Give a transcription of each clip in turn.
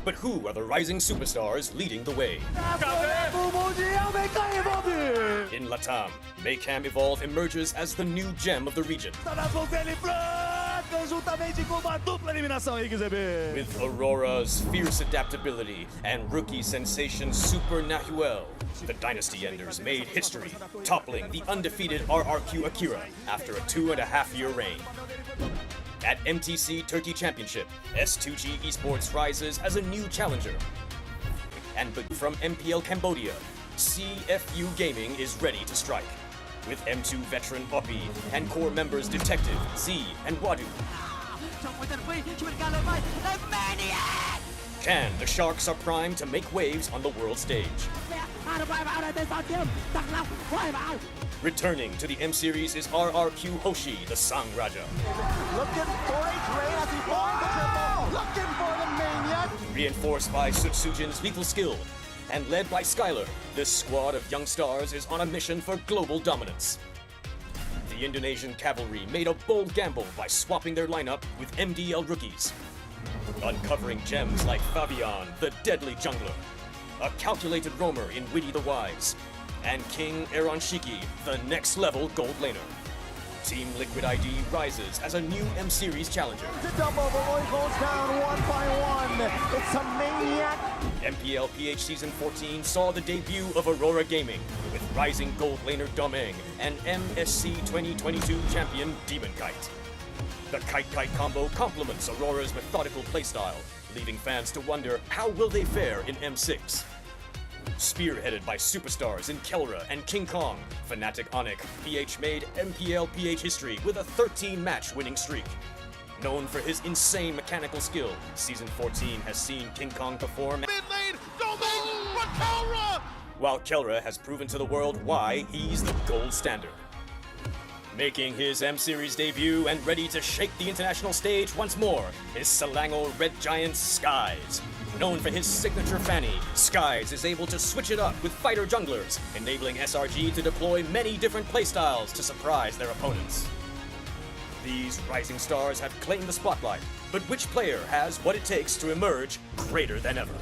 But who are the rising superstars leading the way? In Latam, Maycam Evolve emerges as the new gem of the region. With Aurora's fierce adaptability and rookie sensation Super Nahuel, the Dynasty Enders made history, toppling the undefeated RRQ Akira after a 2.5-year reign. At MTC Turkey Championship, S2G Esports rises as a new challenger. And from MPL Cambodia, CFU Gaming is ready to strike. With M2 veteran Oppi and core members Detective, Z, and Wadu. Can the Sharks are primed to make waves on the world stage? Returning to the M Series is RRQ Hoshi, the Sang Raja. Looking for a trade as he finds the triple. Looking for the maniac. Reinforced by Sutsujin's lethal skill and led by Skylar, this squad of young stars is on a mission for global dominance. The Indonesian cavalry made a bold gamble by swapping their lineup with MDL rookies, uncovering gems like Fabian, the deadly jungler, a calculated roamer in Witty the Wise, and King Eronshiki, the next-level gold laner. Team Liquid ID rises as a new M Series challenger. The double Overlord goes down 1 by 1. It's a maniac. MPL PH Season 14 saw the debut of Aurora Gaming with rising gold laner Domeng and MSC 2022 champion Demon Kite. The Kite-Kite combo complements Aurora's methodical playstyle, leaving fans to wonder how will they fare in M6. Spearheaded by superstars in Kelra and King Kong, Fnatic Onyx PH made MPL PH history with a 13-match winning streak. Known for his insane mechanical skill, Season 14 has seen King Kong perform Mid lane, Domeng for Kelra! While Kelra has proven to the world why he's the gold standard. Making his M Series debut and ready to shake the international stage once more is Selangor Red Giant Skies. Known for his signature fanny, Skies is able to switch it up with fighter junglers, enabling SRG to deploy many different playstyles to surprise their opponents. These rising stars have claimed the spotlight, but which player has what it takes to emerge greater than ever?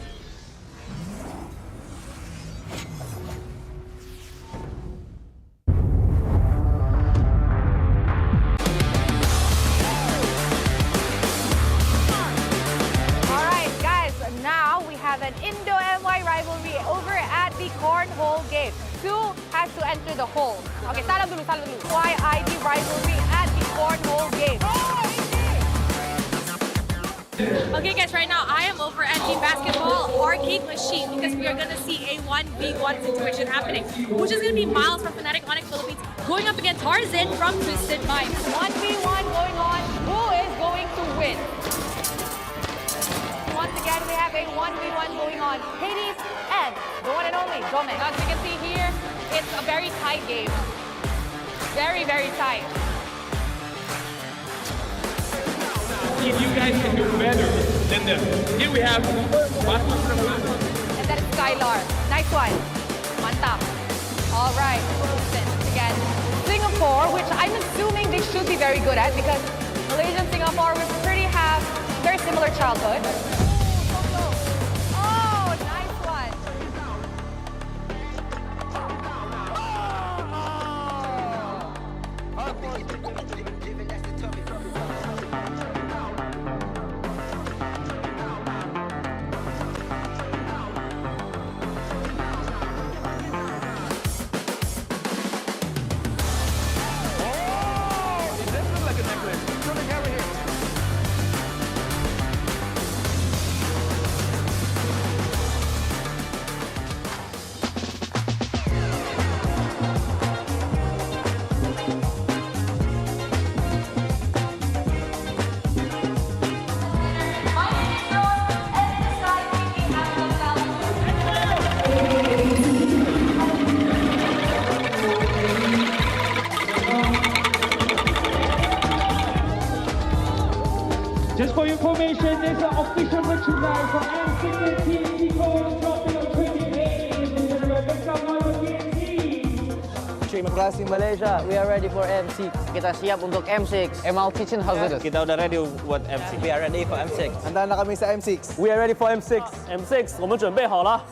An Indo-MY rivalry over at the cornhole game. Sue has to enter the hole. Okay, salam dulu. YID rivalry at the cornhole game. Okay guys, right now I am over at the basketball arcade machine because we are going to see a 1v1 situation happening, which is going to be Miles from Fnatic Onyx Philippines going up against Tarzan from Twisted Minds. 1v1 going on. Who is going to win? Once again, we have a 1v1 going on. Hades and the one and only Domeng. As we can see here, it's a very tight game. Very, very tight. If you guys can do better than them. Here we have And that is Skylar. Nice one. Mantap. All right. Once again, Singapore, which I'm assuming they should be very good at because Malaysia and Singapore will pretty have very similar childhood. Just for your information, there's an official merchandise for NCT TNT Gold dropping on 28. Welcome on the TNT. Bekasi Malaysia, we are ready for M6. Kita siap untuk M6. ML Kitchen hazardous. Kita udah ready buat M6. We are ready for M6. Handa na kami sa M6. We are ready for M6. M6， 我们准备好了。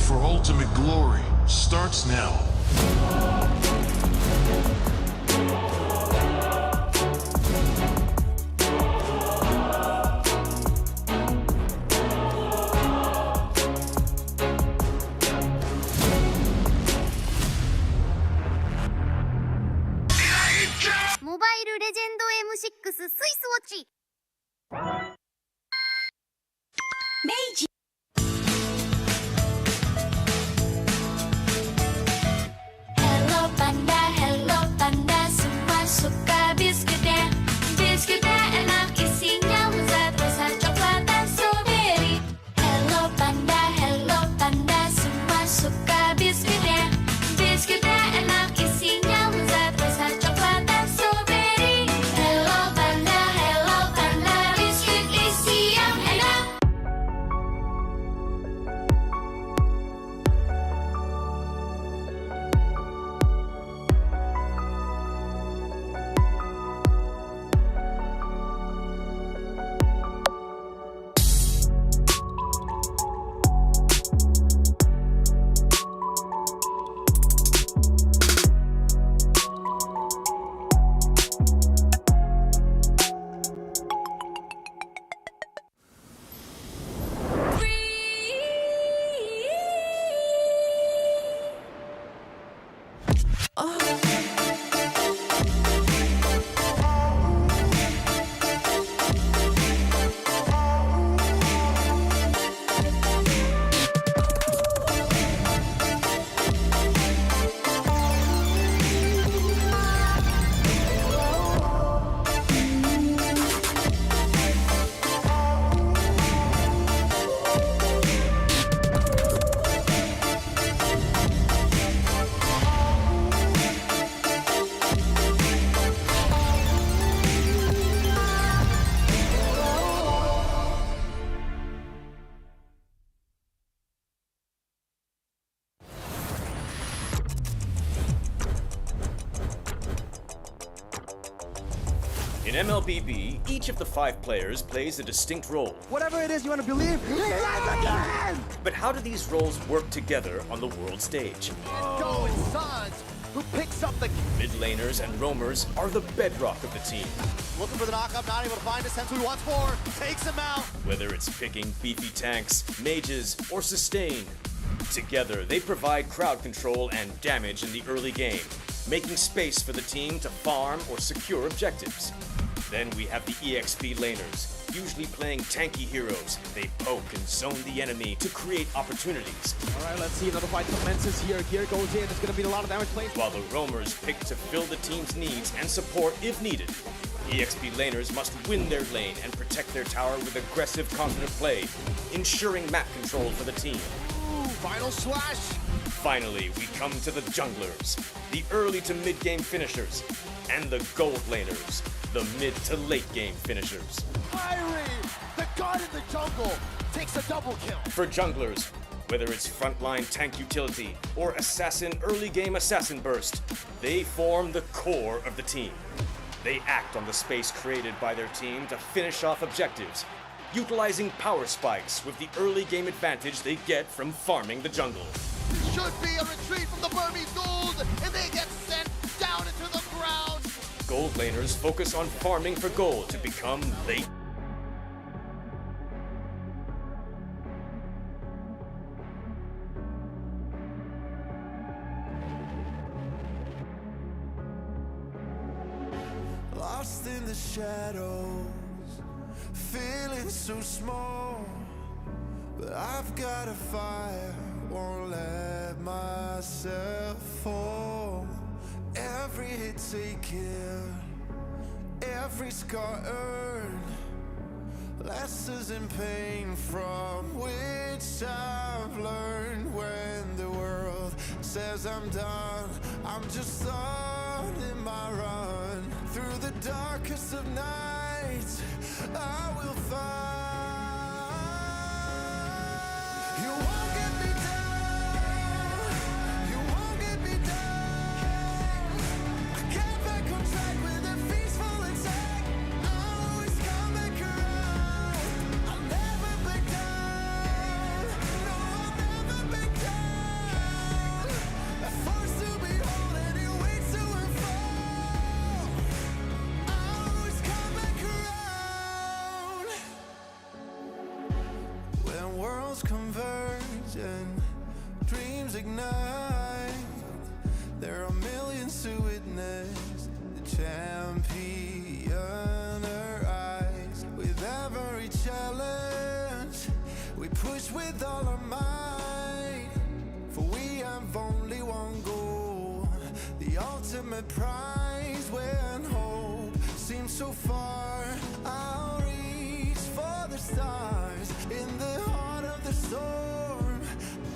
for ultimate glory starts now. Mobile Legend M6 スイスウォッチ明治Hello In MLBB, each of the 5 players plays a distinct role. Whatever it is you want to believe, he lies again! But how do these roles work together on the world stage? Go and Sons, who picks up the... Mid laners and roamers are the bedrock of the team. Looking for the knockup, not able to find us, hence who he wants more, takes him out. Whether it's picking beefy tanks, mages, or sustain, together they provide crowd control and damage in the early game, making space for the team to farm or secure objectives. Then we have the EXP laners, usually playing tanky heroes. They poke and zone the enemy to create opportunities. All right, let's see, another fight commences here. Gear goes in, it's going to be a lot of damage played. While the roamers pick to fill the team's needs and support if needed. EXP laners must win their lane and protect their tower with aggressive, confident play, ensuring map control for the team. Ooh, final slash. Finally, we come to the junglers, the early to mid-game finishers, and the gold laners, the mid to late game finishers. Fiery, the god in the jungle, takes a double kill. For junglers, whether it's frontline tank utility or assassin early game assassin burst, they form the core of the team. They act on the space created by their team to finish off objectives, utilizing power spikes with the early game advantage they get from farming the jungle. Should be a retreat from the Burmese gold, and they get sent down into the ground. Gold laners focus on farming for gold to become late. Lost in the shadows, feeling so small, but I've got a fire, won't let myself fall. Every hit taken, every scar earned, lessons in pain from which I've learned. When the world says I'm done, I'm just on in my run. Through the darkest of nights, I will find. You won't get me down, you won't get me down. I get back on track with a peaceful attack. I'll always come back around. I'll never back down, no, I'll never back down. A force to behold and it waits to unfold. I'll always come back around. When worlds converge and dreams ignite, there are millions to witness the champion arise. With every challenge, we push with all our might, for we have only one goal, the ultimate prize. When hope seems so far, I'll reach for the stars. In the heart of the storm,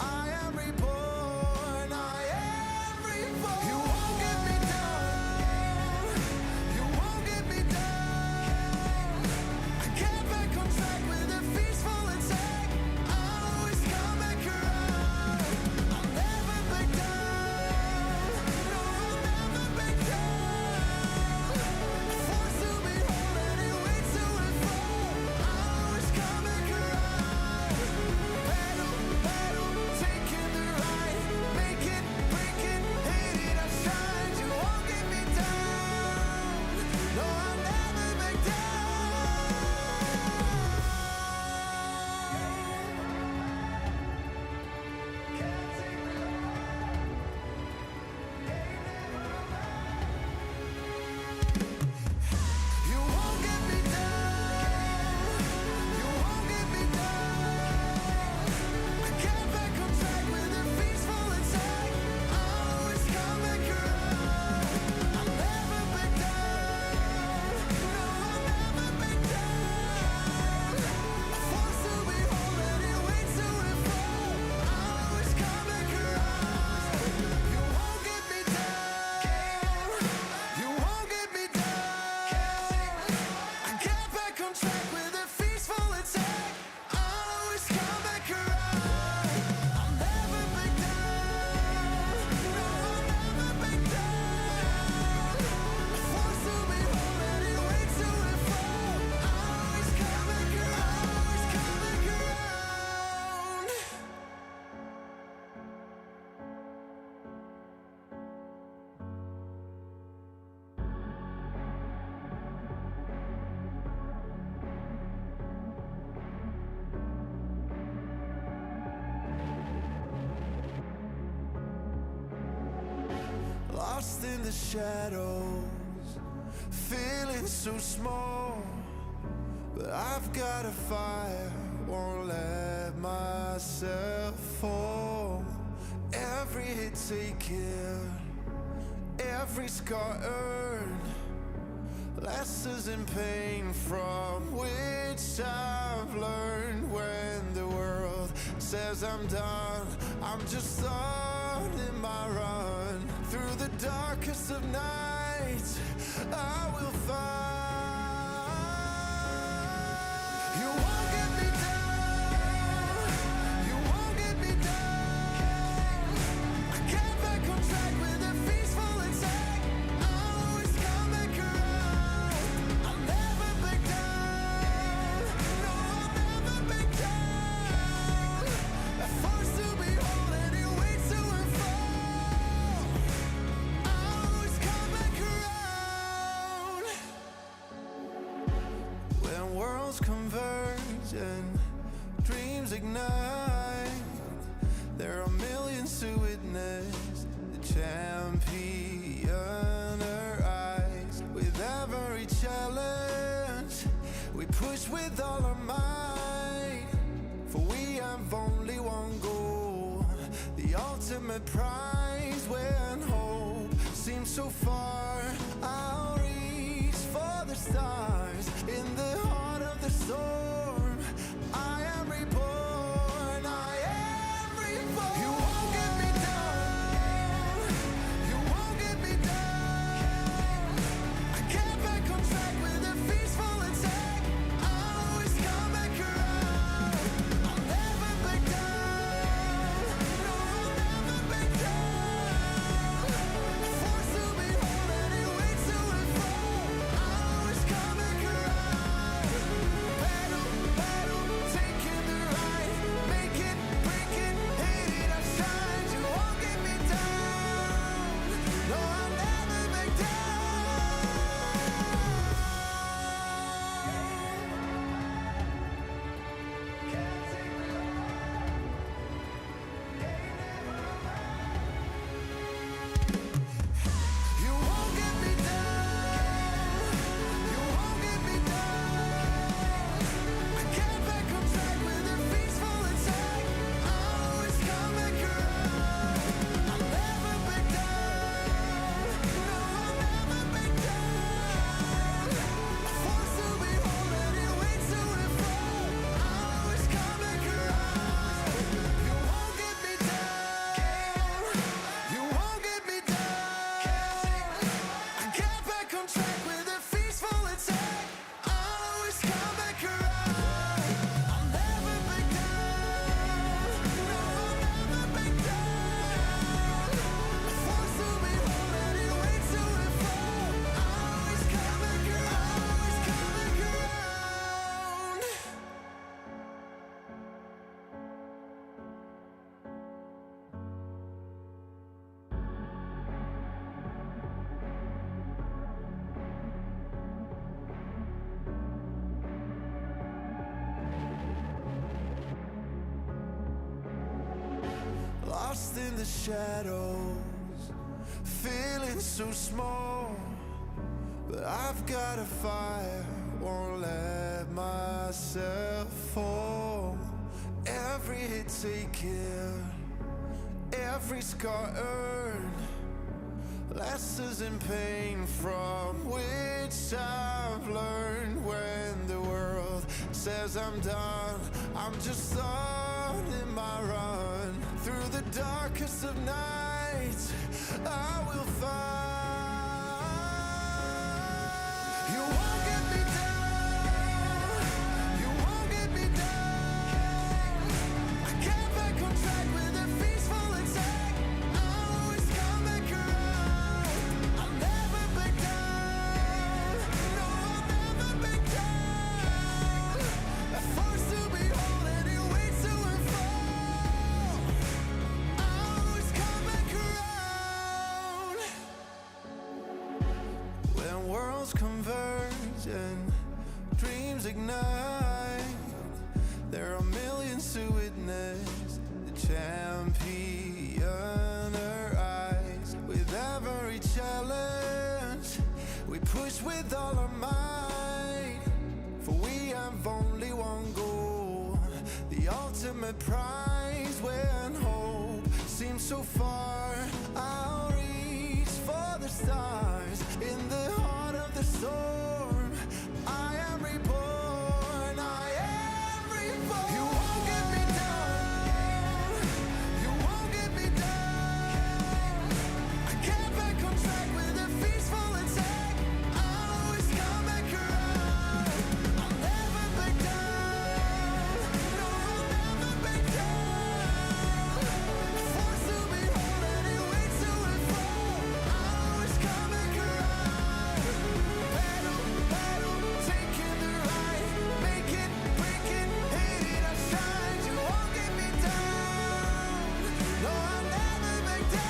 I am reborn, I am reborn. You won't get me down, you won't get me down. I get back on track with a peaceful attack. I'll always come back around. I'll never back down, no, I'll never back down. A force to behold and it waits to unfold. I'll always come back lost in the shadows, feeling so small. But I've got a fire, won't let myself fall. Every hit taken, every scar earned, lessons in pain from which I've learned. When the world says I'm done, I'm just starting my run. Through the darkest of nights, I will find. You won't get me down, you won't get me down. I get back on track with a peaceful attack. I always come back around. I'll never back down, no, I'll never back down. A force to behold and it waits to unfold. I always come back around. When worlds converge and dreams ignite, there are millions to witness the champion arise. With every challenge, we push with all our might. For we have only one goal, the ultimate prize. When hope seems so far, I'll reach for the stars. In the heart of the storm, I am reborn, I am reborn. You won't get me down, you won't get me down. I get back on track with a peaceful attack. I always come back around. I'll never back down, no, I'll never back down. A force to behold and it waits to unfold. I always come back around. Battle, battle, taking the right, make it, break it, hate it, I shine. You won't get me down, no, I'll never back You won't get me down, you won't get me down. I get back on track with a peaceful attack. I always come back around. I'll never back down, no, I'll never back down. A force to behold and it waits to unfold. I always come back around. You won't get me down, you won't get me down. I get back on track with a peaceful attack. I'll always come back around. I'll never back down, no, I'll never back down. A force to behold and it waits to unfold. I'll always come back around, always come back around. Lost in the shadows, feeling so small. But I've got a fire, won't let myself fall. Every hit taken, every scar earned, lessons in pain from which I've learned. When the world says I'm done, I'm just starting my run. Through the darkest of nights, I will find. You won't get me down, you won't get me down. I get back on track with a peaceful attack. I always come back around. I'll never back down, no, I'll never back down. A force to behold and it waits to unfold. I always come back around. When worlds converge and dreams ignite, there are millions to witness the champion arise. With every with all our might, for we have only one goal, the ultimate prize when hope seems so far. I'll reach for the stars in the heart of the storm. I am reborn, I am reborn. You won't get me down, you won't get me down. I get back on track with a peaceful attack. I'll always come back around. I'll never back down, no, I'll never back down. Forced to be whole and it waits to and fall. I'll always come back around. Battle, battle, taking the ride, make it, break it, hate it, I shine. You won't get me down, no, I'll never back down.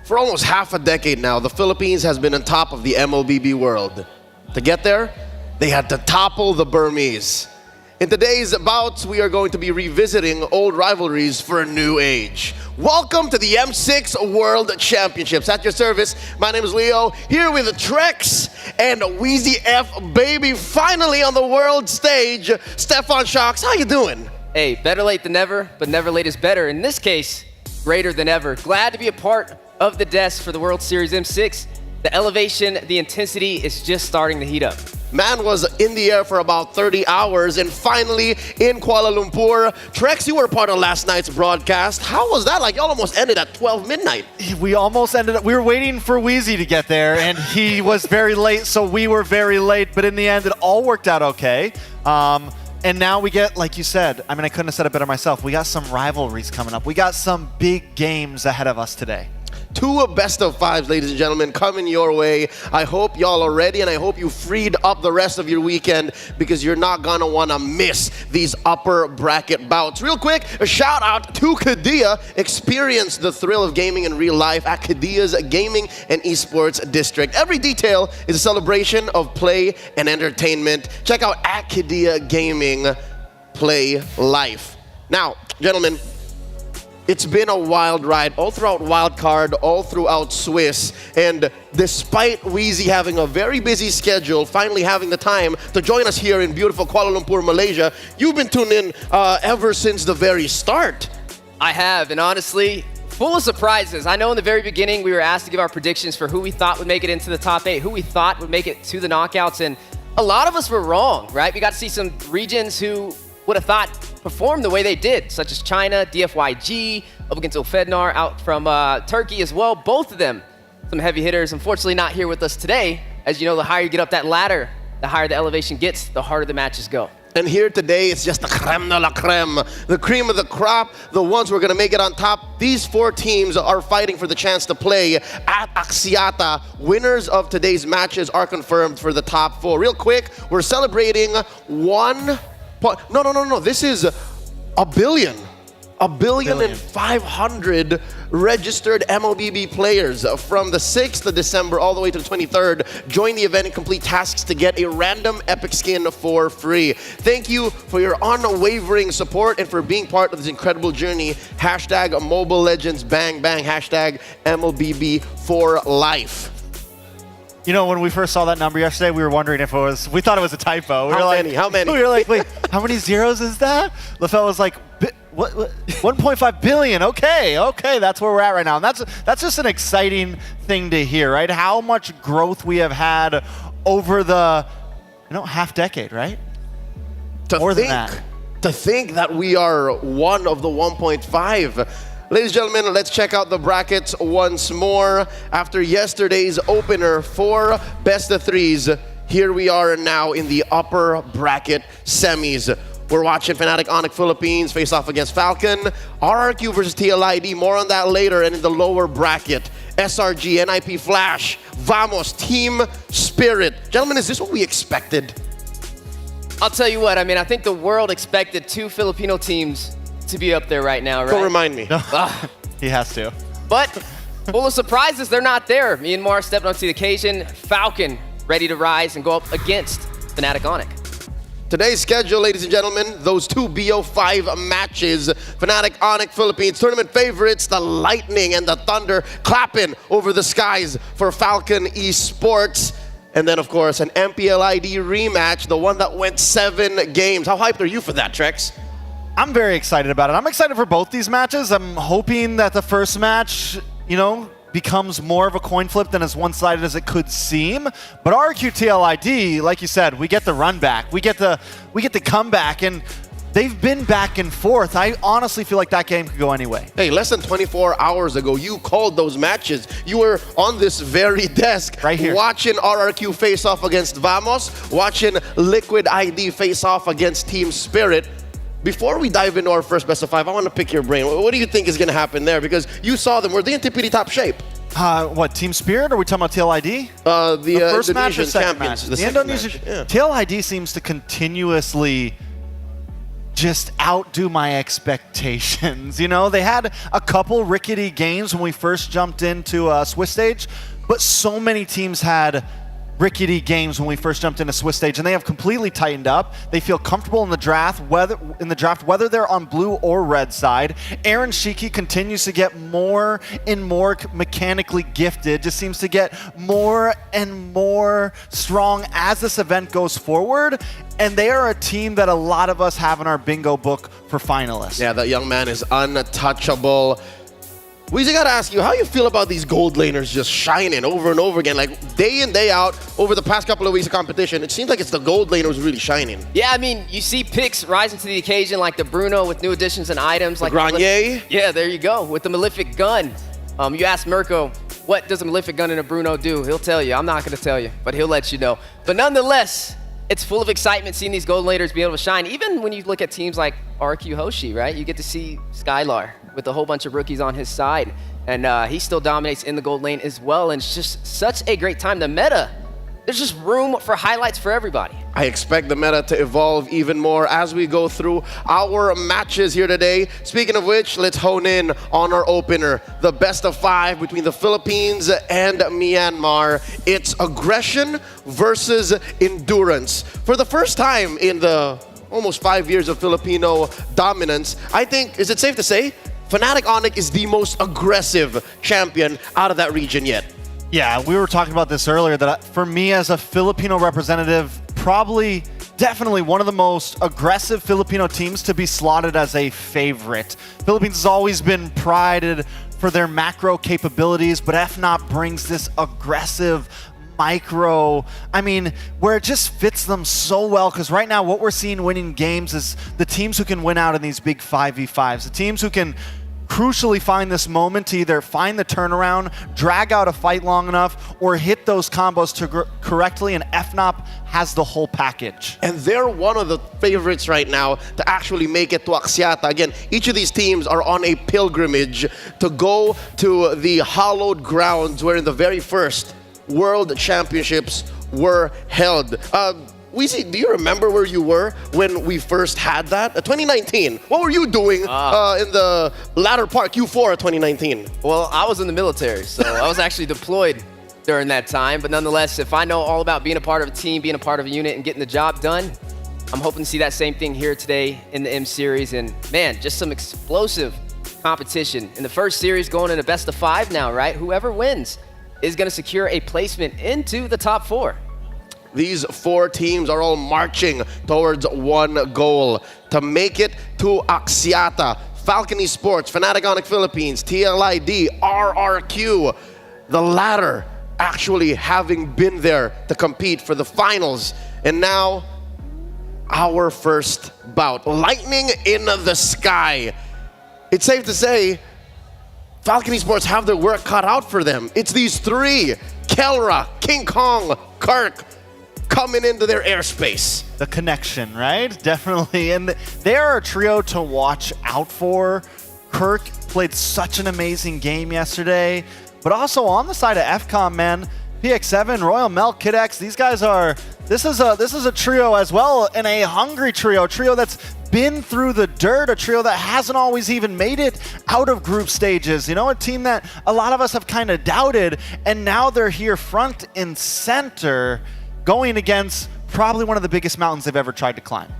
For almost half a decade now, the Philippines has been on top of the MLBB world. To get there, they had to topple the Burmese. In today's bouts, we are going to be revisiting old rivalries for a new age. Welcome to the M6 World Championships. At your service, my name is Leo, here with Trex and Wheezy F Baby, finally on the world stage. Stefan Shocks, how you doing? Hey, better late than never, but never late is better. In this case, greater than ever. Glad to be a part of the desk for the World Series M6. The elevation, the intensity is just starting to heat up. Man was in the air for about 30 hours and finally in Kuala Lumpur. Trex, you were part of last night's broadcast. How was that? Like, y'all almost ended at 12 midnight. We almost ended up, we were waiting for Wheezy to get there and he was very late, so we were very late, but in the end it all worked out okay. And now we get, like you said, I mean, I couldn't have said it better myself, we got some rivalries coming up. We got some big games ahead of us today. 2 best of 5s, ladies and gentlemen, coming your way. I hope y'all are ready, and I hope you freed up the rest of your weekend because you're not gonna wanna miss these upper bracket bouts. Real quick, a shout out to Kadia. Experience the thrill of gaming in real life at Kadia's Gaming and Esports District. Every detail is a celebration of play and entertainment. Check out at Kadia Gaming, play life. Now, gentlemen, it's been a wild ride all throughout Wildcard, all throughout Swiss, and despite Wheezy having a very busy schedule, finally having the time to join us here in beautiful Kuala Lumpur, Malaysia, you've been tuned in ever since the very start. I have, and honestly, full of surprises. I know in the very beginning we were asked to give our predictions for who we thought would make it into the top 8, who we thought would make it to the knockouts, and a lot of us were wrong, right? We got to see some regions who would have thought performed the way they did, such as China, DFYG, up against Ofednar out from Turkey as well. Both of them, some heavy hitters. Unfortunately not here with us today. As you know, the higher you get up that ladder, the higher the elevation gets, the harder the matches go. And here today, it's just the creme de la creme, the cream of the crop, the ones who are going to make it on top. These 4 teams are fighting for the chance to play at Axiata. Winners of today's matches are confirmed for the top 4. Real quick, we're celebrating No. This is a billion. 1,500,000,000 registered MLBB players from the 6th of December all the way to the 23rd. Join the event and complete tasks to get a random epic skin for free. Thank you for your unwavering support and for being part of this incredible journey. Hashtag Mobile Legends Bang Bang. Hashtag MLBB for life. You know, when we first saw that number yesterday, we were wondering if we thought it was a typo. How many? We were like, wait, how many zeros is that? LaFell was like, What 1.5 billion. Okay, that's where we're at right now. And that's just an exciting thing to hear, right? How much growth we have had over the half decade, right? More than that. To think that we are one of the 1.5. Ladies and gentlemen, let's check out the brackets once more. After yesterday's opener for best of threes, here we are now in the upper bracket semis. We're watching Fnatic Onyx Philippines face off against Falcon, RRQ versus TLID, more on that later. And in the lower bracket, SRG, NIP Flash, Vamos, Team Spirit. Gentlemen, is this what we expected? I'll tell you what, I think the world expected 2 Filipino teams to be up there right now, right? Don't remind me. He has to. But full of surprises, they're not there. Myanmar stepped onto the occasion. Falcon ready to rise and go up against Fnatic Onyx. Today's schedule, ladies and gentlemen, those 2 BO5 matches. Fnatic Onyx Philippines tournament favorites, the Lightning and the Thunder, clapping over the skies for Falcon Esports. And then, of course, an MPLID rematch, the one that went 7 games. How hyped are you for that, Trex? I'm very excited about it. I'm excited for both these matches. I'm hoping that the first match, becomes more of a coin flip than as one-sided as it could seem. But RRQ TLID, like you said, we get the run back. We get the comeback, and they've been back and forth. I honestly feel like that game could go anyway. Hey, less than 24 hours ago, you called those matches. You were on this very desk right here, watching RRQ face off against Vamos, watching Liquid ID face off against Team Spirit. Before we dive into our first best of 5, I want to pick your brain. What do you think is going to happen there? Because you saw them. Were they in tippity-top shape? What, Team Spirit? Or are we talking about TLID? The first match or second champions. match? The Indonesian. Yeah. TLID seems to continuously just outdo my expectations. They had a couple rickety games when we first jumped into Swiss stage, but so many teams had rickety games when we first jumped into Swiss stage, and they have completely tightened up. They feel comfortable in the draft, whether they're on blue or red side. Aaron Shiki continues to get more and more mechanically gifted, just seems to get more and more strong as this event goes forward. And they are a team that a lot of us have in our bingo book for finalists. Yeah, that young man is untouchable. Weezy, gotta ask you, how you feel about these gold laners just shining over and over again? Like, day in, day out, over the past couple of weeks of competition, it seems like it's the gold laners really shining. Yeah, you see picks rising to the occasion, like the Bruno with new additions and items. Like Grenier. Yeah, there you go, with the Malefic Gun. You ask Mirko, what does a Malefic Gun and a Bruno do? He'll tell you. I'm not gonna tell you, but he'll let you know. But nonetheless, it's full of excitement seeing these gold laners be able to shine. Even when you look at teams like RQ Hoshi, right? You get to see Skylar with a whole bunch of rookies on his side. And he still dominates in the gold lane as well. And it's just such a great time. The meta, there's just room for highlights for everybody. I expect the meta to evolve even more as we go through our matches here today. Speaking of which, let's hone in on our opener. The best of 5 between the Philippines and Myanmar. It's aggression versus endurance. For the first time in the almost 5 years of Filipino dominance, I think, is it safe to say, Fnatic Onyx is the most aggressive champion out of that region yet. Yeah, we were talking about this earlier, that for me as a Filipino representative, definitely one of the most aggressive Filipino teams to be slotted as a favorite. Philippines has always been prided for their macro capabilities, but FNOP brings this aggressive micro, where it just fits them so well, because right now what we're seeing winning games is the teams who can win out in these big 5v5s, the teams who can crucially find this moment to either find the turnaround, drag out a fight long enough, or hit those combos correctly, and FNOP has the whole package. And they're one of the favorites right now to actually make it to Axiata. Again, each of these teams are on a pilgrimage to go to the hallowed grounds where in the very first World Championships were held. Weezy, do you remember where you were when we first had that? 2019. What were you doing in the latter part, Q4 of 2019? Well, I was in the military, so I was actually deployed during that time. But nonetheless, if I know all about being a part of a team, being a part of a unit, and getting the job done, I'm hoping to see that same thing here today in the M Series. And man, just some explosive competition. In the first series, going in a best of 5 now, right? Whoever wins is going to secure a placement into the top 4. These 4 teams are all marching towards one goal, to make it to Axiata. Falcon Esports, Fnatic Onic Philippines, TLID, RRQ, the latter actually having been there to compete for the finals. And now, our first bout. Lightning in the sky. It's safe to say, Falcon Esports have their work cut out for them. It's these three, Kelra, King Kong, Kirk, coming into their airspace. The connection, right? Definitely. And they are a trio to watch out for. Kirk played such an amazing game yesterday. But also on the side of FCOM, man, PX7, Royal Milk, Kid X, these guys are, this is a trio as well, and a hungry trio that's been through the dirt, a trio that hasn't always even made it out of group stages. You know, a team that a lot of us have kind of doubted, and now they're here front and center going against probably one of the biggest mountains they've ever tried to climb.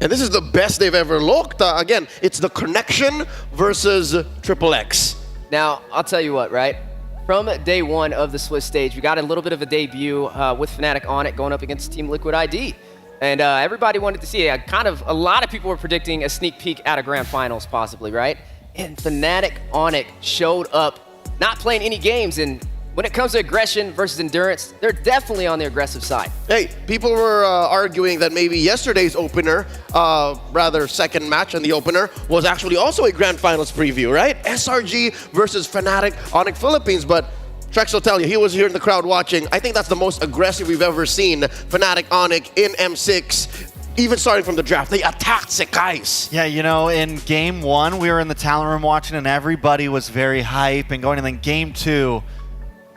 And this is the best they've ever looked. Again, it's the connection versus XXX. Now, I'll tell you what, right? From day one of the Swiss stage, we got a little bit of a debut with Fnatic Onic going up against Team Liquid ID. And everybody wanted to see it. A lot of people were predicting a sneak peek at a grand finals possibly, right? And Fnatic Onic showed up, not playing any games. And when it comes to aggression versus endurance, they're definitely on the aggressive side. Hey, people were arguing that maybe yesterday's opener, rather second match and the opener, was actually also a grand finals preview, right? SRG versus Fnatic Onic Philippines, but Trex will tell you, he was here in the crowd watching. I think that's the most aggressive we've ever seen Fnatic Onic in M6. Even starting from the draft, they attacked Sekais. Yeah, you know, in game one, we were in the talent room watching and everybody was very hype and going, and then game two,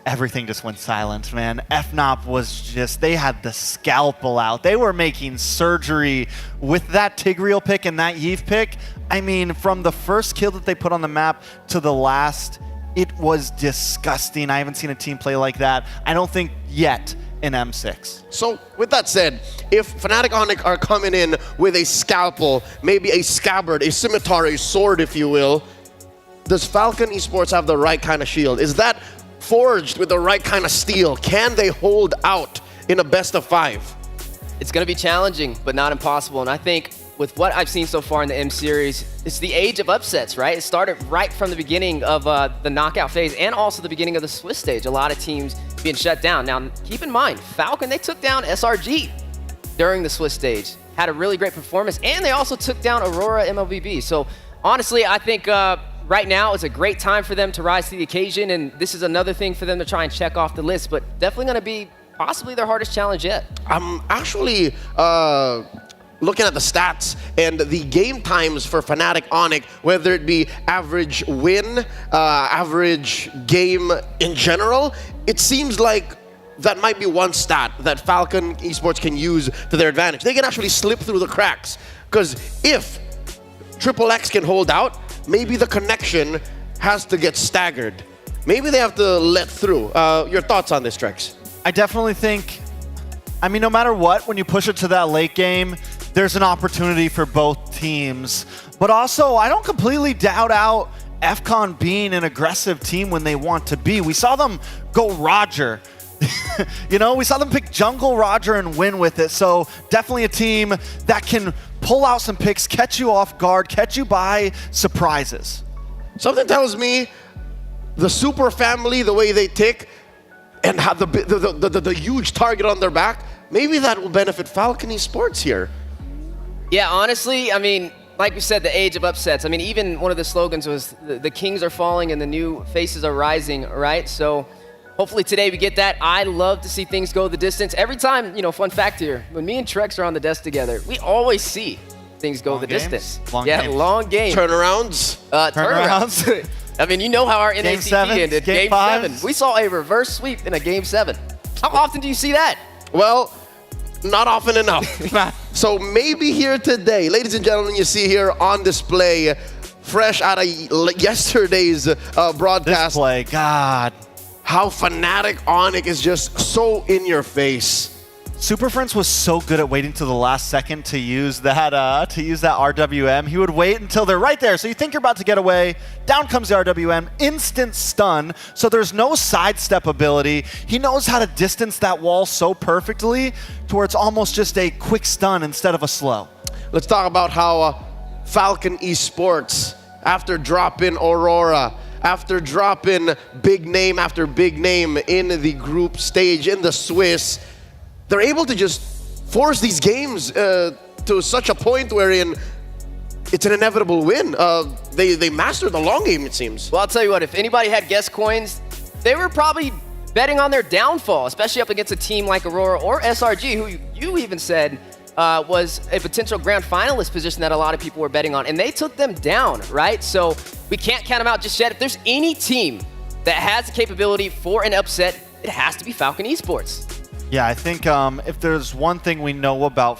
everything just went silent, man. FNOP was just, they had the scalpel out. They were making surgery with that Tigreal pick and that Yves pick. I mean, from the first kill that they put on the map to the last, it was disgusting. I haven't seen a team play like that, I don't think yet, in M6. So, with that said, if Fnatic Onic are coming in with a scalpel, maybe a scabbard, a scimitar, a sword, if you will, does Falcon Esports have the right kind of shield? Is that forged with the right kind of steel? Can they hold out in a best of 5? It's going to be challenging, but not impossible. And I think with what I've seen so far in the M Series, it's the age of upsets, right? It started right from the beginning of the knockout phase and also the beginning of the Swiss stage. A lot of teams being shut down. Now, keep in mind, Falcon, they took down SRG during the Swiss stage. Had a really great performance, and they also took down Aurora MLBB. So, honestly, I think right now is a great time for them to rise to the occasion, and this is another thing for them to try and check off the list, but definitely going to be possibly their hardest challenge yet. I'm actually looking at the stats and the game times for Fnatic Onic, whether it be average win, average game in general, it seems like that might be one stat that Falcon Esports can use to their advantage. They can actually slip through the cracks, because if XXX can hold out, maybe the connection has to get staggered. Maybe they have to let through. Your thoughts on this, Trex? I definitely think, I mean, no matter what, when you push it to that late game, there's an opportunity for both teams. But also, I don't completely doubt out FCON being an aggressive team when they want to be. We saw them go Roger. You know, we saw them pick Jungle Roger and win with it. So definitely a team that can pull out some picks, catch you off guard, catch you by surprises. Something tells me the super family, the way they tick, and have the huge target on their back, maybe that will benefit Falcon Esports here. Yeah, honestly, I mean, like we said, the age of upsets. I mean, even one of the slogans was the kings are falling and the new faces are rising, right? So hopefully today we get that. I love to see things go the distance. Every time, you know, fun fact here, when me and Trex are on the desk together, we always see things go the distance. Long games. Long game. Turnarounds? Turnarounds. I mean, you know how our Game NACP seven, ended. game Game 7. fives. We saw a reverse sweep in a Game 7. How often do you see that? Well, not often enough. So maybe here today, ladies and gentlemen, you see here on display, fresh out of yesterday's broadcast. Display, God. How Fnatic Onic is just so in your face. Super Friends was so good at waiting till the last second to use that RWM. He would wait until they're right there. So you think you're about to get away. Down comes the RWM. Instant stun. So there's no sidestep ability. He knows how to distance that wall so perfectly to where it's almost just a quick stun instead of a slow. Let's talk about how Falcon Esports after dropping Aurora, after dropping big name after big name in the group stage in the Swiss, they're able to just force these games to such a point wherein it's an inevitable win. They mastered the long game, it seems. Well, I'll tell you what, if anybody had guest coins, they were probably betting on their downfall, especially up against a team like Aurora or SRG, who you even said was a potential grand finalist position that a lot of people were betting on, and they took them down, right? So we can't count them out just yet. If there's any team that has the capability for an upset, it has to be Falcon Esports. Yeah, I think if there's one thing we know about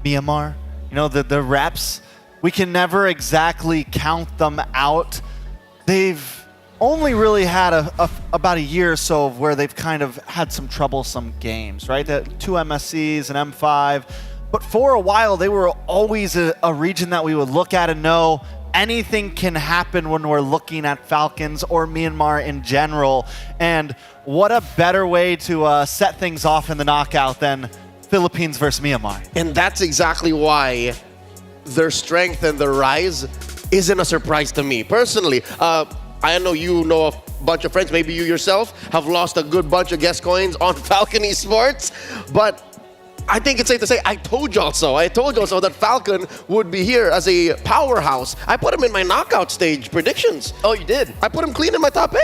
Myanmar, you know, the reps, we can never exactly count them out. They've only really had about a year or so of where they've kind of had some troublesome games, right? The 2 MSCs, an M5. But for a while, they were always a region that we would look at and know anything can happen when we're looking at Falcons or Myanmar in general. And what a better way to set things off in the knockout than Philippines versus Myanmar. And that's exactly why their strength and their rise isn't a surprise to me. Personally, I know you know a bunch of friends, maybe you yourself have lost a good bunch of guest coins on Falcon Esports, but I think it's safe to say, I told y'all so. I told y'all so that Falcon would be here as a powerhouse. I put him in my knockout stage predictions. Oh, you did? I put him clean in my top 8.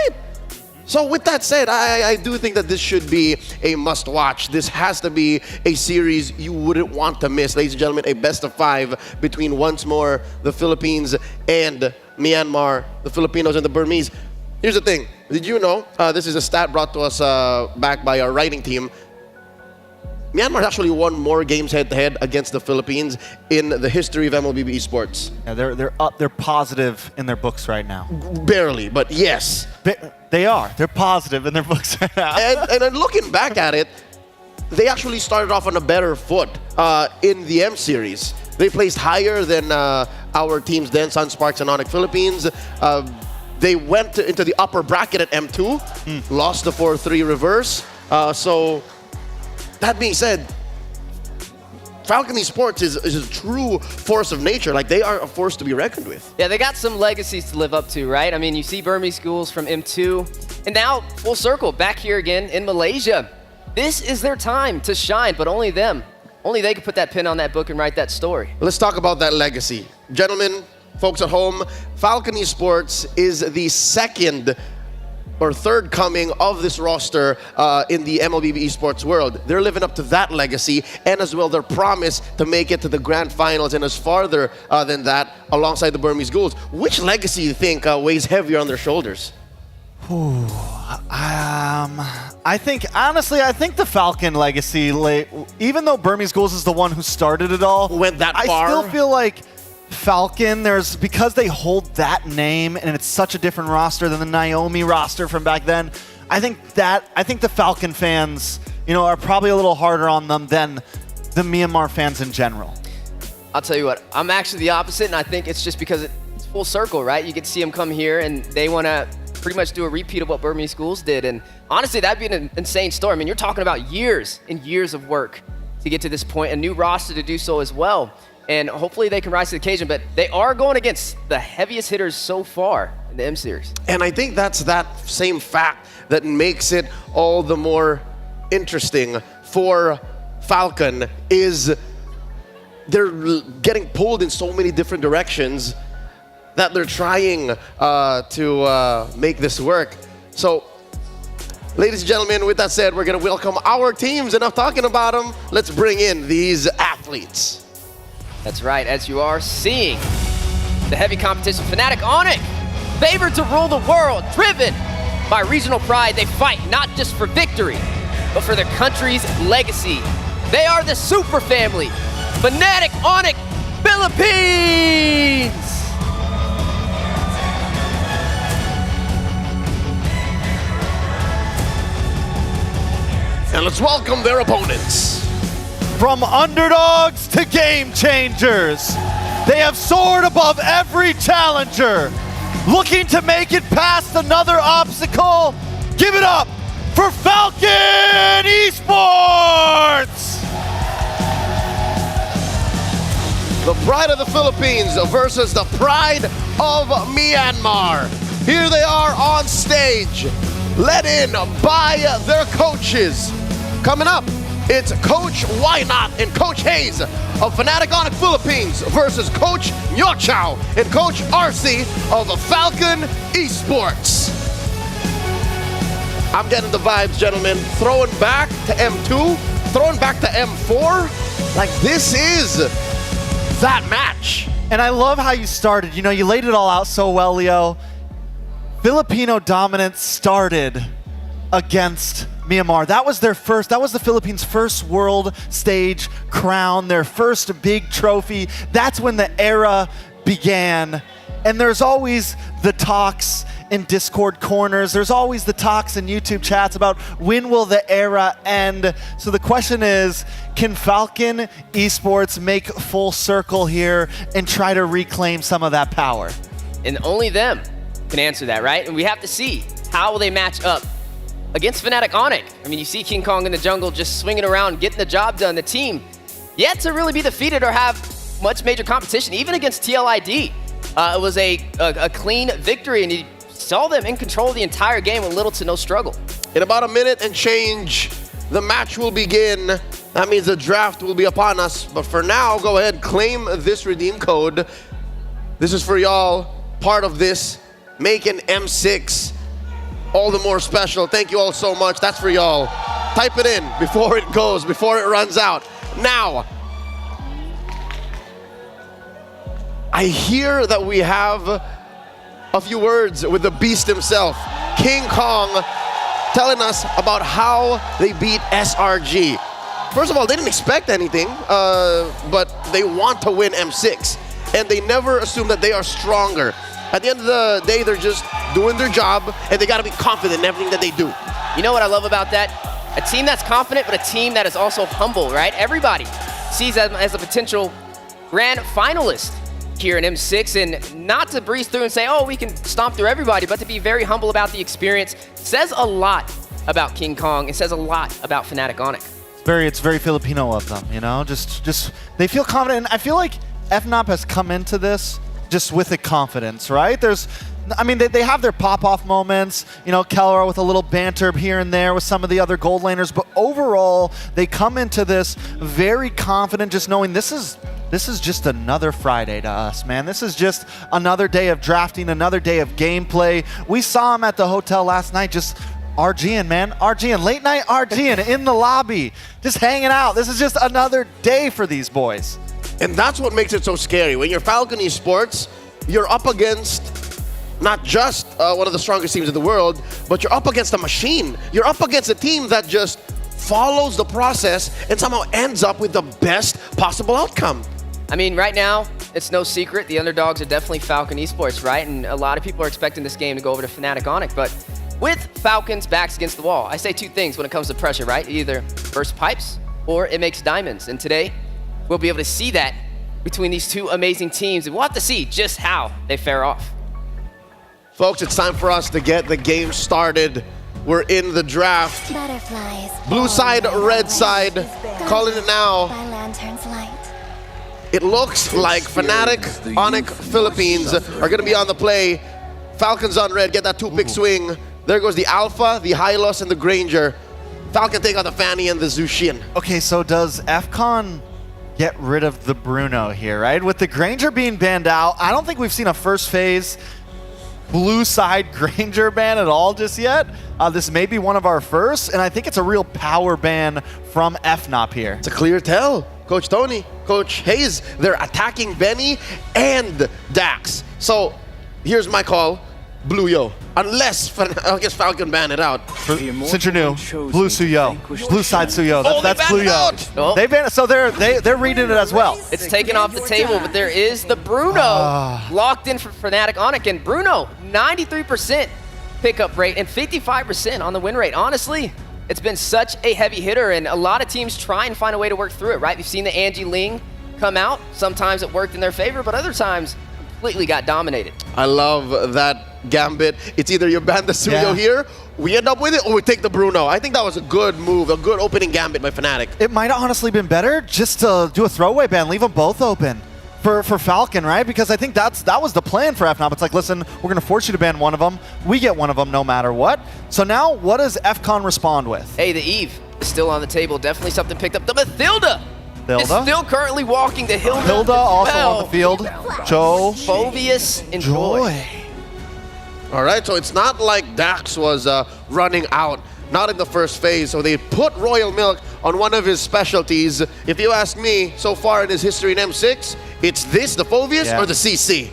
So with that said, I do think that this should be a must-watch. This has to be a series you wouldn't want to miss. Ladies and gentlemen, a best-of-5 between once more the Philippines and Myanmar, the Filipinos and the Burmese. Here's the thing. Did you know, this is a stat brought to us back by our writing team, Myanmar actually won more games head-to-head against the Philippines in the history of MLBB esports. Yeah, they're positive in their books right now. Barely, but yes. They are. They're positive in their books right now. and then looking back at it, they actually started off on a better foot in the M series. They placed higher than our teams then, Sun Sparks and Onyx Philippines. They went into the upper bracket at M2, lost the 4-3 reverse. So that being said, Falcon Esports is a true force of nature. Like, they are a force to be reckoned with. Yeah, they got some legacies to live up to, right? I mean, you see Burmese schools from M2, and now full circle, back here again in Malaysia. This is their time to shine, but only them. Only they could put that pin on that book and write that story. Let's talk about that legacy. Gentlemen, folks at home, Falcon Esports is the second or third coming of this roster in the MLBB esports world. They're living up to that legacy and as well their promise to make it to the grand finals and as farther than that alongside the Burmese Ghouls. Which legacy do you think weighs heavier on their shoulders? I think, honestly, I think the Falcon legacy, even though Burmese Ghouls is the one who started it all, went that far. I still feel like Falcon, because they hold that name and it's such a different roster than the Naomi roster from back then, I think the Falcon fans, you know, are probably a little harder on them than the Myanmar fans in general. I'll tell you what, I'm actually the opposite, and I think it's just because it's full circle, right? You get to see them come here and they want to pretty much do a repeat of what Burmese Schools did, and honestly, that'd be an insane story. I mean, you're talking about years and years of work to get to this point, a new roster to do so as well. And hopefully they can rise to the occasion, but they are going against the heaviest hitters so far in the M Series. And I think that's that same fact that makes it all the more interesting for Falcon is they're getting pulled in so many different directions that they're trying to make this work. So, ladies and gentlemen, with that said, we're going to welcome our teams. Enough talking about them. Let's bring in these athletes. That's right, as you are seeing the heavy competition, Fnatic Onyx, favored to rule the world, driven by regional pride. They fight not just for victory, but for their country's legacy. They are the super family, Fnatic Onyx Philippines! And let's welcome their opponents. From underdogs to game changers, they have soared above every challenger, looking to make it past another obstacle. Give it up for Falcon Esports! The pride of the Philippines versus the pride of Myanmar. Here they are on stage, led in by their coaches. Coming up, it's Coach Why Not and Coach Hayes of Fnatic Onyx Philippines versus Coach Nyochao and Coach RC of Falcon Esports. I'm getting the vibes, gentlemen. Throwing back to M2, throwing back to M4. Like, this is that match. And I love how you started. You know, you laid it all out so well, Leo. Filipino dominance started against Myanmar. That was their first, that was the Philippines' first world stage crown, their first big trophy. That's when the era began. And there's always the talks in Discord corners. There's always the talks in YouTube chats about when will the era end. So the question is, can Falcon Esports make full circle here and try to reclaim some of that power? And only them can answer that, right? And we have to see how will they match up against Fnatic Onyx. I mean, you see King Kong in the jungle just swinging around, getting the job done. The team yet to really be defeated or have much major competition, even against TLID. It was a clean victory, and you saw them in control of the entire game with little to no struggle. In about a minute and change, the match will begin. That means the draft will be upon us. But for now, go ahead, claim this redeem code. This is for y'all, part of this. Making M6 all the more special. Thank you all so much. That's for y'all. Type it in before it goes, before it runs out. Now, I hear that we have a few words with the beast himself, King Kong, telling us about how they beat SRG. First of all, they didn't expect anything, but they want to win M6. And they never assume that they are stronger. At the end of the day, they're just doing their job, and they got to be confident in everything that they do. You know what I love about that? A team that's confident, but a team that is also humble, right? Everybody sees them as a potential grand finalist here in M6, and not to breeze through and say, oh, we can stomp through everybody, but to be very humble about the experience says a lot about King Kong. It says a lot about Fnatic Onyx. It's very Filipino of them, you know? Just they feel confident, and I feel like FNOP has come into this just with the confidence, right? I mean, they have their pop-off moments, you know, Keller with a little banter here and there with some of the other gold laners, but overall, they come into this very confident, just knowing this is just another Friday to us, man. This is just another day of drafting, another day of gameplay. We saw him at the hotel last night, just RGing, man. RGing, late night RGing in the lobby, just hanging out. This is just another day for these boys. And that's what makes it so scary. When you're Falcon Esports, you're up against not just one of the strongest teams in the world, but you're up against a machine. You're up against a team that just follows the process and somehow ends up with the best possible outcome. I mean, right now, it's no secret. The underdogs are definitely Falcon Esports, right? And a lot of people are expecting this game to go over to Fnatic Onyx. But with Falcon's backs against the wall, I say two things when it comes to pressure, right? It either bursts pipes or it makes diamonds. And today, we'll be able to see that between these two amazing teams. And we'll have to see just how they fare off. Folks, it's time for us to get the game started. We're in the draft. Butterflies. Blue side, red side. Calling it now. By lantern's light. It looks like Fnatic Onyx Philippines are going to be on the play. Falcons on red, get that two-pick swing. There goes the Alpha, the Hylos, and the Granger. Falcon take out the Fanny and the Zushin. Okay, so does FCON get rid of the Bruno here, right? With the Granger being banned out, I don't think we've seen a first phase blue side Granger ban at all just yet. This may be one of our first, and I think it's a real power ban from FNOP here. It's a clear tell. Coach Tony, Coach Hayes, they're attacking Benny and Dax. So here's my call. Blue Yo. Unless I guess Falcon ban it out. Since you're new, Blue Suyo. Blue side Suyo. That's Blue Yo. Oh. They banned it, so they're reading it as well. It's taken off the table, but there is the Bruno locked in for Fnatic Onyx. And Bruno, 93% pickup rate and 55% on the win rate. Honestly, it's been such a heavy hitter, and a lot of teams try and find a way to work through it, right? We've seen the Angie Ling come out. Sometimes it worked in their favor, but other times completely got dominated. I love that gambit. It's either you ban the Suyo here, we end up with it, or we take the Bruno. I think that was a good move, a good opening gambit by Fnatic. It might have honestly been better just to do a throwaway ban, leave them both open. for Falcon, right? Because I think that was the plan for FNOP. It's like, listen, we're going to force you to ban one of them. We get one of them no matter what. So now, what does FCON respond with? Hey, the Eve is still on the table. Definitely something picked up. The Mathilda is still currently walking. The Hilda also on the field. Joe. Phoveus and Joy. All right, so it's not like Dax was running out, not in the first phase. So they put Royal Milk on one of his specialties. If you ask me, so far in his history in M6, it's this, the Phoveus, or the CC.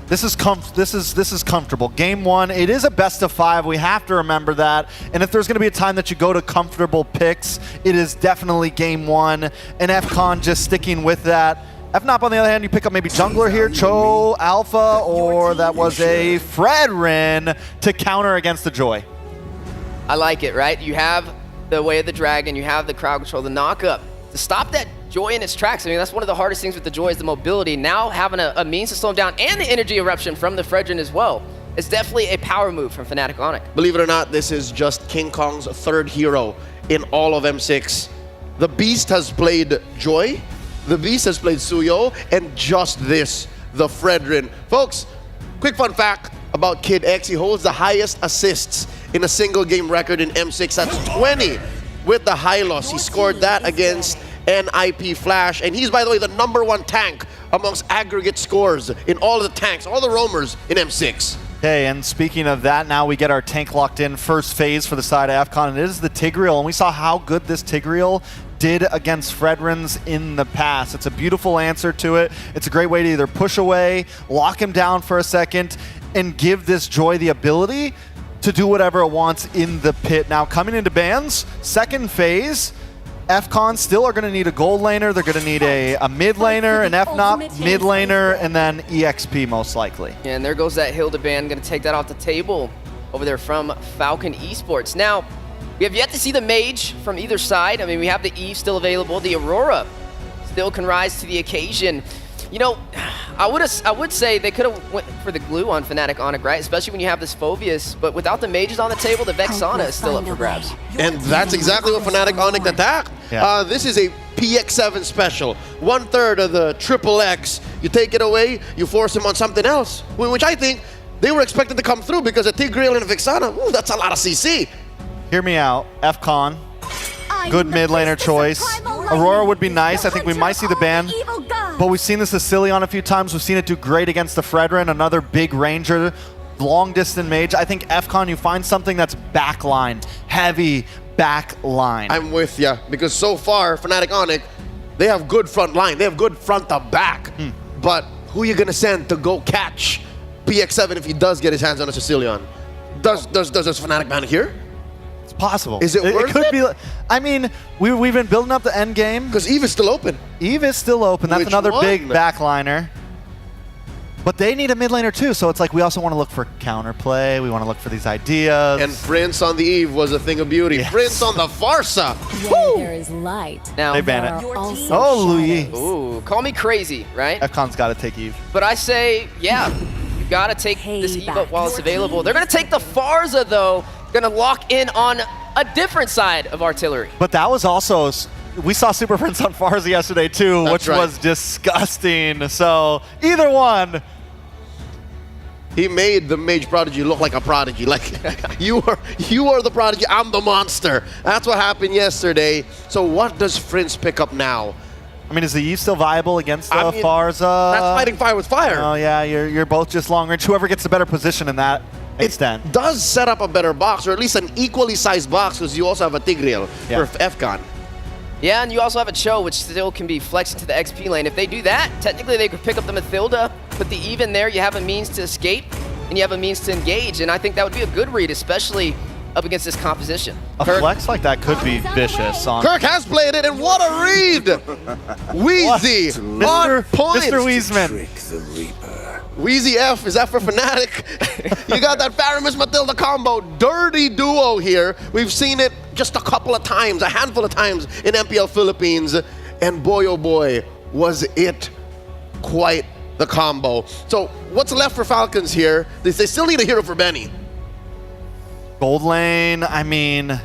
This is comfortable. Game 1, it is a best of 5. We have to remember that. And if there's going to be a time that you go to comfortable picks, it is definitely Game 1. And FCON just sticking with that. FNOP, on the other hand, you pick up maybe jungler here, Cho, Alpha, or that was a Fredrin to counter against the Joy. I like it, right? You have the Way of the Dragon, you have the crowd control, the knock-up. To stop that Joy in its tracks, I mean, that's one of the hardest things with the Joy is the mobility. Now having a means to slow him down and the energy eruption from the Fredrin as well. It's definitely a power move from Fnatic Onic. Believe it or not, this is just King Kong's third hero in all of M6. The Beast has played Joy, the Beast has played Suyo, and just this, the Fredrin. Folks, quick fun fact about Kid X, he holds the highest assists in a single game record in M6. That's 20 with the Hylos. He scored that against NIP Flash, and he's, by the way, the #1 tank amongst aggregate scores in all of the tanks, all the roamers in M6. Okay, and speaking of that, now we get our tank locked in first phase for the side of FCON, and it is the Tigreal, and we saw how good this Tigreal did against Fredrins in the past. It's a beautiful answer to it. It's a great way to either push away, lock him down for a second, and give this Joy the ability to do whatever it wants in the pit. Now, coming into bans, second phase, FCON still are going to need a gold laner, they're going to need a mid laner, an FNOP mid laner, and then EXP most likely. Yeah, and there goes that Hilda ban, going to take that off the table over there from Falcon Esports. Now, we have yet to see the Mage from either side. I mean, we have the Eve still available. The Aurora still can rise to the occasion. You know, I would say they could have went for the glue on Fnatic Onic, right? Especially when you have this Phoveus. But without the Mages on the table, the Vexana is still up for grabs. And that's exactly what Fnatic Onic attacked. Yeah. This is a PX7 special. 1/3 of the XXX. You take it away, you force him on something else. Which I think they were expected to come through because of Tigreal and Vexana. Ooh, that's a lot of CC. Hear me out, FCON, good mid laner choice. Aurora would be nice. I think we might see the ban, but we've seen this with Cillian a few times. We've seen it do great against the Fredrin, another big ranger, long distance mage. I think FCON, you find something that's backline, heavy backline. I'm with ya, because so far, Fnatic Onic, they have good front line. They have good front to back. But who are you going to send to go catch PX7 if he does get his hands on a Sicilian? Does Fnatic ban here? It's possible. Is it worth could it? be. I mean, we've been building up the end game. Because Eve is still open. Eve is still open. That's Which another one? big backliner. But they need a mid laner too, so it's like we also want to look for counterplay. We want to look for these ideas. And Prince on the Eve was a thing of beauty. Yes. Prince on the Farsa. There is light. Now, They ban it. Also Oh, Louis. ooh, call me crazy, right? FCON's got to take Eve. But I say, yeah, you got to take this Eve up while it's available. They're going to take the Farza, though. Going to lock in on a different side of artillery. But that was also, we saw Super Prince on Farza yesterday too, That's which right. was disgusting. So either one. He made the Mage Prodigy look like a prodigy. Like, you are the prodigy, I'm the monster. That's what happened yesterday. So what does Prince pick up now? I mean, is the Eve still viable against the I mean, Farza? That's fighting fire with fire. Oh yeah, you're both just long range. Whoever gets the better position in that extent. It does set up a better box, or at least an equally sized box, because you also have a Tigreal for FCON. Yeah, and you also have a Cho, which still can be flexed into the XP lane. If they do that, technically they could pick up the Mathilda, put the Eve in there, you have a means to escape, and you have a means to engage, and I think that would be a good read, especially up against this composition. A flex like that could be vicious. On Kirk has played it, and what a read! Wheezy on point! Mr. Wiesman. Wheezy F, is that for Fnatic? You got that Faramis Matilda combo, dirty duo here. We've seen it just a couple of times, a handful of times in MPL Philippines, and boy oh boy, was it quite the combo. So what's left for Falcons here? They still need a hero for Benny. Gold lane, I mean,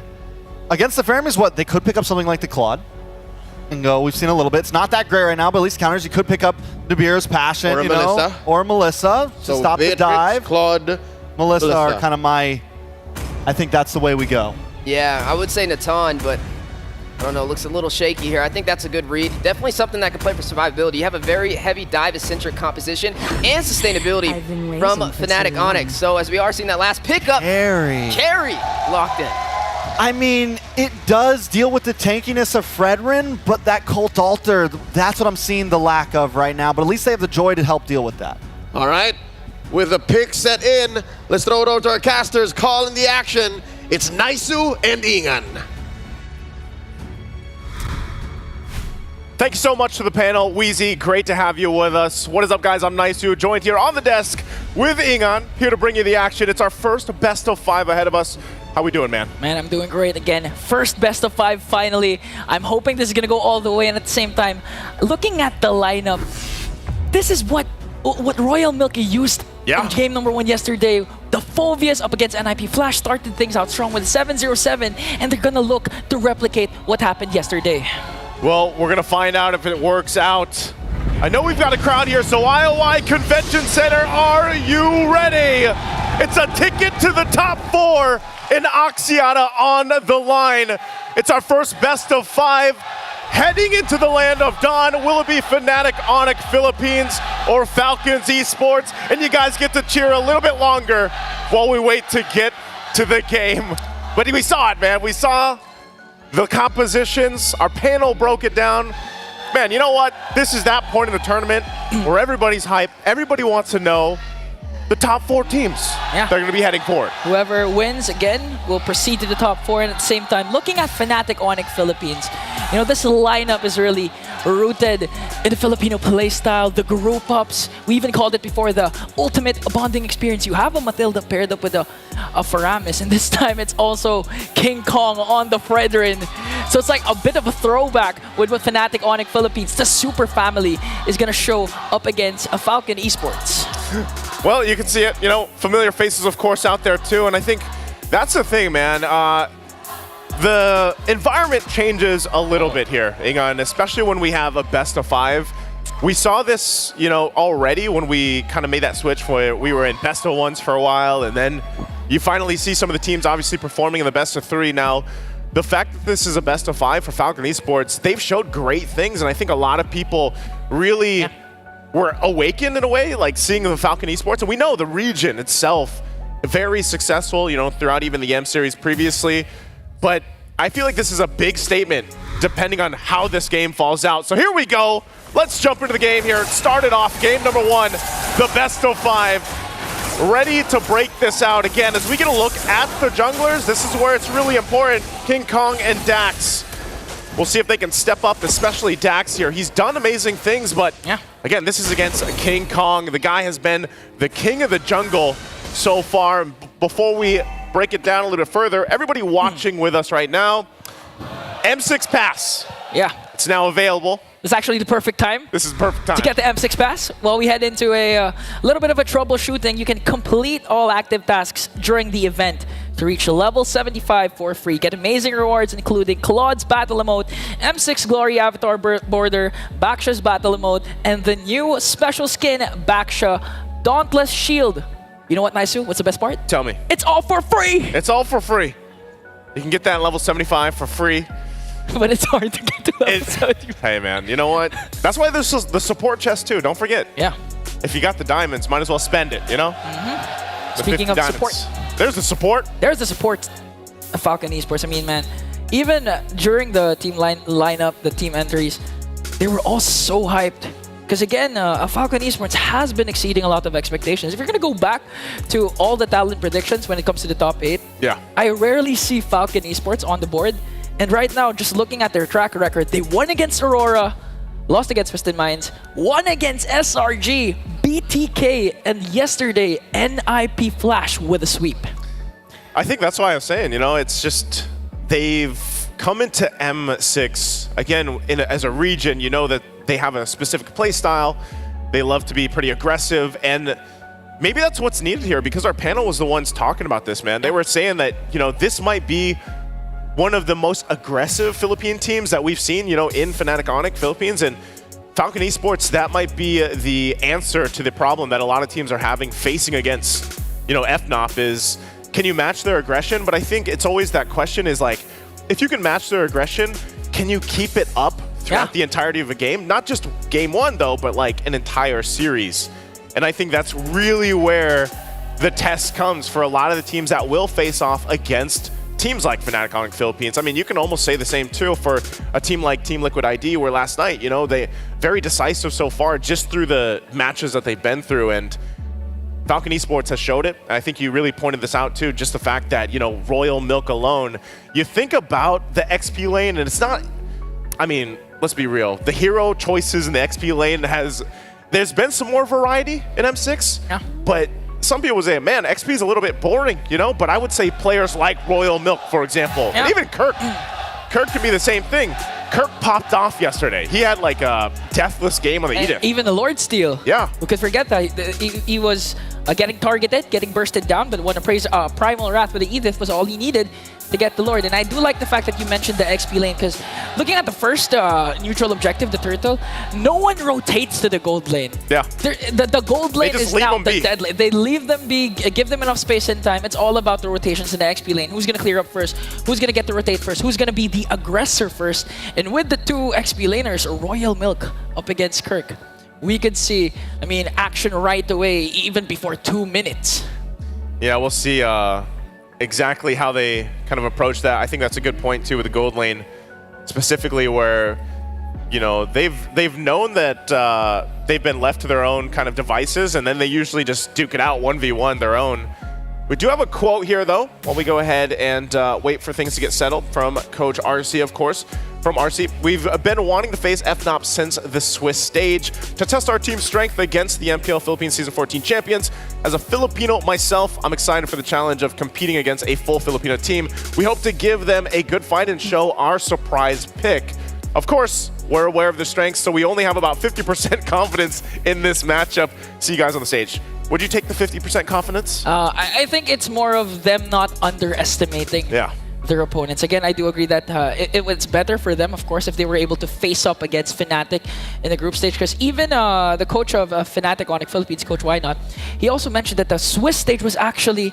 against the Faramis, what? They could pick up something like the Claude. and go. We've seen a little bit. It's not that great right now, but at least counters. You could pick up Nabir's Passion, Or Melissa. Or Melissa to So stop the Beatrix, dive. Claude, Melissa are kind of I think that's the way we go. Yeah, I would say Natan, but I don't know, looks a little shaky here. I think that's a good read. Definitely something that can play for survivability. You have a very heavy dive-centric composition and sustainability from Fnatic Onyx. So as we are seeing that last pickup, Carry locked in. I mean, it does deal with the tankiness of Fredrin, but that Cult Altar, that's what I'm seeing the lack of right now. But at least they have the Joy to help deal with that. All right, with the pick set in, let's throw it over to our casters, calling the action. It's Naisu and Ingan. Thank you so much to the panel. Wheezy, great to have you with us. What is up, guys? I'm Naisu, joined here on the desk with Ingan, here to bring you the action. It's our first best of 5 ahead of us. How we doing, man? Man, I'm doing great again. First best of 5 finally. I'm hoping this is going to go all the way, and at the same time, looking at the lineup, this is what Royal Milky used in game number 1 yesterday. The Phobias up against NIP Flash started things out strong with 7-0-7, and they're going to look to replicate what happened yesterday. Well, we're going to find out if it works out. I know we've got a crowd here, so IOI Convention Center, are you ready? It's a ticket to the top 4 in Axiata on the line. It's our first best of 5 heading into the land of Dawn. Will it be Fnatic Onyx Philippines or Falcons Esports? And you guys get to cheer a little bit longer while we wait to get to the game. But we saw it, man. We saw the compositions. Our panel broke it down. Man, you know what? This is that point in the tournament where everybody's hyped. Everybody wants to know the top 4 teams they're going to be heading for. Whoever wins, again, will proceed to the top 4. And at the same time, looking at Fnatic Onyx Philippines, you know, this lineup is really rooted in the Filipino playstyle, the group ups. We even called it before the ultimate bonding experience. You have a Matilda paired up with a Faramis, and this time it's also King Kong on the Fredrin. So it's like a bit of a throwback with what Fnatic Onyx Philippines, the super family, is going to show up against a Falcon Esports. Well, you can see it, you know, familiar faces, of course, out there too. And I think that's the thing, man. The environment changes a little bit here, Ingan, especially when we have a best of 5. We saw this, you know, already when we kind of made that switch where we were in best of 1s for a while, and then you finally see some of the teams obviously performing in the best of 3. Now, the fact that this is a best of 5 for Falcon Esports, they've showed great things, and I think a lot of people really were awakened in a way, like seeing the Falcon Esports. And we know the region itself, very successful, you know, throughout even the M Series previously. But I feel like this is a big statement depending on how this game falls out. So here we go. Let's jump into the game here. Started off game number 1, the best of 5. Ready to break this out again. As we get a look at the junglers, this is where it's really important. King Kong and Dax. We'll see if they can step up, especially Dax here. He's done amazing things, but again, this is against King Kong. The guy has been the king of the jungle so far. Before we break it down a little bit further, everybody watching with us right now, M6 Pass. Yeah. It's now available. It's actually the perfect time. This is perfect time to get the M6 Pass. While we head into a little bit of a troubleshooting, you can complete all active tasks during the event to reach level 75 for free. Get amazing rewards including Claude's Battle Emote, M6 Glory Avatar Border, Baksha's Battle Emote, and the new special skin, Baksha Dauntless Shield. You know what, Naisu? What's the best part? Tell me. It's all for free! It's all for free. You can get that at level 75 for free. But it's hard to get to level 75. Hey, man, you know what? That's why there's the support chest, too. Don't forget. Yeah. If you got the diamonds, might as well spend it, you know? Speaking of support. There's the support. There's the support of Falcon Esports. I mean, man, even during the team lineup, the team entries, they were all so hyped. Because again, Falcon Esports has been exceeding a lot of expectations. If you're going to go back to all the talent predictions when it comes to the top 8, I rarely see Falcon Esports on the board. And right now, just looking at their track record, they won against Aurora, lost against Twisted Minds, won against SRG, BTK, and yesterday, NIP Flash with a sweep. I think that's why I was saying, you know, it's just they've come into M6, again, as a region, you know that they have a specific play style. They love to be pretty aggressive, and maybe that's what's needed here because our panel was the ones talking about this, man. They were saying that, you know, this might be one of the most aggressive Philippine teams that we've seen, you know, in Fnatic Onyx Philippines. And Falcon Esports, that might be the answer to the problem that a lot of teams are having facing against, you know, FNOP is, can you match their aggression? But I think it's always that question is like, if you can match their aggression, can you keep it up throughout the entirety of a game? Not just game one though, but like an entire series. And I think that's really where the test comes for a lot of the teams that will face off against teams like Fnatic Onyx Philippines. I mean, you can almost say the same too for a team like Team Liquid ID, where last night, you know, they very decisive so far just through the matches that they've been through, and Falcon Esports has showed it. I think you really pointed this out too, just the fact that, you know, Royal Milk alone, you think about the XP lane and it's not, I mean, let's be real, the hero choices in the XP lane there's been some more variety in M6, but some people say, man, XP is a little bit boring, you know, but I would say players like Royal Milk, for example, and even Kirk. Kirk can be the same thing. Kirk popped off yesterday. He had like a deathless game on the Edith. Even the Lord Steal. Yeah. We could forget that. He was getting targeted, getting bursted down, but when a Primal Wrath with the Edith was all he needed to get the Lord. And I do like the fact that you mentioned the XP lane, because looking at the first neutral objective, the Turtle, no one rotates to the gold lane. Yeah. The gold lane is now the dead lane. They leave them be, give them enough space and time. It's all about the rotations in the XP lane. Who's going to clear up first? Who's going to get to rotate first? Who's going to be the aggressor first? And with the two XP laners, Royal Milk up against Kirk, we could see, I mean, action right away, even before 2 minutes. Yeah, we'll see exactly how they kind of approach that. I think that's a good point too with the gold lane, specifically where, you know, they've known that they've been left to their own kind of devices, and then they usually just duke it out 1v1 their own. We do have a quote here though, while we go ahead and wait for things to get settled, from Coach RC, of course. From RC, we've been wanting to face FNOP since the Swiss stage to test our team's strength against the MPL Philippines Season 14 champions. As a Filipino myself, I'm excited for the challenge of competing against a full Filipino team. We hope to give them a good fight and show our surprise pick. Of course, we're aware of the strengths, so we only have about 50% confidence in this matchup. See you guys on the stage. Would you take the 50% confidence? I think it's more of them not underestimating their opponents. Again, I do agree that it was better for them, of course, if they were able to face up against Fnatic in the group stage. Because even the coach of Fnatic Onyx Philippines, Coach Why Not, he also mentioned that the Swiss stage was actually,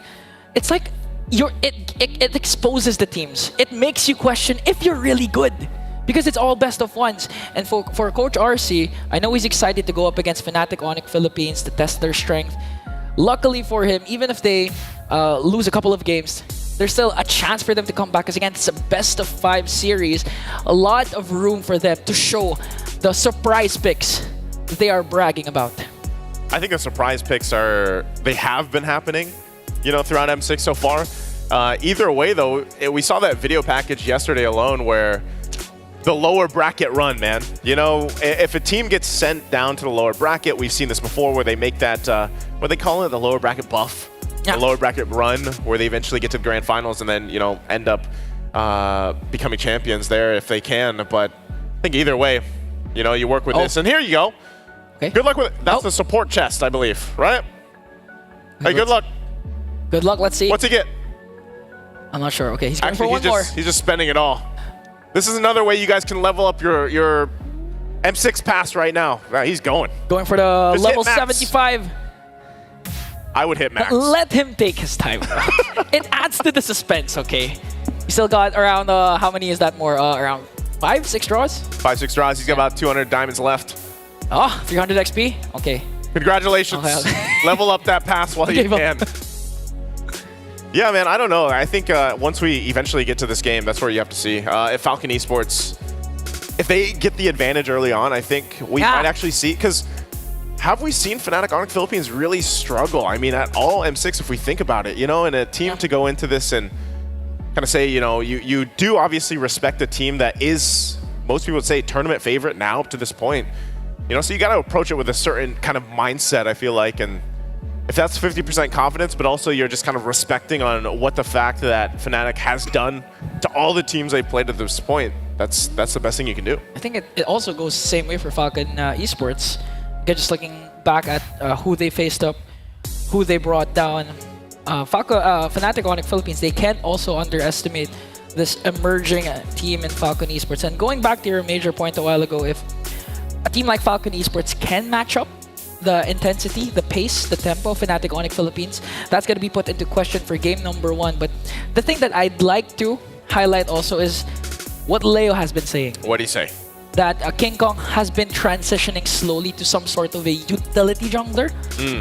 it's like it exposes the teams. It makes you question if you're really good, because it's all best of ones. And for Coach RC, I know he's excited to go up against Fnatic Onyx Philippines to test their strength. Luckily for him, even if they lose a couple of games, there's still a chance for them to come back, because again, it's a best of 5 series. A lot of room for them to show the surprise picks that they are bragging about. I think the surprise picks they have been happening, you know, throughout M6 so far. Either way though, we saw that video package yesterday alone where the lower bracket run, man. You know, if a team gets sent down to the lower bracket, we've seen this before where they make that, what they call it, the lower bracket buff. The lower bracket run, where they eventually get to the grand finals and then, you know, end up becoming champions there if they can. But I think either way, you know, you work with this. And here you go. Okay. Good luck with it. That's the support chest, I believe, right? Hey, good luck. Good luck. Let's see. What's he get? I'm not sure. Okay, he's going Actually, for one more. He's just spending it all. This is another way you guys can level up your M6 pass right now. He's going. Going for the Just level hit max. 75. I would hit max. Let him take his time. It adds to the suspense, okay? You still got around, how many is that more? Around 5, 6 draws? 5, 6 draws. He's got about 200 diamonds left. Oh, 300 XP? Okay. Congratulations. Okay. Level up that pass while you can. Yeah, man, I don't know. I think once we eventually get to this game, that's where you have to see. If Falcon Esports, if they get the advantage early on, I think we might actually see, because have we seen Fnatic Onyx Philippines really struggle? I mean, at all M6, if we think about it, you know, and a team to go into this and kind of say, you know, you do obviously respect a team that is, most people would say, tournament favorite now up to this point. You know, so you got to approach it with a certain kind of mindset, I feel like, and if that's 50% confidence, but also you're just kind of respecting on what the fact that Fnatic has done to all the teams they've played at this point, that's the best thing you can do. I think it also goes the same way for Falcon Esports. Again, just looking back at who they faced up, who they brought down. Fnatic Onyx Philippines, they can't also underestimate this emerging team in Falcon Esports. And going back to your major point a while ago, if a team like Falcon Esports can match up the intensity, the pace, the tempo of Fnatic Onyx Philippines, that's going to be put into question for game number 1. But the thing that I'd like to highlight also is what Leo has been saying. What did he say? That King Kong has been transitioning slowly to some sort of a utility jungler.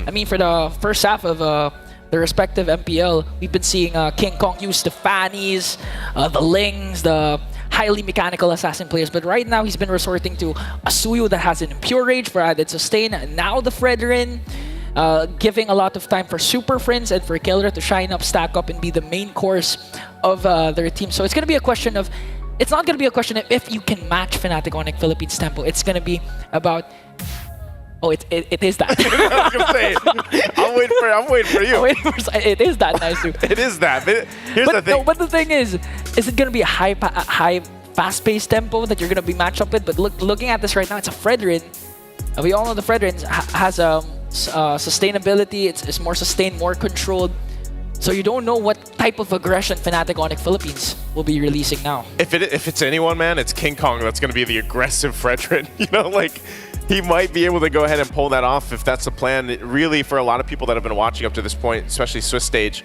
I mean, for the first half of the respective MPL, we've been seeing King Kong use the Fannies, the Lings, the highly mechanical assassin players. But right now, he's been resorting to a Suyu that has an Impure Rage for added sustain. And now the Fredrin, giving a lot of time for Super Friends and for Killra to shine up, stack up, and be the main course of their team. So it's going to be a question of... It's not going to be a question of if you can match Fnatic Onyx Philippines tempo. It's going to be about... Oh, it is that. I was gonna say, I'm waiting for you. It is that, Naisu. It is that. But here's the thing. No, but the thing is it going to be a high fast-paced tempo that you're going to be matched up with? But looking at this right now, it's a Fredrin. We all know the Fredrin has sustainability. It's more sustained, more controlled. So you don't know what type of aggression Fnatic Onyx Philippines will be releasing now. If it's anyone, man, it's King Kong that's going to be the aggressive Fredrin. You know, like... He might be able to go ahead and pull that off if that's the plan. Really, for a lot of people that have been watching up to this point, especially Swiss Stage,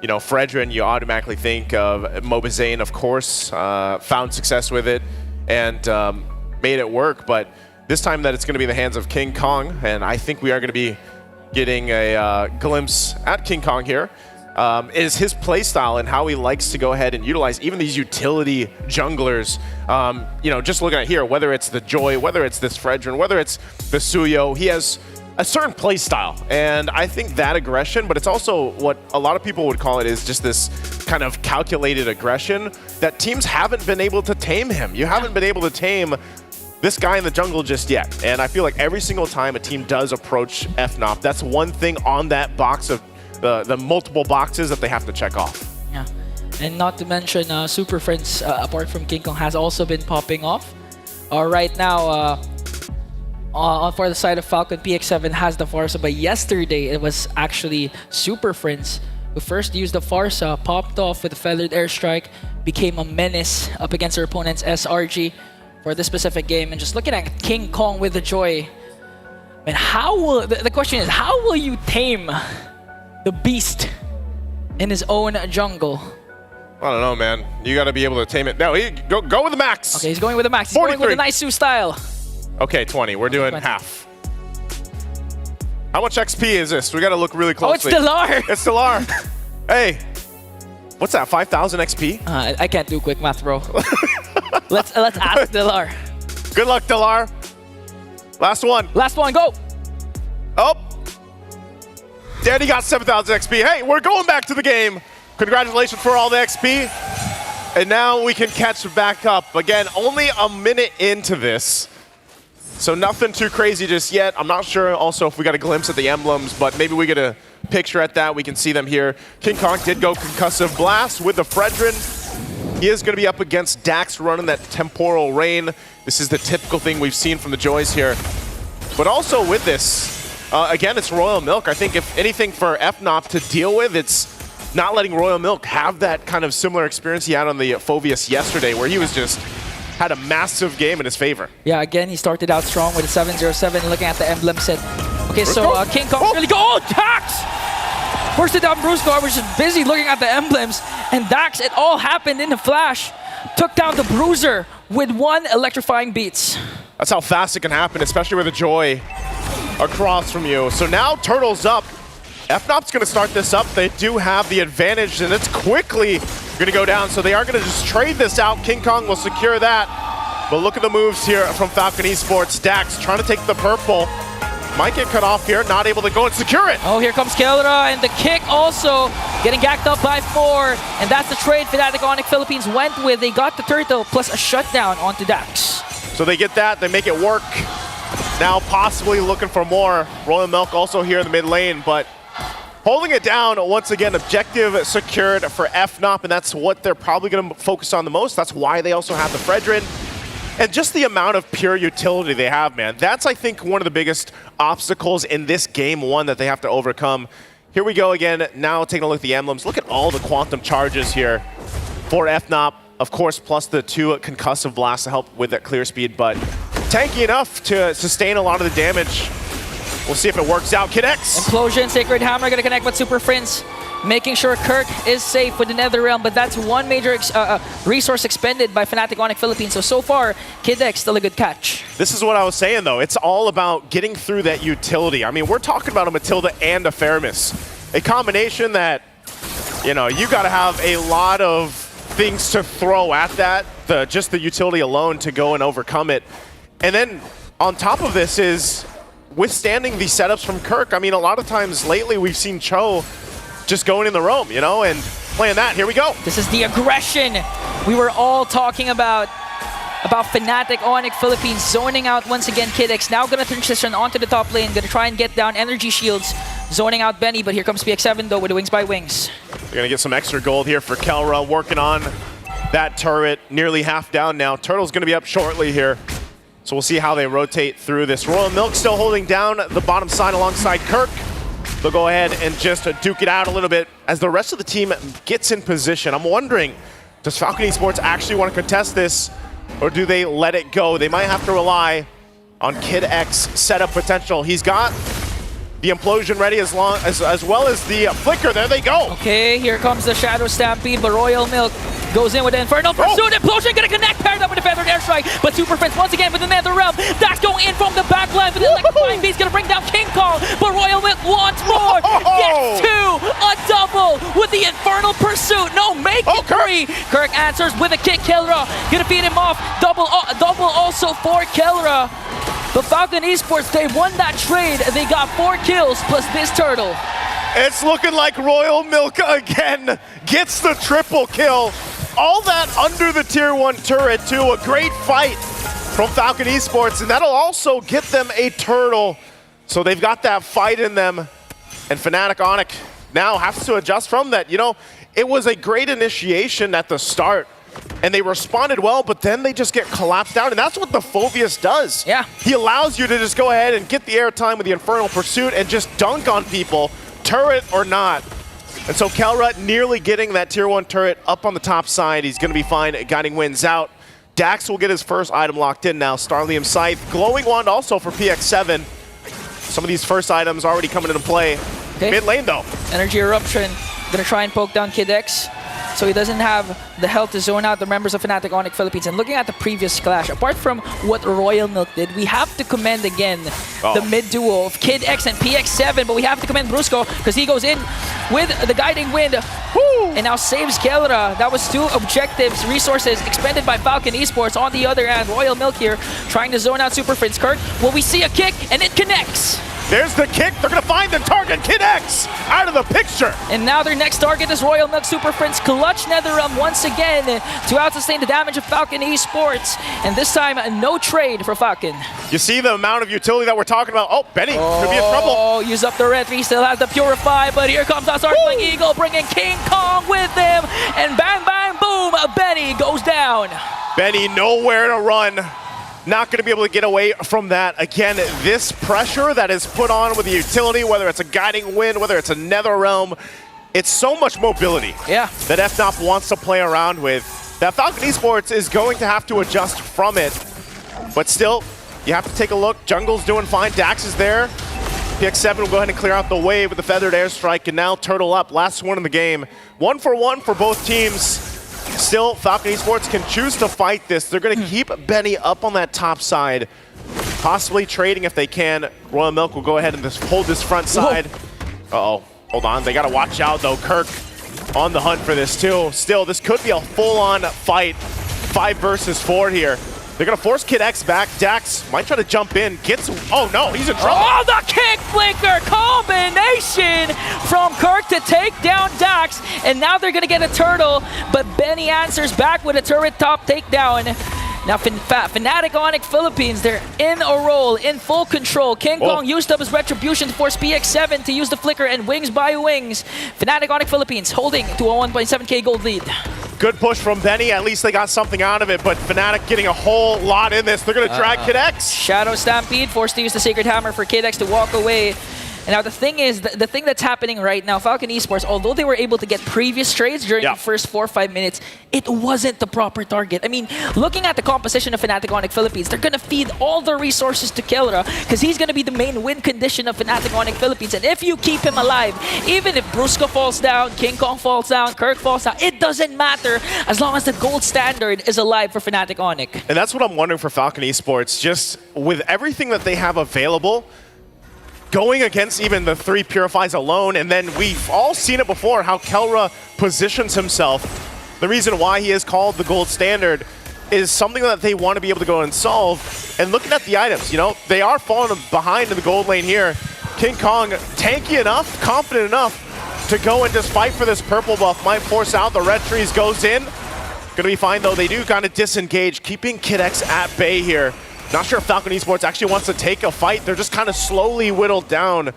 you know, Fredrin, you automatically think of Mobazane, of course, found success with it and made it work. But this time that it's going to be in the hands of King Kong, and I think we are going to be getting a glimpse at King Kong here, is his playstyle and how he likes to go ahead and utilize even these utility junglers. You know, just looking at here, whether it's the Joy, whether it's this Fredrin, whether it's the Suyo, he has a certain playstyle. And I think that aggression, but it's also what a lot of people would call it, is just this kind of calculated aggression that teams haven't been able to tame him. You haven't been able to tame this guy in the jungle just yet. And I feel like every single time a team does approach FNOP, that's one thing on that box of the multiple boxes that they have to check off. Yeah, and not to mention Super Friends, apart from King Kong, has also been popping off. Right now, for the side of Falcon, PX7 has the Farsa, but yesterday it was actually Super Friends who first used the Farsa, popped off with a Feathered Airstrike, became a menace up against their opponent's SRG for this specific game. And just looking at King Kong with the Joy, man, how will the question is, how will you tame the beast in his own jungle? I don't know, man. You got to be able to tame it. No, go with the max. Okay, he's going with the max. He's 43. going with the Naisu style. Okay, 20. We're doing 20. half. How much XP is this? We got to look really closely. Oh, it's Delar. It's Delar. Hey, what's that? 5,000 XP? I can't do quick math, bro. let's ask Delar. Good luck, Delar. Last one. Last one. Go. Oh. Danny got 7,000 XP. Hey, we're going back to the game. Congratulations for all the XP. And now we can catch back up. Again, only a minute into this. So nothing too crazy just yet. I'm not sure also if we got a glimpse at the emblems, but maybe we get a picture at that. We can see them here. King Kong did go Concussive Blast with the Fredrin. He is going to be up against Dax running that Temporal Rain. This is the typical thing we've seen from the Joys here. But also with this, again, it's Royal Milk. I think if anything for FNOP to deal with, it's not letting Royal Milk have that kind of similar experience he had on the Phoveus yesterday, where he was just had a massive game in his favor. Yeah, again, he started out strong with a 707, looking at the emblem set. Okay, so King Kong really go. Oh, Dax! First it down Brusco, was just busy looking at the emblems, and Dax, it all happened in a flash. Took down the Bruiser with one electrifying beats. That's how fast it can happen, especially with a Joy across from you. So now Turtle's up. FNOP's going to start this up. They do have the advantage, and it's quickly going to go down. So they are going to just trade this out. King Kong will secure that. But look at the moves here from Falcon Esports. Dax trying to take the purple. Might get cut off here. Not able to go and secure it. Oh, here comes Killra, and the kick also getting gacked up by 4. And that's the trade Fnatic Onyx Philippines went with. They got the turtle plus a shutdown onto Dax. So they get that. They make it work. Now possibly looking for more. Royal Milk also here in the mid lane, but holding it down once again. Objective secured for FNOP, and that's what they're probably going to focus on the most. That's why they also have the Fredrin. And just the amount of pure utility they have, man. That's, I think, one of the biggest obstacles in this game one that they have to overcome. Here we go again. Now taking a look at the emblems. Look at all the quantum charges here for FNOP. Of course, plus the 2 concussive blasts to help with that clear speed, but tanky enough to sustain a lot of the damage. We'll see if it works out. Kid X! Implosion, Sacred Hammer gonna connect with Super Prince, making sure Kirk is safe with the Nether Realm, but that's one major resource expended by Fnatic Onyx Philippines. So far, Kid X still a good catch. This is what I was saying, though. It's all about getting through that utility. I mean, we're talking about a Matilda and a Feramis. A combination that, you know, you got to have a lot of things to throw at that, just the utility alone to go and overcome it. And then on top of this is withstanding these setups from Kirk. I mean, a lot of times lately we've seen Cho just going in the roam, you know, and playing that. Here we go. This is the aggression we were all talking about Fnatic Onyx Philippines zoning out once again. Kid X now gonna transition onto the top lane, gonna try and get down energy shields, zoning out Benny, but here comes PX7 though with the Wings by Wings. They're gonna get some extra gold here for Kelra, working on that turret, nearly half down now. Turtle's gonna be up shortly here. So we'll see how they rotate through this. Royal Milk still holding down the bottom side alongside Kirk. They'll go ahead and just duke it out a little bit as the rest of the team gets in position. I'm wondering, does Falcon Esports actually want to contest this, or do they let it go? They might have to rely on Kid X setup potential. He's got the implosion ready as well as the flicker. There they go. Okay, here comes the Shadow Stampede, but Royal Milk goes in with the Infernal Pursuit. Implosion gonna connect, paired up with the Feathered Airstrike, but Super Prince once again with the Nether Realm. Dax going in from the back line with the Electrifying Beast, gonna bring down King Kong, but Royal Milk once more gets 2, a double with the Infernal Pursuit. No, make it 3. Kirk answers with a kick. Kelra gonna feed him off. Double also for Kelra. But Falcon Esports, they won that trade. They got 4 kills plus this turtle. It's looking like Royal Milk again gets the triple kill. All that under the tier 1 turret too. A great fight from Falcon Esports, and that'll also get them a turtle. So they've got that fight in them. And Fnatic Onyx now has to adjust from that. You know, it was a great initiation at the start, and they responded well, but then they just get collapsed down, and that's what the Phoveus does. Yeah. He allows you to just go ahead and get the airtime with the Infernal Pursuit and just dunk on people, turret or not. And so Kelra nearly getting that tier 1 turret up on the top side. He's going to be fine. Guiding Winds out. Dax will get his first item locked in now. Starlium Scythe. Glowing Wand also for PX7. Some of these first items already coming into play. Okay. Mid lane though. Energy Eruption. Gonna try and poke down Kid X, so he doesn't have the health to zone out the members of Fnatic Onyx Philippines. And looking at the previous clash, apart from what Royal Milk did, we have to commend again the mid duo of Kid X and PX7, but we have to commend Brusco because he goes in with the Guiding Wind. Woo! And now saves Kelra. That was 2 objectives, resources expended by Falcon Esports. On the other hand, Royal Milk here trying to zone out Super Prince. Kirk, well, we see a kick and it connects. There's the kick. They're going to find the target. Kid X out of the picture. And now their next target is Royal Milk. Super Prince clutch Netherrealm once again to out-sustain the damage of Falcon Esports. And this time, no trade for Falcon. You see the amount of utility that we're talking about. Oh, Benny could be in trouble. Oh, use up the red 3. Still has the Purify, but here comes our Startling Eagle bringing King Kong with him. And bang, bang, boom, Benny goes down. Benny nowhere to run. Not going to be able to get away from that. Again, this pressure that is put on with the utility, whether it's a Guiding Wind, whether it's a Nether Realm, it's so much mobility that FNOP wants to play around with, that Falcon Esports is going to have to adjust from it. But still, you have to take a look. Jungle's doing fine. Dax is there. PX7 will go ahead and clear out the wave with the Feathered Airstrike, and now Turtle up. Last one in the game. 1 for 1 for both teams. Still, Falcon Esports can choose to fight this. They're going to keep Benny up on that top side, possibly trading if they can. Royal Milk will go ahead and just hold this front side. Uh-oh. Hold on. They got to watch out, though. Kirk on the hunt for this, too. Still, this could be a full-on fight. 5 versus 4 here. They're going to force Kid X back. Dax might try to jump in. Gets... Oh, no. He's in trouble. Oh, the kick flicker combination from Kirk to take down Dax. And now they're going to get a turtle. But Benny answers back with a turret top takedown. Now, Fnatic Onyx Philippines, they're in a roll, in full control. King Kong used up his retribution to force PX7 to use the flicker and Wings by Wings. Fnatic Onyx Philippines holding to a 1.7k gold lead. Good push from Benny. At least they got something out of it, but Fnatic getting a whole lot in this. They're going to drag Kid X. Shadow Stampede, forced to use the Sacred Hammer for Kid X to walk away. And now the thing is, the thing that's happening right now, Falcon Esports, although they were able to get previous trades during the first 4 or 5 minutes, it wasn't the proper target. I mean, looking at the composition of Fnatic Onyx Philippines, they're going to feed all the resources to Kelra because he's going to be the main win condition of Fnatic Onyx Philippines. And if you keep him alive, even if Brusco falls down, King Kong falls down, Kirk falls down, it doesn't matter as long as the gold standard is alive for Fnatic Onyx. And that's what I'm wondering for Falcon Esports, just with everything that they have available, going against even the 3 Purifies alone, and then we've all seen it before, how Kelra positions himself. The reason why he is called the gold standard is something that they want to be able to go and solve. And looking at the items, you know, they are falling behind in the gold lane here. King Kong, tanky enough, confident enough to go and just fight for this purple buff. Might force out, the red trees goes in. Gonna be fine though, they do kind of disengage, keeping Kid X at bay here. Not sure if Falcon Esports actually wants to take a fight. They're just kind of slowly whittled down.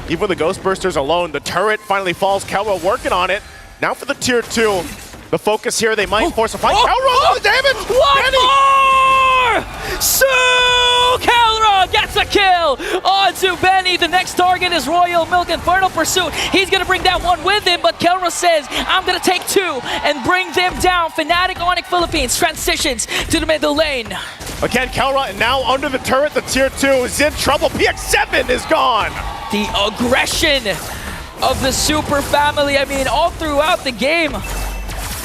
Even with the Ghost Bursters alone, the turret finally falls. Kelra working on it. Now for the tier 2. The focus here, they might force a fight. Kelra, the damage! One more! So Kelra gets a kill onto Benny. The next target is Royal Milk Infernal Pursuit. He's going to bring down one with him, but Kelra says, I'm going to take 2 and bring them down. Fnatic Onyx Philippines transitions to the middle lane. Again, Kelra now under the turret. The tier 2 is in trouble. PX7 is gone. The aggression of the Super Family. I mean, all throughout the game,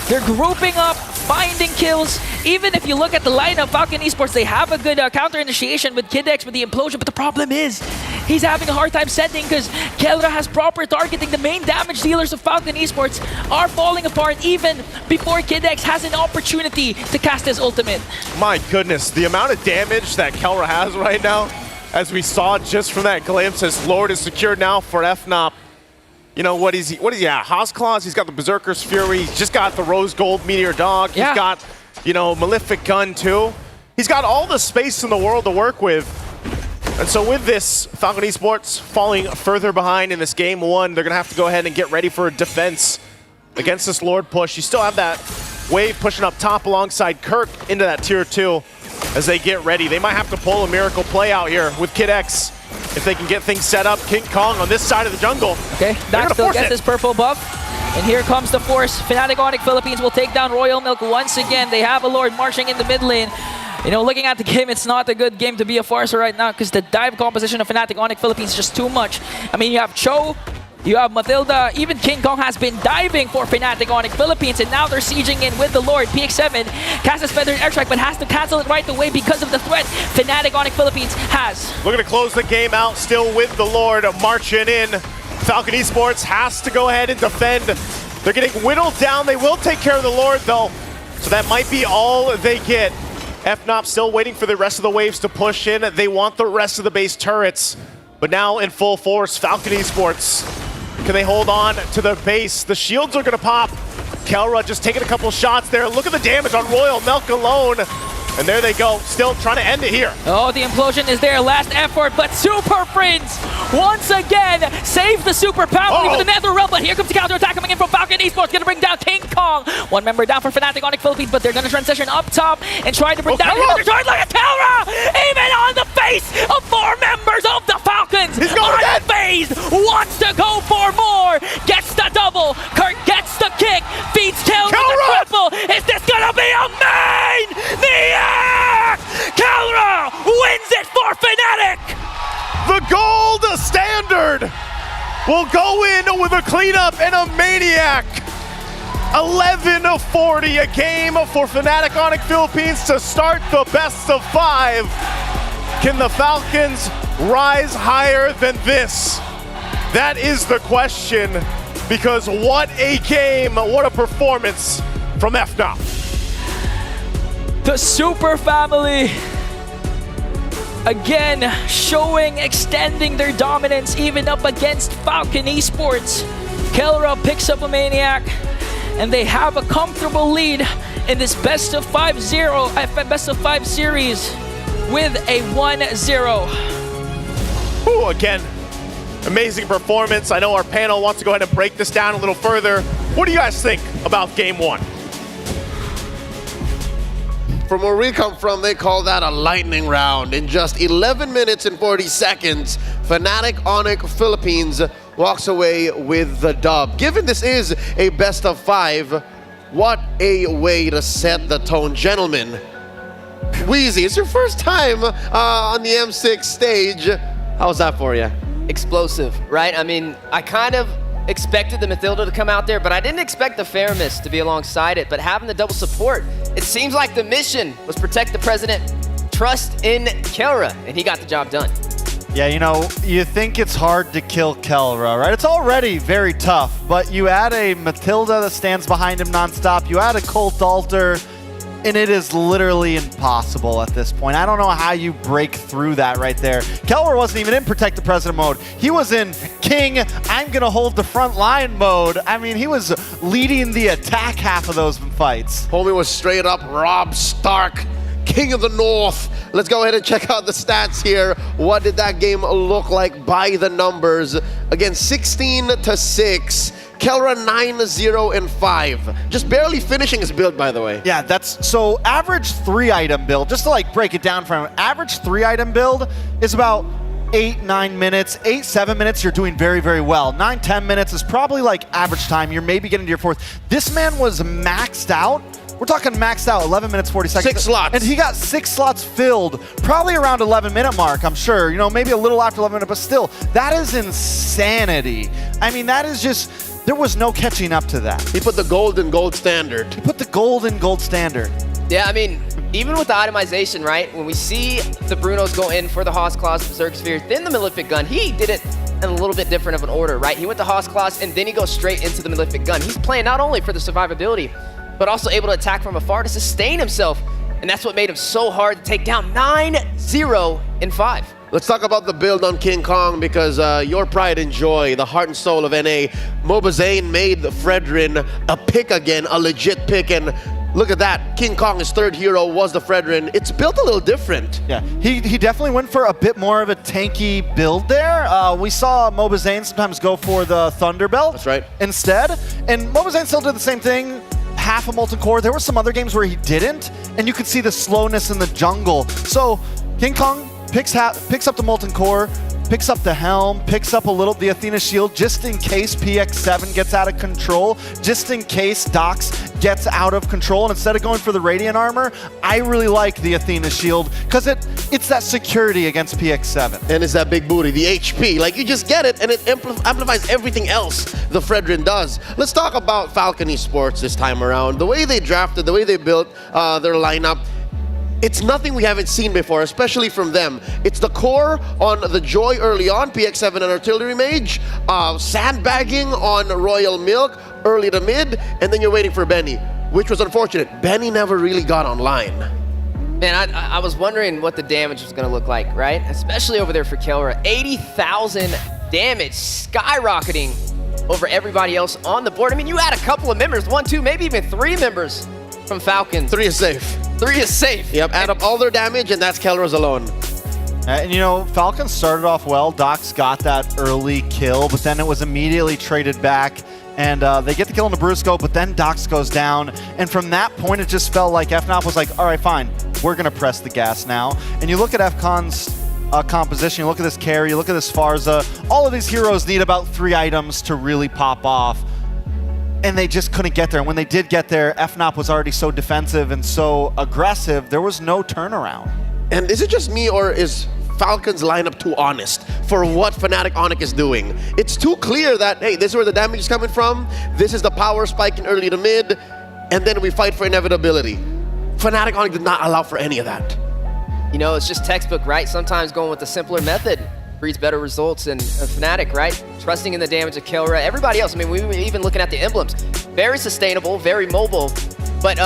they're grouping up, finding kills. Even if you look at the lineup, Falcon Esports, they have a good counter initiation with Kid X with the implosion, but the problem is he's having a hard time sending because Kelra has proper targeting. The main damage dealers of Falcon Esports are falling apart even before Kid X has an opportunity to cast his ultimate. My goodness, the amount of damage that Kelra has right now, as we saw just from that glimpse, as Lord is secured now for FNOP. You know, what is he at? Haas Claws, he's got the Berserker's Fury, he's just got the Rose Gold Meteor Dog, he's got, you know, Malefic Gun too. He's got all the space in the world to work with. And so with this, Falcon Esports falling further behind in this game 1, they're gonna have to go ahead and get ready for a defense against this Lord push. You still have that wave pushing up top alongside Kirk into that tier 2 as they get ready. They might have to pull a miracle play out here with Kid X. If they can get things set up, King Kong on this side of the jungle. Okay, Dax still gets his purple buff. And here comes the force. Fnatic Onyx Philippines will take down Royal Milk once again. They have a Lord marching in the mid lane. You know, looking at the game, it's not a good game to be a Farser right now because the dive composition of Fnatic Onyx Philippines is just too much. I mean, you have Cho, you have Matilda, even King Kong has been diving for Fnatic Onyx Philippines, and now they're sieging in with the Lord. PX7 casts his Feathered Airstrike, but has to cancel it right away because of the threat Fnatic Onyx Philippines has. Looking to close the game out, still with the Lord marching in. Falcon Esports has to go ahead and defend. They're getting whittled down. They will take care of the Lord, though, so that might be all they get. FNOP still waiting for the rest of the waves to push in. They want the rest of the base turrets, but now in full force, Falcon Esports. Can they hold on to the base? The shields are going to pop. Kelra just taking a couple shots there. Look at the damage on Royal Milk alone. And there they go, still trying to end it here. Oh, the implosion is there, last effort, but Super Friends once again save the Super Family with the Nether Realm, but here comes the counterattack coming in from Falcon Esports, gonna bring down King Kong. One member down for Fnatic Onyx Philippines, but they're gonna transition up top and try to bring down another turret like a Kelra! Even on the face of 4 members of the Falcons! He's going dead! Unfazed, wants to go for more, gets the double, Kurt gets the kick, feeds Kelra with the triple. Is this gonna be a main? Kelra wins it for Fnatic! The gold standard will go in with a cleanup and a maniac. 11-40 a game for Fnatic Onyx Philippines to start the best of 5. Can the Falcons rise higher than this? That is the question, because what a game, what a performance from FNOP. The Super Family, again, extending their dominance even up against Falcon Esports. Kelra picks up a Maniac, and they have a comfortable lead in this best of 5 series with a 1-0. Again, amazing performance. I know our panel wants to go ahead and break this down a little further. What do you guys think about game 1? From where we come from, they call that a lightning round. In just 11 minutes and 40 seconds, Fnatic Onyx Philippines walks away with the dub. Given this is a best of 5, what a way to set the tone. Gentlemen, Wheezy, it's your first time on the M6 stage. How's that for you? Explosive, right? I mean, I kind of expected the Mathilda to come out there, but I didn't expect the Faramis to be alongside it. But having the double support, it seems like the mission was protect the president, trust in Kelra, and he got the job done. Yeah, you know, you think it's hard to kill Kelra, right? It's already very tough, but you add a Mathilda that stands behind him nonstop, you add a Colt Alter, and it is literally impossible at this point. I don't know how you break through that right there. Kelra wasn't even in Protect the President mode. He was in King, I'm gonna hold the front line mode. I mean, he was leading the attack half of those fights. Homie was straight up Rob Stark, King of the North. Let's go ahead and check out the stats here. What did that game look like by the numbers? Again, 16-6. Kelra 9-0-5. Just barely finishing his build, by the way. Yeah, that's so average 3-item build. Just to like break it down for him, average 3-item build is about 8-9 minutes. 8-7 minutes, you're doing very, very well. 9-10 minutes is probably like average time. You're maybe getting to your 4th. This man was maxed out. We're talking maxed out, 11 minutes, 40 seconds. 6 slots. And he got 6 slots filled, probably around 11-minute mark, I'm sure. You know, maybe a little after 11 minutes, but still, that is insanity. I mean, that is just, there was no catching up to that. He put the gold in gold standard. He put the gold in gold standard. Yeah, I mean, even with the itemization, right? When we see the Brunos go in for the Haas Claws, Berserk Sphere, then the Malefic Gun, he did it in a little bit different of an order, right? He went to Haas Claws, and then he goes straight into the Malefic Gun. He's playing not only for the survivability, but also able to attack from afar to sustain himself. And that's what made him so hard to take down. 9-0-5. Let's talk about the build on King Kong, because your pride and joy, the heart and soul of NA, Mobazane made Fredrin a pick again, a legit pick, and look at that. King Kong, his 3rd hero, was the Fredrin. It's built a little different. Yeah, he definitely went for a bit more of a tanky build there. We saw Mobazane sometimes go for the Thunderbelt. That's right. Instead, and Mobazane still did the same thing. Half a Molten Core. There were some other games where he didn't, and you could see the slowness in the jungle. So King Kong picks up the Molten Core, picks up the Helm, picks up a little the Athena Shield, just in case PX7 gets out of control, just in case Dox gets out of control. And instead of going for the Radiant Armor, I really like the Athena Shield, because it's that security against PX7. And it's that big booty, the HP. Like, you just get it, and it amplifies everything else the Fredrin does. Let's talk about Falcon Esports this time around. The way they drafted, the way they built their lineup, it's nothing we haven't seen before, especially from them. It's the core on the Joy early on, PX7 and Artillery Mage, sandbagging on Royal Milk early to mid, and then you're waiting for Benny, which was unfortunate. Benny never really got online. Man, I was wondering what the damage was going to look like, right? Especially over there for Kelra. 80,000 damage, skyrocketing over everybody else on the board. I mean, you had a couple of members, 1, 2, maybe even 3 members from Falcon. 3 is safe. 3 is safe. Yep, add up all their damage, and that's Kelra's alone. And you know, Falcon started off well. Dox got that early kill, but then it was immediately traded back. And they get the kill on the Brusco, but then Dox goes down. And from that point, it just felt like FNOP was like, all right, fine, we're going to press the gas now. And you look at FCon's composition, you look at this carry, you look at this Farza, all of these heroes need about 3 items to really pop off. And they just couldn't get there. And when they did get there, FNOP was already so defensive and so aggressive, there was no turnaround. And is it just me, or is Falcon's lineup too honest for what Fnatic Onyx is doing? It's too clear that, hey, this is where the damage is coming from, this is the power spike in early to mid, and then we fight for inevitability. Fnatic Onyx did not allow for any of that. You know, it's just textbook, right? Sometimes going with the simpler method breeds better results, and Fnatic, right? Trusting in the damage of Kelra. Everybody else, I mean, we were even looking at the emblems. Very sustainable, very mobile, but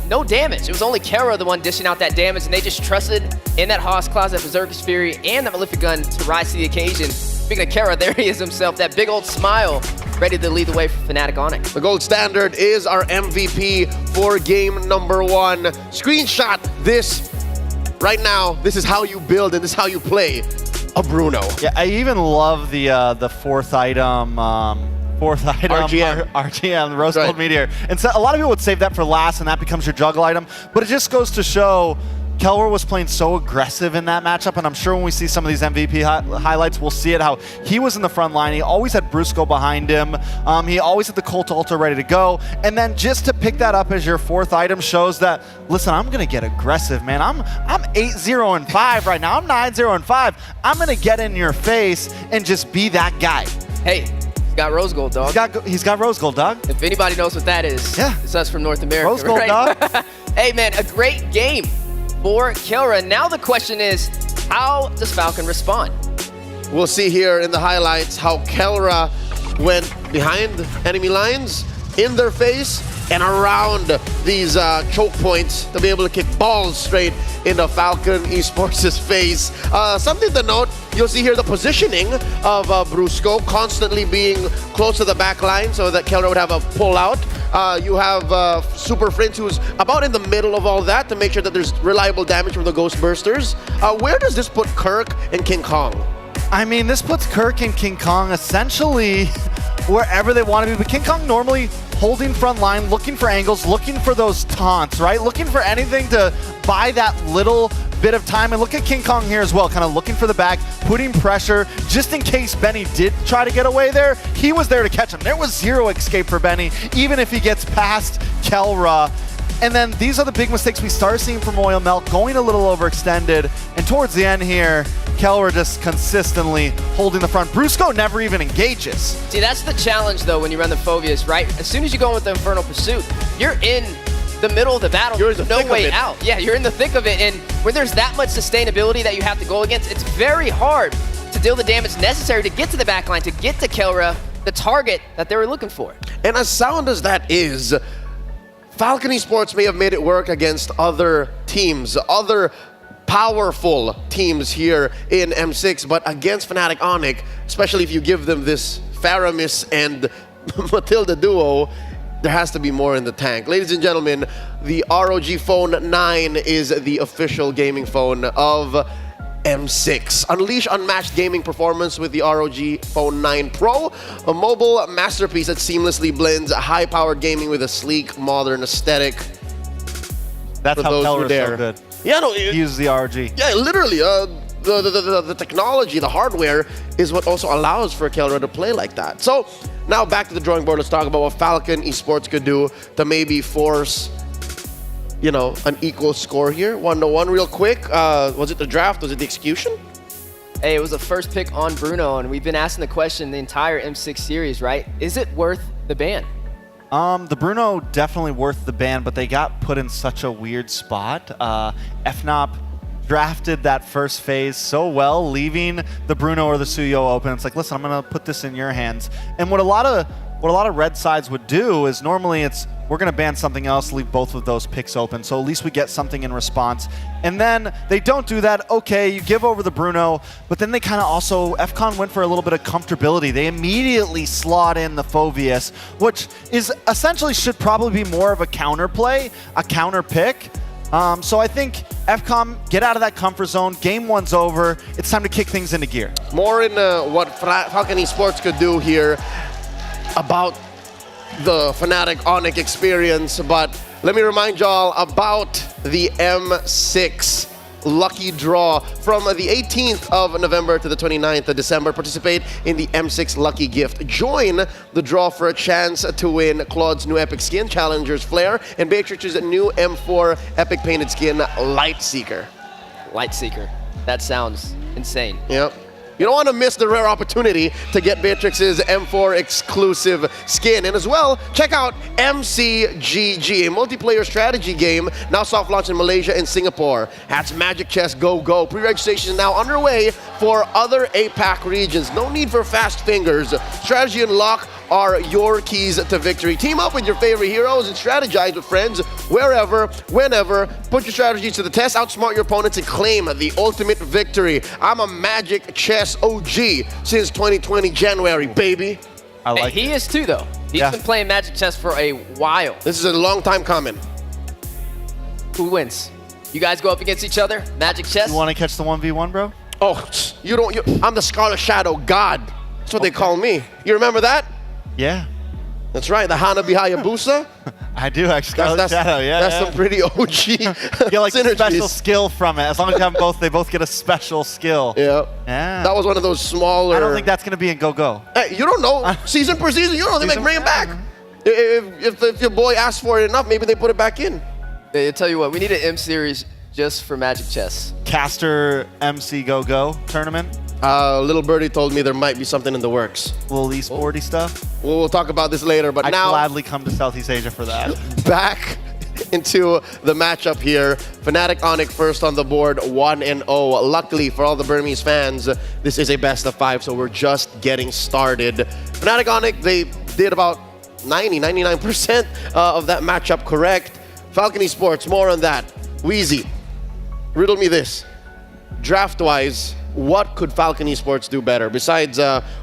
no damage. It was only Kelra the one dishing out that damage, and they just trusted in that Haas Claws, that Berserker's Fury, and that Malefic Gun to rise to the occasion. Speaking of Kelra, there he is himself, that big old smile, ready to lead the way for Fnatic Onyx. The gold standard is our MVP for game number 1. Screenshot this right now. This is how you build, and this is how you play a Bruno. Yeah, I even love the 4th item fourth item, RGM, the Rose Gold Meteor. And so a lot of people would save that for last, and that becomes your juggle item. But it just goes to show Kelra was playing so aggressive in that matchup, and I'm sure when we see some of these MVP highlights, we'll see it, how he was in the front line. He always had Brusco behind him. He always had the Cult Altar ready to go. And then just to pick that up as your fourth item shows that, listen, I'm going to get aggressive, man. I'm 8-0-5 right now. I'm 9-0-5. I'm going to get in your face and just be that guy. Hey, he's got Rose Gold, dog. He's got Rose Gold, dog. If anybody knows what that is, it's us from North America. Rose Gold, dog. Hey, man, a great game for Kelra. Now the question is, how does Falcon respond? We'll see here in the highlights how Kelra went behind enemy lines, in their face, and around these choke points to be able to kick balls straight into Falcon Esports' face. Something to note, you'll see here the positioning of Brusco constantly being close to the back line so that Kelra would have a pull out. You have Super Prince, who's about in the middle of all that to make sure that there's reliable damage from the Ghost Bursters. Where does this put Kirk and King Kong? I mean, this puts Kirk and King Kong essentially wherever they want to be. But King Kong normally holding front line, looking for angles, looking for those taunts, right? Looking for anything to buy that little bit of time. And look at King Kong here as well, kind of looking for the back, putting pressure, just in case Benny did try to get away there. He was there to catch him. There was zero escape for Benny, even if he gets past Kelra. And then these are the big mistakes we start seeing from Royal Milk, going a little overextended. And towards the end here, Kelra just consistently holding the front. Brusco never even engages. See, that's the challenge, though, when you run the Phobias, right? As soon as you go with the Infernal Pursuit, you're in the middle of the battle. You're in the no thick way of it. out. Yeah, you're in the thick of it. And when there's that much sustainability that you have to go against, it's very hard to deal the damage necessary to get to the backline, to get to Kelra, the target that they were looking for. And as sound as that is, Falcon Esports may have made it work against other teams, other powerful teams here in M6, but against Fnatic Onyx, especially if you give them this Faramis and Matilda duo, there has to be more in the tank. Ladies and gentlemen, the ROG Phone 9 is the official gaming phone of M6. Unleash unmatched gaming performance with the ROG Phone 9 Pro, a mobile masterpiece that seamlessly blends high-powered gaming with a sleek, modern aesthetic. That's how Kelra is so good. Yeah, no, he uses the ROG. Yeah, literally, the technology, the hardware is what also allows for Kelra to play like that. So now back to the drawing board. Let's talk about what Falcon Esports could do to maybe force, you know, an equal score here. 1-1 real quick. Was it the draft? Was it the execution? Hey, it was the first pick on Bruno, and we've been asking the question the entire M6 series, right? Is it worth the ban? The Bruno definitely worth the ban, but they got put in such a weird spot. FNOP drafted that first phase so well, leaving the Bruno or the Suyo open. It's like, listen, I'm gonna put this in your hands. And what a lot of red sides would do is normally it's, we're going to ban something else, leave both of those picks open, so at least we get something in response. And then they don't do that. Okay, you give over the Bruno, but then they kind of also, FCON went for a little bit of comfortability. They immediately slot in the Phobius, which is essentially should probably be more of a counter play, a counter pick. So I think FCON, get out of that comfort zone. Game one's over. It's time to kick things into gear. More in what Falcon Esports could do here about the Fnatic Onyx experience, but let me remind y'all about the M6 lucky draw from the 18th of November to the 29th of December. Participate in the M6 lucky gift. Join the draw for a chance to win Claude's new epic skin, Challenger's Flare, and Beatrix's new M4 epic painted skin, Lightseeker. Lightseeker. That sounds insane. Yep. You don't want to miss the rare opportunity to get Beatrix's M4 exclusive skin. And as well, check out MCGG, a multiplayer strategy game now soft launched in Malaysia and Singapore. That's Magic Chess Go Go. Pre-registration is now underway for other APAC regions. No need for fast fingers. Strategy and luck are your keys to victory. Team up with your favorite heroes and strategize with friends wherever, whenever. Put your strategies to the test, outsmart your opponents, and claim the ultimate victory. I'm a Magic Chess OG since 2020 January, baby. I like He is too, though. He's been playing Magic Chess for a while. This is a long time coming. Who wins? You guys go up against each other? Magic Chess? You want to catch the 1v1, bro? Oh, I'm the Scarlet Shadow God. That's what they call me. You remember that? Yeah. That's right, the Hanabi Hayabusa. I do actually. Scarlet Shadow, yeah. That's some pretty OG You get like a special skill from it. As long as you have them both, they both get a special skill. Yeah. Yeah. That was one of those smaller... I don't think that's going to be in Go-Go. Hey, you don't know. Season per season, you don't know. They might bring it back. If your boy asks for it enough, maybe they put it back in. Hey, I tell you what, we need an M series just for Magic Chess. Caster MC Go-Go tournament. Little Birdie told me there might be something in the works. Little esporty stuff. We'll talk about this later, but I'd now... gladly come to Southeast Asia for that. Back into the matchup here. Fnatic Onyx first on the board, 1-0. Luckily for all the Burmese fans, this is a best of 5, so we're just getting started. Fnatic Onyx, they did about 99% of that matchup correct. Falcon Esports, more on that. Wheezy, riddle me this. Draft-wise, what could Falcon Esports do better besides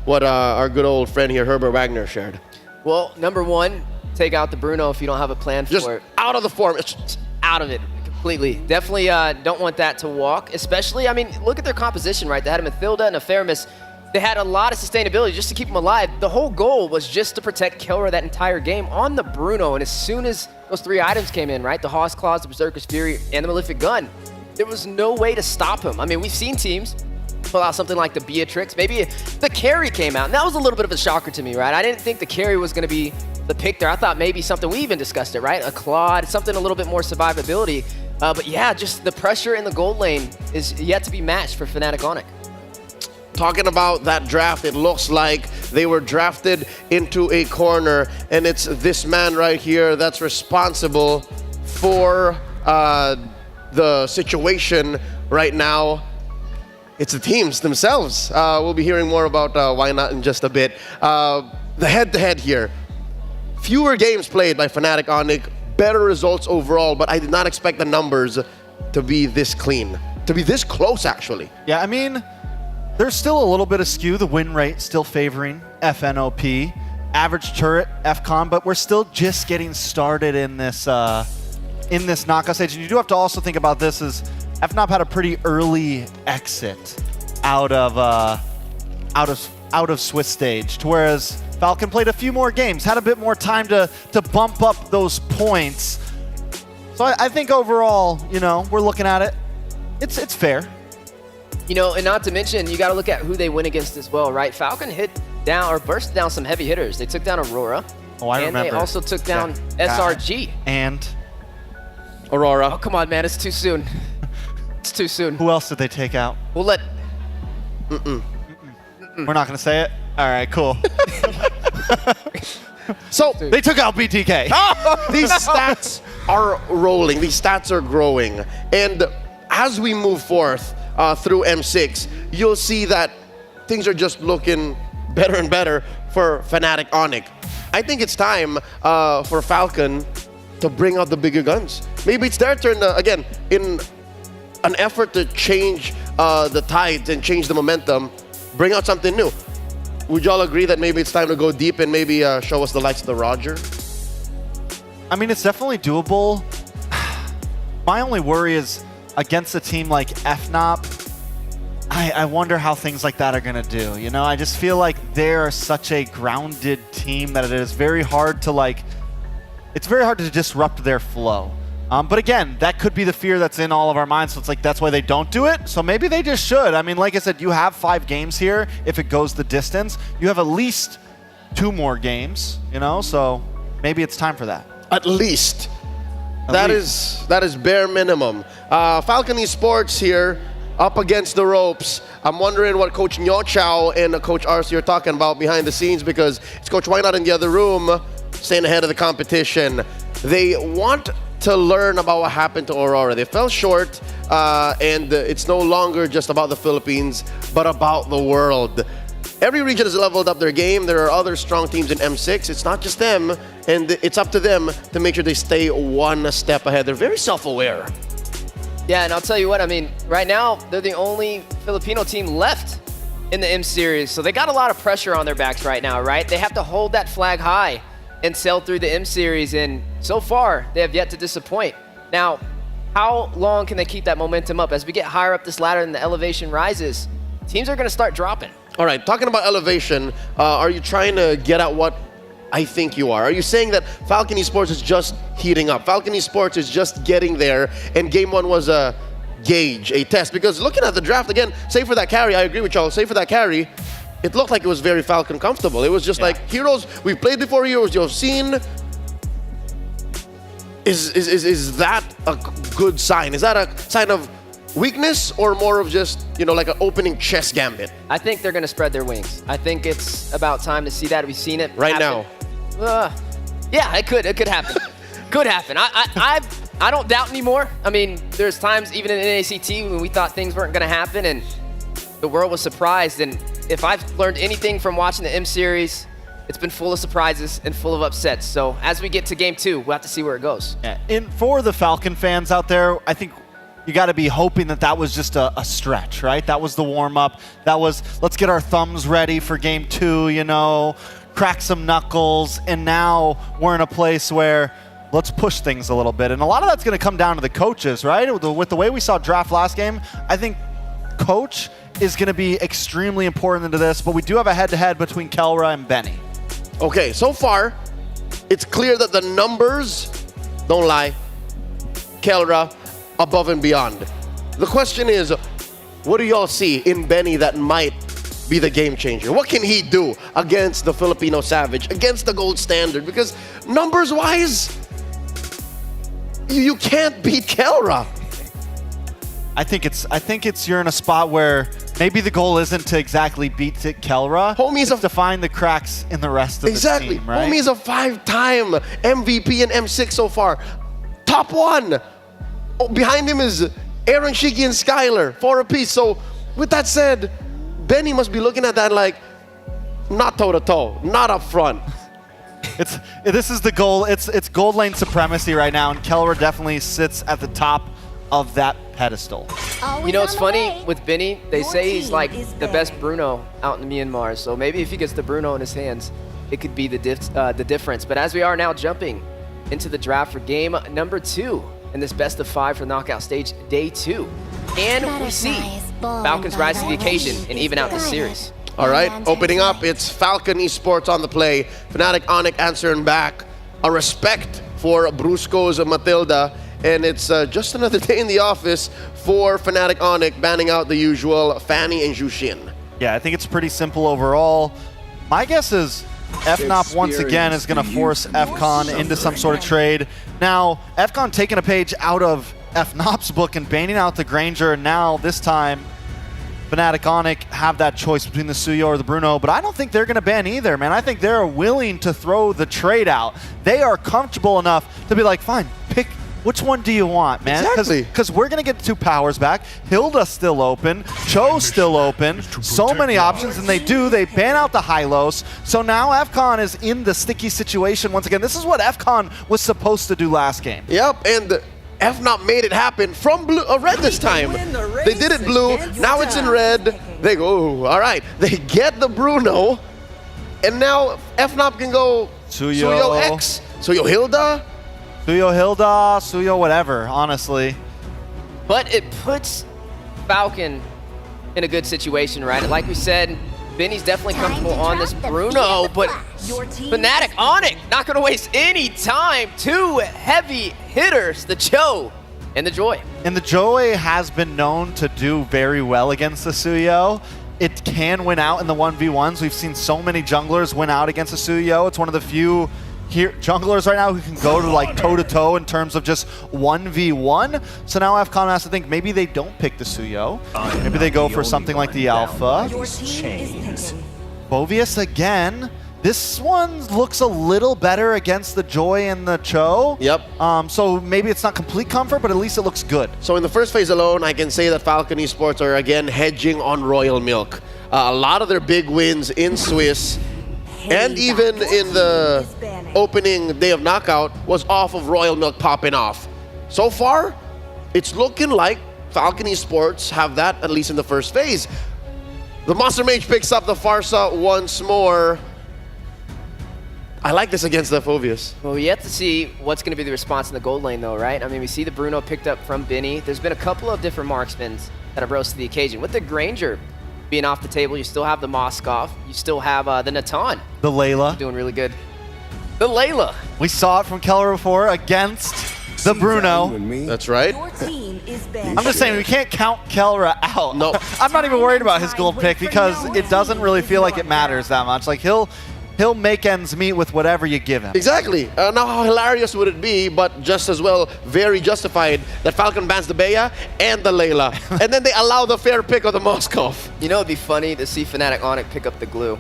what our good old friend here, Herbert Wagner, shared? Well, number one, take out the Bruno if you don't have a plan for Just it. out of the form. Out of it completely. Definitely don't want that to walk, especially, I mean, look at their composition, right? They had a Mathilda and a Feramis. They had a lot of sustainability just to keep them alive. The whole goal was just to protect Kelra that entire game on the Bruno, and as soon as those 3 items came in, right? The Hawk's Claws, the Berserker's Fury, and the Malefic Gun, there was no way to stop him. I mean, we've seen teams pull out something like the Beatrix. Maybe the carry came out, and that was a little bit of a shocker to me, right? I didn't think the carry was going to be the pick there. I thought maybe something, we even discussed it, right? A Claude, something a little bit more survivability. But yeah, just the pressure in the gold lane is yet to be matched for Fnatic Onyx. Talking about that draft, it looks like they were drafted into a corner, and it's this man right here that's responsible for the situation right now. It's the teams themselves. We'll be hearing more about why not in just a bit. The head-to-head here. Fewer games played by Fnatic Onyx, better results overall, but I did not expect the numbers to be this clean, to be this close, actually. Yeah, I mean, there's still a little bit of skew. The win rate still favoring FNOP. Average turret, FCON, but we're still just getting started in this knockout stage. And you do have to also think about this as FNOP had a pretty early exit out of Swiss stage, to whereas Falcon played a few more games, had a bit more time to bump up those points. So I think overall, you know, we're looking at it. It's fair. You know, and not to mention, you got to look at who they win against as well, right? Falcon hit down or burst down some heavy hitters. They took down Aurora. Oh, I remember. And they also took down SRG. And Aurora. Oh, come on, man. It's too soon. It's too soon. Who else did they take out? We'll let... We're not going to say it? All right, cool. So they took out BTK. These stats are rolling. These stats are growing. And as we move forth through M6, you'll see that things are just looking better and better for Fnatic Onyx. I think it's time for Falcon to bring out the bigger guns. Maybe it's their turn, again, in an effort to change the tides and change the momentum, bring out something new. Would y'all agree that maybe it's time to go deep and maybe show us the likes of the Roger? I mean, it's definitely doable. My only worry is against a team like FNOP, I wonder how things like that are going to do. You know, I just feel like they're such a grounded team that it is very hard to it's very hard to disrupt their flow. But again, that could be the fear that's in all of our minds. So it's like, that's why they don't do it. So maybe they just should. I mean, like I said, you have 5 games here. If it goes the distance, you have at least 2 more games, you know? So maybe it's time for that. At least. That is bare minimum. Falcon Esports here, up against the ropes. I'm wondering what Coach Nyo Chow and Coach RC are talking about behind the scenes, because it's Coach Why Not in the other room, staying ahead of the competition. They want to learn about what happened to Aurora. They fell short, and it's no longer just about the Philippines, but about the world. Every region has leveled up their game. There are other strong teams in M6. It's not just them, and it's up to them to make sure they stay one step ahead. They're very self-aware. Yeah, and I'll tell you what, I mean, right now, they're the only Filipino team left in the M Series, so they got a lot of pressure on their backs right now, right? They have to hold that flag high and sail through the M Series, and so far, they have yet to disappoint. Now, how long can they keep that momentum up? As we get higher up this ladder and the elevation rises, teams are going to start dropping. All right, talking about elevation, are you trying to get at what I think you are? Are you saying that Falcon Esports is just heating up? Falcon Esports is just getting there, and Game 1 was a gauge, a test? Because looking at the draft, again, save for that carry, I agree with y'all, save for that carry, it looked like it was very Falcon comfortable. It was just like, heroes, we've played before, heroes you've seen. Is that a good sign? Is that a sign of weakness or more of just, you know, like an opening chess gambit? I think they're going to spread their wings. I think it's about time to see that. We've seen it right happen. now. Yeah, it could happen. Could happen. I don't doubt anymore. I mean, there's times even in NACT when we thought things weren't going to happen and the world was surprised. And if I've learned anything from watching the M Series, it's been full of surprises and full of upsets. So as we get to Game 2, we'll have to see where it goes. Yeah. And for the Falcon fans out there, I think you got to be hoping that that was just a stretch, right? That was the warm-up. That was, let's get our thumbs ready for Game 2, you know, crack some knuckles. And now we're in a place where let's push things a little bit. And a lot of that's going to come down to the coaches, right? With the way we saw draft last game, I think coach is going to be extremely important into this. But we do have a head-to-head between Kelra and Benny. Okay, so far, it's clear that the numbers don't lie. Kelra, above and beyond. The question is, what do y'all see in Benny that might be the game changer? What can he do against the Filipino Savage, against the gold standard? Because numbers-wise, you can't beat Kelra. I think it's you're in a spot where maybe the goal isn't to exactly beat Kelra. Homie's to find the cracks in the rest of the team, right? Homie's a 5-time MVP in M6 so far. Top 1. Oh, behind him is Aaron, Shiki, and Skylar, 4 apiece. So with that said, Benny must be looking at that like, not toe-to-toe, not up front. This is the goal. It's gold lane supremacy right now, and Kelra definitely sits at the top of that pedestal. You know, it's funny with Benny, they say he's like the best Bruno out in Myanmar. So maybe if he gets the Bruno in his hands, it could be the difference. But as we are now jumping into the draft for game number 2 in this best of 5 for the knockout stage, day 2. And we see Falcons rise to the occasion and even out this series. All right, opening up, it's Falcon Esports on the play. Fnatic Onyx answering back. A respect for Brusco's Matilda. And it's just another day in the office for Fnatic Onyx, banning out the usual Fanny and Jushin. Yeah, I think it's pretty simple overall. My guess is FNOP once again is going to force FCON into some sort of trade. Now, FCON taking a page out of FNOP's book and banning out the Granger, and now this time Fnatic Onyx have that choice between the Suyo or the Bruno, but I don't think they're going to ban either, man. I think they're willing to throw the trade out. They are comfortable enough to be like, fine, pick which one do you want, man? Exactly. Because we're going to get 2 powers back. Hilda's still open. Cho's still open. So many options, and they ban out the Hylos. So now FCON is in the sticky situation once again. This is what FCON was supposed to do last game. Yep, and FNOP made it happen from red this time. They did it blue, now it's in red. They go, all right. They get the Bruno, and now FNOP can go Suyo X, Suyo Hilda. Suyo Hilda, Suyo whatever, honestly. But it puts Falcon in a good situation, right? Like we said, Benny's definitely comfortable on this Bruno, but Fnatic Onyx not going to waste any time. 2 heavy hitters, the Cho and the Joy. And the Joy has been known to do very well against the Suyo. It can win out in the 1v1s. We've seen so many junglers win out against the Suyo. It's one of the few junglers right now who can go to like toe-to-toe in terms of just 1v1. So now FCON has to think maybe they don't pick the Suyo. Maybe they go for something like the Alpha. Bovius again. This one looks a little better against the Joy and the Cho. Yep. So maybe it's not complete comfort, but at least it looks good. So in the first phase alone, I can say that Falcon Esports are again hedging on Royal Milk. A lot of their big wins in Swiss and even in the opening day of knockout was off of Royal Milk popping off. So far, it's looking like Falcon Esports have that at least in the first phase. The Monster Mage picks up the Farsa once more. I like this against the Phobius. Well, we have to see what's going to be the response in the gold lane, though, right? I mean, we see the Bruno picked up from Benny. There's been a couple of different marksmen that have rose to the occasion. With the Granger being off the table, you still have the Moskov. You still have the Natan. The Layla. Doing really good. The Layla. We saw it from Keller before against the Bruno. That's right. I'm just saying, we can't count Kelra out. No. I'm not even worried about his gold pick because it doesn't really feel like it matters that much. Like, he'll make ends meet with whatever you give him. Exactly. Now, how hilarious would it be, but just as well, very justified, that Falcon bans the Bea and the Layla, and then they allow the fair pick of the Moskov. You know, it'd be funny to see Fnatic Onyx pick up the glue.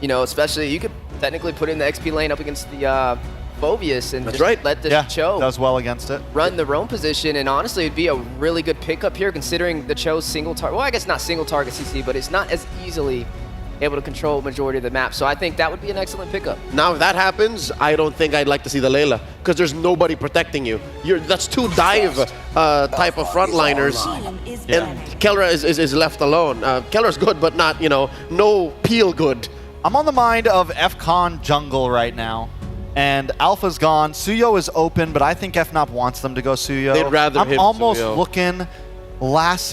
You know, especially, you could technically put in the XP lane up against the Phoveus and just let the Cho does well against it. Run the roam position, and honestly, it'd be a really good pickup here considering the Cho's single target. Well, I guess not single target CC, but it's not as easily able to control majority of the map. So I think that would be an excellent pickup. Now, if that happens, I don't think I'd like to see the Layla because there's nobody protecting you. That's two dive type of frontliners, and Kelra is left alone. Kelra's good, but not, no peel good. I'm on the mind of FCon jungle right now. And Alpha's gone. Suyo is open, but I think FNOP wants them to go Suyo. They'd rather I'm him almost Suyo. looking last,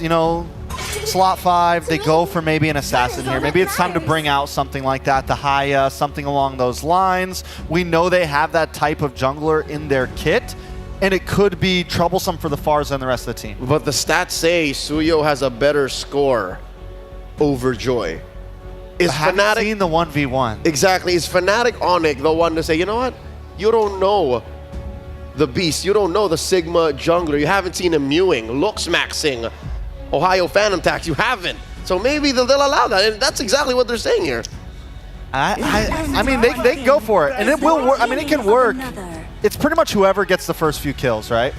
slot 5. They go for maybe an assassin here. Maybe it's time to bring out something like that, the Haya, something along those lines. We know they have that type of jungler in their kit, and it could be troublesome for the Farza and the rest of the team. But the stats say Suyo has a better score over Joy. Is Fnatic seen the 1v1? Exactly. Is Fnatic Onyx the one to say, you know what? You don't know the beast. You don't know the Sigma jungler. You haven't seen him mewing, looks maxing, Ohio Phantom Tax. You haven't. So maybe they'll allow that. And that's exactly what they're saying here. I mean, they can go for it. And it will work. I mean, it can work. It's pretty much whoever gets the first few kills, right?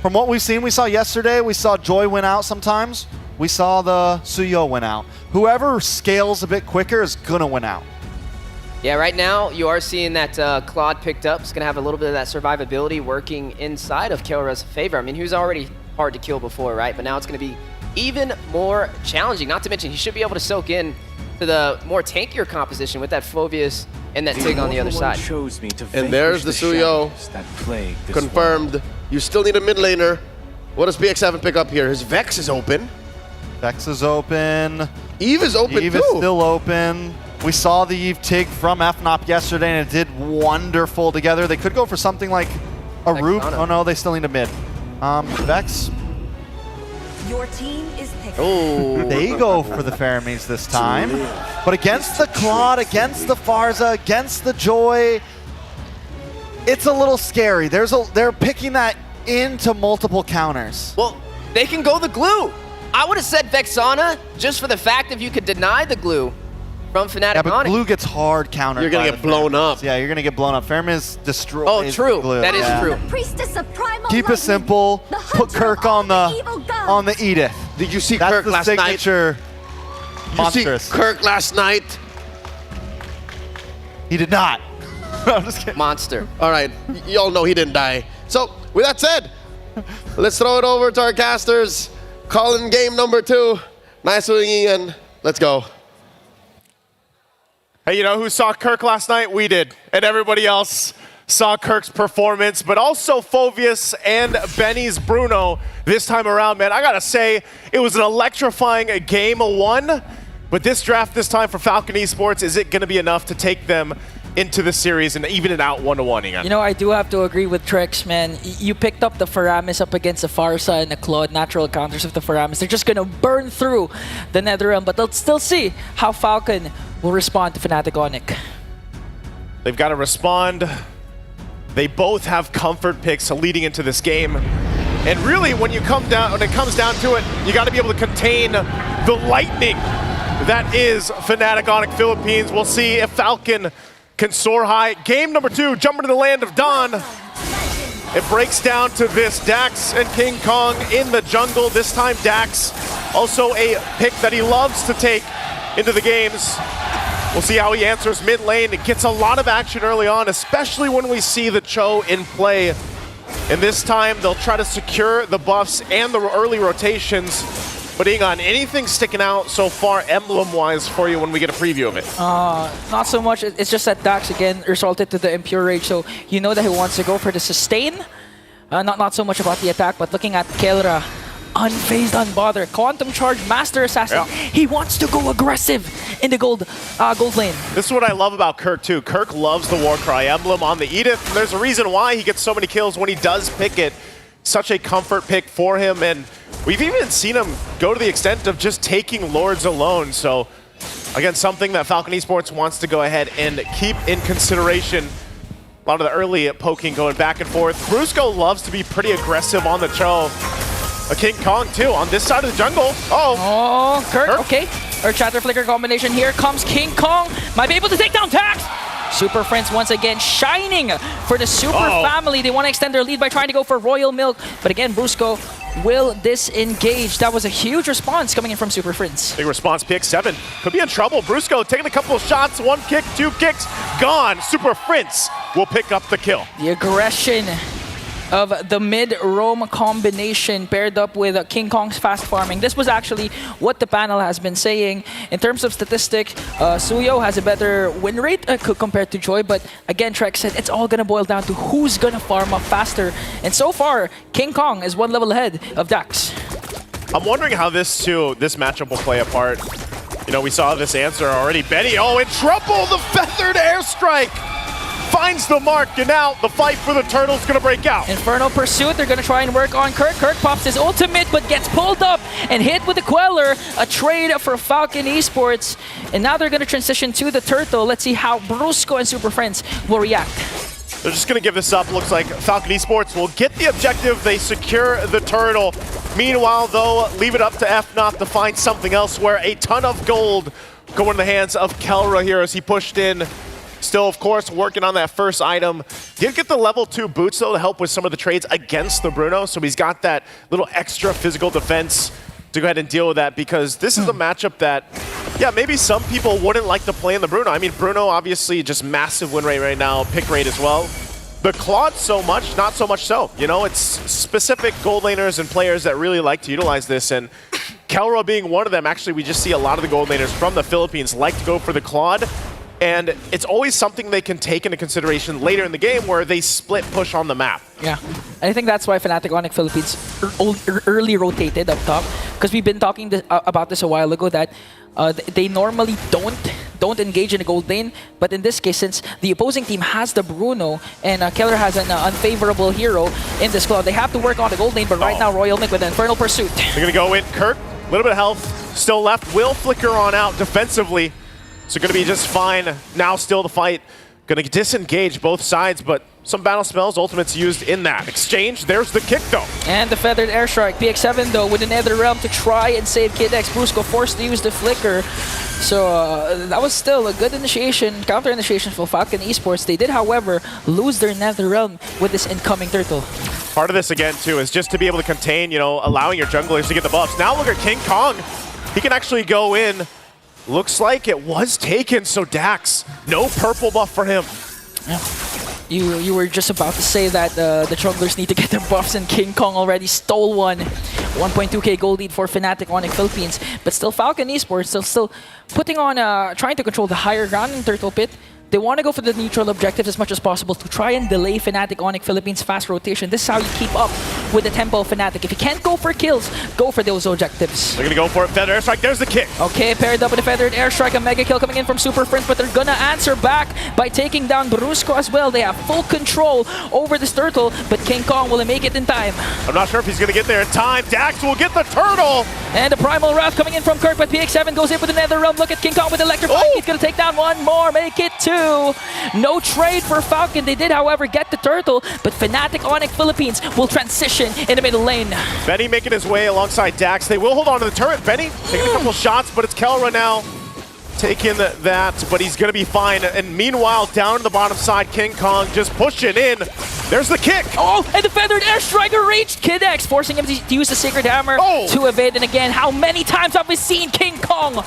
From what we've seen, we saw yesterday, we saw Joy win out sometimes. We saw the Suyo win out. Whoever scales a bit quicker is going to win out. Yeah, right now you are seeing that Claude picked up. It's going to have a little bit of that survivability working inside of Kelra's favor. I mean, he was already hard to kill before, right? But now it's going to be even more challenging. Not to mention, he should be able to soak in to the more tankier composition with that Phoveus and that Tig on the other side. And there's the Suyo. Confirmed. You still need a mid laner. What does PX7 pick up here? His Vex is open. Vex is open. Eve is open Eve too. is still open. We saw the Eve Tig from FNOP yesterday, and it did wonderful together. They could go for something like a root. Oh no, they still need a mid. Vex. Your team is picked. Oh, they go for the Pharomines this time. But against the Claude, against the Farza, against the Joy, it's a little scary. They're picking that into multiple counters. Well, they can go the glue. I would have said Vexana just for the fact if you could deny the glue from Fnatic Yeah, but Onyx. glue gets hard countered. You're going to get blown up. Yeah, you're going to get blown up. Pharomines destroy. Oh, true. Glue. That is true. Priestess of Primal Keep it simple. Put Kirk on the Edith. Did you see That's Kirk the last signature night? monstrous. You see Kirk last night? He did not. I'm just kidding. Monster. All right, y'all know he didn't die. So, with that said, let's throw it over to our casters. Calling game number 2. Nice swinging, and let's go. Hey, you know who saw Kirk last night? We did. And everybody else saw Kirk's performance, but also Phoveus and Benny's Bruno this time around, man. I gotta say, it was an electrifying game 1, but this draft this time for Falcon Esports, is it gonna be enough to take them into the series and even it out 1-1 again? You know, I do have to agree with Trex, man. You picked up the Faramis up against the Farsa and the Claude, natural counters of the Faramis. They're just going to burn through the Netherrealm, but let's still see how Falcon will respond to Fnatic Onyx. They've got to respond. They both have comfort picks leading into this game. And really, when it comes down to it, you got to be able to contain the lightning that is Fnatic Onyx Philippines. We'll see if Falcon can soar high. Game number 2, jumping to the land of Dawn. It breaks down to this, Dax and King Kong in the jungle. This time Dax, also a pick that he loves to take into the games. We'll see how he answers mid lane. It gets a lot of action early on, especially when we see the Cho in play. And this time they'll try to secure the buffs and the early rotations. But Ingon, anything sticking out so far emblem-wise for you when we get a preview of it? Not so much. It's just that Dax, again, resulted to the Impure Rage, so you know that he wants to go for the sustain. Not so much about the attack, but looking at Kelra unfazed, unbothered. Quantum Charge Master Assassin. Yeah. He wants to go aggressive in the gold lane. This is what I love about Kirk, too. Kirk loves the Warcry emblem on the Edith. And there's a reason why he gets so many kills when he does pick it. Such a comfort pick for him. And we've even seen him go to the extent of just taking Lords alone. So, again, something that Falcon Esports wants to go ahead and keep in consideration. A lot of the early poking going back and forth. Brusco loves to be pretty aggressive on the Cho. A King Kong, too, on this side of the jungle. Oh, Kirk, okay. Our Shatter Flicker combination. Here comes King Kong. Might be able to take down Tax. Super Friends once again shining for the Super family. They want to extend their lead by trying to go for Royal Milk. But again, Brusco will disengage. That was a huge response coming in from Super Friends. Big response, PX7 could be in trouble. Brusco taking a couple of shots, 1 kick, 2 kicks, gone. Super Friends will pick up the kill. The aggression of the mid-roam combination paired up with King Kong's fast farming. This was actually what the panel has been saying. In terms of statistics, Suyo has a better win rate compared to Joy, but again, Trek said it's all going to boil down to who's going to farm up faster. And so far, King Kong is 1 level ahead of Dax. I'm wondering how this matchup will play a part. You know, we saw this answer already. Benny, in trouble! The feathered airstrike finds the mark, and now the fight for the turtle's gonna break out. Infernal Pursuit, they're gonna try and work on Kirk. Kirk pops his ultimate, but gets pulled up and hit with the Queller. A trade for Falcon Esports. And now they're gonna transition to the turtle. Let's see how Brusco and Super Friends will react. They're just gonna give this up. Looks like Falcon Esports will get the objective. They secure the turtle. Meanwhile, though, leave it up to FNOC to find something else where a ton of gold go in the hands of Kelra here as he pushed in. Still, of course, working on that first item. Did get the level 2 boots, though, to help with some of the trades against the Bruno. So he's got that little extra physical defense to go ahead and deal with that, because this is a matchup that, yeah, maybe some people wouldn't like to play in the Bruno. I mean, Bruno, obviously, just massive win rate right now, pick rate as well. The Claude so much, not so much so. You know, it's specific gold laners and players that really like to utilize this, and Kelra being one of them. Actually, we just see a lot of the gold laners from the Philippines like to go for the Claude. And it's always something they can take into consideration later in the game where they split push on the map. Yeah, I think that's why Fnatic Onyx Philippines early rotated up top, because we've been talking about this a while ago that they normally don't engage in the gold lane, but in this case, since the opposing team has the Bruno and Keller has an unfavorable hero in this Claw, they have to work on the gold lane, but right now Royal Nick with an Infernal Pursuit. They're going to go in. Kirk, a little bit of health still left, will flicker on out defensively. So going to be just fine. Now still the fight. Going to disengage both sides, but some battle spells, ultimates used in that exchange. There's the kick, though. And the Feathered Airstrike. PX7, though, with the Nether Realm to try and save Kid X. Brusco forced to use the Flicker. So that was still a good initiation, counter initiation for Falcon Esports. They did, however, lose their Nether Realm with this incoming turtle. Part of this, again, too, is just to be able to contain, you know, allowing your junglers to get the buffs. Now look at King Kong. He can actually go in. Looks like it was taken, so Dax, no purple buff for him. Yeah. You were just about to say that the junglers need to get their buffs, and King Kong already stole one. 1.2k gold lead for Fnatic Onyx Philippines, but still Falcon Esports still putting on, trying to control the higher ground in Turtle Pit. They want to go for the neutral objectives as much as possible to try and delay Fnatic Onyx Philippines' fast rotation. This is how you keep up with the tempo of Fnatic. If you can't go for kills, go for those objectives. They're going to go for it. Feathered Airstrike, there's the kick. Okay, paired up with the Feathered Airstrike, a mega kill coming in from Super Friends, but they're going to answer back by taking down Brusco as well. They have full control over this turtle, but King Kong will make it in time. I'm not sure if he's going to get there in time. Dax will get the turtle. And the Primal Wrath coming in from Kirk, but PX7 goes in with the Nether Realm. Look at King Kong with Electrify. He's going to take down one more, make it 2. No trade for Falcon. They did, however, get the turtle, but Fnatic Onyx Philippines will transition in the middle lane. Benny making his way alongside Dax. They will hold on to the turret. Benny taking a couple shots, but it's Kelra now taking that, but he's going to be fine. And meanwhile, down to the bottom side, King Kong just pushing in. There's the kick. Oh, and the Feathered Airstriker reached Kid X, forcing him to use the Sacred Hammer to evade. And again, how many times have we seen King Kong?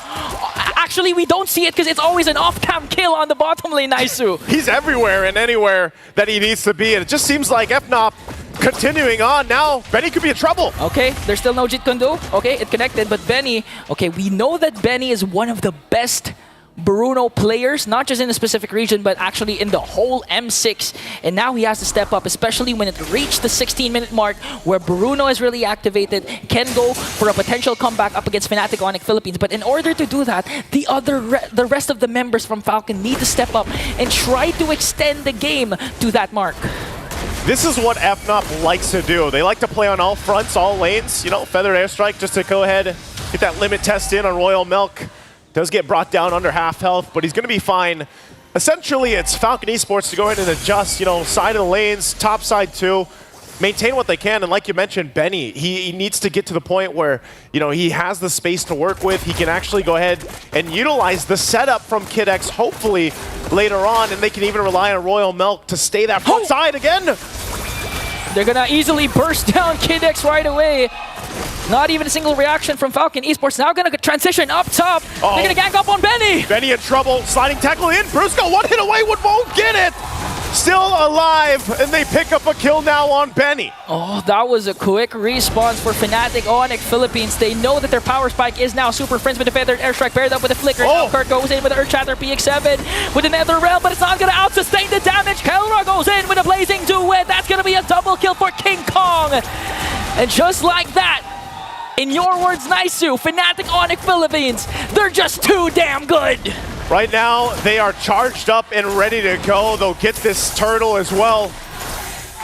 Actually, we don't see it because it's always an off-cam kill on the bottom lane, Naisu. He's everywhere and anywhere that he needs to be. And it just seems like FNOP continuing on. Now, Benny could be in trouble. Okay, there's still no Jit Kundo. Okay, it connected, but Benny, okay, we know that Benny is one of the best Bruno players, not just in a specific region, but actually in the whole M6. And now he has to step up, especially when it reached the 16-minute mark where Bruno is really activated, can go for a potential comeback up against Fnatic Onyx Philippines. But in order to do that, the rest of the members from Falcon need to step up and try to extend the game to that mark. This is what FNOP likes to do. They like to play on all fronts, all lanes. You know, Feathered Airstrike just to go ahead, get that limit test in on Royal Milk. Does get brought down under half health, but he's going to be fine. Essentially, it's Falcon Esports to go ahead and adjust, you know, side of the lanes, top side too, maintain what they can. And like you mentioned, Benny, he needs to get to the point where, you know, he has the space to work with. He can actually go ahead and utilize the setup from Kid X, hopefully later on, and they can even rely on Royal Milk to stay that front side again. They're gonna easily burst down Kid X right away. Not even a single reaction from Falcon Esports. Now gonna transition up top. They're gonna gang up on Benny. Benny in trouble, sliding tackle in. Brusco, one hit away, won't get it. Still alive, and they pick up a kill now on Benny. Oh, that was a quick response for Fnatic Onyx Philippines. They know that their power spike is now Super Friends with the Feathered Airstrike paired up with the Flicker. Now Kurt goes in with the Earthshatter PX7 with the Nether Realm, but it's not gonna out-sustain the damage. Kelra goes in with a Blazing Duet. That's gonna be a double kill for King Kong. And just like that, in your words, Naisu, Fnatic Onyx Philippines, they're just too damn good. Right now, they are charged up and ready to go. They'll get this turtle as well.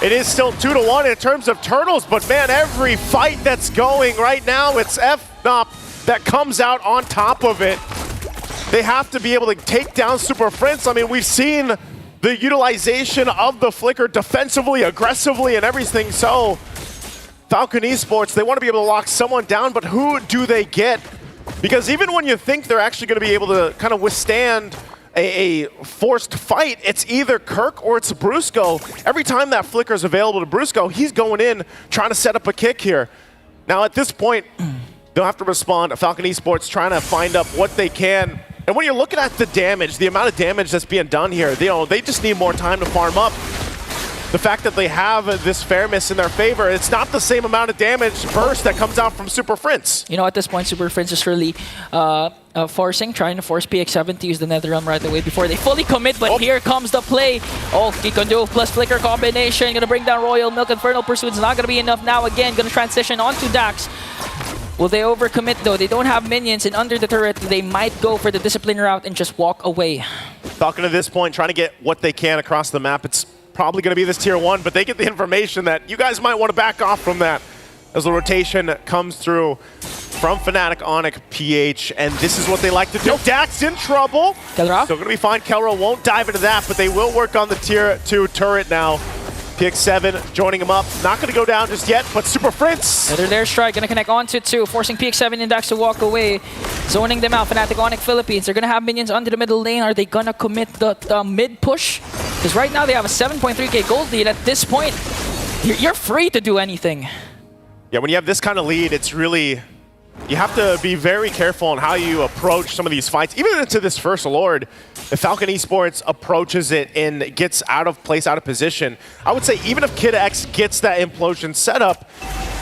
It is still 2-1 in terms of turtles, but man, every fight that's going right now, it's FNOP that comes out on top of it. They have to be able to take down Super Friends. I mean, we've seen the utilization of the Flicker defensively, aggressively, and everything. So Falcon Esports, they want to be able to lock someone down, but who do they get? Because even when you think they're actually going to be able to kind of withstand a forced fight, it's either Kirk or it's Brusco. Every time that Flicker is available to Brusco, he's going in, trying to set up a kick here. Now at this point, they'll have to respond. Falcon Esports trying to find up what they can. And when you're looking at the damage, the amount of damage that's being done here, they just need more time to farm up. The fact that they have this fairness in their favor, it's not the same amount of damage burst that comes out from Super Friends. You know, at this point, Super Friends is really trying to force PX7 to use the Nether Realm right away before they fully commit, but here comes the play. Oh, Kikondo plus Flicker combination, gonna bring down Royal Milk. Infernal Pursuit's not gonna be enough now again, gonna transition onto Dax. Will they overcommit though? They don't have minions, and under the turret, they might go for the discipline route and just walk away. Falcon at this point, trying to get what they can across the map. It's probably going to be this tier 1, but they get the information that you guys might want to back off from that as the rotation comes through from Fnatic Onyx PH, and this is what they like to do. Dax in trouble. Kelra? Still going to be fine. Kelra won't dive into that, but they will work on the tier 2 turret now. PX7 joining him up. Not going to go down just yet, but Super Friends. Another there strike, going to connect onto 2, forcing PX7 and Dax to walk away. Zoning them out, Fnatic Onyx Philippines. They're going to have minions under the middle lane. Are they going to commit the mid push? Because right now they have a 7.3k gold lead. At this point, you're free to do anything. Yeah, when you have this kind of lead, it's really... You have to be very careful on how you approach some of these fights. Even into this first Lord, if Falcon Esports approaches it and gets out of place, out of position, I would say even if Kid X gets that implosion set up,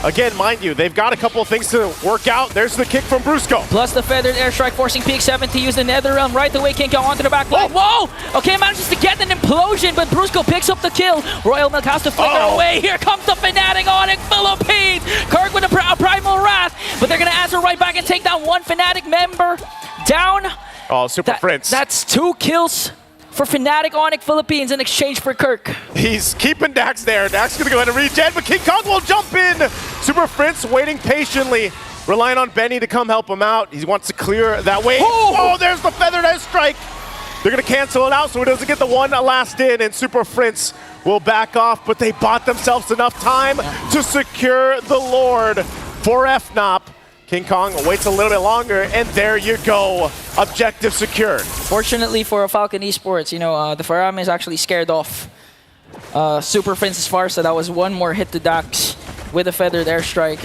again, mind you, they've got a couple of things to work out. There's the kick from Brusco. Plus the Feathered Airstrike forcing PX7 to use the Nether Realm right away. Can't go onto the back line. Whoa! Okay, manages to get an implosion, but Brusco picks up the kill. Royal Milk has to flicker away. Here comes the Fnatic Onyx Philippines. Kirk with a Primal Wrath, but they're going to answer right back and take down one Fnatic member down. Oh, Super Friends. That's 2 kills for Fnatic Onyx Philippines in exchange for Kirk. He's keeping Dax there. Dax gonna go ahead and regen, but King Kong will jump in. Super Friends waiting patiently, relying on Benny to come help him out. He wants to clear that way. Oh, there's the Feathered Airstrike. They're gonna cancel it out so he doesn't get the one last in, and Super Friends will back off, but they bought themselves enough time to secure the Lord for FNOP. King Kong waits a little bit longer, and there you go. Objective secured. Fortunately for Falcon Esports, you know, the Faram is actually scared off Super Friends' Farsa. That was one more hit to Dax with a Feathered Airstrike.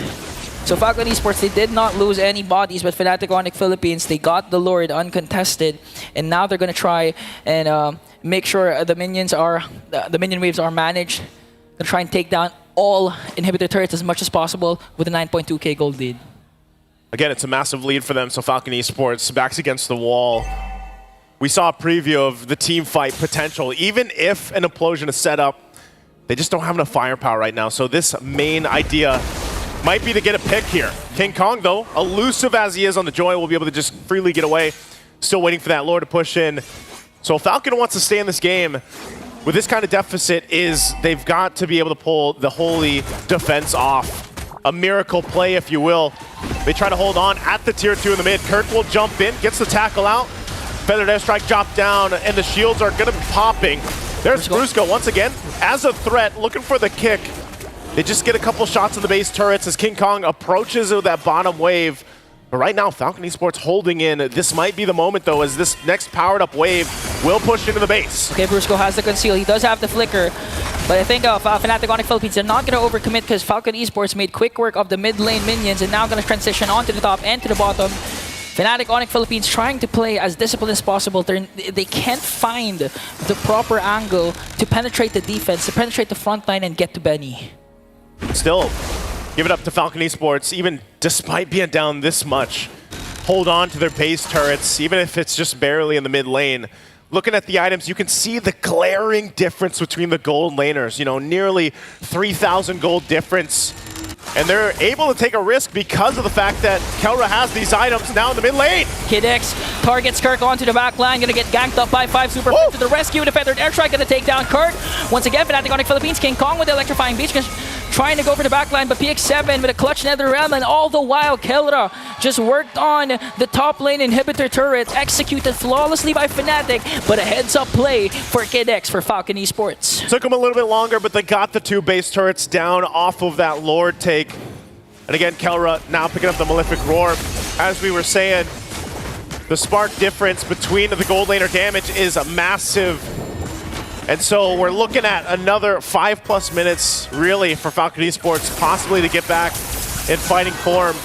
So Falcon Esports, they did not lose any bodies, but Fnatic Onyx Philippines, they got the Lord uncontested, and now they're going to try and make sure the minions are, the minion waves are managed. They're trying to take down all inhibitor turrets as much as possible with a 9.2k gold lead. Again, it's a massive lead for them, so Falcon Esports backs against the wall. we saw a preview of the team fight potential. Even if an implosion is set up, they just don't have enough firepower right now. So this main idea might be to get a pick here. King Kong, though, elusive as he is on the Joy, will be able to just freely get away. Still waiting for that Lord to push in. So Falcon wants to stay in this game with this kind of deficit is they've got to be able to pull the Holy defense off. A miracle play, if you will. They try to hold on at the tier 2 in the mid. Kirk will jump in, gets the tackle out. Feathered airstrike drop down, and the shields are going to be popping. There's Brusco once again as a threat, looking for the kick. They just get a couple shots in the base turrets as King Kong approaches with that bottom wave. But right now, Falcon Esports holding in. This might be the moment, though, as this next powered up wave will push into the base. Okay, Brusco has the conceal. He does have the flicker. But I think Fnatic Onyx Philippines are not going to overcommit because Falcon Esports made quick work of the mid lane minions and now going to transition onto the top and to the bottom. Fnatic Onyx Philippines trying to play as disciplined as possible. They can't find the proper angle to penetrate the defense, to penetrate the front line and get to Benny. Still, give it up to Falcon Esports, even despite being down this much. Hold on to their base turrets, even if it's just barely in the mid lane. Looking at the items, you can see the glaring difference between the gold laners. You know, nearly 3,000 gold difference. And they're able to take a risk because of the fact that Kelra has these items now in the mid lane. Kid X targets Kirk onto the back line, gonna get ganked up by 5 Super to the rescue. The Feathered Airstrike gonna take down Kirk. Once again, Fnatic Onyx Philippines, King Kong with the Electrifying Beach, trying to go for the back line, but PX7 with a clutch Nether Realm, and all the while, Kelra just worked on the top lane inhibitor turret, executed flawlessly by Fnatic, but a heads-up play for Kid X for Falcon Esports. Took them a little bit longer, but they got the 2 base turrets down off of that Lord take. And again, Kelra now picking up the Malefic Roar. As we were saying, the spark difference between the gold laner damage is massive. And so we're looking at another 5+ minutes, really, for Falcon Esports, possibly to get back in fighting form.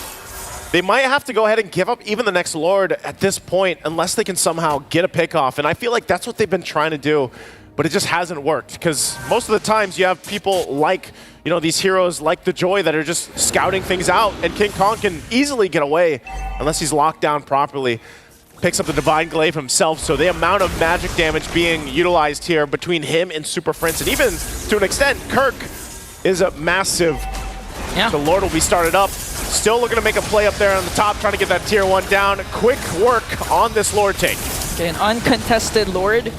They might have to go ahead and give up even the next Lord at this point, unless they can somehow get a pick off. And I feel like that's what they've been trying to do, but it just hasn't worked. Because most of the times you have people like, you know, these heroes like the Joy that are just scouting things out, and King Kong can easily get away unless he's locked down properly. Picks up the Divine Glaive himself, so the amount of magic damage being utilized here between him and Super Prince, and even to an extent, Kirk is a massive. Yeah. The Lord will be started up. Still looking to make a play up there on the top, trying to get that tier 1 down. Quick work on this Lord take. Okay, an uncontested Lord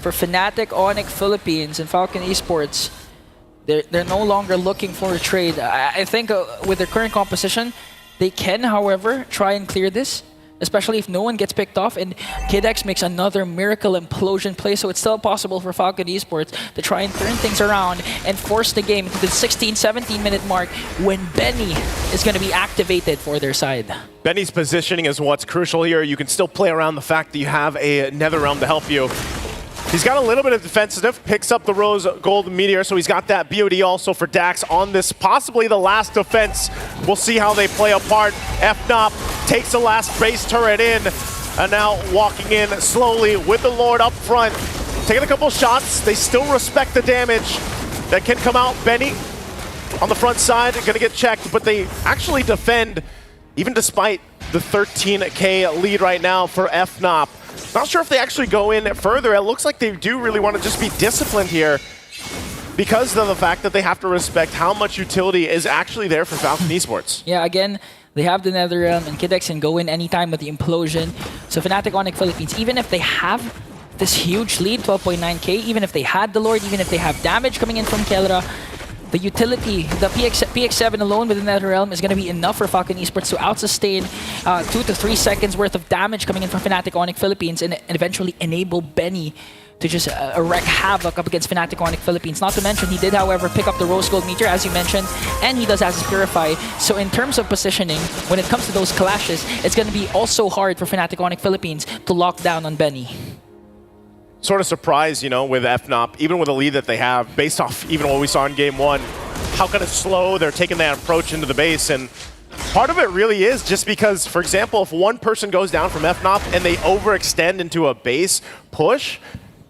for Fnatic Onyx Philippines and Falcon Esports. They're no longer looking for a trade. I think with their current composition, they can, however, try and clear this, especially if no one gets picked off, and Kid X makes another miracle implosion play, so it's still possible for Falcon Esports to try and turn things around and force the game to the 16-17 minute mark when Benny is going to be activated for their side. Benny's positioning is what's crucial here. You can still play around the fact that you have a Nether Realm to help you. He's got a little bit of defensive, picks up the Rose Gold Meteor, so he's got that BOD also for Dax on this, possibly the last defense. We'll see how they play apart. FNOP takes the last base turret in, and now walking in slowly with the Lord up front. Taking a couple shots, they still respect the damage that can come out. Benny on the front side, gonna get checked, but they actually defend, even despite the 13K lead right now for FNOP. Not sure if they actually go in further. It looks like they do really want to just be disciplined here because of the fact that they have to respect how much utility is actually there for Falcon Esports. Yeah, again, they have the Nether Realm, and Kid X can go in anytime with the implosion. So Fnatic Onyx Philippines, even if they have this huge lead, 12.9k, even if they had the Lord, even if they have damage coming in from Kelra, the utility, the PX7 alone with the Nether Realm is going to be enough for Falcon Esports to out-sustain 2 to 3 seconds worth of damage coming in from Fnatic Onyx Philippines and eventually enable Benny to just wreak havoc up against Fnatic Onyx Philippines. Not to mention, he did, however, pick up the Rose Gold Meteor, as you mentioned, and he does have his Purify. So in terms of positioning, when it comes to those clashes, it's going to be also hard for Fnatic Onyx Philippines to lock down on Benny. Sort of surprised, you know, with FNOP, even with the lead that they have, based off even what we saw in Game 1, how kind of slow they're taking that approach into the base. And part of it really is just because, for example, if one person goes down from FNOP and they overextend into a base push,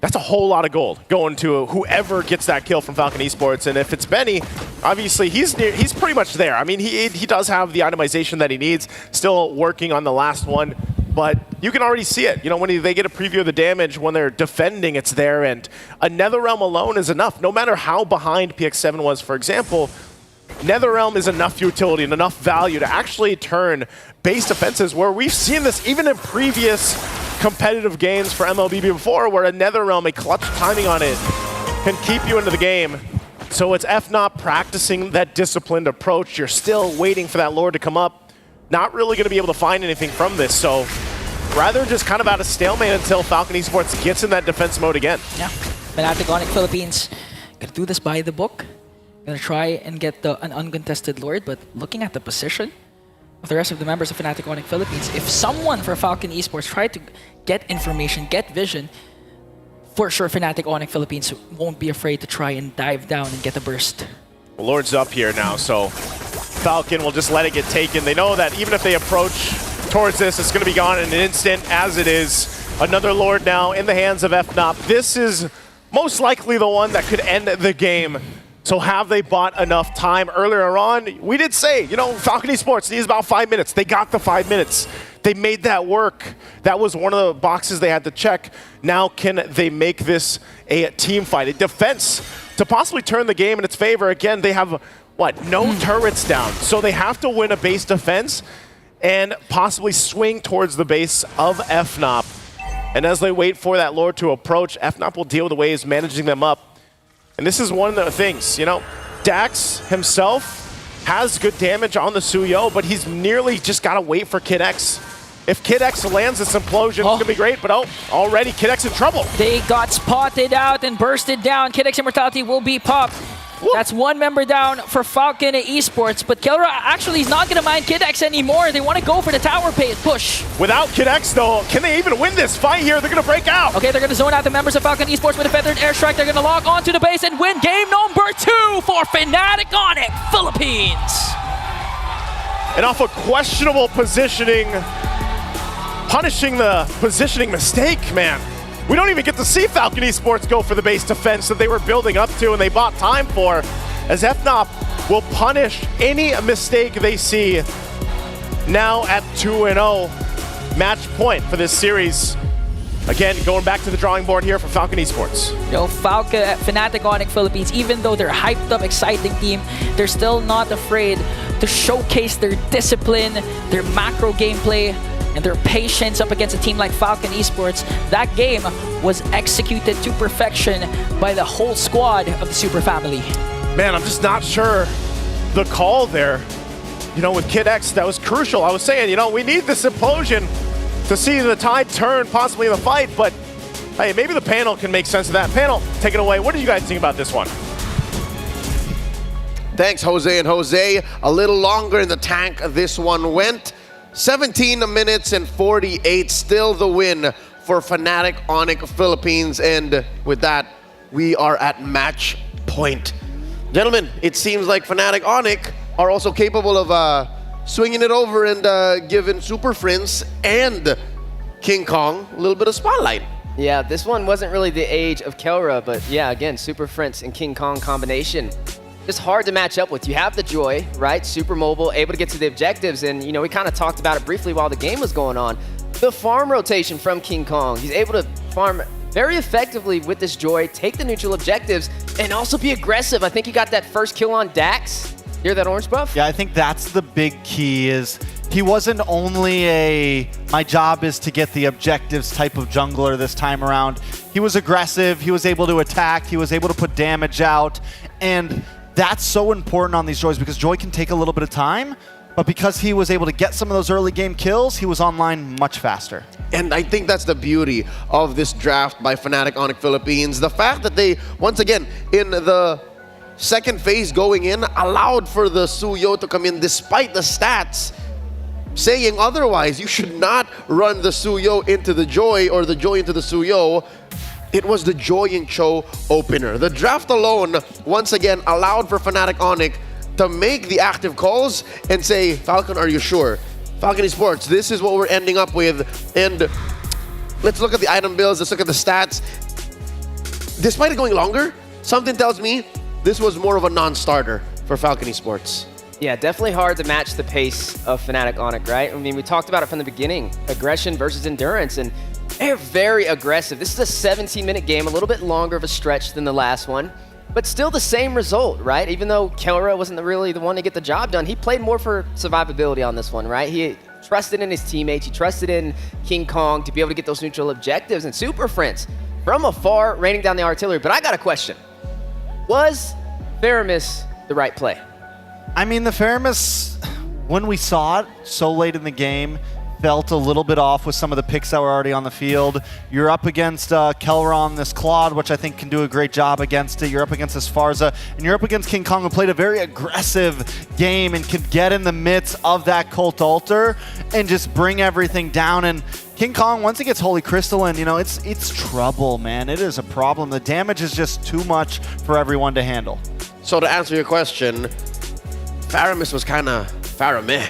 that's a whole lot of gold going to whoever gets that kill from Falcon Esports. And if it's Benny, obviously he's pretty much there. I mean, he does have the itemization that he needs, still working on the last one. but you can already see it. You know, when they get a preview of the damage, when they're defending, it's there, and a Netherrealm alone is enough. No matter how behind PX7 was, for example, Netherrealm is enough utility and enough value to actually turn base defenses, where we've seen this even in previous competitive games for MLBB before, where a Netherrealm, a clutch timing on it, can keep you into the game. So it's FNOP practicing that disciplined approach. You're still waiting for that Lord to come up. Not really going to be able to find anything from this, so rather just kind of out of stalemate until Falcon Esports gets in that defense mode again. Yeah, Fnatic Onyx Philippines gonna do this by the book. Gonna try and get an uncontested Lord, but looking at the position of the rest of the members of Fnatic Onyx Philippines, if someone for Falcon Esports tried to get information, get vision, for sure Fnatic Onyx Philippines won't be afraid to try and dive down and get a burst. Well, Lord's up here now, so Falcon will just let it get taken. They know that even if they approach towards this, it's going to be gone in an instant, as it is. Another Lord now in the hands of FNOP. This is most likely the one that could end the game. So have they bought enough time earlier on? We did say, you know, Falcon Esports needs about 5 minutes. They got the 5 minutes. They made that work. That was one of the boxes they had to check. Now can they make this a team fight, a defense to possibly turn the game in its favor? Again, they have, what, no turrets down. So they have to win a base defense and possibly swing towards the base of FNOP. And as they wait for that Lord to approach, FNOP will deal with the waves managing them up. And this is one of the things, you know, Dax himself has good damage on the Suyo, but he's nearly just got to wait for Kid X. If Kid X lands this implosion, it's going to be great, but already Kid X in trouble. They got spotted out and bursted down. Kid X Immortality will be popped. That's one member down for Falcon Esports, but Kelra actually is not going to mind Kid X anymore. They want to go for the tower push. Without Kid X, though, can they even win this fight here? They're going to break out. Okay, they're going to zone out the members of Falcon Esports with a feathered airstrike. They're going to log onto the base and win game number 2 for Fnatic Onyx Philippines. And off a questionable positioning, punishing the positioning mistake, man. We don't even get to see Falcon Esports go for the base defense that they were building up to and they bought time for, as FNOP will punish any mistake they see. Now at 2-0, match point for this series. Again, going back to the drawing board here for Falcon Esports. Yo, Fnatic Onyx Philippines, even though they're hyped up, exciting team, they're still not afraid to showcase their discipline, their macro gameplay, and their patience up against a team like Falcon Esports. That game was executed to perfection by the whole squad of the Super Family. Man, I'm just not sure the call there. You know, with Kid X, that was crucial. I was saying, you know, we need this implosion to see the tide turn possibly in the fight, but hey, maybe the panel can make sense of that. Panel, take it away. What did you guys think about this one? Thanks, Jose and Jose. A little longer in the tank this one went. 17 minutes and 48, still the win for Fnatic Onyx Philippines. And with that, we are at match point. Gentlemen, it seems like Fnatic Onyx are also capable of swinging it over and giving Super Friends and King Kong a little bit of spotlight. Yeah, this one wasn't really the age of Kelra, but yeah, again, Super Friends and King Kong combination. Just hard to match up with. You have the Joy, right? Super mobile, able to get to the objectives, and you know, we kind of talked about it briefly while the game was going on. The farm rotation from King Kong. He's able to farm very effectively with this Joy, take the neutral objectives, and also be aggressive. I think he got that first kill on Dax. Hear that orange buff? Yeah, I think that's the big key is he wasn't only a my job is to get the objectives type of jungler this time around. He was aggressive, he was able to attack, he was able to put damage out, and that's so important on these Joys because Joy can take a little bit of time, but because he was able to get some of those early game kills, he was online much faster. And I think that's the beauty of this draft by Fnatic Onyx Philippines. The fact that they, once again, in the second phase going in, allowed for the Suyo to come in despite the stats saying otherwise. You should not run the Suyo into the Joy or the Joy into the Suyo. It was the Joy and Cho opener. The draft alone, once again, allowed for Fnatic Onyx to make the active calls and say, Falcon, are you sure? Falcon Esports, this is what we're ending up with. And let's look at the item builds, let's look at the stats. Despite it going longer, something tells me this was more of a non-starter for Falcon Esports. Yeah, definitely hard to match the pace of Fnatic Onyx, right? I mean, we talked about it from the beginning. Aggression versus endurance, and they're very aggressive. This is a 17-minute game, a little bit longer of a stretch than the last one, but still the same result, right? Even though Kelra wasn't really the one to get the job done, he played more for survivability on this one, right? He trusted in his teammates, he trusted in King Kong to be able to get those neutral objectives, and Super Friends from afar raining down the artillery. But I got a question. Was Faramis the right play? I mean, the Faramis, when we saw it so late in the game, felt a little bit off with some of the picks that were already on the field. You're up against Kelra on this Claude, which I think can do a great job against it. You're up against this Farza, and you're up against King Kong, who played a very aggressive game and can get in the midst of that Cult Altar and just bring everything down. And King Kong, once he gets Holy Crystalline, you know, it's trouble, man. It is a problem. The damage is just too much for everyone to handle. So to answer your question, Faramis was kind of Farameh.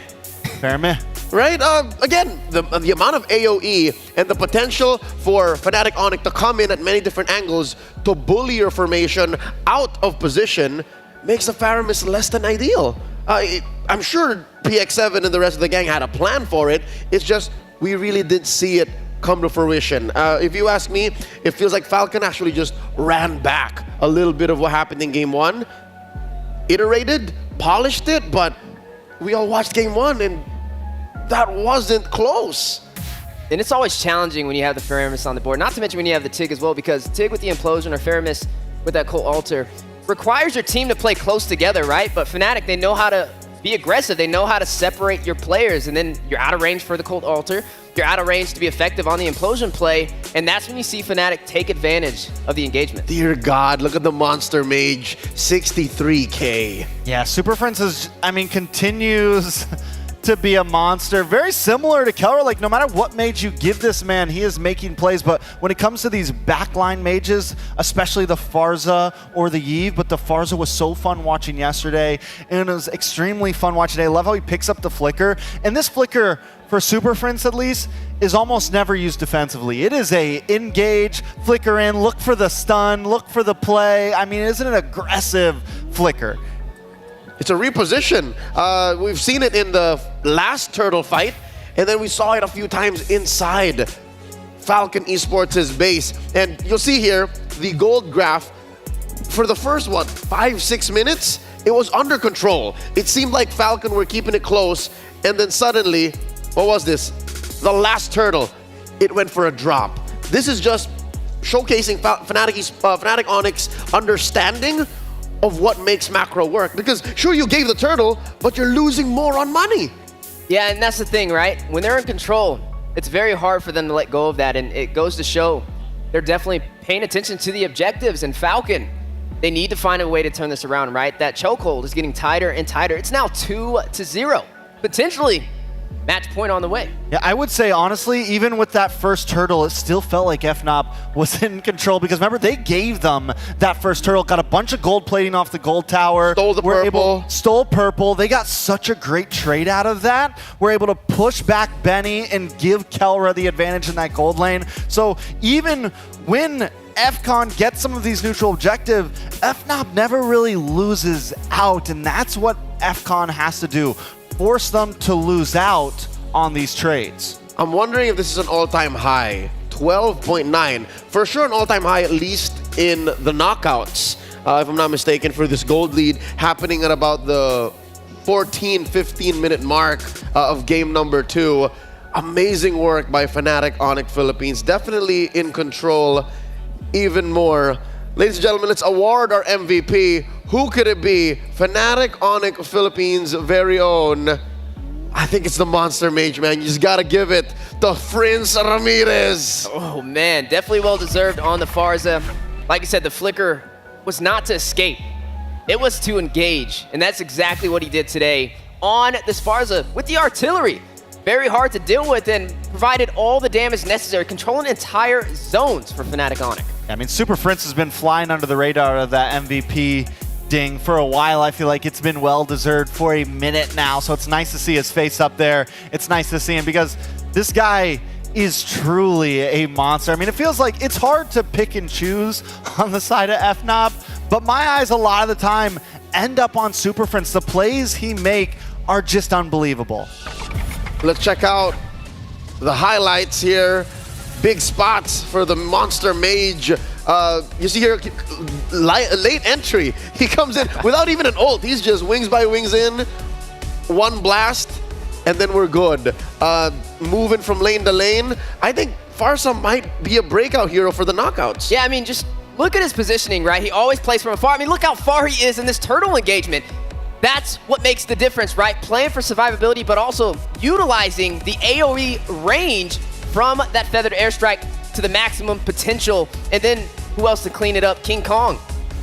Farameh. Right? Again, the amount of AoE and the potential for Fnatic Onyx to come in at many different angles to bully your formation out of position makes the Faramis less than ideal. I'm sure PX7 and the rest of the gang had a plan for it. It's just we really didn't see it come to fruition. If you ask me, it feels like Falcon actually just ran back a little bit of what happened in Game 1, iterated, polished it, but we all watched Game 1 and that wasn't close. And it's always challenging when you have the Faramis on the board, not to mention when you have the Tig as well, because Tig with the Implosion or Faramis with that Cult Altar requires your team to play close together, right? But Fnatic, they know how to be aggressive. They know how to separate your players, and then you're out of range for the Cult Altar. You're out of range to be effective on the Implosion play, and that's when you see Fnatic take advantage of the engagement. Dear God, look at the Monster Mage, 63K. Yeah, Super Friends is, I mean, continues to be a monster. Very similar to Kelra. Like, no matter what mage you give this man, he is making plays. But when it comes to these backline mages, especially the Farza or the Yve, but the Farza was so fun watching yesterday, and it was extremely fun watching today. I love how he picks up the flicker. And this flicker, for Super Friends at least, is almost never used defensively. It is a engage, flicker in, look for the stun, look for the play. I mean, it isn't an aggressive flicker. It's a reposition. We've seen it in the last Turtle fight, and then we saw it a few times inside Falcon Esports' base. And you'll see here, the gold graph, for the first, 5-6 minutes, it was under control. It seemed like Falcon were keeping it close, and then suddenly, what was this? The last Turtle, it went for a drop. This is just showcasing Fnatic Onyx understanding of what makes macro work. Because sure, you gave the turtle, but you're losing more on money. Yeah, and that's the thing, right? When they're in control, it's very hard for them to let go of that, and it goes to show they're definitely paying attention to the objectives. And Falcon, they need to find a way to turn this around, right? That chokehold is getting tighter and tighter. It's now 2-0. Potentially match point on the way. Yeah, I would say, honestly, even with that first turtle, it still felt like FNOP was in control, because remember, they gave them that first turtle, got a bunch of gold plating off the gold tower. Stole the purple. Stole purple. They got such a great trade out of that. We're able to push back Benny and give Kelra the advantage in that gold lane. So even when FCon gets some of these neutral objectives, FNOP never really loses out, and that's what FCon has to do. Force them to lose out on these trades. I'm wondering if this is an all-time high. 12.9. For sure an all-time high, at least in the knockouts, if I'm not mistaken, for this gold lead happening at about the 15 minute mark of game number 2. Amazing work by Fnatic Onyx Philippines. Definitely in control even more. Ladies and gentlemen, let's award our MVP. Who could it be? Fnatic Onyx Philippines' very own. I think it's the Monster Mage, man. You just gotta give it to Prince Ramirez. Oh man, definitely well deserved on the Farza. Like I said, the flicker was not to escape. It was to engage, and that's exactly what he did today on this Farza with the artillery. Very hard to deal with, and provided all the damage necessary, controlling entire zones for Fnatic Onyx. I mean, Super Prince has been flying under the radar of that MVP ding for a while. I feel like it's been well-deserved for a minute now, so it's nice to see his face up there. It's nice to see him, because this guy is truly a monster. I mean, it feels like it's hard to pick and choose on the side of FNOP, but my eyes a lot of the time, end up on Super Friends. The plays he make are just unbelievable. Let's check out the highlights here. Big spots for the Monster Mage. You see here, late entry. He comes in without even an ult. He's just wings by wings in, one blast, and then we're good. Moving from lane to lane. I think Farsa might be a breakout hero for the knockouts. Yeah, I mean, just look at his positioning, right? He always plays from afar. I mean, look how far he is in this turtle engagement. That's what makes the difference, right? Playing for survivability, but also utilizing the AoE range from that feathered airstrike to the maximum potential. And then who else to clean it up? King Kong.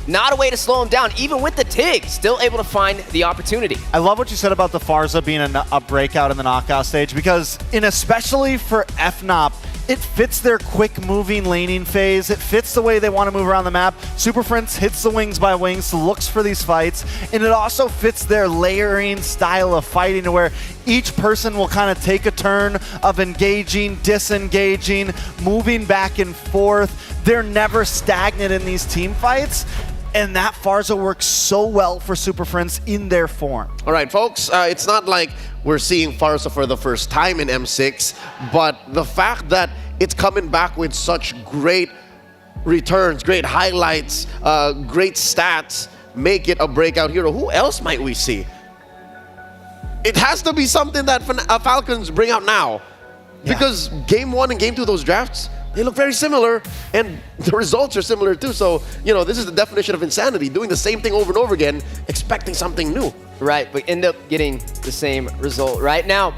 Not a way to slow him down, even with the TIG, still able to find the opportunity. I love what you said about the Farsa being a breakout in the knockout stage, because especially for FNOP, it fits their quick-moving laning phase. It fits the way they want to move around the map. Super Friends hits the wings by wings, looks for these fights, and it also fits their layering style of fighting to where each person will kind of take a turn of engaging, disengaging, moving back and forth. They're never stagnant in these team fights, and that Farsa works so well for Super Friends in their form. All right, folks, it's not like we're seeing Farsa for the first time in M6, but the fact that it's coming back with such great returns, great highlights, great stats, make it a breakout hero. Who else might we see? It has to be something that Falcons bring out now. Yeah. Because Game 1 and Game 2, those drafts, they look very similar, and the results are similar too. So, this is the definition of insanity, doing the same thing over and over again, expecting something new. Right, but end up getting the same result. Right now,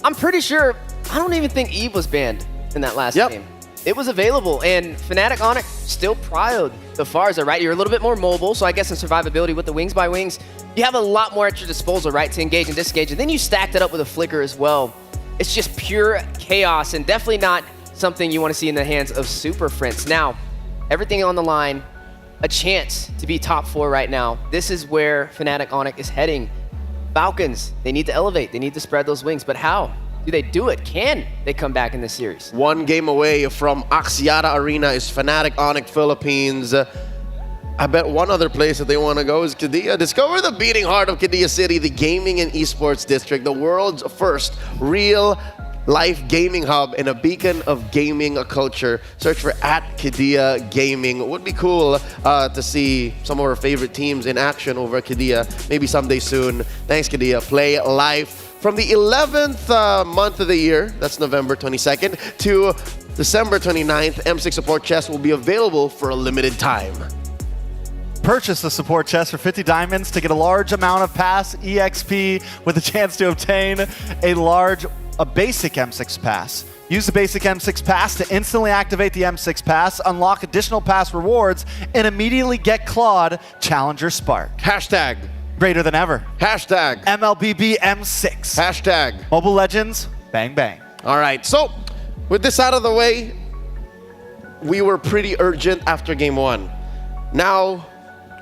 I'm pretty sure, I don't even think Eve was banned in that last game. It was available, and Fnatic Onyx still prioed the Farsa, right? You're a little bit more mobile, so I guess in survivability with the wings by wings, you have a lot more at your disposal, right, to engage and disengage, and then you stacked it up with a flicker as well. It's just pure chaos, and definitely not something you want to see in the hands of Super Friends. Now, everything on the line, a chance to be top 4 right now. This is where Fnatic Onyx is heading. Falcons, they need to elevate. They need to spread those wings. But how do they do it? Can they come back in this series? One game away from Axiata Arena is Fnatic Onyx Philippines. I bet one other place that they want to go is Qiddiya. Discover the beating heart of Qiddiya City, the gaming and esports district, the world's first real life gaming hub and a beacon of gaming culture. Search for @Qiddiya Gaming. It would be cool to see some of our favorite teams in action over at Qiddiya. Maybe someday soon. Thanks, Qiddiya. Play live from the 11th month of the year, that's November 22nd, to December 29th. M6 support chest will be available for a limited time. Purchase the support chest for 50 diamonds to get a large amount of pass EXP with a chance to obtain a basic M6 pass. Use the basic M6 pass to instantly activate the M6 pass, unlock additional pass rewards, and immediately get Claude Challenger Spark. Hashtag greater than ever. Hashtag MLBB M6. Hashtag Mobile Legends, bang bang. All right, so with this out of the way, we were pretty urgent after Game 1. Now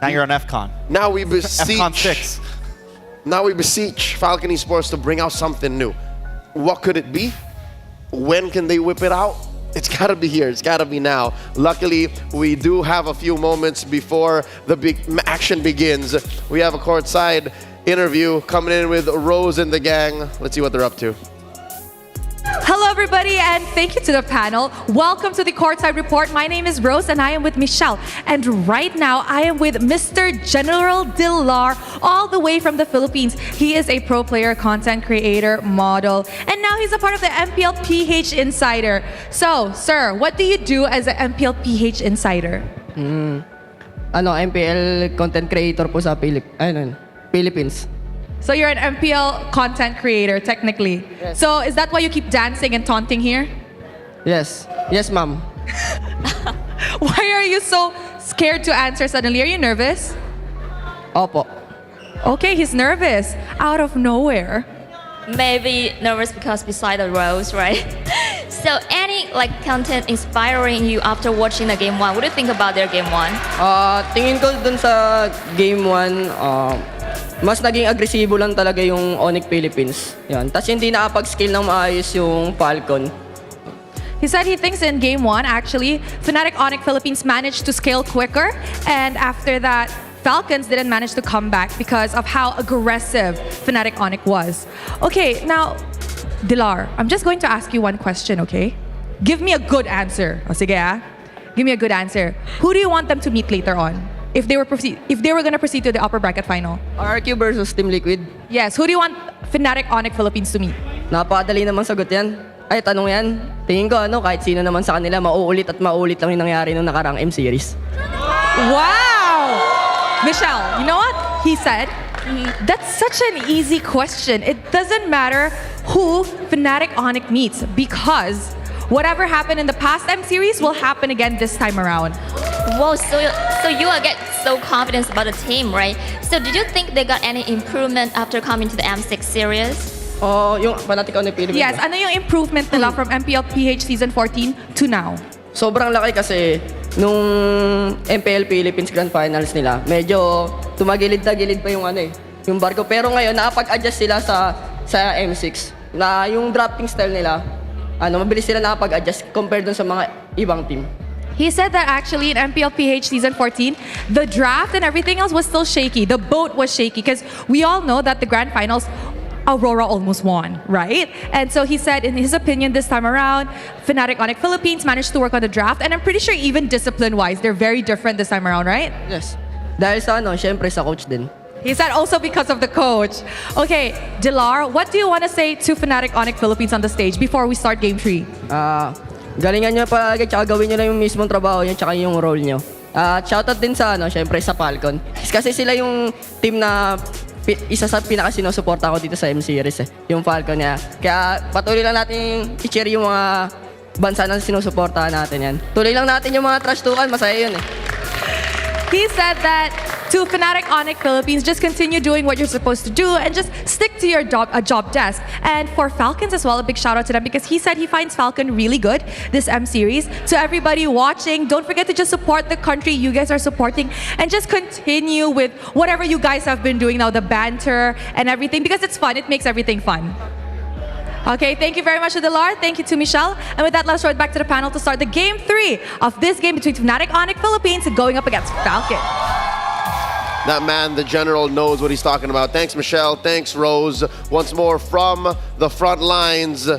you're on FCON. Now we beseech FCON 6. Now we beseech Falcon Esports to bring out something new. What could it be? When can they whip it out? It's gotta be here, it's gotta be now. Luckily, we do have a few moments before the big action begins. We have a courtside interview coming in with Rose and the gang. Let's see what they're up to. Hello everybody, and thank you to the panel. Welcome to the Courtside Report. My name is Rose and I am with Michelle. And right now I am with Mr. General Dilar, all the way from the Philippines. He is a pro player, content creator, model, and now he's a part of the MPL PH Insider. So, sir, what do you do as an MPL PH Insider? MPL content creator po sa Philippines. So you're an MPL content creator, technically. Yes. So is that why you keep dancing and taunting here? Yes. Yes, ma'am. Why are you so scared to answer suddenly? Are you nervous? Opo. Okay, he's nervous. Out of nowhere. Maybe nervous because beside the roles, right? So any content inspiring you after watching the Game 1? What do you think about their Game 1? Tingin ko dun sa Game 1, mas naging agresibo lang talaga yung Onyx Philippines. Yan. Tapos hindi nakapag-scale ng maayos yung Falcon. He said he thinks in Game 1, actually, Fnatic Onyx Philippines managed to scale quicker. And after that, Falcons didn't manage to come back because of how aggressive Fnatic Onyx was. Okay, now, Dilar, I'm just going to ask you one question, okay? Give me a good answer. O sige ah. Give me a good answer. Who do you want them to meet later on? If they were going to proceed to the upper bracket final? RQ versus Team Liquid. Yes, who do you want Fnatic Onyx Philippines to meet? Napakadali naman sagot yan. Ay, tanong yan. Tingin ko, kahit sino naman sa kanila, mauulit at mauulit lang yung nangyari nung nakaraang M-Series. Wow! Michelle, you know what he said? That's such an easy question. It doesn't matter who Fnatic Onyx meets because whatever happened in the past M-Series will happen again this time around. Whoa, so you are get so confident about the team, right? So did you think they got any improvement after coming to the M6 series? Oh, yung Fnatic Onyx Philippines. Yes, ano yung improvement nila from MPLPH Season 14 to now? Sobrang laki kasi nung MPL Philippines Grand Finals nila, medyo tumagilid na gilid pa yung yung barko. Pero ngayon, nakapag-adjust sila sa M6. Na yung drafting style nila, mabilis sila nakapag-adjust compared dun sa mga ibang team. He said that actually in MPLPH Season 14, the draft and everything else was still shaky. The boat was shaky because we all know that the Grand Finals, Aurora almost won, right? And so he said, in his opinion, this time around, Fnatic Onyx Philippines managed to work on the draft, and I'm pretty sure even discipline-wise, they're very different this time around, right? Yes. Dahil sa syempre sa coach din. He said also because of the coach. Okay, Dilar, what do you want to say to Fnatic Onyx Philippines on the stage before we start Game 3? Galingan nyo palagi, tsaka gawin nyo lang yung mismong trabaho nyo, tsaka yung role nyo. Shoutout din sa, syempre sa Falcon. Kasi sila yung team na isa sa pinaka-sinusuporta ko dito sa M-Series yung Falcon niya. Kaya patuloy lang natin i-cheer yung mga bansa na sinusuportahan natin yan. Tuloy lang natin yung mga trash talkan, masaya yun He said that to Fnatic Onyx Philippines, just continue doing what you're supposed to do and just stick to your job desk. And for Falcons as well, a big shout out to them because he said he finds Falcon really good this M-Series. To everybody watching, don't forget to just support the country you guys are supporting and just continue with whatever you guys have been doing now, the banter and everything, because it's fun. It makes everything fun. Okay, thank you very much to Dilar. Thank you to Michelle. And with that, let's throw it back to the panel to start the Game 3 of this game between Fnatic Onyx Philippines going up against Falcon. That man, the general, knows what he's talking about. Thanks, Michelle. Thanks, Rose. Once more from the front lines,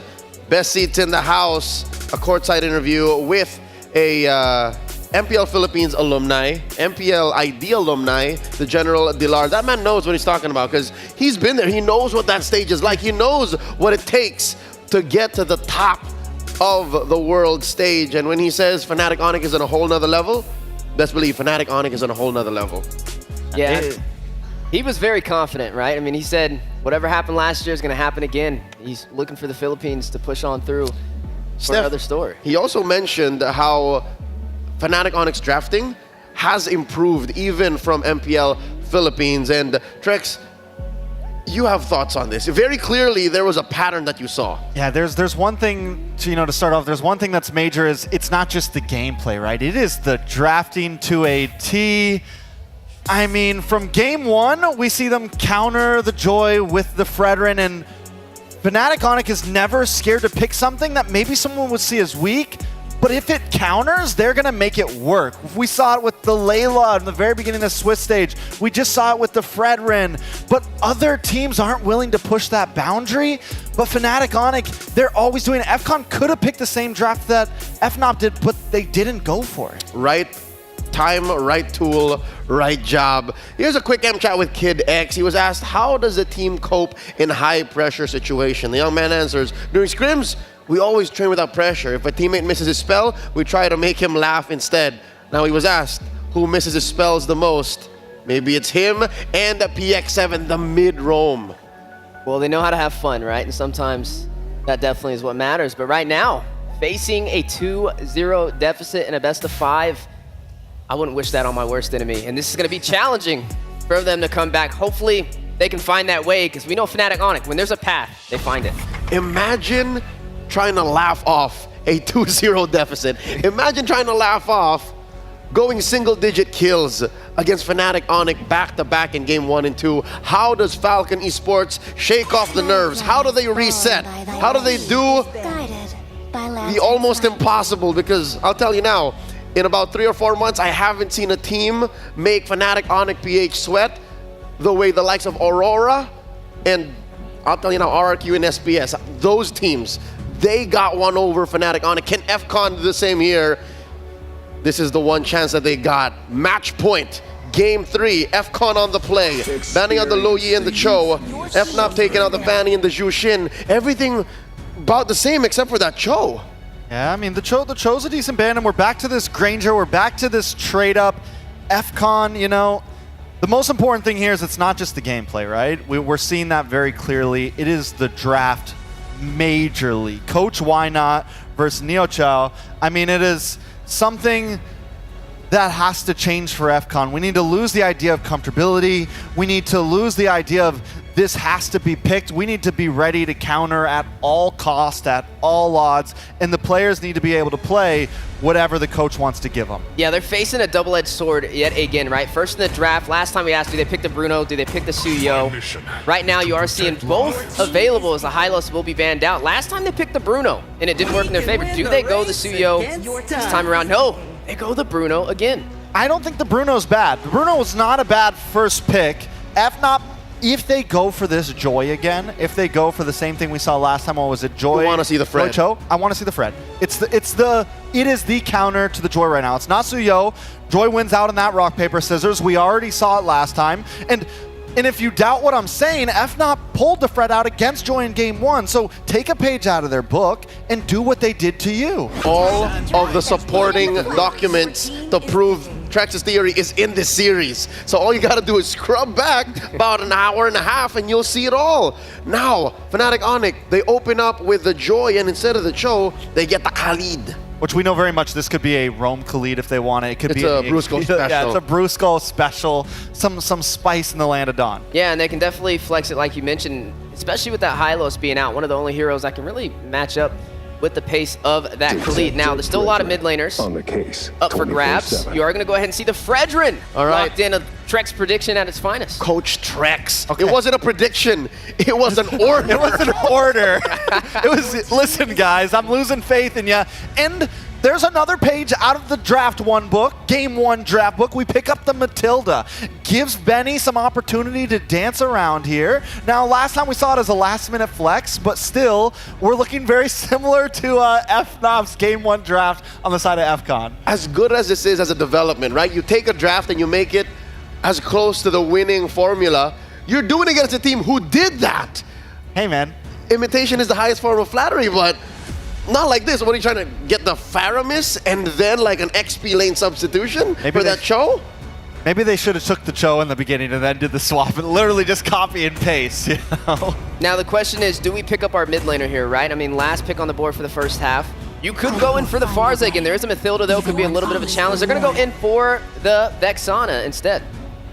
best seats in the house, a courtside interview with a MPL Philippines alumni, MPL ID alumni, the general Dilar. That man knows what he's talking about because he's been there. He knows what that stage is like. He knows what it takes to get to the top of the world stage. And when he says Fnatic Onyx is on a whole nother level, best believe Fnatic Onyx is on a whole nother level. Yeah, he was very confident, right? I mean, he said whatever happened last year is going to happen again. He's looking for the Philippines to push on through for another story. He also mentioned how Fnatic Onyx drafting has improved even from MPL Philippines. And Trex, you have thoughts on this. Very clearly, there was a pattern that you saw. Yeah, there's one thing to start off. There's one thing that's major is it's not just the gameplay, right? It is the drafting to a T. I mean, from game one, we see them counter the Joy with the Fredrin, and Fnatic Onyx is never scared to pick something that maybe someone would see as weak, but if it counters, they're going to make it work. We saw it with the Layla in the very beginning of the Swiss stage. We just saw it with the Fredrin, but other teams aren't willing to push that boundary. But Fnatic Onyx, they're always doing it. FCON could have picked the same draft that FNOP did, but they didn't go for it. Right time, right tool, right job. Here's a quick M-chat with Kid X. He was asked, how does the team cope in high-pressure situation? The young man answers, during scrims, we always train without pressure. If a teammate misses his spell, we try to make him laugh instead. Now he was asked, who misses his spells the most? Maybe it's him and the PX7, the mid-roam. Well, they know how to have fun, right? And sometimes that definitely is what matters. But right now, facing a 2-0 deficit in a best-of-5, I wouldn't wish that on my worst enemy. And this is going to be challenging for them to come back. Hopefully, they can find that way, because we know Fnatic Onyx, when there's a path, they find it. Imagine trying to laugh off a 2-0 deficit. Imagine trying to laugh off going single-digit kills against Fnatic Onyx back-to-back in Game 1 and 2. How does Falcon Esports shake off the nerves? How do they reset? How do they do the almost impossible? Because I'll tell you now, in about 3 or 4 months, I haven't seen a team make Fnatic, Onyx, PH sweat the way the likes of Aurora and I'll tell you now, RRQ and SPS, those teams, they got one over Fnatic, Onyx. Can FCON do the same here? This is the one chance that they got. Match point. Game 3, FCON on the play. Banning out the Lo Yi and the Cho. FNAP taking out the Fanny and the Zhu Xin. Everything about the same except for that Cho. Yeah, I mean, the Cho's a decent band, and we're back to this Granger. We're back to this trade-up. FCON, you know, the most important thing here is it's not just the gameplay, right? We're seeing that very clearly. It is the draft majorly. Coach Why Not versus Neo Chao. I mean, it is something that has to change for FCON. We need to lose the idea of comfortability. We need to lose the idea of this has to be picked. We need to be ready to counter at all cost, at all odds, and the players need to be able to play whatever the coach wants to give them. Yeah, they're facing a double-edged sword yet again, right? First in the draft, last time we asked, do they pick the Bruno, do they pick the Suyo? Right now, you are seeing both available as the Hylos will be banned out. Last time they picked the Bruno, and it didn't work in their favor. Do they go the Suyo this time around? No, they go the Bruno again. I don't think the Bruno's bad. The Bruno was not a bad first pick. FNOP, if they go for this Joy again, if they go for the same thing we saw last time, what was it, Joy? I want to see the Fred. Cho? I want to see the Fred. It is the counter to the Joy right now. It's not Suyo. Joy wins out in that rock, paper, scissors. We already saw it last time. And if you doubt what I'm saying, FNOP pulled the Fred out against Joy in game 1. So take a page out of their book and do what they did to you. All of the supporting documents to prove Trax's theory is in this series. So all you gotta do is scrub back about an hour and a half and you'll see it all. Now, Fnatic Onyx, they open up with the Joy and instead of the Cho, they get the Khalid. Which we know very much this could be a Roam Khalid if they want it. It could be a Brusco special. Yeah, it's a Brusco special. Some spice in the land of Dawn. Yeah, and they can definitely flex it like you mentioned, especially with that Hylos being out. One of the only heroes that can really match up with the pace of that Khalid. Now, there's still a lot of mid laners on the case. Up for grabs. You are going to go ahead and see the Fredrin locked in, a Trex prediction at its finest. Coach Trex. Okay. It wasn't a prediction. It was an order. It was an order. It was, listen, guys, I'm losing faith in you. And there's another page out of the draft 1 book, game 1 draft book. We pick up the Matilda. Gives Benny some opportunity to dance around here. Now, last time we saw it as a last-minute flex, but still, we're looking very similar to FNOP's game 1 draft on the side of FCON. As good as this is as a development, right? You take a draft and you make it as close to the winning formula. You're doing it against a team who did that. Hey, man. Imitation is the highest form of flattery, but not like this. What are you trying to get the Faramis and then like an XP lane substitution for that Cho? Maybe they should have took the Cho in the beginning and then did the swap and literally just copy and paste, you know? Now the question is, do we pick up our mid laner here, right? I mean, last pick on the board for the first half. You could go in for the Farza again. There is a Mathilda though, could be a little bit of a challenge. They're gonna go in for the Vexana instead.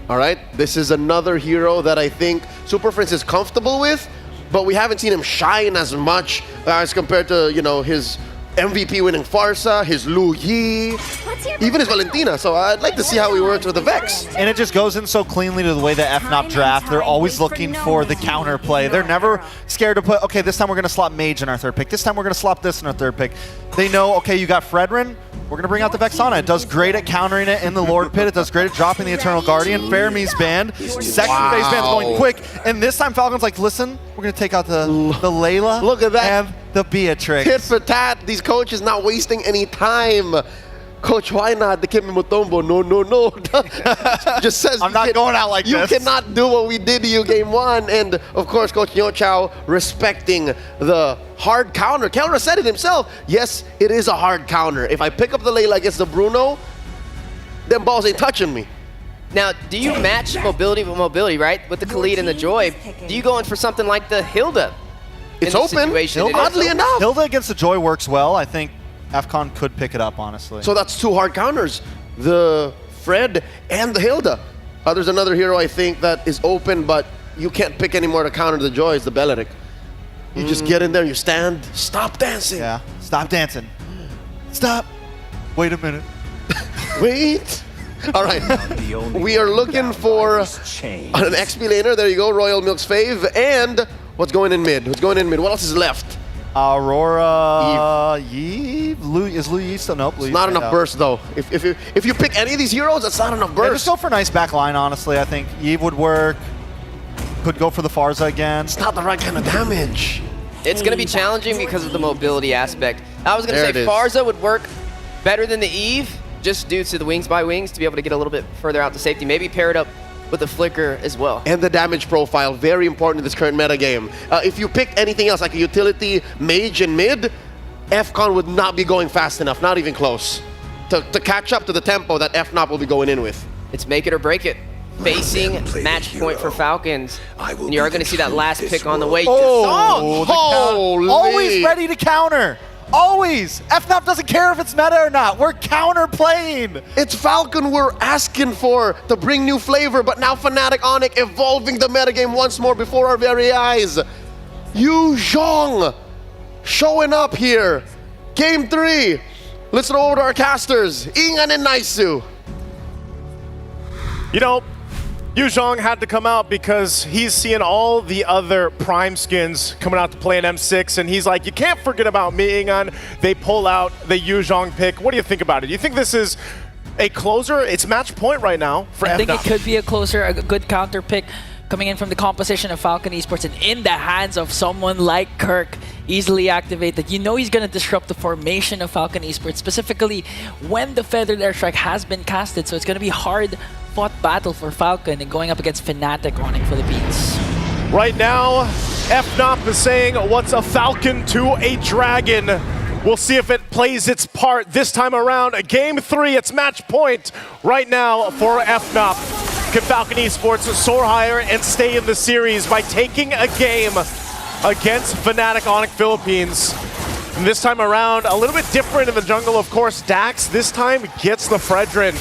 All right, this is another hero that I think Super Prince is comfortable with, but we haven't seen him shine as much as compared to, you know, his MVP winning Farsa, his Lu Yi, even his Valentina. So I'd like to see how he works with the Vex. And it just goes in so cleanly to the way that FNOP draft. They're always looking for the counter play. They're never scared to put, okay, this time we're going to slot Mage in our 3rd pick. This time we're going to slot this in our 3rd pick. They know, okay, you got Fredrin. We're going to bring out the Vexana. It does great at countering it in the Lord Pit. It does great at dropping the Eternal Guardian. Fairme's banned. Second phase band's going quick. And this time Falcon's like, listen, we're going to take out the Layla. Look at that. And the Beatrix. Tit for tat. These coaches not wasting any time. Coach, why not? The Kimi Mutombo, no. Just says I'm not going out like you this. You cannot do what we did to you game 1. And of course, Coach Neo Chao respecting the hard counter. Counter said it himself. Yes, it is a hard counter. If I pick up the Layla against the Bruno, them balls ain't touching me. Now, do you match mobility with mobility, right? With the Khalid and the Joy, do you go in for something like the Hilda? It's open, oddly enough. Hilda against the Joy works well. I think FCON could pick it up, honestly. So that's 2 hard counters, the Fred and the Hilda. There's another hero I think that is open, but you can't pick anymore to counter the Joy, is the Beleric. You just get in there, you stand, stop dancing. Yeah, stop dancing. Stop. Wait a minute. Wait. All right, we are looking for an XP laner. There you go, Royal Milk's fave. And what's going in mid? What's going in mid? What else is left? Aurora, Eve, is Lu Yi still? Nope. It's not enough burst though. If you pick any of these heroes, that's not enough burst. Yeah, just go for a nice back line, honestly. I think Eve would work. Could go for the Farza again. It's not the right kind of damage. It's going to be challenging because of the mobility aspect. I was going to say Farza would work better than the Eve, just due to the wings by wings to be able to get a little bit further out to safety. Maybe pair it up with the flicker as well. And the damage profile, very important in this current meta game. If you picked anything else, like a utility, mage, and mid, FCon would not be going fast enough, not even close, to catch up to the tempo that FNOP will be going in with. It's make it or break it. Facing match point for Falcons. And you are going to see that last pick on the way. Always ready to counter. Always! FNOP doesn't care if it's meta or not. We're counter-playing. It's Falcon we're asking for to bring new flavor, but now Fnatic Onic evolving the metagame once more before our very eyes. Yu Zhong showing up here. Game 3. Let's go over to our casters, Ingan and Naisu. You know, Yu Zhong had to come out because he's seeing all the other Prime skins coming out to play in M6, and he's like, you can't forget about me, Ingan. They pull out the Yu Zhong pick. What do you think about it? Do you think this is a closer? It's match point right now for FNOP. I think it could be a closer, a good counter pick coming in from the composition of Falcon Esports and in the hands of someone like Kirk, easily activated. You know he's going to disrupt the formation of Falcon Esports, specifically when the Feathered Airstrike has been casted, so it's going to be hard-fought battle for Falcon and going up against Fnatic Onic Philippines. Right now, FNOP is saying, what's a Falcon to a Dragon? We'll see if it plays its part this time around. Game 3, it's match point right now for FNOP. Can Falcon Esports soar higher and stay in the series by taking a game against Fnatic Onic Philippines? And this time around, a little bit different in the jungle, of course. Dax this time gets the Fredrin.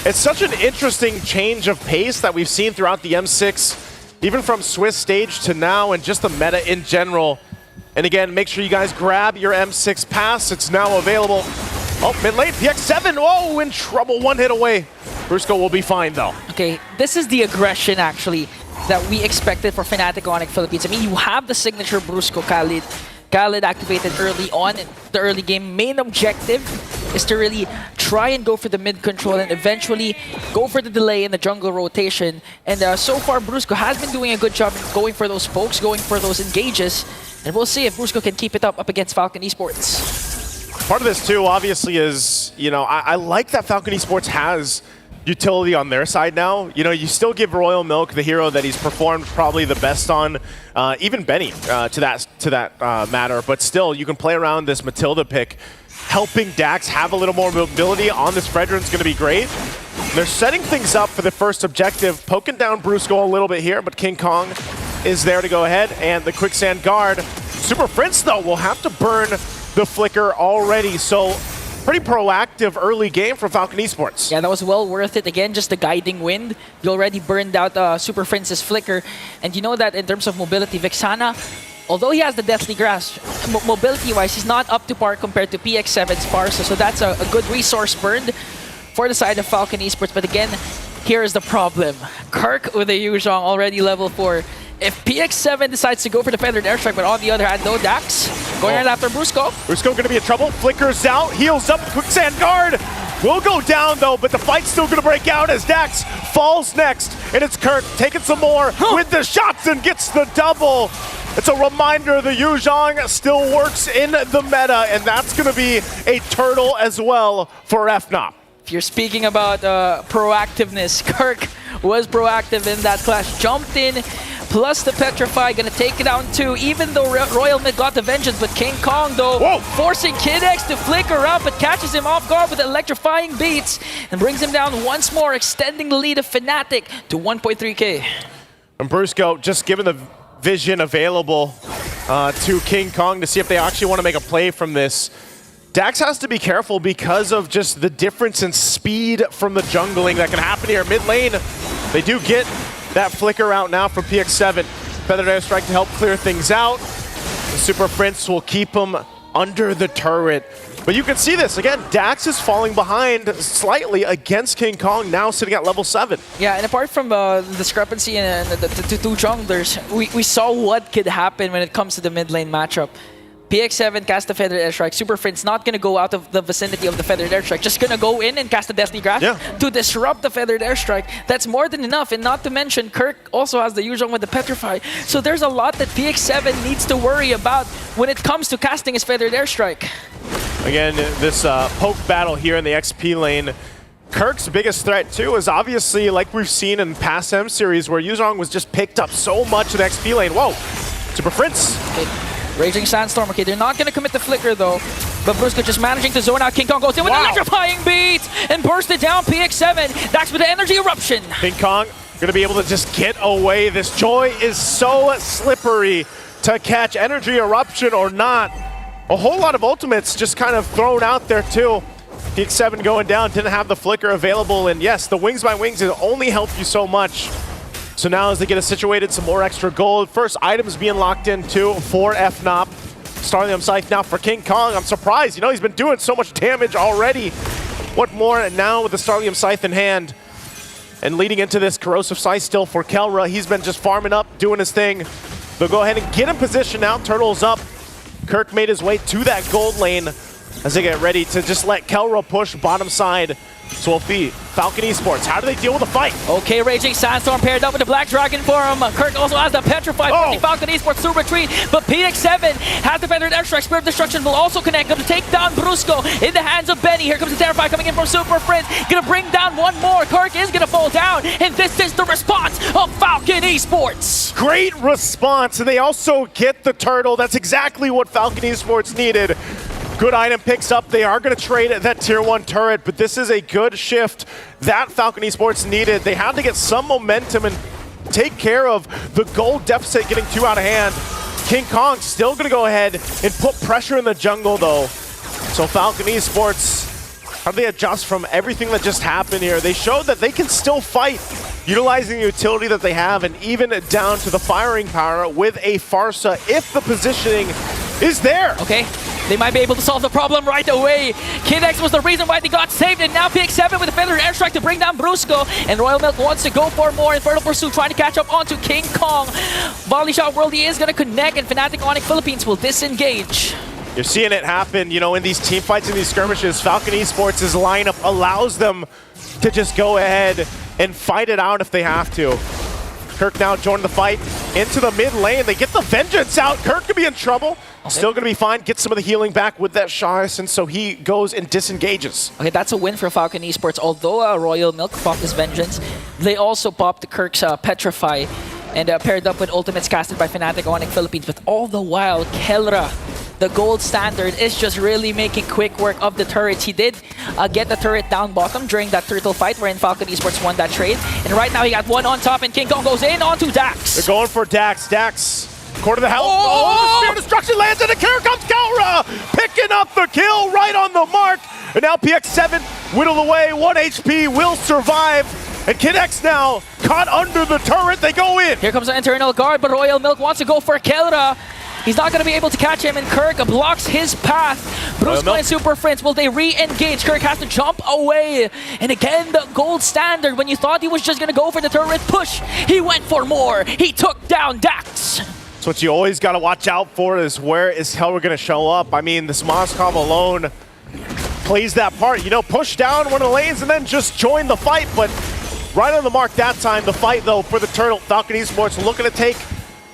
It's such an interesting change of pace that we've seen throughout the M6, even from Swiss stage to now, and just the meta in general. And again, make sure you guys grab your M6 pass. It's now available. Oh, mid lane, PX7, whoa, in trouble, one hit away. Brusco will be fine though. Okay, this is the aggression actually that we expected for Fnatic Onic Philippines. I mean, you have the signature Brusco Khalid. Khalid activated early on in the early game. Main objective is to really try and go for the mid control and eventually go for the delay in the jungle rotation. And so far, Brusco has been doing a good job going for those pokes, going for those engages. And we'll see if Brusco can keep it up against Falcon Esports. Part of this too, obviously, is, you know, I like that Falcon Esports has utility on their side now. You know, you still give Royal Milk the hero that he's performed probably the best on, even Benny to that matter, but still you can play around this Matilda pick. Helping Dax have a little more mobility on this Fredrin is going to be great. They're setting things up for the first objective, poking down Brusco a little bit here, but King Kong is there to go ahead, and the Quicksand Guard. Super Prince though will have to burn the flicker already, so pretty proactive early game from Falcon Esports. Yeah, that was well worth it. Again, just the guiding wind. You already burned out Super Prince's flicker. And you know that in terms of mobility, Vexana, although he has the Deathly Grasp, mobility-wise, he's not up to par compared to PX7's Parsa. So that's a good resource burned for the side of Falcon Esports. But again, here is the problem. Kirk with a Yu Zhong already level 4. If PX7 decides to go for the Feathered Airstrike, but on the other hand, no Dax, going right after Brusco. Brusco going to be in trouble. Flickers out, heals up, Quicksand Guard will go down though, but the fight's still going to break out as Dax falls next. And it's Kirk taking some more with the shots and gets the double. It's a reminder the Yu Zhong still works in the meta, and that's going to be a turtle as well for FNOP. If you're speaking about proactiveness, Kirk was proactive in that clash. Jumped in, plus the Petrify, gonna take it down too, even though Royal Mid got the vengeance, but King Kong though, forcing Kid X to flicker up, but catches him off guard with electrifying beats, and brings him down once more, extending the lead of Fnatic to 1.3k. And Brusco just given the vision available to King Kong to see if they actually want to make a play from this. Dax has to be careful because of just the difference in speed from the jungling that can happen here. Mid lane, they do get that flicker out now from PX7. Feathered Airstrike to help clear things out. The Super Prince will keep him under the turret. But you can see this, again, Dax is falling behind slightly against King Kong, now sitting at level 7. Yeah, and apart from the discrepancy in the two junglers, we saw what could happen when it comes to the mid lane matchup. PX7 cast the Feathered Airstrike. Super Friend's not going to go out of the vicinity of the Feathered Airstrike. Just going to go in and cast the Destiny Grasp to disrupt the Feathered Airstrike. That's more than enough. And not to mention, Kirk also has the usual with the Petrify. So there's a lot that PX7 needs to worry about when it comes to casting his Feathered Airstrike. Again, this poke battle here in the XP lane. Kirk's biggest threat, too, is obviously, like we've seen in past M series, where Yuzong was just picked up so much in the XP lane. Whoa! Super Prince. Okay. Raging Sandstorm. Okay, they're not going to commit the Flicker, though. But Brusco just managing to zone out. King Kong goes in with an electrifying beat and burst it down. PX7. Dax with the Energy Eruption. King Kong going to be able to just get away. This Joy is so slippery to catch. Energy Eruption or not. A whole lot of ultimates just kind of thrown out there, too. PX7 going down, didn't have the Flicker available, and yes, the Wings by Wings will only help you so much. So now as they get situated, some more extra gold. First items being locked in too for FNOP. Starlium Scythe now for King Kong. I'm surprised, you know, he's been doing so much damage already. What more? And now with the Starlium Scythe in hand, and leading into this Corrosive Scythe still for Kelra. He's been just farming up, doing his thing. They'll go ahead and get in position now. Turtle's up. Kirk made his way to that gold lane as they get ready to just let Kelra push bottom side. So we'll see Falcon Esports. How do they deal with the fight? Okay, Raging Sandstorm paired up with the Black Dragon for him. Kirk also has the Petrify, forcing Falcon Esports to retreat. But PX7 has the Feathered Airstrike. Spirit of Destruction will also connect. Going to take down Brusco in the hands of Benny. Here comes the Terrify coming in from Super Prince. Going to bring down one more. Kirk is going to fall down. And this is the response of Falcon Esports. Great response. And they also get the turtle. That's exactly what Falcon Esports needed. Good item picks up. They are going to trade that tier 1 turret, but this is a good shift that Falcon Esports needed. They had to get some momentum and take care of the gold deficit getting too out of hand. King Kong still going to go ahead and put pressure in the jungle, though. So Falcon Esports, how do they adjust from everything that just happened here? They showed that they can still fight, utilizing the utility that they have, and even down to the firing power with a Farsa if the positioning is there. Okay. They might be able to solve the problem right away. Kid X was the reason why they got saved, and now PX7 with a Feathered Airstrike to bring down Brusco. And Royal Milk wants to go for more. Infernal Pursuit trying to catch up onto King Kong. Volley Shot Worldy is going to connect, and Fnatic Onyx Philippines will disengage. You're seeing it happen, you know, in these team fights and these skirmishes. Falcon Esports' lineup allows them to just go ahead and fight it out if they have to. Kirk now joined the fight into the mid lane. They get the Vengeance out. Kirk could be in trouble. Still going to be fine. Get some of the healing back with that Sharice, and so he goes and disengages. Okay, that's a win for Falcon Esports. Although Royal Milk popped his Vengeance, they also popped Kirk's Petrify and paired up with ultimates casted by Fnatic Onyx Philippines. But all the while, Kelra, the gold standard, is just really making quick work of the turrets. He did get the turret down bottom during that turtle fight wherein Falcon Esports won that trade. And right now he got one on top, and King Kong goes in onto Dax. They're going for Dax. Dax, quarter the health. Oh, the Spear of Destruction lands, and here comes Kelra, picking up the kill right on the mark. And now PX7 whittle away. 1 HP will survive. And Kid X now caught under the turret. They go in. Here comes the internal guard, but Royal Milk wants to go for Kelra. He's not going to be able to catch him, and Kirk blocks his path. Brusco and Super Friends, will they re-engage? Kirk has to jump away. And again, the gold standard. When you thought he was just going to go for the turret push, he went for more. He took down Dax. So what you always got to watch out for is where is Kelra going to show up. I mean, this Moskov alone plays that part. You know, push down one of the lanes and then just join the fight. But right on the mark that time, the fight, though, for the turtle. Falcon Esports looking to take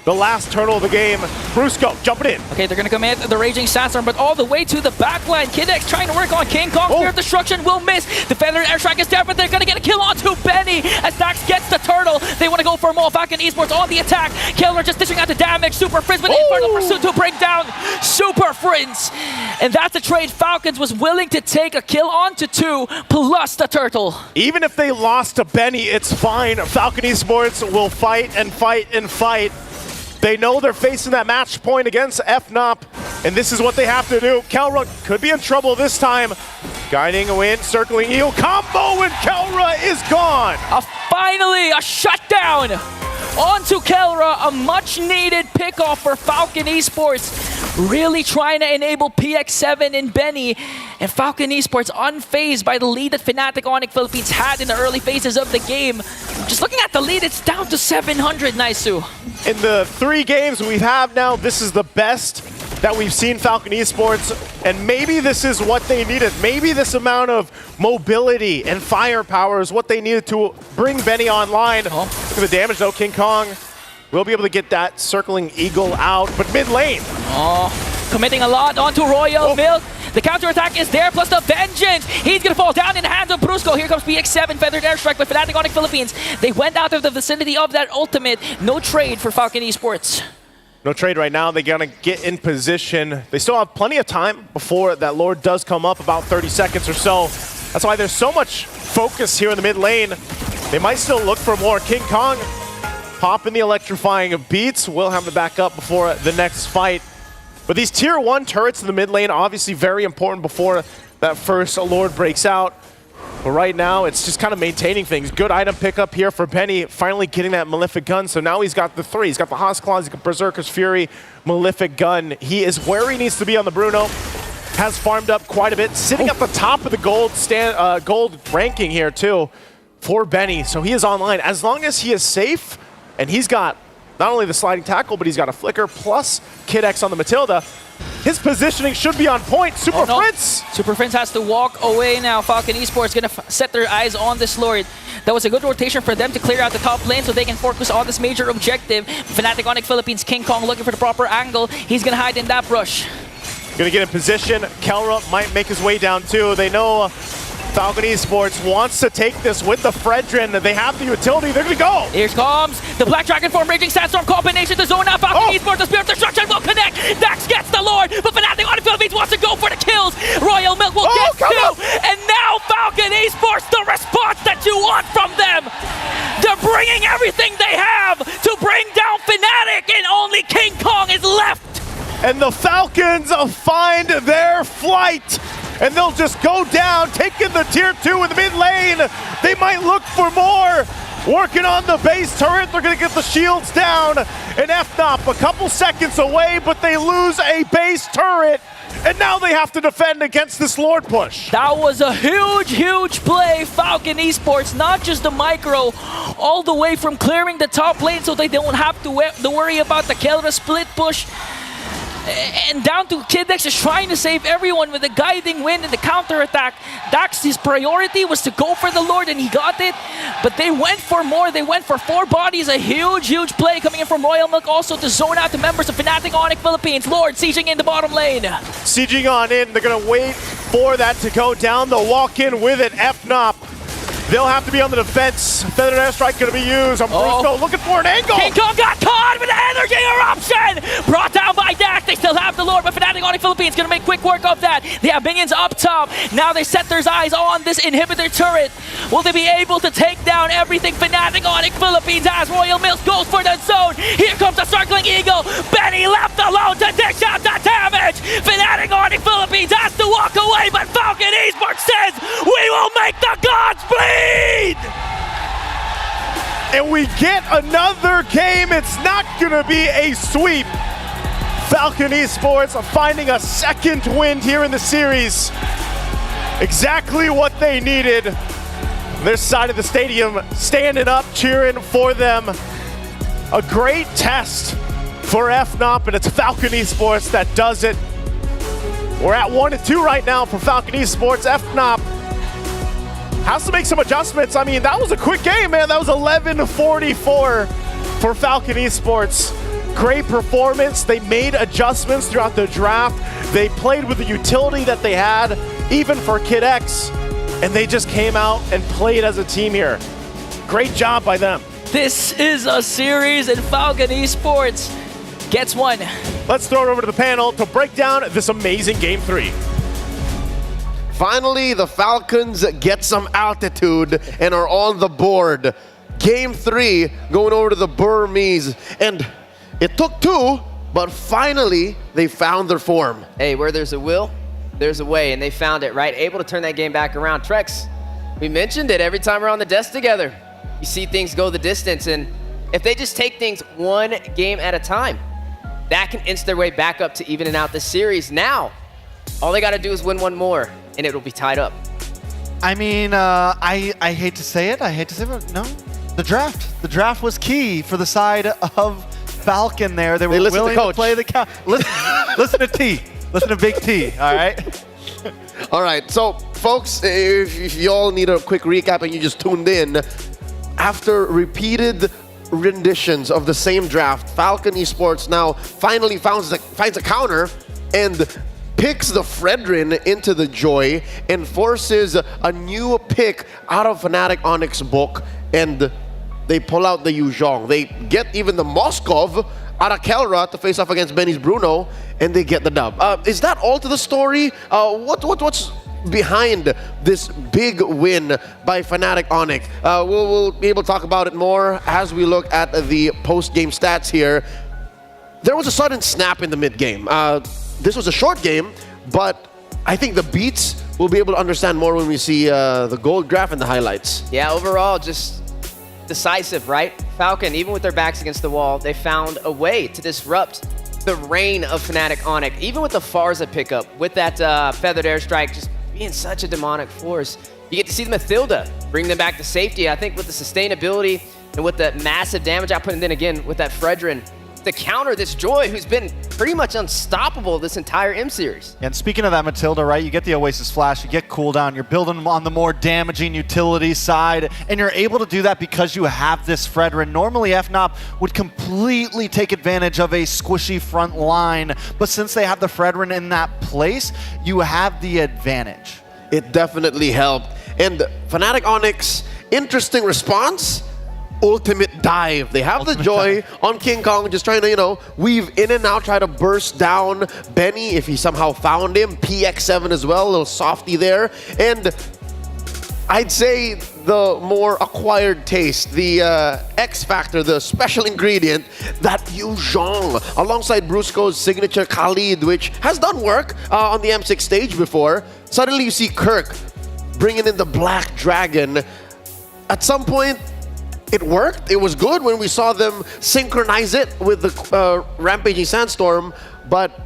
the last turtle of the game. Brusco jumping in. Okay, they're going to commit the Raging Sandstorm, but all the way to the backline. Kid X trying to work on King Kong. Spear of Destruction will miss. The Feathered Airstrike is there, but they're going to get a kill onto Benny as Dax gets the turtle. They want to go for more. Falcon Esports on the attack. Killer just dishing out the damage. Super Friends with the Infernal Pursuit to bring down Super Friends. And that's a trade Falcons was willing to take a kill onto 2 plus the turtle. Even if they lost to Benny, it's fine. Falcon Esports will fight and fight and fight. They know they're facing that match point against FNOP, and this is what they have to do. Kelra could be in trouble this time. Guiding a win, circling eel combo, and Kelra is gone. Finally, a shutdown onto Kelra, a much-needed pickoff for Falcon Esports. Really trying to enable PX7 and Benny, and Falcon Esports unfazed by the lead that Fnatic Onyx Philippines had in the early phases of the game. Just looking at the lead, it's down to 700, Naisu. In the 3 games we have now, this is the best that we've seen Falcon Esports, and maybe this is what they needed. Maybe this amount of mobility and firepower is what they needed to bring Benny online. Look at the damage though, King Kong will be able to get that circling eagle out, but mid lane. Committing a lot onto Royal Milk. The counterattack is there, plus the vengeance. He's going to fall down in the hands of Brusco. Here comes PX7, Feathered Airstrike, but Fnatic Onyx Philippines, they went out of the vicinity of that ultimate. No trade for Falcon Esports. No trade right now. They're going to get in position. They still have plenty of time before that Lord does come up, about 30 seconds or so. That's why there's so much focus here in the mid lane. They might still look for more. King Kong popping the electrifying beats. Will have the backup before the next fight. But these tier 1 turrets in the mid lane, obviously very important before that first Lord breaks out. But right now, it's just kind of maintaining things. Good item pickup here for Benny, finally getting that Malefic Gun. So now he's got the 3. He's got the Haas Claws, he's got Berserker's Fury, Malefic Gun. He is where he needs to be on the Bruno. Has farmed up quite a bit, sitting at the top of the gold ranking here too for Benny. So he is online. As long as he is safe, and he's got not only the sliding tackle, but he's got a flicker plus Kid X on the Matilda. His positioning should be on point. Super Fritz! Super Fritz has to walk away now. Falcon Esports going to set their eyes on this Lord. That was a good rotation for them to clear out the top lane so they can focus on this major objective. Fnatic Onyx Philippines, King Kong looking for the proper angle. He's going to hide in that brush. Gonna get in position. Kelra might make his way down too. They know Falcon Esports wants to take this with the Fredrin. They have the utility. They're gonna go. Here comes the Black Dragon form, Raging Sandstorm combination to zone out. Falcon Esports, the Spirit of Destruction will connect. Dax gets the Lord, but Fnatic Onyx Philippines wants to go for the kills. Royal Milk will get 2. And now Falcon Esports, the response that you want from them. They're bringing everything they have to bring down Fnatic, and only King Kong is left. And the Falcons find their flight. And they'll just go down, taking the tier 2 in the mid lane. They might look for more. Working on the base turret, they're gonna get the shields down. And FNOP a couple seconds away, but they lose a base turret. And now they have to defend against this Lord push. That was a huge, huge play. Falcon Esports, not just the micro, all the way from clearing the top lane so they don't have to worry about the Kelra split push. And down to Kid X is trying to save everyone with the guiding wind and the counterattack. Dax, his priority was to go for the Lord, and he got it. But they went for more. They went for 4 bodies. A huge, huge play coming in from Royal Milk, also to zone out the members of Fnatic Onyx Philippines. Lord sieging in the bottom lane. Sieging on in. They're going to wait for that to go down. They'll walk in with it. FNOP. They'll have to be on the defense. Feathered Airstrike going to be used. Brusco looking for an angle. King Kong got caught with the energy eruption. Brought down by Dax. They still have the Lord, but Fnatic Onyx Philippines going to make quick work of that. They have minions up top. Now they set their eyes on this inhibitor turret. Will they be able to take down everything Fnatic Onyx Philippines has? Royal Milk goes for the zone. Here comes the circling eagle. Benny left alone to dish out the damage. Fnatic Onyx Philippines has to walk away, but Falcon Esports says, we will make the gods bleed. And we get another game. It's not going to be a sweep. Falcon Esports finding a second win here in the series. Exactly what they needed. This side of the stadium standing up, cheering for them. A great test for FNOP, and it's Falcon Esports that does it. We're at 1-2 right now for Falcon Esports. FNOP has to make some adjustments. I mean, that was a quick game, man. That was 11-44 for Falcon Esports. Great performance. They made adjustments throughout the draft. They played with the utility that they had, even for Kid X, and they just came out and played as a team here. Great job by them. This is a series, and Falcon Esports gets one. Let's throw it over to the panel to break down this amazing Game 3. Finally, the Falcons get some altitude and are on the board. Game 3 going over to the Burmese. And it took 2, but finally they found their form. Hey, where there's a will, there's a way, and they found it, right? Able to turn that game back around. Trex, we mentioned it every time we're on the desk together. You see things go the distance, and if they just take things one game at a time, that can inch their way back up to evening out the series. Now, all they got to do is win one more, and it'll be tied up. I mean, I hate to say it. But no. The draft was key for the side of Falcon there. They were willing to play the Listen to T. Listen to Big T, all right? All right, so folks, if you all need a quick recap and you just tuned in, after repeated renditions of the same draft, Falcon Esports now finally finds a counter and picks the Fredrin into the Joy and forces a new pick out of Fnatic Onyx book, and they pull out the Yuzhong. They get even the Moskov out of Kelra to face off against Benny's Bruno, and they get the dub. Is that all to the story? What's behind this big win by Fnatic Onyx? We'll be able to talk about it more as we look at the post-game stats here. There was a sudden snap in the mid-game. This was a short game, but I think the beats we'll be able to understand more when we see the gold graph and the highlights. Yeah, overall, just decisive, right? Falcon, even with their backs against the wall, they found a way to disrupt the reign of Fnatic Onyx, even with the Farza pickup, with that feathered airstrike just being such a demonic force. You get to see the Mathilda bring them back to safety. I think with the sustainability and with the massive damage output, and then again with that Fredrin to counter this Joy, who's been pretty much unstoppable this entire M series. And speaking of that Matilda, right, you get the Oasis Flash, you get cooldown, you're building on the more damaging utility side, and you're able to do that because you have this Fredrin. Normally, FNOP would completely take advantage of a squishy front line, but since they have the Fredrin in that place, you have the advantage. It definitely helped. And Fnatic Onyx, interesting response. Ultimate dive. They have the Joy on King Kong, just trying to, weave in and out, try to burst down Benny if he somehow found him. PX7 as well, a little softy there. And I'd say the more acquired taste, the X factor, the special ingredient, that Yuzhong, alongside Brusco's signature Khalid, which has done work on the M6 stage before. Suddenly you see Kirk bringing in the Black Dragon. At some point, it worked. It was good when we saw them synchronize it with the Rampaging Sandstorm, but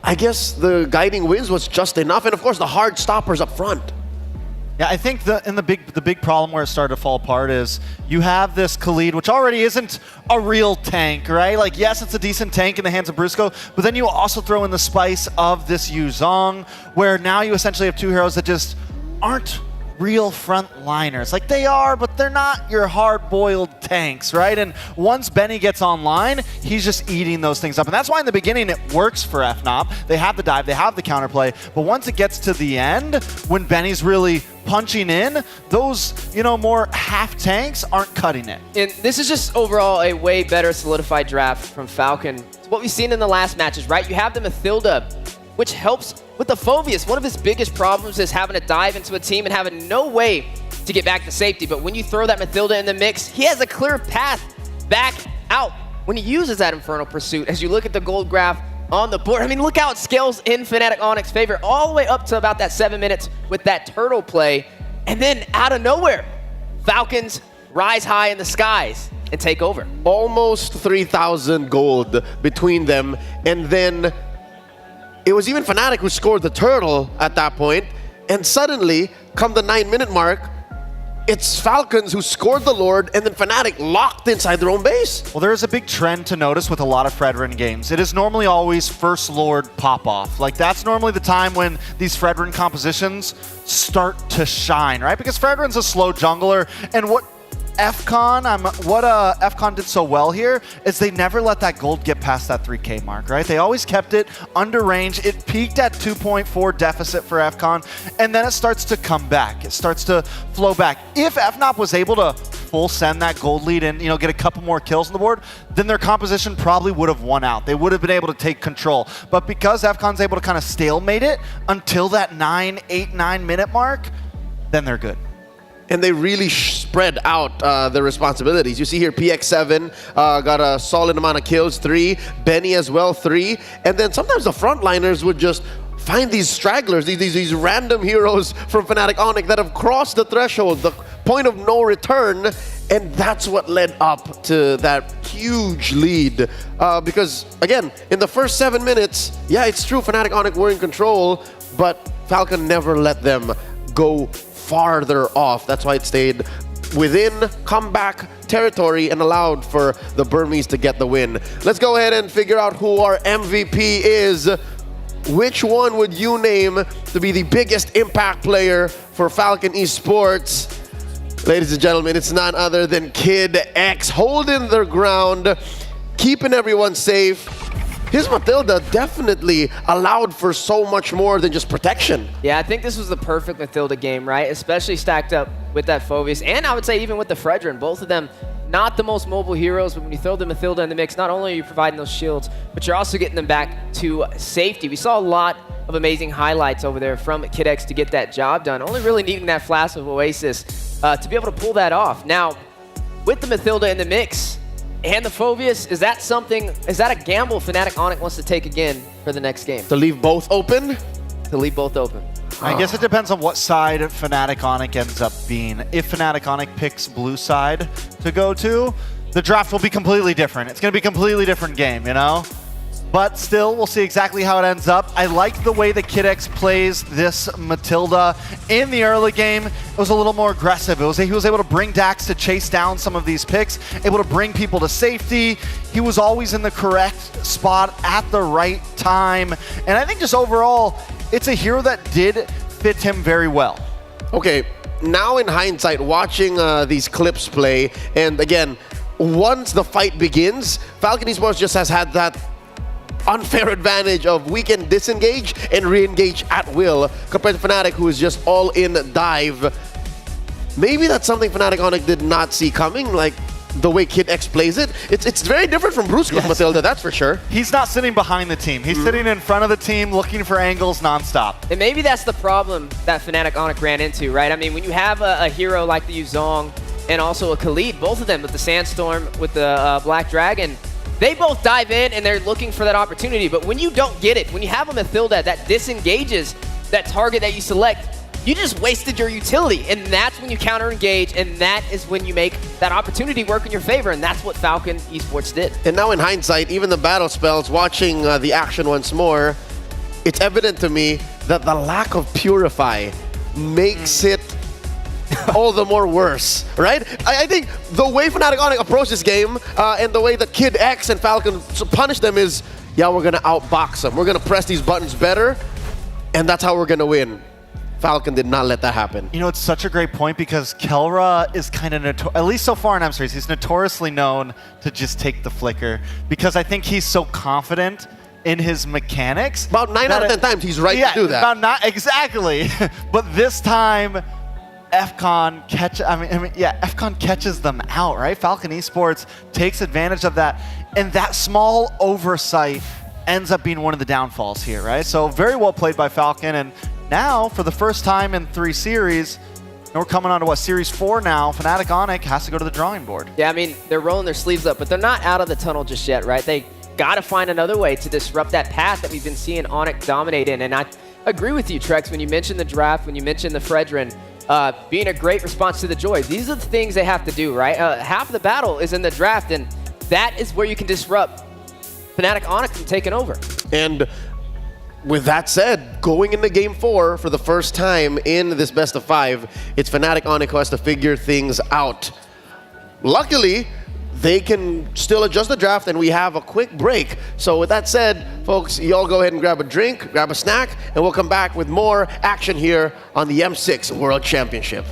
I guess the guiding winds was just enough, and of course the hard stoppers up front. Yeah, I think the big problem where it started to fall apart is you have this Khalid, which already isn't a real tank, right? Like, yes, it's a decent tank in the hands of Brusco, but then you also throw in the spice of this Yuzhong, where now you essentially have two heroes that just aren't real frontliners. Like, they are, but they're not your hard-boiled tanks, right? And once Benny gets online, he's just eating those things up. And that's why in the beginning it works for FNOP. They have the dive, they have the counterplay, but once it gets to the end, when Benny's really punching in, those, more half tanks aren't cutting it. And this is just overall a way better solidified draft from Falcon. It's what we've seen in the last matches, right? You have the Mathilda, which helps with the Phoveus. One of his biggest problems is having to dive into a team and having no way to get back to safety. But when you throw that Mathilda in the mix, he has a clear path back out when he uses that Infernal Pursuit. As you look at the gold graph on the board, I mean, look how it scales in Fnatic Onyx's favor, all the way up to about that 7 minutes with that turtle play. And then out of nowhere, Falcons rise high in the skies and take over. Almost 3,000 gold between them, and then it was even Fnatic who scored the turtle at that point, and suddenly, come the 9-minute mark, it's Falcons who scored the Lord, and then Fnatic locked inside their own base. Well, there is a big trend to notice with a lot of Fredrin games. It is normally always first Lord pop-off. Like, that's normally the time when these Fredrin compositions start to shine, right? Because Fredrin's a slow jungler, and what FCon did so well here is they never let that gold get past that 3K mark, right? They always kept it under range. It peaked at 2.4 deficit for FCon, and then it starts to come back. It starts to flow back. If FNOP was able to full send that gold lead and get a couple more kills on the board, then their composition probably would have won out. They would have been able to take control. But because FCon's able to kind of stalemate it until that 9-minute mark, then they're good. And they really spread out the responsibilities. You see here, PX7 got a solid amount of kills, 3. Benny as well, 3. And then sometimes the frontliners would just find these stragglers, these random heroes from Fnatic Onyx that have crossed the threshold, the point of no return, and that's what led up to that huge lead. Because, again, in the first 7 minutes, yeah, it's true, Fnatic Onyx were in control, but Falcon never let them go farther off. That's why it stayed within comeback territory and allowed for the Burmese to get the win. Let's go ahead and figure out who our MVP is. Which one would you name to be the biggest impact player for Falcon Esports? Ladies and gentlemen, it's none other than Kid X, holding their ground, keeping everyone safe. His Matilda definitely allowed for so much more than just protection. Yeah, I think this was the perfect Matilda game, right? Especially stacked up with that Phoveus, and I would say even with the Fredrin. Both of them not the most mobile heroes, but when you throw the Matilda in the mix, not only are you providing those shields, but you're also getting them back to safety. We saw a lot of amazing highlights over there from Kid X to get that job done, only really needing that flash of Oasis to be able to pull that off. Now, with the Matilda in the mix and the Phoveus, is that a gamble Fnatic Onyx wants to take again for the next game? To leave both open? To leave both open. I guess it depends on what side Fnatic Onyx ends up being. If Fnatic Onyx picks blue side to go to, the draft will be completely different. It's going to be a completely different game, you know? But still, we'll see exactly how it ends up. I like the way that Kid X plays this Matilda. In the early game, it was a little more aggressive. He was able to bring Dax to chase down some of these picks, able to bring people to safety. He was always in the correct spot at the right time. And I think just overall, it's a hero that did fit him very well. Okay, now in hindsight, watching these clips play, and again, once the fight begins, Falcon Esports just has had that unfair advantage of we can disengage and re-engage at will compared to Fnatic, who is just all in dive. Maybe that's something Fnatic Onyx did not see coming, like the way Kid X plays it. It's very different from Bruce with Matilda, that's for sure. He's not sitting behind the team. He's sitting in front of the team looking for angles nonstop. And maybe that's the problem that Fnatic Onyx ran into, right? I mean, when you have a hero like the Yuzong and also a Khalid, both of them with the Sandstorm, with the Black Dragon, they both dive in and they're looking for that opportunity. But when you don't get it, when you have a Matilda that disengages that target that you select, you just wasted your utility, and that's when you counter-engage, and that is when you make that opportunity work in your favor, and that's what Falcon Esports did. And now in hindsight, even the battle spells, watching the action once more, it's evident to me that the lack of Purify makes it all the more worse, right? I think the way Fnatic Onyx approach this game and the way that Kid X and Falcon punish them is, yeah, we're going to outbox them. We're going to press these buttons better, and that's how we're going to win. Falcon did not let that happen. You know, it's such a great point because Kelra is kind of, at least so far in M Series, he's notoriously known to just take the flicker because I think he's so confident in his mechanics. About 9 out of 10 times he's right to do that. Exactly. But this time, FCon FCon catches them out, right? Falcon Esports takes advantage of that, and that small oversight ends up being one of the downfalls here, right? So very well played by Falcon, and now, for the first time in 3 series, and we're coming on to what, Series 4 now, Fnatic Onyx has to go to the drawing board. Yeah, I mean, they're rolling their sleeves up, but they're not out of the tunnel just yet, right? They got to find another way to disrupt that path that we've been seeing Onyx dominate in. And I agree with you, Trex, when you mentioned the draft, when you mentioned the Fredrin, being a great response to the Joy. These are the things they have to do, right? Half of the battle is in the draft, and that is where you can disrupt Fnatic Onyx from taking over. And with that said, going into Game 4 for the first time in this best of 5, it's Fnatic Onyx who has to figure things out. Luckily, they can still adjust the draft, and we have a quick break. So with that said, folks, y'all go ahead and grab a drink, grab a snack, and we'll come back with more action here on the M6 World Championship.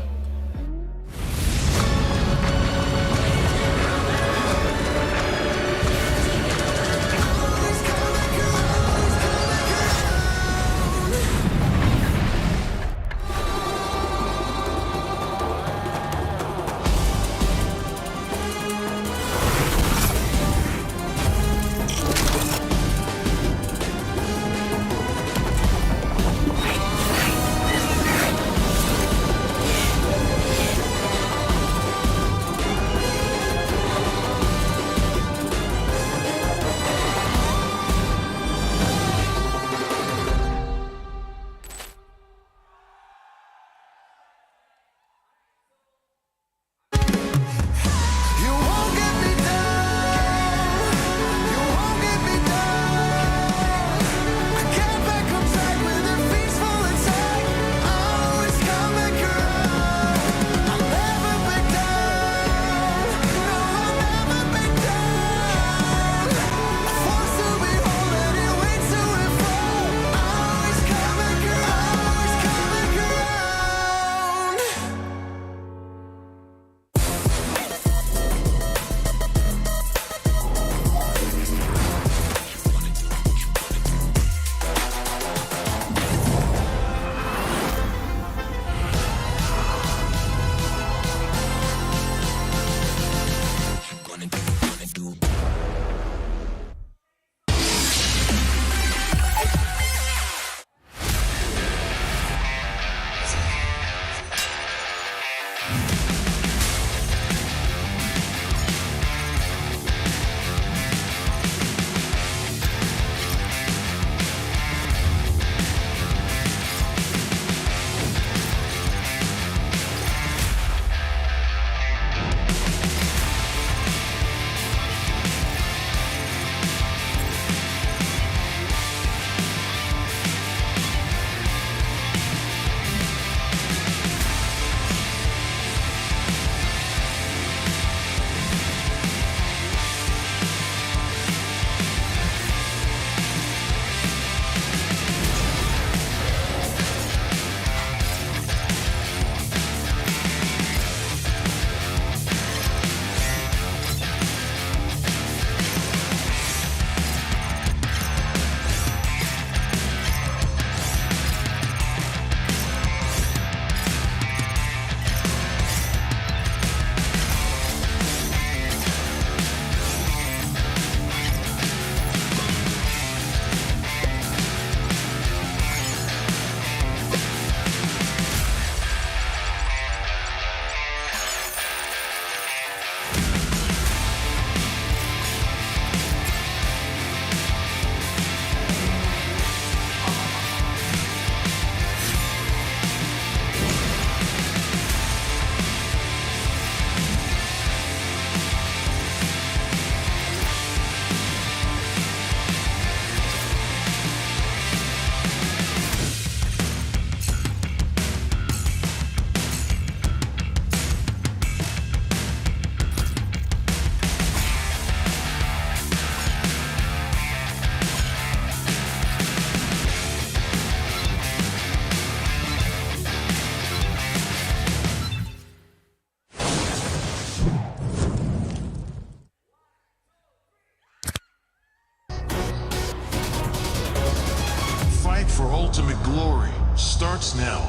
starts now.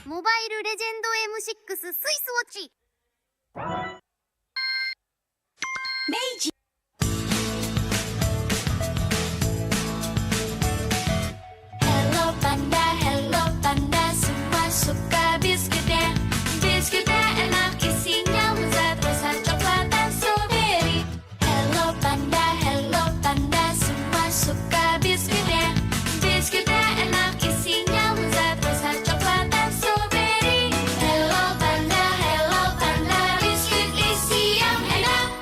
Mobile Legend M6 スイスウォッチ Meiji Hello Panda, semua suka biskuitnya. Biskuitnya enak, isinya lezat, rasa coklat dan strawberry. Hello Panda, semua suka biskuitnya. Biskuitnya enak, isinya lezat, rasa coklat dan strawberry. Hello Panda, biskuit isi yang enak.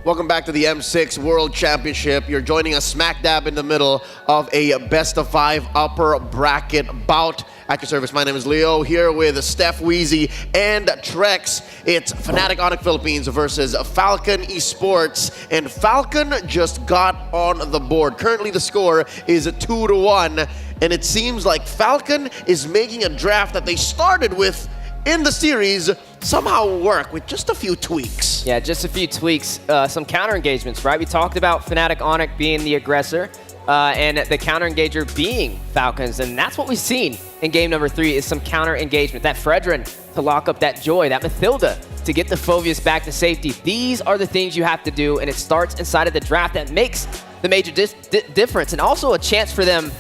Welcome back to the M6 World Championship. You're joining us smack dab in the middle of a best-of-5 upper bracket bout. At your service, my name is Leo, here with Steph, Wheezy, and Trex. It's Fnatic Onyx Philippines versus Falcon Esports, and Falcon just got on the board. Currently, the score is 2-1, and it seems like Falcon is making a draft that they started with in the series somehow work with just a few tweaks. Yeah, just a few tweaks, some counter engagements, right? We talked about Fnatic Onyx being the aggressor and the counter engager being Falcons, and that's what we've seen in game number 3 is some counter engagement. That Fredrin to lock up that Joy, that Mathilda to get the Phoveus back to safety. These are the things you have to do, and it starts inside of the draft that makes the major difference, and also a chance for them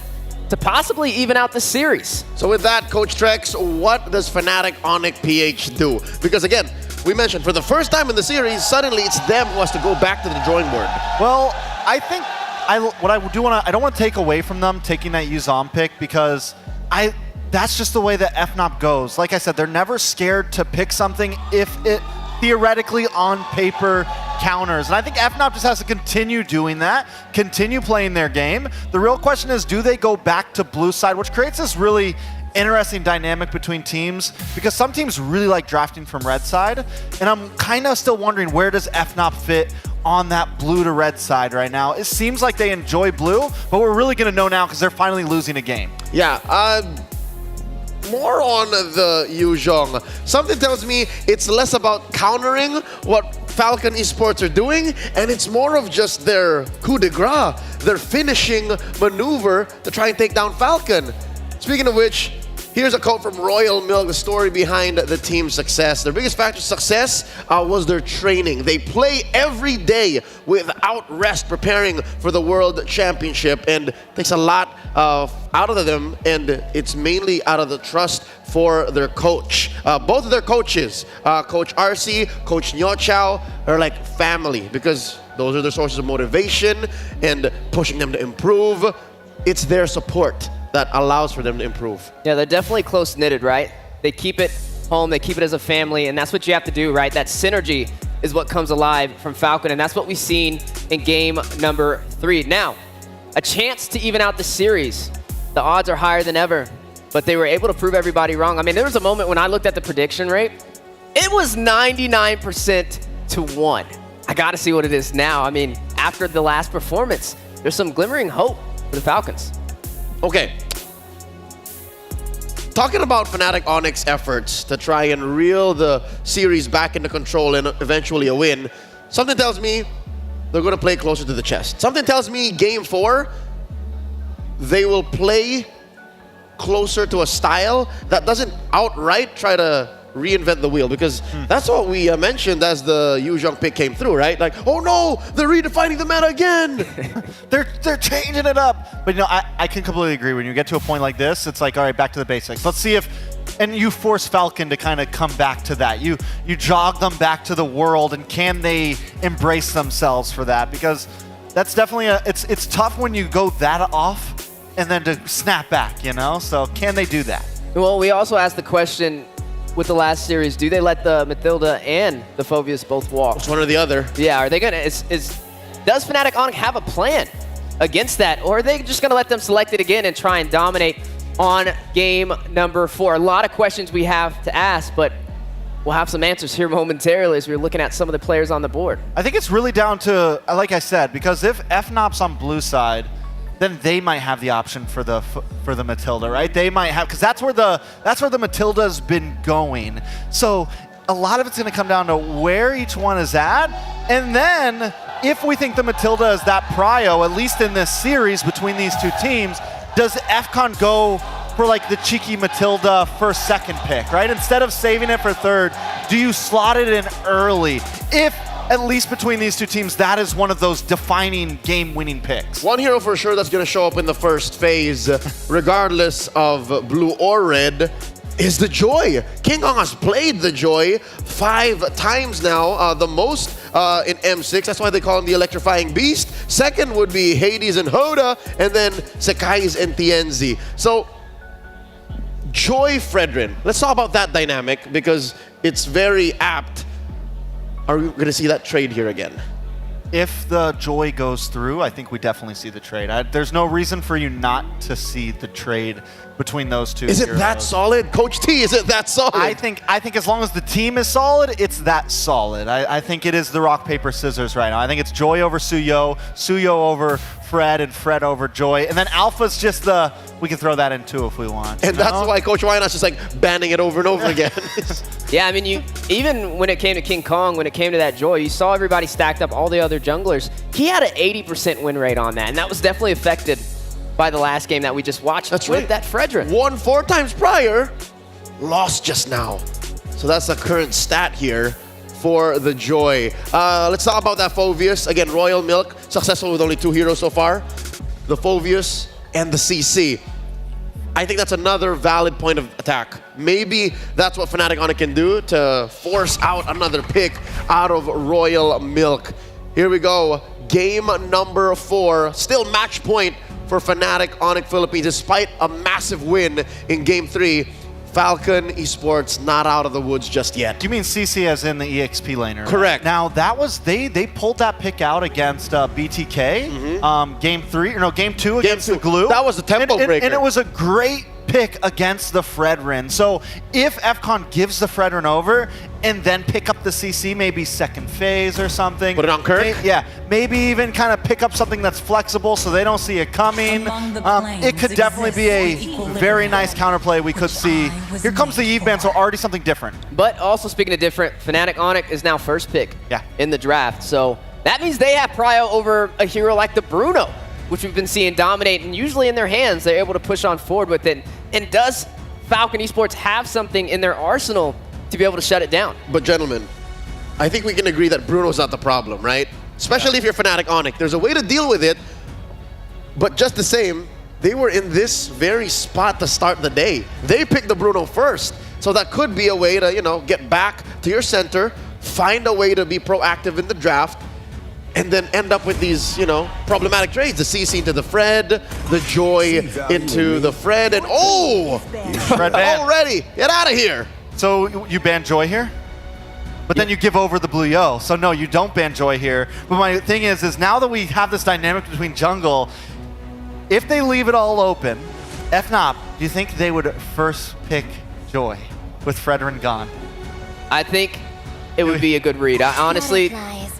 to possibly even out the series. So with that, Coach Trex, what does Fnatic Onyx PH do? Because again, we mentioned for the first time in the series, suddenly it's them who has to go back to the drawing board. Well, I think I don't want to take away from them taking that Yuzon pick, because that's just the way that FNOP goes. Like I said, they're never scared to pick something if it theoretically on paper counters. And I think FNOP just has to continue doing that, continue playing their game. The real question is, do they go back to blue side, which creates this really interesting dynamic between teams, because some teams really like drafting from red side, and I'm kind of still wondering, where does FNOP fit on that blue to red side right now? It seems like they enjoy blue, but we're really going to know now because they're finally losing a game. Yeah, more on the Yuzhong. Something tells me it's less about countering what Falcon Esports are doing, and it's more of just their coup de grace, their finishing maneuver to try and take down Falcon. Speaking of which, here's a quote from Royal Milk, the story behind the team's success. Their biggest factor of success was their training. They play every day without rest, preparing for the World Championship, and it takes a lot out of them, and it's mainly out of the trust for their coach. Both of their coaches, Coach RC, Coach Nyo Chao, are like family, because those are their sources of motivation and pushing them to improve. It's their support that allows for them to improve. Yeah, they're definitely close-knitted, right? They keep it home, they keep it as a family, and that's what you have to do, right? That synergy is what comes alive from Falcon, and that's what we've seen in game number 3. Now, a chance to even out the series. The odds are higher than ever, but they were able to prove everybody wrong. I mean, there was a moment when I looked at the prediction rate, it was 99% to 1. I gotta see what it is now. I mean, after the last performance. There's some glimmering hope for the Falcons. Okay. Talking about Fnatic Onyx efforts to try and reel the series back into control and eventually a win, something tells me they're going to play closer to the chest. Something tells me Game 4, they will play closer to a style that doesn't outright try to reinvent the wheel, because that's what we mentioned as the Yu Zhong pick came through, right? Like, oh no, they're redefining the meta again. they're changing it up. But you know, I can completely agree. When you get to a point like this, it's like, all right, back to the basics. Let's see if, and you force Falcon to kind of come back to that. You jog them back to the world, and can they embrace themselves for that? Because that's definitely it's tough when you go that off and then to snap back, you know? So can they do that? Well, we also asked the question with the last series, do they let the Matilda and the Phoveus both walk? It's one or the other. Yeah, are they gonna, does Fnatic Onyx have a plan against that? Or are they just gonna let them select it again and try and dominate on game number 4? A lot of questions we have to ask, but we'll have some answers here momentarily as we're looking at some of the players on the board. I think it's really down to, like I said, because if FNOP's on blue side, then they might have the option for the Matilda, right? They might have, because that's where the Matilda's been going. So a lot of it's going to come down to where each one is at, and then if we think the Matilda is that prio, at least in this series between these two teams, does FCON go for like the cheeky Matilda first, second pick, right? Instead of saving it for third, do you slot it in early? If at least between these two teams, that is one of those defining game-winning picks. One hero for sure that's going to show up in the first phase, regardless of blue or red, is the Joy. King Kong has played the Joy 5 times now, the most in M6. That's why they call him the Electrifying Beast. Second would be Hades and Hoda, and then Sekai's and Tienzi. So, Joy Fredrin. Let's talk about that dynamic, because it's very apt. Are we going to see that trade here again? If the Joy goes through, I think we definitely see the trade. There's no reason for you not to see the trade between those two. Is it that solid? Coach T, is it that solid? I think as long as the team is solid, it's that solid. I think it is the rock, paper, scissors right now. I think it's Joy over Suyo, Suyo over Fred, and Fred over Joy. And then Alpha's just we can throw that in too if we want. And that's why Coach Wynot's just like banning it over and over again. Yeah, I mean, even when it came to King Kong, when it came to that Joy, you saw everybody stacked up, all the other junglers. He had an 80% win rate on that, and that was definitely affected by the last game that we just watched. That's with right. That Fredrin. Won 4 times prior, lost just now. So that's the current stat here for the Joy. Let's talk about that Phoveus. Again, Royal Milk, successful with only 2 heroes so far. The Phoveus and the CC. I think that's another valid point of attack. Maybe that's what Fnatic Onyx can do to force out another pick out of Royal Milk. Here we go. Game number 4. Still match point for Fnatic Onyx Philippines, despite a massive win in Game 3. Falcon Esports not out of the woods just yet. You mean CC as in the EXP laner? Correct. Now that was they pulled that pick out against BTK. Game 3 or no, Game 2 against the Glue. That was the tempo breaker, and it was a great pick against the Fredrin. So if FCON gives the Fredrin over and then pick up the CC, maybe second phase or something. Put it on Kirk? Maybe even kind of pick up something that's flexible so they don't see it coming. It could definitely be a very nice counterplay we could see. Here comes the Eve ban, so already something different. But also speaking of different, Fnatic Onyx is now first pick in the draft. So that means they have prio over a hero like the Bruno, which we've been seeing dominate, and usually in their hands, they're able to push on forward with it. And does Falcon Esports have something in their arsenal to be able to shut it down? But gentlemen, I think we can agree that Bruno's not the problem, right? Especially if you're Fnatic Onyx. There's a way to deal with it, but just the same, they were in this very spot to start the day. They picked the Bruno first, so that could be a way to, you know, get back to your center, find a way to be proactive in the draft, and then end up with these, you know, problematic trades. The CC into the Fred, the Joy into the Fred, and Fred ban. already, get out of here. So you ban Joy here? But then you give over the Blue Yo. So no, you don't ban Joy here. But my thing is now that we have this dynamic between jungle, if they leave it all open, FNOP, do you think they would first pick Joy with Fredrin gone? I think it would be a good read. Honestly,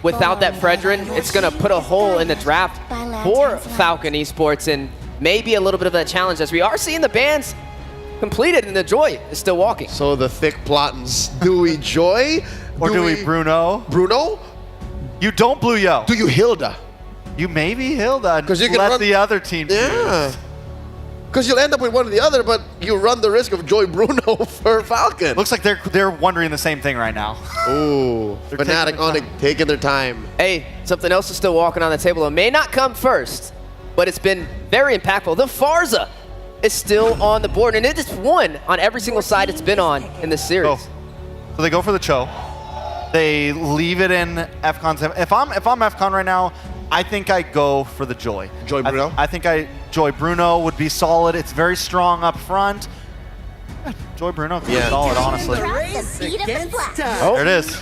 without that Fredrin, it's going to put a hole in the draft for Falcon Esports and maybe a little bit of that challenge as we are seeing the bans completed and the Joy is still walking. So the thick plottins, do we Joy? Or do we Bruno? Bruno? You don't Blue Yo. Do you Hilda? You maybe Hilda. Because you can let run the other team Yeah. Because you'll end up with one or the other, but you run the risk of Joy Bruno for Falcon. Looks like they're wondering the same thing right now. Ooh, Fnatic on it, taking their time. Hey, something else is still walking on the table. It may not come first, but it's been very impactful. The Farza is still on the board, and it has won on every single side it's been on in this series. Oh. So they go for the Cho. They leave it in FCON's. If I'm FCON right now, I think I go for the Joy. Joy Bruno? I think Joy Bruno would be solid. It's very strong up front. Joy Bruno could be solid, honestly. Oh, there it is.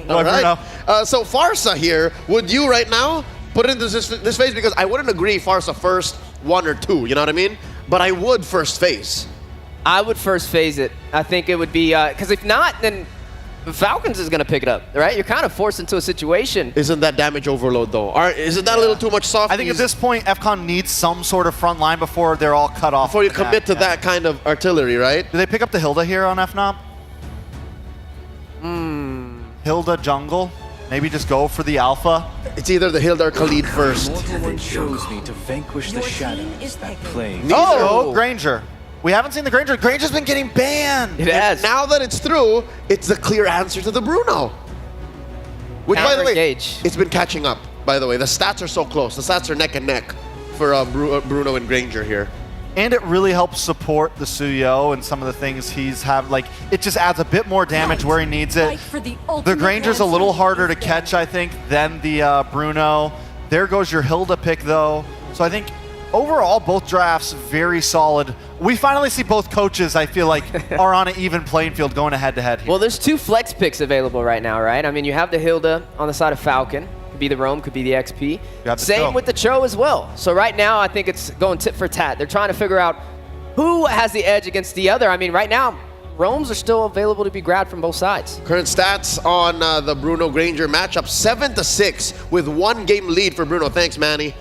All right. So Farsa here, would you right now put it into this phase? Because I wouldn't agree Farsa first 1 or 2, you know what I mean? But I would first phase. I would first phase it. I think it would be, because if not, then Falcons is going to pick it up, right? You're kind of forced into a situation. Isn't that damage overload, though? Isn't that a little too much soft? I think at this point, FCON needs some sort of front line before they're all cut off. Before you commit to that kind of artillery, right? Do they pick up the Hilda here on FNOP? Hilda jungle? Maybe just go for the Alpha? It's either the Hilda or Khalid first. chose me to vanquish the shadows that plague. Oh, Granger. We haven't seen the Granger. Granger's been getting banned. It has. Now that it's through, it's the clear answer to the Bruno. Which, by the way, it's been catching up, by the way. The stats are so close. The stats are neck and neck for Bruno and Granger here. And it really helps support the Suyo and some of the things he's have. Like, it just adds a bit more damage where he needs it. The Granger's a little harder to catch, I think, than the Bruno. There goes your Hilda pick, though. So I think overall, both drafts very solid. We finally see both coaches, I feel like, are on an even playing field going head-to-head here. Well, there's 2 flex picks available right now, right? I mean, you have the Hilda on the side of Falcon. Could be the Roam, could be the XP. Same with the Cho as well. So right now, I think it's going tit for tat. They're trying to figure out who has the edge against the other. I mean, right now, Roams are still available to be grabbed from both sides. Current stats on the Bruno-Granger matchup, 7-6 with 1 game lead for Bruno. Thanks, Manny.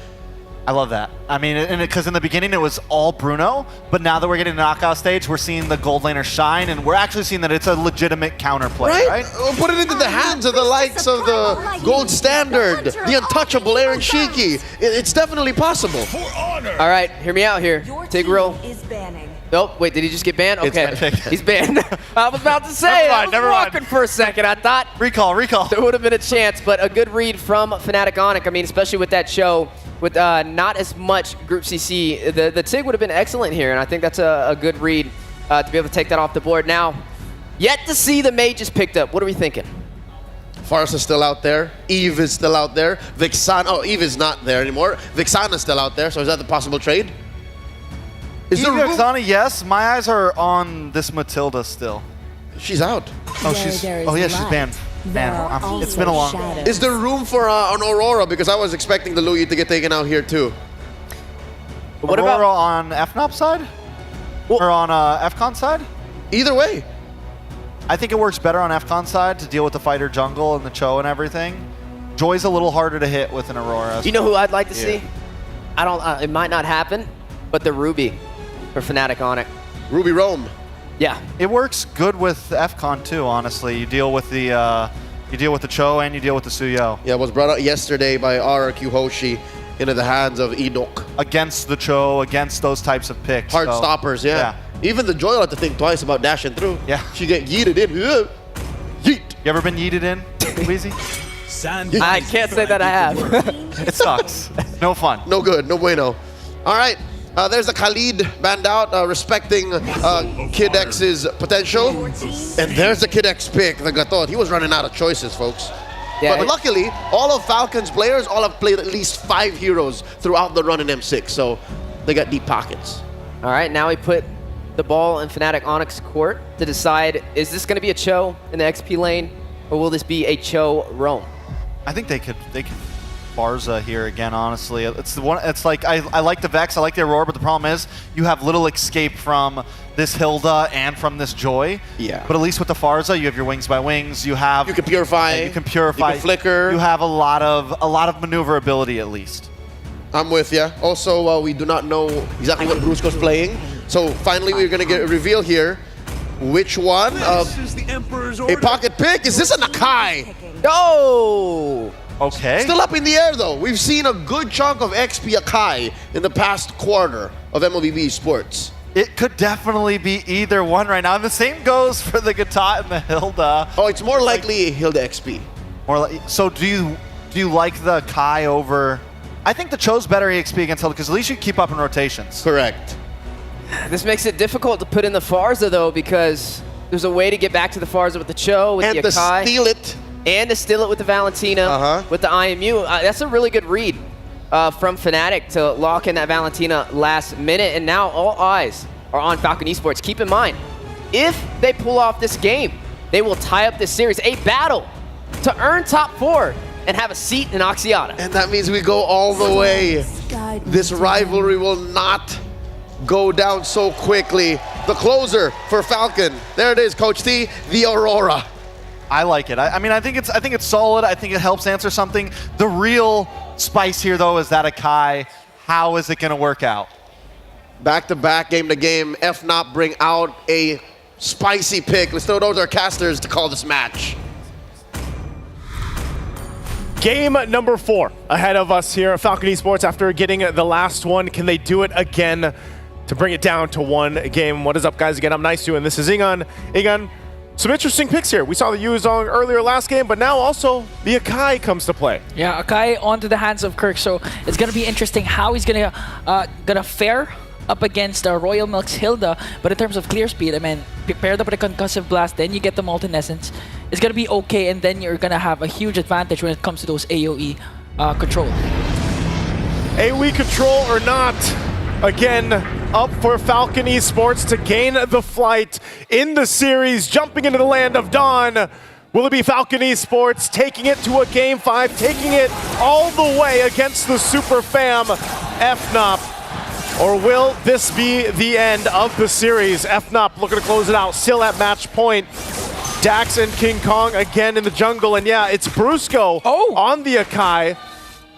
I love that. I mean, because in the beginning it was all Bruno, but now that we're getting to the knockout stage, we're seeing the gold laner shine, and we're actually seeing that it's a legitimate counterplay, right? We'll put it into the hands of the likes of the gold standard, the untouchable Aaron Shiki. It's definitely possible. All right, hear me out here. Tigreal is banning. Oh, wait, did he just get banned? It's Okay, been he's banned. I was about to say, Never mind. walking for a second. I thought Recall. there would have been a chance, but a good read from Fnatic Onic. I mean, especially with that show, with not as much Group CC, the TIG would have been excellent here, and I think that's a good read to be able to take that off the board. Now, yet to see the mages picked up. What are we thinking? Farsa is still out there. Eve is still out there. Vixana, oh, Eve is not there anymore. Vixana is still out there, so is that the possible trade? Is there Vixana? Yes. My eyes are on this Matilda still. She's out. Oh, she's banned. It's been a long. Is there room for an Aurora? Because I was expecting the Louis to get taken out here too. What Aurora about on FNOP side? Or on FCON side? Either way. I think it works better on FCON side to deal with the fighter jungle and the Cho and everything. Joy's a little harder to hit with an Aurora. You know who I'd like to see? I don't. It might not happen, but the Ruby for Fnatic Onic. Ruby Roam. Yeah, it works good with FCON too. Honestly, you deal with the Cho and you deal with the Suyo. Yeah, it was brought out yesterday by RRQ Hoshi into the hands of Enoch. Against the Cho, against those types of picks. Hard stoppers, yeah. Even the Joy will have to think twice about dashing through. Yeah. She get yeeted in. Yeet. You ever been yeeted in, Weezy? I can't say that I have. It sucks. No fun. No good. No bueno. All right. There's the Khalid band out, respecting Kid X's potential. And there's the Kid X pick, the Gatot. He was running out of choices, folks. Yeah, but luckily, all of Falcon's players all have played at least 5 heroes throughout the run in M6, so they got deep pockets. All right, now we put the ball in Fnatic Onyx court to decide, is this going to be a Cho in the XP lane, or will this be a Cho roam? I think they could Farza here again, honestly. It's the one. It's like I like the Vex, I like the Aurora, but the problem is you have little escape from this Hilda and from this Joy. Yeah. But at least with the Farza, you have your Wings by Wings. You have you can purify. You can purify. You can flicker. You have a lot of maneuverability at least. I'm with you. Also, we do not know exactly what Brusco's playing, so finally we're gonna get a reveal here. Which one? A pocket pick? Is this a Nakai? Oh! Okay. Still up in the air though. We've seen a good chunk of XP Akai in the past quarter of MLBB Sports. It could definitely be either one right now. And the same goes for the Gatot and the Hilda. Oh, it's more likely Hilda XP. More like, so do you like the Kai over? I think the Cho's better EXP against Hilda because at least you keep up in rotations. Correct. This makes it difficult to put in the Farza though, because there's a way to get back to the Farza with the Cho, with and the Akai. And to steal it. And to steal it with the Valentina, with the IMU. That's a really good read from Fnatic to lock in that Valentina last minute. And now all eyes are on Falcon Esports. Keep in mind, if they pull off this game, they will tie up this series. A battle to earn top 4 and have a seat in Axiata. And that means we go all the way. This rivalry will not go down so quickly. The closer for Falcon. There it is, Coach T, the Aurora. I like it. I mean, I think it's solid. I think it helps answer something. The real spice here, though, is that Akai. How is it going to work out? Back-to-back, game-to-game, FNOP bring out a spicy pick. Let's throw those our casters to call this match. Game number 4 ahead of us here at Falcon Esports after getting the last one. Can they do it again to bring it down to 1 game? What is up, guys? Again, I'm Nice and this is Ingon. Ingon, some interesting picks here. We saw the Yuzong earlier last game, but now also the Akai comes to play. Yeah, Akai onto the hands of Kirk, so it's gonna be interesting how he's gonna fare up against Royal Milk's Hilda. But in terms of clear speed, I mean, paired up with a concussive blast, then you get the Molten Essence. It's gonna be okay, and then you're gonna have a huge advantage when it comes to those AoE control. AoE control or not, again, up for Falcon Esports to gain the flight in the series, jumping into the land of Dawn. Will it be Falcon Esports taking it to a Game 5, taking it all the way against the Super Fam FNOP? Or will this be the end of the series? FNOP looking to close it out, still at match point. Dax and King Kong again in the jungle, and yeah, it's Brusco on the Akai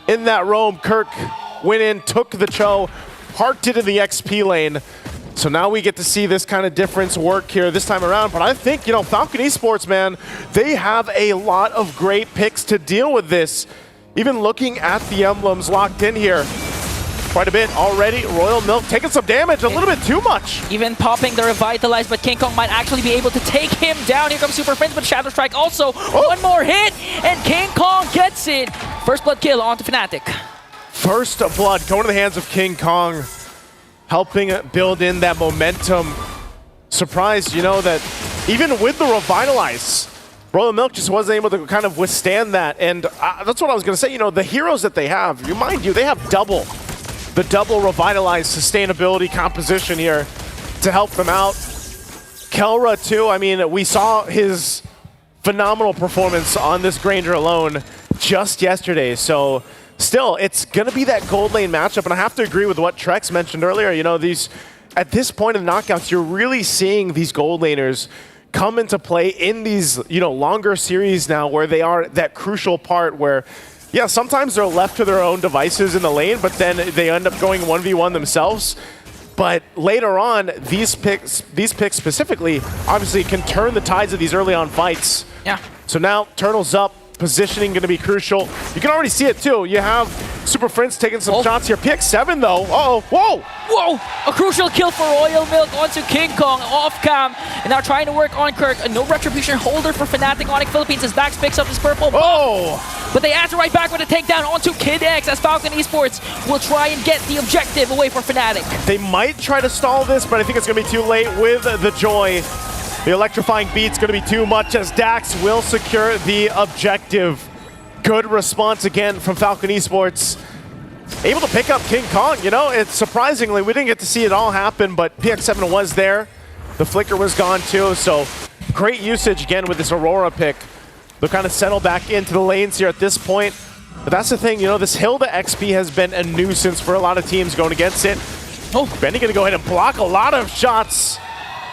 in that roam. Kirk went in, took the Cho, parked it in the XP lane. So now we get to see this kind of difference work here this time around. But I think, you know, Falcon Esports, man, they have a lot of great picks to deal with this. Even looking at the emblems locked in here, quite a bit already. Royal Milk taking some damage, a little bit too much. Even popping the Revitalize, but King Kong might actually be able to take him down. Here comes Super Prince, but Shadow Strike also. One more hit, and King Kong gets it. First blood kill onto Fnatic. First blood going to the hands of King Kong, helping build in that momentum. Surprised, you know, that even with the Revitalize, Royal Milk just wasn't able to kind of withstand that. And that's what I was going to say, you know, the heroes that they have, remind you, they have the double Revitalize sustainability composition here to help them out. Kelra too, I mean, we saw his phenomenal performance on this Granger alone just yesterday. So still, it's going to be that gold lane matchup, and I have to agree with what Trex mentioned earlier. You know, at this point in the knockouts, you're really seeing these gold laners come into play in these, you know, longer series now, where they are that crucial part where, yeah, sometimes they're left to their own devices in the lane, but then they end up going 1v1 themselves. But later on, these picks specifically, obviously can turn the tides of these early on fights. Yeah. So now, Turtle's up. Positioning going to be crucial. You can already see it too. You have Super Prince taking some shots here. PX7 though. Uh-oh. Whoa! Whoa! A crucial kill for Royal Milk onto King Kong off cam. And now trying to work on Kirk. No retribution holder for Fnatic Onyx Philippines as Dax picks up his purple buff. Oh! But they answer right back with a takedown onto Kid X as Falcon Esports will try and get the objective away from Fnatic. They might try to stall this, but I think it's going to be too late with the Joy. The electrifying beat's going to be too much as Dax will secure the objective. Good response again from Falcon Esports. Able to pick up King Kong, you know, it's surprisingly, we didn't get to see it all happen, but PX7 was there. The flicker was gone too, so great usage again with this Aurora pick. They'll kind of settle back into the lanes here at this point. But that's the thing, you know, this Hilda XP has been a nuisance for a lot of teams going against it. Oh, Benny gonna go ahead and block a lot of shots.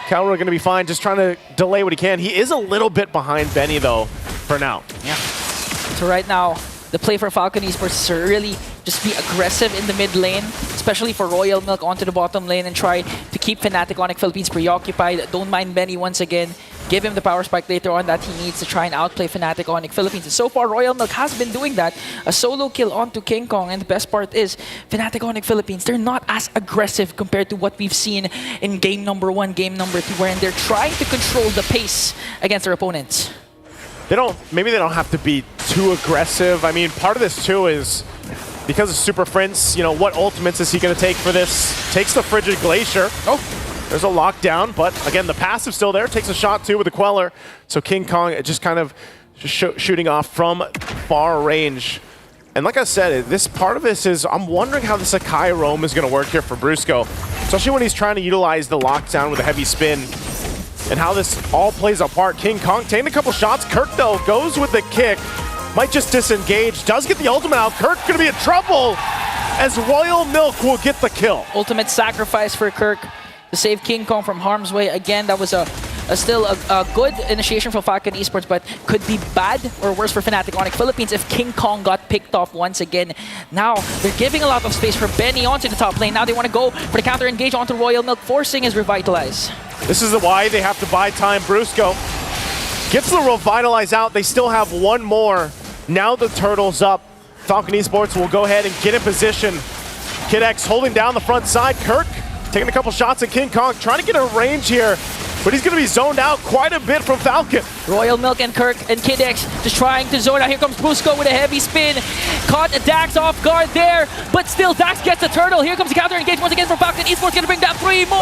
Kelra gonna be fine, just trying to delay what he can. He is a little bit behind Benny though, for now. Yeah. So right now, the play for Falcon Esports is to really just be aggressive in the mid lane, especially for Royal Milk onto the bottom lane and try to keep Fnatic Onyx Philippines preoccupied. Don't mind Benny once again. Give him the power spike later on that he needs to try and outplay Fnatic Onyx Philippines. And so far, Royal Milk has been doing that. A solo kill onto King Kong. And the best part is, Fnatic Onyx Philippines, they're not as aggressive compared to what we've seen in game number 1, game number 2, wherein they're trying to control the pace against their opponents. Maybe they don't have to be too aggressive. I mean, part of this too is because of Super Prince, you know, what ultimates is he going to take for this? Takes the Frigid Glacier. Oh, there's a lockdown, but again, the passive still there. Takes a shot too with the Queller. So King Kong just kind of shooting off from far range. And like I said, this part of this is, I'm wondering how the Sakai roam is going to work here for Brusco, especially when he's trying to utilize the lockdown with a heavy spin. And how this all plays a part. King Kong taking a couple shots. Kirk, though, goes with the kick. Might just disengage. Does get the ultimate out. Kirk going to be in trouble as Royal Milk will get the kill. Ultimate sacrifice for Kirk to save King Kong from harm's way. Again, that was still a good initiation for Falcon Esports, but could be bad or worse for Fnatic Onyx Philippines if King Kong got picked off once again. Now, they're giving a lot of space for Benny onto the top lane. Now they want to go for the counter engage onto Royal Milk, forcing his Revitalize. This is why they have to buy time. Brusco gets the Revitalize out. They still have one more. Now the turtle's up. Falcon Esports will go ahead and get in position. Kid X holding down the front side. Kirk taking a couple shots at King Kong, trying to get a range here, but he's going to be zoned out quite a bit from Falcon. Royal Milk and Kirk and Kid X just trying to zone out. Here comes Brusco with a heavy spin. Caught Dax off guard there, but still Dax gets the turtle. Here comes the counter engage once again from Falcon Esports, going to bring down 3 more.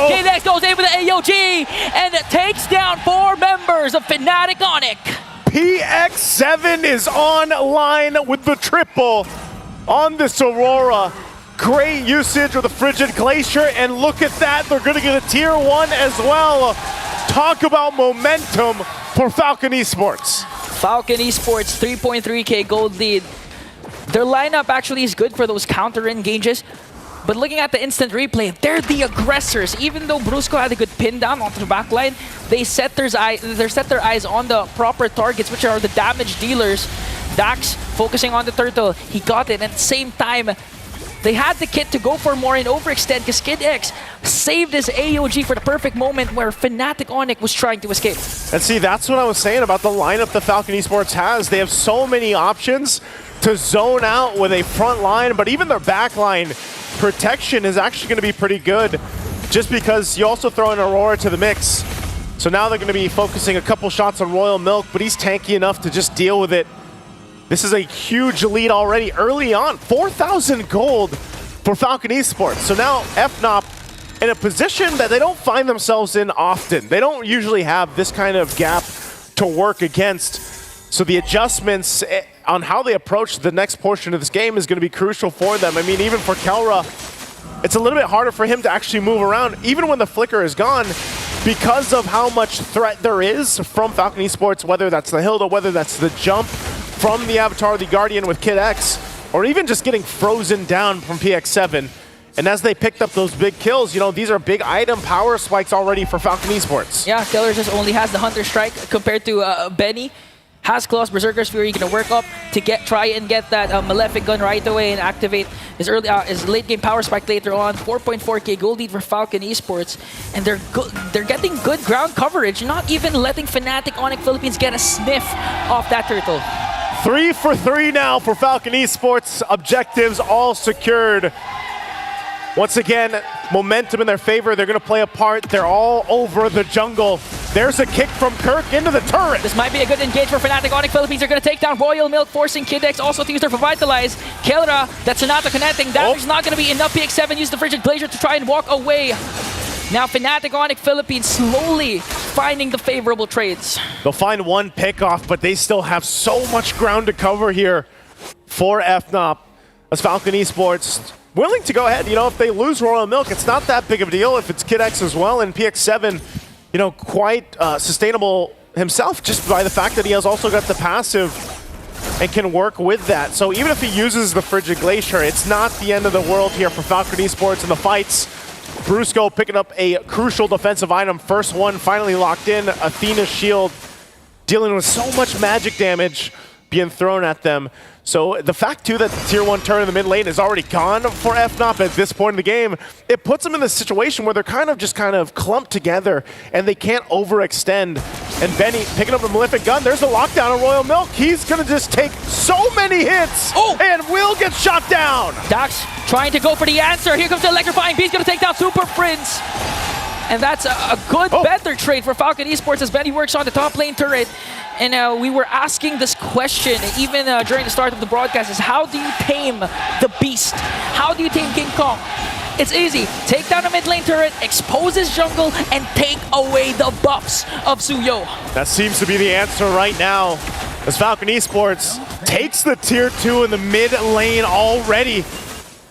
Kid X goes in with the AOG and takes down 4 members of Fnatic Onyx. PX7 is online with the triple on this Aurora. Great usage of the Frigid Glacier, and look at that, they're going to get a tier 1 as well. Talk about momentum for Falcon Esports. Falcon Esports, 3.3k gold lead. Their lineup actually is good for those counter engages, but looking at the instant replay, they're the aggressors. Even though Brusco had a good pin down onto the backline, they set their eyes on the proper targets, which are the damage dealers. Dax focusing on the turtle, he got it, and at the same time, they had the kit to go for more and overextend because Kid X saved his AOG for the perfect moment where Fnatic Onyx was trying to escape. And see, that's what I was saying about the lineup that Falcon Esports has. They have so many options to zone out with a front line, but even their back line protection is actually going to be pretty good just because you also throw in Aurora to the mix. So now they're going to be focusing a couple shots on Royal Milk, but he's tanky enough to just deal with it. This is a huge lead already early on. 4,000 gold for Falcon Esports. So now FNOP in a position that they don't find themselves in often. They don't usually have this kind of gap to work against. So the adjustments on how they approach the next portion of this game is going to be crucial for them. I mean, even for Kelra, it's a little bit harder for him to actually move around, even when the flicker is gone, because of how much threat there is from Falcon Esports, whether that's the Hilda, whether that's the jump from the Avatar of the Guardian with Kid X, or even just getting frozen down from PX7. And as they picked up those big kills, you know, these are big item power spikes already for Falcon Esports. Yeah, Killer just only has the Hunter Strike compared to Benny. Has Claws, Berserker's Fury, going to work up to try and get that Malefic Gun right away and activate his late game power spike later on. 4.4k gold lead for Falcon Esports, and they're getting good ground coverage, not even letting Fnatic Onyx Philippines get a sniff off that turtle. 3 for 3 now for Falcon Esports. Objectives all secured. Once again, momentum in their favor. They're going to play a part. They're all over the jungle. There's a kick from Kirk into the turret. This might be a good engage for Fnatic Onyx Philippines. They're going to take down Royal Milk, forcing Kid X also to use their Revitalize. Kelra, that's Sonata connecting. That is not going to be enough. PX7 used the Frigid Glacier to try and walk away. Now Fnatic Onyx Philippines slowly finding the favorable trades. They'll find one pickoff, but they still have so much ground to cover here for FNOP. As Falcon Esports willing to go ahead, you know, if they lose Royal Milk, it's not that big of a deal if it's Kid X as well, and PX7, you know, quite sustainable himself just by the fact that he has also got the passive and can work with that. So even if he uses the Frigid Glacier, it's not the end of the world here for Falcon Esports in the fights. Brusco picking up a crucial defensive item. First one finally locked in. Athena's shield dealing with so much magic damage being thrown at them. So the fact too that the tier 1 turret in the mid lane is already gone for FNOP at this point in the game, it puts them in this situation where they're kind of clumped together and they can't overextend. And Benny picking up the Malefic Gun. There's the lockdown on Royal Milk. He's gonna just take so many hits and will get shot down. Dax trying to go for the answer. Here comes the Electrifying Beast, gonna take down Super Prince. And that's a good better trade for Falcon Esports as Benny works on the top lane turret. And we were asking this question even during the start of the broadcast is how do you tame the beast? How do you tame King Kong? It's easy. Take down a mid lane turret, expose his jungle, and take away the buffs of Suyo. That seems to be the answer right now as Falcon Esports takes the tier 2 in the mid lane already,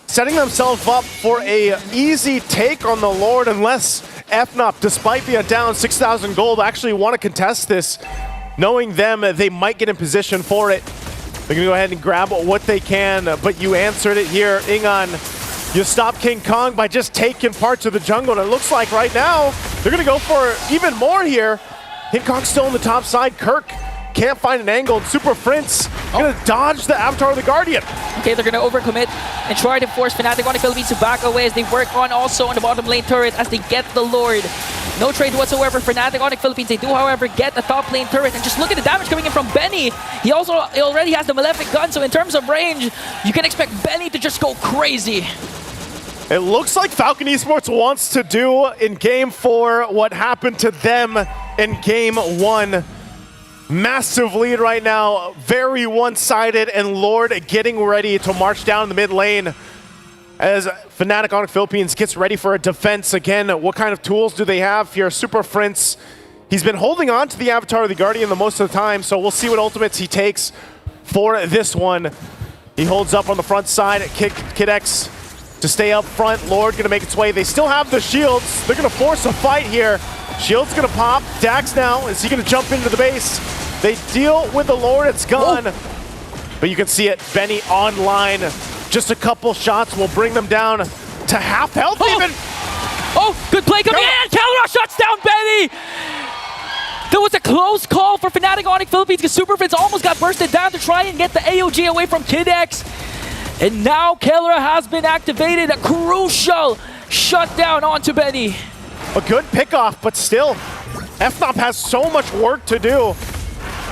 setting themselves up for a easy take on the Lord unless FNOP, despite being down 6,000 gold, actually want to contest this. Knowing them, they might get in position for it. They're going to go ahead and grab what they can, but you answered it here, Ingon. You stop King Kong by just taking parts of the jungle, and it looks like right now they're going to go for even more here. King Kong's still on the top side. Kirk can't find an angle, and Super Prince going to dodge the Avatar of the Guardian. Okay, they're going to overcommit and try to force Fnatic Onyx Philippines to back away as they work on also on the bottom lane turret as they get the Lord. No trade whatsoever for Fnatic Onyx Philippines. They do, however, get the top lane turret. And just look at the damage coming in from Benny. He already has the Malefic Gun, so in terms of range, you can expect Benny to just go crazy. It looks like Falcon Esports wants to do in Game 4 what happened to them in Game 1. Massive lead right now, very one-sided, and Lord getting ready to march down the mid lane as Fnatic Onyx Philippines gets ready for a defense. Again, what kind of tools do they have here? Super Prince, he's been holding on to the Avatar of the Guardian the most of the time, so we'll see what ultimates he takes for this one. He holds up on the front side, Kid X to stay up front. Lord gonna make its way. They still have the shields. They're gonna force a fight here. Shield's gonna pop. Dax now, is he gonna jump into the base? They deal with the Lord, it's gone. But you can see it, Benny online. Just a couple shots will bring them down to half health even. Good play coming in! Kalra shuts down Benny! There was a close call for Fnatic Onyx Philippines because Super Prince almost got bursted down to try and get the AOG away from Kid X. And now Kalra has been activated, a crucial shutdown onto Benny. A good pickoff, but still, FNOP has so much work to do.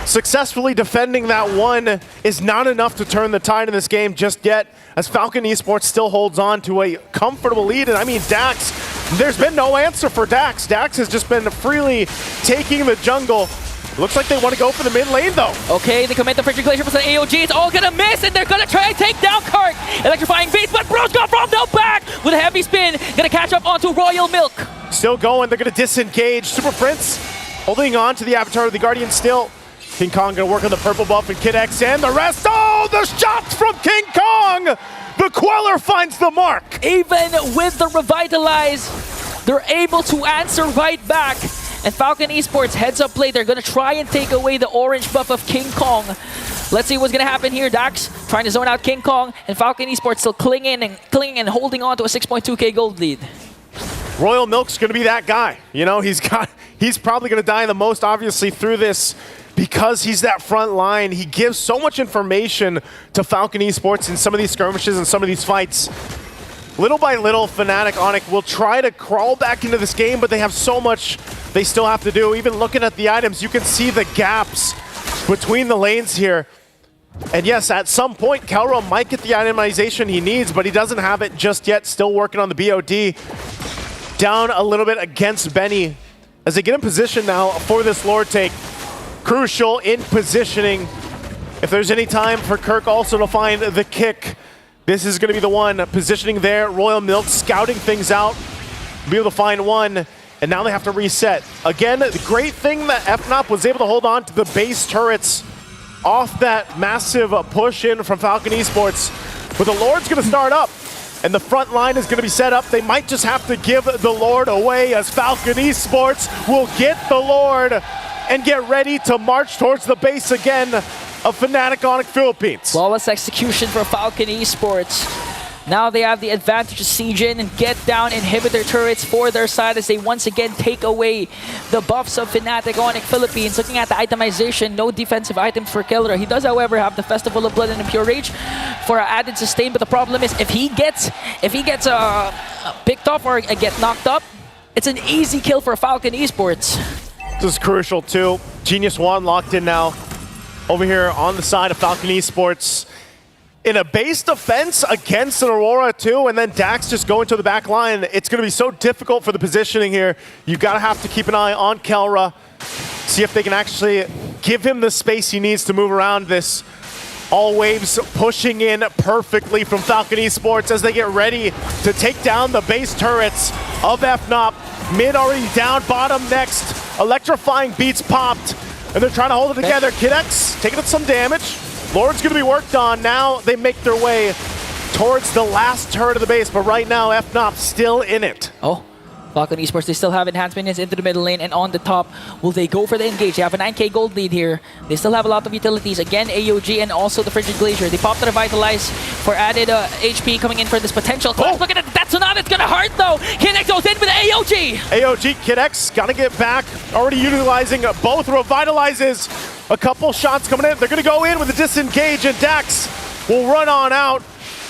Successfully defending that one is not enough to turn the tide in this game just yet, as Falcon Esports still holds on to a comfortable lead. And I mean, Dax, there's been no answer for Dax. Dax has just been freely taking the jungle. Looks like they want to go for the mid lane though. Okay, they commit the Frigid Glacier for the AOG. It's all gonna miss, and they're gonna try and take down Kirk. Electrifying Beast, but Brusco from the back with a heavy spin. Gonna catch up onto Royal Milk. Still going, they're gonna disengage. Super Prince holding on to the Avatar of the Guardian still. King Kong gonna work on the purple buff and Kid X and the rest. Oh, the shots from King Kong! The Queller finds the mark. Even with the Revitalize, they're able to answer right back. And Falcon Esports heads up play. They're gonna try and take away the orange buff of King Kong. Let's see what's gonna happen here. Dax trying to zone out King Kong, and Falcon Esports still clinging and holding on to a 6.2k gold lead. Royal Milk's gonna be that guy. You know, he's probably gonna die the most obviously through this, because he's that front line. He gives so much information to Falcon Esports in some of these skirmishes and some of these fights. Little by little, Fnatic Onyx will try to crawl back into this game, but they have so much they still have to do. Even looking at the items, you can see the gaps between the lanes here. And yes, at some point, Kalra might get the itemization he needs, but he doesn't have it just yet. Still working on the BOD. Down a little bit against Benny as they get in position now for this Lord take. Crucial in positioning. If there's any time for Kirk also to find the kick, this is going to be the one. Positioning there, Royal Milk scouting things out, be able to find one, and now they have to reset. Again, the great thing that FNOP was able to hold on to the base turrets off that massive push in from Falcon Esports. But the Lord's going to start up, and the front line is going to be set up. They might just have to give the Lord away as Falcon Esports will get the Lord and get ready to march towards the base again. of Fnatic Onyx Philippines. Flawless execution for Falcon Esports. Now they have the advantage to siege in and get down inhibitor turrets for their side as they once again take away the buffs of Fnatic Onyx Philippines. Looking at the itemization, no defensive items for Killera. He does, however, have the Festival of Blood and Impure Rage for added sustain, but the problem is if he gets picked off or get knocked up, it's an easy kill for Falcon Esports. This is crucial too. Genius One locked in now over here on the side of Falcon Esports. In a base defense against an Aurora too, and then Dax just going to the back line. It's going to be so difficult for the positioning here. You've got to have to keep an eye on Killera. See if they can actually give him the space he needs to move around this. All waves pushing in perfectly from Falcon Esports as they get ready to take down the base turrets of FNOP. Mid already down, bottom next. Electrifying beats popped, and they're trying to hold it together. Kid X taking up some damage. Lord's going to be worked on. Now they make their way towards the last turret of the base, but right now FNOP still in it. Oh, Falcon Esports, they still have enhanced minions into the middle lane, and on the top, will they go for the engage? They have a 9k gold lead here. They still have a lot of utilities. Again, AOG and also the Frigid Glacier. They popped the Revitalize for added HP coming in for this potential clash. Look at it, that's not, it's gonna hurt though. Kid X goes in with AOG. AOG, Kid X, gotta get back. Already utilizing both Revitalizes. A couple shots coming in. They're gonna go in with a disengage, and Dax will run on out.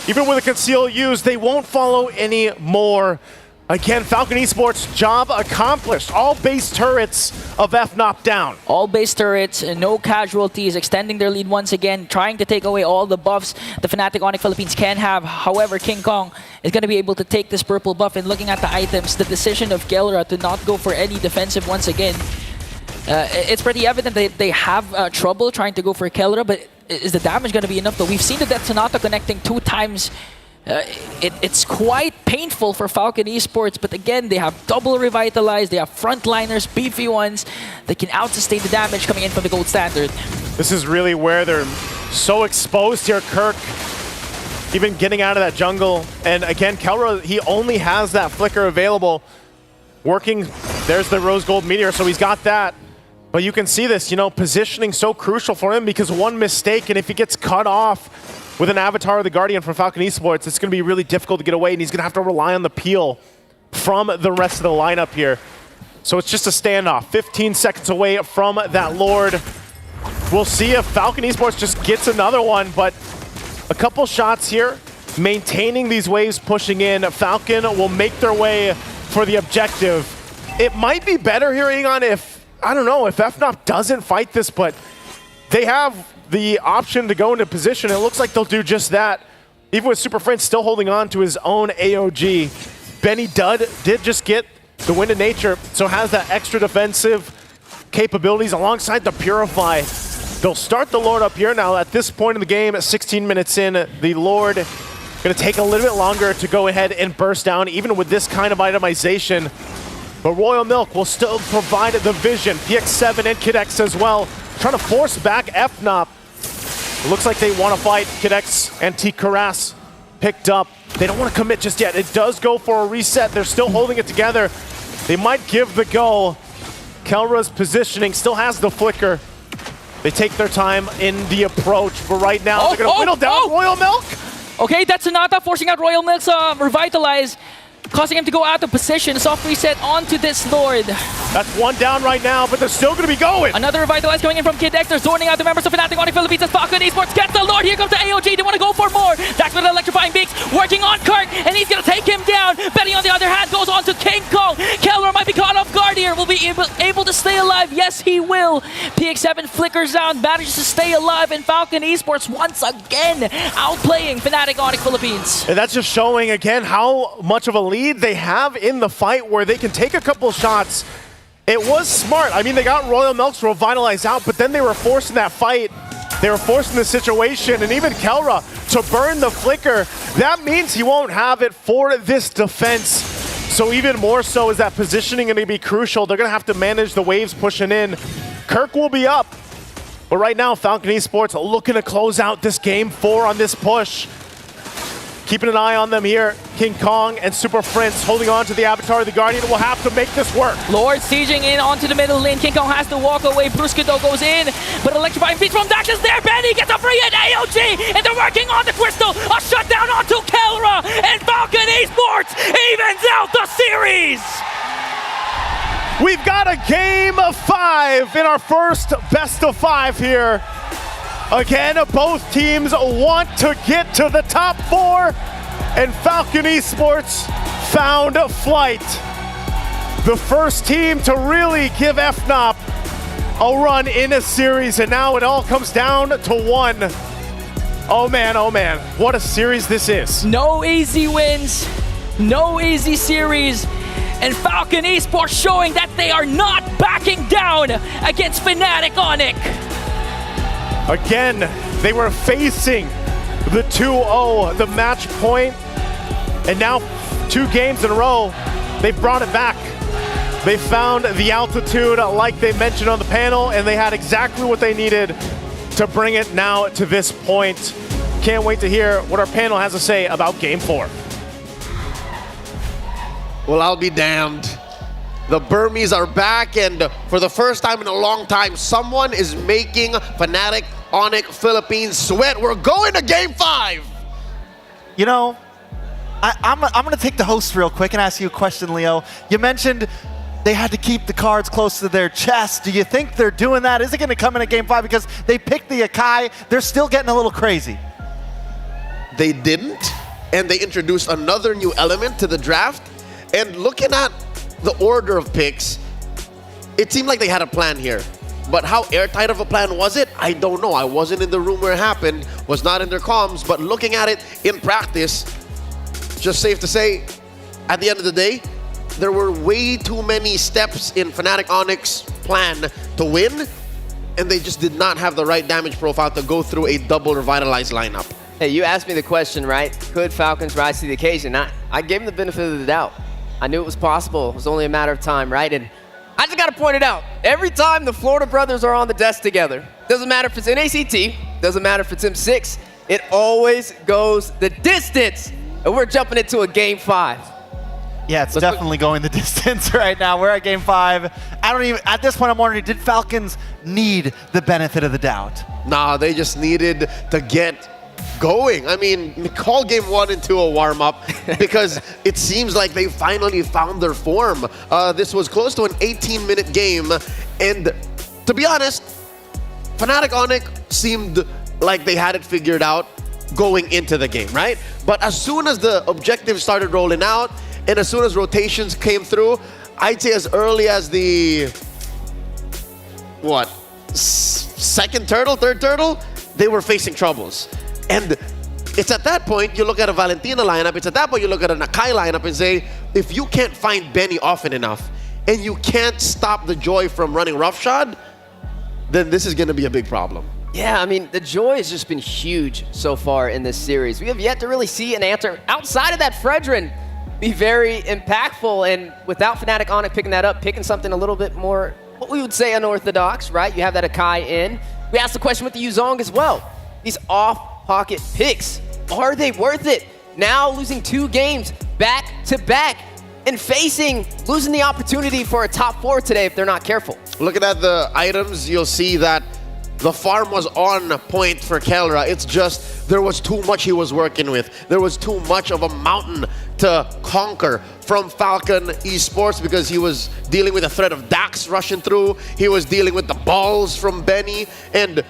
Even with a conceal use, they won't follow any more. Again, Falcon Esports, job accomplished. All base turrets of FNOP down. All base turrets, no casualties, extending their lead once again, trying to take away all the buffs the Fnatic Onyx Philippines can have. However, King Kong is going to be able to take this purple buff, and looking at the items, the decision of Killera to not go for any defensive once again, it's pretty evident that they have trouble trying to go for Killera, but is the damage going to be enough though? We've seen the Death Sonata connecting 2 times. It's quite painful for Falcon Esports, but again, they have double Revitalize, they have frontliners, beefy ones that can out-sustain the damage coming in from the gold standard. This is really where they're so exposed here. Kirk even getting out of that jungle, and again, Killera, he only has that flicker available. Working, there's the Rose Gold Meteor, so he's got that. But you can see this, you know, positioning so crucial for him, because one mistake, and if he gets cut off with an Avatar of the Guardian from Falcon Esports, it's going to be really difficult to get away, and he's going to have to rely on the peel from the rest of the lineup here. So it's just a standoff. 15 seconds away from that Lord. We'll see if Falcon Esports just gets another one, but a couple shots here, maintaining these waves, pushing in. Falcon will make their way for the objective. It might be better here, Egon, if, I don't know, if FNOP doesn't fight this, but they have the option to go into position. It looks like they'll do just that. Even with Super Friend still holding on to his own AOG. Benny Dud did just get the Wind of Nature, so has that extra defensive capabilities alongside the Purify. They'll start the Lord up here now. At this point in the game, at 16 minutes in, the Lord gonna take a little bit longer to go ahead and burst down, even with this kind of itemization. But Royal Milk will still provide the vision. PX7 and Kid X as well, trying to force back FNOP. It looks like they want to fight. Kid X and T. Karas picked up. They don't want to commit just yet. It does go for a reset. They're still holding it together. They might give the go. Killera's positioning still has the flicker. They take their time in the approach, but right now they're going to whittle down Royal Milk. Okay, that's Sonata forcing out Royal Milk's Revitalize, causing him to go out of position. Soft reset onto this Lord. That's one down right now, but they're still going to be going. Another Revitalize coming in from Kid X. They're zoning out the members of Fnatic Onyx Philippines as Falcon Esports gets the Lord. Here comes the AOG. They want to go for more. Dax with electrifying beaks, working on Kirk, and he's going to take him down. Benny, on the other hand, goes on to King Kong. Killera might be caught off guard here. Will be able to stay alive. Yes, he will. PX7 flickers down, manages to stay alive, and Falcon Esports once again outplaying Fnatic Onyx Philippines. And that's just showing again how much of a lead they have in the fight, where they can take a couple shots. It was smart. I mean, they got Royal Milk's Revitalize out, but then they were forcing that fight. They were forcing the situation, and even Killera to burn the flicker. That means he won't have it for this defense. So even more so is that positioning going to be crucial. They're going to have to manage the waves pushing in. Kirk will be up. But right now, Falcon Esports looking to close out this game 4 on this push. Keeping an eye on them here. King Kong and Super Prince holding on to the Avatar. The Guardian will have to make this work. Lord sieging in onto the middle lane. King Kong has to walk away. Brusquedo goes in, but electrifying feet from Dax is there. Benny gets a free hit. AOG, and they're working on the Crystal. A shutdown onto Kelra, and Falcon Esports evens out the series. We've got a game of 5 in our first best of 5 here. Again, both teams want to get to the top 4, and Falcon Esports found flight. The first team to really give FNOP a run in a series, and now it all comes down to 1. Oh man, what a series this is. No easy wins, no easy series, and Falcon Esports showing that they are not backing down against Fnatic Onyx. Again, they were facing the 2-0, the match point, and now 2 games in a row, they've brought it back. They found the altitude like they mentioned on the panel, and they had exactly what they needed to bring it now to this point. Can't wait to hear what our panel has to say about Game 4. Well, I'll be damned. The Burmese are back, and for the first time in a long time, someone is making Fnatic Onyx Philippines sweat. We're going to Game 5. You know, I'm going to take the host real quick and ask you a question, Leo. You mentioned they had to keep the cards close to their chest. Do you think they're doing that? Is it going to come in at Game 5? Because they picked the Akai. They're still getting a little crazy. They didn't, and they introduced another new element to the draft. And looking at the order of picks, it seemed like they had a plan here. But how airtight of a plan was it? I don't know. I wasn't in the room where it happened, was not in their comms, but looking at it in practice, just safe to say, at the end of the day, there were way too many steps in Fnatic Onyx's plan to win, and they just did not have the right damage profile to go through a double revitalized lineup. Hey, you asked me the question, right? Could Falcons rise to the occasion? I gave them the benefit of the doubt. I knew it was possible. It was only a matter of time, right? And I just got to point it out. Every time the Florida brothers are on the desk together, doesn't matter if it's NACT, doesn't matter if it's M6, it always goes the distance. And we're jumping into a Game 5. Yeah, it's definitely going the distance right now. We're at Game 5. At this point, I'm wondering, did Falcons need the benefit of the doubt? Nah, they just needed to get going. I mean, call Game 1 into a warm-up because it seems like they finally found their form. This was close to an 18-minute game, and to be honest, Fnatic Onyx seemed like they had it figured out going into the game, right? But as soon as the objectives started rolling out, and as soon as rotations came through, I'd say as early as the, second turtle, third turtle, they were facing troubles. And it's at that point, you look at a Valentina lineup, it's at that point you look at an Akai lineup and say, if you can't find Benny often enough, and you can't stop the Joy from running roughshod, then this is going to be a big problem. Yeah, I mean, the Joy has just been huge so far in this series. We have yet to really see an answer outside of that Fredrin be very impactful, and without Fnatic Onyx picking that up, picking something a little bit more, what we would say unorthodox, right? You have that Akai in. We asked the question with the Yuzong as well. These off-pocket picks, are they worth it? Now losing 2 games back to back and losing the opportunity for a top 4 today if they're not careful. Looking at the items, you'll see that the farm was on point for Kelra. It's just there was too much he was working with. There was too much of a mountain to conquer from Falcon Esports because he was dealing with the threat of Dax rushing through. He was dealing with the balls from Benny. And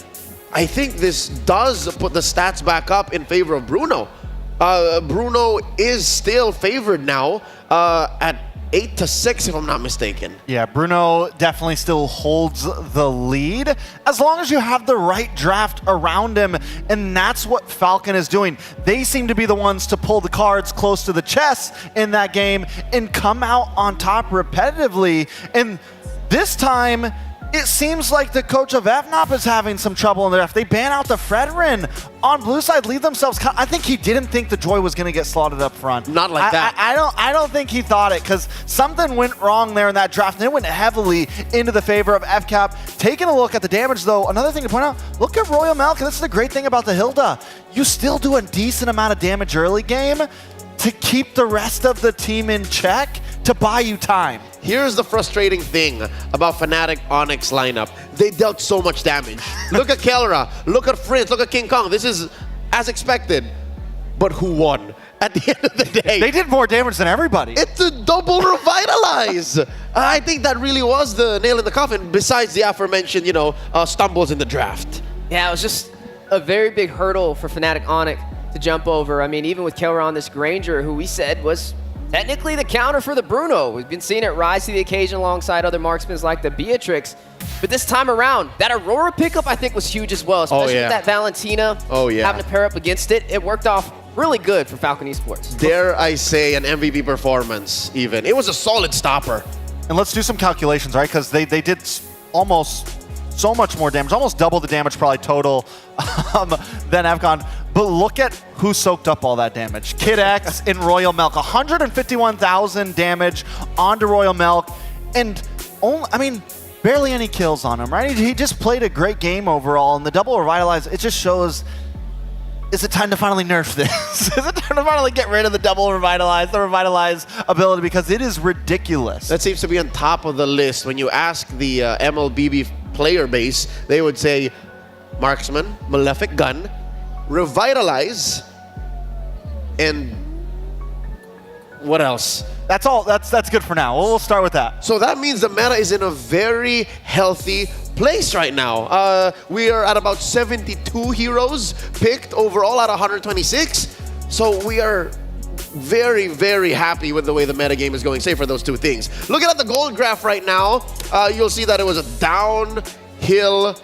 I think this does put the stats back up in favor of Bruno. Bruno is still favored now at 8-6, if I'm not mistaken. Yeah, Bruno definitely still holds the lead as long as you have the right draft around him, and that's what Falcon is doing. They seem to be the ones to pull the cards close to the chest in that game and come out on top repetitively, and this time it seems like the coach of FNOP is having some trouble in the draft. They ban out the Fredrin on blue side, leave themselves. I think he didn't think the Joy was going to get slotted up front. Not like that. I don't think he thought it, because something went wrong there in that draft, and it went heavily into the favor of FCAP. Taking a look at the damage, though, another thing to point out, look at Royal Milk, and this is the great thing about the Hilda. You still do a decent amount of damage early game to keep the rest of the team in check, to buy you time. Here's the frustrating thing about Fnatic Onyx lineup. They dealt so much damage. Look at Kelra, look at Prince, look at King Kong. This is as expected. But who won? At the end of the day, they did more damage than everybody. It's a double revitalize. I think that really was the nail in the coffin, besides the aforementioned, stumbles in the draft. Yeah, it was just a very big hurdle for Fnatic Onyx to jump over. I mean, even with Kelra on this Granger, who we said was technically the counter for the Bruno. We've been seeing it rise to the occasion alongside other marksmen like the Beatrix. But this time around, that Aurora pickup I think was huge as well, especially with that Valentina having to pair up against it. It worked off really good for Falcon Esports. Dare I say an MVP performance even. It was a solid stopper. And let's do some calculations, right? Because they did almost so much more damage, almost double the damage probably total than FCON. But look at who soaked up all that damage. Kid X in Royal Milk, 151,000 damage onto Royal Milk, and barely any kills on him, right? He just played a great game overall, and the double revitalize, it just shows, is it time to finally nerf this? Is it time to finally get rid of the double revitalize, the revitalize ability, because it is ridiculous. That seems to be on top of the list. When you ask the MLBB player base, they would say Marksman, Malefic Gun, Revitalize, and what else? That's all. That's good for now. We'll start with that. So that means the meta is in a very healthy place right now. We are at about 72 heroes picked overall out of 126. So we are very, very happy with the way the metagame is going, save for those two things. Looking at the gold graph right now, you'll see that it was a downhill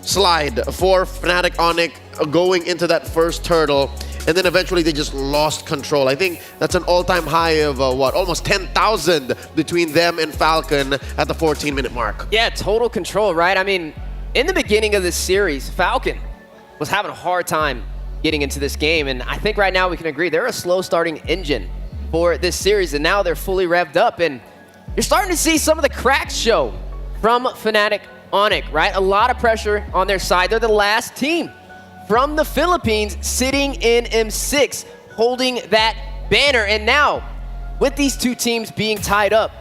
slide for Fnatic Onyx going into that first turtle, and then eventually they just lost control. I think that's an all-time high of almost 10,000 between them and Falcon at the 14-minute mark. Yeah, total control, right? I mean, in the beginning of this series, Falcon was having a hard time getting into this game, and I think right now we can agree they're a slow-starting engine for this series, and now they're fully revved up, and you're starting to see some of the cracks show from Fnatic Onyx, right? A lot of pressure on their side. They're the last team from the Philippines sitting in M6, holding that banner. And now, with these two teams being tied up,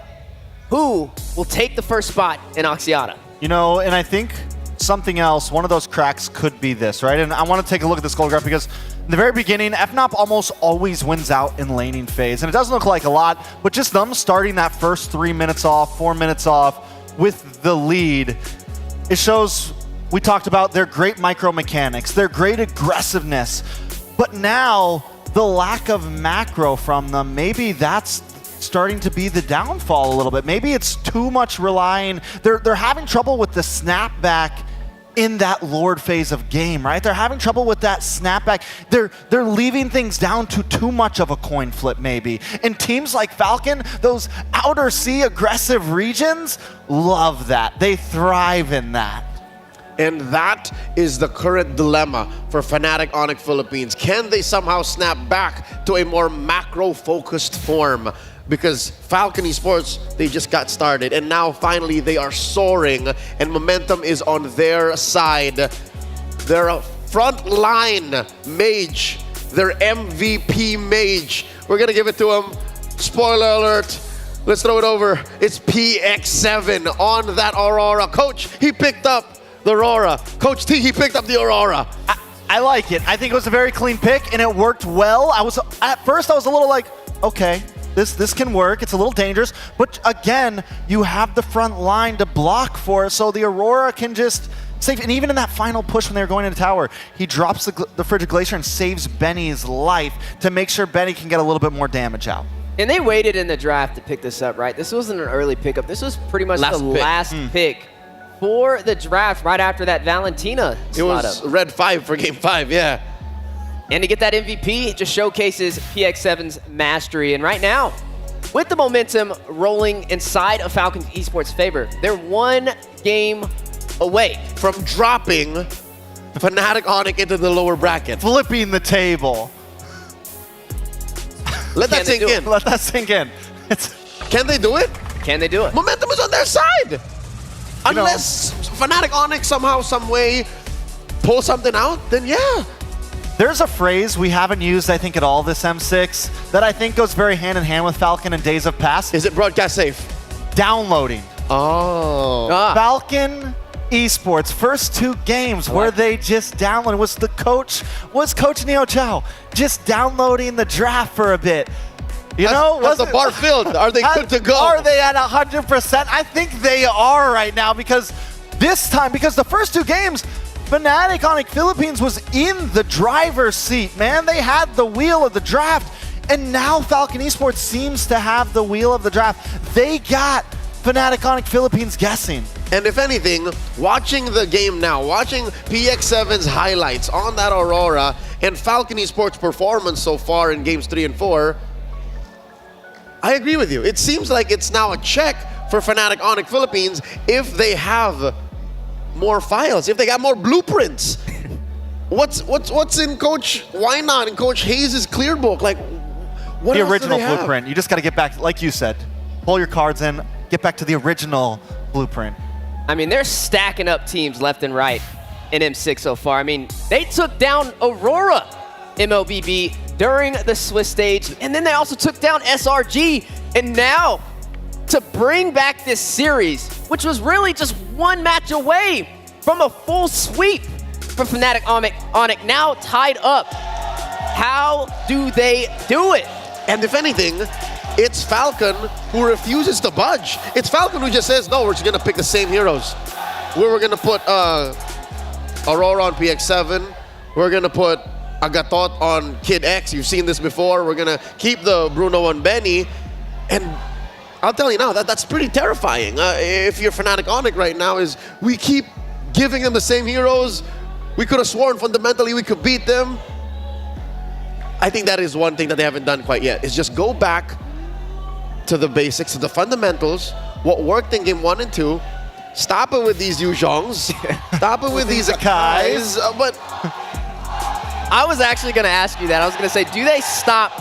who will take the first spot in Axiata? And I think something else, one of those cracks could be this, right? And I want to take a look at this gold graph because in the very beginning, FNOP almost always wins out in laning phase. And it doesn't look like a lot, but just them starting that first 3 minutes off, 4 minutes off with the lead, it shows. We talked about their great micro mechanics, their great aggressiveness, but now the lack of macro from them, maybe that's starting to be the downfall a little bit. Maybe it's too much relying. They're having trouble with the snapback in that Lord phase of game, right? They're having trouble with that snapback. They're leaving things down to too much of a coin flip, maybe. And teams like Falcon, those outer sea aggressive regions, love that. They thrive in that. And that is the current dilemma for Fnatic Onyx Philippines. Can they somehow snap back to a more macro-focused form? Because Falcon Esports, they just got started, and now finally they are soaring, and momentum is on their side. Their front-line mage, their MVP mage, we're gonna give it to him. Spoiler alert. Let's throw it over. It's PX7 on that Aurora. Coach, he picked up the Aurora. Coach T, he picked up the Aurora. I like it. I think it was a very clean pick, and it worked well. At first, I was a little like, okay, this can work. It's a little dangerous, but again, you have the front line to block for it, so the Aurora can just save. And even in that final push when they were going into tower, he drops the Frigid Glacier and saves Benny's life to make sure Benny can get a little bit more damage out. And they waited in the draft to pick this up, right? This wasn't an early pickup. This was pretty much the last pick for the draft right after that Valentina slot. It was red 5 for game 5, yeah. And to get that MVP, it just showcases PX7's mastery. And right now, with the momentum rolling inside of Falcon Esports' favor. They're 1 game away from dropping Fnatic Onyx into the lower bracket. Flipping the table. Let that sink in. Let that sink in. Can they do it? Can they do it? Momentum is on their side. Unless Fnatic Onyx somehow, some way, pull something out, then yeah. There's a phrase we haven't used, I think, at all this M6 that I think goes very hand in hand with Falcon and Days of Past. Is it broadcast safe? Downloading. Oh. Falcon Esports, first 2 games where they just downloaded. Was Coach Neo Chao just downloading the draft for a bit? You know, was the bar filled? Are they good to go? Are they at 100%? I think they are right now because the first 2 games, Fnatic Onyx Philippines was in the driver's seat, man. They had the wheel of the draft, and now Falcon Esports seems to have the wheel of the draft. They got Fnatic Onyx Philippines guessing. And if anything, watching the game now, watching PX7's highlights on that Aurora and Falcon Esports' performance so far in games 3 and 4, I agree with you. It seems like it's now a check for Fnatic Onyx Philippines if they have more files, if they got more blueprints. What's in Coach, why not in Coach Hayes' clear book? Like, what the else original do they have? blueprint. You just got to get back, like you said, pull your cards in, get back to the original blueprint. I mean, they're stacking up teams left and right in M6 so far. I mean, they took down Aurora MLBB during the Swiss stage, and then they also took down SRG, and now to bring back this series, which was really just 1 match away from a full sweep from Fnatic Onyx, now tied up. How do they do it? And if anything, it's Falcon who refuses to budge. It's Falcon who just says, no, we're just going to pick the same heroes. We're going to put Aurora on PX7. We're going to put Agatot on Kid X. You've seen this before. We're going to keep the Bruno on Benny. And I'll tell you now, that's pretty terrifying. If you're Fnatic Onyx right now, is we keep giving them the same heroes. We could have sworn fundamentally we could beat them. I think that is one thing that they haven't done quite yet, is just go back to the basics, to the fundamentals, what worked in game 1 and 2. Stop it with these Yu Zhongs. Stop it with these Akais. But I was actually going to ask you that. I was going to say, do they stop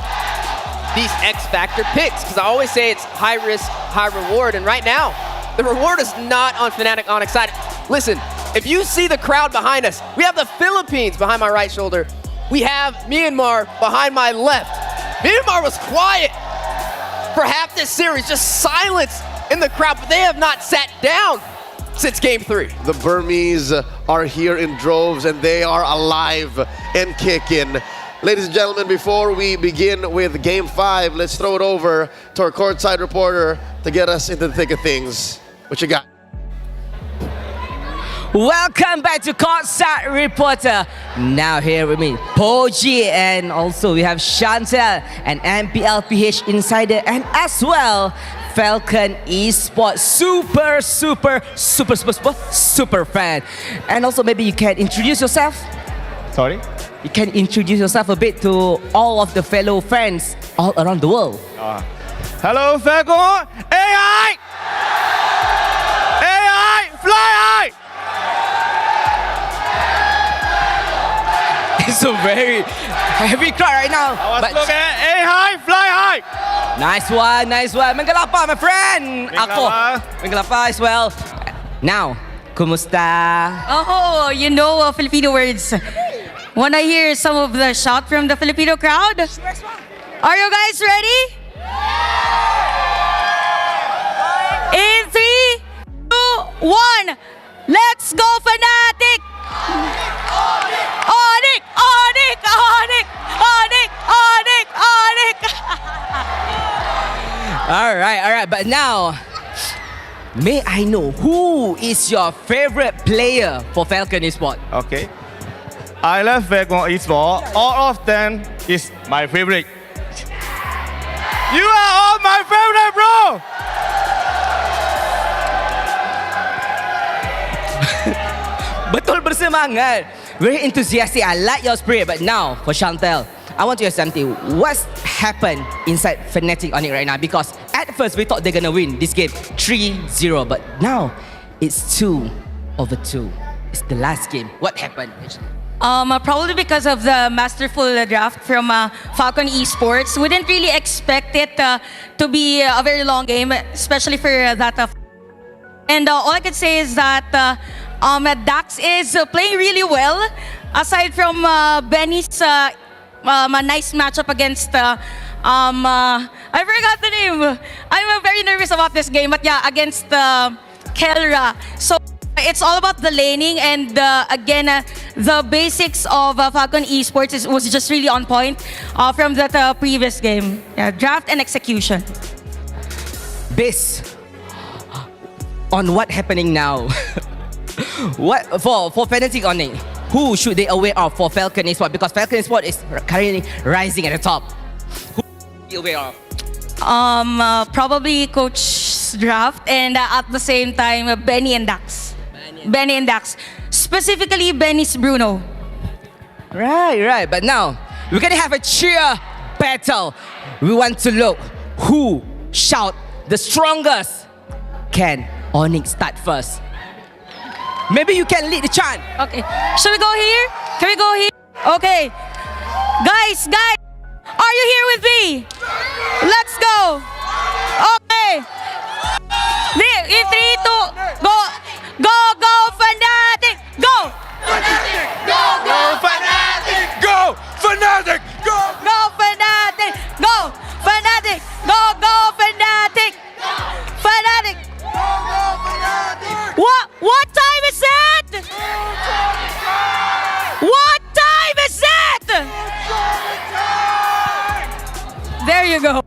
these X Factor picks? Because I always say it's high risk, high reward. And right now, the reward is not on Fnatic Onyx side. Listen, if you see the crowd behind us, we have the Philippines behind my right shoulder. We have Myanmar behind my left. Myanmar was quiet for half this series, just silence in the crowd, but they have not sat down since game 3. The Burmese are here in droves, and they are alive and kicking. Ladies and gentlemen, before we begin with game 5, let's throw it over to our courtside reporter to get us into the thick of things. What you got? Welcome back to Courtside Reporter. Now here with me, Poji, and also we have Chantel, and MPLPH Insider, and as well, Falcon Esports super fan. And also maybe you can introduce yourself. Sorry? You can introduce yourself a bit to all of the fellow fans all around the world. Hello, Falcon! AI! AI! Fly high! It's a very heavy crowd right now. But look at AI! Fly high! Nice one, nice one. Manggalapa, my friend. Ako. Manggalapa as well. Now, kumusta? Oh, you know Filipino words. Wanna hear some of the shout from the Filipino crowd? Are you guys ready? In 3, 2, 1, let's go Fnatic! Onyx! Onyx! Onyx! Onyx! Onyx! Onyx! All right. But now, may I know who is your favorite player for Falcon Esports? Okay. I love Falcon Esports. All of them is my favorite. You are all my favorite, bro! Betul bersemangat. Very enthusiastic. I like your spirit. But now, for Chantel, I want to ask something. What's happened inside Fnatic Onyx right now? Because At first, we thought they're gonna win this game 3-0, but now it's 2-2. It's the last game. What happened? Probably because of the masterful draft from Falcon Esports. We didn't really expect it to be a very long game, especially for that. And all I can say is that Dax is playing really well. Aside from Benny's nice matchup against, I forgot the name. I'm very nervous about this game, but yeah, against Kelra. So it's all about the laning, and again, the basics of Falcon Esports was just really on point from that previous game. Yeah, draft and execution. Based on what happening now, what for Fnatic on it, who should they aware of for Falcon Esports? Because Falcon Esports is currently rising at the top. Who should they aware of? Probably Coach Draft, and at the same time, Benny and Dax. Benny and Dax. Specifically, Benny's Bruno. Right. But now, we're gonna have a cheer battle. We want to look who shout the strongest. Can Onyx start first? Maybe you can lead the chant. Okay. Should we go here? Can we go here? Okay. Guys, are you here with me? Let's go. Okay. In 3, 2, go. Go, Fnatic! Go! Fnatic! Go, Fnatic! Go, Fnatic! Go, Fnatic! Go, Fnatic! Fnatic! What time is it? What time is it? There you go.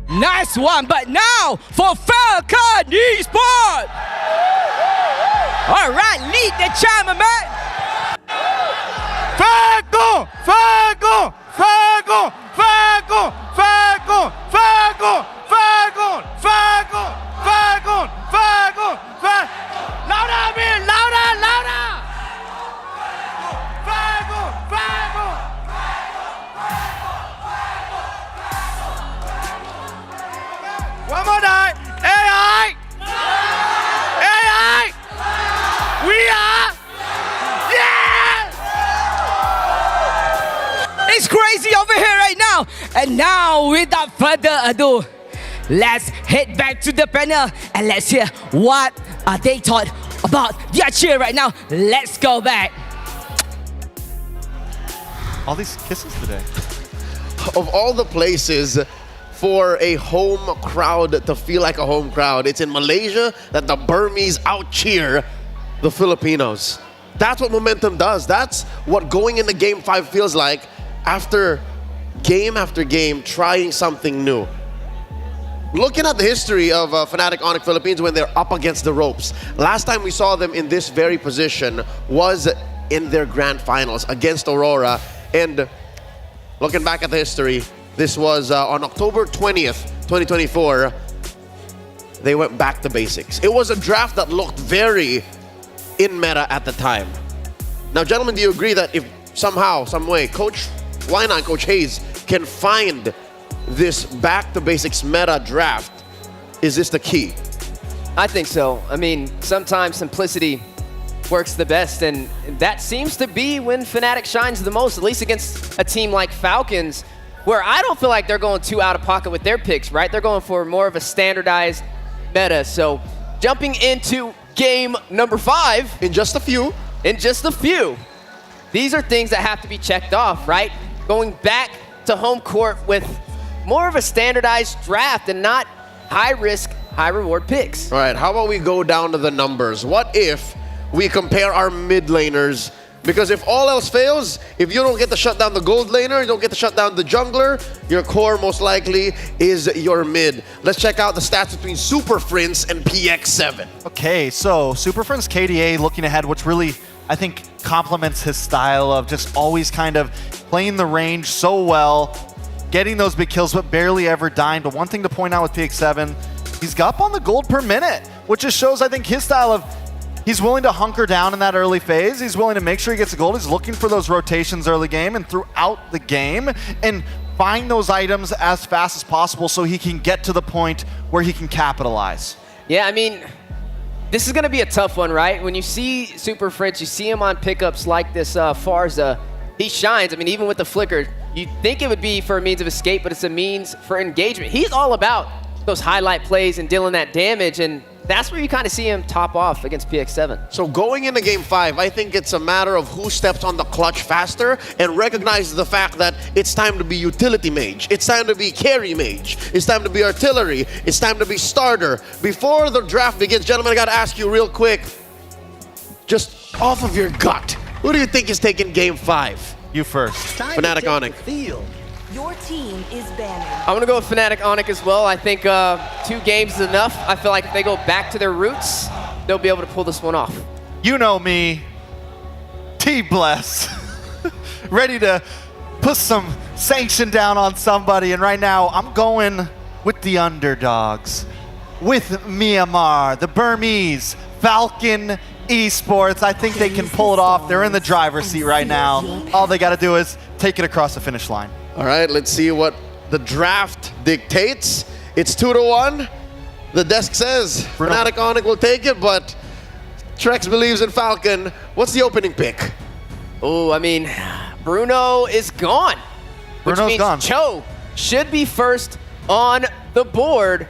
Nice one, but now for Falcon Esports! All right, lead the chant, my man. Falcon! Falcon! Falcon! Falcon! Falcon! Falcon! Falcon! Falcon! Falcon! Falcon! Falcon! Louder, man! Louder! Falcon! Falcon! One more time! AI! AI! We are! Yeah! It's crazy over here right now. And now, without further ado, let's head back to the panel and let's hear what they thought about their cheer right now. Let's go back. All these kisses today. Of all the places for a home crowd to feel like a home crowd, it's in Malaysia that the Burmese out-cheer the Filipinos. That's what momentum does. That's what going into Game 5 feels like after game trying something new. Looking at the history of Fnatic Onyx Philippines when they're up against the ropes, last time we saw them in this very position was in their grand finals against Aurora. And looking back at the history, this was on October 20th, 2024. They went back to basics. It was a draft that looked very in meta at the time. Now, gentlemen, do you agree that if somehow, some way, Coach Lina and Coach Hayes can find this back to basics meta draft, is this the key? I think so. I mean, sometimes simplicity works the best, and that seems to be when Fnatic shines the most, at least against a team like Falcons, where I don't feel like they're going too out of pocket with their picks, right? They're going for more of a standardized meta. So jumping into game number 5. In just a few. These are things that have to be checked off, right? Going back to home court with more of a standardized draft and not high risk, high reward picks. All right, how about we go down to the numbers? What if we compare our mid laners? Because if all else fails, if you don't get to shut down the gold laner, you don't get to shut down the jungler, your core most likely is your mid. Let's check out the stats between Super Prince and PX7. Okay, so Super Prince KDA looking ahead, which really, I think, complements his style of just always kind of playing the range so well, getting those big kills, but barely ever dying. But one thing to point out with PX7, he's up on the gold per minute, which just shows, I think, his style of he's willing to hunker down in that early phase. He's willing to make sure he gets the gold. He's looking for those rotations early game and throughout the game and find those items as fast as possible so he can get to the point where he can capitalize. Yeah, I mean, this is going to be a tough one, right? When you see Super Fritz, you see him on pickups like this Farza, he shines. I mean, even with the flicker, you'd think it would be for a means of escape, but it's a means for engagement. He's all about those highlight plays and dealing that damage, and that's where you kind of see him top off against PX7. So going into Game 5, I think it's a matter of who steps on the clutch faster and recognizes the fact that it's time to be utility mage. It's time to be carry mage. It's time to be artillery. It's time to be starter. Before the draft begins, gentlemen, I got to ask you real quick, just off of your gut, who do you think is taking Game 5? You first. Fnatic Onyx. Your team is banning. I'm going to go with Fnatic Onyx as well. I think 2 games is enough. I feel like if they go back to their roots, they'll be able to pull this one off. You know me, T-Bless, ready to put some sanction down on somebody, and right now I'm going with the underdogs, with Myanmar, the Burmese, Falcon Esports. I think they can pull it off. They're in the driver's seat right now. All they got to do is take it across the finish line. All right, let's see what the draft dictates. It's 2-1. The desk says Fnatic Onyx will take it, but Trex believes in Falcon. What's the opening pick? Oh, I mean, Bruno is gone. Bruno's which means gone. Cho should be first on the board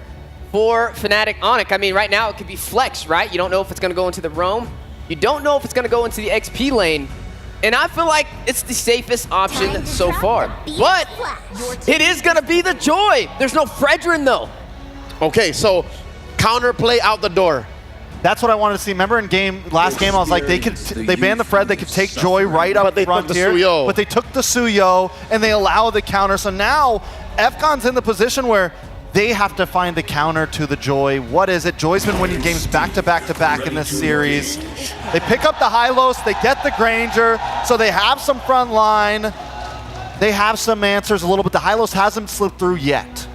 for Fnatic Onyx. I mean, right now it could be flex, right? You don't know if it's going to go into the roam. You don't know if it's going to go into the XP lane. And I feel like it's the safest option so far. But it is going to be the Joy. There's no Fredrin, though. Okay, so counterplay out the door. That's what I wanted to see. Remember in last game, I was like, they banned the Fred, they could take Joy right up front here. But they took the Suyo, and they allowed the counter. So now, FCON's in the position where they have to find the counter to the Joy. What is it? Joy's been winning games back to back to back in this series. They pick up the Hylos, they get the Granger, so they have some front line. They have some answers a little bit. The Hylos hasn't slipped through yet.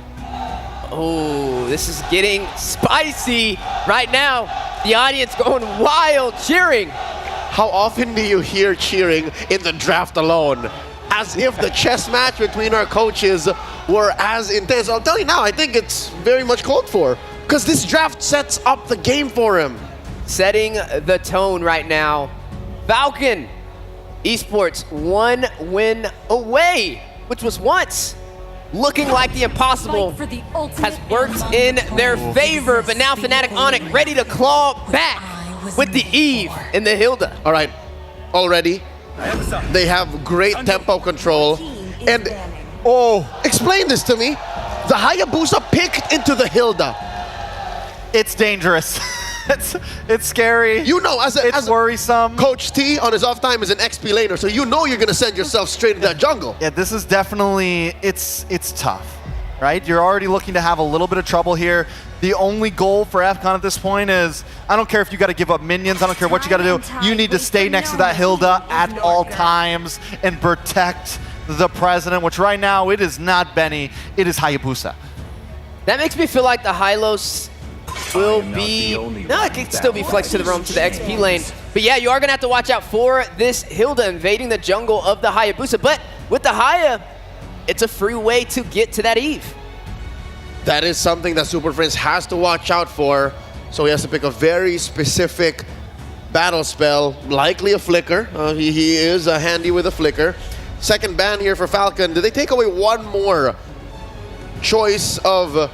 Oh, this is getting spicy right now. The audience going wild, cheering. How often do you hear cheering in the draft alone? As if the chess match between our coaches were as intense. I'll tell you now, I think it's very much called for, because this draft sets up the game for him. Setting the tone right now. Falcon Esports 1 win away, which was once looking like the impossible has worked in their favor, but now Fnatic Onyx ready to claw back with the Eve and the Hilda. All right, already they have great tempo control. And explain this to me. The Hayabusa picked into the Hilda. It's dangerous. It's scary. You know, it's worrisome. Coach T on his off time is an XP laner, so you know you're gonna send yourself straight into that jungle. Yeah, this is definitely, it's tough, right? You're already looking to have a little bit of trouble here. The only goal for FCON at this point is, I don't care if you gotta give up minions, I don't care what you gotta do, you need to stay next to that Hilda at all times and protect the president, which right now it is not Benny, it is Hayabusa. That makes me feel like the Hylos will be, no, it can still be flexed to the roam to the XP lane. But yeah, you are gonna have to watch out for this Hilda invading the jungle of the Hayabusa. But with the Haya, it's a free way to get to that Eve. That is something that Super Friends has to watch out for. So he has to pick a very specific battle spell, likely a flicker. He is handy with a flicker. Second ban here for Falcon. Did they take away one more choice of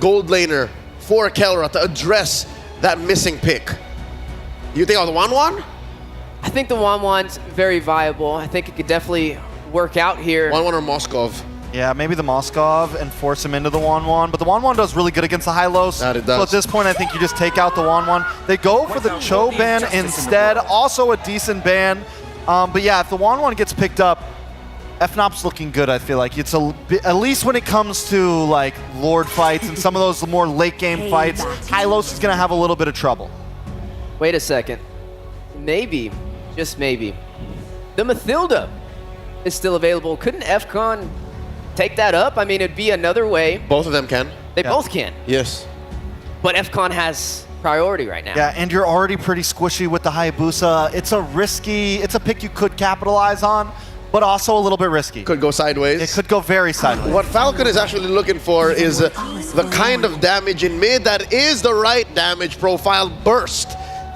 gold laner for Kelra to address that missing pick? You think of the 1-1? I think the 1-1's very viable. I think it could definitely work out here. 1-1 or Moskov? Yeah, maybe the Moskov and force him into the 1-1, but the 1-1 does really good against the Hylos. That it does. So at this point, I think you just take out the 1-1. They go for the Cho ban instead, also a decent ban. But yeah, if the 1-1 gets picked up, FNOP's looking good, I feel like. It's at least when it comes to like Lord fights and some of those more late game fights, Hylos is gonna have a little bit of trouble. Wait a second. Maybe, just maybe, the Mathilda is still available. Couldn't FCON take that up? I mean, it'd be another way. Both of them can. They both can. Yes. But FCON has priority right now. Yeah, and you're already pretty squishy with the Hayabusa. It's a pick you could capitalize on, but also a little bit risky. Could go sideways. It could go very sideways. What Falcon is actually looking for is the kind of damage in mid that is the right damage profile burst.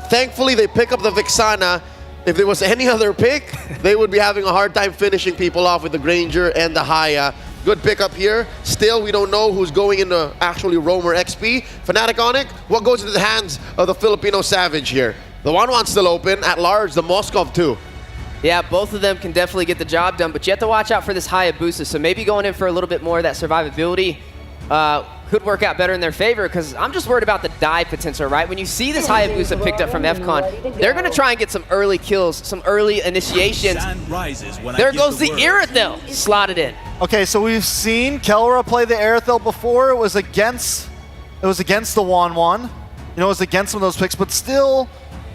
Thankfully, they pick up the Vixana. If there was any other pick, they would be having a hard time finishing people off with the Granger and the Haya. Good pickup here. Still, we don't know who's going into actually Roamer XP. Fnatic Onic, what goes into the hands of the Filipino Savage here? The 1-1 still open. At large, the Moskov too. Yeah, both of them can definitely get the job done, but you have to watch out for this Hayabusa. So maybe going in for a little bit more of that survivability could work out better in their favor, because I'm just worried about the die potential, right? When you see this Hayabusa picked up from FCON, they're going to try and get some early kills, some early initiations. There goes the Irithel slotted in. Okay, so we've seen Kelra play the Irithel before. It was against the 1-1. You know, it was against some of those picks, but still,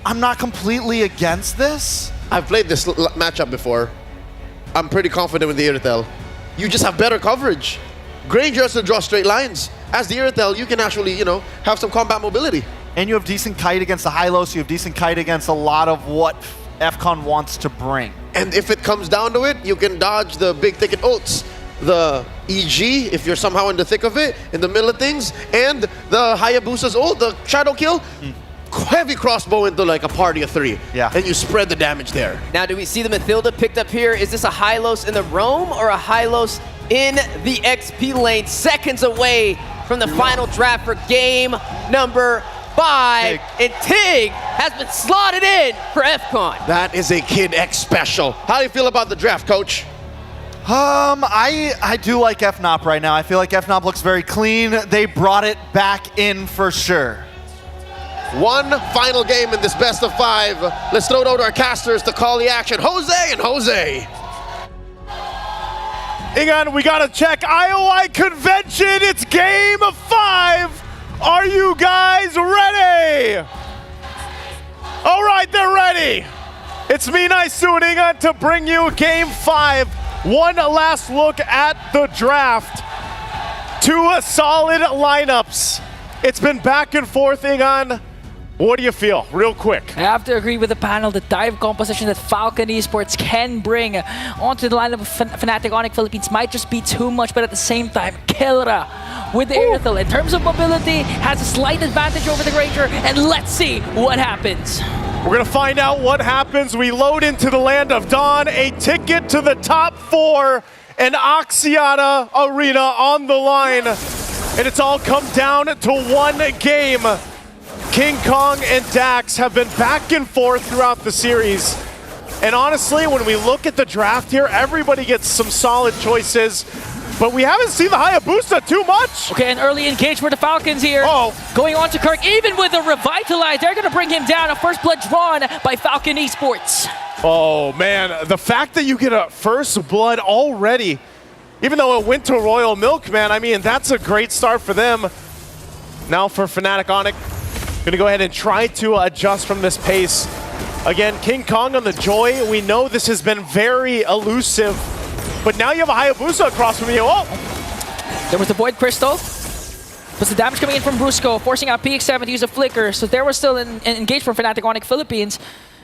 I'm not completely against this. I've played this matchup before. I'm pretty confident with the Irithel. You just have better coverage. Granger has to draw straight lines. As the Irithel, you can actually, you know, have some combat mobility. And you have decent kite against the Hylos. You have decent kite against a lot of what FCON wants to bring. And if it comes down to it, you can dodge the big thicket ults, the EG, if you're somehow in the thick of it, in the middle of things, and the Hayabusa's ult, the shadow kill. Heavy crossbow into like a party of 3. Yeah. And you spread the damage there. Now, do we see the Mathilda picked up here? Is this a Hylos in the roam or a Hylos in the XP lane? Seconds away from the final draft for game number 5. And Tig has been slotted in for FCON. That is a Kid X special. How do you feel about the draft, coach? I do like FNOP right now. I feel like FNOP looks very clean. They brought it back in for sure. One final game in this best of 5. Let's throw it out to our casters to call the action. Jose and Jose. Hang on, we gotta check IOI Convention. It's game 5. Are you guys ready? All right, they're ready. It's me, Naisu, and Ingan to bring you game 5. One last look at the draft. 2 solid lineups. It's been back and forth, Ingan. What do you feel, real quick? I have to agree with the panel. The dive composition that Falcon Esports can bring onto the lineup of Fnatic Onic Philippines might just be too much, but at the same time, Kelra with the Irithel, in terms of mobility, has a slight advantage over the Granger, and let's see what happens. We're gonna find out what happens. We load into the land of Dawn, a ticket to the top 4, and Axiata Arena on the line. And it's all come down to one game. King Kong and Dax have been back and forth throughout the series. And honestly, when we look at the draft here, everybody gets some solid choices, but we haven't seen the Hayabusa too much. Okay, an early engage for the Falcons here. Oh. Going on to Kirk, even with a Revitalize, they're gonna bring him down. A first blood drawn by Falcon Esports. Oh man, the fact that you get a first blood already, even though it went to Royal Milk, man, I mean, that's a great start for them. Now for Fnatic Onic, gonna go ahead and try to adjust from this pace. Again, King Kong on the Joy. We know this has been very elusive, but now you have a Hayabusa across from you. Oh! There was the Void Crystal. But the damage coming in from Brusco, forcing out PX7 to use a Flicker. So there was still an engage from Fnatic Onic Philippines.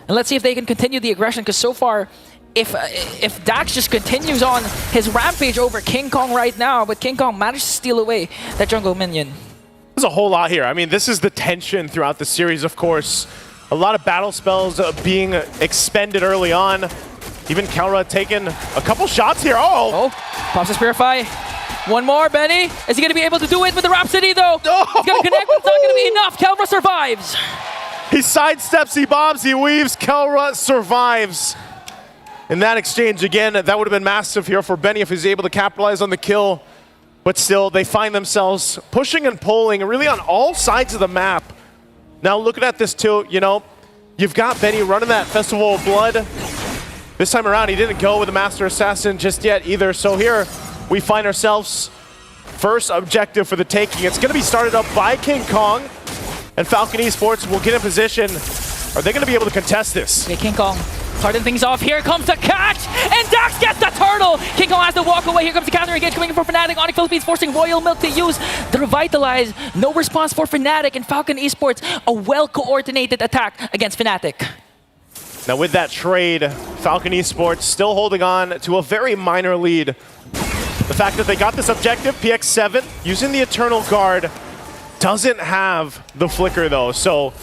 And let's see if they can continue the aggression, because so far, if Dax just continues on his rampage over King Kong right now, but King Kong managed to steal away that jungle minion. There's a whole lot here. I mean, this is the tension throughout the series, of course. A lot of battle spells being expended early on. Even Kelra taking a couple shots here. Oh! Pops the Spirify. One more, Benny. Is he going to be able to do it with the Rhapsody, though? Oh. He's going to connect, but it's not going to be enough. Kelra survives. He sidesteps, he bobs, he weaves. Kelra survives. In that exchange, again, that would have been massive here for Benny if he's able to capitalize on the kill. But still, they find themselves pushing and pulling really on all sides of the map. Now looking at this too, you know, you've got Benny running that Festival of Blood. This time around, he didn't go with the Master Assassin just yet either. So here, we find ourselves first objective for the taking. It's gonna be started up by King Kong, and Falcon Esports will get in position. Are they gonna be able to contest this? Okay, King Kong starting things off. Here comes the catch, and Dax gets the turtle. King Kong has to walk away. Here comes the counter engage coming in for Fnatic. Onic Philippines forcing Royal Milk to use the Revitalize. No response for Fnatic, and Falcon Esports, a well-coordinated attack against Fnatic. Now with that trade, Falcon Esports still holding on to a very minor lead. The fact that they got this objective, PX7, using the Eternal Guard, doesn't have the flicker though, so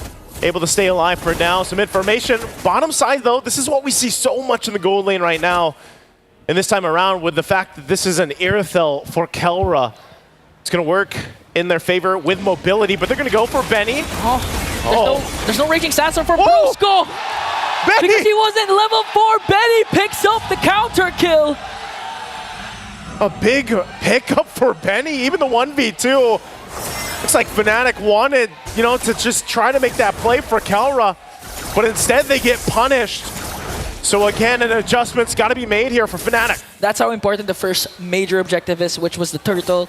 able to stay alive for now. Some information. Bottom side though, this is what we see so much in the gold lane right now. And this time around with the fact that this is an Irithel for Kelra. It's going to work in their favor with mobility, but they're going to go for Benny. There's no Raging Sandstorm for Brusco. Because he wasn't level 4, Benny picks up the counter kill. A big pickup for Benny, even the 1v2. Looks like Fnatic wanted, to just try to make that play for Kelra, but instead they get punished. So again, an adjustment's got to be made here for Fnatic. That's how important the first major objective is, which was the turtle.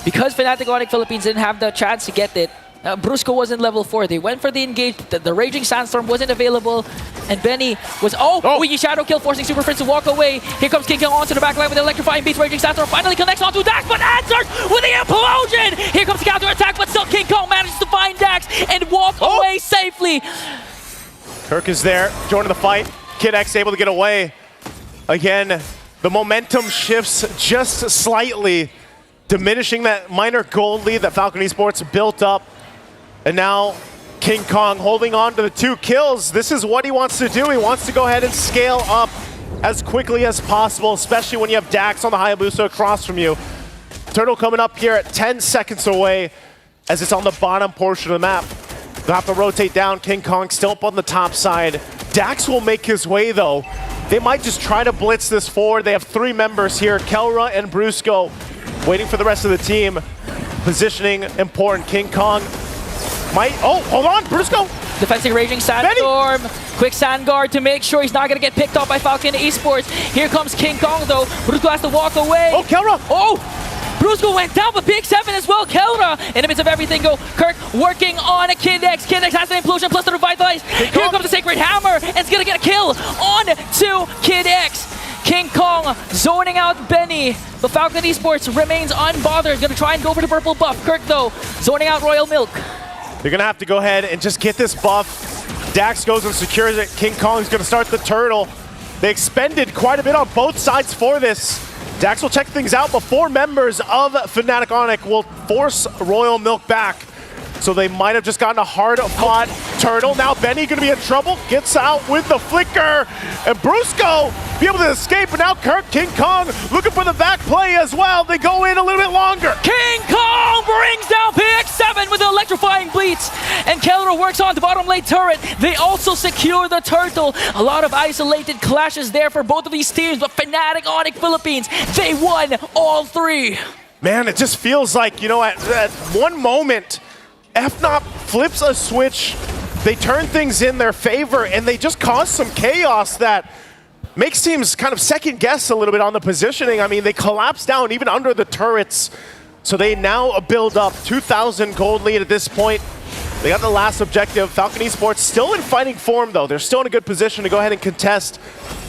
Because Fnatic Onyx Philippines didn't have the chance to get it, Brusco wasn't level 4. They went for the engage. The Raging Sandstorm wasn't available. And Benny was, Wiggy Shadow Kill, forcing Super Friends to walk away. Here comes King Kong onto the backline with the electrifying beast. Raging Sandstorm finally connects onto Dax, but answers with the implosion! Here comes the counter attack, but still King Kong manages to find Dax and walk away safely. Kirk is there, joining the fight. Kid X able to get away. Again, the momentum shifts just slightly, diminishing that minor gold lead that Falcon Esports built up. And now King Kong holding on to the 2 kills. This is what he wants to do. He wants to go ahead and scale up as quickly as possible, especially when you have Dax on the Hayabusa across from you. Turtle coming up here at 10 seconds away as it's on the bottom portion of the map. They'll have to rotate down. King Kong still up on the top side. Dax will make his way though. They might just try to blitz this forward. They have 3 members here, Kelra and Brusco, waiting for the rest of the team. Positioning important. King Kong might, hold on, Brusco. Defending Raging Sandstorm. Quick Sand Guard to make sure he's not going to get picked up by Falcon Esports. Here comes King Kong though. Brusco has to walk away. Kelra. Brusco went down, but PX7 as well. Kelra in the midst of everything go. Kirk working on a Kid X. Kid X has the implosion plus the revitalize. Here comes the Sacred Hammer, and it's going to get a kill on to Kid X. King Kong zoning out Benny, but Falcon Esports remains unbothered. Going to try and go for the purple buff. Kirk though, zoning out Royal Milk. They're going to have to go ahead and just get this buff. Dax goes and secures it. King Kong's going to start the turtle. They expended quite a bit on both sides for this. Dax will check things out, but 4 members of Fnatic Onyx will force Royal Milk back. So they might have just gotten a hard-fought turtle. Now Benny going to be in trouble. Gets out with the flicker. And Brusco be able to escape. But now Kirk, King Kong looking for the back play as well. They go in a little bit longer. King Kong brings down PX7 with the electrifying bleats. And Kelra works on the bottom lane turret. They also secure the turtle. A lot of isolated clashes there for both of these teams. But Fnatic Onyx Philippines, they won all 3. Man, it just feels like, at one moment, FNOP flips a switch, they turn things in their favor, and they just cause some chaos that makes teams kind of second guess a little bit on the positioning. I mean, they collapse down even under the turrets, so they now build up 2,000 gold lead at this point. They got the last objective. Falcon Esports still in fighting form, though. They're still in a good position to go ahead and contest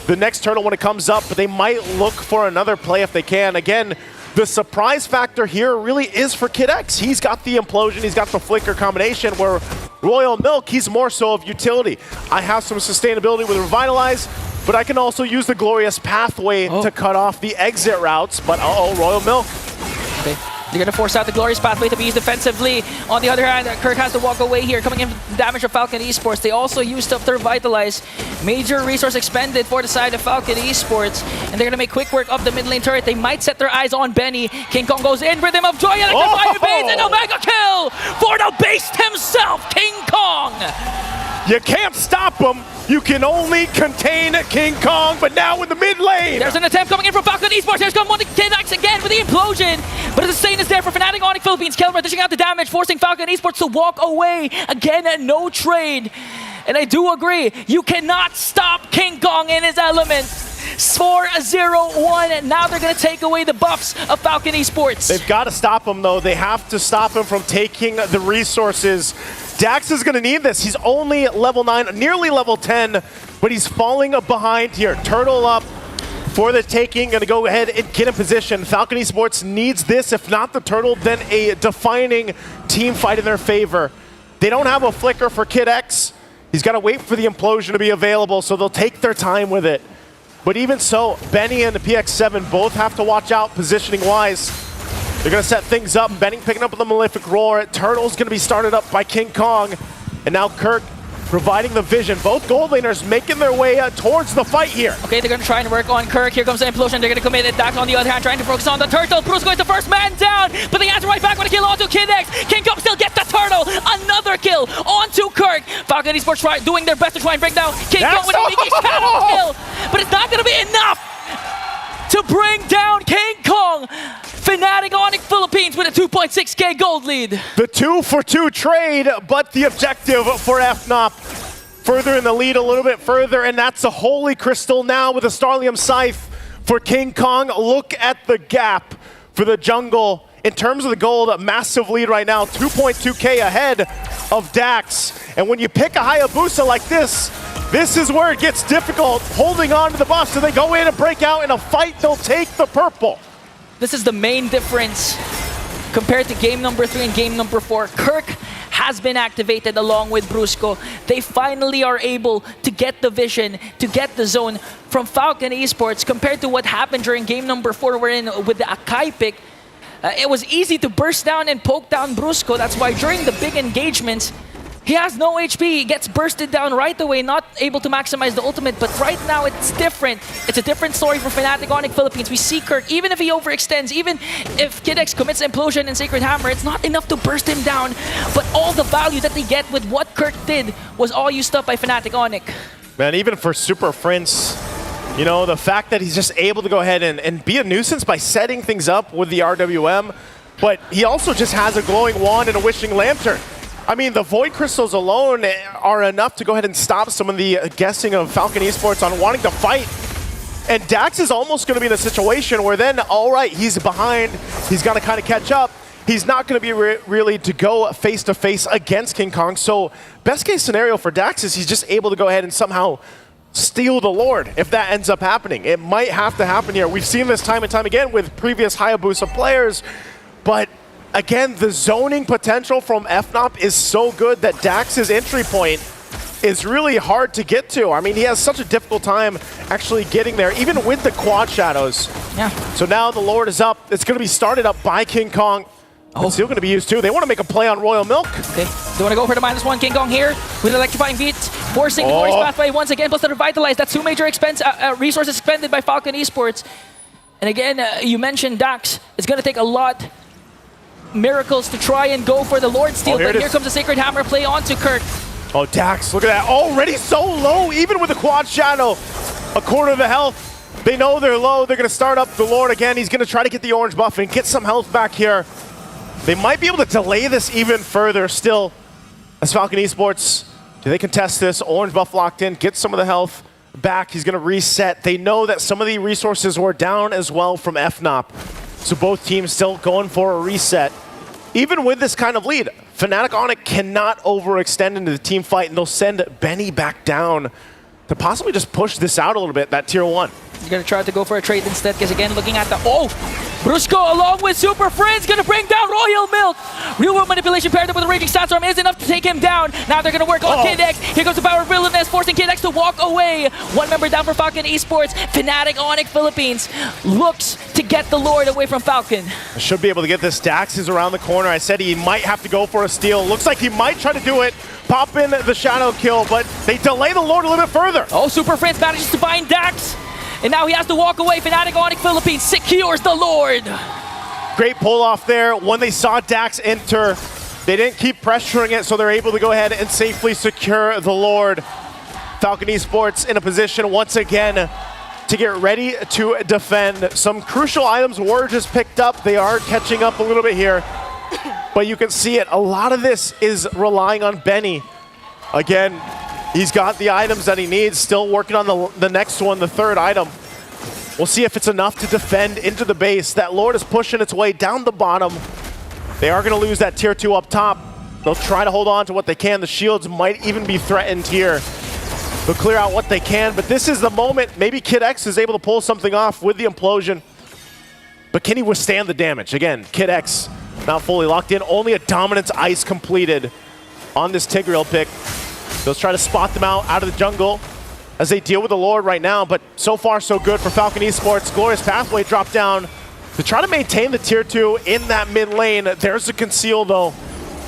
the next turtle when it comes up, but they might look for another play if they can. Again, the surprise factor here really is for Kid X. He's got the implosion, he's got the flicker combination, where Royal Milk, he's more so of utility. I have some sustainability with Revitalize, but I can also use the Glorious Pathway to cut off the exit routes, but Royal Milk. Okay. They're going to force out the Glorious Pathway to be used defensively. On the other hand, Kirk has to walk away here, coming in from damage of Falcon Esports. They also used up their Revitalize. Major resource expended for the side of Falcon Esports. And they're going to make quick work of the mid lane turret. They might set their eyes on Benny. King Kong goes in, Rhythm of Joy, electrifying beats, and a mega kill for the beast himself, King Kong! You can't stop him. You can only contain King Kong, but now in the mid lane. There's an attempt coming in from Falcon Esports. Here's come one to Kid X again with the implosion. But the sustain is there for Fnatic Onyx Philippines. Kelra dishing out the damage, forcing Falcon Esports to walk away. Again, no trade. And I do agree, you cannot stop King Kong in his element. 4-0-1. Now they're going to take away the buffs of Falcon Esports. They've got to stop him, though. They have to stop him from taking the resources. Dax is going to need this. He's only level 9, nearly level 10, but he's falling behind here. Turtle up for the taking. Going to go ahead and get in position. Falcon Esports needs this. If not the turtle, then a defining team fight in their favor. They don't have a flicker for Kid X. He's got to wait for the implosion to be available, so they'll take their time with it. But even so, Benny and the PX7 both have to watch out positioning-wise. They're going to set things up. Benny picking up with the Malefic Roar. Turtle's going to be started up by King Kong. And now Kirk providing the vision. Both gold laners making their way towards the fight here. Okay, they're going to try and work on Kirk. Here comes the implosion. They're going to commit it. Dax on the other hand trying to focus on the turtle. Brusco is the first man down, but they answer right back with a kill onto Kid X. King Kong still gets the turtle. Another kill onto Kirk. Falcon Esports doing their best to try and break down King Kong with a leaky shadow kill, but it's not going to be enough to bring down King Kong. Fnatic Onyx Philippines with a 2.6k gold lead. The 2-for-2 trade, but the objective for FNOP further in the lead a little bit further, and that's a Holy Crystal now with a Starlium Scythe for King Kong. Look at the gap for the jungle. In terms of the gold, a massive lead right now, 2.2k ahead of Dax. And when you pick a Hayabusa like this is where it gets difficult, holding on to the buff, so they go in and break out in a fight, they'll take the purple. This is the main difference compared to game number 3 and game number 4. Kirk has been activated along with Brusco. They finally are able to get the vision, to get the zone from Falcon Esports compared to what happened during game number 4 wherein with the Akai pick. It was easy to burst down and poke down Brusco. That's why during the big engagements, he has no HP, he gets bursted down right away, not able to maximize the ultimate, but right now it's different. It's a different story for Fnatic Onyx Philippines. We see Kirk, even if he overextends, even if Kid X commits Implosion and Sacred Hammer, it's not enough to burst him down, but all the value that they get with what Kirk did was all used up by Fnatic Onyx. Man, even for Super Prince, you know, the fact that he's just able to go ahead and be a nuisance by setting things up with the RWM, but he also just has a glowing wand and a wishing lantern. I mean, the Void Crystals alone are enough to go ahead and stop some of the guessing of Falcon Esports on wanting to fight. And Dax is almost going to be in a situation where then, all right, he's behind. He's got to kind of catch up. He's not going to be really to go face-to-face against King Kong. So best case scenario for Dax is he's just able to go ahead and somehow steal the Lord if that ends up happening. It might have to happen here. We've seen this time and time again with previous Hayabusa players, but again, the zoning potential from FNOP is so good that Dax's entry point is really hard to get to. I mean, he has such a difficult time actually getting there, even with the quad shadows. Yeah. So now the Lord is up. It's going to be started up by King Kong. It's still going to be used too. They want to make a play on Royal Milk. Okay, they want to go for the -1. King Kong here with electrifying beats, forcing the Glorious Pathway once again, plus the Revitalize. That's 2 major resources expended by Falcon Esports. And again, you mentioned Dax. It's going to take a lot miracles to try and go for the Lord Steal, but here comes the Sacred Hammer play onto Kirk. Oh, Dax, look at that. Already so low, even with the quad shadow. A quarter of the health. They know they're low. They're going to start up the Lord again. He's going to try to get the orange buff and get some health back here. They might be able to delay this even further still. As Falcon Esports, do they contest this? Orange buff locked in, get some of the health back. He's going to reset. They know that some of the resources were down as well from FNOP. So both teams still going for a reset. Even with this kind of lead, Fnatic Onyx cannot overextend into the team fight, and they'll send Benny back down to possibly just push this out a little bit, that tier 1. He's going to try to go for a trade instead, because again, looking at the... Brusco along with Super Friends going to bring down Royal Milk. Real World Manipulation paired up with a Raging Sandstorm is enough to take him down. Now they're going to work on Kid X. Here comes the power of Brilliantness, forcing Kid X to walk away. 1 member down for Falcon Esports. Fnatic Onyx Philippines looks to get the Lord away from Falcon. Should be able to get this. Dax is around the corner. I said he might have to go for a steal. Looks like he might try to do it. Pop in the shadow kill, but they delay the Lord a little bit further. Super Friends manages to find Dax. And now he has to walk away. Fnatic Onyx Philippines secures the Lord. Great pull off there. When they saw Dax enter, they didn't keep pressuring it, so they're able to go ahead and safely secure the Lord. Falcon Esports in a position once again to get ready to defend. Some crucial items were just picked up. They are catching up a little bit here, but you can see it. A lot of this is relying on Benny. Again, he's got the items that he needs, still working on the next one, the 3rd item. We'll see if it's enough to defend into the base. That Lord is pushing its way down the bottom. They are going to lose that tier 2 up top. They'll try to hold on to what they can. The shields might even be threatened here. They'll clear out what they can, but this is the moment. Maybe Kid X is able to pull something off with the implosion. But can he withstand the damage? Again, Kid X not fully locked in. Only a Dominance Ice completed on this Tigreal pick. Let's try to spot them out of the jungle as they deal with the Lord right now, but so far so good for Falcon Esports. Glorious Pathway dropped down to try to maintain the tier 2 in that mid lane. There's a conceal though.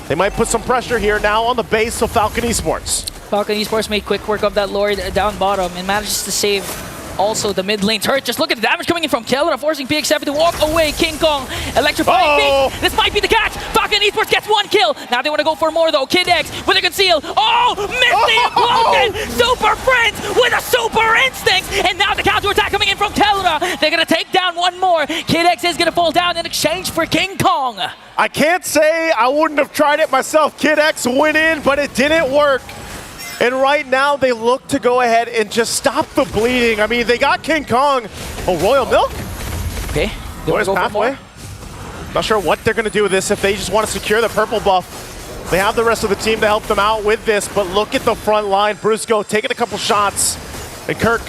They might put some pressure here now on the base of Falcon Esports. Falcon Esports made quick work of that Lord down bottom and manages to save also the mid lane turret. Just look at the damage coming in from Keller, forcing PX7 to walk away. King Kong electrifying. This might be the catch. Falcon Esports gets 1 kill. Now they want to go for more though. Kid X with a conceal. Oh, missed the explosion. Super Friends with a super instinct. And now the counter attack coming in from Keller. They're going to take down one more. Kid X is going to fall down in exchange for King Kong. I can't say I wouldn't have tried it myself. Kid X went in, but it didn't work. And right now, they look to go ahead and just stop the bleeding. I mean, they got King Kong. Oh, Royal Milk? Okay. Glorious Pathway. Not sure what they're going to do with this if they just want to secure the purple buff. They have the rest of the team to help them out with this, but look at the front line. Brusco taking a couple shots. And Kirk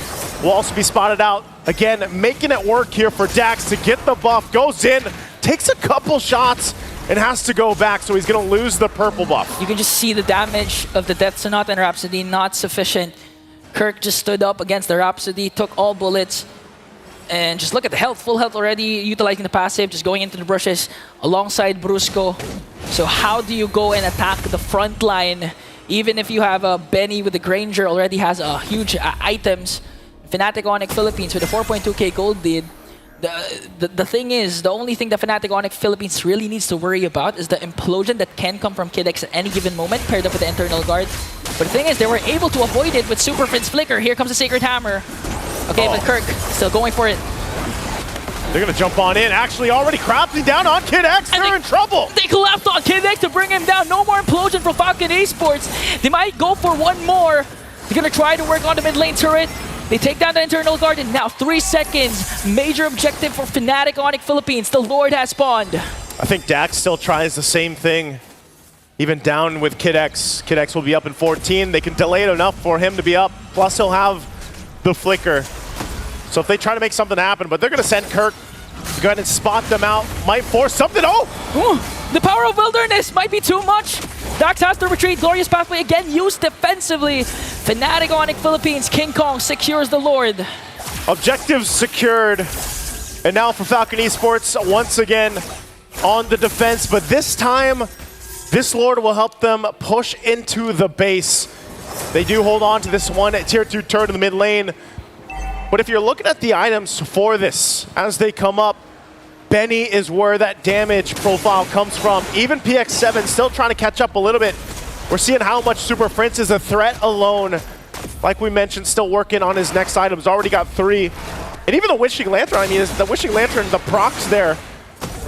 will also be spotted out. Again, making it work here for Dax to get the buff. Goes in, takes a couple shots, and has to go back, so he's going to lose the purple buff. You can just see the damage of the Death Sonata and Rhapsody not sufficient. Kirk just stood up against the Rhapsody, took all bullets, and just look at the health, full health already, utilizing the passive, just going into the bushes alongside Brusco. So how do you go and attack the front line, even if you have a Benny with the Granger already has huge items? Fnatic Onyx Philippines with a 4.2k gold lead. The thing is, the only thing that Fnatic Onyx Philippines really needs to worry about is the implosion that can come from Kid X at any given moment, paired up with the internal guard. But the thing is, they were able to avoid it with Super Friends Flicker. Here comes the Sacred Hammer. Okay, but Kirk still going for it. They're going to jump on in. Actually, already collapsing down on Kid X. They're in trouble. They collapsed on Kid X to bring him down. No more implosion from Falcon Esports. They might go for one more. They're going to try to work on the mid lane turret. They take down the internal guard in now 3 seconds. Major objective for Fnatic Onyx Philippines. The Lord has spawned. I think Dax still tries the same thing. Even down with Kid X. Kid X will be up in 14. They can delay it enough for him to be up. Plus he'll have the flicker. So if they try to make something happen, but they're going to send Kirk to go ahead and spot them out. Might force something. Oh! Ooh, the power of wilderness might be too much. Dax has to retreat. Glorious Pathway again used defensively. Fnatic Onyx Philippines, King Kong secures the Lord. Objectives secured. And now for Falcon Esports, once again on the defense. But this time, this Lord will help them push into the base. They do hold on to this one tier 2 turret in the mid lane. But if you're looking at the items for this, as they come up, Benny is where that damage profile comes from. Even PX7 still trying to catch up a little bit. We're seeing how much Super Prince is a threat alone. Like we mentioned, still working on his next items. Already got 3. And even the Wishing Lantern, I mean, the Wishing Lantern, the procs there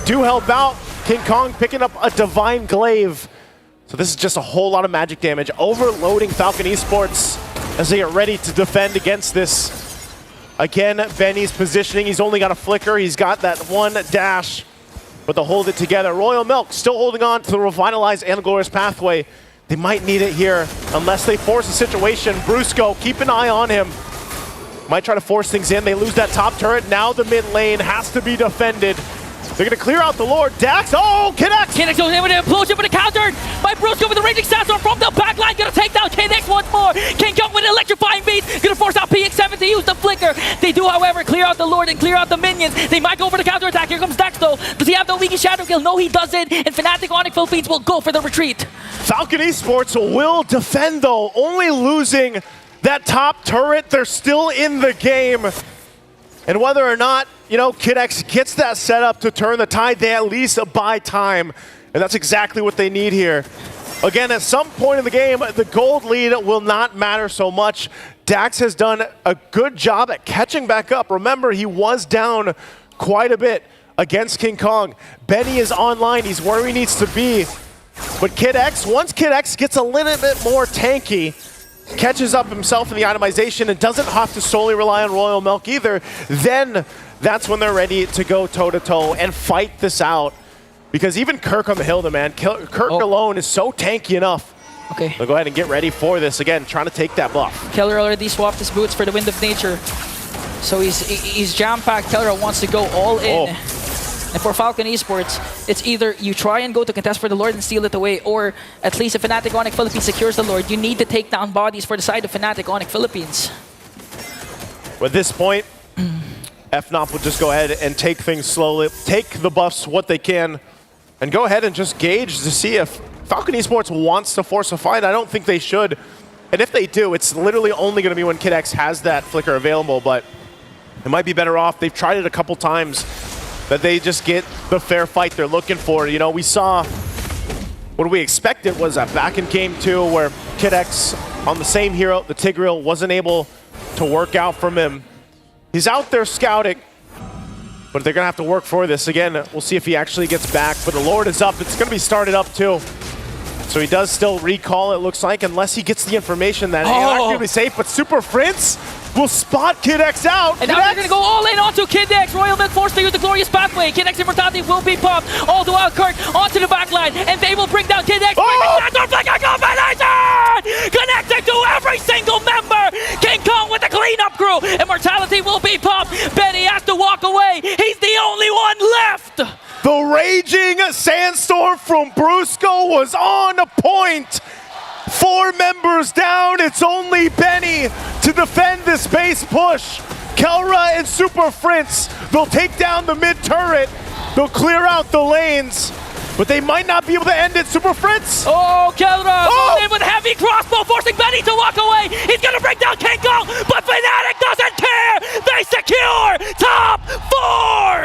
do help out. King Kong picking up a Divine Glaive. So this is just a whole lot of magic damage. Overloading Falcon Esports as they get ready to defend against this. Again, Benny's positioning. He's only got a flicker. He's got that one dash, but they'll hold it together. Royal Milk still holding on to the Revitalize and the Glorious Pathway. They might need it here unless they force a situation. Brusco, keep an eye on him. Might try to force things in. They lose that top turret. Now the mid lane has to be defended. They're going to clear out the Lord. Dax, oh, Kid X! Kid X goes in with an implosion, but countered by Brusco with the raging sandstorm from the back line. Going to take down Kid X once more. King Kong with an electrifying beat. Going to force out PX7 to use the flicker. They do, however, clear out the Lord and clear out the minions. They might go for the counter attack. Here comes Dax, though. Does he have the Wiki Shadow Kill? No, he doesn't. And Fnatic Onyx Philippines will go for the retreat. Falcon Esports will defend, though, only losing that top turret. They're still in the game. And whether or not, you know, Kid X gets that setup to turn the tide, they at least buy time. And that's exactly what they need here. Again, at some point in the game, the gold lead will not matter so much. Dax has done a good job at catching back up. Remember, he was down quite a bit against King Kong. Benny is online. He's where he needs to be. But Kid X, once Kid X gets a little bit more tanky, catches up himself in the itemization and doesn't have to solely rely on Royal Milk either, then that's when they're ready to go toe-to-toe and fight this out. Because even Kirk on the hill, man, Kirk alone is so tanky enough. Okay. They'll go ahead and get ready for this. Again, trying to take that buff. Keller already swapped his boots for the Wind of Nature. So he's jam-packed. Keller wants to go all in. And for Falcon Esports, it's either you try and go to contest for the Lord and steal it away, or at least if Fnatic Onyx Philippines secures the Lord, you need to take down bodies for the side of Fnatic Onyx Philippines. At this point, FNOP will just go ahead and take things slowly, take the buffs what they can, and go ahead and just gauge to see if Falcon Esports wants to force a fight. I don't think they should. And if they do, it's literally only going to be when Kid X has that flicker available, but it might be better off. They've tried it a couple times that they just get the fair fight they're looking for. You know, we saw what we expected was that back in game 2 where Kid X on the same hero, the Tigreal, wasn't able to work out from him. He's out there scouting, but they're going to have to work for this. Again, we'll see if he actually gets back, but the Lord is up. It's going to be started up too. So he does still recall, it looks like, unless he gets the information that he'll actually be safe, but Super Prince will spot Kid X out. And now they're going to go all in onto Kid X. Royal Milk forced to use the glorious pathway. Kid X immortality will be pumped. All the while Kirk onto the backline, and they will bring down Kid X. Connecting to every single member. King Kong with the cleanup crew. Immortality will be pumped. Benny has to walk away. He's the only one left. The raging sandstorm from Brusco was on point. 4 members down. It's only Benny to defend this base push. Kelra and Super Prince, they'll take down the mid turret. They'll clear out the lanes, but they might not be able to end it. Super Prince. Oh, Kelra in with heavy crossbow, forcing Benny to walk away. He's going to bring down King Kong, but Fnatic doesn't care. They secure top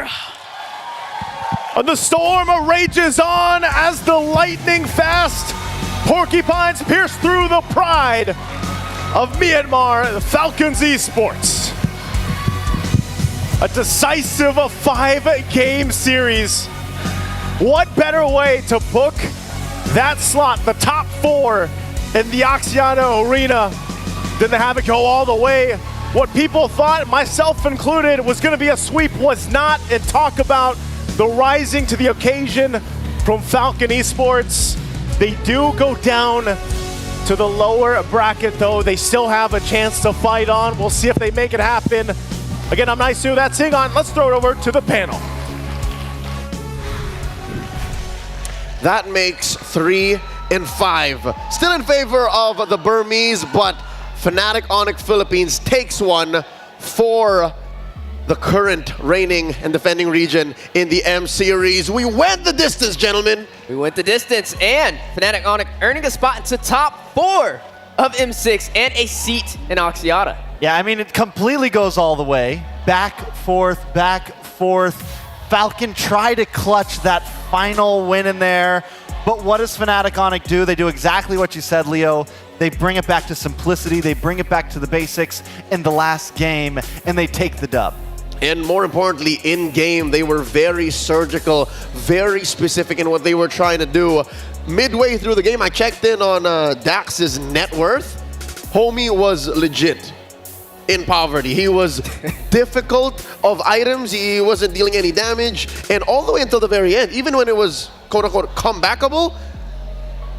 4. And the storm rages on as the lightning fast porcupines pierce through the pride of Myanmar, the Falcons Esports. A decisive 5-game series. What better way to book that slot, the top 4 in the Axiata Arena, than to have it go all the way? What people thought, myself included, was going to be a sweep was not, and talk about the rising to the occasion from Falcon Esports. They do go down to the lower bracket, though. They still have a chance to fight on. We'll see if they make it happen. Again, I'm Naisu, that's Ingon. Let's throw it over to the panel. That makes 3 and 5. Still in favor of the Burmese, but Fnatic Onyx Philippines takes one for the current reigning and defending region in the M Series. We went the distance, gentlemen. We went the distance, and Fnatic Onyx earning a spot into top 4 of M6 and a seat in Axiata. Yeah, I mean, it completely goes all the way. Back, forth, back, forth. Falcon try to clutch that final win in there. But what does Fnatic Onyx do? They do exactly what you said, Leo. They bring it back to simplicity. They bring it back to the basics in the last game, and they take the dub. And more importantly, in-game, they were very surgical, very specific in what they were trying to do. Midway through the game, I checked in on Dax's net worth. Homie was legit in poverty. He was difficult of items. He wasn't dealing any damage. And all the way until the very end, even when it was quote-unquote comebackable,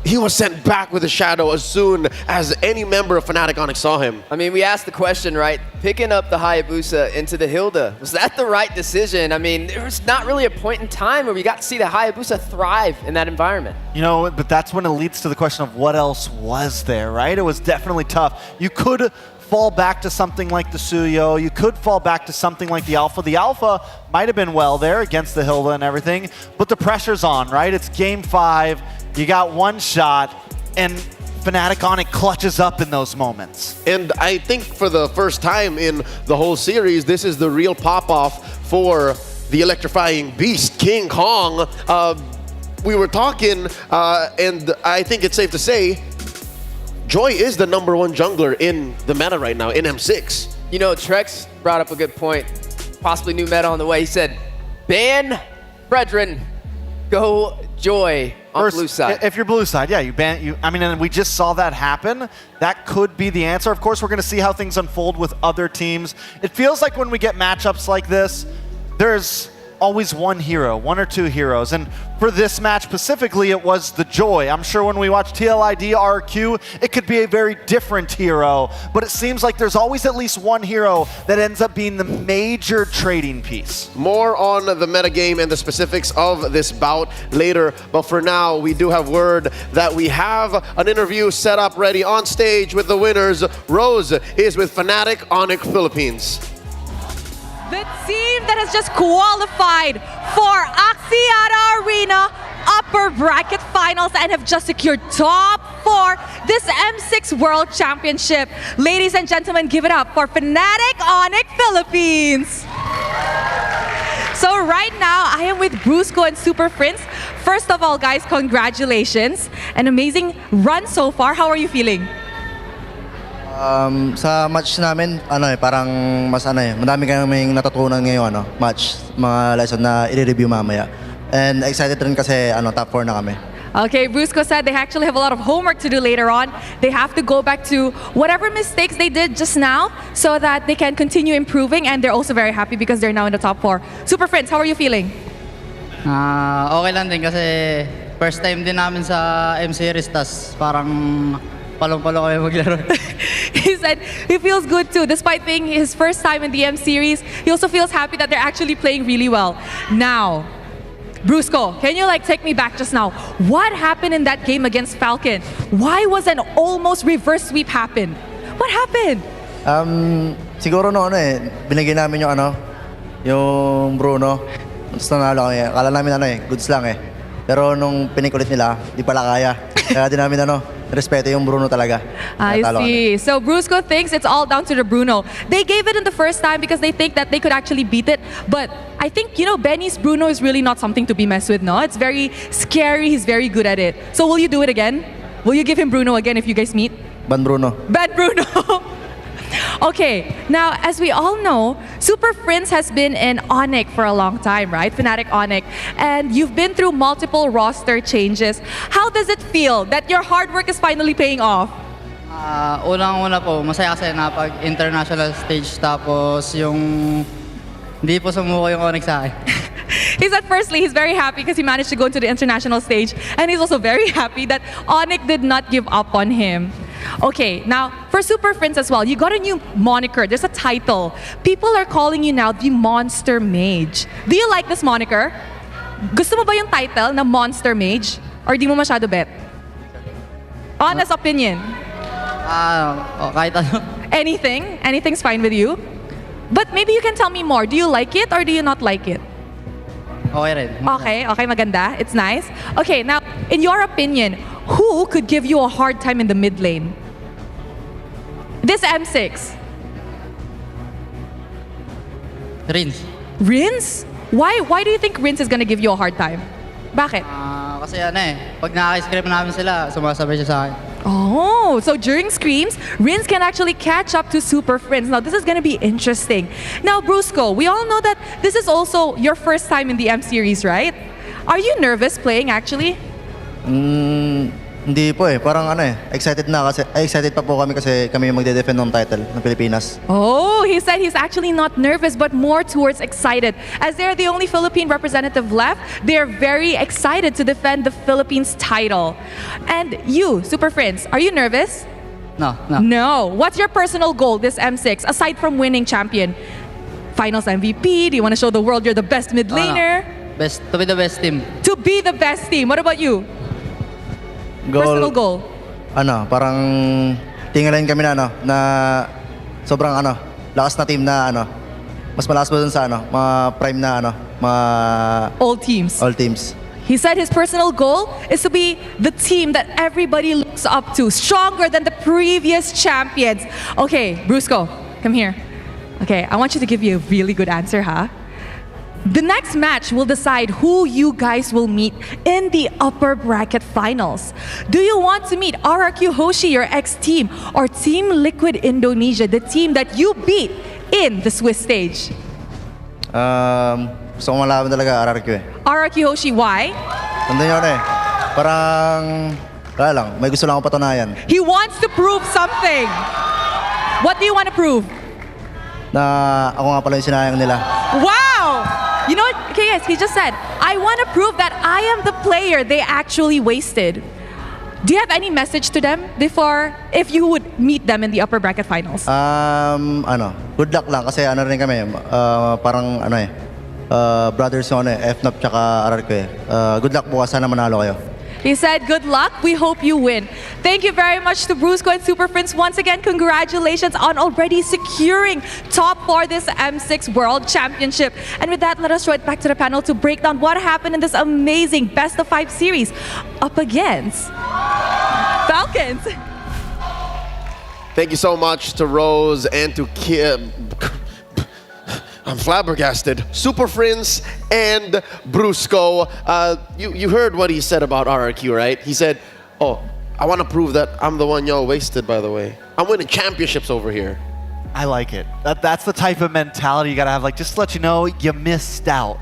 he was sent back with a shadow as soon as any member of Fnatic Onyx saw him. I mean, we asked the question, right? Picking up the Hayabusa into the Hilda, was that the right decision? I mean, there was not really a point in time where we got to see the Hayabusa thrive in that environment. You know, but that's when it leads to the question of what else was there, right? It was definitely tough. You could fall back to something like the Suyo. You could fall back to something like the Alpha. The Alpha might have been well there against the Hilda and everything, but the pressure's on, right? It's game 5. You got one shot, and Fnatic Onyx clutches up in those moments. And I think for the first time in the whole series, this is the real pop-off for the electrifying beast, King Kong. We were talking, and I think it's safe to say, Joy is the #1 jungler in the meta right now, in M6. You know, Trex brought up a good point. Possibly new meta on the way. He said, ban Brethren, go Joy on blue side. If you're blue side, yeah, you ban. I mean, and we just saw that happen. That could be the answer. Of course, we're going to see how things unfold with other teams. It feels like when we get matchups like this, there's always one hero, one or two heroes. And for this match specifically, it was the Joy. I'm sure when we watch TLID RQ, it could be a very different hero, but it seems like there's always at least one hero that ends up being the major trading piece. More on the metagame and the specifics of this bout later, but for now, we do have word that we have an interview set up ready on stage with the winners. Rose is with Fnatic Onyx Philippines. The team that has just qualified for Axiata Arena upper bracket finals and have just secured top 4 this M6 World Championship. Ladies and gentlemen, give it up for Fnatic Onyx Philippines. So right now, I am with Brusco and Super Prince. First of all, guys, congratulations. An amazing run so far. How are you feeling? Sa match namin, parang mas madami kaming natutunan ngayong match, mga lesson na i-review mamaya. And excited rin kasi top 4 na kami. Okay, Brusco said they actually have a lot of homework to do later on. They have to go back to whatever mistakes they did just now so that they can continue improving, and they're also very happy because they're now in the top 4. Super Friends, how are you feeling? Okay lang din kasi first time din namin sa M-Series, tas parang palong-palo kami maglaro. He said he feels good too. Despite being his first time in the M-Series, he also feels happy that they're actually playing really well. Now, Brusco, can you take me back just now? What happened in that game against Falcon? Why was an almost reverse sweep happen? What happened? Siguro binigyan namin yung Bruno. Tapos nanalo kami. Akala namin goods lang Pero nung pinikulit nila, di pala kaya. Kaya di namin respeto yung Bruno talaga. I see. So Brusco thinks it's all down to the Bruno. They gave it in the first time because they think that they could actually beat it. But I think, Benny's Bruno is really not something to be messed with, no? It's very scary. He's very good at it. So will you do it again? Will you give him Bruno again if you guys meet? Ban Bruno. Ban Bruno. Okay, now as we all know, Super Prince has been in Onyx for a long time, right? Fnatic Onyx. And you've been through multiple roster changes. How does it feel that your hard work is finally paying off? Unang-una po, masaya kasi na pag international stage tapos yung hindi po sumuko yung Onyx sa akin. He said firstly, he's very happy because he managed to go into the international stage. And he's also very happy that Onyx did not give up on him. Okay, now for Super Prince as well, you got a new moniker. There's a title. People are calling you now the Monster Mage. Do you like this moniker? Gusto mo ba yung title na Monster Mage? Or di mo masyado bet? Honest opinion. Kahit ano. Anything? Anything's fine with you? But maybe you can tell me more. Do you like it or do you not like it? Okay rin. Okay, maganda. It's nice. Okay, now, in your opinion, who could give you a hard time in the mid lane? This M6. Rins. Rins? Why do you think Rins is gonna give you a hard time? Bakit? Kasi pag nakaka-script namin sila, sumasabay siya sa akin. Oh, so during screams, Rins can actually catch up to Super Friends. Now, this is going to be interesting. Now, Brusco, we all know that this is also your first time in the M-Series, right? Are you nervous playing, actually? Hindi po Parang excited na kasi, excited pa po kami kasi kami yung magde-defend ng title ng Pilipinas. Oh, he said he's actually not nervous but more towards excited. As they're the only Philippine representative left, they're very excited to defend the Philippines title. And you, Super Friends, are you nervous? No. No. What's your personal goal this M6 aside from winning champion? Finals MVP? Do you want to show the world you're the best mid laner? To be the best team. To be the best team. What about you? Personal goal? Parang tingalain kami na sobrang lakas na team na mas malakas pa dun sa mga prime na mga all teams. All teams. He said his personal goal is to be the team that everybody looks up to, stronger than the previous champions. Okay, Brusco, come here. Okay, I want you to give you a really good answer, huh? The next match will decide who you guys will meet in the upper bracket finals. Do you want to meet RRQ Hoshi, your ex-team, or Team Liquid Indonesia, the team that you beat in the Swiss stage? Gusto ko malaban talaga RRQ RRQ Hoshi, why? Tandaan nyo parang, wala lang, may gusto lang ako patunayan. He wants to prove something. What do you want to prove? Na ako nga pala yung sinayang nila. Wow! You know what? Okay, guys, he just said, I want to prove that I am the player they actually wasted. Do you have any message to them before, if you would meet them in the upper bracket finals? Good luck lang kasi ano rin kami, parang brothers yung FNOP tsaka RRQ good luck bukas, sana manalo kayo. He said, good luck. We hope you win. Thank you very much to Brusco and Super Prince. Once again, congratulations on already securing top 4 this M6 World Championship. And with that, let us throw it back to the panel to break down what happened in this amazing best of 5 series up against Falcons. Thank you so much to Rose and to Kim. I'm flabbergasted. Super Prince and Brusco. You heard what he said about RRQ, right? He said, oh, I want to prove that I'm the one y'all wasted, by the way. I'm winning championships over here. I like it. That's the type of mentality you gotta have. Like, just to let you know you missed out.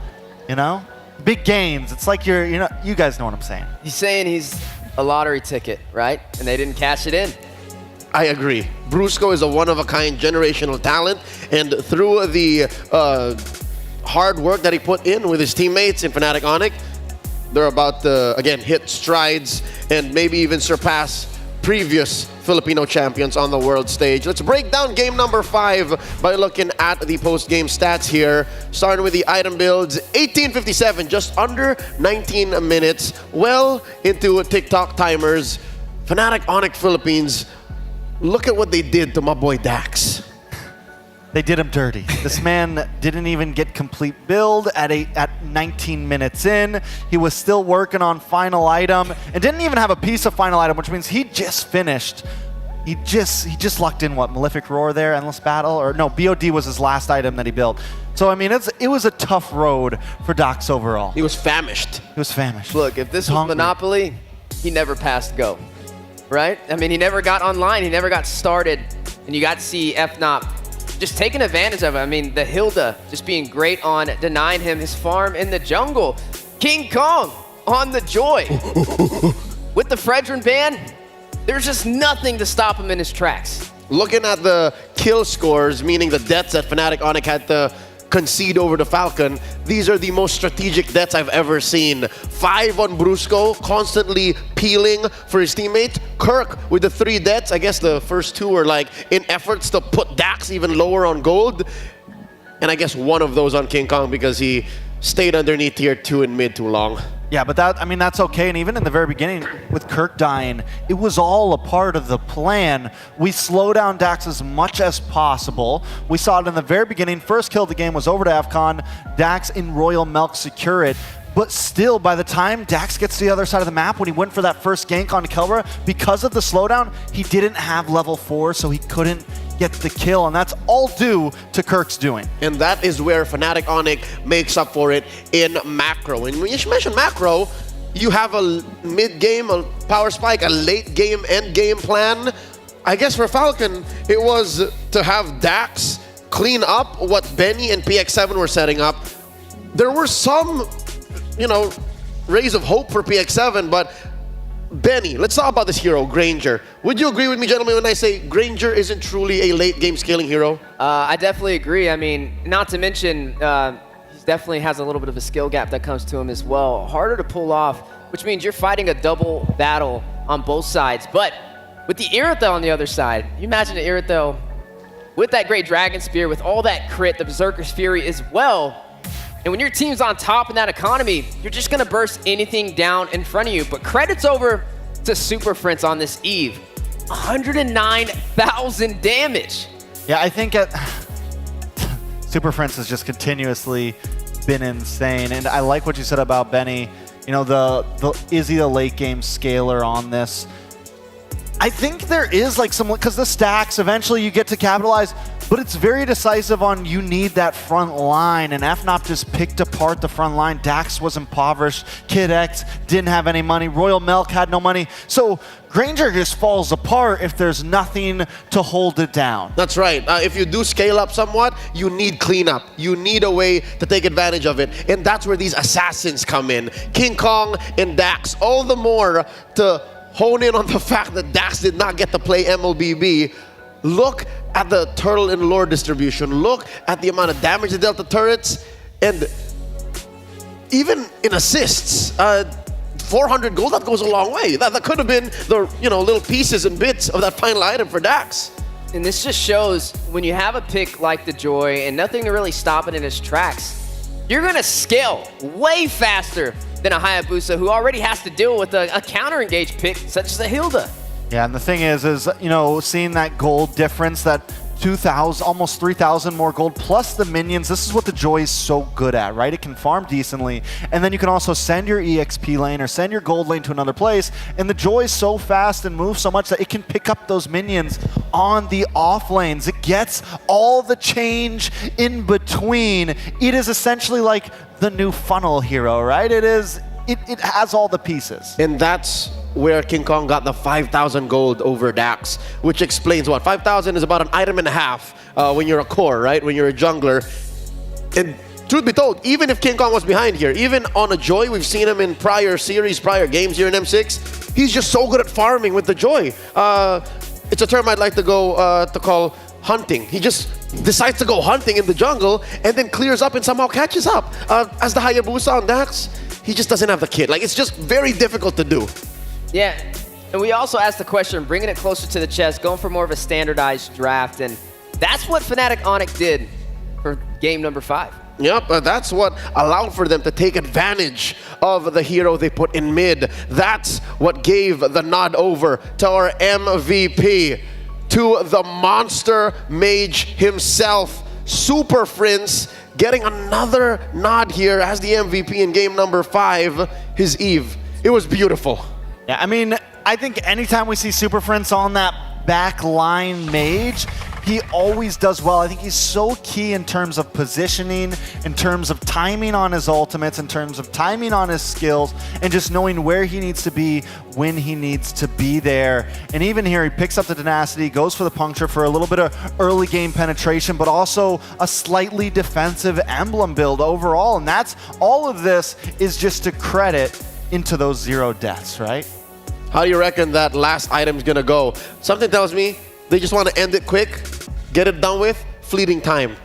You know, big gains. It's like you guys know what I'm saying. He's saying he's a lottery ticket, right? And they didn't cash it in. I agree. Brusco is a one-of-a-kind generational talent, and through the hard work that he put in with his teammates in Fnatic Onyx, they're about to, again, hit strides and maybe even surpass previous Filipino champions on the world stage. Let's break down game number 5 by looking at the post-game stats here. Starting with the item builds, 1857, just under 19 minutes, well into TikTok timers. Fnatic Onyx Philippines, look at what they did to my boy Dax. They did him dirty. This man didn't even get complete build at 19 minutes in. He was still working on final item and didn't even have a piece of final item, which means he just finished. He just lucked in what, Malefic Roar there, Endless Battle, or no, BOD was his last item that he built. So I mean, it was a tough road for Dax overall. He was famished. He was famished. Look, if this was Monopoly, he never passed go. Right? I mean, he never got online, he never got started, and you got to see FNOP just taking advantage of it. I mean, the Hilda just being great on denying him his farm in the jungle. King Kong on the Joy. With the Fredrin ban, there's just nothing to stop him in his tracks. Looking at the kill scores, meaning the deaths that Fnatic Onyx had to concede over the Falcon, these are the most strategic deaths I've ever seen. 5 on Brusco, constantly peeling for his teammate. Kirk with the 3 deaths. I guess the first 2 were like in efforts to put Dax even lower on gold. And I guess one of those on King Kong because he stayed underneath tier 2 in mid too long. Yeah, but that's okay. And even in the very beginning, with Kirk dying, it was all a part of the plan. We slow down Dax as much as possible. We saw it in the very beginning. First kill of the game was over to AFCON. Dax in Royal Milk secure it. But still, by the time Dax gets to the other side of the map, when he went for that first gank on Kelbra, because of the slowdown, he didn't have level 4, so he couldn't get the kill, and that's all due to Kirk's doing. And that is where Fnatic Onyx makes up for it in macro. And when you mention macro, you have a mid-game, a power spike, a late-game, end-game plan. I guess for Falcon, it was to have Dax clean up what Benny and PX7 were setting up. There were some, rays of hope for PX7, but Benny, let's talk about this hero, Granger. Would you agree with me, gentlemen, when I say Granger isn't truly a late-game scaling hero? I definitely agree. I mean, not to mention, he definitely has a little bit of a skill gap that comes to him as well. Harder to pull off, which means you're fighting a double battle on both sides. But with the Irithel on the other side, you imagine the Irithel with that great Dragon Spear, with all that crit, the Berserker's Fury as well. And when your team's on top in that economy, you're just gonna burst anything down in front of you. But credits over to Super Prince on this Eve. 109,000 damage. Yeah, I think Super Prince has just continuously been insane. And I like what you said about Benny. Is he the late game scaler on this? I think there is like some, because the stacks, eventually you get to capitalize, but it's very decisive on you need that front line, and FNOP just picked apart the front line. Dax was impoverished, Kid X didn't have any money, Royal Milk had no money, so Granger just falls apart if there's nothing to hold it down. That's right. If you do scale up somewhat, you need cleanup. You need a way to take advantage of it, and that's where these assassins come in. King Kong and Dax, all the more to hone in on the fact that Dax did not get to play MLBB. Look at the turtle and lore distribution. Look at the amount of damage they dealt to turrets. And even in assists, 400 gold, that goes a long way. That could have been the little pieces and bits of that final item for Dax. And this just shows when you have a pick like the Joy and nothing to really stop it in its tracks, you're going to scale way faster than a Hayabusa who already has to deal with a counter-engaged pick such as the Hilda. Yeah, and the thing is, seeing that gold difference, that 2,000, almost 3,000 more gold, plus the minions, this is what the Joy is so good at, right? It can farm decently, and then you can also send your EXP lane or send your gold lane to another place, and the Joy is so fast and moves so much that it can pick up those minions on the off lanes. It gets all the change in between. It is essentially like the new funnel hero, right? It has all the pieces. And that's where King Kong got the 5,000 gold over Dax, which explains what? 5,000 is about an item and a half when you're a core, right? When you're a jungler. And truth be told, even if King Kong was behind here, even on a Joy, we've seen him in prior series, prior games here in M6, he's just so good at farming with the Joy. It's a term I'd like to go to call hunting. He just decides to go hunting in the jungle and then clears up and somehow catches up. As the Hayabusa on Dax, he just doesn't have the kit. Like, it's just very difficult to do. Yeah, and we also asked the question, bringing it closer to the chest, going for more of a standardized draft, and that's what Fnatic Onyx did for game number 5. Yep, that's what allowed for them to take advantage of the hero they put in mid. That's what gave the nod over to our MVP, to the monster mage himself, Super Prince, getting another nod here as the MVP in game number 5, his Eve. It was beautiful. Yeah, I mean, I think anytime we see Super Prince on that back line mage, he always does well. I think he's so key in terms of positioning, in terms of timing on his ultimates, in terms of timing on his skills, and just knowing where he needs to be when he needs to be there. And even here, he picks up the tenacity, goes for the puncture for a little bit of early game penetration, but also a slightly defensive emblem build overall. And that's all of this is just to credit into those 0 deaths, right? How do you reckon that last item's gonna go? Something tells me they just want to end it quick, get it done with, fleeting time.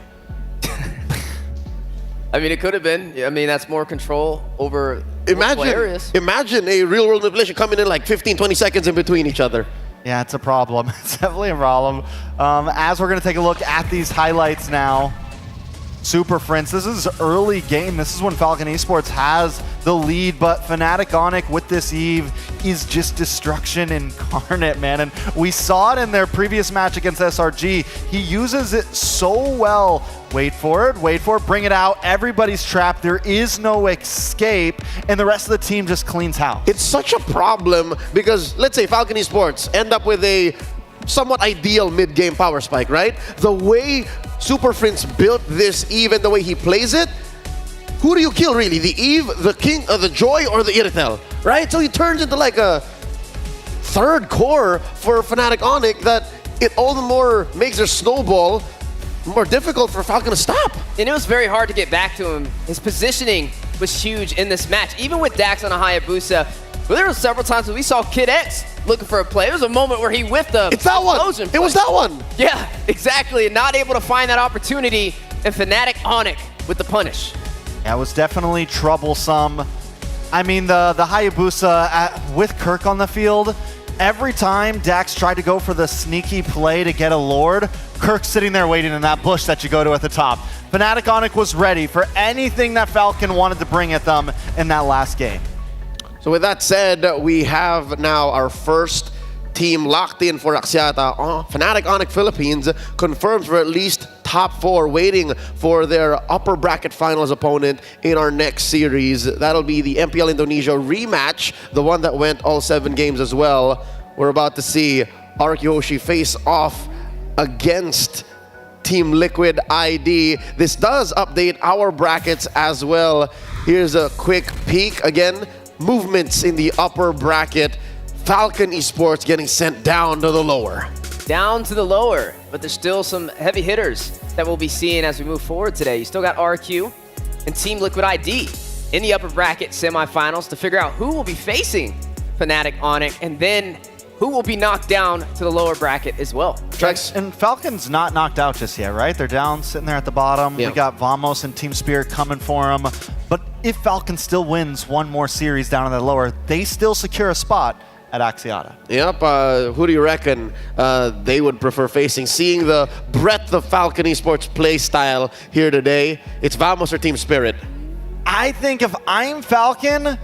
I mean, it could have been. I mean, that's more control over multiple areas. Imagine a real-world manipulation coming in like 15, 20 seconds in between each other. Yeah, it's a problem. It's definitely a problem. As we're going to take a look at these highlights now, Super Prince, this is early game. This is when Falcon Esports has the lead, but Fnatic Onyx with this Eve is just destruction incarnate, man. And we saw it in their previous match against SRG. He uses it so well. Wait for it, bring it out. Everybody's trapped. There is no escape, and the rest of the team just cleans house. It's such a problem because, let's say Falcon Esports end up with a somewhat ideal mid-game power spike, right? The way Super Prince built this Eve and the way he plays it, who do you kill really? The Eve, the King, the Joy, or the Irithel, right? So he turns into like a third core for Fnatic Onyx that it all the more makes their snowball more difficult for Falcon to stop. And it was very hard to get back to him. His positioning was huge in this match. Even with Dax on a Hayabusa, but there were several times when we saw Kid X looking for a play. There was a moment where he whiffed the It's that one. It was that one. Yeah, exactly. And not able to find that opportunity. And Fnatic Onyx with the punish. Yeah, it was definitely troublesome. I mean, the Hayabusa with Kirk on the field, every time Dax tried to go for the sneaky play to get a Lord, Kirk's sitting there waiting in that bush that you go to at the top. Fnatic Onyx was ready for anything that Falcon wanted to bring at them in that last game. So with that said, we have now our first team locked in for Axiata. Fnatic Onyx Philippines confirmed for at least top 4, waiting for their upper bracket finals opponent in our next series. That'll be the MPL Indonesia rematch, the one that went all 7 games as well. We're about to see Arkiyoshi face off against Team Liquid ID. This does update our brackets as well. Here's a quick peek. Again, movements in the upper bracket. Falcon Esports getting sent down to the lower. Down to the lower, but there's still some heavy hitters that we'll be seeing as we move forward today. You still got RQ and Team Liquid ID in the upper bracket semifinals to figure out who will be facing Fnatic Onyx and then who will be knocked down to the lower bracket as well. And Falcon's not knocked out just yet, right? They're down, sitting there at the bottom. Yeah. We got Vamos and Team Spirit coming for them. But if Falcon still wins one more series down in the lower, they still secure a spot at Axiata. Yep. Who do you reckon they would prefer facing? Seeing the breadth of Falcon Esports play style here today, it's Vamos or Team Spirit? I think if I'm Falcon,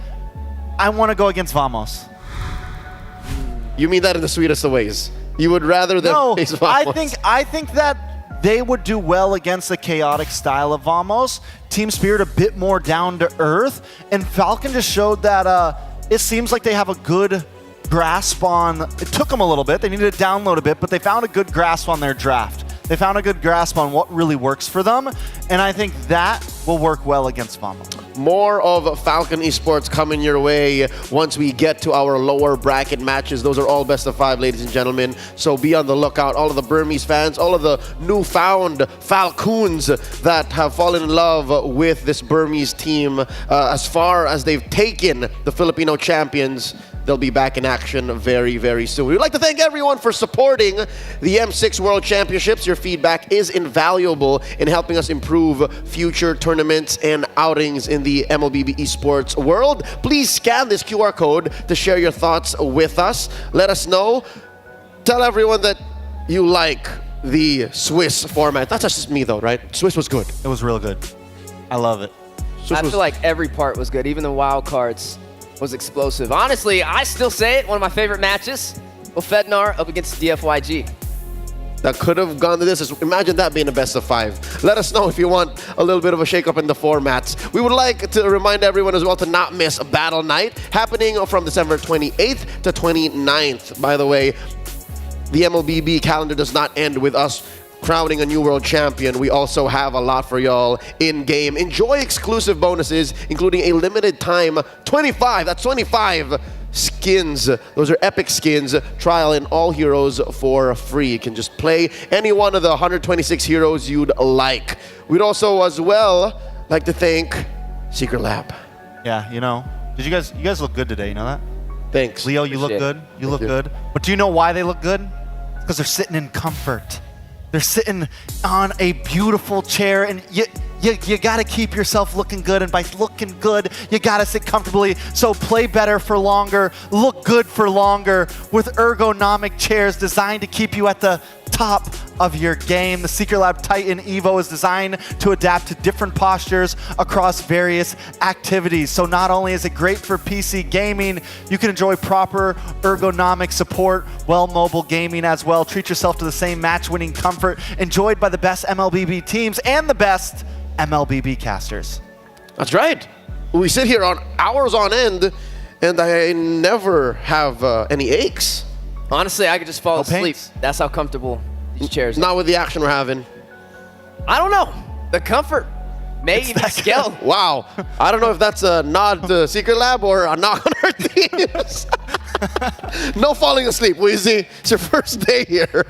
I want to go against Vamos. You mean that in the sweetest of ways? You would rather than face Vamos? I think that they would do well against the chaotic style of Vamos. Team Spirit a bit more down to earth, and Falcon just showed that it seems like they have a good grasp on. It took them a little bit. They needed to download a bit, but they found a good grasp on their draft. They found a good grasp on what really works for them, and I think that will work well against Vamos. More of Falcon Esports coming your way once we get to our lower bracket matches. Those are all best of 5, ladies and gentlemen. So be on the lookout. All of the Burmese fans, all of the newfound Falcons that have fallen in love with this Burmese team, as far as they've taken the Filipino champions, they'll be back in action very, very soon. We'd like to thank everyone for supporting the M6 World Championships. Your feedback is invaluable in helping us improve future tournaments and outings in the MLBB esports world. Please scan this QR code to share your thoughts with us. Let us know. Tell everyone that you like the Swiss format. That's just me though, right? Swiss was good. It was real good. I love it. I feel like every part was good. Even the wild cards was explosive. Honestly, I still say it, one of my favorite matches. Fednar up against DFYG. That could have gone to this. Imagine that being a best of 5. Let us know if you want a little bit of a shake-up in the formats. We would like to remind everyone as well to not miss a Battle Night happening from December 28th to 29th. By the way, the MLBB calendar does not end with us crowning a new world champion. We also have a lot for y'all in-game. Enjoy exclusive bonuses, including a limited time 25 skins. Those are epic skins. Trial in all heroes for free. You can just play any one of the 126 heroes you'd like. We'd also as well like to thank Secret Lab. Yeah, you know, you guys look good today, you know that? Thanks. Leo, you look good. You look good. But do you know why they look good? Because they're sitting in comfort. They're sitting on a beautiful chair, and you got to keep yourself looking good, and by looking good, you got to sit comfortably. So play better for longer, look good for longer with ergonomic chairs designed to keep you at the top of your game. The Secret Lab Titan Evo is designed to adapt to different postures across various activities. So not only is it great for PC gaming, you can enjoy proper ergonomic support, well mobile gaming as well. Treat yourself to the same match-winning comfort enjoyed by the best MLBB teams and the best MLBB casters. That's right. We sit here on hours on end, and I never have any aches. Honestly, I could just fall asleep. That's how comfortable these chairs are. Not with the action we're having. I don't know. The comfort may even scale. Wow. I don't know if that's a nod to Secret Lab or a knock on our teams. No falling asleep, Weezy. It's your first day here.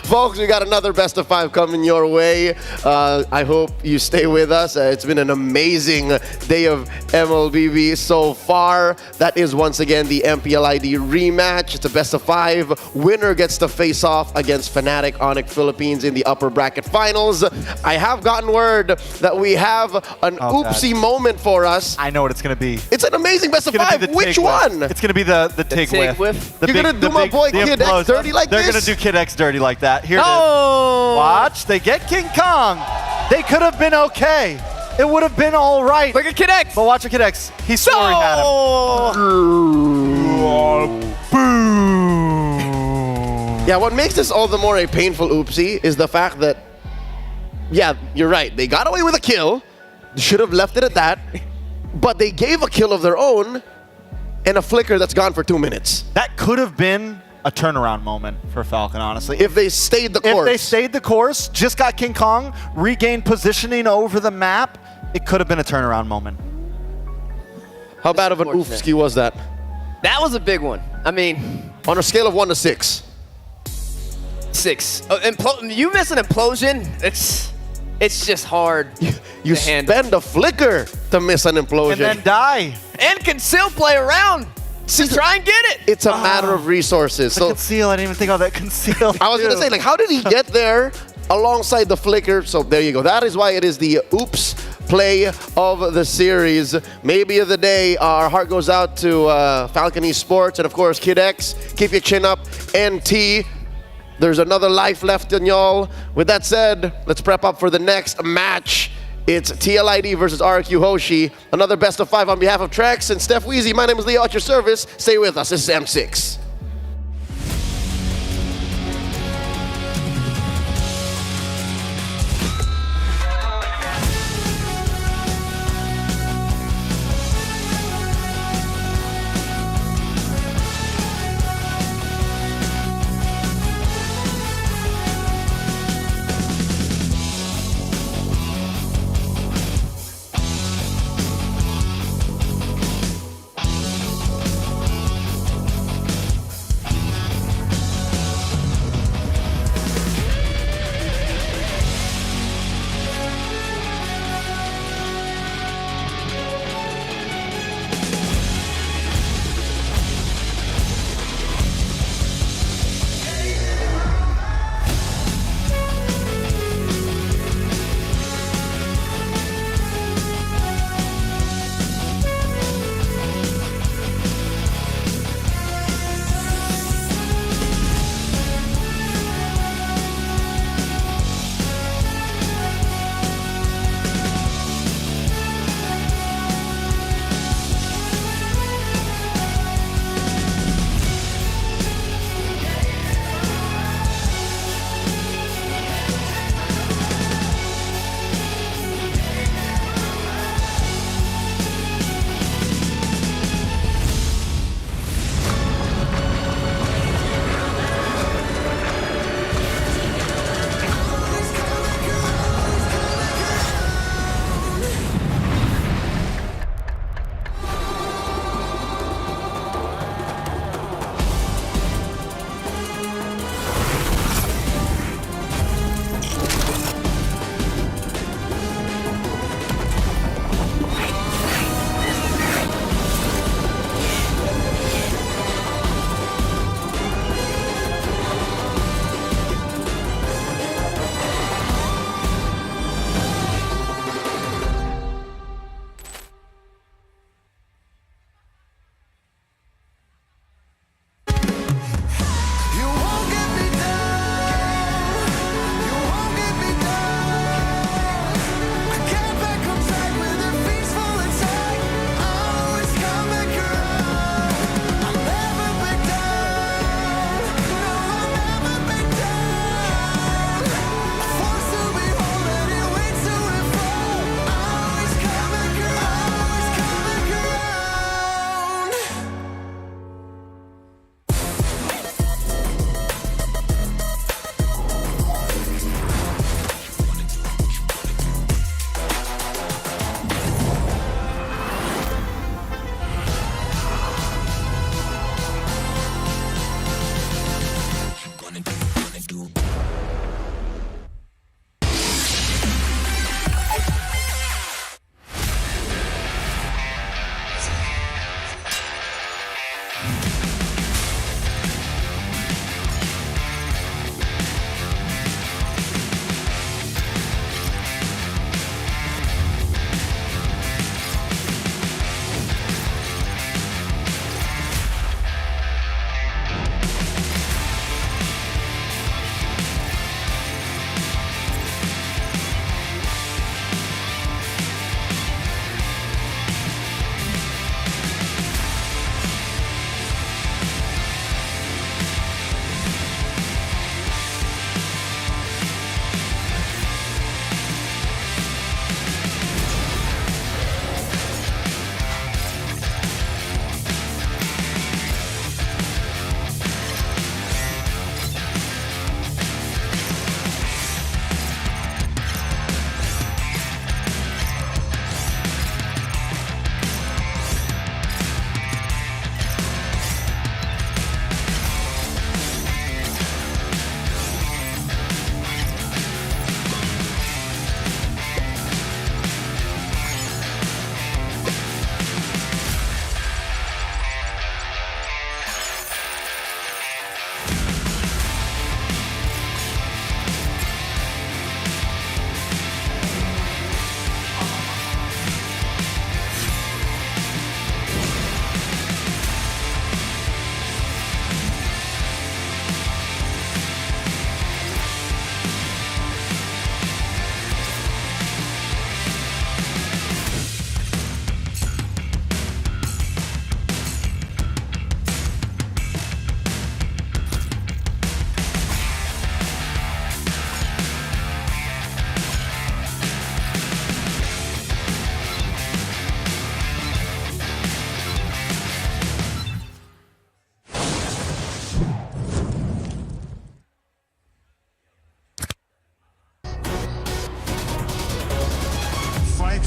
Folks, we got another best of 5 coming your way. I hope you stay with us. It's been an amazing day of MLBB so far. That is once again the MPLID rematch. It's a best of 5. Winner gets to face off against Fnatic Onyx Philippines in the upper bracket finals. I have gotten word that we have an oopsie moment for us. I know what it's going to be. It's an amazing best of 5. Which one? It's going to be the TIG whiff. You're going to do my boy Kid X dirty like this? They're going to do Kid X dirty like that. Here it is. Watch. They get King Kong. They could have been okay. It would have been all right. Look at Kid X. But watch a Kid X. He swore he had him. Yeah, what makes this all the more a painful oopsie is the fact that, yeah, you're right. They got away with a kill. Should have left it at that. But they gave a kill of their own and a flicker that's gone for 2 minutes. That could have been a turnaround moment for Falcon, honestly. If they stayed the course. If they stayed the course, just got King Kong, regained positioning over the map, it could have been a turnaround moment. How bad of an oofski was that? That was a big one. I mean, on a scale of 1 to 6. 6. You miss an implosion, it's just hard. You spend a flicker to miss an implosion. And then die. And can still play around. Just try and get it. It's a matter of resources. The conceal, I didn't even think about that conceal. I was going to say, like, how did he get there alongside the flicker? So there you go. That is why it is the oops play of the series. Maybe of the day, our heart goes out to Falcon Esports and, of course, Kid X. Keep your chin up. NT. There's another life left in y'all. With that said, let's prep up for the next match. It's TLID versus RQ Hoshi. Another best of 5 on behalf of Trex and Steph Weezy. My name is Leo at your service. Stay with us. This is M6.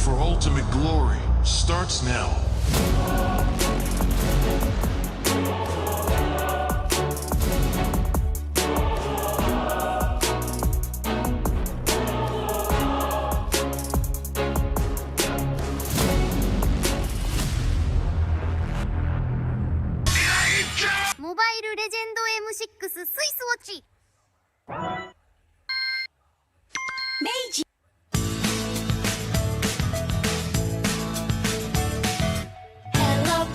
for ultimate glory starts now. Mobile Legend M6 スイスウォッチMeiji Hello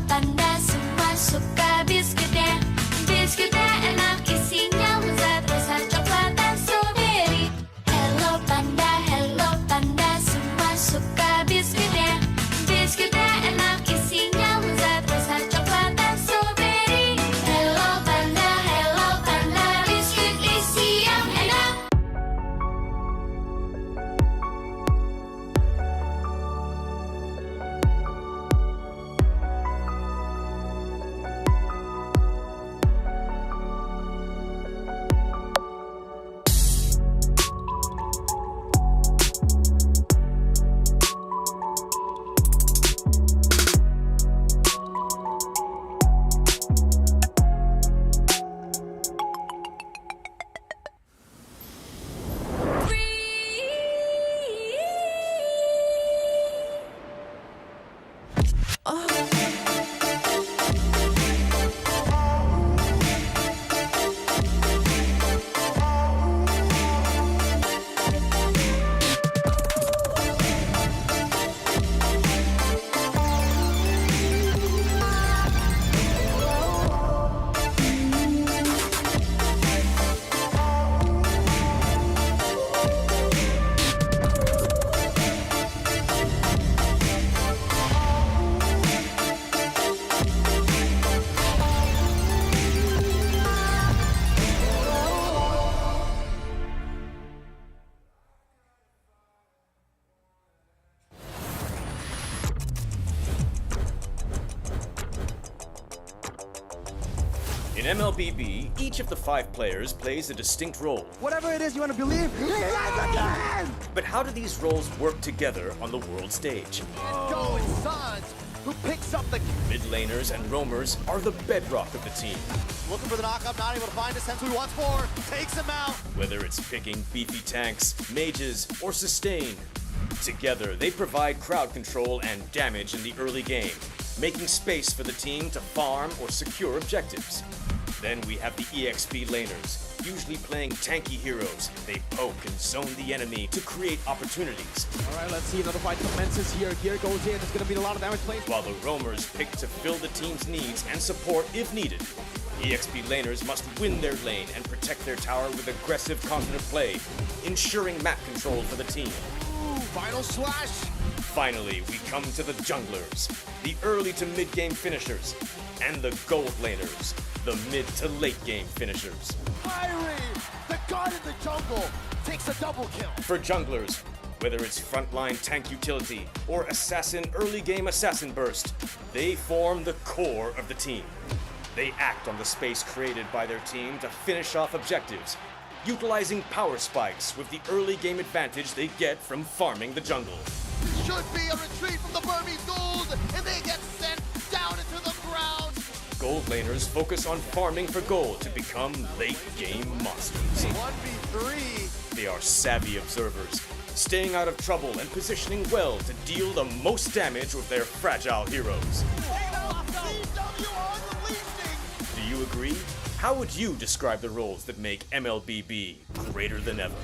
panda, semua suka biskuitnya. Biskuitnya enak, isinya lezat, rasa coklat dan strawberry. Hello panda, semua suka biskuitnya. Biskuitnya enak, isinya lezat, rasa coklat dan strawberry. Hello panda, biskuit isi yang enak. In MLBB, each of the 5 players plays a distinct role. Whatever it is you want to believe, again! But how do these roles work together on the world stage? Go Sons, who picks up the Mid laners and roamers are the bedrock of the team. looking for the knockup, not able to find a sense who he wants for, takes him out. Whether it's picking beefy tanks, mages, or sustain, together they provide crowd control and damage in the early game, making space for the team to farm or secure objectives. Then we have the EXP laners, usually playing tanky heroes. They poke and zone the enemy to create opportunities. All right, let's see, another fight commences here. Gear goes in, it's going to be a lot of damage played. While the roamers pick to fill the team's needs and support if needed. EXP laners must win their lane and protect their tower with aggressive, confident play, ensuring map control for the team. Ooh, final slash. Finally, we come to the junglers, the early to mid-game finishers, and the gold laners, the mid to late game finishers. Irie, the god in the jungle, takes a double kill. For junglers, whether it's frontline tank utility or assassin early game assassin burst, they form the core of the team. They act on the space created by their team to finish off objectives, utilizing power spikes with the early game advantage they get from farming the jungle. Should be a retreat from the Burmese Gold, and they get sent down into the ground. Gold laners focus on farming for gold to become late game monsters. 1v3. They are savvy observers, staying out of trouble and positioning well to deal the most damage with their fragile heroes. Do you agree? How would you describe the roles that make MLBB greater than ever?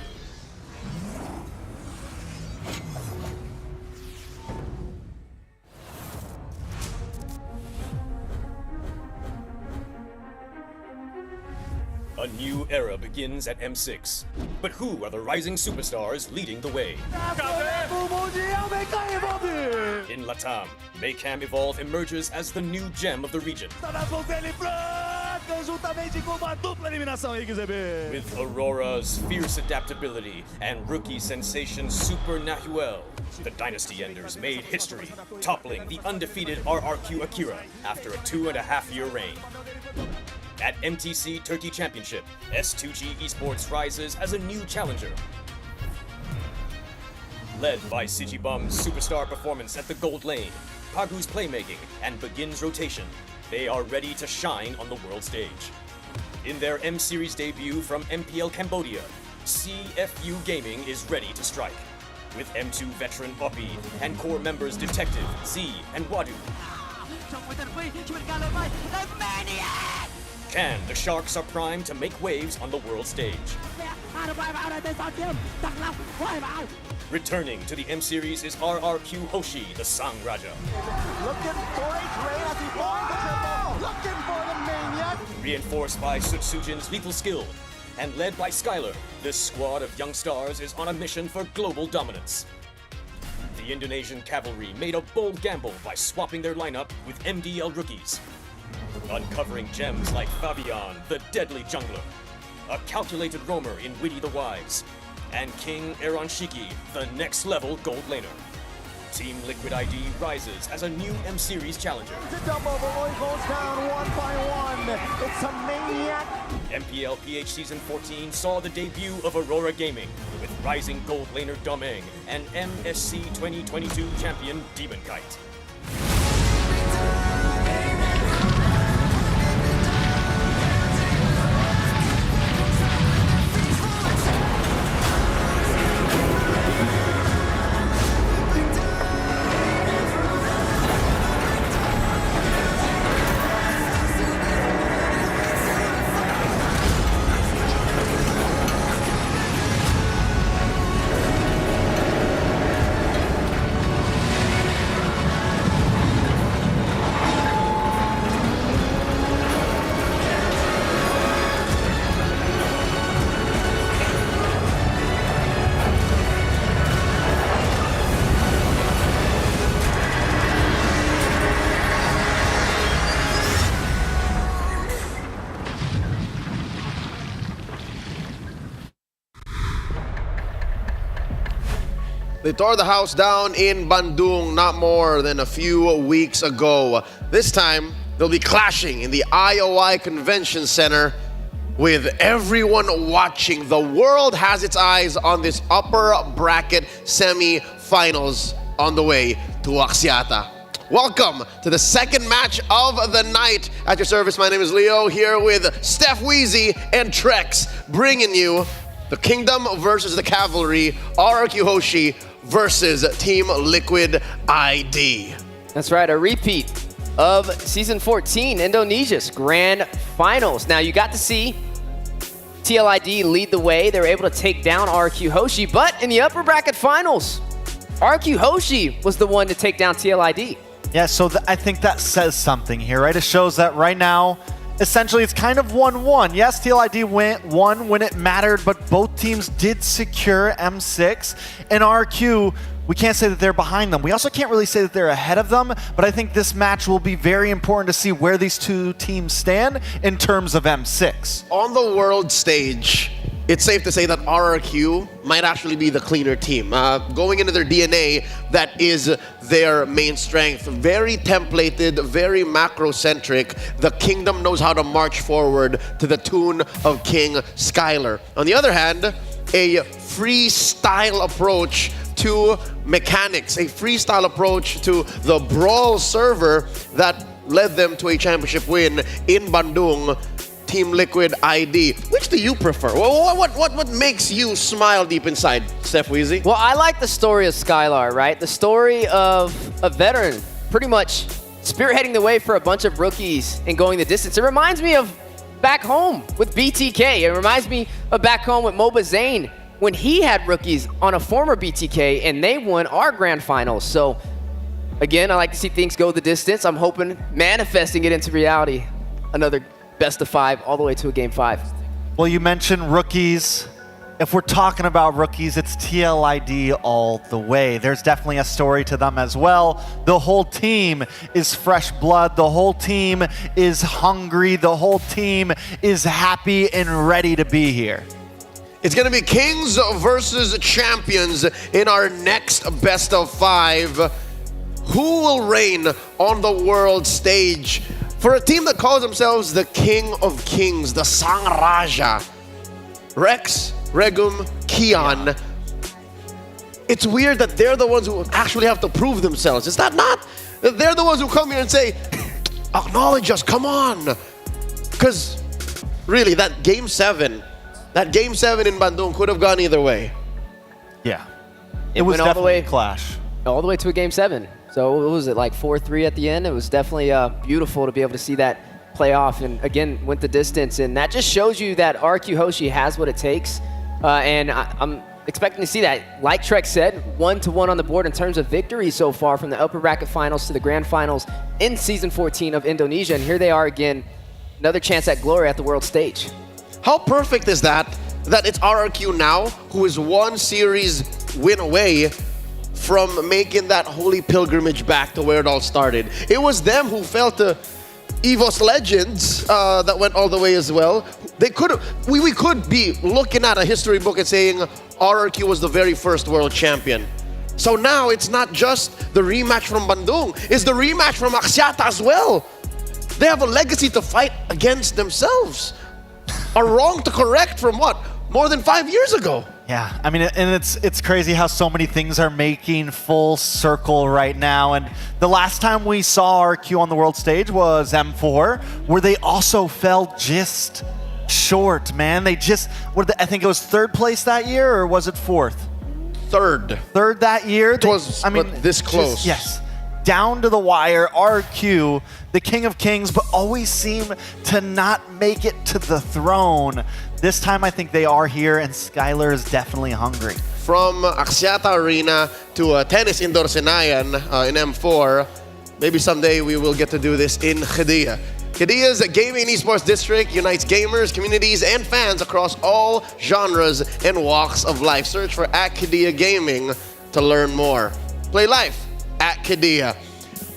A new era begins at M6. But who are the rising superstars leading the way? In Latam, Maycam Evolve emerges as the new gem of the region. With Aurora's fierce adaptability and rookie sensation Super Nahuel, the Dynasty Enders made history, toppling the undefeated RRQ Akira after a 2.5-year reign. At MTC Turkey Championship, S2G Esports rises as a new challenger. Led by Sijibum's superstar performance at the gold lane, Pagu's playmaking, and Begin's rotation, they are ready to shine on the world stage. In their M-Series debut from MPL Cambodia, CFU Gaming is ready to strike. With M2 veteran Oppi and core members Detective, Z, and Wadu. Can the Sharks are primed to make waves on the world stage? Returning to the M-Series is RRQ Hoshi, the Sang Raja. Looking for a trade as he finds the triple. Looking for the maniac. Reinforced by Sutsujin's lethal skill, and led by Skylar, this squad of young stars is on a mission for global dominance. The Indonesian cavalry made a bold gamble by swapping their lineup with MDL rookies, uncovering gems like Fabian, the deadly jungler, a calculated roamer in Witty the Wise, and King Aaron Shiki, the next level gold laner. Team Liquid ID rises as a new M-Series challenger. It's a double, the Roy goes down one by one. It's a maniac. MPL PH Season 14 saw the debut of Aurora Gaming with rising gold laner Domeng and MSC 2022 champion Demon Kite. They tore the house down in Bandung not more than a few weeks ago. This time, they'll be clashing in the IOI Convention Center with everyone watching. The world has its eyes on this upper bracket semi-finals on the way to Axiata. Welcome to the second match of the night. At your service, my name is Leo, here with Steph Wheezy and Trex, bringing you the Kingdom versus the Cavalry, RRQ Hoshi versus Team Liquid ID. That's right, a repeat of Season 14, Indonesia's Grand Finals. Now, you got to see TLID lead the way. They were able to take down RRQ Hoshi, but in the upper bracket finals, RRQ Hoshi was the one to take down TLID. Yeah, so I think that says something here, right? It shows that right now, essentially, it's kind of 1-1. Yes, TLID won when it mattered, but both teams did secure M6. And RQ, we can't say that they're behind them. We also can't really say that they're ahead of them, but I think this match will be very important to see where these two teams stand in terms of M6. On the world stage, it's safe to say that RRQ might actually be the cleaner team. Going into their DNA, that is their main strength. Very templated, very macro-centric. The Kingdom knows how to march forward to the tune of King Skylar. On the other hand, a freestyle approach to mechanics, a freestyle approach to the Brawl server that led them to a championship win in Bandung. Team Liquid ID. Which do you prefer? What makes you smile deep inside, Steph Wheezy? Well, I like the story of Skylar, right? The story of a veteran pretty much spearheading the way for a bunch of rookies and going the distance. It reminds me of back home with BTK. It reminds me of back home with Moba Zane when he had rookies on a former BTK and they won our grand finals. So again, I like to see things go the distance. I'm hoping manifesting it into reality. Another best of 5 all the way to a game 5. Well, you mentioned rookies. If we're talking about rookies, it's TLID all the way. There's definitely a story to them as well. The whole team is fresh blood. The whole team is hungry. The whole team is happy and ready to be here. It's going to be Kings versus Champions in our next best of 5. Who will reign on the world stage? For a team that calls themselves the King of Kings, the Sang Raja, Rex, Regum, Kian. it's weird that they're the ones who actually have to prove themselves. Is that not? They're the ones who come here and say, acknowledge us, come on. Because really, that Game 7 in Bandung could have gone either way. Yeah. It was went all the way definitely a clash. All the way to a Game 7. So what was it, like 4-3 at the end? It was definitely beautiful to be able to see that play off, and again, went the distance. And that just shows you that RQ Hoshi has what it takes. And I'm expecting to see that. Like Trek said, 1-1 on the board in terms of victory so far from the upper bracket finals to the grand finals in season 14 of Indonesia. And here they are again, another chance at glory at the world stage. How perfect is that? That it's RRQ now who is one series win away from making that holy pilgrimage back to where it all started. It was them who fell to EVOS Legends that went all the way as well. They could we could be looking at a history book and saying RRQ was the very first world champion. So now it's not just the rematch from Bandung, it's the rematch from Axiata as well. They have a legacy to fight against themselves. A wrong to correct from what? More than 5 years ago. Yeah, I mean, and it's crazy how so many things are making full circle right now. And the last time we saw RQ on the world stage was M4, where they also fell just short, man. They just, I think it was third place that year, or was it fourth? Third that year. It was, this close. Yes. Down to the wire, RQ, the King of Kings, but always seem to not make it to the throne. This time I think they are here, and Skylar is definitely hungry. From Axiata Arena to Tennis Indoor Senayan in M4, maybe someday we will get to do this in Qiddiya. Qiddiya's gaming and esports district unites gamers, communities, and fans across all genres and walks of life. Search for @Qiddiya Gaming to learn more. Play life at Qiddiya.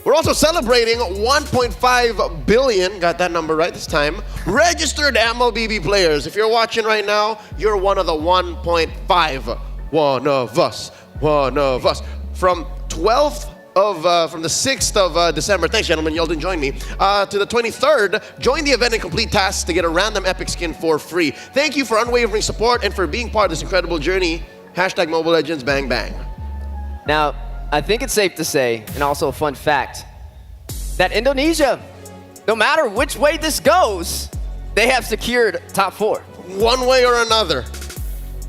We're also celebrating 1.5 billion, got that number right this time, registered MLBB players. If you're watching right now, you're one of the 1.5. One of us. From 12th from the 6th of December, thanks gentlemen, y'all didn't join me, to the 23rd, join the event and complete tasks to get a random epic skin for free. Thank you for unwavering support and for being part of this incredible journey. #Mobile Legends bang bang. Now, I think it's safe to say, and also a fun fact, that Indonesia, no matter which way this goes, they have secured top 4. One way or another,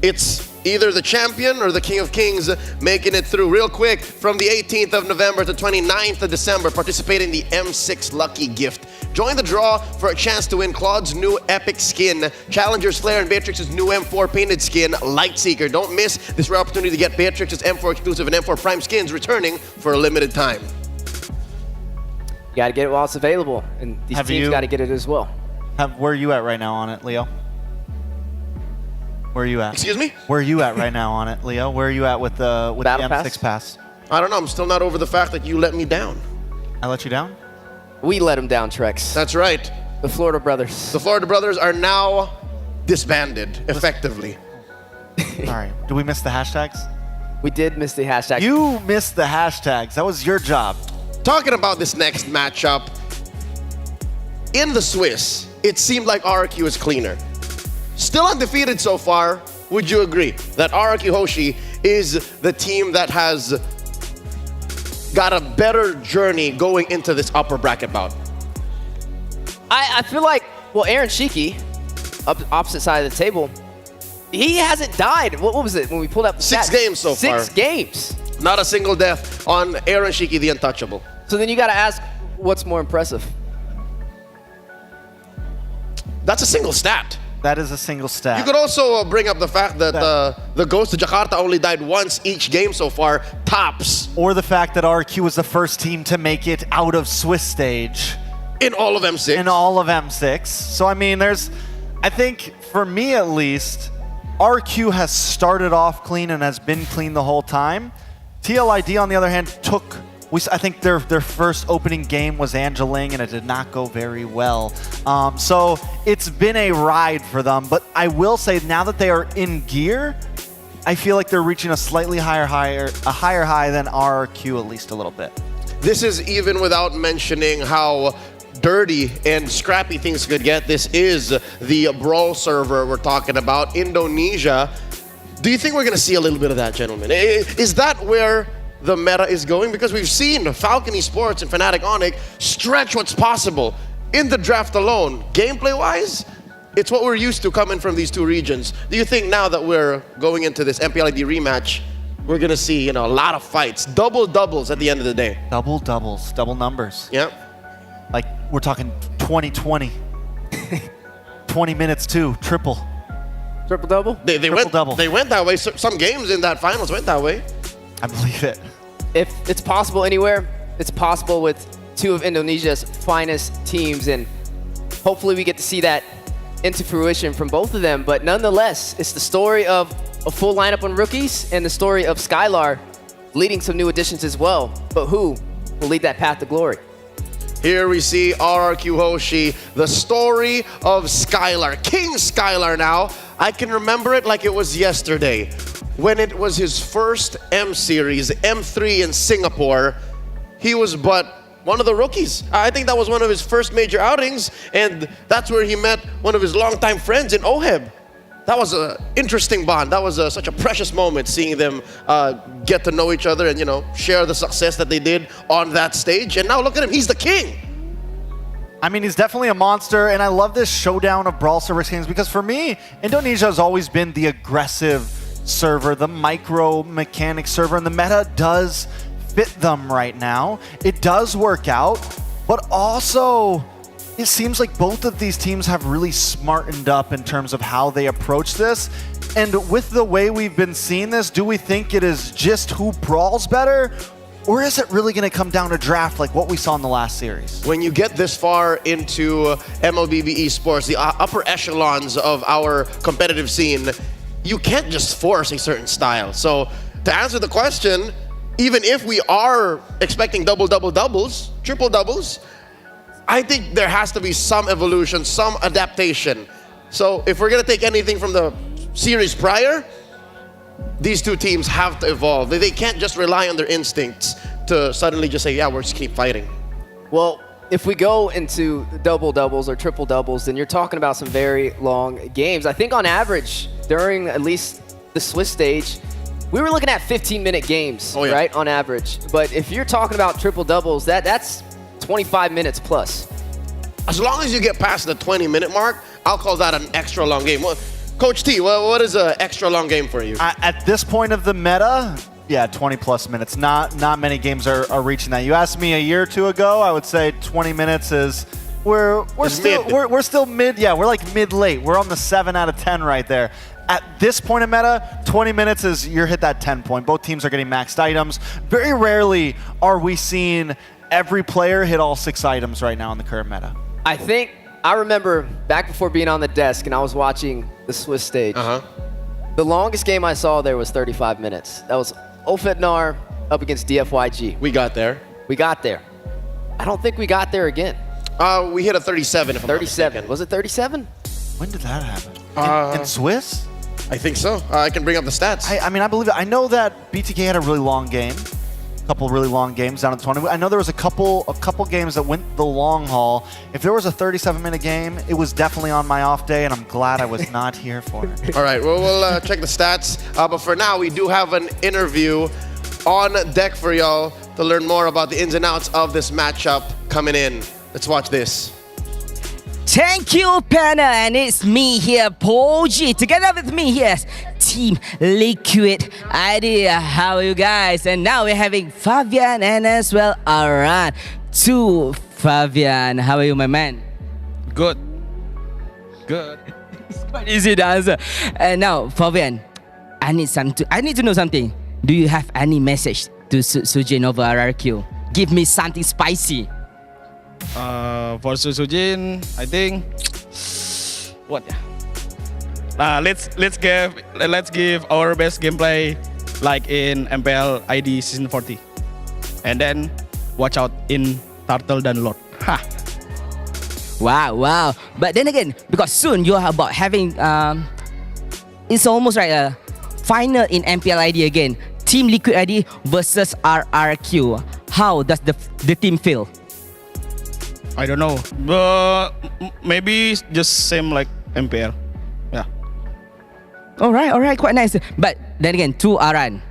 it's either the champion or the King of Kings making it through. Real quick, from the 18th of November to 29th of December, participate in the M6 Lucky Gift. Join the draw for a chance to win Claude's new epic skin, Challenger's Flare, and Beatrix's new M4 painted skin, Lightseeker. Don't miss this rare opportunity to get Beatrix's M4 exclusive and M4 Prime skins returning for a limited time. You gotta get it while it's available, and these teams gotta get it as well. Where are you at right now on it, Leo? Where are you at? Excuse me? Where are you at right now on it, Leo? Where are you at with the M6 pass? I don't know. I'm still not over the fact that you let me down. I let you down? We let them down, Trex. That's right. The Florida Brothers. The Florida Brothers are now disbanded, effectively. All right. Do we miss the hashtags? We did miss the hashtags. You missed the hashtags. That was your job. Talking about this next matchup, in the Swiss, it seemed like RRQ is cleaner. Still undefeated so far, would you agree that RRQ Hoshi is the team that has got a better journey going into this upper bracket bout? I feel like, well, Aaron Shiki, opposite side of the table, he hasn't died. What was it when we pulled up the 6 stats? games so far. 6 games. Not a single death on Aaron Shiki, the untouchable. So then you got to ask, what's more impressive? That's a single stat. That is a single stat. You could also bring up the fact that the Ghost to Jakarta only died once each game so far, tops. Or the fact that RQ was the first team to make it out of Swiss stage. In all of M6. In all of M6. So, I mean, I think, for me at least, RQ has started off clean and has been clean the whole time. TLID, on the other hand, I think their first opening game was Angeling, and it did not go very well. So it's been a ride for them. But I will say, now that they are in gear, I feel like they're reaching a slightly higher high than RQ, at least a little bit. This is even without mentioning how dirty and scrappy things could get. This is the Brawl server we're talking about. Indonesia Do you think we're going to see a little bit of that, gentlemen? Is that where the meta is going? Because we've seen Falcon Esports and Fnatic Onyx stretch what's possible in the draft alone. Gameplay-wise, it's what we're used to coming from these two regions. Do you think now that we're going into this MPLID rematch, we're going to see, a lot of fights, double-doubles at the end of the day? Double-doubles, double numbers. Yeah. Like, we're talking 20-20. 20 minutes too, triple. Triple-double? They went that way. Some games in that finals went that way. I believe it. If it's possible anywhere, it's possible with two of Indonesia's finest teams, and hopefully we get to see that into fruition from both of them. But nonetheless, it's the story of a full lineup on rookies and the story of Skylar leading some new additions as well. But who will lead that path to glory? Here we see RRQ Hoshi, the story of Skylar, King Skylar now. I can remember it like it was yesterday, when it was his first M Series, M3 in Singapore. He was but one of the rookies. I think that was one of his first major outings, and that's where he met one of his longtime friends in Oheb. That was an interesting bond. That was such a precious moment, seeing them get to know each other and, share the success that they did on that stage. And now look at him, he's the king. I mean, he's definitely a monster, and I love this showdown of Brawl Server Kings because for me, Indonesia has always been the aggressive server, the micro mechanic server, and the meta does fit them right now. It does work out, but also it seems like both of these teams have really smartened up in terms of how they approach this. And with the way we've been seeing this, do we think it is just who brawls better? Or is it really going to come down to draft like what we saw in the last series? When you get this far into MLBB esports, the upper echelons of our competitive scene, you can't just force a certain style. So to answer the question, even if we are expecting double-doubles, triple-doubles, I think there has to be some evolution, some adaptation. So if we're going to take anything from the series prior, these two teams have to evolve. They can't just rely on their instincts to suddenly just say, yeah, we'll just keep fighting. Well, if we go into double-doubles or triple-doubles, then you're talking about some very long games. I think on average, during at least the Swiss stage, we were looking at 15-minute games, right, on average. But if you're talking about triple-doubles, that's 25 minutes plus. As long as you get past the 20-minute mark, I'll call that an extra long game. Coach T, what is an extra long game for you? At this point of the meta, yeah, 20 plus minutes. Not many games are reaching that. You asked me a year or two ago, I would say 20 minutes is we're still mid. Yeah, we're like mid-late. We're on the 7 out of 10 right there. At this point of meta, 20 minutes is you're hit that 10 point. Both teams are getting maxed items. Very rarely are we seeing every player hit all 6 items right now in the current meta. I remember back before being on the desk and I was watching the Swiss stage. The longest game I saw there was 35 minutes. That was Ofetnar up against DFYG. We got there. We got there. I don't think we got there again. We hit a 37. 37. Was it 37? When did that happen? In Swiss? I think so. I can bring up the stats. I mean, I believe it. I know that BTK had a really long game. A couple really long games down to 20. I know there was a couple games that went the long haul. If there was a 37-minute game, it was definitely on my off day, and I'm glad I was not here for it. All right, well, we'll check the stats. But for now, we do have an interview on deck for y'all to learn more about the ins and outs of this matchup coming in. Let's watch this. Thank you, Penna, and it's me here, Poji. Together with me here, Team Liquid Idea. How are you guys? And now we're having Fabian and as well Aran. To Fabian, how are you, my man? Good. It's quite easy to answer. And now, Fabian, I need to know something. Do you have any message to Sujin over RRQ? Give me something spicy. For Sujin, I think let's give our best gameplay like in MPL ID season 40, and then watch out in Turtle dan Lord. Wow! But then again, because soon you are about having it's almost like a final in MPL ID again. Team Liquid ID versus RRQ. How does the team feel? I don't know, but maybe just same like MPL. Yeah. All right, quite nice. But then again, to Aran,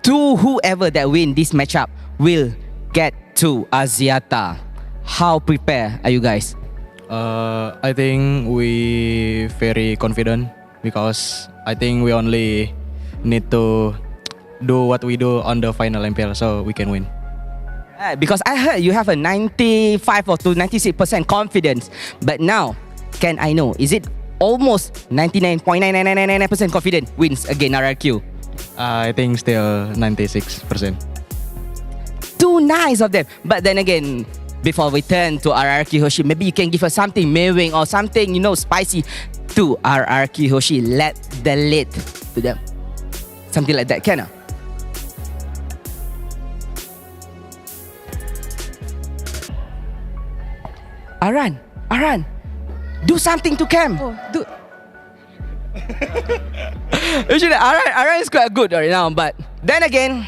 to whoever that win this matchup will get to Axiata. How prepared are you guys? I think we very confident because I think we only need to do what we do on the final MPL so we can win. Because I heard you have a 95 or to 96% confidence. But now, can I know, is it almost 99.9999% confident wins against RRQ? I think still 96%. Too nice of them. But then again, before we turn to RRQ Hoshi, maybe you can give us something mewing or something, spicy to RRQ Hoshi. Let the lead to them. Something like that, can I? Aran, do something to Cam. Usually, Aran is quite good right now, but then again,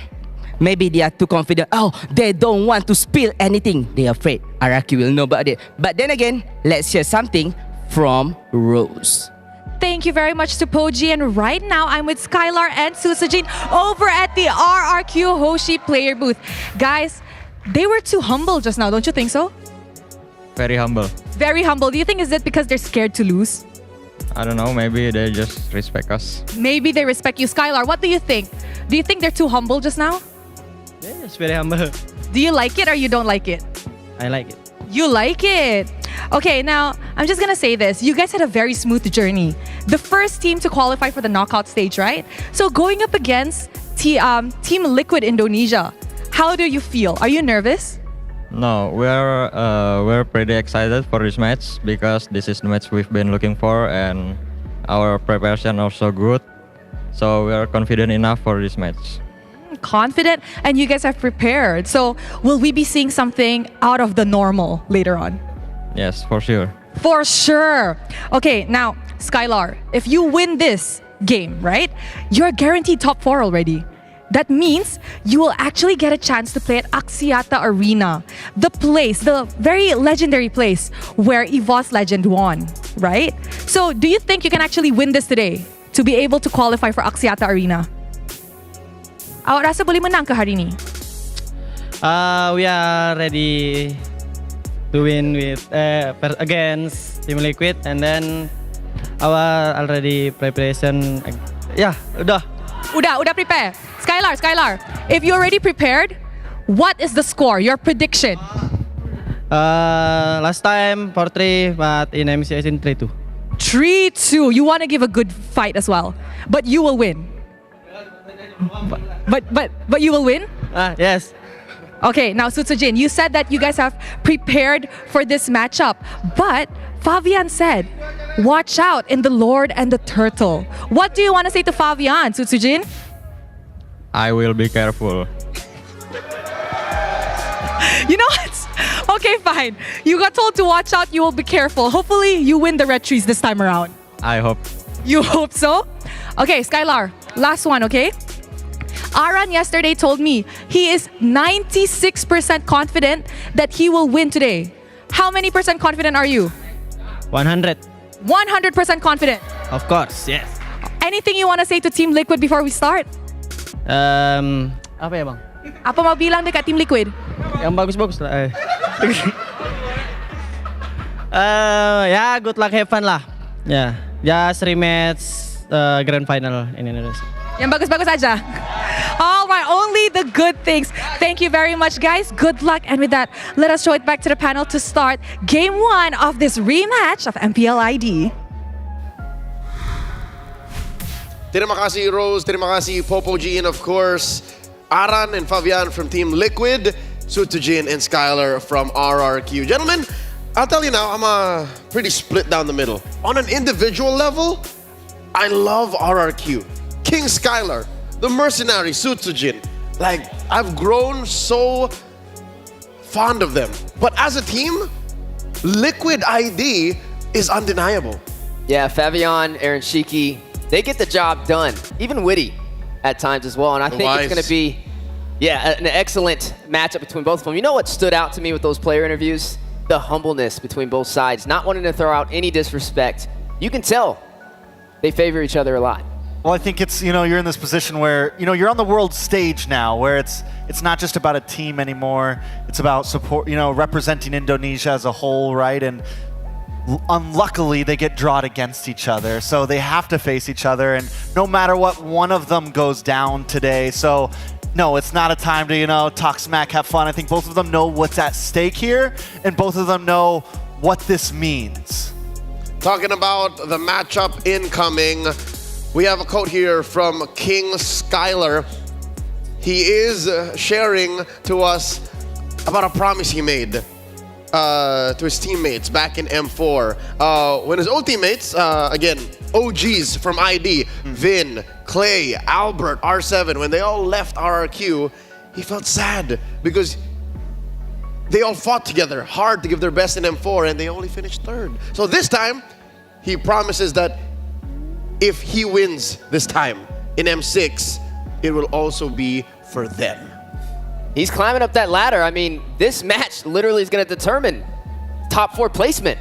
maybe they are too confident. Oh, they don't want to spill anything. They are afraid RRQ will know about it. But then again, let's hear something from Rose. Thank you very much to Poji, and right now I'm with Skylar and Susajin over at the RRQ Hoshi player booth. Guys, they were too humble just now, don't you think so? Very humble. Very humble. Do you think is it because they're scared to lose? I don't know, maybe they just respect us. Maybe they respect you. Skylar, what do you think? Do you think they're too humble just now? Yeah, it's very humble. Do you like it or you don't like it? I like it. You like it. Okay, now I'm just gonna say this. You guys had a very smooth journey. The first team to qualify for the knockout stage, right? So going up against Team Liquid Indonesia, how do you feel? Are you nervous? No, we're pretty excited for this match because this is the match we've been looking for and our preparation also good. So we are confident enough for this match. Confident, and you guys have prepared. So will we be seeing something out of the normal later on? Yes, for sure. For sure. Okay, now Skylar, if you win this game, right, you're guaranteed top 4 already. That means you will actually get a chance to play at Axiata Arena, the place, the very legendary place where EVOS Legend won, right? So do you think you can actually win this today to be able to qualify for Axiata Arena? Awak rasa boleh menang ke hari ni? We are ready to win with against Team Liquid, and then our already preparation. Yeah, udah prepare. Skylar, if you're already prepared, what is the score, your prediction? Last time 4-3, but in MCS in 3-2. 3-2. You want to give a good fight as well, but you will win. But you will win? Yes. Okay, now Sutsujin, you said that you guys have prepared for this matchup, but Fabian said, watch out in the Lord and the Turtle. What do you want to say to Fabian, Sutsujin? I will be careful. You know what? Okay, fine. You got told to watch out, you will be careful. Hopefully, you win the red trees this time around. I hope. You hope so? Okay, Skylar, last one, okay? Aran yesterday told me he is 96% confident that he will win today. How many percent confident are you? 100. 100% confident? Of course, yes. Anything you want to say to Team Liquid before we start? Apa ya bang? Apa mau bilang dekat Team Liquid? Yang bagus-bagus lah. Ya, good luck, have fun lah. Ya, just rematch grand final in Indonesia. Yang bagus-bagus aja. All right, only the good things. Thank you very much, guys. Good luck. And with that, let us show it back to the panel to start Game 1 of this rematch of MPL ID. Terima kasih Rose, terima kasih Popo G, and of course, Aran and Fabian from Team Liquid, Sutujin and Skylar from RRQ. Gentlemen, I'll tell you now, I'm pretty split down the middle. On an individual level, I love RRQ. King Skylar, the mercenary Sutujin. Like, I've grown so fond of them. But as a team, Liquid ID is undeniable. Yeah, Fabian, Aaron Shiki, they get the job done. Even Witty at times as well. And I think it's going to be, an excellent matchup between both of them. You know what stood out to me with those player interviews? The humbleness between both sides, not wanting to throw out any disrespect. You can tell they favor each other a lot. Well, I think it's, you're in this position where, you're on the world stage now, where it's not just about a team anymore. It's about support, representing Indonesia as a whole, right? And unluckily, they get drawn against each other. So they have to face each other. And no matter what, one of them goes down today. So no, it's not a time to, talk smack, have fun. I think both of them know what's at stake here. And both of them know what this means. Talking about the matchup incoming, we have a quote here from King Skylar. He is sharing to us about a promise he made to his teammates back in M4. When his old teammates, again, OGs from ID, Vin, Clay, Albert, R7, when they all left RRQ, he felt sad because they all fought together hard to give their best in M4 and they only finished third. So this time, he promises that if he wins this time in M6, it will also be for them. He's climbing up that ladder. I mean, this match literally is going to determine top 4 placement.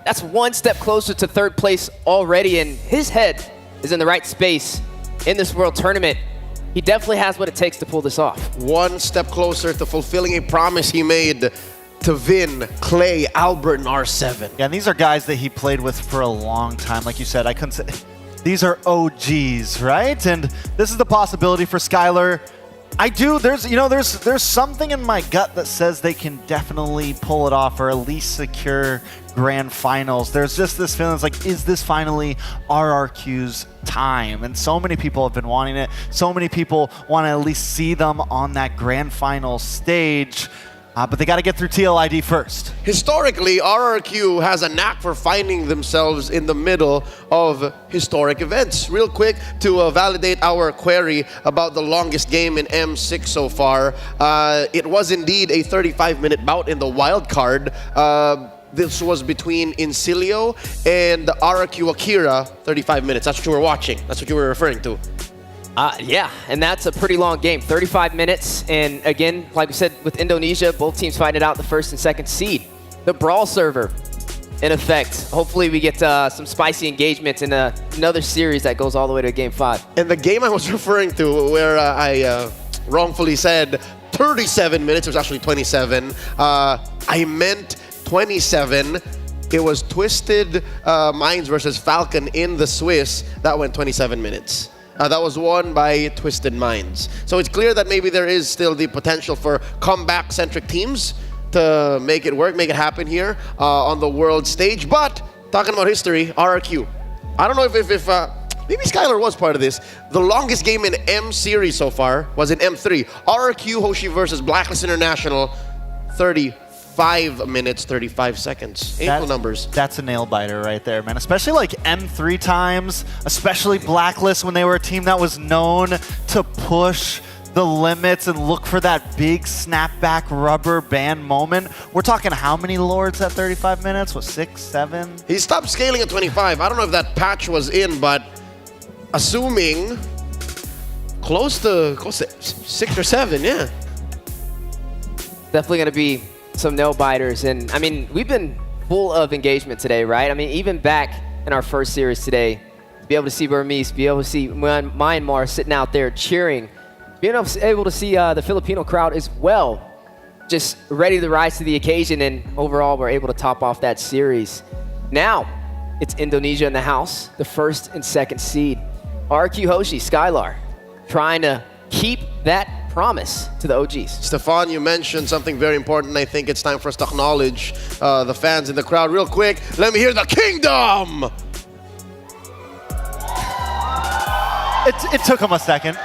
That's one step closer to third place already, and his head is in the right space in this World Tournament. He definitely has what it takes to pull this off. One step closer to fulfilling a promise he made to Vin, Clay, Albert, and R7. Yeah, and these are guys that he played with for a long time. Like you said, I couldn't say... These are OGs, right? And this is the possibility for Skylar. There's something in my gut that says they can definitely pull it off or at least secure grand finals. There's just this feeling, it's like, is this finally RRQ's time? And so many people have been wanting it. So many people want to at least see them on that grand final stage. But they got to get through TLID first. Historically, RRQ has a knack for finding themselves in the middle of historic events. Real quick, to validate our query about the longest game in M6 so far, it was indeed a 35-minute bout in the wild card. This was between Incilio and RRQ Akira, 35 minutes. That's what you were watching. That's what you were referring to. Yeah, and that's a pretty long game, 35 minutes. And again, like we said, with Indonesia, both teams fighting it out the first and second seed. The Brawl server, in effect. Hopefully we get some spicy engagements in another series that goes all the way to Game 5. And the game I was referring to, where I wrongfully said 37 minutes, it was actually 27. I meant 27. It was Twisted Minds versus Falcon in the Swiss. That went 27 minutes. That was won by Twisted Minds. So it's clear that maybe there is still the potential for comeback-centric teams to make it work, make it happen here on the world stage. But talking about history, RRQ. I don't know if maybe Skylar was part of this. The longest game in M series so far was in M3. RRQ Hoshi versus Blacklist International, 35 minutes, 35 seconds. Equal numbers. That's a nail-biter right there, man. Especially like M3 times, especially Blacklist when they were a team that was known to push the limits and look for that big snapback rubber band moment. We're talking how many lords at 35 minutes? What, 6, 7? He stopped scaling at 25. I don't know if that patch was in, but assuming close to 6 or 7, yeah. Definitely going to be some nail-biters. And, I mean, we've been full of engagement today, right? I mean, even back in our first series today, to be able to see Burmese, be able to see Myanmar sitting out there cheering, being able to see the Filipino crowd as well, just ready to rise to the occasion, and overall, we're able to top off that series. Now, it's Indonesia in the house, the first and second seed. RQ Hoshi, Skylar, trying to keep that promise to the OGs. Stefan, you mentioned something very important. I think it's time for us to acknowledge the fans in the crowd real quick. Let me hear the kingdom! It took them a second.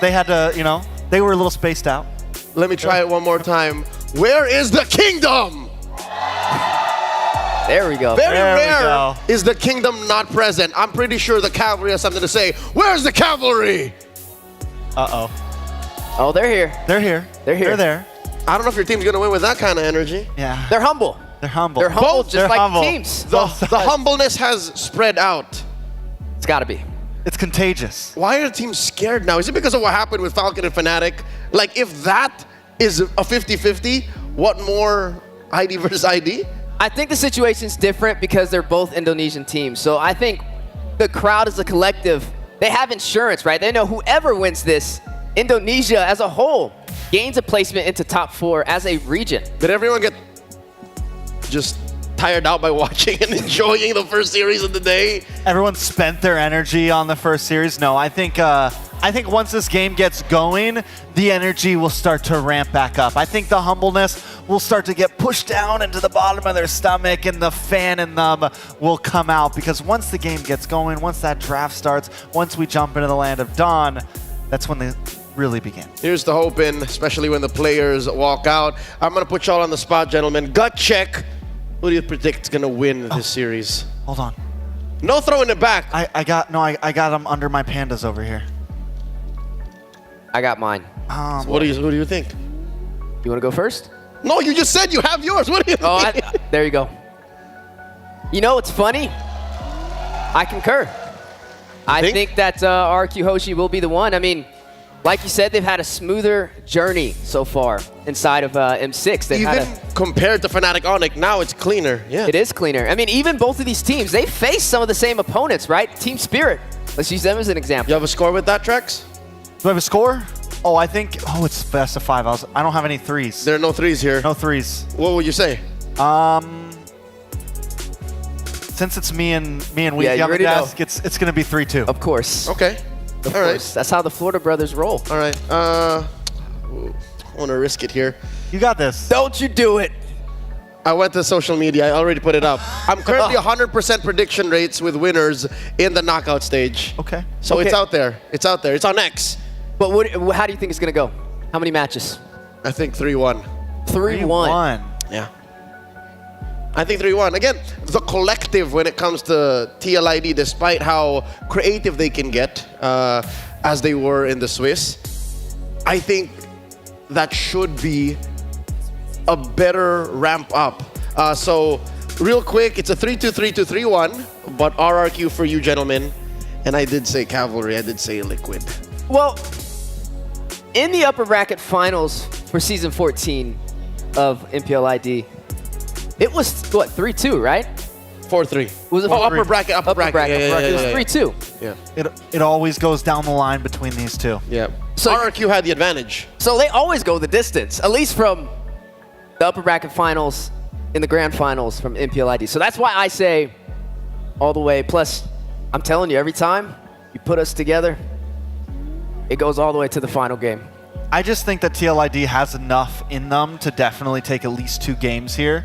They had to, they were a little spaced out. Let me try it one more time. Where is the kingdom? There we go. Very rare is the kingdom not present. I'm pretty sure the cavalry has something to say. Where's the cavalry? Uh-oh. Oh, they're here. They're here. They're here. They're there. I don't know if your team's going to win with that kind of energy. Yeah. They're humble. They're humble. They're humble, just They're like humble. teams. The humbleness has spread out. It's got to be. It's contagious. Why are teams scared now? Is it because of what happened with Falcon and Fnatic? Like, if that is a 50-50, what more ID versus ID? I think the situation's different because they're both Indonesian teams. So I think the crowd as a collective they have insurance, right? They know whoever wins this, Indonesia as a whole gains a placement into top 4 as a region. Did everyone get just tired out by watching and enjoying the first series of the day? Everyone spent their energy on the first series. No, I think once this game gets going, the energy will start to ramp back up. I think the humbleness will start to get pushed down into the bottom of their stomach, and the fan in them will come out, because once the game gets going, once that draft starts, once we jump into the land of dawn, that's when they really begin. Here's the hoping, especially when the players walk out. I'm going to put y'all on the spot, gentlemen. Gut check. Who do you predict is going to win this series? Hold on. No throwing it back. I got them under my pandas over here. I got mine. So who do you think? You want to go first? No, you just said you have yours. What do you think? There you go. You know what's funny? I concur. I think that RQ Hoshi will be the one. I mean, like you said, they've had a smoother journey so far inside of M6. They've even compared to Fnatic Onyx, now it's cleaner. Yeah, it is cleaner. I mean, even both of these teams, they face some of the same opponents, right? Team Spirit. Let's use them as an example. You have a score with that, Trex? Do I have a score? Oh, I think, it's best of 5. I don't have any 3s. There are no 3s here. No 3s. What would you say? Since it's me and Weezy on the desk, it's going to be 3-2. Of course. Okay. Of course. That's how the Florida brothers roll. All right. I want to risk it here. You got this. Don't you do it. I went to social media. I already put it up. I'm currently 100% prediction rates with winners in the knockout stage. Okay. So it's out there. It's out there. It's on X. But how do you think it's going to go? How many matches? I think 3-1. 3-1. Yeah. I think 3-1. Again, the collective when it comes to TLID, despite how creative they can get, as they were in the Swiss, I think that should be a better ramp up. So, real quick, it's a 3-2, 3-2, 3-1, but RRQ for you, gentlemen. And I did say Cavalry, I did say Liquid. Well, in the upper bracket finals for season 14 of MPLID, it was, what, 3-2, right? 4-3. Was it upper bracket, upper bracket. It was 3-2. Yeah. It always goes down the line between these two. Yeah. So RRQ had the advantage. So they always go the distance, at least from the upper bracket finals in the grand finals from MPLID. So that's why I say all the way. Plus, I'm telling you, every time you put us together, it goes all the way to the final game. I just think that TLID has enough in them to definitely take at least 2 games here.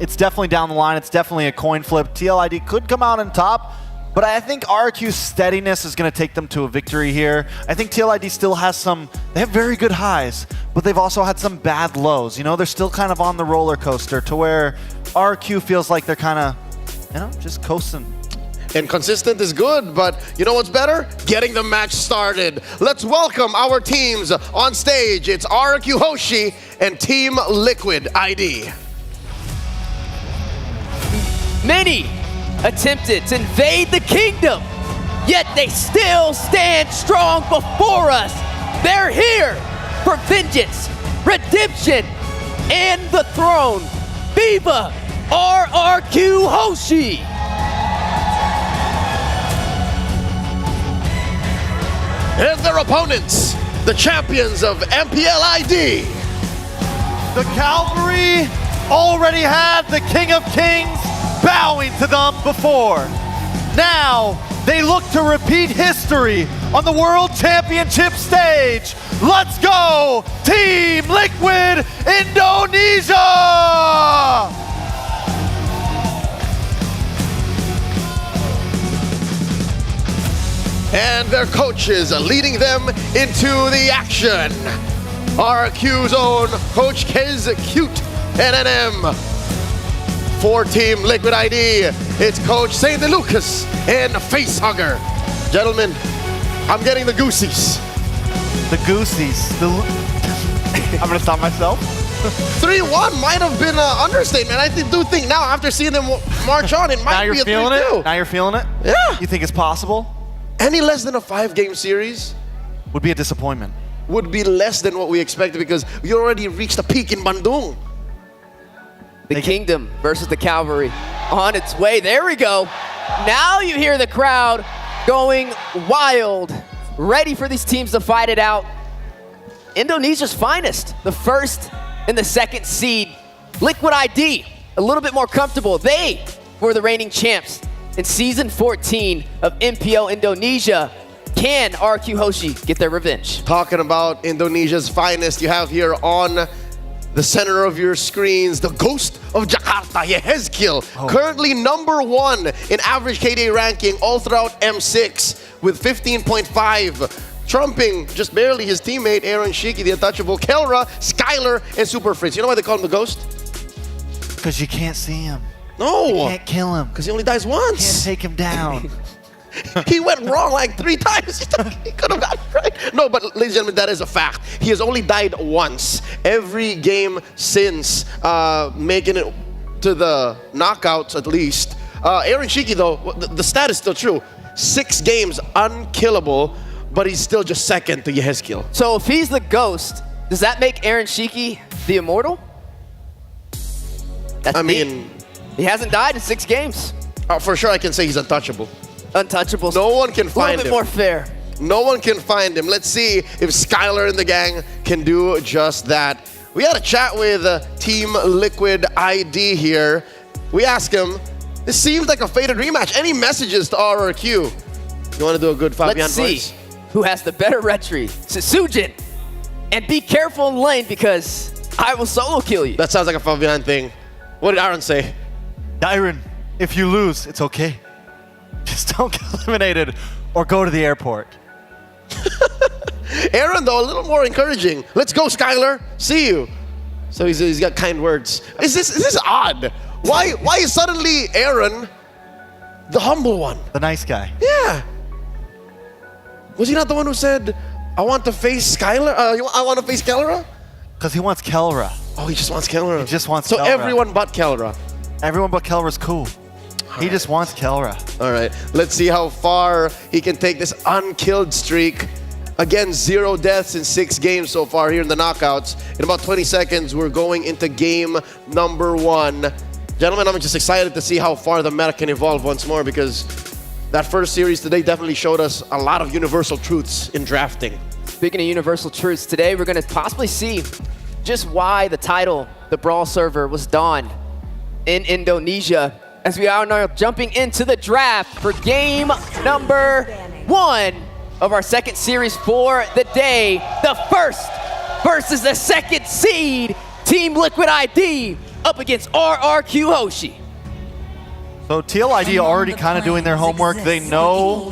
It's definitely down the line. It's definitely a coin flip. TLID could come out on top, but I think RQ's steadiness is going to take them to a victory here. I think TLID still has they have very good highs, but they've also had some bad lows. You know, they're still kind of on the roller coaster to where RQ feels like they're kind of, just coasting. And consistent is good, but you know what's better? Getting the match started. Let's welcome our teams on stage. It's RQ Hoshi and Team Liquid ID. Many attempted to invade the kingdom, yet they still stand strong before us. They're here for vengeance, redemption, and the throne. Viva RRQ Hoshi! And their opponents, the champions of MPLID. The Cavalry already had the King of Kings bowing to them before. Now, they look to repeat history on the World Championship stage. Let's go, Team Liquid Indonesia! And their coaches leading them into the action. RQ's own Coach Kez Cute NNM. For Team Liquid ID, it's Coach Saint Lucas and Facehugger. Gentlemen, I'm getting the goosies. The goosies. I'm gonna stop myself. 3-1 might have been an understatement. I do think now, after seeing them march on, it might be a 3-2. Now you're feeling it? Yeah. You think it's possible? Any less than a 5-game series would be a disappointment. Would be less than what we expected because we already reached a peak in Bandung. The Kingdom versus the Cavalry on its way. There we go. Now you hear the crowd going wild. Ready for these teams to fight it out. Indonesia's finest, the first and the second seed. Liquid ID, a little bit more comfortable. They were the reigning champs in season 14 of MPL Indonesia. Can RQ Hoshi get their revenge? Talking about Indonesia's finest, you have here on the center of your screens, the ghost of Jakarta, Yehezkiel, currently #1 in average KDA ranking all throughout M6 with 15.5, trumping just barely his teammate Aaron Shiki, the untouchable, Kelra, Skylar, and Super Fritz. You know why they call him the ghost? Because you can't see him. No! You can't kill him. Because he only dies once. Can't take him down. He went wrong like 3 times. He could have got it right. No, but ladies and gentlemen, that is a fact. He has only died once. Every game since making it to the knockouts, at least. Aaron Shiki, though, the stat is still true. 6 games unkillable, but he's still just second to Yehezkiel. So if he's the ghost, does that make Aaron Shiki the immortal? That's deep. He hasn't died in 6 games. For sure, I can say he's untouchable. Untouchable. No one can find him. A little bit more fair. No one can find him. Let's see if Skylar and the gang can do just that. We had a chat with Team Liquid ID here. We asked him, this seems like a faded rematch. Any messages to RRQ? You want to do a good Fabian Let's see voice? who has the better retry. Sujin. And be careful in lane because I will solo kill you. That sounds like a Fabian thing. What did Aaron say? Dyron, if you lose, it's okay. Just don't get eliminated or go to the airport. Aaron, though, a little more encouraging. Let's go, Skylar. See you. So he's got kind words. Is this odd? Why is suddenly Aaron the humble one? The nice guy. Yeah. Was he not the one who said, I want to face Skylar? I want to face Kelra? Because he wants Kelra. Oh, he just wants Kelra. He just wants So Kelra. everyone but Kelra. Everyone but Kelra's cool. He just wants Kelra. All right, let's see how far he can take this unkilled streak. Again, 0 deaths in 6 games so far here in the knockouts. In about 20 seconds, we're going into game #1. Gentlemen, I'm just excited to see how far the meta can evolve once more because that first series today definitely showed us a lot of universal truths in drafting. Speaking of universal truths, today we're going to possibly see just why the title, the Brawl server, was donned in Indonesia. As we are now jumping into the draft for game #1 of our second series for the day. The first versus the second seed, Team Liquid ID up against RRQ Hoshi. So TLID already kind of doing their homework. They know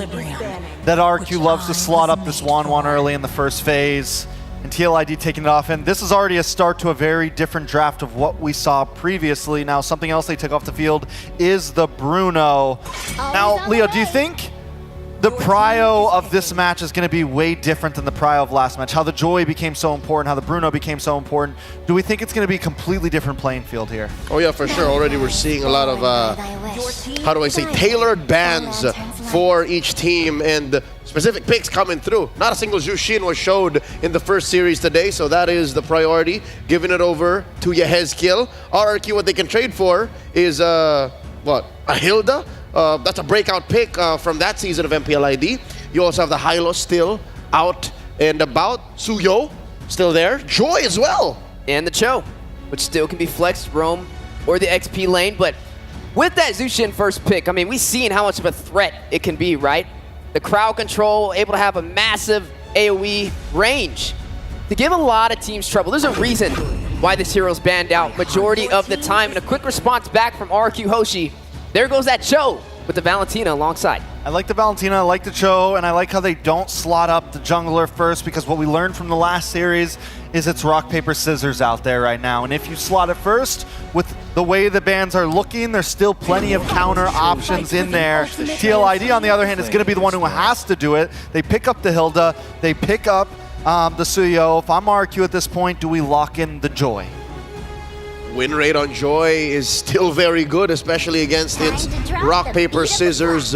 that RQ loves to slot up this 1-1 early in the first phase. And TLID taking it off, and this is already a start to a very different draft of what we saw previously. Now, something else they took off the field is the Bruno. Now, Leo, do you think the prio of this match is going to be way different than the prio of last match? How the Joy became so important, how the Bruno became so important. Do we think it's going to be a completely different playing field here? Oh yeah, for sure. Already we're seeing a lot of, how do I say, tailored bans for each team and specific picks coming through. Not a single Jushin was showed in the first series today, so that is the priority. Giving it over to Yehezkiel. RRQ, what they can trade for is, what, a Hilda? That's a breakout pick from that season of MPL ID. You also have the Hylo still out and about. Suyo still there. Joy as well. And the Cho, which still can be flexed, roam, or the XP lane. But with that Zushin first pick, I mean, we've seen how much of a threat it can be, right? The crowd control, able to have a massive AoE range to give a lot of teams trouble. There's a reason why this hero's banned out majority of the time. And a quick response back from RQ Hoshi. There goes that Cho with the Valentina alongside. I like the Valentina, I like the Cho, and I like how they don't slot up the jungler first because what we learned from the last series is it's rock, paper, scissors out there right now. And if you slot it first, with the way the bans are looking, there's still plenty of counter options in there. TLID, on the other hand, is going to be the one who has to do it. They pick up the Hilda, they pick up the Suyo. If I'm RQ at this point, do we lock in the Joy? Win rate on Joy is still very good, especially against its rock, paper, scissors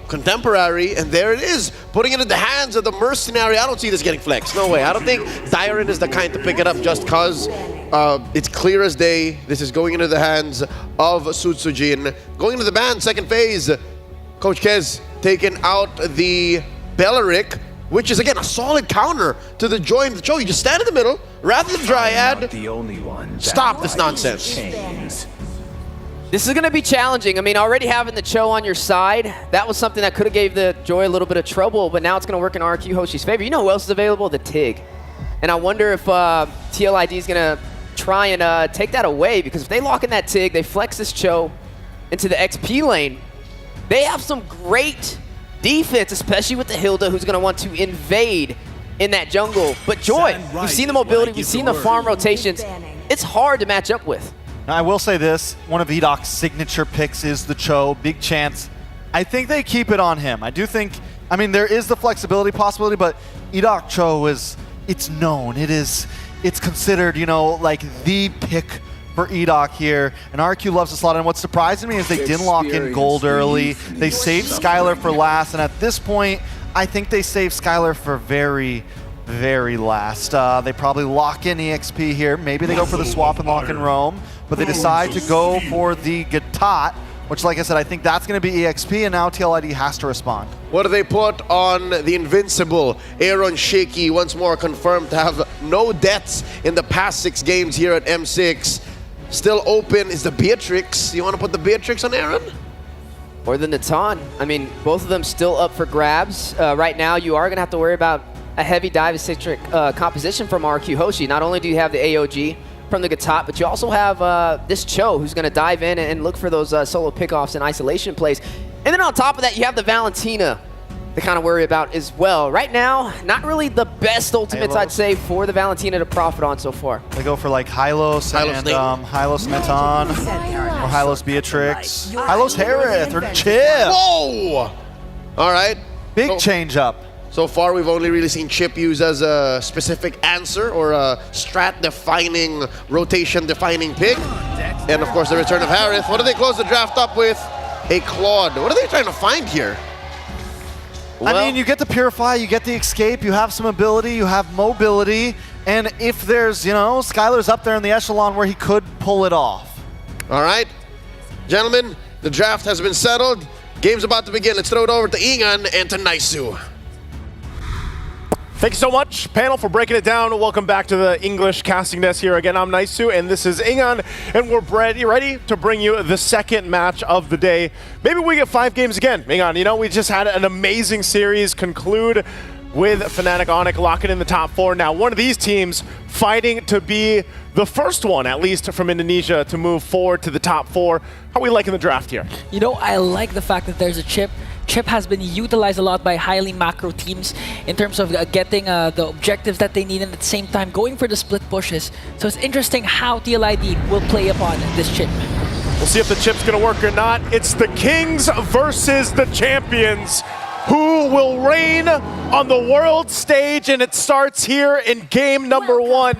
contemporary. And there it is, putting it in the hands of the mercenary. I don't see this getting flexed. No way. I don't think Dyron is the kind to pick it up just because it's clear as day. This is going into the hands of Sutsujin. Going into the ban, second phase. Coach Kez taking out the Belleric, which is again a solid counter to the joy in the show. You just stand in the middle, rather than Dryad. The only one. Stop this nonsense. This is going to be challenging. I mean, already having the Cho on your side, that was something that could have gave the Joy a little bit of trouble, but now it's going to work in RQ Hoshi's favor. You know who else is available? The TIG. And I wonder if TLID is going to try and take that away, because if they lock in that TIG, they flex this Cho into the XP lane, they have some great defense, especially with the Hilda, who's going to want to invade in that jungle. But Joy, we've seen the mobility, we've seen the farm rotations. It's hard to match up with. Now, I will say this, one of Edoc's signature picks is the Cho, big chance. I think they keep it on him. I do think, I mean, there is the flexibility possibility, but Edoc Cho is, it's known. It's considered, you know, like the pick for Edoc here. And RQ loves to slot in. What's surprising me is they didn't lock in gold early. They saved Skylar for last, and at this point, I think they saved Skylar for very last. They probably lock in EXP here. Maybe they go for the swap and lock in Roam, but they decide to go for the Gatot, which, like I said, I think that's going to be EXP, and now TLID has to respond. What do they put on the invincible Aaron Shaky, once more confirmed to have no deaths in the past 6 games here at M6. Still open is the Beatrix. You want to put the Beatrix on Aaron? Or the Natan. I mean, both of them still up for grabs. Right now, you are going to have to worry about a heavy dive-centric composition from RQ Hoshi. Not only do you have the AOG from the Gatot, but you also have this Cho, who's going to dive in and look for those solo pickoffs and isolation plays. And then on top of that, you have the Valentina to kind of worry about as well. Right now, not really the best ultimates, I'd say, for the Valentina to profit on so far. They go for like Hylos and Hylos Meton, or Hylos Beatrix, Hylos Harith, or Chip. Whoa! All right. Big change up. So far, we've only really seen Chip use as a specific answer or a strat-defining, rotation-defining pick. And, of course, the return of Harith. What do they close the draft up with? A Claude. What are they trying to find here? Well, I mean, you get the Purify, you get the Escape, you have some ability, you have mobility, and if there's, you know, Skylar's up there in the echelon where he could pull it off. All right. Gentlemen, the draft has been settled. Game's about to begin. Let's throw it over to Ingan and to Naisu. Thank you so much, panel, for breaking it down. Welcome back to the English casting desk here again. I'm Naisu, and this is Ingan, and we're ready to bring you the second match of the day. Maybe we get 5 games again. Ingan, you know, we just had an amazing series conclude with Fnatic Onyx locking in the top 4. Now, one of these teams fighting to be the first one, at least from Indonesia, to move forward to the top 4. How are we liking the draft here? You know, I like the fact that there's a Chip. Chip has been utilized a lot by highly macro teams in terms of getting the objectives that they need, and at the same time going for the split pushes. So it's interesting how TLID will play upon this Chip. We'll see if the Chip's going to work or not. It's the Kings versus the Champions. Who will reign on the world stage, and it starts here in game number 1.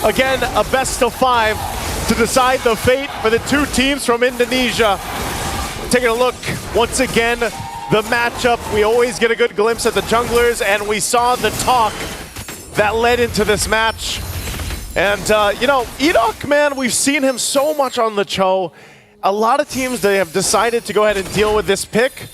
Again, a best of 5 to decide the fate for the 2 teams from Indonesia. Taking a look once again, the matchup. We always get a good glimpse at the junglers, and we saw the talk that led into this match. And, you know, Edoc, man, we've seen him so much on the Cho. A lot of teams, they have decided to go ahead and deal with this pick,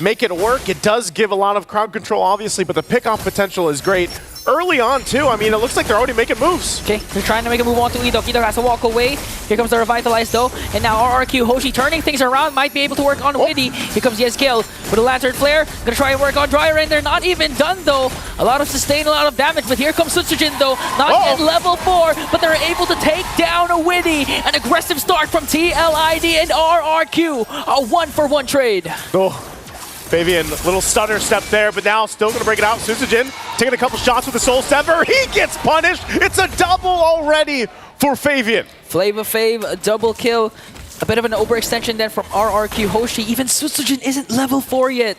make it work. It does give a lot of crowd control, obviously, but the pick-off potential is great. Early on, too. I mean, it looks like they're already making moves. Okay, they're trying to make a move on to Edoc. Edoc has to walk away. Here comes the Revitalize, though. And now RRQ Hoshi turning things around. Might be able to work on Widdy. Here comes Yezkiel with a Lantern Flare. Gonna try and work on Dryer, and they're not even done, though. A lot of sustain, a lot of damage. But here comes Sutsujin, though. Not yet level 4, but they're able to take down a Widdy. An aggressive start from TLID and RRQ. A 1-for-1 trade. Oh. Fabian, little stutter step there, but now still going to break it out. Suzujin taking a couple shots with the Soul Stepper. He gets punished. It's a double already for Fabian. Flavor Fav, a double kill. A bit of an overextension then from RRQ Hoshi. Even Suzujin isn't level 4 yet.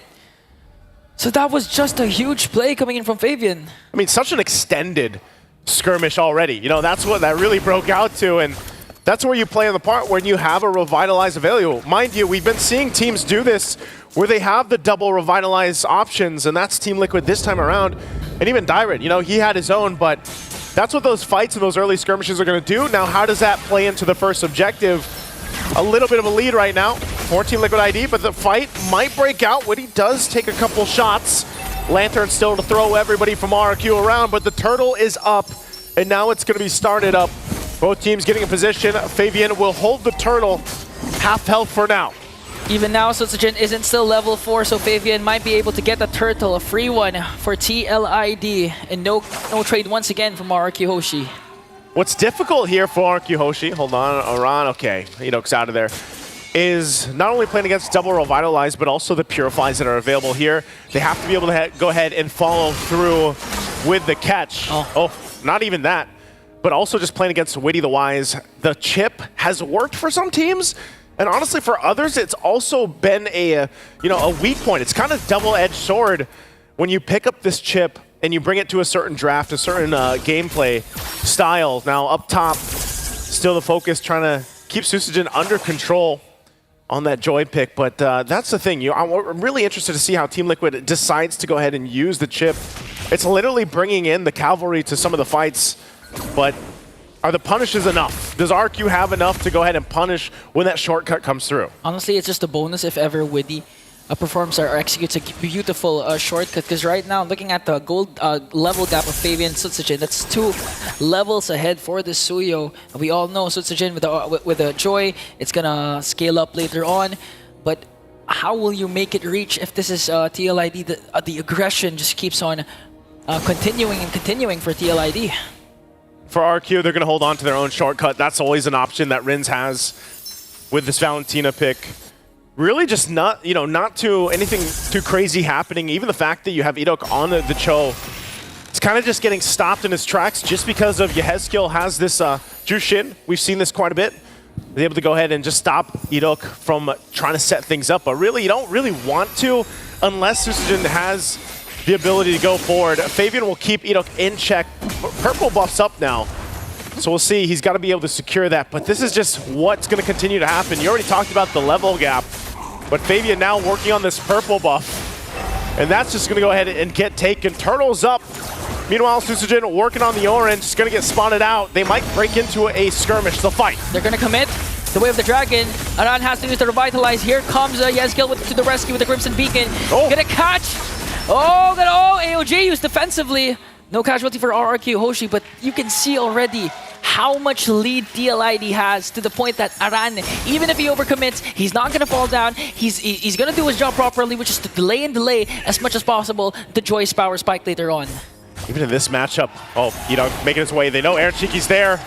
So that was just a huge play coming in from Fabian. I mean, such an extended skirmish already. You know, that's what that really broke out to, and that's where you play on the part when you have a Revitalize available. Mind you, we've been seeing teams do this where they have the double Revitalize options, and that's Team Liquid this time around. And even Dyred, you know, he had his own, but that's what those fights and those early skirmishes are going to do. Now, how does that play into the first objective? A little bit of a lead right now for Team Liquid ID, but the fight might break out. Witty does take a couple shots. Lantern still to throw everybody from RQ around, but the turtle is up, and now it's going to be started up. Both teams getting in position. Fabian will hold the turtle, half health for now. Even now, Sutsujin isn't still level 4, so Fabian might be able to get the turtle, a free one for TLID, and no trade once again from RQ Hoshi. What's difficult here for RQ Hoshi, hold on, Aran, okay, Edok's out of there, is not only playing against double Revitalize, but also the Purifies that are available here. They have to be able to go ahead and follow through with the catch. Oh, not even that, but also just playing against Witty the Wise. The chip has worked for some teams, and honestly for others, it's also been a weak point. It's kind of double-edged sword when you pick up this chip and you bring it to a certain draft, a certain gameplay style. Now up top, still the focus trying to keep Sutsujin under control on that Joy pick, but that's the thing. I'm really interested to see how Team Liquid decides to go ahead and use the chip. It's literally bringing in the cavalry to some of the fights, but are the punishes enough? Does RQ have enough to go ahead and punish when that shortcut comes through? Honestly, it's just a bonus if ever Witty performs or executes a beautiful shortcut, because right now, looking at the gold level gap of Fabian and Sutsujin, that's 2 levels ahead for the Suyo. We all know Sutsujin with the Joy, it's gonna scale up later on, but how will you make it reach if this is TLID? The aggression just keeps on continuing and continuing for TLID. For RQ, they're going to hold on to their own shortcut. That's always an option that Rins has with this Valentina pick. Really just not too anything too crazy happening. Even the fact that you have Edok on the Cho, it's kind of just getting stopped in his tracks just because of Yehezkiel has this Jushin. We've seen this quite a bit. They're able to go ahead and just stop Edok from trying to set things up. But really, you don't really want to unless Sutsujin has the ability to go forward. Fabian will keep Edok in check. Purple buff's up now, so we'll see. He's got to be able to secure that, but this is just what's going to continue to happen. You already talked about the level gap, but Fabian now working on this purple buff, and that's just going to go ahead and get taken. Turtle's up. Meanwhile, Sutsujin working on the orange. It's going to get spotted out. They might break into a skirmish. The fight. They're going to commit. The way of the dragon. Aran has to use the revitalize. Here comes Yezgil to the rescue with the Crimson Beacon. Gonna catch. AOJ used defensively. No casualty for RRQ Hoshi, but you can see already how much lead TLID has, to the point that Aran, even if he overcommits, he's not going to fall down. He's going to do his job properly, which is to delay as much as possible the Joy's power spike later on. Even in this matchup, making his way. They know Aaron Shiki's there.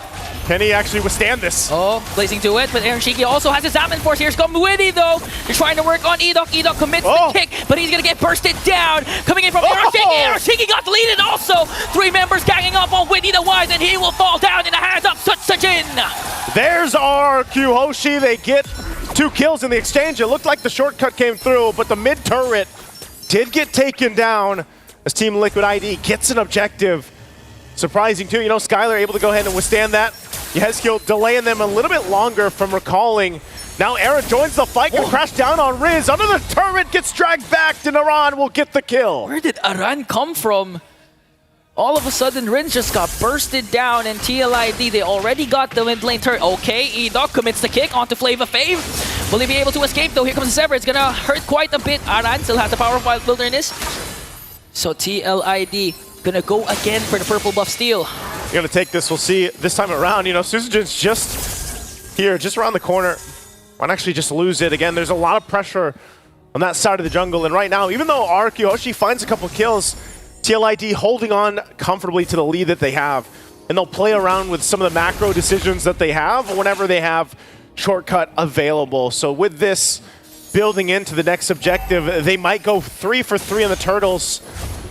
Can he actually withstand this? Blazing to it, but Aaron Shiki also has his Salmon Force. Here's come Witty though. They're trying to work on Edok. Edok commits the kick, but he's gonna get bursted down. Coming in from Aaron Shiki. Aaron Shiki got the lead, and also 3 members ganging up on Witty the Wise, and he will fall down in the hands of Sutsujin. There's RQ Hoshi. They get 2 kills in the exchange. It looked like the shortcut came through, but the mid turret did get taken down as Team Liquid ID gets an objective. Surprising too, Skylar able to go ahead and withstand that. Yehezkiel delaying them a little bit longer from recalling. Now Era joins the fight, can crash down on Riz. Under the turret, gets dragged back, and Aran will get the kill. Where did Aran come from? All of a sudden, Rins just got bursted down, and TLID, they already got the mid lane turret. Okay, Edok commits the kick onto Flava Fave. Will he be able to escape though? Here comes the Sever. It's gonna hurt quite a bit. Aran still has the power of Wild Wilderness. So TLID gonna go again for the purple buff steal. You're gonna take this, we'll see this time around. Sutsujin's just here, just around the corner. Might actually just lose it. Again, there's a lot of pressure on that side of the jungle, and right now, even though RQ Hoshi finds a couple kills, TLID holding on comfortably to the lead that they have, and they'll play around with some of the macro decisions that they have whenever they have shortcut available. So with this building into the next objective, they might go 3 for 3 on the turtles,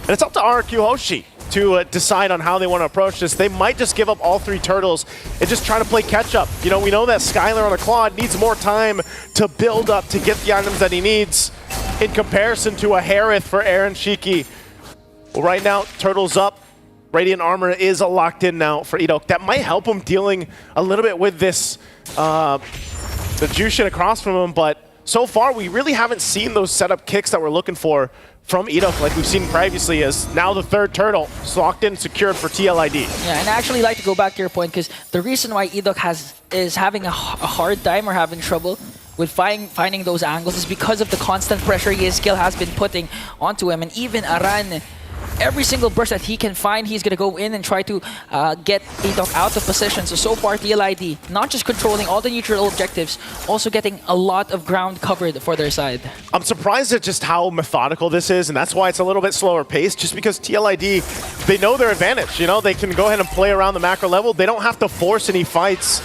and it's up to RQ Hoshi to decide on how they want to approach this. They might just give up all 3 turtles and just try to play catch up. We know that Skylar on the Claude needs more time to build up to get the items that he needs in comparison to a Harith for Aaron Shiki. Well, right now, turtles up. Radiant Armor is locked in now for Edok. That might help him dealing a little bit with this, the Jushin across from him, but so far we really haven't seen those setup kicks that we're looking for from Edok like we've seen previously, as now the 3rd turtle is locked in, secured for TLID. Yeah, and I actually like to go back to your point, because the reason why Edok is having a hard time or having trouble with finding those angles is because of the constant pressure Yezkiel has been putting onto him. And even Aran, every single burst that he can find, he's going to go in and try to get Adok out of position. So far, TLID, not just controlling all the neutral objectives, also getting a lot of ground covered for their side. I'm surprised at just how methodical this is, and that's why it's a little bit slower paced, just because TLID, they know their advantage. You know, they can go ahead and play around the macro level. They don't have to force any fights.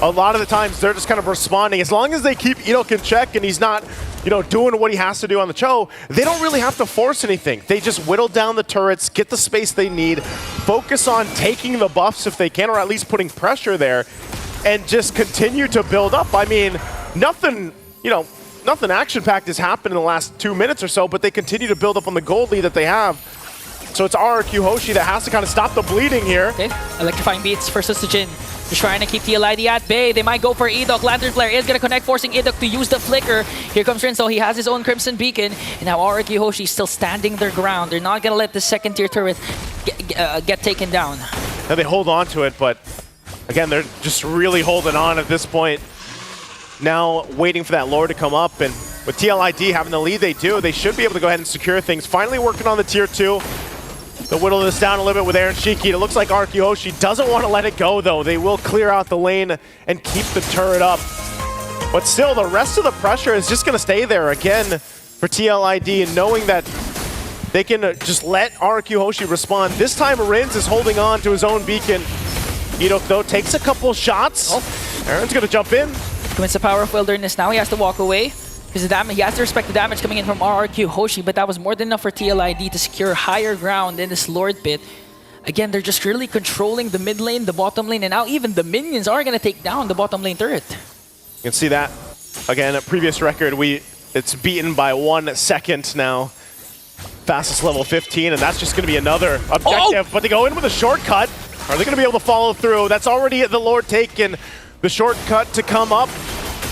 A lot of the times, they're just kind of responding. As long as they keep Edok in check and he's not, you know, doing what he has to do on the Cho, they don't really have to force anything. They just whittle down the turrets, get the space they need, focus on taking the buffs if they can, or at least putting pressure there, and just continue to build up. I mean, nothing, you know, nothing action-packed has happened in the last 2 minutes or so, but they continue to build up on the gold lead that they have. So it's RRQ Hoshi that has to kind of stop the bleeding here. Okay, electrifying beats for Susujin. Just trying to keep TLID at bay. They might go for Edok. Lantern Flare is going to connect, forcing Edok to use the flicker. Here comes Rinso. He has his own Crimson Beacon. And now RRQ Hoshi still standing their ground. They're not going to let the second tier turret get taken down. Now they hold on to it, but again, they're just really holding on at this point. Now waiting for that Lord to come up, and with TLID having the lead they do, they should be able to go ahead and secure things. Finally working on the tier 2. They'll whittle this down a little bit with Aaron Shiki. It looks like RQ Hoshi doesn't want to let it go, though. They will clear out the lane and keep the turret up. But still, the rest of the pressure is just going to stay there again for TLID, and knowing that they can just let RQ Hoshi respond. This time, Rins is holding on to his own beacon. Edok, though, takes a couple shots. Aaron's going to jump in. Commits the power of Wilderness. Now he has to walk away. Because the damage, he has to respect the damage coming in from RRQ Hoshi, but that was more than enough for TLID to secure higher ground in this Lord pit. Again, they're just really controlling the mid lane, the bottom lane, and now even the minions are going to take down the bottom lane turret. You can see that. Again, a previous record, it's beaten by 1 second now. Fastest level 15, and that's just going to be another objective. But they go in with a shortcut. Are they going to be able to follow through? That's already the Lord taken. The shortcut to come up.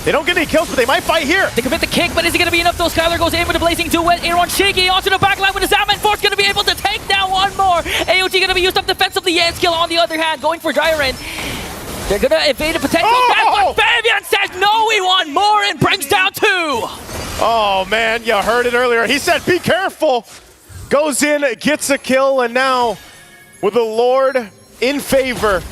They don't get any kills, but they might fight here. They commit the kick, but is it going to be enough? Though Skylar goes in with a blazing duet. Aaron Shiki onto the backline with his Zaman Force, going to be able to take down one more. AOT going to be used up defensively. Yezkiel on the other hand, going for Jiren. They're going to evade a potential death, but Fabian says no, we want more, and brings down 2. Oh man, you heard it earlier. He said, be careful. Goes in, gets a kill, and now with the Lord in favor,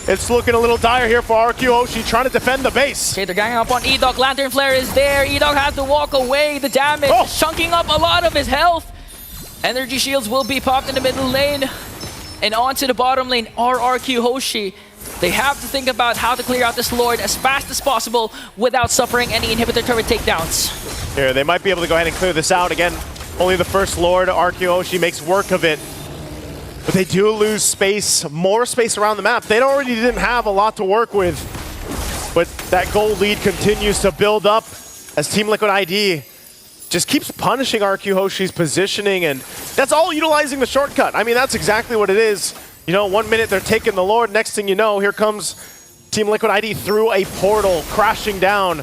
it's looking a little dire here for RQ Hoshi, trying to defend the base. Okay, they're ganging up on Edok. Lantern Flare is there. Edok has to walk away. The damage chunking up a lot of his health. Energy shields will be popped in the middle lane. And onto the bottom lane, RRQ Hoshi. They have to think about how to clear out this Lord as fast as possible without suffering any inhibitor turret takedowns. Here, they might be able to go ahead and clear this out. Again, only the first Lord, RQ Hoshi, makes work of it. But they do lose space, more space around the map. They already didn't have a lot to work with. But that gold lead continues to build up as Team Liquid ID just keeps punishing RQ Hoshi's positioning, and that's all utilizing the shortcut. I mean, that's exactly what it is. You know, 1 minute they're taking the Lord, next thing you know, here comes Team Liquid ID through a portal, crashing down.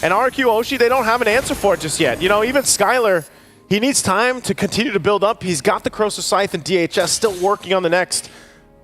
And RQ Hoshi, they don't have an answer for it just yet. You know, even Skylar, he needs time to continue to build up. He's got the Cross's Scythe and DHS still working on the next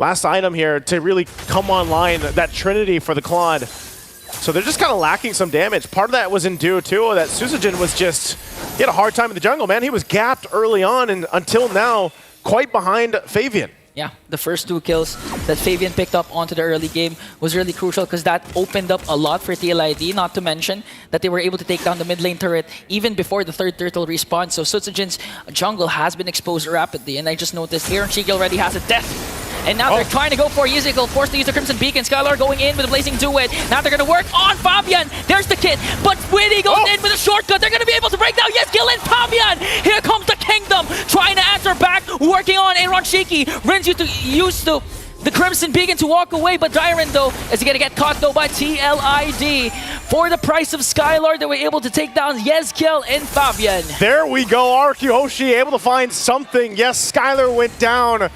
last item here to really come online, that Trinity for the Claude. So they're just kind of lacking some damage. Part of that was in due too, that Susujin was just, he had a hard time in the jungle, man. He was gapped early on and until now, quite behind Fabian. Yeah, the first 2 kills that Fabian picked up onto the early game was really crucial because that opened up a lot for TLID, not to mention that they were able to take down the mid lane turret even before the third turtle respawn. So Susujin's jungle has been exposed rapidly, and I just noticed Aaron Shiki already has a death. And now they're trying to go for Yezkiel, forced to use the Crimson Beacon. Skylar going in with a blazing duet. Now they're going to work on Fabian. There's the kit, but Winnie goes in with a shortcut. They're going to be able to break down Yezkiel and Fabian. Here comes the Kingdom, trying to answer back, working on Aaron Shiki. Rins used to the Crimson Beacon to walk away, but Jiren, though, is going to get caught, though, by TLID. For the price of Skylar, they were able to take down Yezkiel and Fabian. There we go, RQ Hoshi able to find something. Yes, Skylar went down,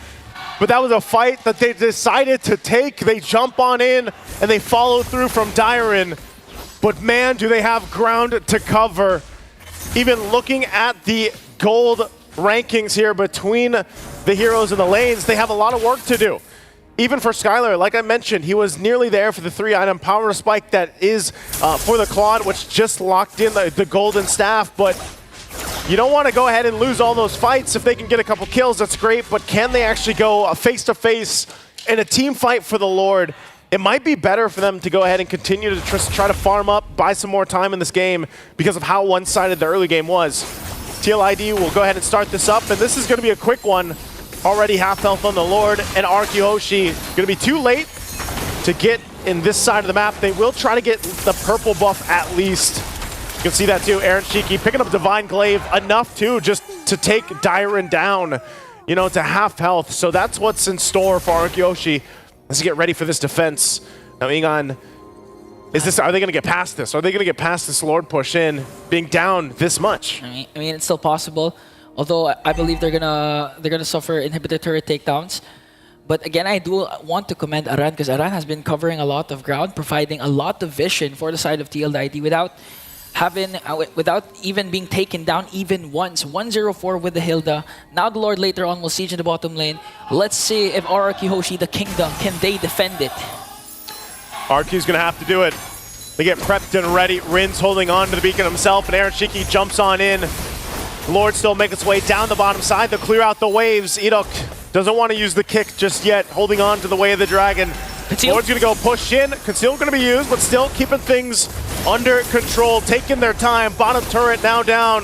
but that was a fight that they decided to take. They jump on in, and they follow through from Jiren. But man, do they have ground to cover. Even looking at the gold rankings here between the heroes and the lanes, they have a lot of work to do. even for Skylar, like I mentioned, he was nearly there for the 3-item power spike that is for the Claude, which just locked in the golden staff. But you don't want to go ahead and lose all those fights. If they can get a couple kills, that's great. But can they actually go face-to-face in a team fight for the Lord? It might be better for them to go ahead and continue to try to farm up, buy some more time in this game because of how one-sided the early game was. TLID will go ahead and start this up, and this is going to be a quick one. Already half health on the Lord, and Arkyhoshi going to be too late to get in this side of the map. They will try to get the purple buff at least. You can see that too. Aaron Shiki picking up Divine Glaive enough too just to take Dyron down, you know, to half health. So that's what's in store for Arkyhoshi. Let's get ready for this defense. Now, Ingon, are they going to get past this? Are they going to get past this Lord push in, being down this much? I mean, it's still possible. Although I believe they're gonna suffer inhibitor turret takedowns. But again, I do want to commend Aran because Aran has been covering a lot of ground, providing a lot of vision for the side of TLID without even being taken down even once. 1-0-4 with the Hilda. Now the Lord later on will siege in the bottom lane. Let's see if Arkyhoshi, the Kingdom, can they defend it? RQ's gonna have to do it. They get prepped and ready. Rin's holding on to the beacon himself, and Aaron Shiki jumps on in. Lord still making its way down the bottom side to clear out the waves. Edok doesn't want to use the kick just yet, holding on to the way of the dragon. Conceal. Lord's going to go push in. Conceal going to be used, but still keeping things under control, taking their time. Bottom turret now down.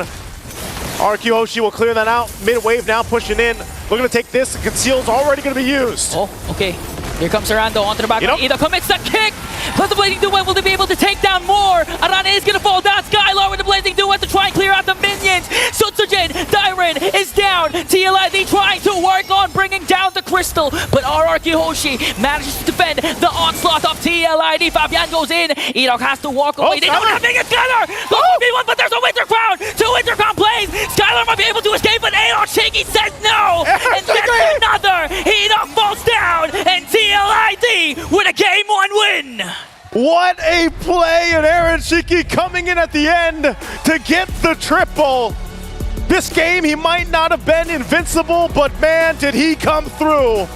Arkyhoshi will clear that out. Mid-wave now pushing in. Looking to take this. Conceal's already going to be used. Oh, okay. Here comes Arando onto the back. Edok commits the kick. Plus the Blazing Duet, will they be able to take down more? Arana is going to fall down. Skylar with the Blazing Duet to try and clear out the minions. Sutsujin, Dyron is down. TLID trying to work on bringing down the Crystal. But Arkyhoshi manages to defend the onslaught of TLID. Fabian goes in. Edok has to walk away. They don't have it. Skylar! One, but there's a Winter Crown. 2 Winter Crown plays. Skylar might be able to escape, but Edok Shaky says no. And that's another. Edok falls down. And TLID with a Game 1 win. What a play, and Aaron Shiki coming in at the end to get the triple. This game, he might not have been invincible, but man, did he come through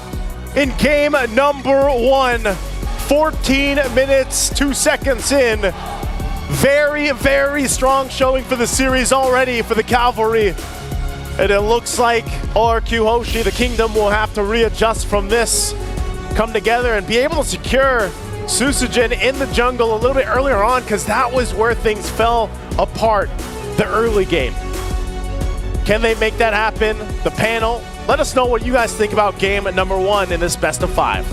in game number 1. 14 minutes, 2 seconds in. Very, very strong showing for the series already for the Cavalry. And it looks like Arkyhoshi, the Kingdom, will have to readjust from this, come together and be able to secure Susujin in the jungle a little bit earlier on, because that was where things fell apart the early game. Can they make that happen? The panel, let us know what you guys think about game number 1 in this best of 5.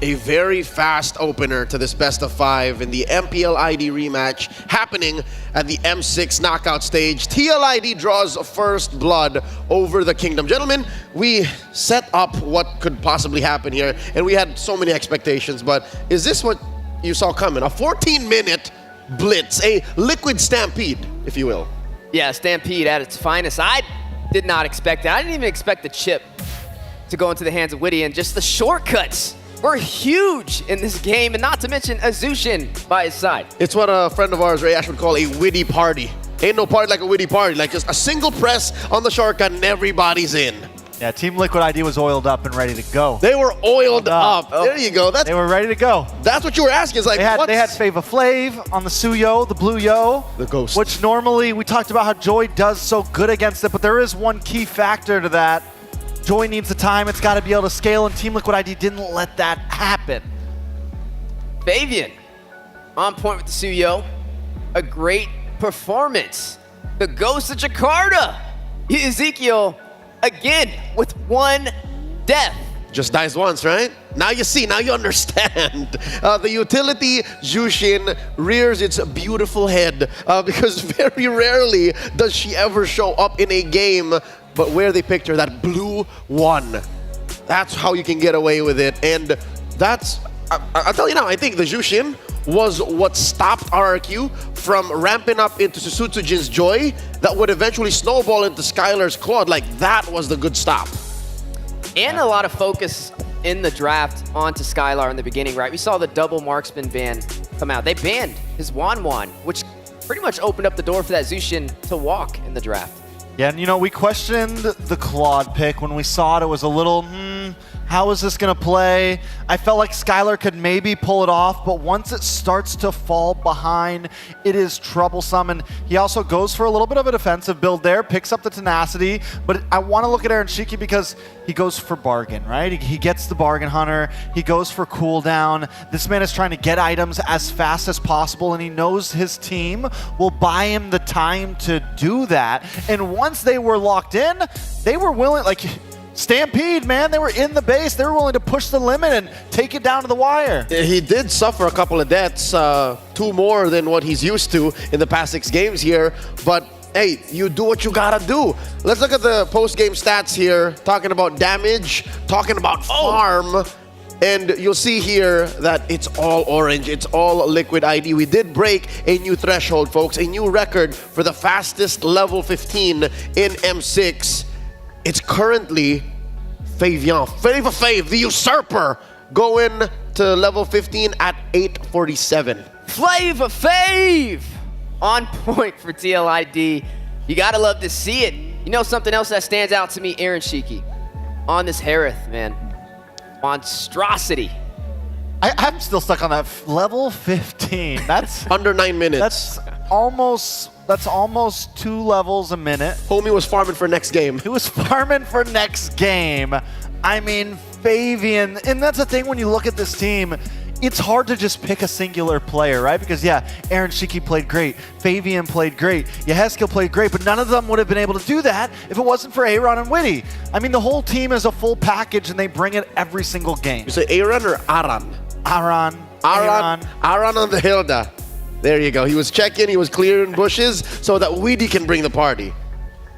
A very fast opener to this best of 5 in the MPL ID rematch happening at the M6 knockout stage. TLID draws first blood over the Kingdom. Gentlemen, we set up what could possibly happen here, and we had so many expectations, but is this what you saw coming? A 14-minute blitz, a liquid stampede, if you will. Yeah, stampede at its finest. I did not expect that. I didn't even expect the chip to go into the hands of Witty, and just the shortcuts were huge in this game, and not to mention Azushin by his side. It's what a friend of ours, Ray Ash, would call a witty party. Ain't no party like a witty party, like just a single press on the shortcut and everybody's in. Yeah, Team Liquid ID was oiled up and ready to go. They were oiled up. There you go. They were ready to go. That's what you were asking. It's like, they had Fava Flav on the Suyo, the Blue Yo. The Ghost. Which normally, we talked about how Joy does so good against it, but there is one key factor to that. Joy needs the time, it's got to be able to scale, and Team Liquid ID didn't let that happen. Fabian, on point with the Suyo. A great performance. The Ghost of Jakarta. Ezekiel, again, with 1 death. Just dies once, right? Now you see, now you understand. The utility Jushin rears its beautiful head because very rarely does she ever show up in a game, but where they picked her, that blue 1. That's how you can get away with it. And that's, I'll tell you now, I think the Jushin was what stopped RRQ from ramping up into Sutsujin's Joy that would eventually snowball into Skylar's Claude. Like, that was the good stop. And a lot of focus in the draft onto Skylar in the beginning, right? We saw the double marksman ban come out. They banned his Wan, which pretty much opened up the door for that Zushin to walk in the draft. Yeah, and you know, we questioned the Claude pick. When we saw it, it was a little, how is this going to play? I felt like Skylar could maybe pull it off, but once it starts to fall behind, it is troublesome. And he also goes for a little bit of a defensive build there, picks up the tenacity. But I want to look at Aaron Shiki because he goes for bargain, right? He gets the bargain hunter. He goes for cooldown. This man is trying to get items as fast as possible, and he knows his team will buy him the time to do that. And once they were locked in, they were willing, like, Stampede, man, they were in the base. They were willing to push the limit and take it down to the wire. He did suffer a couple of deaths, 2 more than what he's used to in the past 6 games here. But hey, you do what you gotta do. Let's look at the post-game stats here, talking about damage, talking about farm. And you'll see here that it's all orange. It's all Liquid ID. We did break a new threshold, folks, a new record for the fastest level 15 in M6. It's currently Flavor Fave, the usurper, going to level 15 at 847. Flavor Fave! On point for TLID. You gotta love to see it. You know something else that stands out to me, Aaron Shiki, on this Harith, man. Monstrosity. I'm still stuck on that level 15. That's under 9 minutes. That's almost 2 levels a minute. Homie was farming for next game. He was farming for next game. I mean, Fabian, and that's the thing when you look at this team, it's hard to just pick a singular player, right? Because yeah, Aaron Shiki played great, Fabian played great, Yeheskel played great, but none of them would have been able to do that if it wasn't for Aaron and Witty. I mean, the whole team is a full package and they bring it every single game. You say Aaron or Aran? Aran on the Hilda. There you go. He was checking, he was clearing bushes so that Witty can bring the party.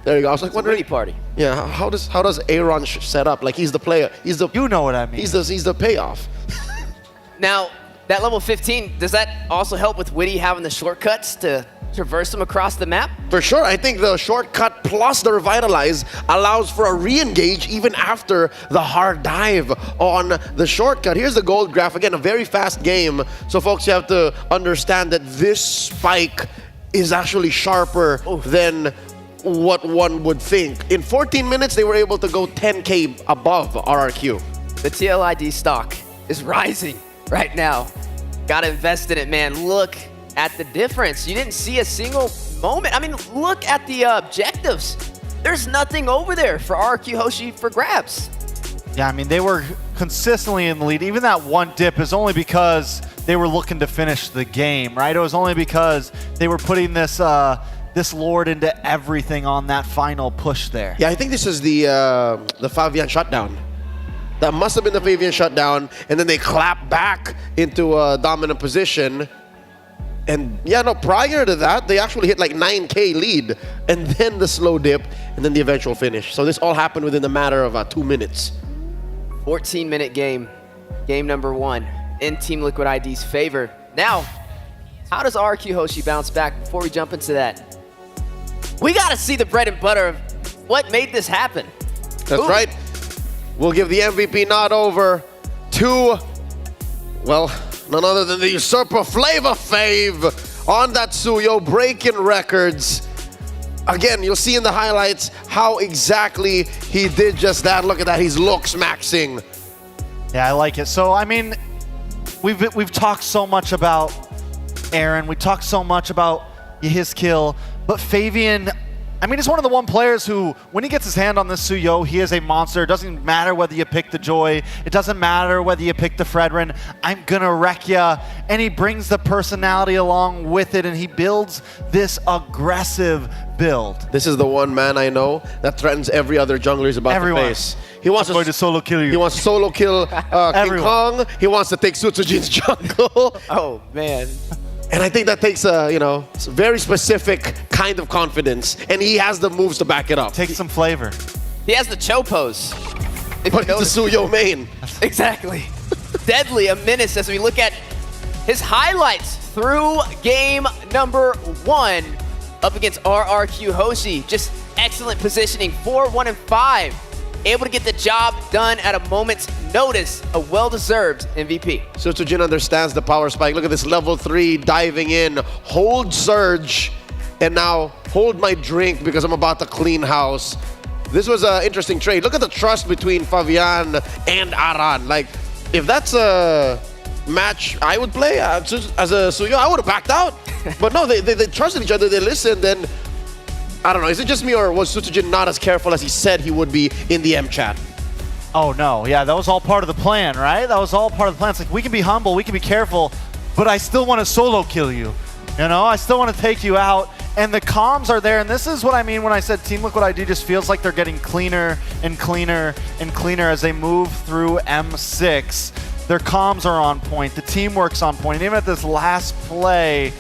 There you go. I was like, wondering, Witty party. Yeah, how does Aaron set up? Like, he's the player. He's the, you know what I mean. He's the payoff. Now, that level 15, does that also help with Witty having the shortcuts to traverse them across the map? For sure. I think the shortcut plus the Revitalize allows for a re-engage even after the hard dive on the shortcut. Here's the gold graph. Again, a very fast game. So, folks, you have to understand that this spike is actually sharper than what one would think. In 14 minutes, they were able to go 10K above RRQ. The TLID stock is rising right now. Gotta invest in it, man. Look at the difference. You didn't see a single moment. I mean, look at the objectives. There's nothing over there for RRQ Hoshi for grabs. Yeah, I mean, they were consistently in the lead. Even that one dip is only because they were looking to finish the game, right? It was only because they were putting this this Lord into everything on that final push there. Yeah, I think this is the Fabian shutdown. That must have been the Fabian shutdown, and then they clap back into a dominant position. And yeah, no, prior to that, they actually hit like 9K lead, and then the slow dip, and then the eventual finish. So this all happened within a matter of 2 minutes. 14-minute game. Game number 1 in Team Liquid ID's favor. Now, how does RRQ Hoshi bounce back? Before we jump into that, we got to see the bread and butter of what made this happen. That's right. We'll give the MVP nod over to, well, none other than the usurper Flavor Fave on that Suyo, breaking records. Again, you'll see in the highlights how exactly he did just that. Look at that, he's looks maxing. Yeah, I like it. So, I mean, we've talked so much about Aaron. We talked so much about his kill, but Fabian, I mean, he's one of the one players who, when he gets his hand on this Suyo, he is a monster. It doesn't matter whether you pick the Joy. It doesn't matter whether you pick the Fredrin. I'm gonna wreck ya. And he brings the personality along with it, and he builds this aggressive build. This is the one man I know that threatens every other jungler he's about to face. He wants going to solo kill you. He wants to solo kill King Kong. He wants to take Sutsujin's jungle. Oh, man. And I think that takes a, very specific kind of confidence, and he has the moves to back it up. Take some flavor. He has the Cho pose. But it's a Suyo main. Exactly. Deadly, a menace as we look at his highlights through game number 1 up against RRQ Hoshi. Just excellent positioning, 4, 1, and 5. Able to get the job done at a moment's notice. A well-deserved MVP. Sutsujin understands the power spike. Look at this level 3 diving in. Hold surge. and now hold my drink because I'm about to clean house. This was an interesting trade. Look at the trust between Fabian and Aran. Like, if that's a match I would play as a Suyo, I would have backed out. But no, they trusted each other, they listened, and I don't know, is it just me or was Sutsujin not as careful as he said he would be in the M chat? Oh no, yeah, that was all part of the plan, right? That was all part of the plan. It's like, we can be humble, we can be careful, but I still want to solo kill you. You know, I still want to take you out. And the comms are there, and this is what I mean when I said Team Liquid ID just feels like they're getting cleaner and cleaner and cleaner as they move through M6. Their comms are on point, the teamwork's on point, and even at this last play,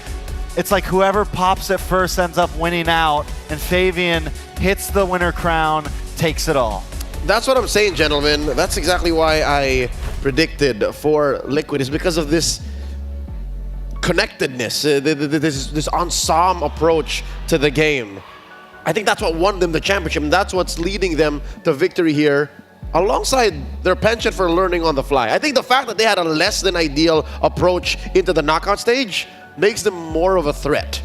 it's like whoever pops it first ends up winning out, and Fabian hits the winner crown, takes it all. That's what I'm saying, gentlemen. That's exactly why I predicted for Liquid, is because of this connectedness, this ensemble approach to the game. I think that's what won them the championship, and that's what's leading them to victory here, alongside their penchant for learning on the fly. I think the fact that they had a less than ideal approach into the knockout stage makes them more of a threat.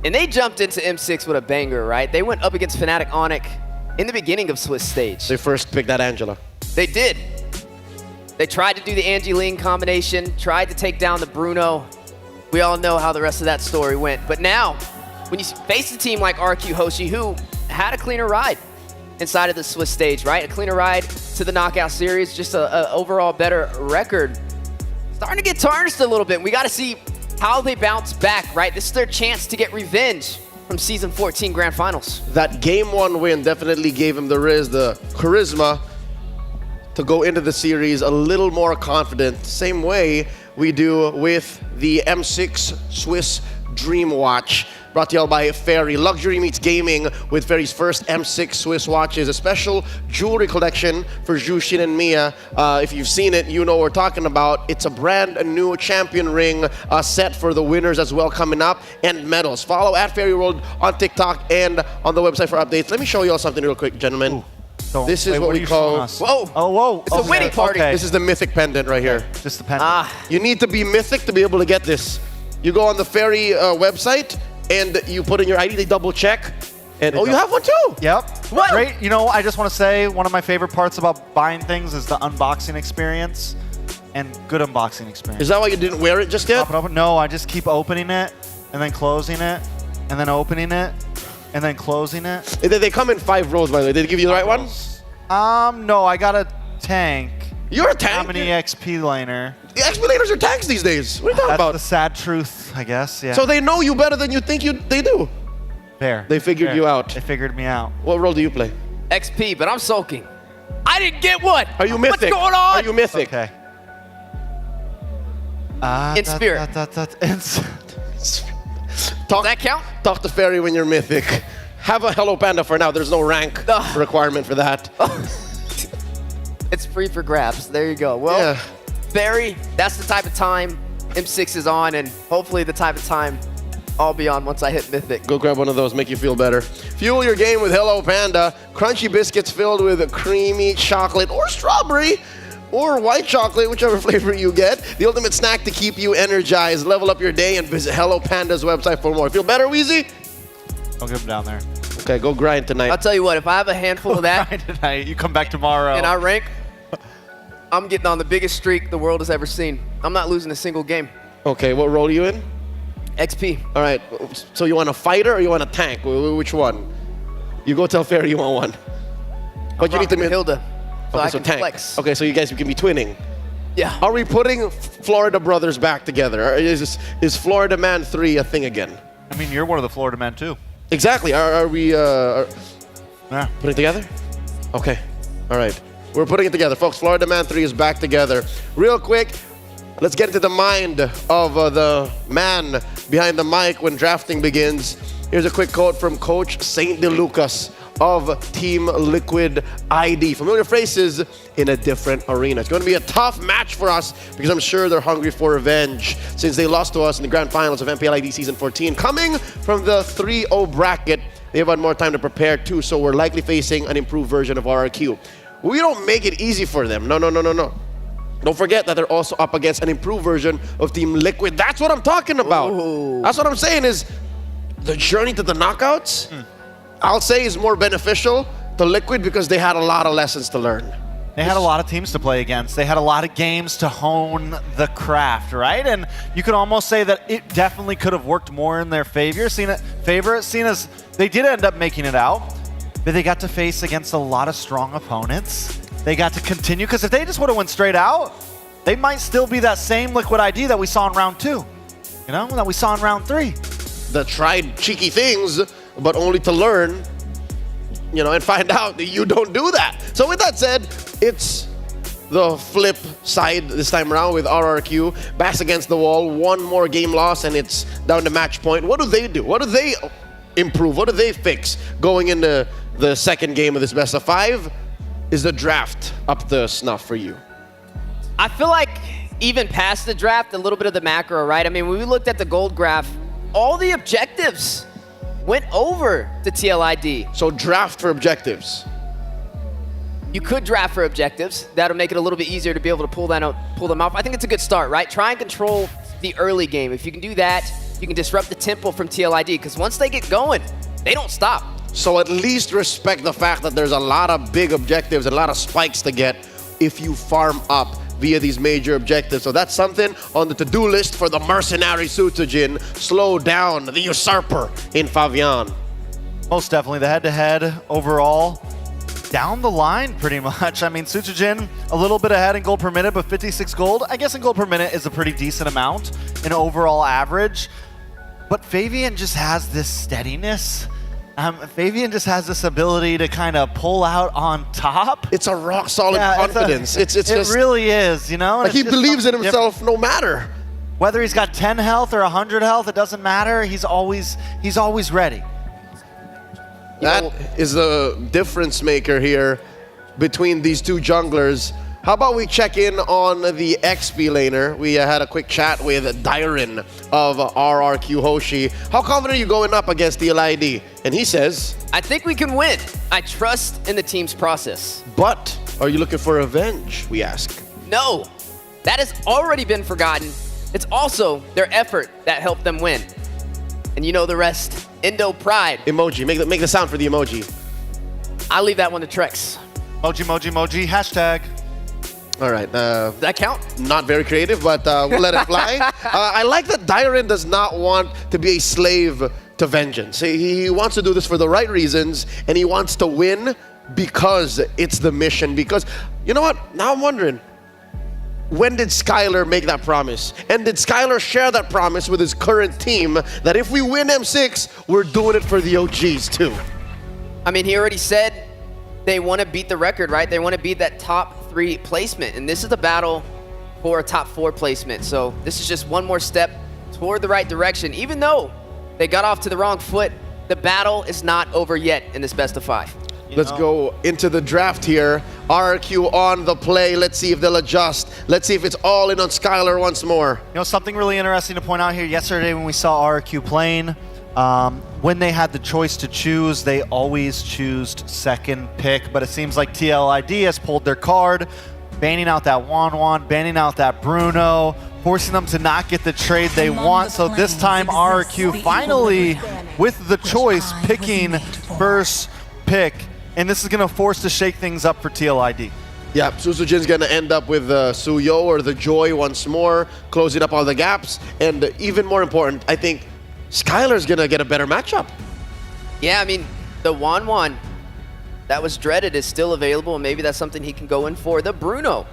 And they jumped into M6 with a banger, right? They went up against Fnatic Onyx in the beginning of Swiss stage. They first picked that Angela. They did. They tried to do the Angeline combination, tried to take down the Bruno. We all know how the rest of that story went. But now, when you face a team like RQ Hoshi, who had a cleaner ride inside of the Swiss stage, right? A cleaner ride to the knockout series, just a overall better record. Starting to get tarnished a little bit. We got to see how they bounce back, right? This is their chance to get revenge from Season 14 Grand Finals. That Game 1 win definitely gave him the charisma to go into the series a little more confident. Same way we do with the M6 Swiss Dream Watch, brought to you all by Ferry. Luxury meets gaming with Ferry's first M6 Swiss watches, a special jewelry collection for Jushin and Mia. If you've seen it, you know what we're talking about. It's a brand new champion ring set for the winners as well coming up, and medals. Follow at Ferry World on TikTok and on the website for updates. Let me show you all something real quick, gentlemen. Ooh. This is what we call... Whoa! Oh, whoa! It's a winning party. Okay. This is the mythic pendant right here. Just the pendant. You need to be mythic to be able to get this. You go on the Ferry website and you put in your ID, they double check. And you have one too? Yep. What? Great. You know, I just want to say one of my favorite parts about buying things is the unboxing experience, and good unboxing experience. Is that why you didn't wear it just yet? Pop it open. No, I just keep opening it and then closing it and then opening it and then closing it. They come in 5 rows, by the way. Did they give you the right one? No, I got a tank. You're a tank? I'm an EXP laner. The XP laners are tanks these days. What are you talking about? That's the sad truth, I guess, yeah. So they know you better than you think they do. Fair. They figured you out. They figured me out. What role do you play? XP, but I'm sulking. I didn't get one. Are you mythic? What's going on? Are you mythic? Okay. In spirit. Does that count? Talk to Ferry when you're mythic. Have a Hello Panda for now. There's no rank requirement for that. It's free for grabs. There you go. Well, Ferry, that's the type of time M6 is on, and hopefully the type of time I'll be on once I hit Mythic. Go grab one of those, make you feel better. Fuel your game with Hello Panda. Crunchy biscuits filled with creamy chocolate or strawberry or white chocolate, whichever flavor you get. The ultimate snack to keep you energized. Level up your day and visit Hello Panda's website for more. Feel better, Wheezy? I'll get them down there. Okay, go grind tonight. I'll tell you what, if I have a handful of that Grind tonight. You come back tomorrow. and I rank, I'm getting on the biggest streak the world has ever seen. I'm not losing a single game. Okay, what role are you in? XP. All right, so you want a fighter or you want a tank? Which one? You go tell Ferry you want one. But you need to Hilda. So okay, I so can tank. flex. Okay, so you guys can be twinning. Yeah. Are we putting Florida Brothers back together? Or is Florida Man 3 a thing again? I mean, you're one of the Florida men too. Exactly. Are we putting it together? Okay. All right. We're putting it together, folks. Florida Man 3 is back together. Real quick, let's get into the mind of the man behind the mic when drafting begins. Here's a quick quote from Coach Saint DeLucas of Team Liquid ID. Familiar faces in a different arena. It's going to be a tough match for us because I'm sure they're hungry for revenge since they lost to us in the grand finals of MPL ID Season 14. Coming from the 3-0 bracket, they have had more time to prepare too, so we're likely facing an improved version of RRQ. We don't make it easy for them. No. Don't forget that they're also up against an improved version of Team Liquid. That's what I'm talking about. Ooh. That's what I'm saying is, the journey to the knockouts, I'll say is more beneficial to Liquid because they had a lot of lessons to learn. They had a lot of teams to play against. They had a lot of games to hone the craft, right? And you could almost say that it definitely could have worked more in their favor, seen as they did end up making it out, but they got to face against a lot of strong opponents. They got to continue, because if they just would have went straight out, they might still be that same Liquid ID that we saw in round 2, you know, that we saw in round 3. That tried cheeky things, but only to learn, you know, and find out that you don't do that. So with that said, it's the flip side this time around with RRQ. Backs against the wall, one more game loss, and it's down to match point. What do they do? What do they improve? What do they fix going into the second game of this best of 5? Is the draft up to snuff for you? I feel like even past the draft, a little bit of the macro, right? I mean, when we looked at the gold graph, all the objectives went over to TLID. So draft for objectives. You could draft for objectives. That'll make it a little bit easier to be able to pull them off. I think it's a good start, right? Try and control the early game. If you can do that, you can disrupt the tempo from TLID, because once they get going, they don't stop. So at least respect the fact that there's a lot of big objectives and a lot of spikes to get if you farm up via these major objectives. So that's something on the to-do list for the mercenary Sutsujin. Slow down the usurper in Favian. Most definitely the head-to-head overall. Down the line pretty much. I mean, Sutsujin a little bit ahead in gold per minute, but 56 gold. I guess in gold per minute is a pretty decent amount in overall average. But Favian just has this steadiness. Favian just has this ability to kind of pull out on top. It's a rock solid confidence. It's it just, really is, you know? Like he believes in himself no matter. Whether he's got 10 health or 100 health, it doesn't matter. He's always ready. That is the difference maker here between these two junglers. How about we check in on the XP laner? We had a quick chat with Dyron of RRQ Hoshi. How confident are you going up against TLID? And he says, I think we can win. I trust in the team's process. But are you looking for revenge, we ask? No, that has already been forgotten. It's also their effort that helped them win. And you know the rest. Indo pride. Emoji, make the sound for the emoji. I'll leave that one to Trex. Emoji, hashtag. All right. Does that count? Not very creative, but we'll let it fly. I like that Dyron does not want to be a slave to vengeance. He wants to do this for the right reasons, and he wants to win because it's the mission. Because, you know what? Now I'm wondering, when did Skylar make that promise? And did Skylar share that promise with his current team that if we win M6, we're doing it for the OGs too? I mean, he already said they want to beat the record, right? They want to beat that top 3 placement. And this is the battle for a top 4 placement. So this is just one more step toward the right direction. Even though they got off to the wrong foot, the battle is not over yet in this best of 5. Let's go into the draft here. RRQ on the play. Let's see if they'll adjust. Let's see if it's all in on Skylar once more. You know, something really interesting to point out here. Yesterday when we saw RRQ playing, when they had the choice to choose, they always choose second pick. But it seems like TLID has pulled their card, banning out that Wanwan, banning out that Bruno, forcing them to not get the trade they want. So this time RRQ finally, with the choice, picking first pick. And this is going to force to shake things up for TLID. Yeah, Susujin's going to end up with Suyo or the Joy once more, closing up all the gaps. And even more important, I think Skylar's going to get a better matchup. Yeah, I mean, the Wanwan that was dreaded is still available, and maybe that's something he can go in for. The Bruno.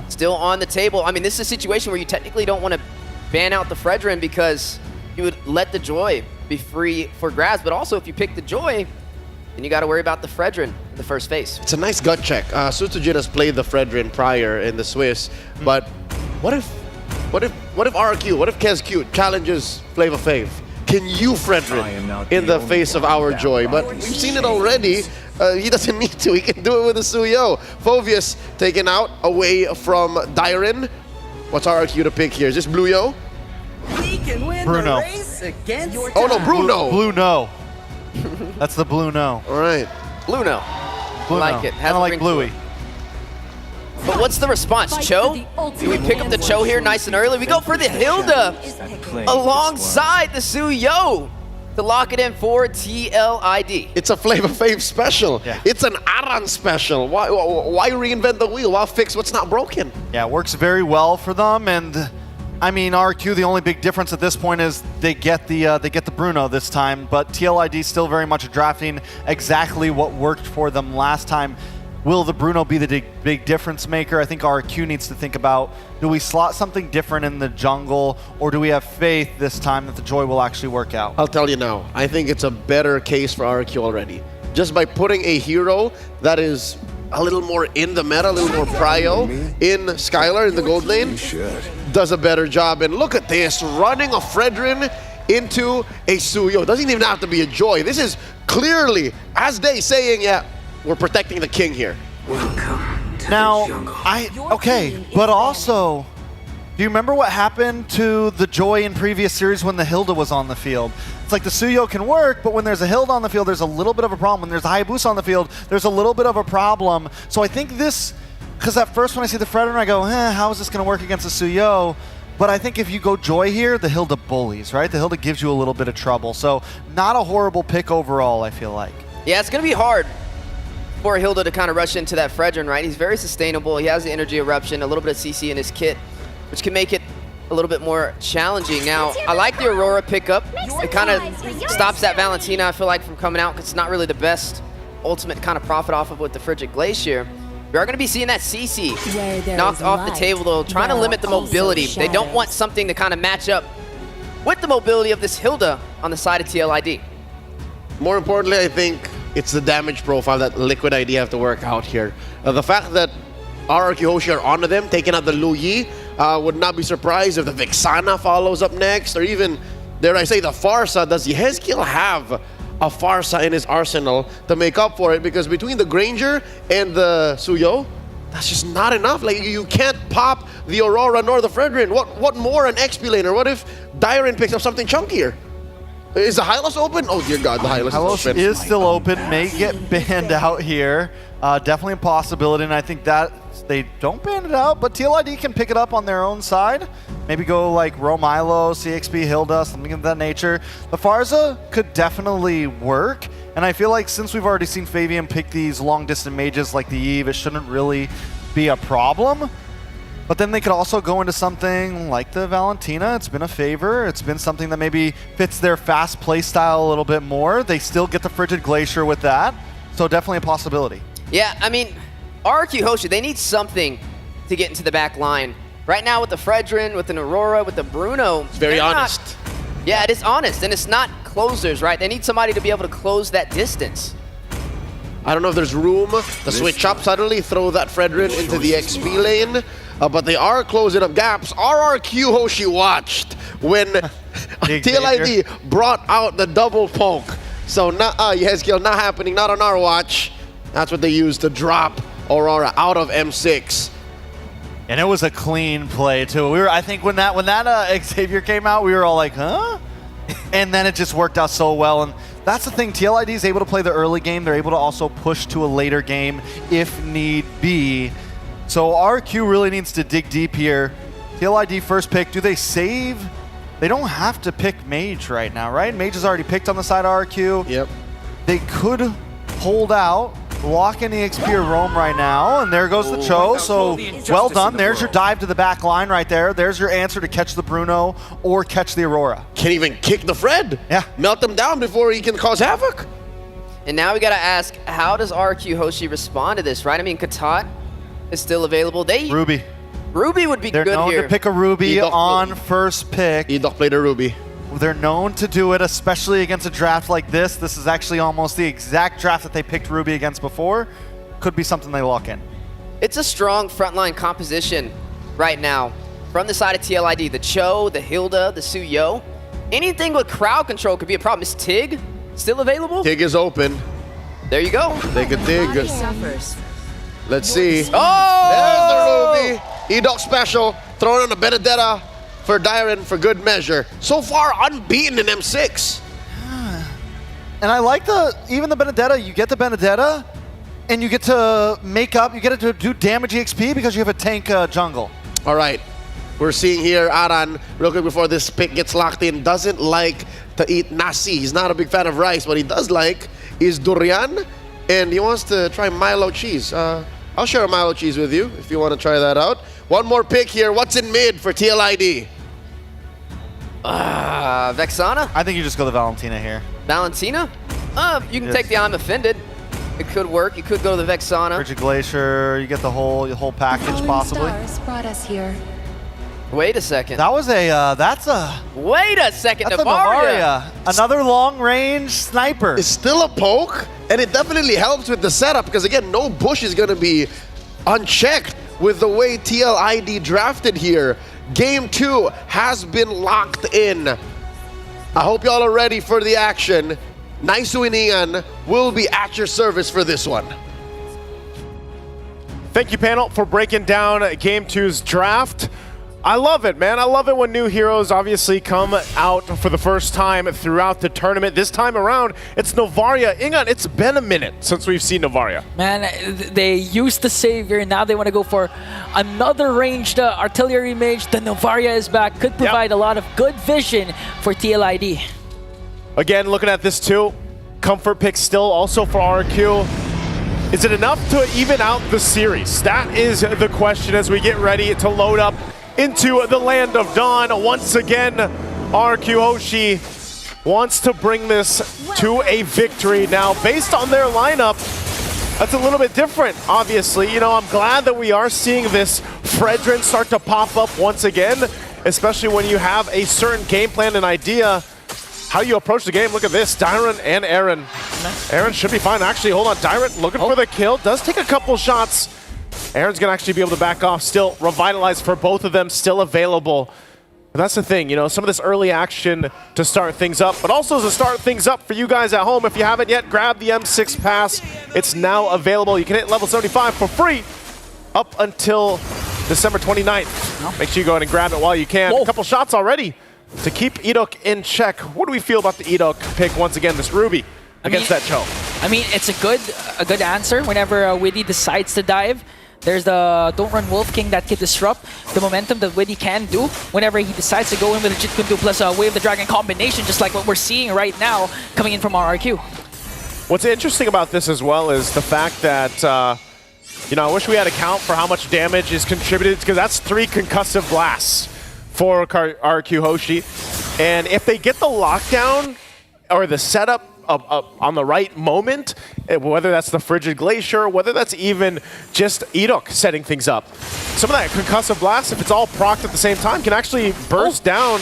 Still on the table. I mean, this is a situation where you technically don't want to ban out the Fredrin because you would let the Joy be free for grabs. But also, if you pick the Joy, then you got to worry about the Fredrin in the first phase. It's a nice gut check. Sutsujin has played the Fredrin prior in the Swiss, but what if RRQ, what if KezQ challenges Flavor Fave? Can you Fredrin in the face of our Joy? But we've seen it already. He doesn't need to. He can do it with the Suyo. Phovius taken out away from Dyron. What's RRQ to pick here? Is this Blue Yo? We can win Bruno. the race against Oh no, Bruno. Blue no. That's the Blue no. All right. Blue no. Blue like no. it. Kind of like Bluey. But what's the response, Cho? Do we pick up the Cho here nice and early? We go for the Hilda alongside the Suyo. to lock it in for TLID. It's a Flavor Fave special. Yeah. It's an Aran special. Why reinvent the wheel? Why fix what's not broken? Yeah, it works very well for them, and I mean RQ. The only big difference at this point is they get the Bruno this time, but TLID still very much drafting exactly what worked for them last time. Will the Bruno be the big difference maker? I think RQ needs to think about, do we slot something different in the jungle, or do we have faith this time that the Joy will actually work out? I'll tell you now, I think it's a better case for RQ already. Just by putting a hero that is a little more in the meta, a little more prio in Skylar in the gold lane, does a better job. And look at this, running a Fredrin into a Suyo. Doesn't even have to be a Joy. This is clearly, as they saying, yeah, we're protecting the king here. Now, but also, do you remember what happened to the Joy in previous series when the Hilda was on the field? It's like the Suyo can work, but when there's a Hilda on the field, there's a little bit of a problem. When there's a Hayabusa on the field, there's a little bit of a problem. So I think this, because at first when I see the Fredrin, I go, how is this going to work against the Suyo? But I think if you go Joy here, the Hilda bullies, right? The Hilda gives you a little bit of trouble. So not a horrible pick overall, I feel like. Yeah, it's going to be hard for Hilda to kind of rush into that Fredrin, right? He's very sustainable. He has the energy eruption, a little bit of CC in his kit, which can make it a little bit more challenging. Now, I like the Aurora pickup. It kind of stops that Valentina, I feel like, from coming out, because it's not really the best ultimate kind of profit off of with the Frigid Glacier. We are going to be seeing that CC knocked off the table, though, trying to limit the mobility. They don't want something to kind of match up with the mobility of this Hilda on the side of TLID. More importantly, I think it's the damage profile that Liquid ID have to work out here. The fact that RRQ Hoshi are onto them, taking out the Lu Yi, would not be surprised if the Vixana follows up next, or even, dare I say, the Farsa. Does Yehezkiel have a Farsa in his arsenal to make up for it? Because between the Granger and the Suyo, that's just not enough. Like, you can't pop the Aurora nor the Fredrin. What more an XP laner? What if Dyren picks up something chunkier? Is the Hylos open? Oh dear God, the Hylos is open. Is still open, may get banned out here. Definitely a possibility, and I think that they don't ban it out, but TLID can pick it up on their own side. Maybe go like Romilo, CXP, Hilda, something of that nature. The Farza could definitely work, and I feel like since we've already seen Fabian pick these long-distance mages like the Eve, it shouldn't really be a problem. But then they could also go into something like the Valentina. It's been a favor. It's been something that maybe fits their fast play style a little bit more. They still get the Frigid Glacier with that. So definitely a possibility. Yeah, I mean, RRQ Hoshi, they need something to get into the back line. Right now with the Fredrin, with the Aurora, with the Bruno. It's very honest. Yeah, it is honest, and it's not closers, right? They need somebody to be able to close that distance. I don't know if there's room to switch up suddenly, throw that Fredrin into the XP lane. But they are closing up gaps. RRQ Hoshi watched when TLID brought out the double poke. So, Yehezkiel, not happening, not on our watch. That's what they used to drop Aurora out of M6. And it was a clean play, too. I think when that Xavier came out, we were all like, huh? And then it just worked out so well. And that's the thing, TLID is able to play the early game. They're able to also push to a later game if need be. So RQ really needs to dig deep here. TLID first pick. Do they save? They don't have to pick Mage right now, right? Mage is already picked on the side of RQ. Yep. They could hold out, lock in the XP or Roam right now, and there goes the Cho. So well done. There's your dive to the back line right there. There's your answer to catch the Bruno or catch the Aurora. Can't even kick the Fred. Yeah. Melt them down before he can cause havoc. And now we got to ask, how does RRQ Hoshi respond to this, right? I mean, Katat is still available. Ruby. Ruby would be They're good known here. to pick a Ruby on first pick. Edok played a Ruby. They're known to do it, especially against a draft like this. This is actually almost the exact draft that they picked Ruby against before. Could be something they lock in. It's a strong frontline composition right now. From the side of TLID, the Cho, the Hilda, the Suyo. Anything with crowd control could be a problem. Is Tig still available? Tig is open. There you go. They could Tig. Let's see. Oh! There's the Ruby. Edok special. Throwing on a Benedetta for Dyren for good measure. So far unbeaten in M6. And I like even the Benedetta. You get the Benedetta, and you get to make up, you get to do damage EXP because you have a tank jungle. All right. We're seeing here Aran, real quick before this pick gets locked in, doesn't like to eat nasi. He's not a big fan of rice. What he does like is durian, and he wants to try Milo cheese. I'll share a Milo cheese with you if you want to try that out. One more pick here. What's in mid for TLID? Vexana? I think you just go the Valentina here. Valentina? You can Yes. take the I'm Offended. It could work. You could go to the Vexana. Frigid Glacier, you get the whole package possibly. brought us here. Wait a second. That was that's a... Wait a second, That's Navaria. a Navaria. Another long-range sniper. It's still a poke, and it definitely helps with the setup because, again, no bush is going to be unchecked with the way TLID drafted here. Game 2 has been locked in. I hope y'all are ready for the action. Naisu and Ian will be at your service for this one. Thank you, panel, for breaking down Game 2's draft. I love it, man. I love it when new heroes obviously come out for the first time throughout the tournament. This time around, it's Novaria. Ingan, it's been a minute since we've seen Novaria. Man, they used the Savior, now they want to go for another ranged artillery mage. The Novaria is back, could provide a lot of good vision for TLID. Again, looking at this too, comfort pick still also for RQ. Is it enough to even out the series? That is the question as we get ready to load up into the Land of Dawn. Once again, RQ Hoshi wants to bring this to a victory. Now, based on their lineup, that's a little bit different, obviously. You know, I'm glad that we are seeing this Fredrin start to pop up once again, especially when you have a certain game plan and idea how you approach the game. Look at this, Dyron and Aaron. Aaron should be fine. Actually, hold on, Dyron looking for the kill. Does take a couple shots. Aaron's gonna actually be able to back off. Still revitalized for both of them, still available. But that's the thing, you know, some of this early action to start things up, but also to start things up for you guys at home. If you haven't yet, grab the M6 pass. It's now available. You can hit level 75 for free up until December 29th. Make sure you go ahead and grab it while you can. A couple shots already to keep Edok in check. What do we feel about the Edok pick once again, this Ruby against that Cho? I mean, it's a good answer whenever Widdy decides to dive. There's the Don't Run Wolf King that can disrupt the momentum that Widdy can do whenever he decides to go in with a Jit Kundu plus a Wave the Dragon combination, just like what we're seeing right now coming in from RRQ. What's interesting about this as well is the fact that, you know, I wish we had a count for how much damage is contributed, because that's 3 concussive blasts for RQ Hoshi. And if they get the lockdown or the setup on the right moment, whether that's the Frigid Glacier, whether that's even just Edok setting things up, some of that concussive blast, if it's all procced at the same time, can actually burst down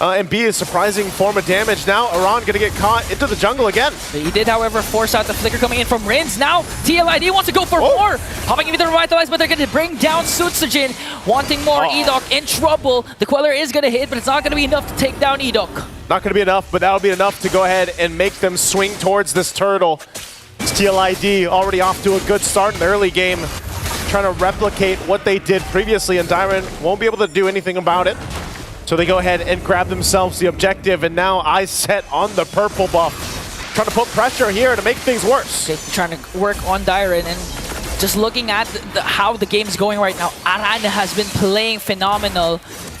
and be a surprising form of damage. Now Iran gonna get caught into the jungle again. He did, however, force out the flicker coming in from Rins. Now TLID wants to go for more. Hopping into the Revitalize, but they're gonna bring down Sutsujin, wanting more. Edok in trouble. The Queller is gonna hit, but it's not gonna be enough to take down Edok. Not gonna be enough, but that'll be enough to go ahead and make them swing towards this turtle. It's TLID already off to a good start in the early game, trying to replicate what they did previously, and Dyron won't be able to do anything about it. So they go ahead and grab themselves the objective, and now eyes set on the purple buff. Trying to put pressure here to make things worse. Okay, trying to work on Dyron, and just looking at how the game's going right now, Aran has been playing phenomenal,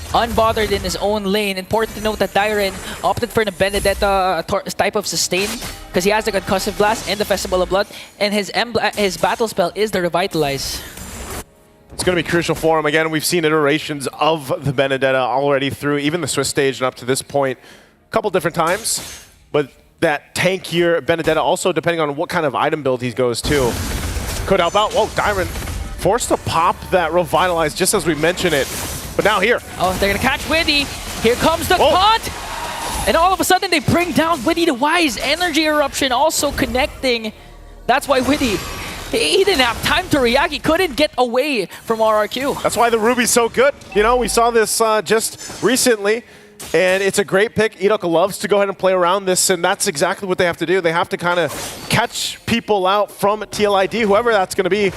unbothered in his own lane. Important to note that Dyron opted for the Benedetta type of sustain, because he has the Concussive Blast and the Festival of Blood, and his battle spell is the Revitalize. It's going to be crucial for him. Again, we've seen iterations of the Benedetta already through even the Swiss stage and up to this point a couple different times. But that tankier Benedetta, also depending on what kind of item build he goes to, could help out. Whoa, Dyron forced to pop that Revitalize just as we mentioned it. But now here. Oh, they're going to catch Widdy. Here comes the taunt. And all of a sudden they bring down Widdy the Wise. Energy Eruption also connecting. That's why Widdy, he didn't have time to react. He couldn't get away from RRQ. That's why the Ruby's so good. You know, we saw this just recently, and it's a great pick. Edok loves to go ahead and play around this, and that's exactly what they have to do. They have to kind of catch people out from TLID, whoever that's going to be.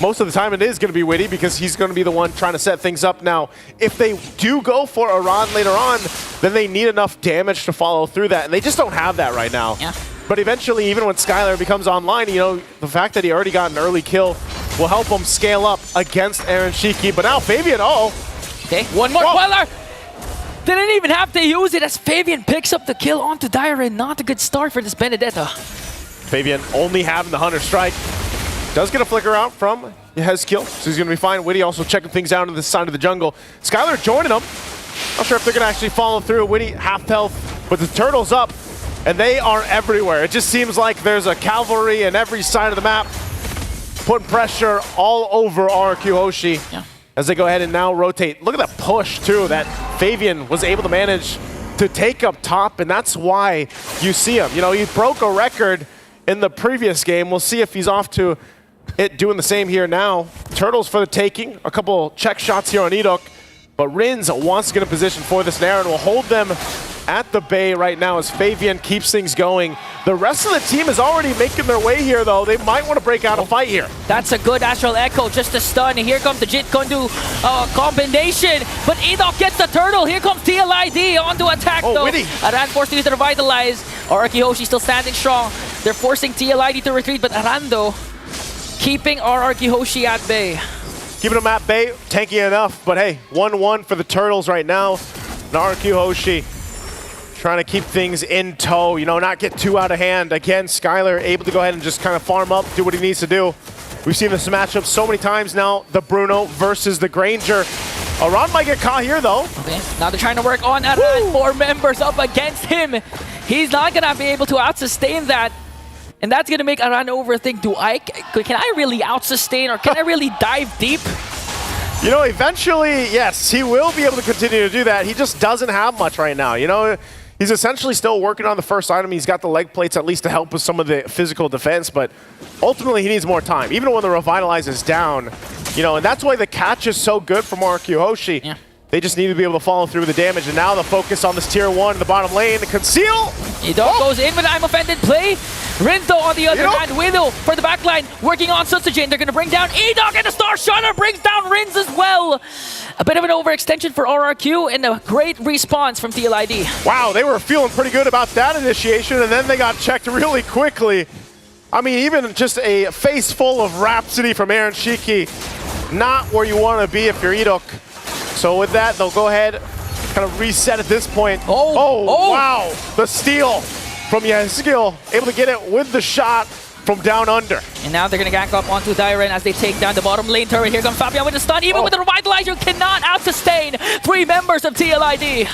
Most of the time it is going to be Widdy, because he's going to be the one trying to set things up. Now, if they do go for Iran later on, then they need enough damage to follow through that, and they just don't have that right now. Yeah. But eventually, even when Skylar becomes online, you know, the fact that he already got an early kill will help him scale up against Aaron Shiki. But now Fabian, Okay, one more Queller. Didn't even have to use it as Fabian picks up the kill onto Dyren. Not a good start for this Benedetta. Fabian only having the Hunter Strike. Does get a flicker out from Hezkiel, so he's going to be fine. Witty also checking things out on the side of the jungle. Skylar joining them. Not sure if they're going to actually follow through. Witty half health, but the Turtles up, and they are everywhere. It just seems like there's a cavalry in every side of the map, putting pressure all over RRQ Hoshi as they go ahead and now rotate. Look at that push, too, that Fabian was able to manage to take up top, and that's why you see him. You know, he broke a record in the previous game. We'll see if he's off to it doing the same here now. Turtles for the taking. A couple check shots here on Edok, but Rins wants to get a position for this Nair and will hold them at the bay right now as Fabian keeps things going. The rest of the team is already making their way here, though. They might want to break out a fight here. That's a good Astral Echo, just a stun. Here comes the Jit Kondu combination, but Edok gets the turtle. Here comes TLID onto attack, though. Witty. Aran forced to revitalize. RRQ Hoshi still standing strong. They're forcing TLID to retreat, but Arando keeping RRQ Hoshi at bay. Keeping them at bay, tanky enough, but hey, 1-1 for the Turtles right now. And RRQ Hoshi trying to keep things in tow, you know, not get too out of hand. Again, Skylar able to go ahead and just kind of farm up, do what he needs to do. We've seen this matchup so many times now, the Bruno versus the Granger. Aran might get caught here, though. Okay, now they're trying to work on Aran. 4 members up against him. He's not going to be able to out-sustain that. And that's going to make Aran overthink, can I really out-sustain or can I really dive deep? You know, eventually, yes, he will be able to continue to do that. He just doesn't have much right now. You know, he's essentially still working on the first item. He's got the leg plates at least to help with some of the physical defense, but ultimately he needs more time. Even when the Revitalize is down, you know, and that's why the catch is so good from RRQ Hoshi. Yeah. They just need to be able to follow through with the damage, and now the focus on this tier 1 in the bottom lane. Conceal! Edok goes in with an I'm offended play. Rinto on the other hand, Widow for the backline, working on Sutsujin. They're going to bring down Edok, and the Star Shunner brings down Rins as well. A bit of an overextension for RRQ, and a great response from TLID. Wow, they were feeling pretty good about that initiation, and then they got checked really quickly. I mean, even just a face full of Rhapsody from Aaron Shiki, not where you want to be if you're Edok. So with that, they'll go ahead, kind of reset at this point. Oh, wow. The steal from Hezkiel, able to get it with the shot from down under. And now they're going to gank up onto Dyren as they take down the bottom lane turret. Here comes Fabian with the stun. Even with the Revitalizer, you cannot out-sustain 3 members of TLID.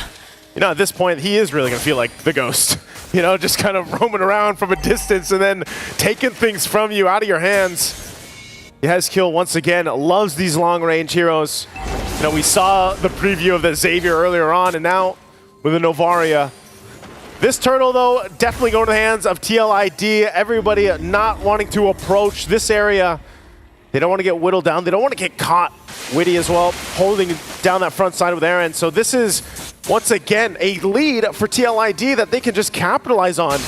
You know, at this point, he is really going to feel like the ghost. You know, just kind of roaming around from a distance and then taking things from you out of your hands. Hezkiel, once again, loves these long-range heroes. You know, we saw the preview of the Xavier earlier on, and now with the Novaria. This turtle, though, definitely going to the hands of TLID. Everybody not wanting to approach this area. They don't want to get whittled down. They don't want to get caught. Witty as well, holding down that front side with Aaron. So this is, once again, a lead for TLID that they can just capitalize on.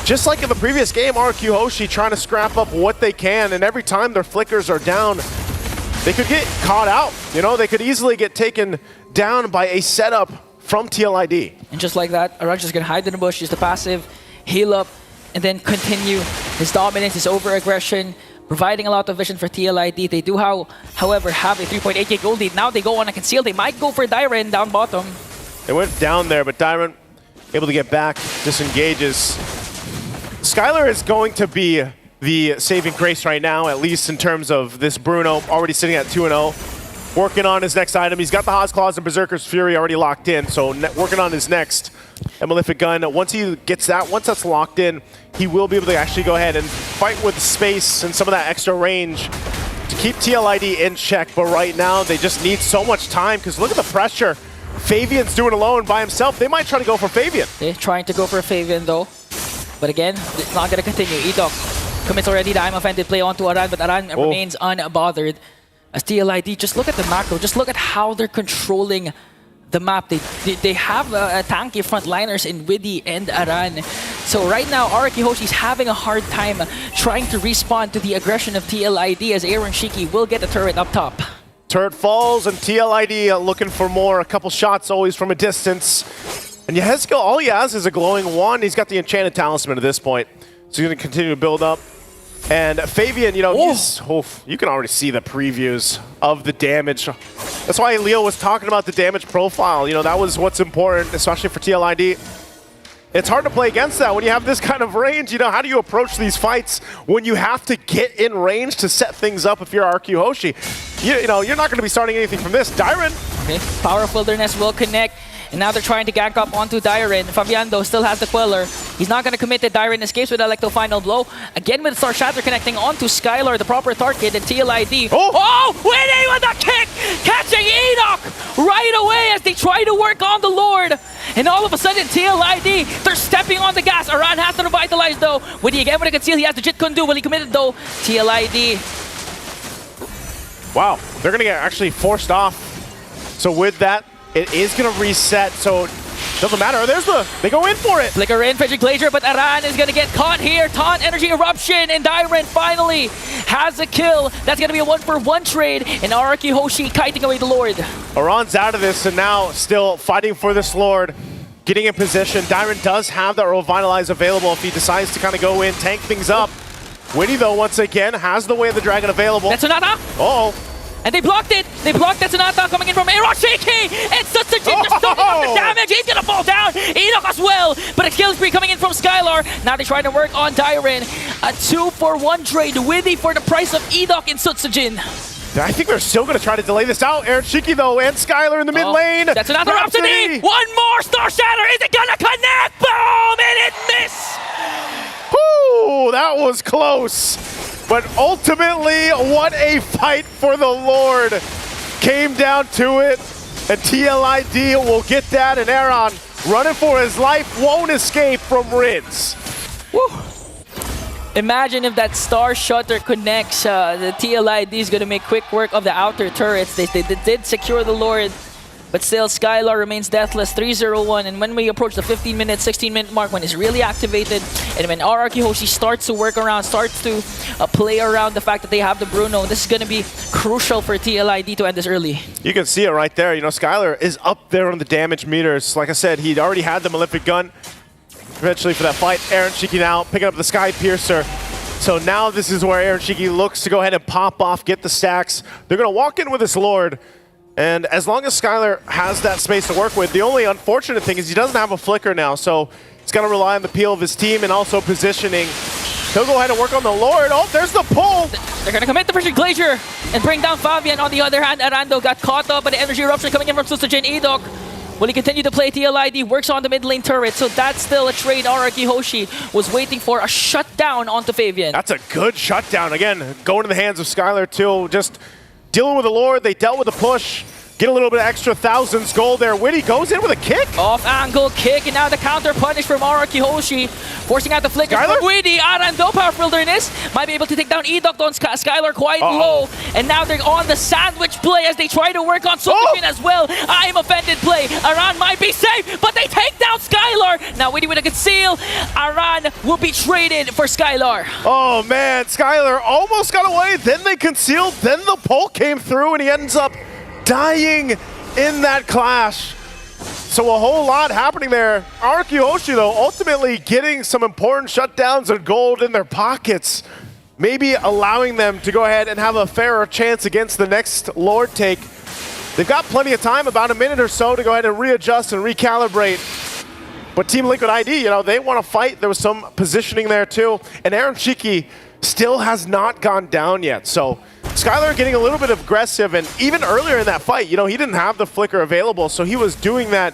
Just like in the previous game, RRQ Hoshi trying to scrap up what they can, and every time their flickers are down, they could get caught out. You know, they could easily get taken down by a setup from TLID. And just like that, Aran's just going to hide in the bush, use the passive, heal up, and then continue his dominance, his over-aggression, providing a lot of vision for TLID. They do, however, have a 3.8k gold lead. Now they go on a conceal. They might go for Dyren down bottom. They went down there, but Dyren able to get back, disengages. Skylar is going to be the saving grace right now, at least in terms of this Bruno, already sitting at 2-0. Working on his next item. He's got the Haas Claws and Berserker's Fury already locked in, so working on his next Malefic Gun. Once he gets that, once that's locked in, he will be able to actually go ahead and fight with space and some of that extra range to keep TLID in check. But right now, they just need so much time, because look at the pressure Fabian's doing alone by himself. They might try to go for Fabian. They're trying to go for Fabian, though. But again, it's not going to continue. Edok commits already the I'm offended play onto Aran, but Aran remains unbothered. As TLID, just look at the macro. Just look at how they're controlling the map. They have tanky frontliners in Widdy and Aran. So right now, RRQ Hoshi's having a hard time trying to respond to the aggression of TLID, as Aaron Shiki will get the turret up top. Turret falls, and TLID looking for more. A couple shots always from a distance. And Hezkiel, all he has is a glowing wand. He's got the Enchanted Talisman at this point. So he's going to continue to build up. And Fabian, you know, you can already see the previews of the damage That's why Leo was talking about the damage profile. You know, that was what's important, especially for TLID. It's hard to play against that when you have this kind of range. You know, how do you approach these fights when you have to get in range to set things up if you're RQ Hoshi? You know, you're not going to be starting anything from this. Dyron. Okay, Power of Wilderness will connect. And now they're trying to gank up onto Dyron. Fabiando still has the Queller. He's not going to commit to Dyron escapes with Electro Final Blow. Again with Star Shatter connecting onto Skylar, the proper target, and TLID. Oh, winning with a kick! Catching Enoch right away as they try to work on the Lord. And all of a sudden, TLID, they're stepping on the gas. Aran has to revitalize though. Will he again with a conceal? He has the Jit Kundu. Will he commit it though? TLID. Wow, they're going to get actually forced off. So with that, it is going to reset, so doesn't matter. They go in for it. Flicker in, Fidget Glacier, but Aran is going to get caught here. Taunt, Energy Eruption, and Dyron finally has a kill. That's going to be a 1-for-1 trade, and Araki Hoshi kiting away the Lord. Aran's out of this, and now still fighting for this Lord. Getting in position. Dyron does have that Revitalize available if he decides to kind of go in, tank things up. Winnie, though, once again, has the Way of the Dragon available. That's Sonata. Uh-oh. And they blocked it. They blocked that Sonata coming in from Eroshiki. It's just the Jin just soaking up the damage. He's going to fall down. Enoch as well. But a kill spree coming in from Skylar. Now they're trying to work on Dyron. A 2-for-1 trade. Witty for the price of Enoch in Sutsujin. I think they're still going to try to delay this out. Eroshiki, though, and Skylar in the mid lane. That's another Rhapsody. One more Star Shatter. Is it going to connect? Boom! And it missed. Whoo! That was close. But ultimately, what a fight for the Lord. Came down to it, and TLID will get that, and Aaron running for his life won't escape from Rids. Woo. Imagine if that Star Shutter connects, the TLID is going to make quick work of the outer turrets. They did secure the Lord, but still Skylar remains deathless, 3-0-1, and when we approach the 15-minute, 16-minute mark, when it's really activated, and when Araki Hoshi starts to work around, starts to play around the fact that they have the Bruno, this is going to be crucial for TLID to end this early. You can see it right there. You know, Skylar is up there on the damage meters. Like I said, he'd already had the Malefic Gun eventually for that fight. Eroshiki now picking up the Sky Piercer. So now this is where Eroshiki looks to go ahead and pop off, get the stacks. They're going to walk in with this Lord. And as long as Skylar has that space to work with, the only unfortunate thing is he doesn't have a flicker now, so he's got to rely on the peel of his team and also positioning. He'll go ahead and work on the Lord. Oh, there's the pull! They're going to commit the Fidget Glacier and bring down Fabian. On the other hand, Arando got caught up by the Energy Eruption coming in from Susujin Edok. Will he continue to play TLID? Works on the mid lane turret, so that's still a trade Araki Hoshi was waiting for. A shutdown onto Fabian. That's a good shutdown. Again, going to the hands of Skylar too. Just dealing with the Lord. They dealt with the push. Get a little bit of extra thousands gold there. Witty goes in with a kick. Off angle kick, and now the counter punish from Araki Hoshi. Forcing out the flicker Skylar? from Witty. Arando Power Wilderness might be able to take down Edok on Skylar quite low. And now they're on the sandwich play as they try to work on Sutsujin as well. I am offended play. Aran might be safe, but they take down Skylar. Now Witty with a conceal. Aran will be traded for Skylar. Oh man, Skylar almost got away. Then they concealed. Then the pull came through, and he ends up dying in that clash. So a whole lot happening there. Araki Hoshi, though, ultimately getting some important shutdowns and gold in their pockets. Maybe allowing them to go ahead and have a fairer chance against the next Lord take. They've got plenty of time, about a minute or so, to go ahead and readjust and recalibrate. But Team Liquid ID, you know, they want to fight. There was some positioning there, too. And Eroshiki still has not gone down yet. So Skylar getting a little bit aggressive, and even earlier in that fight, you know, he didn't have the flicker available, so he was doing that,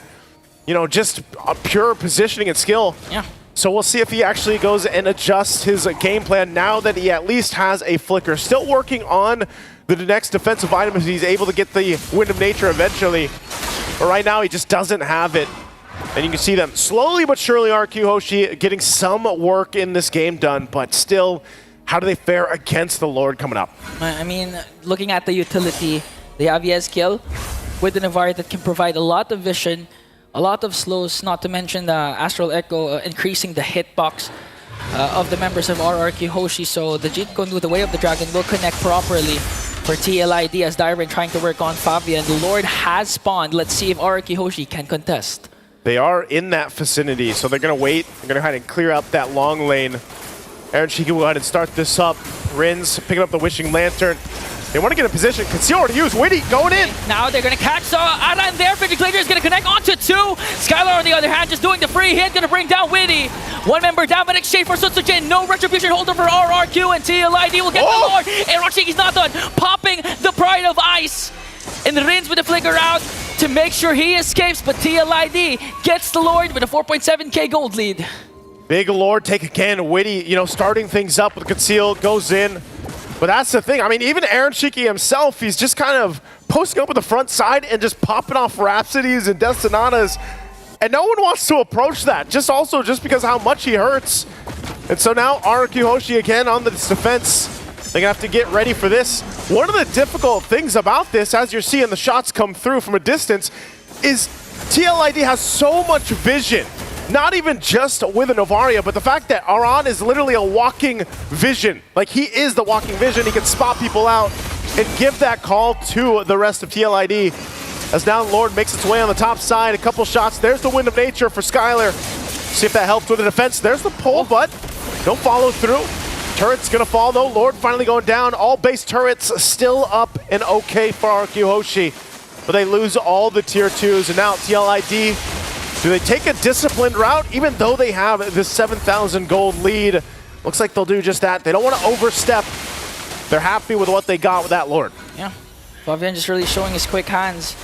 you know, just a pure positioning and skill. Yeah. So we'll see if he actually goes and adjusts his game plan now that he at least has a flicker. Still working on the next defensive item if he's able to get the Wind of Nature eventually. But right now, he just doesn't have it. And you can see them slowly but surely, RQ Hoshi getting some work in this game done, but still, how do they fare against the Lord coming up? I mean, looking at the utility, they have Yezkiel with the Navari that can provide a lot of vision, a lot of slows, not to mention the Astral Echo increasing the hitbox of the members of RRQ Hoshi. So the Jit Kundu, the Way of the Dragon, will connect properly for TLID as Dyron trying to work on Fabian. The Lord has spawned. Let's see if RRQ Hoshi can contest. They are in that vicinity, so they're going to wait. They're going to go ahead and clear up that long lane. Eroshiki will go ahead and start this up. Rins picking up the Wishing Lantern. They want to get in position. Conceal already used. Witty going in. Now they're going to catch Aran there. Frigid Glacier is going to connect onto 2. Skylar, on the other hand, just doing the free hit. Going to bring down Witty. One member down, but exchange for Sutsujin. No retribution holder for RRQ, and TLID will get the Lord. Aaron Shiki's not done. Popping the Pride of Ice. And Rins with the flicker out to make sure he escapes, but TLID gets the Lord with a 4.7k gold lead. Big Lord take again. Witty, you know, starting things up with Conceal, goes in. But that's the thing. I mean, even Aaron Shiki himself, he's just kind of posting up with the front side and just popping off Rhapsodies and Destinatas. And no one wants to approach that, just because how much he hurts. And so now RRQ Hoshi again on the defense. They're going to have to get ready for this. One of the difficult things about this, as you're seeing the shots come through from a distance, is TLID has so much vision. Not even just with a Novaria, but the fact that Aran is literally a walking vision. Like, he is the walking vision. He can spot people out and give that call to the rest of TLID. As now Lord makes its way on the top side. A couple shots. There's the Wind of Nature for Skylar. See if that helps with the defense. There's the pull, but don't follow through. Turret's going to fall, though. Lord finally going down. All base turrets still up and okay for RQ Hoshi. But they lose all the tier 2s. And now TLID, do they take a disciplined route, even though they have this 7,000 gold lead? Looks like they'll do just that. They don't want to overstep. They're happy with what they got with that Lord. Yeah, Fabian just really showing his quick hands.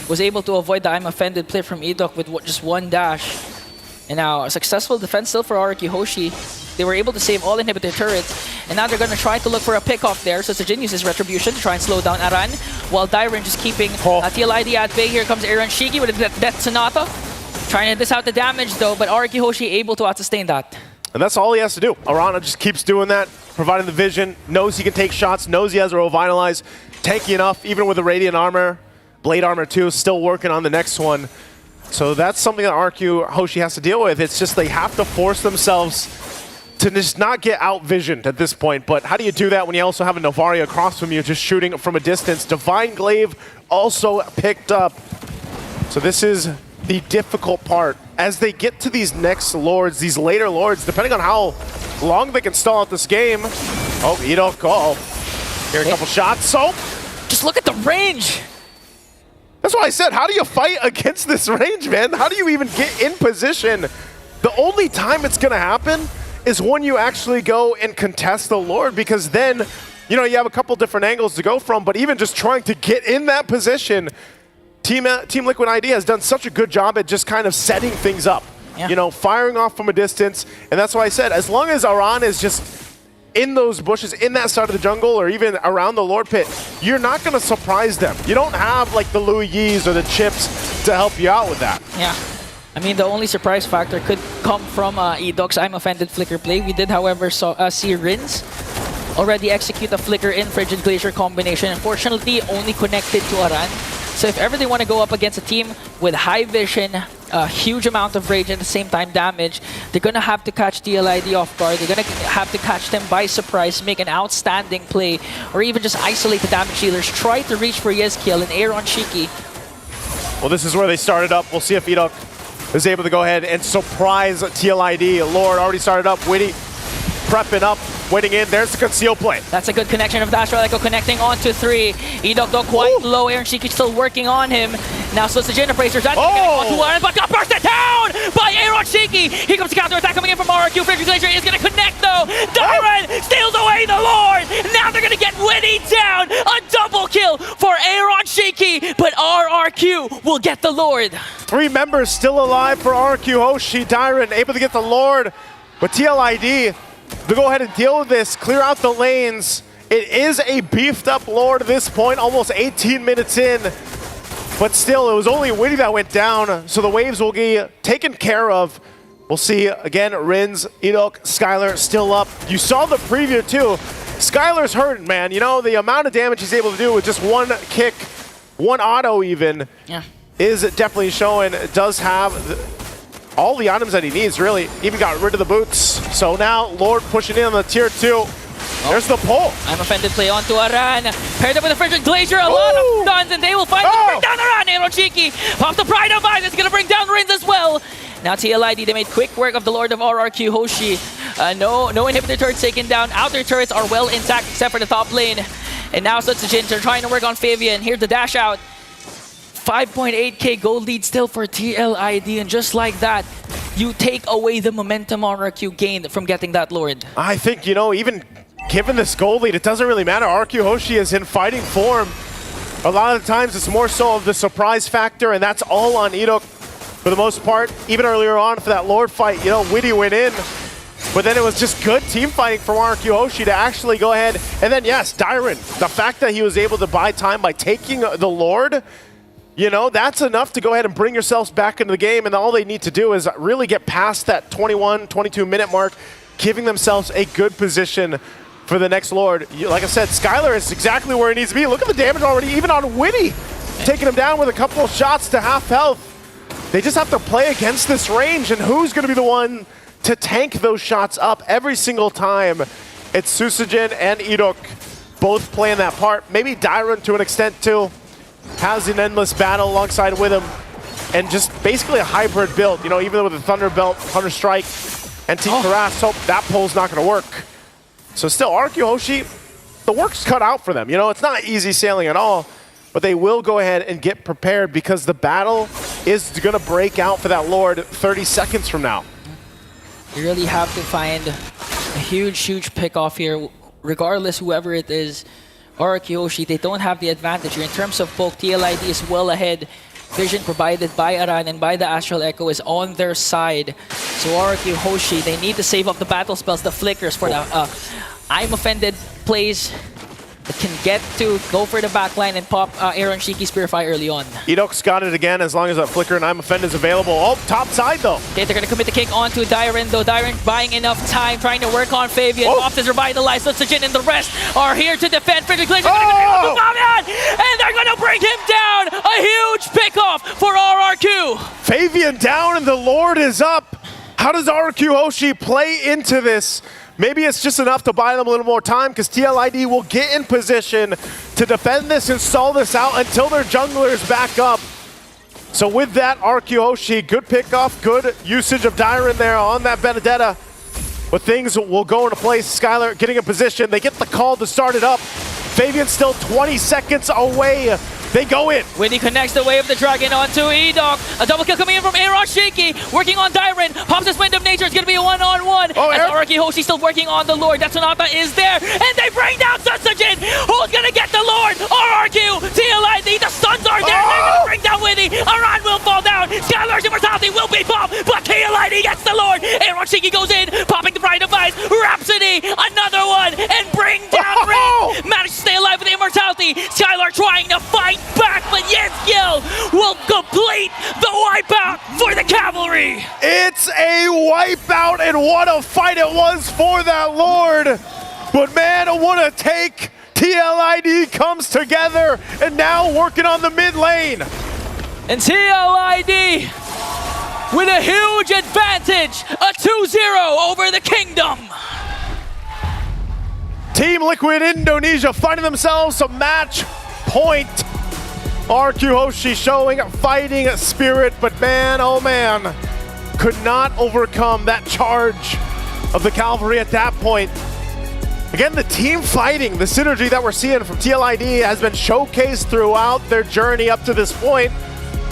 Was able to avoid the I'm offended play from Edok with just one dash. And now a successful defense still for RQ Hoshi. They were able to save all inhibitor turrets, and now they're going to try to look for a pick-off there. So Sejin uses Retribution to try and slow down Aran, while Dyron just keeping TLID at bay. Here comes Aaron Shiki with a Death Sonata. Trying to diss out the damage though, but RQ Hoshi able to out-sustain that. And that's all he has to do. Arana just keeps doing that, providing the vision, knows he can take shots, knows he has a Revitalize. Tanky enough, even with the Radiant Armor. Blade Armor too, still working on the next one. So that's something that RQ Hoshi has to deal with. It's just they have to force themselves to just not get out-visioned at this point. But how do you do that when you also have a Novaria across from you just shooting from a distance? Divine Glaive also picked up. So this is the difficult part. As they get to these next Lords, these later Lords, depending on how long they can stall out this game. Oh, Edok, Here a couple shots. So just look at the range. That's what I said. How do you fight against this range, man? How do you even get in position? The only time it's going to happen is when you actually go and contest the Lord, because then, you know, you have a couple different angles to go from, but even just trying to get in that position, Team Liquid ID has done such a good job at just kind of setting things up. Yeah. You know, firing off from a distance, and that's why I said, as long as Aran is just in those bushes, in that side of the jungle, or even around the Lord Pit, you're not going to surprise them. You don't have, like, the Louis Yis or the Chips to help you out with that. Yeah. I mean, the only surprise factor could come from Edok's I'm Offended Flicker play. We did, however, see Rins already execute a Flicker in Frigid Glacier combination. Unfortunately, only connected to Aran. So if ever they want to go up against a team with high vision, a huge amount of rage, and at the same time damage, they're going to have to catch TLID off guard. They're going to have to catch them by surprise, make an outstanding play, or even just isolate the damage dealers. Try to reach for Yezkiel and Aaron Shiki. Well, this is where they started up. We'll see if Edok is able to go ahead and surprise TLID. Lord already started up. Witty prepping up, waiting in. There's the conceal play. That's a good connection of Dash Relico connecting onto 3. Edok though quite low. Aaron Shiki still working on him. Now so it's the Generator. That's onto one, but got bursted down by Aaron Shiki. Here comes the counter attack coming in from RQ. Frigid Glacier is going to connect though. Dyron steals away the Lord. Now they're going to get Witty down. A double kill for Aaron Shiki, but RRQ will get the Lord. 3 members still alive for RQ Hoshi. Dyron able to get the Lord, but TLID to go ahead and deal with this, clear out the lanes. It is a beefed up Lord at this point, almost 18 minutes in. But still, it was only Witty that went down, so the waves will get taken care of. We'll see, again, Rins, Edok, Skylar still up. You saw the preview too. Skylar's hurting, man. You know, the amount of damage he's able to do with just one kick, one auto even, is definitely showing. It does have all the items that he needs, really. Even got rid of the boots. So now, Lord pushing in on the tier 2. There's the pull. I'm Offended play onto Aran. Paired up with the Frigid Glacier, a lot of stuns, and they will find to bring down Aran. Aaron Shiki off the Pride of Ice. It's going to bring down Rins as well. Now TLID, they made quick work of the Lord of RRQ Hoshi. No inhibitor turrets taken down. Outer turrets are well intact except for the top lane. And now Sutsujin, they're trying to work on Fabian. Here's the dash out. 5.8k gold lead still for TLID, and just like that, you take away the momentum RRQ gained from getting that Lord. I think, you know, even given this gold lead, it doesn't really matter. RRQ Hoshi is in fighting form. A lot of the times it's more so of the surprise factor, and that's all on Idok for the most part. Even earlier on for that Lord fight, you know, Witty went in, but then it was just good team fighting from RRQ Hoshi to actually go ahead. And then, yes, Dyron, the fact that he was able to buy time by taking the Lord, you know, that's enough to go ahead and bring yourselves back into the game, and all they need to do is really get past that 21, 22-minute mark, giving themselves a good position for the next Lord. Like I said, Skylar is exactly where he needs to be. Look at the damage already, even on Witty, taking him down with a couple of shots to half health. They just have to play against this range, and who's going to be the one to tank those shots up every single time? It's Susujin and Idok both playing that part. Maybe Dyron to an extent too. Has an endless battle alongside with him, and just basically a hybrid build. You know, even with the Thunder Belt, Thunder Strike, and Team Harass, so that pull's not going to work. So still, RRQ Hoshi, the work's cut out for them. You know, it's not easy sailing at all, but they will go ahead and get prepared because the battle is going to break out for that Lord 30 seconds from now. You really have to find a huge pick-off here, regardless whoever it is. RRQ Hoshi, they don't have the advantage here. In terms of poke, TLID is well ahead. Vision provided by Aran and by the Astral Echo is on their side. So RRQ Hoshi, they need to save up the battle spells, the flickers for the I'm Offended plays that can get to go for the backline and pop Aaron Shiki Spearfire early on. Idok's got it again as long as that Flicker and I'm Offended is available. Oh, top side though. Okay, they're going to commit the kick onto Dyron though. Dyron buying enough time, trying to work on Fabian. Off is revitalized. Sutsujin and the rest are here to defend. Frederick Glacier and they're going to bring him down. A huge pickoff for RRQ. Fabian down and the Lord is up. How does RRQ Hoshi play into this? Maybe it's just enough to buy them a little more time because TLID will get in position to defend this and stall this out until their junglers back up. So with that, RRQ Hoshi, good pickoff, good usage of Dyron there on that Benedetta. But things will go into place. Skylar getting in position. They get the call to start it up. Fabian's still 20 seconds away. They go in. Winnie connects the Way of the Dragon onto Idok. A double kill coming in from Aaron Shiki. Working on Dyron. Pops his Wind of Nature. It's going to be a one-on-one. Oh, and RRQ Hoshi still working on the Lord. That Sonata is there. And they bring down Sutsujin. Who's going to get the Lord? RRQ, TLID. The stuns are there. They're going to bring down Winnie. Aran will fall down. Skylar's immortality will be popped. But TLID gets the Lord. Aaron Shiki goes in. Popping the Pride of Ice. Rhapsody. Another one. And bring down Rin. Managed to stay alive with the immortality. Skylar trying to fight back, but Yesgiel will complete the wipeout for the Cavalry. It's a wipeout, and what a fight it was for that Lord. But man, what a take. TLID comes together and now working on the mid lane. And TLID with a huge advantage, a 2-0 over the Kingdom. Team Liquid Indonesia finding themselves a match point. RRQ Hoshi showing fighting spirit, but man, oh man, could not overcome that charge of the Cavalry at that point. Again, the team fighting, the synergy that we're seeing from TLID has been showcased throughout their journey up to this point,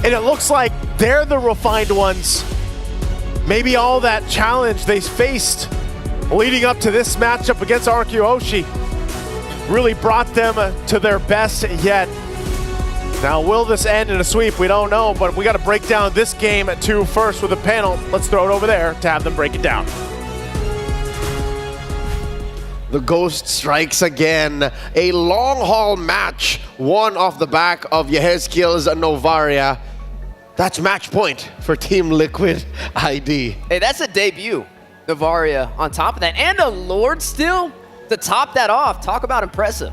and it looks like they're the refined ones. Maybe all that challenge they faced leading up to this matchup against RRQ Hoshi really brought them to their best yet. Now, will this end in a sweep? We don't know, but we got to break down this game at 2 first with a panel. Let's throw it over there to have them break it down. The Ghost strikes again. A long-haul match, one off the back of Yehezkiel's Novaria. That's match point for Team Liquid ID. Hey, that's a debut, Novaria on top of that. And a Lord still to top that off. Talk about impressive.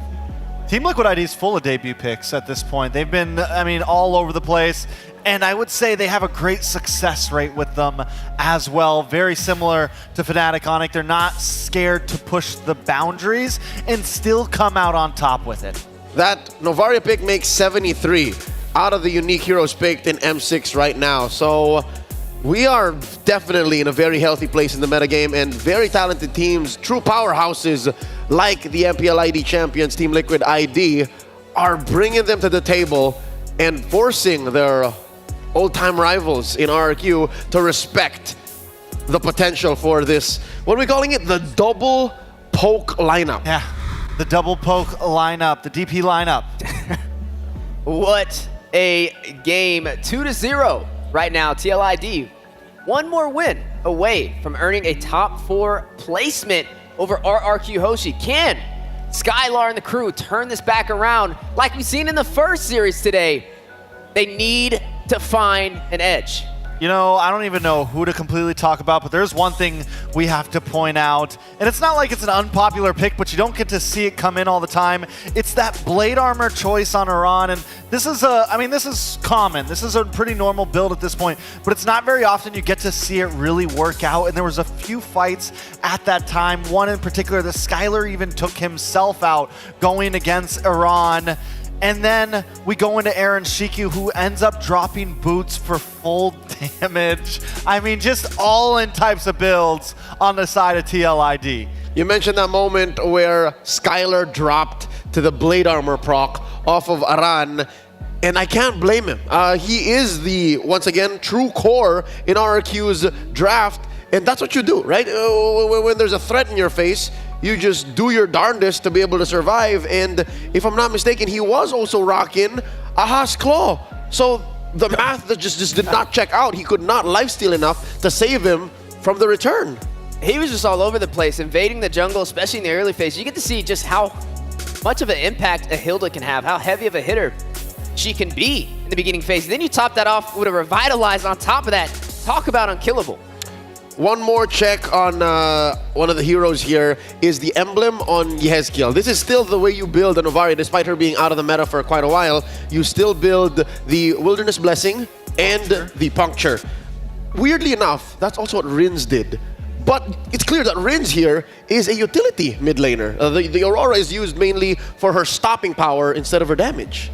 Team Liquid ID is full of debut picks at this point. They've been, I mean, all over the place. And I would say they have a great success rate with them as well. Very similar to Fnatic Onic. They're not scared to push the boundaries and still come out on top with it. That Novaria pick makes 73 out of the unique heroes picked in M6 right now. So We are definitely in a very healthy place in the metagame, and very talented teams, true powerhouses like the MPLID champions, Team Liquid ID, are bringing them to the table and forcing their old-time rivals in RRQ to respect the potential for this, what are we calling it? The double poke lineup. Yeah, the double poke lineup, the DP lineup. What a game. 2-0 right now. TLID, one more win away from earning a top 4 placement over RRQ Hoshi. Can Skylar and the crew turn this back around like we've seen in the first series today? They need to find an edge. You know, I don't even know who to completely talk about, but there's one thing we have to point out. And it's not like it's an unpopular pick, but you don't get to see it come in all the time. It's that blade armor choice on Iran. And this is this is common. This is a pretty normal build at this point, but it's not very often you get to see it really work out. And there was a few fights at that time. One in particular, the Skylar even took himself out going against Iran. And then we go into Aaron Shiki, who ends up dropping boots for full damage. I mean, just all in types of builds on the side of TLID. You mentioned that moment where Skylar dropped to the blade armor proc off of Aran, and I can't blame him. He is the, once again, true core in RRQ's draft, and that's what you do, right? When there's a threat in your face, you just do your darndest to be able to survive. And if I'm not mistaken, he was also rocking Aha's Claw. So the math that just did not check out. He could not lifesteal enough to save him from the return. He was just all over the place, invading the jungle, especially in the early phase. You get to see just how much of an impact a Hilda can have, how heavy of a hitter she can be in the beginning phase. Then you top that off with a Revitalize on top of that. Talk about unkillable. One more check on one of the heroes here is the emblem on Yehezkiel. This is still the way you build a Novaria, despite her being out of the meta for quite a while. You still build the Wilderness Blessing and the Puncture. Weirdly enough, that's also what Rins did. But it's clear that Rins here is a utility mid laner. The Aurora is used mainly for her stopping power instead of her damage.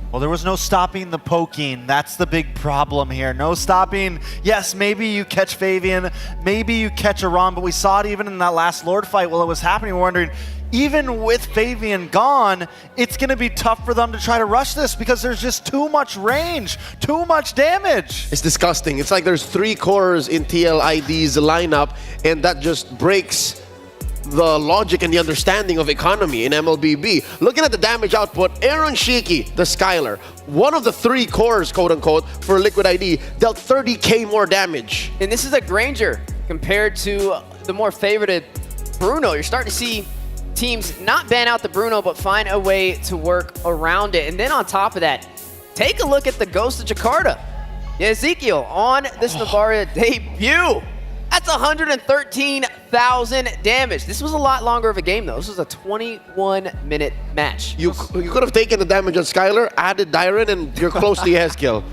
Well, there was no stopping the poking. That's the big problem here. No stopping. Yes, maybe you catch Fabian, maybe you catch Iran, but we saw it even in that last Lord fight while it was happening. We're wondering, even with Fabian gone, it's going to be tough for them to try to rush this because there's just too much range, too much damage. It's disgusting. It's like there's 3 cores in TLID's lineup, and that just breaks the logic and the understanding of economy in MLBB. Looking at the damage output, Aaron Shiki, the Skylar, one of the 3 cores, quote-unquote, for Liquid ID, dealt 30k more damage. And this is a Granger compared to the more favorited Bruno. You're starting to see teams not ban out the Bruno, but find a way to work around it. And then on top of that, take a look at the Ghost of Jakarta. Yeah, Ezekiel on this Novaria debut. That's 113,000 damage. This was a lot longer of a game, though. This was a 21-minute match. You could have taken the damage on Skylar, added Dyron, and you're close to Yehezkiel.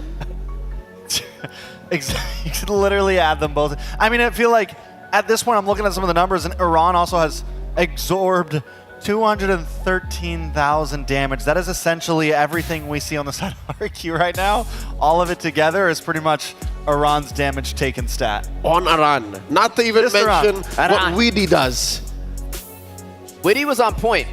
Exactly. You could literally add them both. I mean, I feel like at this point, I'm looking at some of the numbers, and Iran also has absorbed 213,000 damage. That is essentially everything we see on the side of RQ right now. All of it together is pretty much Iran's damage taken stat. On Aran. Not to even mention what Weedy does. Weedy was on point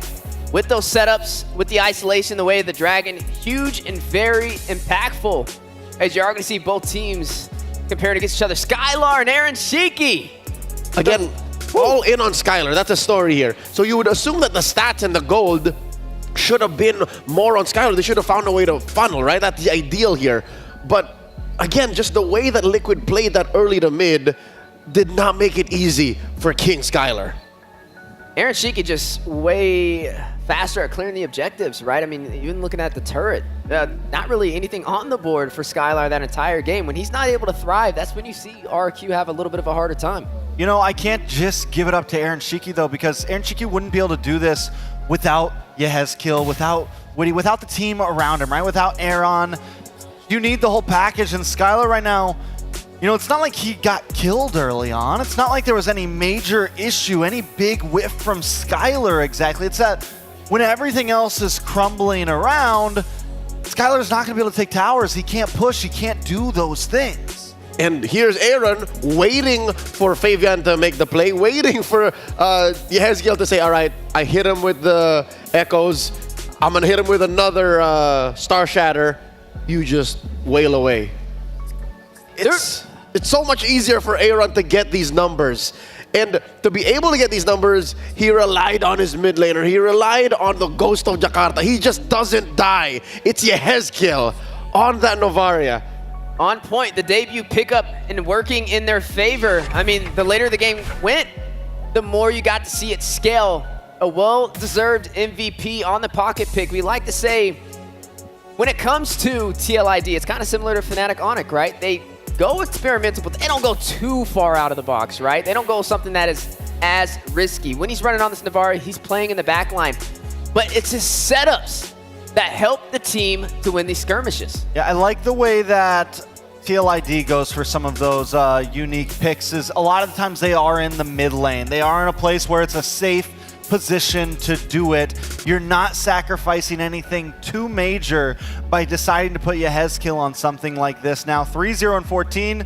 with those setups, with the isolation, the way of the Dragon. Huge and very impactful, as you are going to see both teams comparing against each other. Skylar and Aaron Shiki. Again, all in on Skylar. That's a story here. So you would assume that the stats and the gold should have been more on Skylar. They should have found a way to funnel, right? That's the ideal here. But again, just the way that Liquid played that early to mid did not make it easy for King Skylar. Aaron Shiki just way faster at clearing the objectives, right? I mean, even looking at the turret, not really anything on the board for Skylar that entire game. When he's not able to thrive, that's when you see RQ have a little bit of a harder time. You know, I can't just give it up to Aaron Shiki, though, because Aaron Shiki wouldn't be able to do this without Yehezkiel, without Woody, without the team around him, right? Without Aaron. You need the whole package, and Skylar right now, you know, it's not like he got killed early on. It's not like there was any major issue, any big whiff from Skylar exactly. It's that when everything else is crumbling around, Skylar's not going to be able to take towers. He can't push. He can't do those things. And here's Aaron waiting for Fabian to make the play, waiting for Yehezkiel to say, all right, I hit him with the echoes. I'm going to hit him with another Star Shatter. You just wail away. It's so much easier for Aaron to get these numbers. And to be able to get these numbers, he relied on his mid laner. He relied on the Ghost of Jakarta. He just doesn't die. It's Yehezkiel on that Novaria. On point, the debut pickup and working in their favor. I mean, the later the game went, the more you got to see it scale. A well-deserved MVP on the pocket pick. We like to say, when it comes to TLID, it's kind of similar to Fnatic Onyx, right? They go experimental, but they don't go too far out of the box, right? They don't go something that is as risky. When he's running on this Navarre, he's playing in the back line. But it's his setups that help the team to win these skirmishes. Yeah, I like the way that TLID goes for some of those unique picks. Is a lot of the times they are in the mid lane. They are in a place where it's a safe position to do it. You're not sacrificing anything too major by deciding to put Yehezkiel on something like this. Now 3-0 and 14.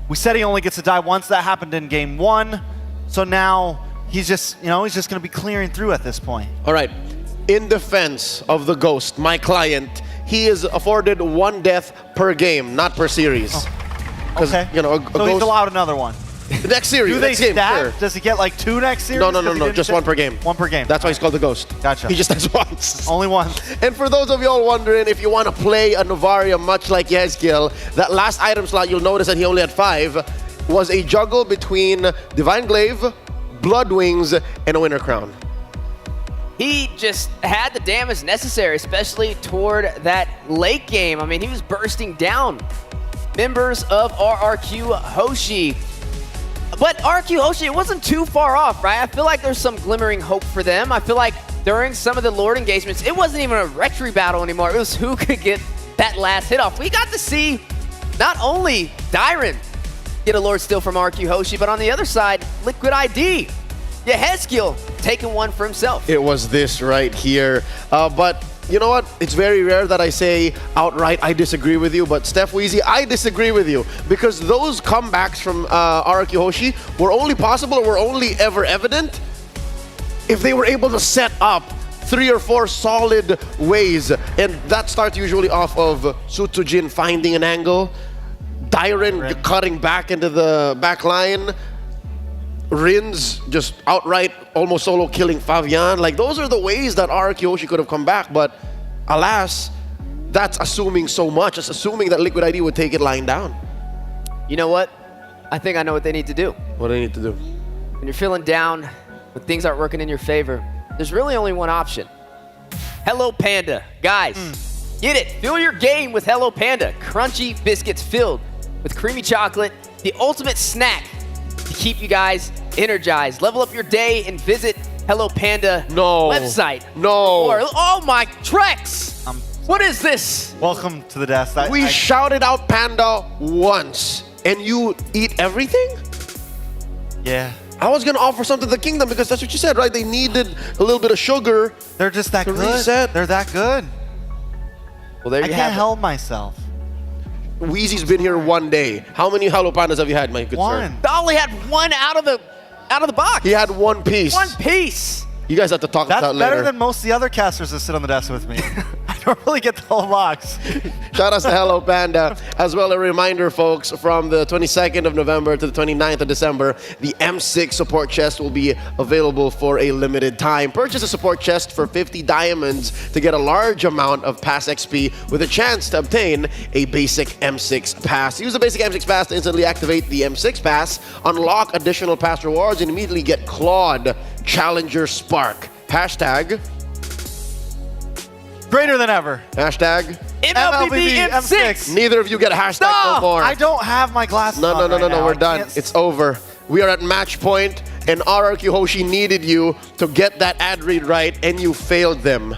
We said he only gets to die once. That happened in game 1. So now he's just, he's just going to be clearing through at this point. All right. In defense of the Ghost, my client, he is afforded 1 death per game, not per series. Okay. So he's allowed another one. The next series. Do they next game, stack? sure. Does he get like 2 next series? No. Just 1 per game. 1 per game. That's why he's called the Ghost. Gotcha. He just has once. Only one. And for those of y'all wondering, if you want to play a Novaria much like Yehezkiel, that last item slot, you'll notice that he only had 5, was a juggle between Divine Glaive, Blood Wings, and a Winter Crown. He just had the damage necessary, especially toward that late game. I mean, he was bursting down members of RRQ Hoshi. But RRQ Hoshi, it wasn't too far off, right? I feel like there's some glimmering hope for them. I feel like during some of the Lord engagements, it wasn't even a retry battle anymore. It was who could get that last hit off. We got to see not only Dyron get a Lord steal from RRQ Hoshi, but on the other side, Liquid ID. Yehezkiel taking one for himself. It was this right here. But you know what? It's very rare that I say outright I disagree with you, but Steph Weezy, I disagree with you because those comebacks from RRQ Hoshi were only possible or were only ever evident if they were able to set up 3 or 4 solid ways. And that starts usually off of Sutsujin finding an angle, Dyron cutting back into the back line, Rins just outright almost solo killing Fabian. Like, those are the ways that RRQ Hoshi could have come back, but alas, that's assuming so much. It's assuming that Liquid ID would take it lying down. You know what? I think I know what they need to do. What do they need to do? When you're feeling down, when things aren't working in your favor, there's really only one option. Hello Panda. Guys, get it. Fill your game with Hello Panda. Crunchy biscuits filled with creamy chocolate, the ultimate snack to keep you guys energized. Level up your day and visit Hello Panda website. Oh my Trex! What is this? Welcome to the desk. We shouted out Panda once, and you eat everything? Yeah. I was gonna offer something to the Kingdom because that's what you said, right? They needed a little bit of sugar. They're just that to good. reset. They're that good. Well, there I you can't have it. help myself. Weezy's been here 1 day. How many Hello Pandas have you had, my good sir? I only had one out of the box. He had 1 piece. 1 piece. You guys have to talk about that later. That's better than most of the other casters that sit on the desk with me. I don't really get the whole box. Shout out to Hello Panda. As well, a reminder, folks, from the 22nd of November to the 29th of December, the M6 support chest will be available for a limited time. Purchase a support chest for 50 diamonds to get a large amount of pass XP with a chance to obtain a basic M6 pass. Use the basic M6 pass to instantly activate the M6 pass, unlock additional pass rewards, and immediately get Claude Challenger Spark. Hashtag greater than ever. Hashtag MLBB M6. Neither of you get a hashtag no more. I don't have my glasses No, on no, we're done. It's over. We are at match point, and RRQ Hoshi needed you to get that ad read right, and you failed them.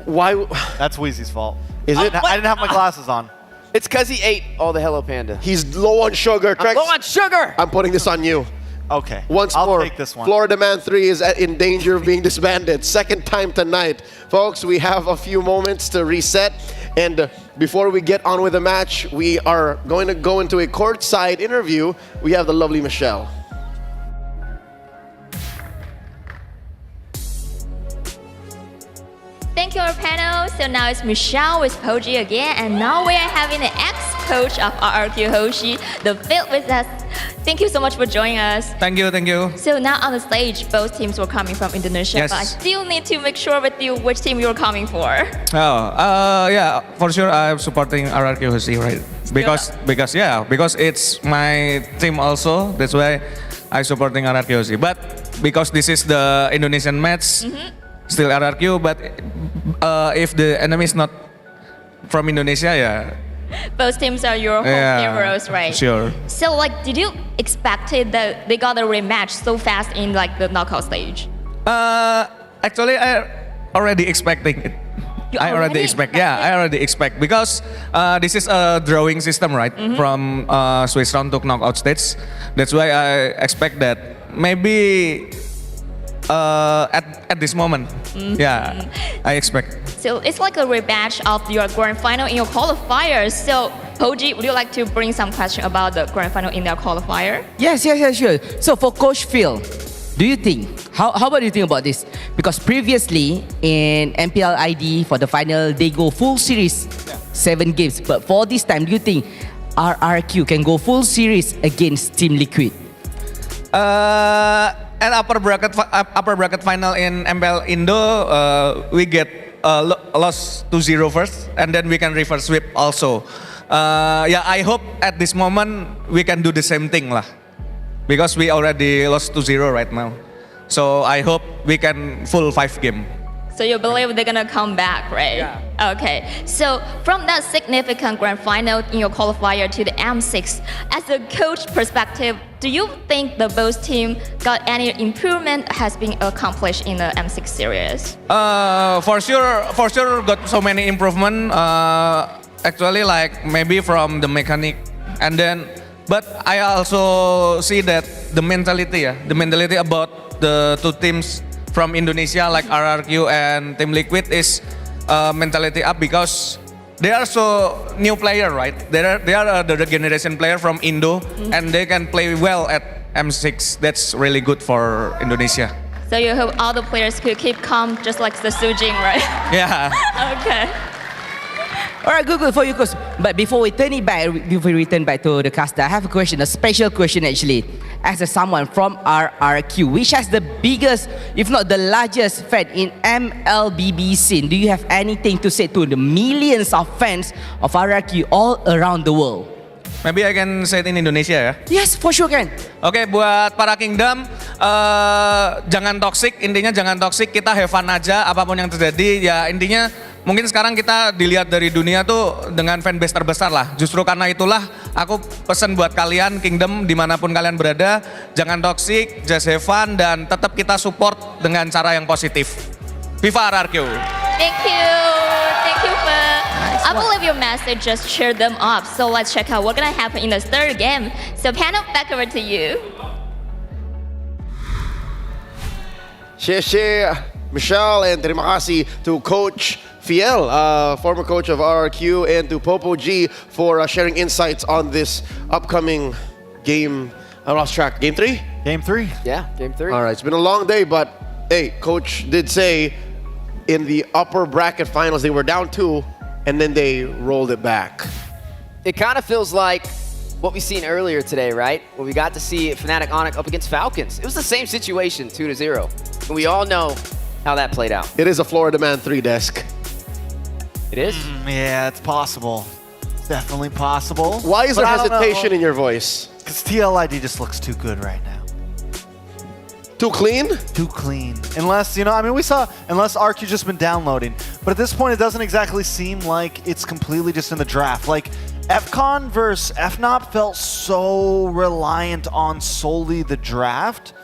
Why? That's Weezy's fault. Is it? I didn't have my glasses on. It's because he ate all the Hello Panda. He's low on sugar. I'm low on sugar. I'm putting this on you. Okay. Once I'll more, take this one. Florida Man 3 is in danger of being disbanded. Second time tonight. Folks, we have a few moments to reset. And before we get on with the match, we are going to go into a courtside interview. We have the lovely Michelle. Thank you, our panel. So now it's Michelle with Poji again, and now we are having the ex-coach of RRQ, Hoshi, the field with us. Thank you so much for joining us. Thank you, thank you. So now on the stage, both teams were coming from Indonesia, Yes. but I still need to make sure with you which team you're coming for. Yeah, for sure I'm supporting RRQ Hoshi, right? Because it's my team also. That's why I'm supporting RRQ Hoshi. But because this is the Indonesian match, still RRQ. But if the enemy is not from Indonesia, yeah. Both teams are your home heroes, right? Sure. So, like, did you expect it that they got a rematch so fast in like the knockout stage? Actually, I already expecting it. I already expect because this is a drawing system, right? From Swiss round to knockout stage. That's why I expect that maybe at this moment, I expect. So it's like a rematch of your grand final in your qualifiers. So Poji, would you like to bring some question about the grand final in their qualifier? Yes, sure. So for Coach Phil, do you think, how about you think about this? Because previously in MPL ID for the final, they go full series, 7 games. But for this time, do you think RRQ can go full series against Team Liquid? At upper bracket final in MPL Indo, we get lost 2-0 first, and then we can reverse sweep also. I hope at this moment we can do the same thing lah, because we already lost 2-0 right now. So I hope we can full 5 game. So you believe they're gonna come back, right? Yeah. Okay. So from that significant grand final in your qualifier to the M6, as a coach perspective, do you think the both team got any improvement has been accomplished in the M6 series? For sure got so many improvement. Actually, like maybe from the mechanic, and then, but I also see that the mentality about the two teams from Indonesia, like RRQ and Team Liquid, is mentality up because they are so new player, right? They are the generation player from Indo, and they can play well at M6. That's really good for Indonesia. So you hope all the players could keep calm, just like the Sujing, right? Yeah. Okay. All right, good for you, Coach. But before we return back to the caster, I have a question, a special question actually. As someone from RRQ, which has the biggest, if not the largest fan in MLBB scene, do you have anything to say to the millions of fans of RRQ all around the world? Maybe I can say it in Indonesia ya. Yes, for sure can. Oke, buat para Kingdom, jangan toxic, intinya jangan toxic, kita have fun aja, apapun yang terjadi, ya intinya mungkin sekarang kita dilihat dari dunia tuh dengan fanbase terbesar lah. Justru karena itulah aku pesan buat kalian Kingdom dimanapun kalian berada, jangan toxic, just have fun, dan tetap kita support dengan cara yang positif. Viva RRQ! Thank you for. I believe your message just cheered them up. So let's check out what's gonna happen in the third game. So panel, back over to you. Michelle, and terima kasih to Coach Fiel, former coach of RRQ, and to Popo G for sharing insights on this upcoming game. I lost track. Game 3? Game 3. Yeah, game 3. All right, it's been a long day, but hey, Coach did say in the upper bracket finals they were down 2, and then they rolled it back. It kind of feels like what we seen earlier today, right? When we got to see Fnatic Onyx up against Falcons. It was the same situation, 2-0. And we all know how that played out. It is a Florida Man 3 desk. It is? Yeah, it's possible. It's definitely possible. Why is there hesitation in your voice? Because TLID just looks too good right now. Too clean? Too clean. Unless, we saw, unless RQ just been downloading. But at this point, it doesn't exactly seem like it's completely just in the draft. Like, FCON versus FNOP felt so reliant on solely the draft.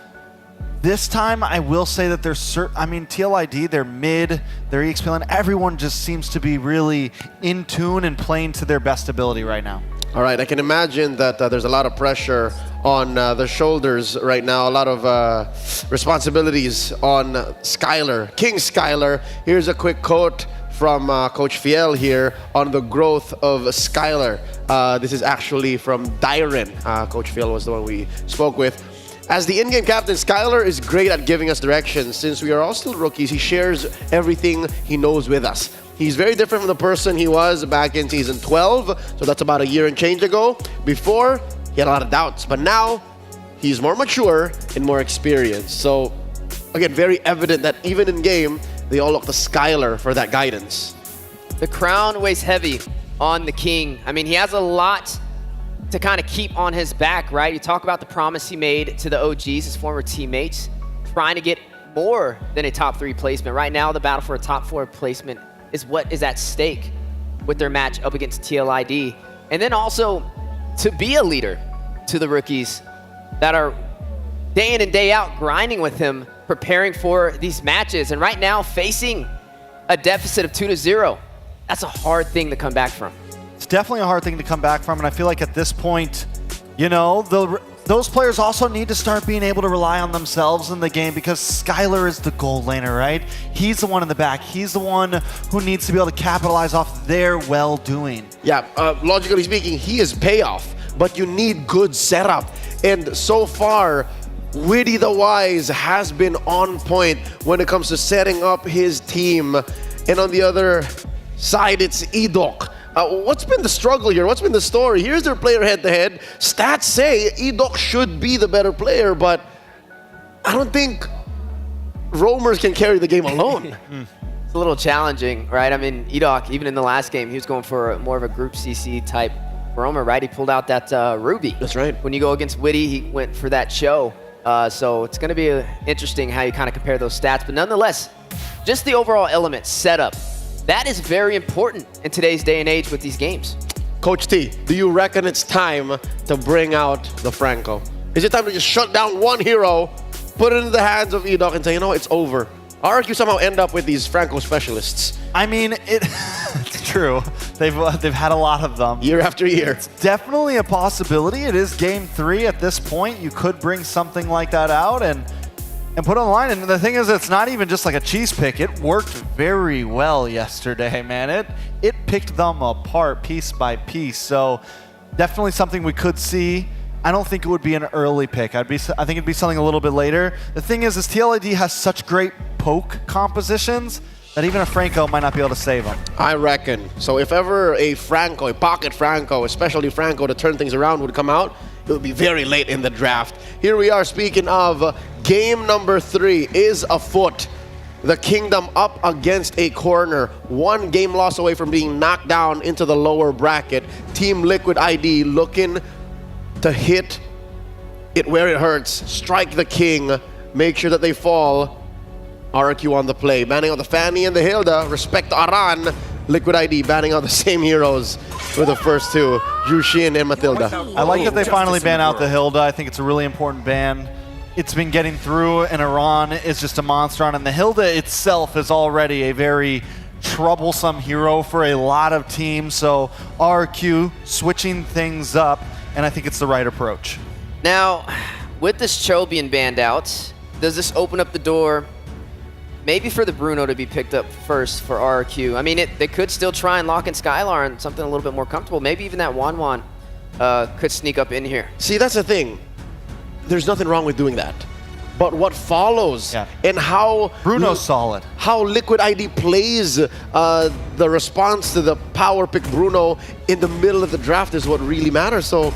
This time, I will say that there's TLID, they're mid, they're EXPLN, everyone just seems to be really in tune and playing to their best ability right now. All right, I can imagine that there's a lot of pressure on the shoulders right now, a lot of responsibilities on Skylar, King Skylar. Here's a quick quote from Coach Fiel here on the growth of Skylar. This is actually from Dyron. Coach Fiel was the one we spoke with. As the in-game captain, Skylar is great at giving us direction. Since we are all still rookies, he shares everything he knows with us. He's very different from the person he was back in season 12, so that's about a year and change ago. Before, he had a lot of doubts, but now he's more mature and more experienced. So, again, very evident that even in game, they all look to Skylar for that guidance. The crown weighs heavy on the king. I mean, he has a lot to kind of keep on his back, right? You talk about the promise he made to the OGs, his former teammates, trying to get more than a top 3 placement. Right now, the battle for a top 4 placement is what is at stake with their match up against TLID. And then also to be a leader to the rookies that are day in and day out grinding with him, preparing for these matches. And right now facing a deficit of 2-0. That's a hard thing to come back from. It's definitely a hard thing to come back from, and I feel like at this point, you know, those players also need to start being able to rely on themselves in the game, because Skylar is the goal laner, right? He's the one in the back. He's the one who needs to be able to capitalize off their well-doing. Yeah, logically speaking, he is payoff, but you need good setup. And so far, Witty the Wise has been on point when it comes to setting up his team. And on the other side, it's Edok. What's been the struggle here? What's been the story? Here's their player head-to-head. Stats say Edok should be the better player, but I don't think roamers can carry the game alone. It's a little challenging, right? I mean, Edok, even in the last game, he was going for more of a group CC type roamer, right? He pulled out that Ruby. That's right. When you go against Witty, he went for that show. So it's going to be interesting how you kind of compare those stats. But nonetheless, just the overall element, setup, that is very important in today's day and age with these games. Coach T, do you reckon it's time to bring out the Franco? Is it time to just shut down one hero, put it in the hands of Edok and say, you know, it's over? RQ somehow end up with these Franco specialists. I mean, it's true. They've had a lot of them. Year after year. It's definitely a possibility. It is game 3 at this point. You could bring something like that out and put it on the line. And the thing is, it's not even just like a cheese pick. It worked very well yesterday, man. It picked them apart piece by piece. So definitely something we could see. I don't think it would be an early pick. I think it'd be something a little bit later. The thing is TLID has such great poke compositions that even a Franco might not be able to save him. I reckon. So if ever a Franco, a pocket Franco, especially Franco to turn things around would come out, it would be very late in the draft. Here we are speaking of game number 3 is afoot. The Kingdom up against a corner. 1 game loss away from being knocked down into the lower bracket. Team Liquid ID looking to hit it where it hurts. Strike the king. Make sure that they fall. RQ on the play. Banning out the Fanny and the Hilda. Respect to Aran. Liquid ID banning out the same heroes for the first 2. Jushin and Matilda. I like that they finally ban out the Hilda. I think it's a really important ban. It's been getting through, and Iran is just a monster on it. And the Hilda itself is already a very troublesome hero for a lot of teams. So RQ switching things up, and I think it's the right approach. Now, with this Cho being banned out, does this open up the door maybe for the Bruno to be picked up first for RQ? I mean, they could still try and lock in Skylar and something a little bit more comfortable. Maybe even that Wanwan could sneak up in here. See, that's the thing. There's nothing wrong with doing that. But what follows and how Bruno's solid. How Liquid ID plays the response to the power pick Bruno in the middle of the draft is what really matters. So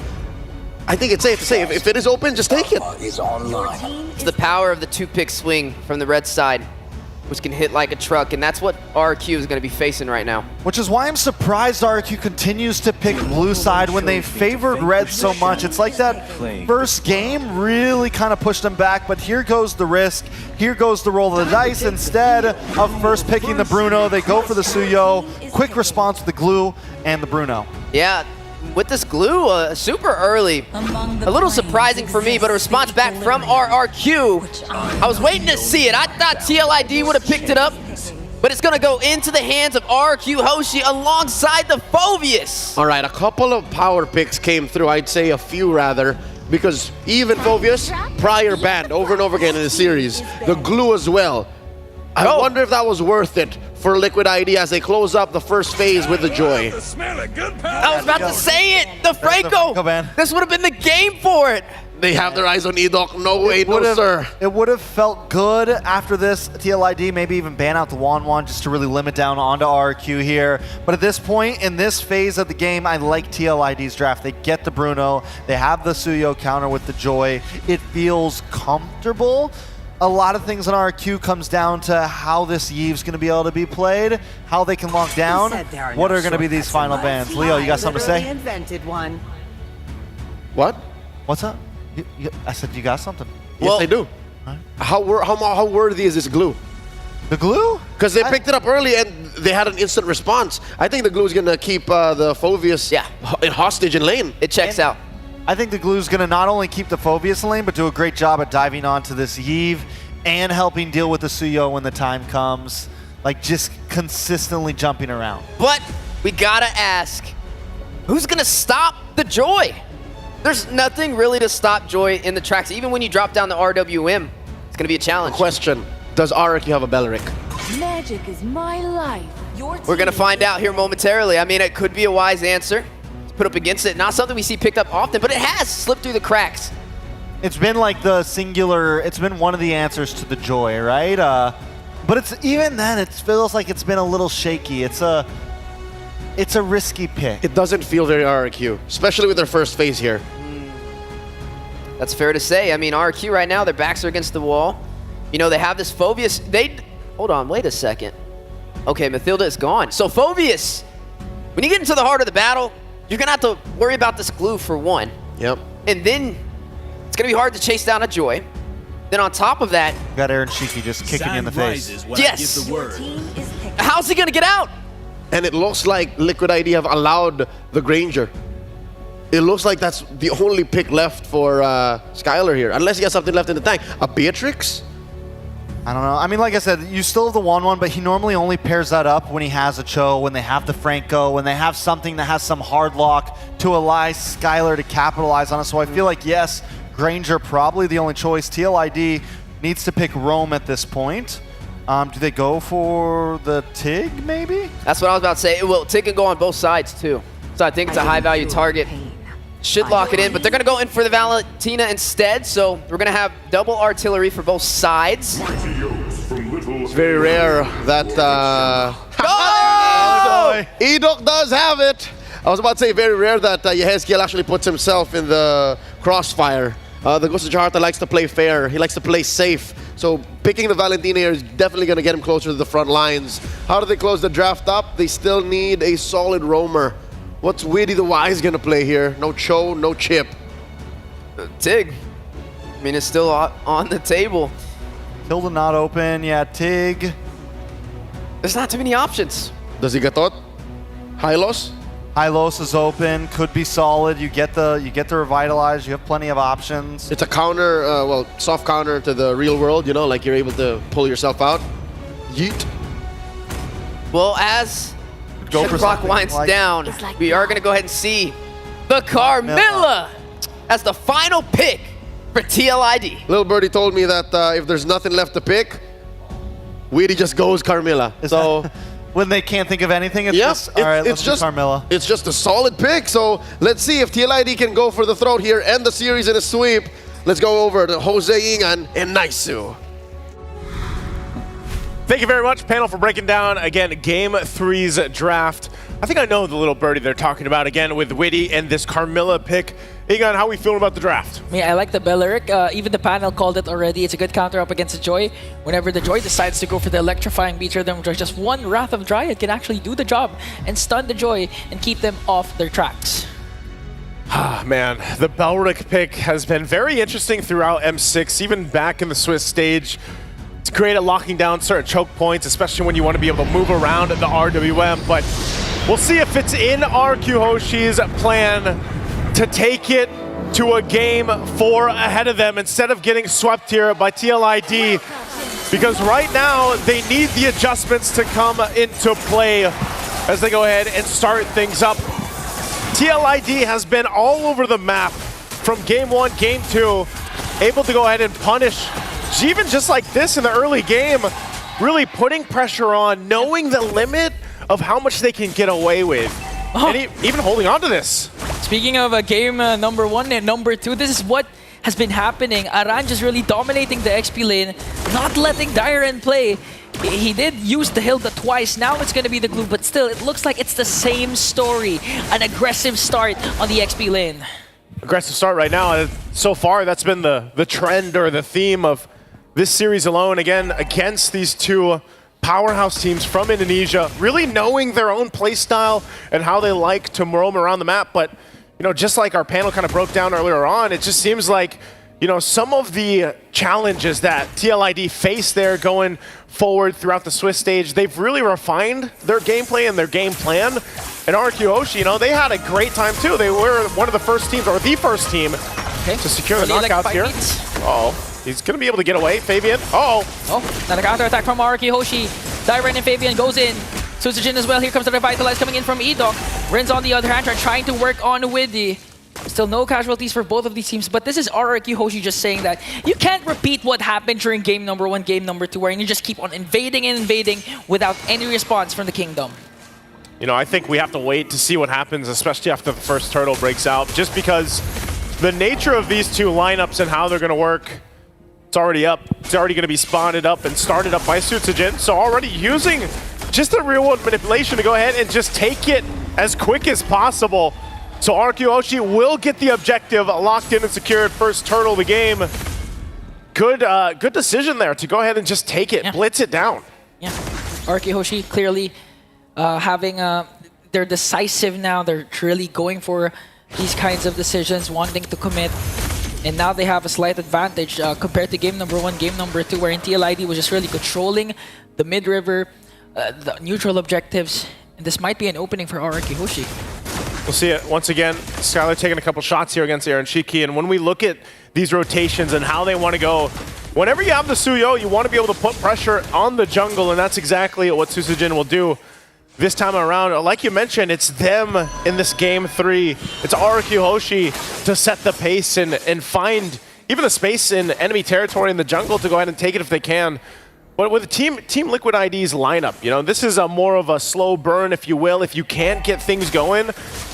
I think it's safe to say if it is open, just take it. It's the power of the 2-pick swing from the red side, which can hit like a truck, and that's what RQ is going to be facing right now. Which is why I'm surprised RQ continues to pick blue side when they favored red so much. It's like that first game really kind of pushed them back, but here goes the risk. Here goes the roll of the dice. Instead of first picking the Bruno, they go for the Suyo. Quick response with the glue and the Bruno. Yeah. With this glue, super early. A little surprising for me, but a response back from RRQ. I was waiting to see it. I thought TLID would have picked it up, but it's going to go into the hands of RRQ Hoshi alongside the Phoveus. All right, a couple of power picks came through. I'd say a few rather, because even Phoveus, prior banned over and over again in the series. The glue as well. I wonder if that was worth it for Liquid ID as they close up the first phase with the Joy. I was about to say it. The Franco. This would have been the game for it. They have their eyes on Edok. No way, no sir. It would have felt good after this TLID, maybe even ban out the Wan just to really limit down onto RQ here. But at this point, in this phase of the game, I like TLID's draft. They get the Bruno. They have the Suyo counter with the Joy. It feels comfortable. A lot of things on RQ comes down to how this Yeve's going to be able to be played, how they can lock down, what are going to be these final bans. Leo, you got something to say? Invented one. What? What's up? I said you got something. Yes, they do. How worthy is this glue? The glue? Because they picked it up early and they had an instant response. I think the glue is going to keep the Phoveus hostage in lane. It checks out. I think the glue is going to not only keep the Phoveus in lane, but do a great job at diving onto this Yeve and helping deal with the Suyo when the time comes. Like, just consistently jumping around. But we got to ask, who's going to stop the Joy? There's nothing really to stop Joy in the tracks. Even when you drop down the RWM, it's going to be a challenge. Question, does RQ have a Belleric? Magic is my life. We're going to find out here momentarily. I mean, it could be a wise answer to put up against it. Not something we see picked up often, but it has slipped through the cracks. It's been like the singular, it's been one of the answers to the Joy, right? But it's even then, it feels like it's been a little shaky. It's a risky pick. It doesn't feel very RQ, especially with their first phase here. That's fair to say. I mean, RQ right now, their backs are against the wall. You know, they have this Phoveus. Hold on, wait a second. Okay, Mathilda is gone. So Phoveus, when you get into the heart of the battle, you're going to have to worry about this glue for one. Yep. And then it's going to be hard to chase down a Joy. Then on top of that, you got Aaron Shiki just kicking you in the face. Yes. How's he going to get out? And it looks like Liquid ID have allowed the Granger. It looks like that's the only pick left for Skylar here, unless he has something left in the tank. A Beatrix? I don't know. I mean, like I said, you still have the 1-1, but he normally only pairs that up when he has a Cho, when they have the Franco, when they have something that has some hard lock to allow Skylar to capitalize on it. So I feel like, yes, Granger probably the only choice. TLID needs to pick Rome at this point. Do they go for the Tig, maybe? That's what I was about to say. Well, Tig can go on both sides, too. So I think it's a high-value target. Should lock it in, but they're going to go in for the Valentina instead, so we're going to have double artillery for both sides. It's very rare that... Oh! Edok does have it! I was about to say very rare that Yehezkiel actually puts himself in the crossfire. The Ghost of Jakarta likes to play fair. He likes to play safe. So picking the Valentina here is definitely going to get him closer to the front lines. How do they close the draft up? They still need a solid roamer. What's Witty the Wise going to play here? No Cho, no Chip. Tig. I mean, it's still on the table. Tilda not open. Yeah, Tig. There's not too many options. Does he get thought? Hylos? Hylos is open. Could be solid. You get the Revitalize. You have plenty of options. It's a counter, well, soft counter to the real world, you know, like you're able to pull yourself out. Yeet. Well, as the clock winds down, we are going to go ahead and see the Carmilla as the final pick for TLID. Little Birdie told me that if there's nothing left to pick, Weedy just goes Carmilla. So when they can't think of anything, it's just, all right, let's do Carmilla. It's just a solid pick. So let's see if TLID can go for the throat here, end the series in a sweep. Let's go over to Jose Ingan and Naisu. Thank you very much, panel, for breaking down, again, Game 3's draft. I think I know the little birdie they're talking about, again, with Witty and this Carmilla pick. Egan, how are we feeling about the draft? I like the Belleric. Even the panel called it already. It's a good counter up against the Joy. Whenever the Joy decides to go for the electrifying beat rhythm, just one Wrath of Dryad can actually do the job and stun the Joy and keep them off their tracks. Ah, man, the Belleric pick has been very interesting throughout M6, even back in the Swiss stage. It's great at locking down certain choke points, especially when you want to be able to move around the RWM, but we'll see if it's in RQ Hoshi's plan to take it to a game 4 ahead of them instead of getting swept here by TLID, because right now they need the adjustments to come into play as they go ahead and start things up. TLID has been all over the map from game 1, game 2, able to go ahead and punish even just like this in the early game. really putting pressure on, knowing the limit of how much they can get away with. And even holding on to this. Speaking of game number 1 and number 2, this is what has been happening. Aran just really dominating the XP lane, not letting Dyren play. He did use the Hilda twice. Now it's going to be the glue, but still, it looks like it's the same story. An aggressive start on the XP lane. Aggressive start right now. And so far, that's been the trend or the theme of this series alone. Again, against these two powerhouse teams from Indonesia, really knowing their own play style and how they like to roam around the map. But, you know, just like our panel kind of broke down earlier on, it just seems like, you know, some of the challenges that TLID face there going forward throughout the Swiss stage, they've really refined their gameplay and their game plan. And RQ Hoshi, you know, they had a great time too. They were one of the first teams, or the first team, to secure the knockouts here. Oh, he's going to be able to get away. Fabian. Oh, now the counter attack from RQ Hoshi. Dyren and Fabian goes in. Susujin as well. Here comes the Revitalize coming in from Edok. Rin's on the other hand trying to work on Widdy. Still no casualties for both of these teams, but this is RRQ Hoshi just saying that you can't repeat what happened during game number 1, game number 2, where you just keep on invading and invading without any response from the Kingdom. You know, I think we have to wait to see what happens, especially after the first turtle breaks out, just because the nature of these two lineups and how they're going to work, it's already up. It's already going to be spawned up and started up by Sutsujin, so already using just the real-world manipulation to go ahead and just take it as quick as possible. So RQ Hoshi will get the objective locked in and secured. First turtle of the game. Good decision there to go ahead and just take it, blitz it down. Yeah, RQ Hoshi clearly having, they're decisive now. They're really going for these kinds of decisions, wanting to commit. And now they have a slight advantage compared to game number 1, game number 2, wherein TLID was just really controlling the mid-river, the neutral objectives. And this might be an opening for RQ Hoshi. We'll see it once again. Skylar taking a couple shots here against Aaron Shiki. And when we look at these rotations and how they want to go, whenever you have the Suyo, you want to be able to put pressure on the jungle. And that's exactly what Susujin will do this time around. Like you mentioned, it's them in this game 3. It's RQ Hoshi to set the pace and find even the space in enemy territory in the jungle to go ahead and take it if they can. But with Team Liquid ID's lineup, you know, this is a more of a slow burn, if you will. If you can't get things going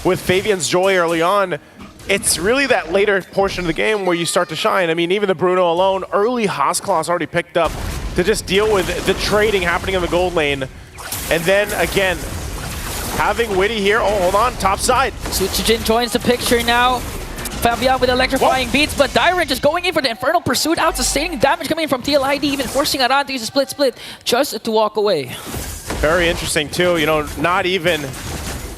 with Fabian's Joy early on, it's really that later portion of the game where you start to shine. I mean, even the Bruno alone, early Haasclaw's already picked up to just deal with the trading happening in the gold lane. And then, again, having Widdy here. Oh, hold on, top side. Sutsujin joins the picture now. Fabian with electrifying beats, but Dyren just going in for the Infernal Pursuit out, sustaining damage coming in from TLID, even forcing Aran to use a split just to walk away. Very interesting too, you know, not even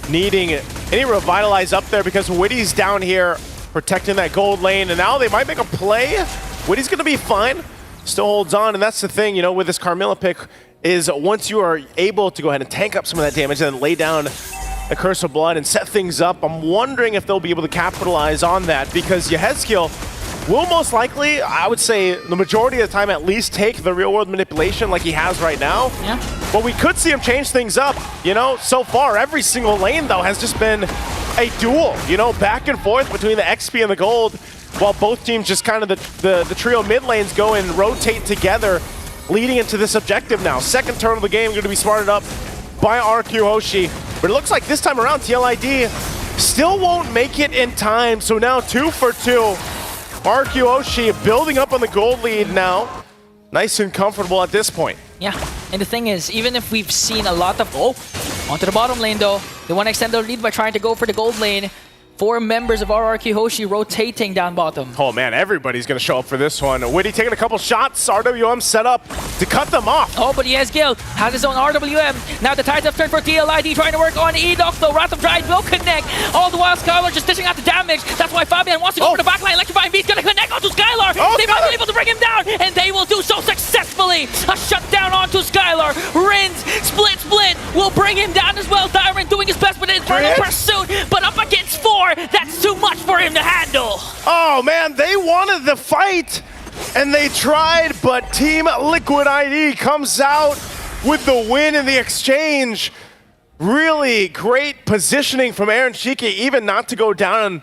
needing any Revitalize up there because Widdy's down here protecting that gold lane, and now they might make a play. Widdy's gonna be fine, still holds on, and that's the thing, you know, with this Carmilla pick, is once you are able to go ahead and tank up some of that damage and then lay down a Curse of Blood and set things up, I'm wondering if they'll be able to capitalize on that, because Yehezkiel will most likely, I would say the majority of the time at least, take the real world manipulation like he has right now. Yeah. But we could see him change things up, you know? So far, every single lane though has just been a duel, you know, back and forth between the XP and the gold, while both teams just kind of the trio mid lanes go and rotate together, leading into this objective now. Second turn of the game going to be smarted up by RQ Hoshi. But it looks like this time around, TLID still won't make it in time. So now 2 for 2. RQ Hoshi building up on the gold lead now. Nice and comfortable at this point. Yeah, and the thing is, even if we've seen a lot of... Oh, onto the bottom lane though. They want to extend their lead by trying to go for the gold lane. 4 members of RRQ Hoshi rotating down bottom. Oh man, everybody's going to show up for this one. Widdy taking a couple shots. RWM set up to cut them off. Oh, but Yehezkiel has his own RWM. Now the tides have turned for TLID, trying to work on Edok, though. Wrath of Giant will connect. All the while, Skylar just dishing out the damage. That's why Fabian wants to go for the backline. Electrifying Beast going to connect onto Skylar. They might be able to bring him down, and they will do so successfully. A shutdown onto Skylar. Rins, split, will bring him down as well. Dyren doing his best with his Infernal Pursuit, but up against 4, that's too much for him to handle. Oh man, they wanted the fight, and they tried, but Team Liquid ID comes out with the win in the exchange. Really great positioning from Aaron Shiki, even not to go down.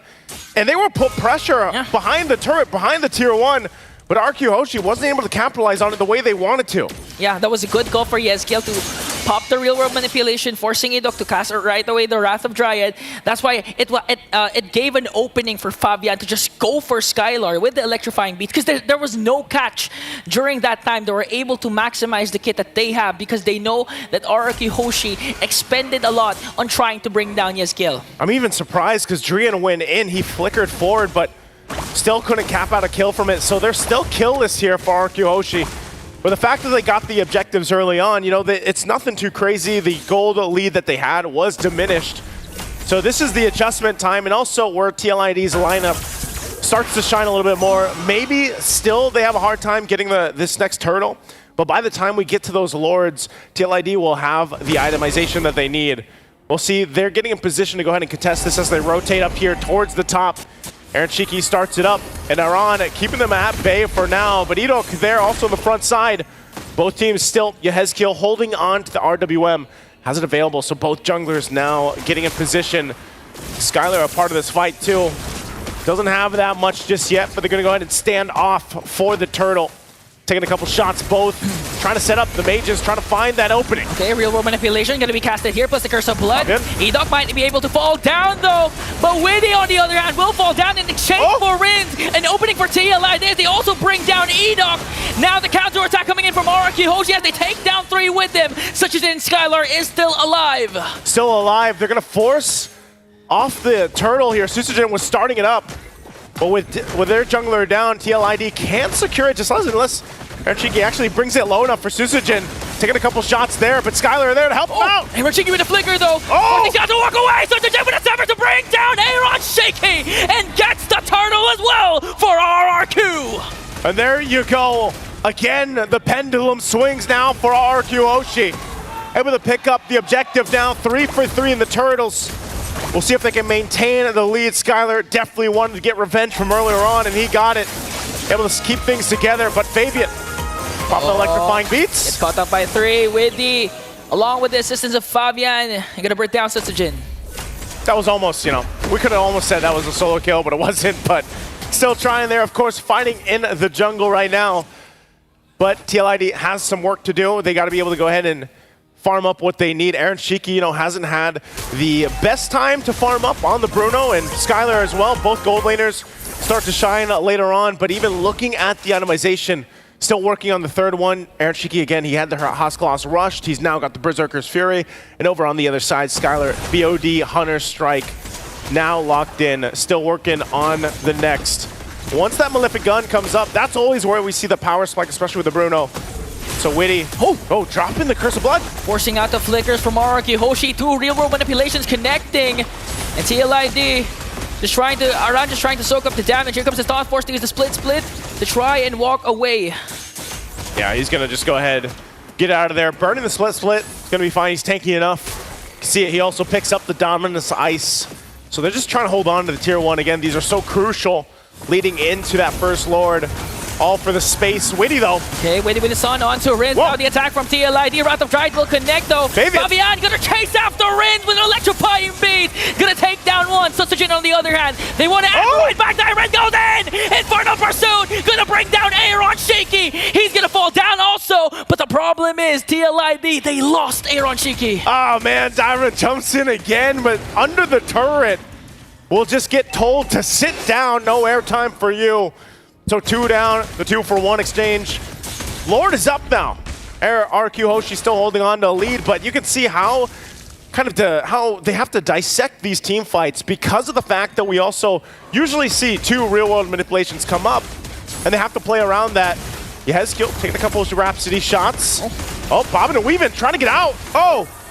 And they will put pressure behind the turret, behind the tier 1. but RQ Hoshi wasn't able to capitalize on it the way they wanted to. Yeah, that was a good call for Yesgiel to pop the real world manipulation, forcing Idok to cast right away the Wrath of Dryad. That's why it gave an opening for Fabian to just go for Skylar with the electrifying beat, because there was no catch during that time. They were able to maximize the kit that they have because they know that RQ Hoshi expended a lot on trying to bring down Yesgiel. I'm even surprised because Drian went in, he flickered forward, but still couldn't cap out a kill from it. So they're still killless here for RQ Hoshi. But the fact that they got the objectives early on, you know, it's nothing too crazy. The gold lead that they had was diminished. So this is the adjustment time, and also where TLID's lineup starts to shine a little bit more. Maybe still they have a hard time getting this next turtle, but by the time we get to those lords, TLID will have the itemization that they need. We'll see they're getting in position to go ahead and contest this as they rotate up here towards the top. Aaron Shiki starts it up, and Aran keeping them at bay for now, but Idok there also on the front side. Both teams still, Yehezkiel holding on to the RWM, has it available, so both junglers now getting in position. Skylar a part of this fight too. Doesn't have that much just yet, but they're gonna go ahead and stand off for the turtle. Taking a couple shots, both trying to set up the mages, trying to find that opening. Okay, real world manipulation gonna be casted here, plus the Curse of Blood. Edok might be able to fall down though, but Winnie on the other hand will fall down in exchange for Rins. An opening for TLID. They also bring down Edok. Now the counter attack coming in from RQ Hoshi as they take down 3 with them. Such as in Skylar is still alive. Still alive. They're gonna force off the turtle here. Susagen was starting it up. But with their jungler down, TLID can't secure it just unless Aaron actually brings it low enough for Susagen. Taking a couple shots there, but Skylar there to help him out. Aaron Shiki with a flicker though. He's got to walk away. Susagen with a sever to bring down Aaron Shiki and gets the turtle as well for RRQ. And there you go. Again, the pendulum swings now for RQ Hoshi. Able to pick up the objective now, 3 for 3 in the turtles. We'll see if they can maintain the lead. Skylar definitely wanted to get revenge from earlier on, and he got it. Able to keep things together, but Fabian popping electrifying beats. Gets caught up by 3 along with the assistance of Fabian. You're gonna break down Susagen. That was almost, you know, we could have almost said that was a solo kill, but it wasn't. But still trying there, of course, fighting in the jungle right now. But TLID has some work to do. They got to be able to go ahead and farm up what they need. Aaron Shiki, you know, hasn't had the best time to farm up on the Bruno, and Skylar as well. Both gold laners start to shine later on, but even looking at the itemization, still working on the third one. Aaron Shiki, again, he had the Haskell's rushed. He's now got the Berserker's Fury, and over on the other side, Skylar, BOD, Hunter Strike, now locked in, still working on the next. Once that Malefic Gun comes up, that's always where we see the power spike, especially with the Bruno. So Witty, dropping the Curse of Blood. Forcing out the flickers from RQ Hoshi. 2 real world manipulations connecting. And TLID just trying to soak up the damage. Here comes the Thought Force to use the split to try and walk away. Yeah, he's gonna just go ahead, get out of there. Burning the split. It's gonna be fine, he's tanky enough. You can see it, he also picks up the Dominus Ice. So they're just trying to hold on to the tier 1. Again, these are so crucial leading into that first Lord. All for the space. Witty though. Okay, Witty with the Sun onto Rin. Now the attack from TLID. Wrath of Dryad will connect though. Fabian gonna chase after Rin with an electrifying beat. Gonna take down one. Susagen on the other hand. They want to right back there. Rin goes in. Infernal Pursuit. Gonna bring down Aaron Shiki. He's gonna fall down also. But the problem is TLID, they lost Aaron Shiki. Oh man, Dyron jumps in again, but under the turret. We'll just get told to sit down. No airtime for you. So 2 down, the 2 for 1 exchange. Lord is up now. RQ Hoshi still holding on to a lead, but you can see how how they have to dissect these team fights because of the fact that we also usually see 2 real-world manipulations come up, and they have to play around that. Yehezkiel taking a couple of Rhapsody shots. Bobbing and weaving, trying to get out.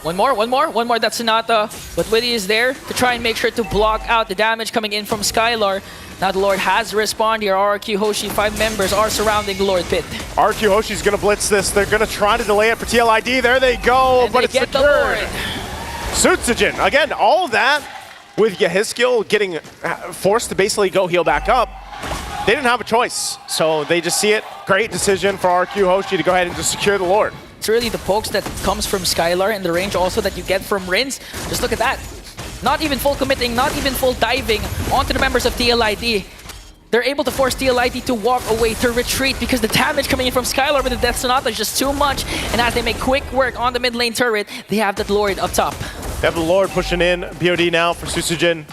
One more. That's Sonata. But Witty is there to try and make sure to block out the damage coming in from Skylar. Now the Lord has responded here. RQ Hoshi, 5 members are surrounding the Lord pit. RQ Hoshi's gonna blitz this. They're gonna try to delay it for TLID. There they go, and but it's secured. Susagen, again, all of that with Yehezkiel getting forced to basically go heal back up. They didn't have a choice, so they just see it. Great decision for RQ Hoshi to go ahead and just secure the Lord. It's really the pokes that comes from Skylar and the range also that you get from Rins. Just look at that. Not even full committing, not even full diving onto the members of TLID. they're able to force TLID to walk away, to retreat, because the damage coming in from Skylar with the Death Sonata is just too much. And as they make quick work on the mid lane turret, they have that Lord up top. They have the Lord pushing in, BOD now for Susujin.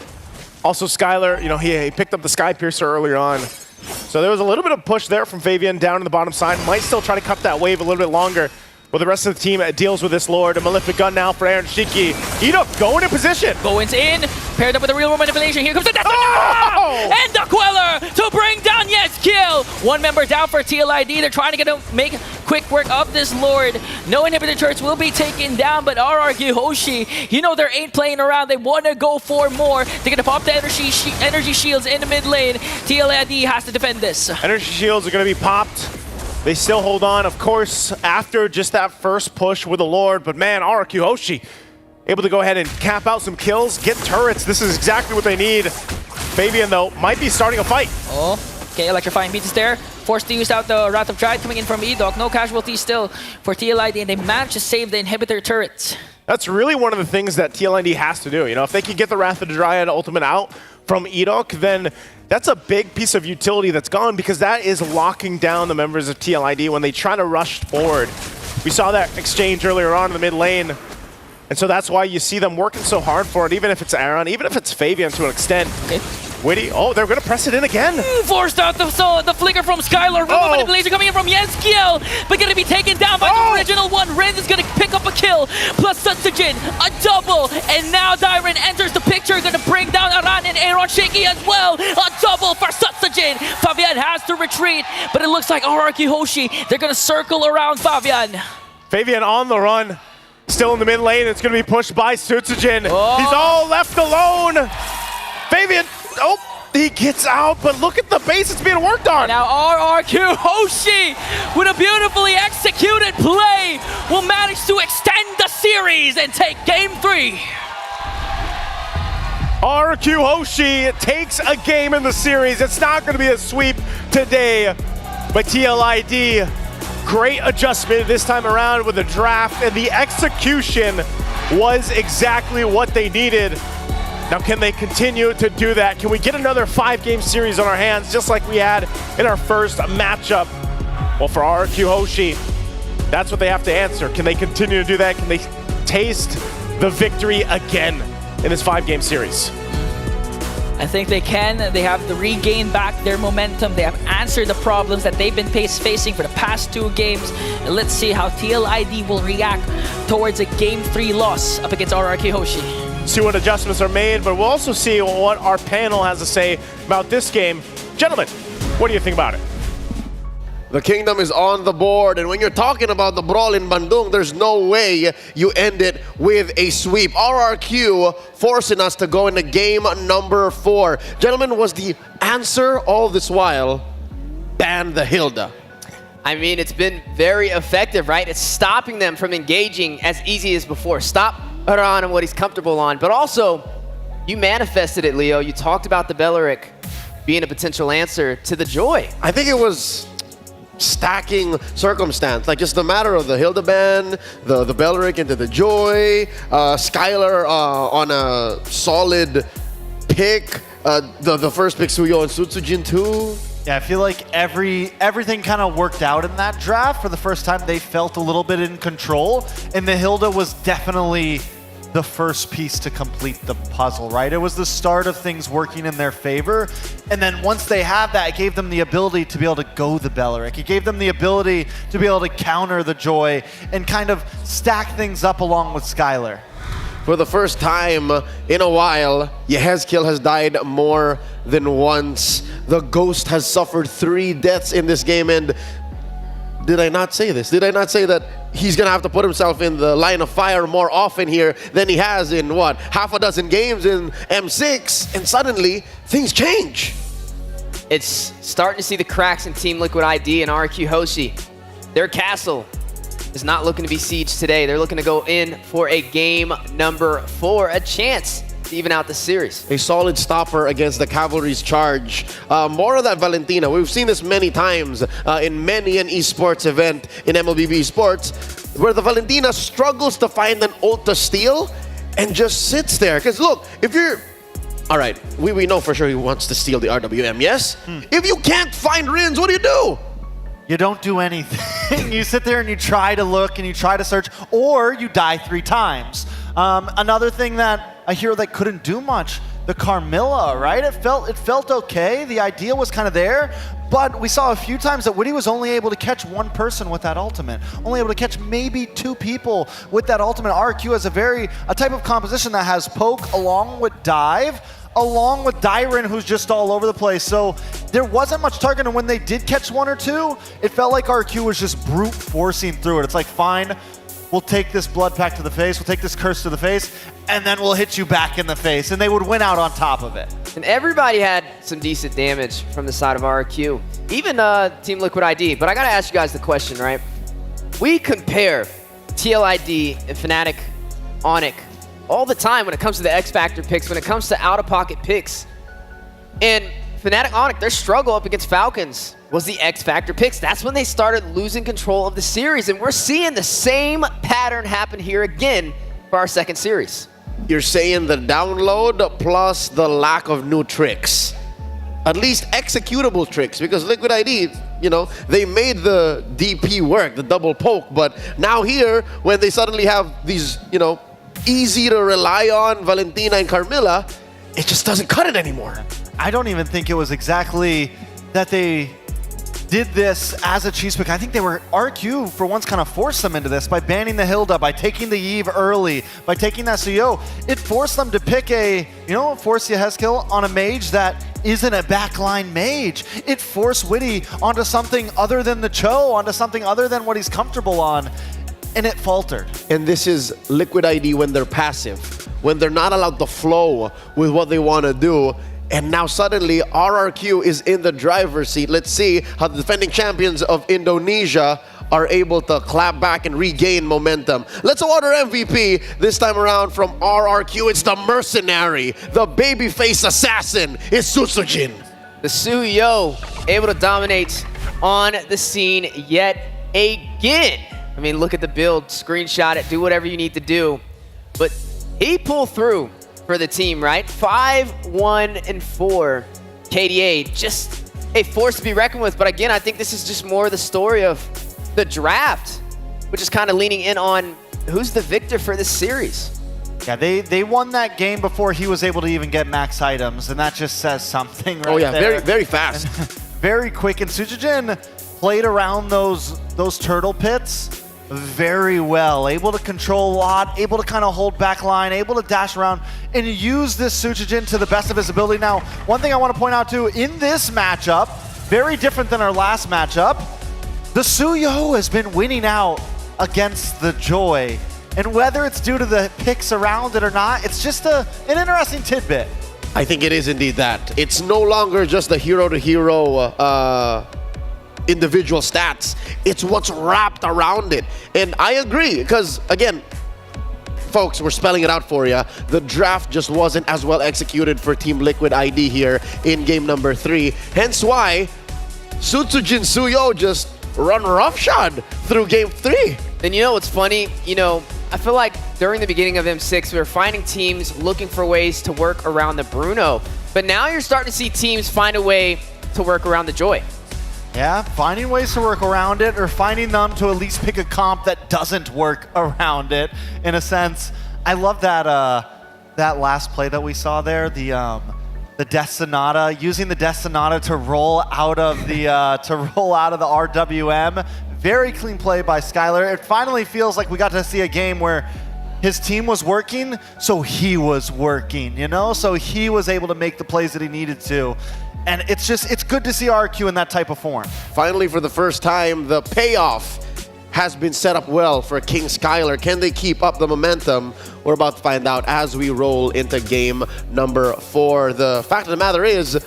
Also Skylar, you know, he picked up the Sky Piercer earlier on. So there was a little bit of push there from Fabian down in the bottom side. Might still try to cut that wave a little bit longer. Well, the rest of the team deals with this Lord. A Malefic Gun now for Aaron Shiki. Edok going in position. Goins in, paired up with a real world manipulation. Here comes the Death and the Queller to bring down Kill. One member down for TLID. They're trying to get him make quick work of this Lord. No inhibitor turrets will be taken down, but RRQ Hoshi, you know, they ain't playing around. They want to go for more. They're going to pop the energy shields in the mid lane. TLID has to defend this. Energy shields are going to be popped. They still hold on, of course, after just that first push with the Lord. But man, RRQ Hoshi able to go ahead and cap out some kills, get turrets. This is exactly what they need. Fabian, though, might be starting a fight. Oh, okay, electrifying beats is there. Forced to use out the Wrath of Dryad coming in from Edok. No casualties still for TLID, and they managed to save the inhibitor turrets. That's really one of the things that TLID has to do. You know, if they can get the Wrath of the Dryad ultimate out from Edok, then that's a big piece of utility that's gone, because that is locking down the members of TLID when they try to rush forward. We saw that exchange earlier on in the mid lane. And so that's why you see them working so hard for it, even if it's Aaron, even if it's Fabian to an extent. Okay. Witty, oh, they're going to press it in again. Forced out the flicker from Skylar. Real manipulation coming in from Kill, but going to be taken down by the original one. Renz is going to pick up a kill, plus Sutsujin, a double. And now Dyron enters the picture, going to bring down Aran and Aaron Shaky as well. A double for Sutsujin. Fabian has to retreat, but it looks like RRQ Hoshi, they're going to circle around Fabian. Fabian on the run. Still in the mid lane, it's going to be pushed by Sutsujin. He's all left alone. Fabian, he gets out, but look at the base it's being worked on. Now RRQ Hoshi, with a beautifully executed play, will manage to extend the series and take game 3. RRQ Hoshi takes a game in the series. It's not going to be a sweep today, but TLID, great adjustment this time around with the draft, and the execution was exactly what they needed. Now, can they continue to do that? Can we get another 5-game series on our hands, just like we had in our first matchup? Well, for RRQ Hoshi, that's what they have to answer. Can they continue to do that? Can they taste the victory again in this 5-game series? I think they can. They have to regain back their momentum. They have answered the problems that they've been facing for the past 2 games. And let's see how TLID will react towards a Game 3 loss up against RRQ Hoshi. See what adjustments are made, but we'll also see what our panel has to say about this game. Gentlemen, what do you think about it? The Kingdom is on the board, and when you're talking about the brawl in Bandung, there's no way you end it with a sweep. RRQ forcing us to go into game number 4. Gentlemen, was the answer all this while ban the Hilda? I mean, it's been very effective, right? It's stopping them from engaging as easy as before. Stop Aran and what he's comfortable on, but also you manifested it, Leo. You talked about the Belleric being a potential answer to the Joy. I think it was stacking circumstance, like just the matter of the Hilda ban, the Belleric into the Joy, Skylar on a solid pick, the first pick Suyo and Sutsujin too. Yeah, I feel like everything kind of worked out in that draft. For the first time, they felt a little bit in control, and the Hilda was definitely the first piece to complete the puzzle, right? It was the start of things working in their favor, and then once they had that, it gave them the ability to be able to go the Belleric. It gave them the ability to be able to counter the Joy and kind of stack things up along with Skylar. For the first time in a while, Yehezkiel has died more than once. The Ghost has suffered 3 deaths in this game, and did I not say this? Did I not say that he's going to have to put himself in the line of fire more often here than he has in, what, half a dozen games in M6? And suddenly, things change. It's starting to see the cracks in Team Liquid ID and RRQ Hoshi. Their castle is not looking to be sieged today. They're looking to go in for a game number 4, a chance to even out the series. A solid stopper against the Cavalry's charge. More of that Valentina. We've seen this many times in many an esports event in MLBB Sports, where the Valentina struggles to find an ult to steal and just sits there. Because look, if you're All right, we know for sure he wants to steal the RWM, yes? If you can't find Rins, what do you do? You don't do anything. You sit there and you try to look and you try to search, or you die 3 times. Another thing that a hero that couldn't do much, the Carmilla, right? It felt okay. The idea was kind of there, but we saw a few times that Witty was only able to catch 1 person with that ultimate, only able to catch maybe 2 people with that ultimate. RQ has a type of composition that has poke along with dive, along with Dyron, who's just all over the place. So there wasn't much target, and when they did catch 1 or 2, it felt like RQ was just brute forcing through it. It's like, fine, we'll take this blood pack to the face, we'll take this curse to the face, and then we'll hit you back in the face, and they would win out on top of it. And everybody had some decent damage from the side of RQ, even Team Liquid ID. But I gotta ask you guys the question, right? We compare TLID and Fnatic, Onyx all the time when it comes to the X Factor picks, when it comes to out-of-pocket picks. And Fnatic, Onyx, their struggle up against Falcons was the X Factor picks. That's when they started losing control of the series, and we're seeing the same pattern happen here again for our second series. You're saying the download plus the lack of new tricks. At least executable tricks, because Liquid ID, you know, they made the DP work, the double poke, but now here, when they suddenly have these, you know, easy to rely on Valentina and Carmilla, it just doesn't cut it anymore. I don't even think it was exactly that they did this as a cheese pick. I think they were, RQ for once kind of forced them into this by banning the Hilda, by taking the Eve early, by taking that CEO. It forced them to pick force Yehez kill on a mage that isn't a backline mage. It forced Witty onto something other than the Cho, onto something other than what he's comfortable on, and it faltered. And this is Liquid ID when they're passive, when they're not allowed to flow with what they want to do. And now suddenly RRQ is in the driver's seat. Let's see how the defending champions of Indonesia are able to clap back and regain momentum. Let's award our MVP this time around from RRQ. It's the mercenary, the babyface assassin. It's Sutsujin. The Suyo able to dominate on the scene yet again. I mean, look at the build, screenshot it, do whatever you need to do. But he pulled through for the team, right? 5-1-4. KDA, just a force to be reckoned with. But again, I think this is just more the story of the draft, which is kind of leaning in on who's the victor for this series. Yeah, they won that game before he was able to even get max items, and that just says something right there. Very, very fast. Very quick, and Sujujin played around those turtle pits very well, able to control a lot, able to kind of hold back line, able to dash around and use this Suchijin to the best of his ability. Now, one thing I want to point out too, in this matchup, very different than our last matchup, the Suyo has been winning out against the Joy. And whether it's due to the picks around it or not, it's just an interesting tidbit. I think it is indeed that. It's no longer just the hero-to-hero individual stats. It's what's wrapped around it. And I agree, because again, folks, we're spelling it out for you. The draft just wasn't as well executed for Team Liquid ID here in game number 3. Hence why Sutsujin Suyo just run roughshod through game 3. And you know what's funny? You know, I feel like during the beginning of M6, we were finding teams looking for ways to work around the Bruno. But now you're starting to see teams find a way to work around the Joy. Yeah, finding ways to work around it, or finding them to at least pick a comp that doesn't work around it, in a sense. I love that that last play that we saw there, the Death Sonata, using the Death Sonata to roll out of the RWM. Very clean play by Skylar. It finally feels like we got to see a game where his team was working, so he was working, you know? So he was able to make the plays that he needed to. And it's good to see RQ in that type of form. Finally, for the first time, the payoff has been set up well for King Skylar. Can they keep up the momentum? We're about to find out as we roll into game number 4. The fact of the matter is,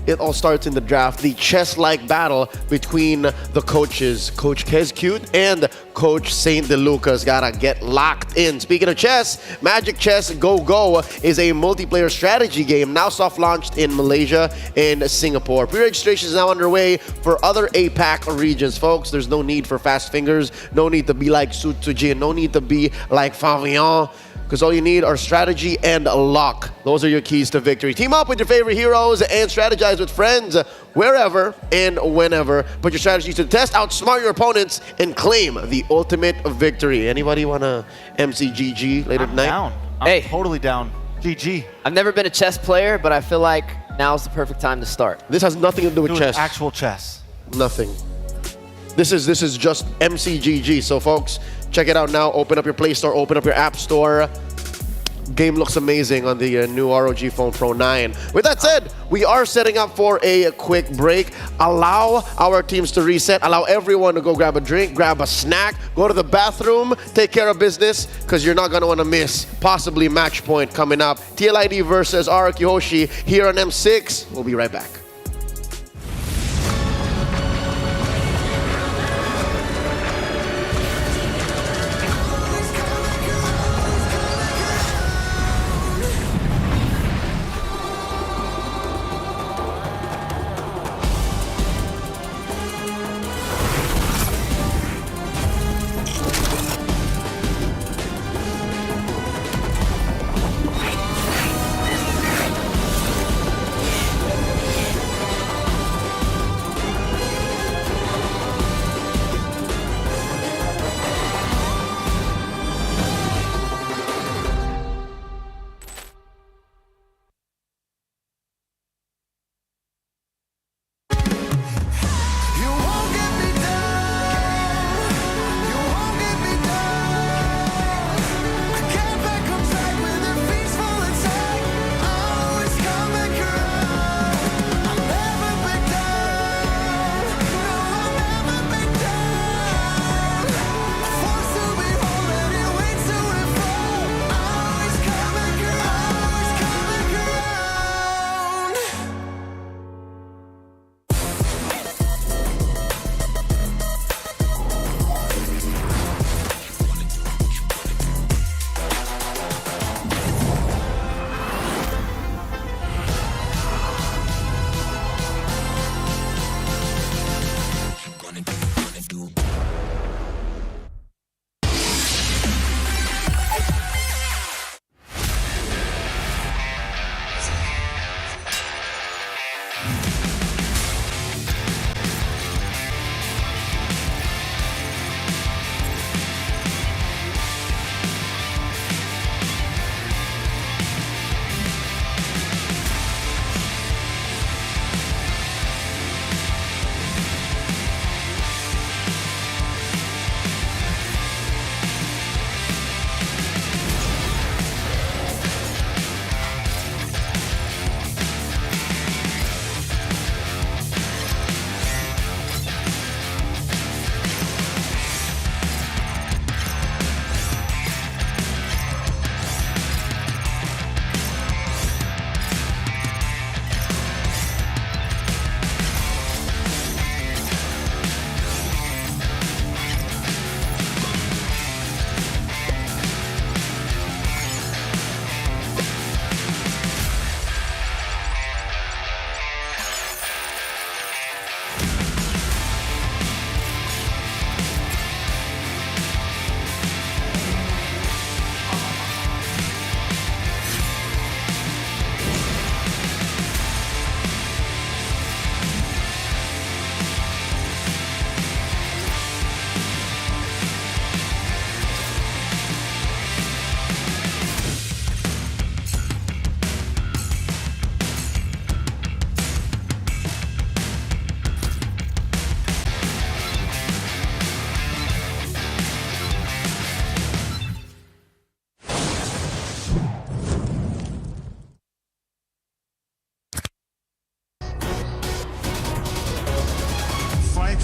it all starts in the draft, the chess-like battle between the coaches, Coach Kezcute and Coach Saint DeLuca's gotta get locked in. Speaking of chess, Magic Chess Go Go is a multiplayer strategy game now soft-launched in Malaysia and Singapore. Pre-registration is now underway for other APAC regions, folks. There's no need for fast fingers, no need to be like Sutsujin, no need to be like Favian. because all you need are strategy and luck. Those are your keys to victory. Team up with your favorite heroes and strategize with friends wherever and whenever. Put your strategies to the test, outsmart your opponents, and claim the ultimate victory. Anybody want to MCGG later tonight? Down. I'm totally down. GG. I've never been a chess player, but I feel like now's the perfect time to start. This has nothing to do with chess. Actual chess. Nothing. This is just MCGG. So folks, check it out now. Open up your Play Store, open up your App Store. Game looks amazing on the new ROG Phone Pro 9. With that said, we are setting up for a quick break. Allow our teams to reset. Allow everyone to go grab a drink, grab a snack, go to the bathroom, take care of business, because you're not going to want to miss possibly match point coming up. TLID versus RQ Hoshi here on M6. We'll be right back.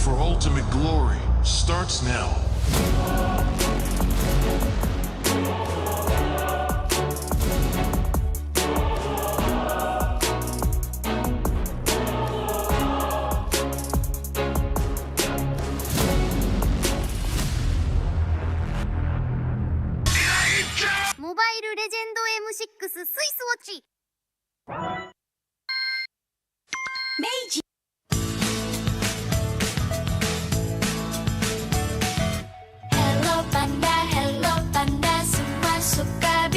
For ultimate glory starts now. Mobile Legend M6 スイスウォッチ明治Hello Panda, semua suka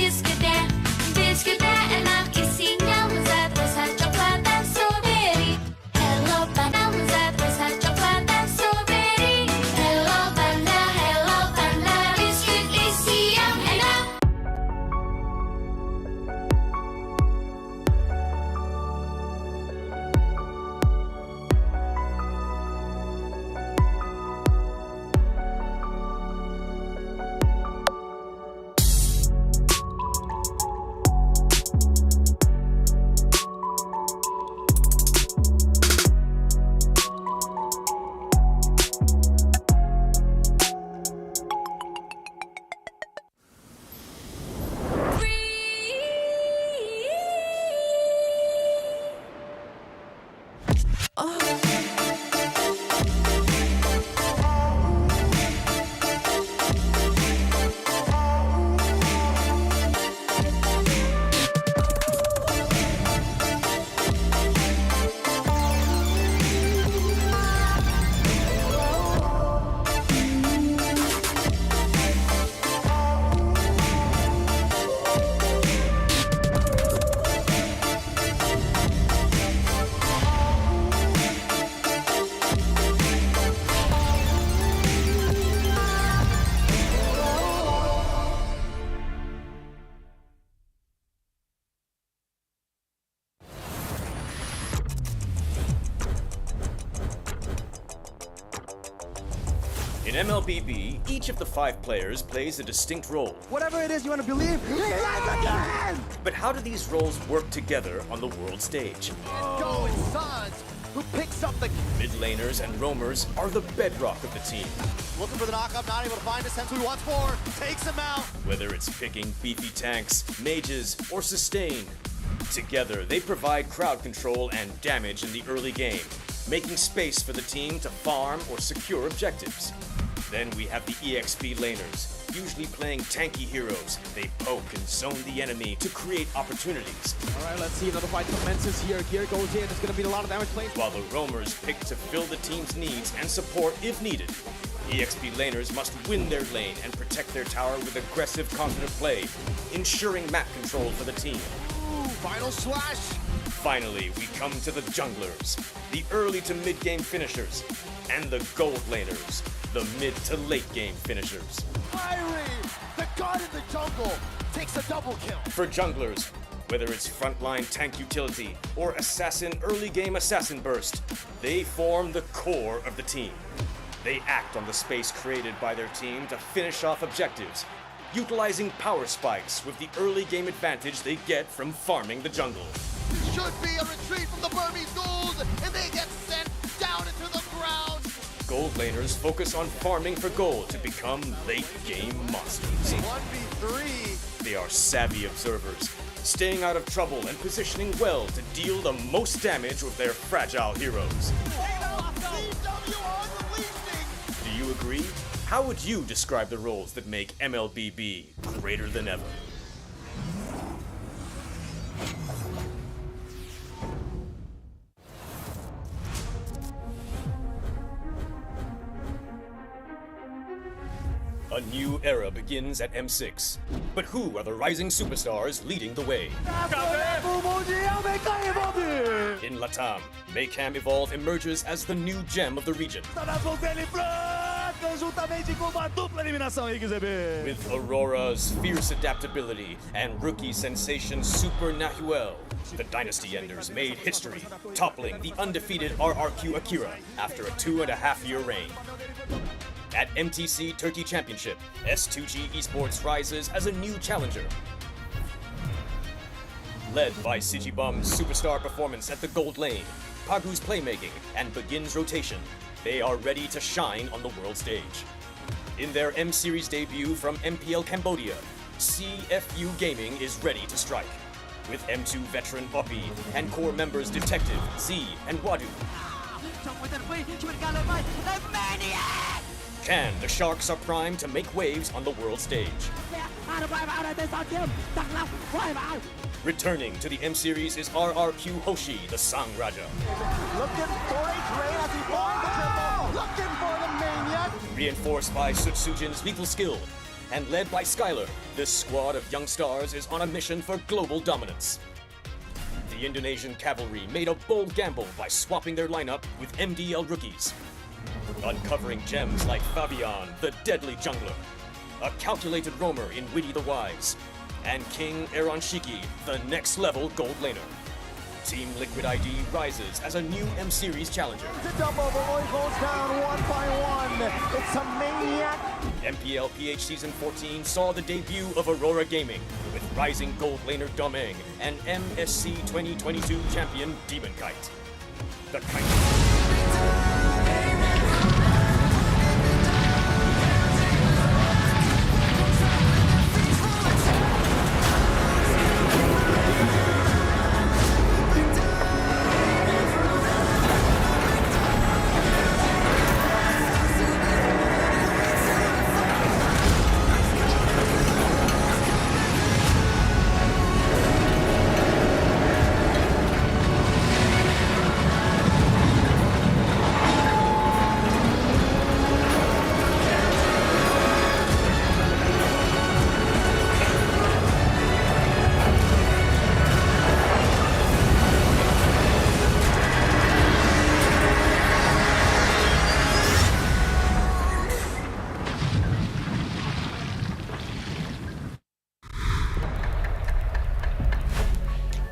In MLBB, each of the 5 players plays a distinct role. Whatever it is you want to believe, again! But how do these roles work together on the world stage? Going Suns, who picks up the... Mid laners and roamers are the bedrock of the team. Looking for the knockup, not able to find a sense who he wants for. Takes him out. Whether it's picking beefy tanks, mages, or sustain, together they provide crowd control and damage in the early game, making space for the team to farm or secure objectives. Then we have the EXP laners, usually playing tanky heroes. They poke and zone the enemy to create opportunities. All right, let's see. Another fight commences here. Gear goes in. It's going to be a lot of damage played. While the roamers pick to fill the team's needs and support if needed. EXP laners must win their lane and protect their tower with aggressive, confident play, ensuring map control for the team. Ooh, final slash. Finally, we come to the junglers, the early to mid-game finishers, and the gold laners, the mid to late game finishers. Fiery, the god in the jungle, takes a double kill. For junglers, whether it's frontline tank utility or assassin early game assassin burst, they form the core of the team. They act on the space created by their team to finish off objectives, utilizing power spikes with the early game advantage they get from farming the jungle. This should be a retreat from the Burmese gold, and they get sent down into the ground. Gold laners focus on farming for gold to become late game monsters. 1v3. They are savvy observers, staying out of trouble and positioning well to deal the most damage with their fragile heroes. Do you agree? How would you describe the roles that make MLBB greater than ever? A new era begins at M6. But who are the rising superstars leading the way? In Latam, Maycam Evolve emerges as the new gem of the region. With Aurora's fierce adaptability and rookie sensation Super Nahuel, the Dynasty Enders made history, toppling the undefeated RRQ Akira after a 2.5-year reign. At MTC Turkey Championship, S2G Esports rises as a new challenger. Led by Sigibum's superstar performance at the gold lane, Pagu's playmaking, and Begin's rotation, they are ready to shine on the world stage. In their M-Series debut from MPL Cambodia, CFU Gaming is ready to strike, with M2 veteran Poppy and core members Detective, Z, and Wadu. Can the Sharks are primed to make waves on the world stage? Returning to the M-Series is RRQ Hoshi, the Sang Raja. Looking for a trade as he finds the triple. Looking for the maniac. Reinforced by Sutsujin's lethal skill, and led by Skylar, this squad of young stars is on a mission for global dominance. The Indonesian cavalry made a bold gamble by swapping their lineup with MDL rookies, uncovering gems like Fabian, the deadly jungler, a calculated roamer in Witty the Wise, and King Aaron Shiki, the next-level gold laner. Team Liquid ID rises as a new M-Series challenger. The double, the Roy goes down 1 by 1. It's a maniac. MPL PH Season 14 saw the debut of Aurora Gaming, with rising gold laner Domeng and MSC 2022 champion Demon Kite. The Kite.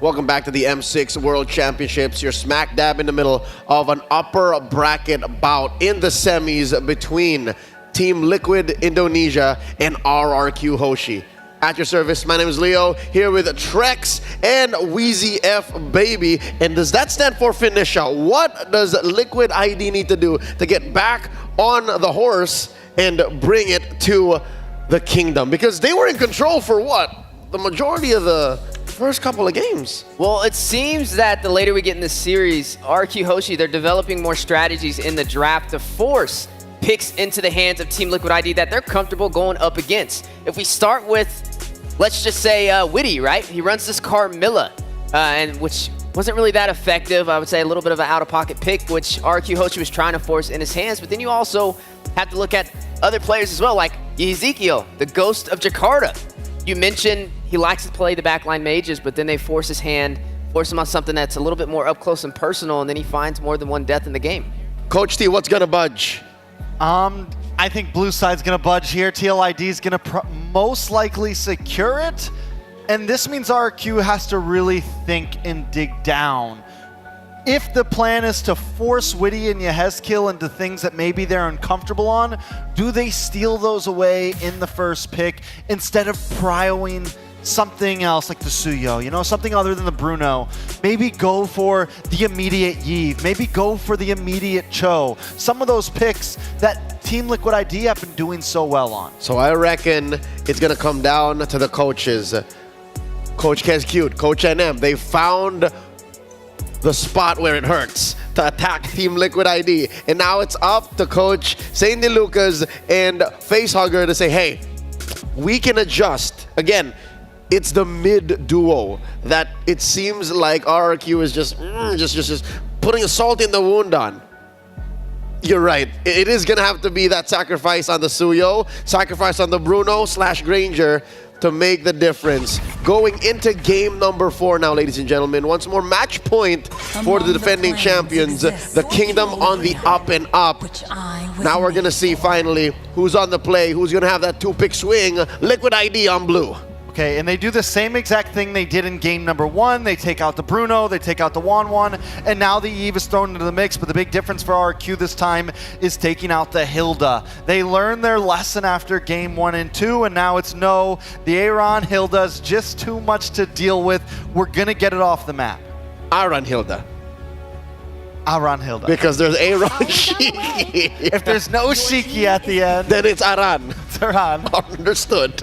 Welcome back to the M6 World Championships. You're smack dab in the middle of an upper bracket bout in the semis between Team Liquid Indonesia and RRQ Hoshi. At your service, my name is Leo, here with Trex and Wheezy F Baby. And does that stand for Finisha? What does Liquid ID need to do to get back on the horse and bring it to the kingdom? Because they were in control for what? The majority of the first couple of games. Well, it seems that the later we get in this series, RQ Hoshi, they're developing more strategies in the draft to force picks into the hands of Team Liquid ID that they're comfortable going up against. If we start with, let's just say Witty, right? He runs this Carmilla, and which wasn't really that effective. I would say a little bit of an out-of-pocket pick, which RQ Hoshi was trying to force in his hands. But then you also have to look at other players as well, like Ezekiel, the Ghost of Jakarta. You mentioned he likes to play the backline mages, but then they force his hand, force him on something that's a little bit more up close and personal, and then he finds more than one death in the game. Coach T, what's gonna budge? I think blue side's gonna budge here. TLID's gonna most likely secure it. And this means RQ has to really think and dig down. If the plan is to force Witty and Yehezkiel into things that maybe they're uncomfortable on, do they steal those away in the first pick instead of prioing something else like the Suyo, you know, something other than the Bruno? Maybe go for the immediate Yve, maybe go for the immediate Cho. Some of those picks that Team Liquid ID have been doing so well on. So I reckon it's gonna come down to the coaches. Coach Kez Cute, Coach NM, they found the spot where it hurts to attack Team Liquid ID. And now it's up to Coach Saint Lucas and Facehugger to say, hey, we can adjust. Again, it's the mid duo that it seems like RRQ is just putting a salt in the wound on. You're right. It is going to have to be that sacrifice on the Suyo, sacrifice on the Bruno / Granger to make the difference. Going into game number 4 now, ladies and gentlemen. Once more, match point for the defending champions. The kingdom on the up and up. Now we're going to see finally who's on the play, who's going to have that 2-pick swing. Liquid ID on blue. Okay, and they do the same exact thing they did in game number 1. They take out the Bruno, they take out the Wan, and now the Yve is thrown into the mix, but the big difference for RQ this time is taking out the Hilda. They learned their lesson after game 1 and 2, and now it's no, the Aaron Hilda's just too much to deal with. We're gonna get it off the map. Aaron Hilda. Aaron Hilda. Because there's Aaron Shiki. If there's no Shiki at the end, then it's Aran. It's Aran. Understood.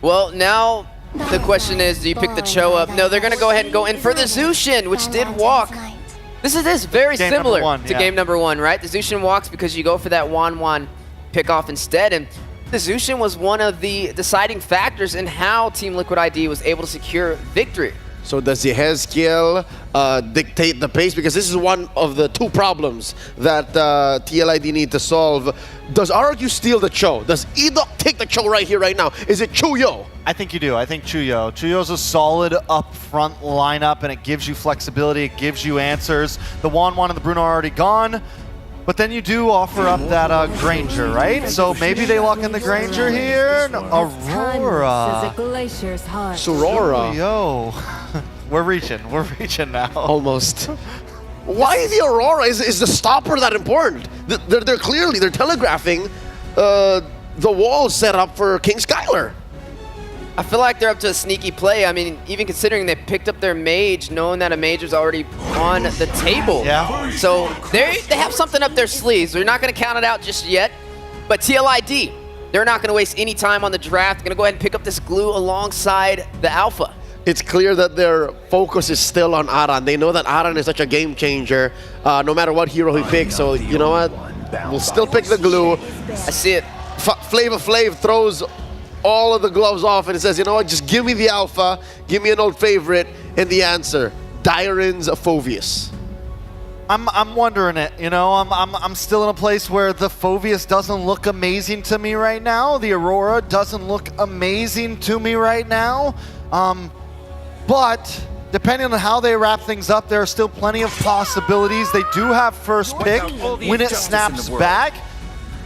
Well, now the question is, do you pick the Cho up? No, they're going to go ahead and go in for the Zushin, which did walk. This is very Game similar number 1, to game number 1, right? The Zushin walks because you go for that Wan pick off instead. And the Zushin was one of the deciding factors in how Team Liquid ID was able to secure victory. So does Yehezkiel dictate the pace? Because this is one of the 2 problems that TLID need to solve. Does RRQ steal the Cho? Does Edok take the Cho right here, right now? Is it Chuyo? I think you do. I think Chuyo. Chuyo's a solid up-front lineup, and it gives you flexibility. It gives you answers. The Wan and the Bruno are already gone. But then you do offer up that Granger, right? So maybe they lock in the Granger here. Aurora. Sorora. Yo. We're reaching now. Almost. Why the Aurora? Is the stopper that important? They're clearly, they're telegraphing the wall set up for King Skylar. I feel like they're up to a sneaky play. I mean, even considering they picked up their mage, knowing that a mage was already on the table. Yeah. So they have something up their sleeves. They're not going to count it out just yet. But TLID, they're not going to waste any time on the draft. They're going to go ahead and pick up this glue alongside the Alpha. It's clear that their focus is still on Aran. They know that Aran is such a game changer, no matter what hero he picks. So, you know what? We'll still pick the glue. I see it. Flavor Flav throws all of the gloves off and it says, you know what, just give me the Alpha, give me an old favorite, and the answer, Dyren's Phoveus. I'm wondering it, you know, I'm still in a place where the Phoveus doesn't look amazing to me right now. The Aurora doesn't look amazing to me right now. But depending on how they wrap things up, there are still plenty of possibilities. They do have first pick when it snaps back.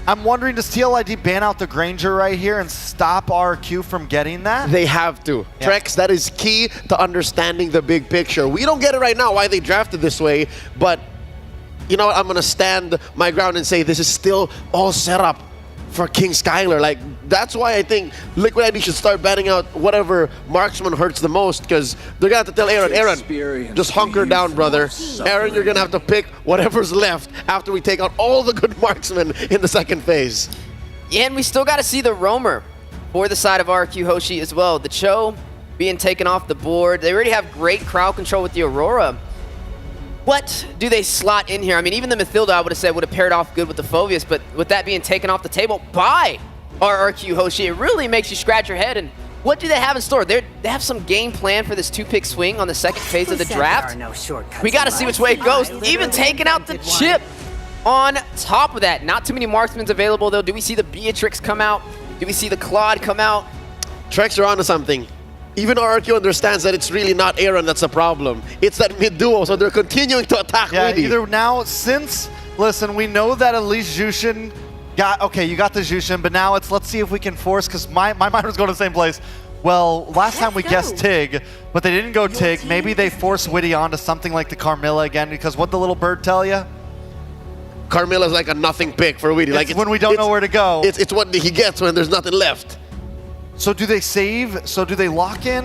I'm wondering, does TLID ban out the Granger right here and stop RQ from getting that? They have to. Yeah. Trex, that is key to understanding the big picture. We don't get it right now why they drafted this way, but you know what? I'm going to stand my ground and say this is still all set up for King Skylar. Like, that's why I think Liquid ID should start batting out whatever marksman hurts the most, because they're going to have to tell Aaron, just hunker down, brother. Aaron, you're going to have to pick whatever's left after we take out all the good marksmen in the second phase. Yeah, and we still got to see the roamer for the side of RQ Hoshi as well. The Cho being taken off the board. They already have great crowd control with the Aurora. What do they slot in here? I mean, even the Mathilda, I would have said, would have paired off good with the Phoveus, but with that being taken off the table by RQ Hoshi, it really makes you scratch your head. And what do they have in store? They have some game plan for this 2-pick swing on the second phase of the draft. We got to see which way it goes. Even taking out the chip on top of that. Not too many marksmen available, though. Do we see the Beatrix come out? Do we see the Claude come out? Trex, you're onto something. Even RQ understands that it's really not Aaron that's the problem. It's that mid-duo, so they're continuing to attack Weedy. Either now, listen, we know that at least Jushin you got the Jushin, but now let's see if we can force, because my mind was going to the same place. Well, last time we guessed Tig, but they didn't go Tig. Maybe they force Witty onto something like the Carmilla again, because what the little bird tell you? Carmilla's like a nothing pick for Witty. Like when we don't know where to go. It's what he gets when there's nothing left. So do they save? So do they lock in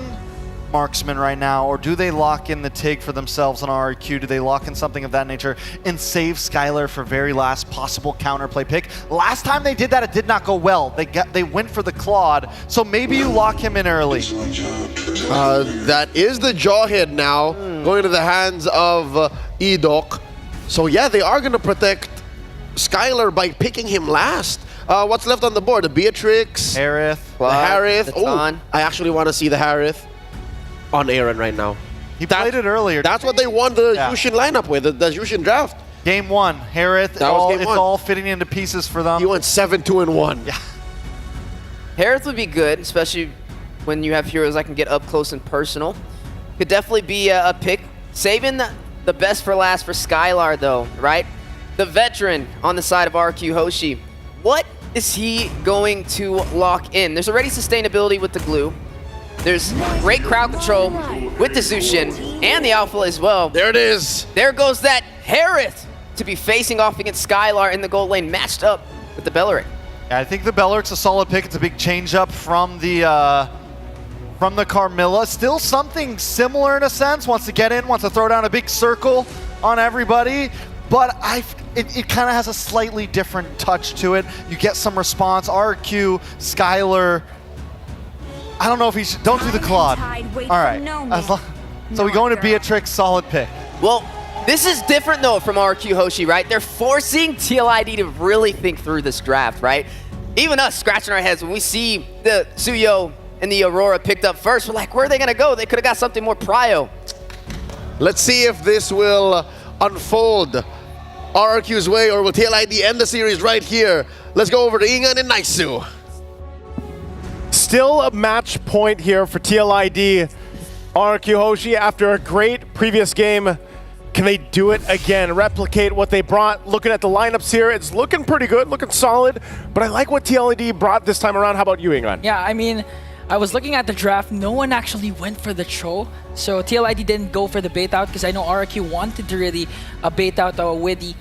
Marksman right now, or do they lock in the Tig for themselves on RQ? Do they lock in something of that nature and save Skylar for very last possible counterplay pick? Last time they did that, it did not go well. They went for the Claude, so maybe you lock him in early. That is the Jawhead now, going to the hands of Edok. So yeah, they are going to protect Skylar by picking him last. What's left on the board? The Beatrix, Harith, the Harith. Oh, I actually want to see the Harith on Aaron right now. He played it earlier. That's what they won the Jushin lineup with, the Jushin draft. Game 1, Harith. It's all fitting into pieces for them. He went 7-2-1. Yeah. Harith would be good, especially when you have heroes that can get up close and personal. Could definitely be a pick. Saving the best for last for Skylar, though, right? The veteran on the side of RQ Hoshi. What is he going to lock in? There's already sustainability with the glue. There's great crowd control with the Zushin and the Alpha as well. There it is. There goes that Harith to be facing off against Skylar in the gold lane, matched up with the Belleric. Yeah, I think the Belleric's a solid pick. It's a big change up from the Carmilla. Still something similar in a sense. Wants to get in, wants to throw down a big circle on everybody. But it kind of has a slightly different touch to it. You get some response. RQ, Skylar. I don't know if he should. Don't do the Claude. All right. So we go into Beatrix, solid pick. Well, this is different though from RQ Hoshi, right? They're forcing TLID to really think through this draft, right? Even us scratching our heads when we see the Suyo and the Aurora picked up first. We're like, where are they gonna go? They could have got something more prio. Let's see if this will unfold RQ's way, or will TLID end the series right here? Let's go over to Ingan and Naisu. Still a match point here for TLID. RQ Hoshi, after a great previous game, can they do it again? Replicate what they brought? Looking at the lineups here, it's looking pretty good, looking solid, but I like what TLID brought this time around. How about you, Ingan? Yeah, I mean, I was looking at the draft, no one actually went for the Cho, so TLID didn't go for the bait out, because I know RQ wanted to really bait out Widdy.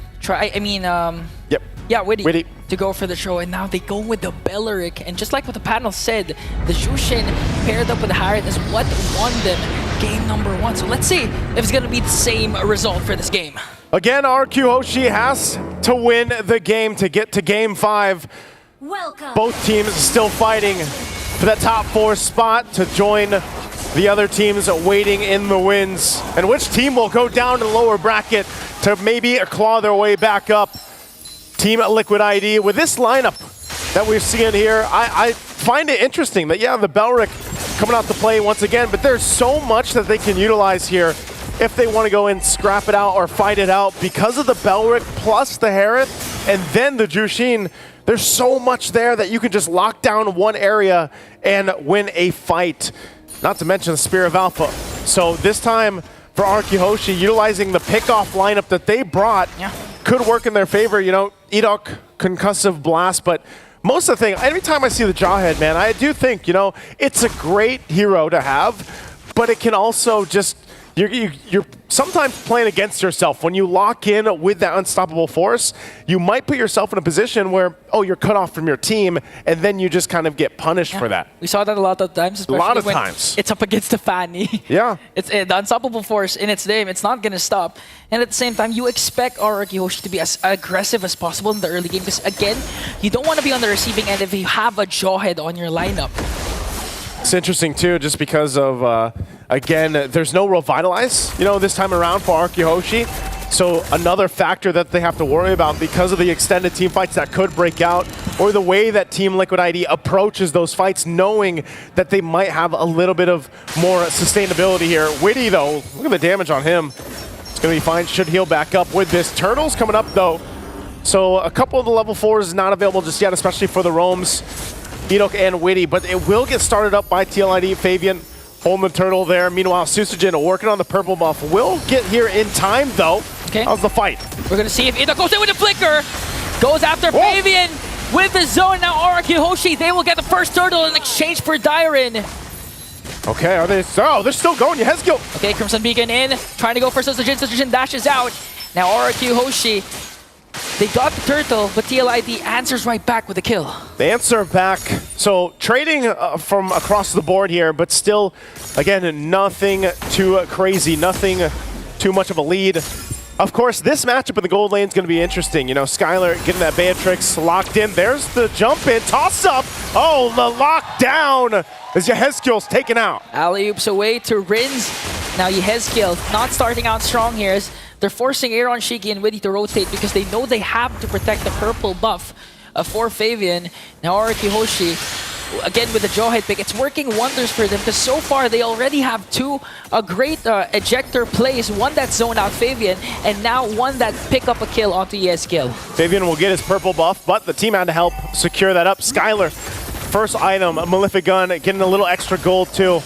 Widdy to go for the Cho, and now they go with the Belleric, and just like what the panel said, the Jushin paired up with the Harith is what won them game number 1. So let's see if it's going to be the same result for this game. Again, RQ Hoshi has to win the game to get to game 5. Welcome. Both teams still fighting for that top 4 spot to join the other teams waiting in the wins. And which team will go down to the lower bracket to maybe claw their way back up? Team Liquid ID. With this lineup that we're seeing here, I find it interesting that, yeah, the Belleric coming out to play once again, but there's so much that they can utilize here if they want to go and scrap it out or fight it out. Because of the Belleric plus the Harith and then the Jushin, there's so much there that you can just lock down one area and win a fight. Not to mention the Spear of Alpha. So this time, for Arkihoshi, utilizing the pickoff lineup that they brought. Yeah. Could work in their favor, you know, Edok, concussive blast, but most of the thing, every time I see the Jawhead, man, I do think, you know, it's a great hero to have, but it can also just, you're sometimes playing against yourself. When you lock in with that unstoppable force, you might put yourself in a position where, oh, you're cut off from your team, and then you just kind of get punished for that. We saw that a lot of times, especially A lot of when times. it's up against the Fanny. Yeah. It's the unstoppable force in its name. It's not going to stop. And at the same time, you expect Arkihoshi to be as aggressive as possible in the early game because, again, you don't want to be on the receiving end if you have a Jawhead on your lineup. It's interesting, too, just because of, again, there's no Revitalize, you know, this time around for Arkihoshi. So another factor that they have to worry about because of the extended team fights that could break out, or the way that Team Liquid ID approaches those fights, knowing that they might have a little bit of more sustainability here. Witty, though, look at the damage on him. It's going to be fine, should heal back up with this. Turtles coming up, though. So a couple of the level 4s not available just yet, especially for the roams. Edok and Witty, but it will get started up by TLID. Fabian holding the turtle there. Meanwhile, Susujin working on the purple buff. Will get here in time, though. Okay. How's the fight? We're going to see if Edok goes in with the flicker. Goes after Fabian with the zone. Now Arkihoshi, they will get the first turtle in exchange for Dyren. Okay, are they? Oh, they're still going. Yehezkiel. Okay, Crimson Beacon in. Trying to go for Susujin. Susujin dashes out. Now Arkihoshi, they got the turtle, but TLID answers right back with a kill. They answer back. So trading from across the board here, but still, again, nothing too crazy, nothing too much of a lead. Of course, this matchup in the gold lane is going to be interesting. You know, Skylar getting that Beatrix locked in. There's the jump in, toss up. Oh, the lockdown as Yehezkiel's taken out. Alley-oops away to Rins. Now Yehezkiel not starting out strong here as they're forcing Aaron, Shiki, and Witty to rotate because they know they have to protect the purple buff for Fabian. Now Arkihoshi, again with the Jawhead pick, it's working wonders for them because so far they already have two great ejector plays. One that zoned out Fabian, and now one that pick up a kill onto Yehezkiel. Fabian will get his purple buff, but the team had to help secure that up. Skylar, first item, a Malefic Gun, getting a little extra gold too.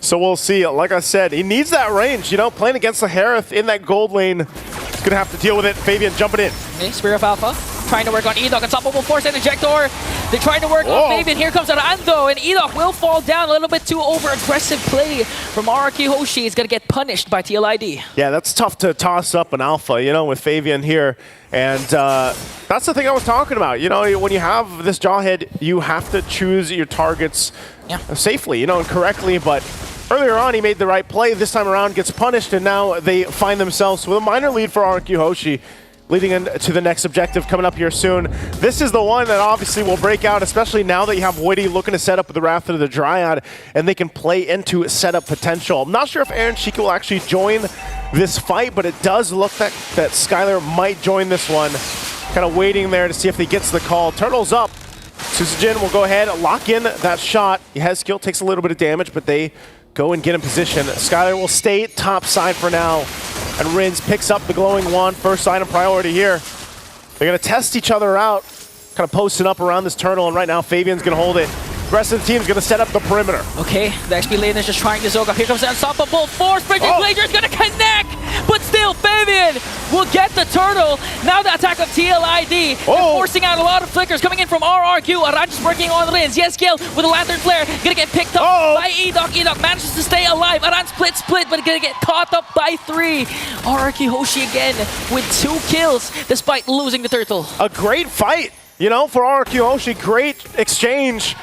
So we'll see. Like I said, he needs that range. You know, playing against the Harith in that gold lane, he's going to have to deal with it. Fabian jumping in. Okay, Spear of Alpha. Trying to work on Edok. Unstoppable Force and Ejector. They're trying to work on Fabian. Here comes Arando, and Edok will fall down. A little bit too over-aggressive play from Arkihoshi. He's going to get punished by TLID. Yeah, that's tough to toss up an Alpha, you know, with Fabian here. And that's the thing I was talking about. You know, when you have this Jawhead, you have to choose your targets safely, you know, and correctly. But earlier on, he made the right play. This time around, gets punished, and now they find themselves with a minor lead for Arkihoshi, leading into the next objective coming up here soon. This is the one that obviously will break out, especially now that you have Witty looking to set up with the Wrath of the Dryad, and they can play into setup potential. I'm not sure if Aaron Shiki will actually join this fight, but it does look like that Skylar might join this one. Kind of waiting there to see if he gets the call. Turtle's up. Susujin will go ahead, lock in that shot. Yehezkiel takes a little bit of damage, but they go and get in position. Skylar will stay top side for now. And Rins picks up the glowing wand, first item priority here. They're going to test each other out, kind of posting up around this turtle, and right now Fabian's going to hold it. The rest of the team's going to set up the perimeter. Okay, the XP lane is just trying to soak up. Here comes the Unstoppable Force. Bridging Glacier is going to connect, but still Fabian will get the turtle. Now the attack of TLID. They're forcing out a lot of flickers coming in from RRQ. Aranj is working on Rins. Yehezkiel with a Lantern Flare. Going to get picked up by Edok. Edok manages to stay alive. Aranj split, but going to get caught up by 3. Arkihoshi again with 2 kills despite losing the turtle. A great fight, you know, for Arkihoshi. Great exchange.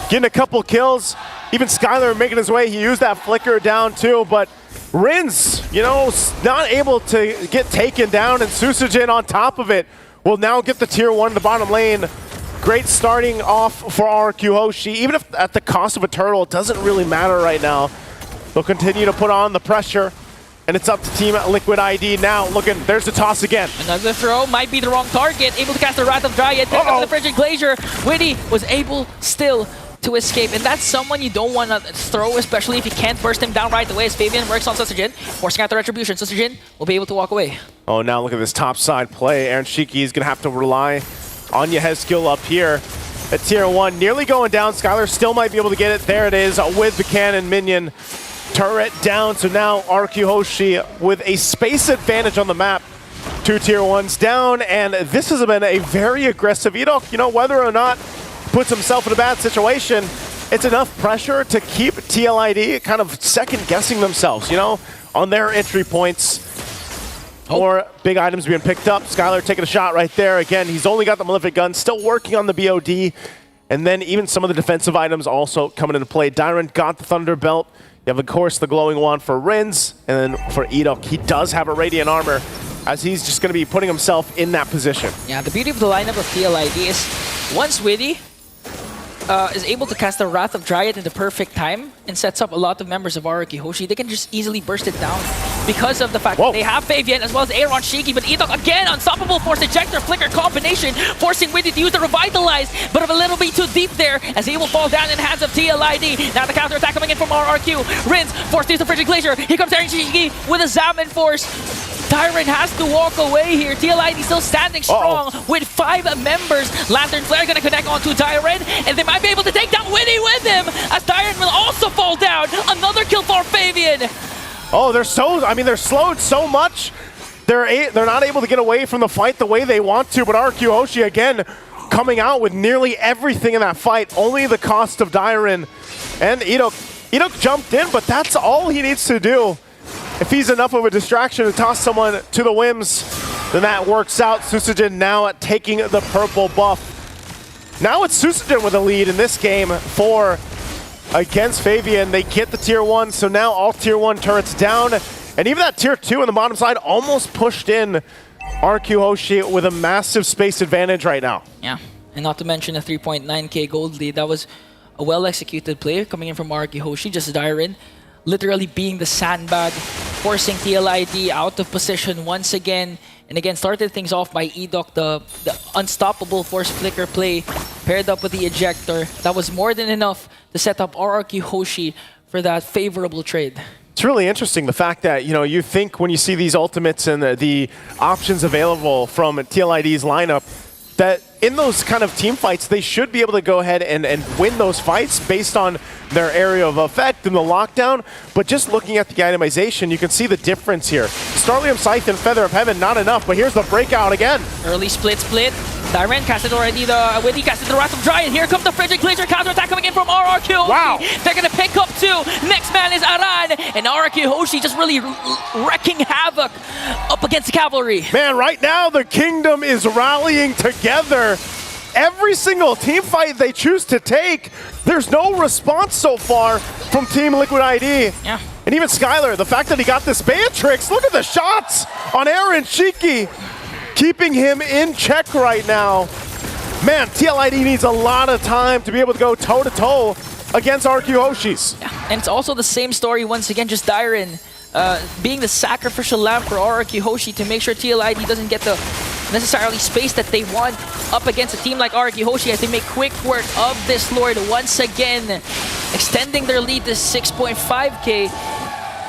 Getting a couple kills. Even Skylar making his way. He used that flicker down too, but Rins, you know, not able to get taken down, and Susujin on top of it will now get the tier 1 in the bottom lane. Great starting off for Arkihoshi. Even if at the cost of a turtle, it doesn't really matter right now. They'll continue to put on the pressure, and it's up to Team Liquid ID now. Looking, there's the toss again. Another throw, might be the wrong target. Able to cast the Wrath of Dryad, pick up the Frigid Glacier. Witty was able still to escape, and that's someone you don't want to throw, especially if you can't burst him down right away, as Fabian works on Susujin, forcing out the Retribution. Susujin will be able to walk away. Oh, now look at this top side play. Aaron Shiki is going to have to rely on Yehezkiel up here at tier 1. Nearly going down. Skylar still might be able to get it. There it is with the cannon minion. turret down, so now RQ Hoshi with a space advantage on the map. 2 tier 1s down, and this has been a very aggressive Edok. You know, whether or not puts himself in a bad situation, it's enough pressure to keep TLID kind of second-guessing themselves, you know, on their entry points. Or big items being picked up. Skylar taking a shot right there. Again, he's only got the Malefic Gun, still working on the BOD. And then even some of the defensive items also coming into play. Dyron got the Thunder Belt. You have, of course, the glowing wand for Rins. And then for Edok, he does have a Radiant Armor, as he's just going to be putting himself in that position. Yeah, the beauty of the lineup of TLID is once Witty is able to cast the Wrath of Dryad in the perfect time and sets up a lot of members of RQ Hoshi, they can just easily burst it down because of the fact that they have Fabian as well as Aaron Shiki, but Edok again, unstoppable Force Ejector Flicker combination, forcing Witty to use the Revitalize, but a little bit too deep there as he will fall down in the hands of TLID. Now the counter attack coming in from RRQ. Rins forced to use the Frigid Glacier. Here comes Aaron Shiki with a Zaman Force. Tyron has to walk away here. TLID still standing strong with 5 members. Lantern Flare gonna connect onto Tyron, and they might be able to take down Witty with him, as Tyron will also fall down. Another kill for Fabian. Oh, they're slowed so much. They're not able to get away from the fight the way they want to, but RQ Hoshi again coming out with nearly everything in that fight. Only the cost of Dyron and Edok. Edok jumped in, but that's all he needs to do. If he's enough of a distraction to toss someone to the whims, then that works out. Susujin now taking the purple buff. Now it's Susujin with a lead in this game for against Fabian. They get the tier 1, so now all tier 1 turrets down. And even that tier 2 on the bottom side almost pushed in RQ Hoshi with a massive space advantage right now. Yeah, and not to mention a 3.9k gold lead. That was a well-executed play coming in from RQ Hoshi, just Dyron literally being the sandbag, forcing TLID out of position once again. And again, started things off by Edok, the unstoppable Force Flicker play, paired up with the Ejector. That was more than enough to set up RRQ Hoshi for that favorable trade. It's really interesting, the fact that, you know, you think when you see these ultimates and the options available from TLID's lineup, that in those kind of team fights, they should be able to go ahead and win those fights based on their area of effect and the lockdown. But just looking at the itemization, you can see the difference here. Starlium Scythe and Feather of Heaven, not enough, but here's the breakout again. Early split. Dyron casted already the Witty casted the Wrath of Dryad. Here comes the Frigid Glacier counterattack coming in from RRQ. Wow. They're gonna pick up 2. Next man is Aran, and RRQ Hoshi just really wrecking havoc up against the cavalry. Man, right now the kingdom is rallying together. Every single team fight they choose to take, there's no response so far from Team Liquid ID. Yeah. And even Skylar, the fact that he got this Beatrix, look at the shots on Aaron Shiki, keeping him in check right now. Man, TLID needs a lot of time to be able to go toe-to-toe against RQ Hoshis. Yeah. And it's also the same story once again, just Dyron being the sacrificial lamb for RRQ Hoshi to make sure TLID doesn't get the necessarily space that they want up against a team like RRQ Hoshi, as they make quick work of this Lord once again, extending their lead to 6.5k,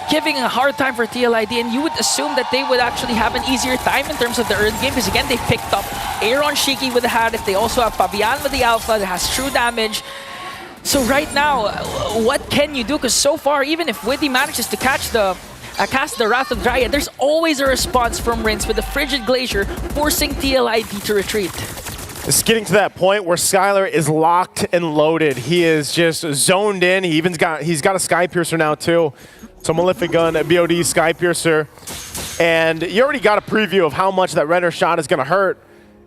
giving a hard time for TLID, and you would assume that they would actually have an easier time in terms of the early game, because again, they picked up Aaron Shiki with the Hadith, they also have Fabian with the Alpha that has true damage. So right now, what can you do? Because so far, even if Witty manages to catch the cast the Wrath of Dryad, there's always a response from Rins with the Frigid Glacier, forcing TLID to retreat. It's getting to that point where Skylar is locked and loaded. He is just zoned in. He's got a Sky Piercer now too. So Malefic Gun, BOD, Sky Piercer. And you already got a preview of how much that Renner shot is going to hurt.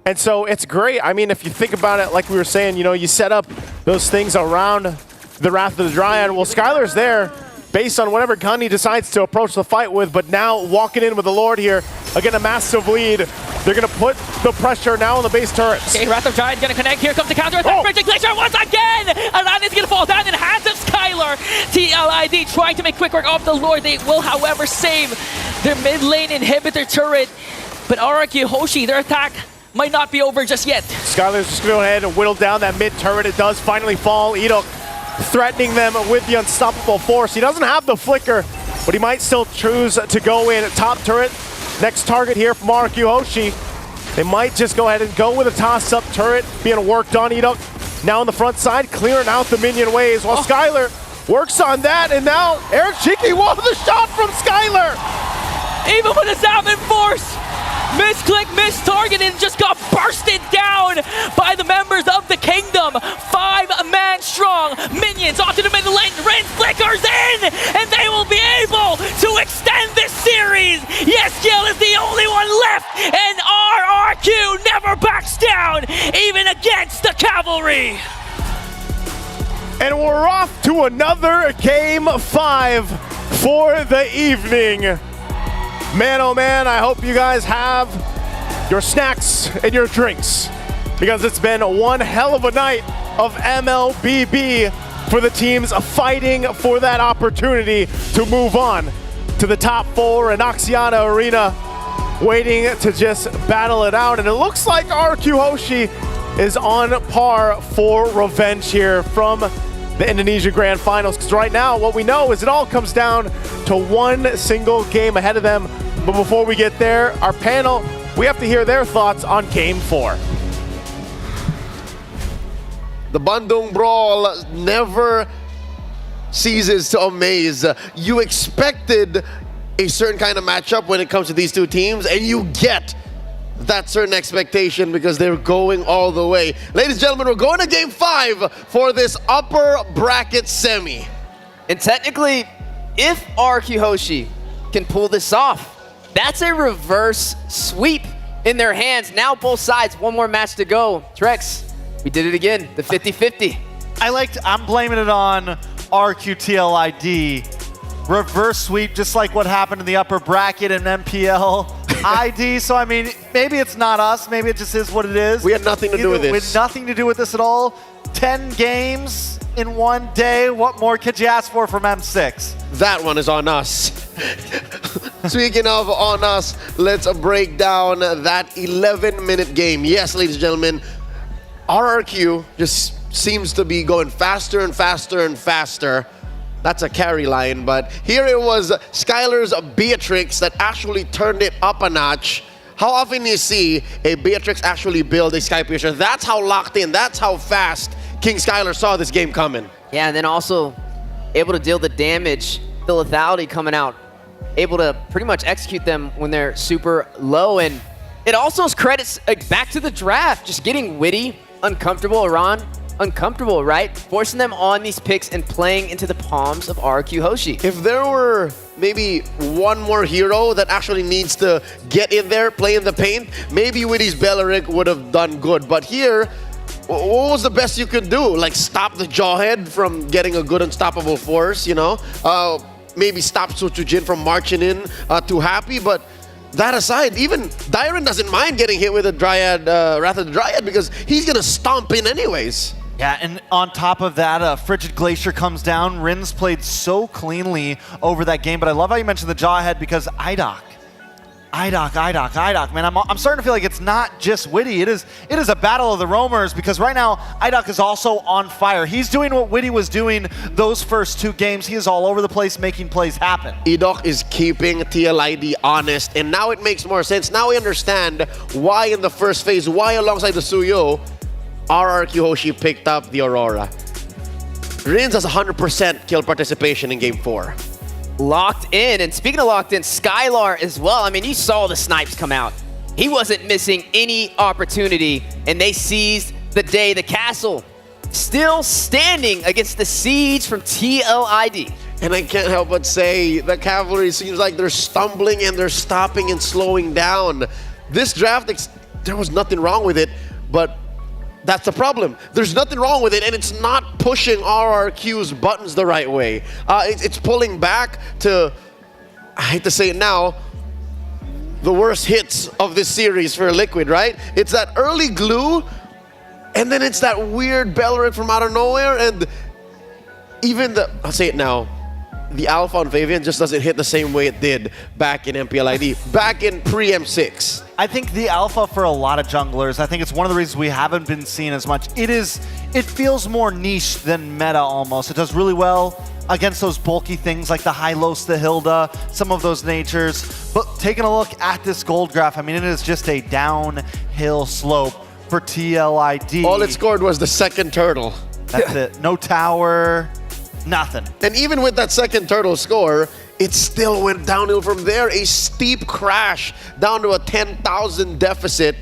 And so it's great. I mean, if you think about it, like we were saying, you know, you set up those things around the Wrath of the Dryad. Well, Skylar's there based on whatever gun he decides to approach the fight with, but now walking in with the Lord here, again, a massive lead. They're going to put the pressure now on the base turrets. Okay, Wrath of Dryad going to connect. Here comes the counter attack. Frigid Glacier once again! Aran is going to fall down in the hands of Skylar. TLID trying to make quick work of the Lord. They will, however, save their mid lane inhibitor turret. But RRQ Hoshi, their attack might not be over just yet. Skylar's just going to go ahead and whittle down that mid turret. It does finally fall. Edok threatening them with the unstoppable force. He doesn't have the flicker, but he might still choose to go in. Top turret, next target here from RQ Hoshi. They might just go ahead and go with a toss-up turret being worked on. Edok now on the front side, clearing out the minion waves, while Skylar works on that, and now Eric Cheeky won the shot from Skylar. Even with his Salmon Force, misclick, mistarget, and just got bursted down by the members of the Kingdom. 5-man strong. Minions onto the middle lane. Rin flickers in, and they will be able to extend this series. Yes, Gil is the only one left, and RRQ never backs down, even against the Cavalry. And we're off to another Game 5 for the evening. Man, oh man, I hope you guys have your snacks and your drinks, because it's been one hell of a night of MLBB for the teams fighting for that opportunity to move on to the top 4 in Axiata Arena, waiting to just battle it out. And it looks like RQ Hoshi is on par for revenge here from the Indonesia Grand Finals, because right now what we know is it all comes down to one single game ahead of them. But before we get there, our panel, we have to hear their thoughts on Game 4. The Bandung Brawl never ceases to amaze. You expected a certain kind of matchup when it comes to these two teams, and you get that certain expectation because they're going all the way. Ladies and gentlemen, we're going to Game 5 for this upper bracket semi. And technically, if RQ Hoshi can pull this off, that's a reverse sweep in their hands. Now both sides, one more match to go. Trex, we did it again, the 50-50. I'm blaming it on RQTLID. Reverse sweep, just like what happened in the upper bracket in MPL ID. So, I mean, maybe it's not us. Maybe it just is what it is. We had nothing to do with this. We had nothing to do with this at all. 10 games in one day. What more could you ask for from M6? That one is on us. Speaking of on us, let's break down that 11-minute game. Yes, ladies and gentlemen, RRQ just seems to be going faster and faster and faster. That's a carry line, but here it was Skylar's Beatrix that actually turned it up a notch. How often do you see a Beatrix actually build a Skypiercer? That's how locked in, that's how fast King Skylar saw this game coming. Yeah, and then also able to deal the damage, the lethality coming out, able to pretty much execute them when they're super low. And it also is credits back to the draft, just getting witty, uncomfortable, Iran. Uncomfortable, right? Forcing them on these picks and playing into the palms of RQ Hoshi. If there were maybe one more hero that actually needs to get in there, play in the paint, maybe Witty's Belleric would have done good. But here, what was the best you could do? Like stop the Jawhead from getting a good unstoppable force, you know? Maybe stop Suchujin from marching in too happy, but that aside, even Dyron doesn't mind getting hit with a Dryad, Wrath of the Dryad, because he's gonna stomp in anyways. Yeah, and on top of that, Frigid Glacier comes down. Rin's played so cleanly over that game, but I love how you mentioned the Jawhead because IDOC, man, I'm starting to feel like it's not just Witty. It is a battle of the roamers, because right now IDOC is also on fire. He's doing what Witty was doing those first 2 games. He is all over the place making plays happen. IDOC is keeping TLID honest, and now it makes more sense. Now we understand why in the first phase, why alongside the Suyo, RRQ Hoshi picked up the Aurora. Rins has 100% kill participation in Game 4. Locked in, and speaking of locked in, Skylar as well. I mean, you saw the snipes come out. He wasn't missing any opportunity, and they seized the day. The castle still standing against the siege from TLID. And I can't help but say, the Cavalry seems like they're stumbling and they're stopping and slowing down. This draft, there was nothing wrong with it, but that's the problem. There's nothing wrong with it, and it's not pushing RRQ's buttons the right way. It's pulling back to, I hate to say it now, the worst hits of this series for Liquid, right? It's that early glue, and then it's that weird Belleric from out of nowhere, and even I'll say it now, the Alpha on Favian just doesn't hit the same way it did back in MPLID, back in pre-M6. I think the Alpha for a lot of junglers, I think it's one of the reasons we haven't been seeing as much. It feels more niche than meta almost. It does really well against those bulky things like the Hylos, the Hilda, some of those natures. But taking a look at this gold graph, I mean, it is just a downhill slope for TLID. All it scored was the second turtle. That's it. No tower. Nothing. And even with that second turtle score, it still went downhill from there. A steep crash down to a 10,000 deficit,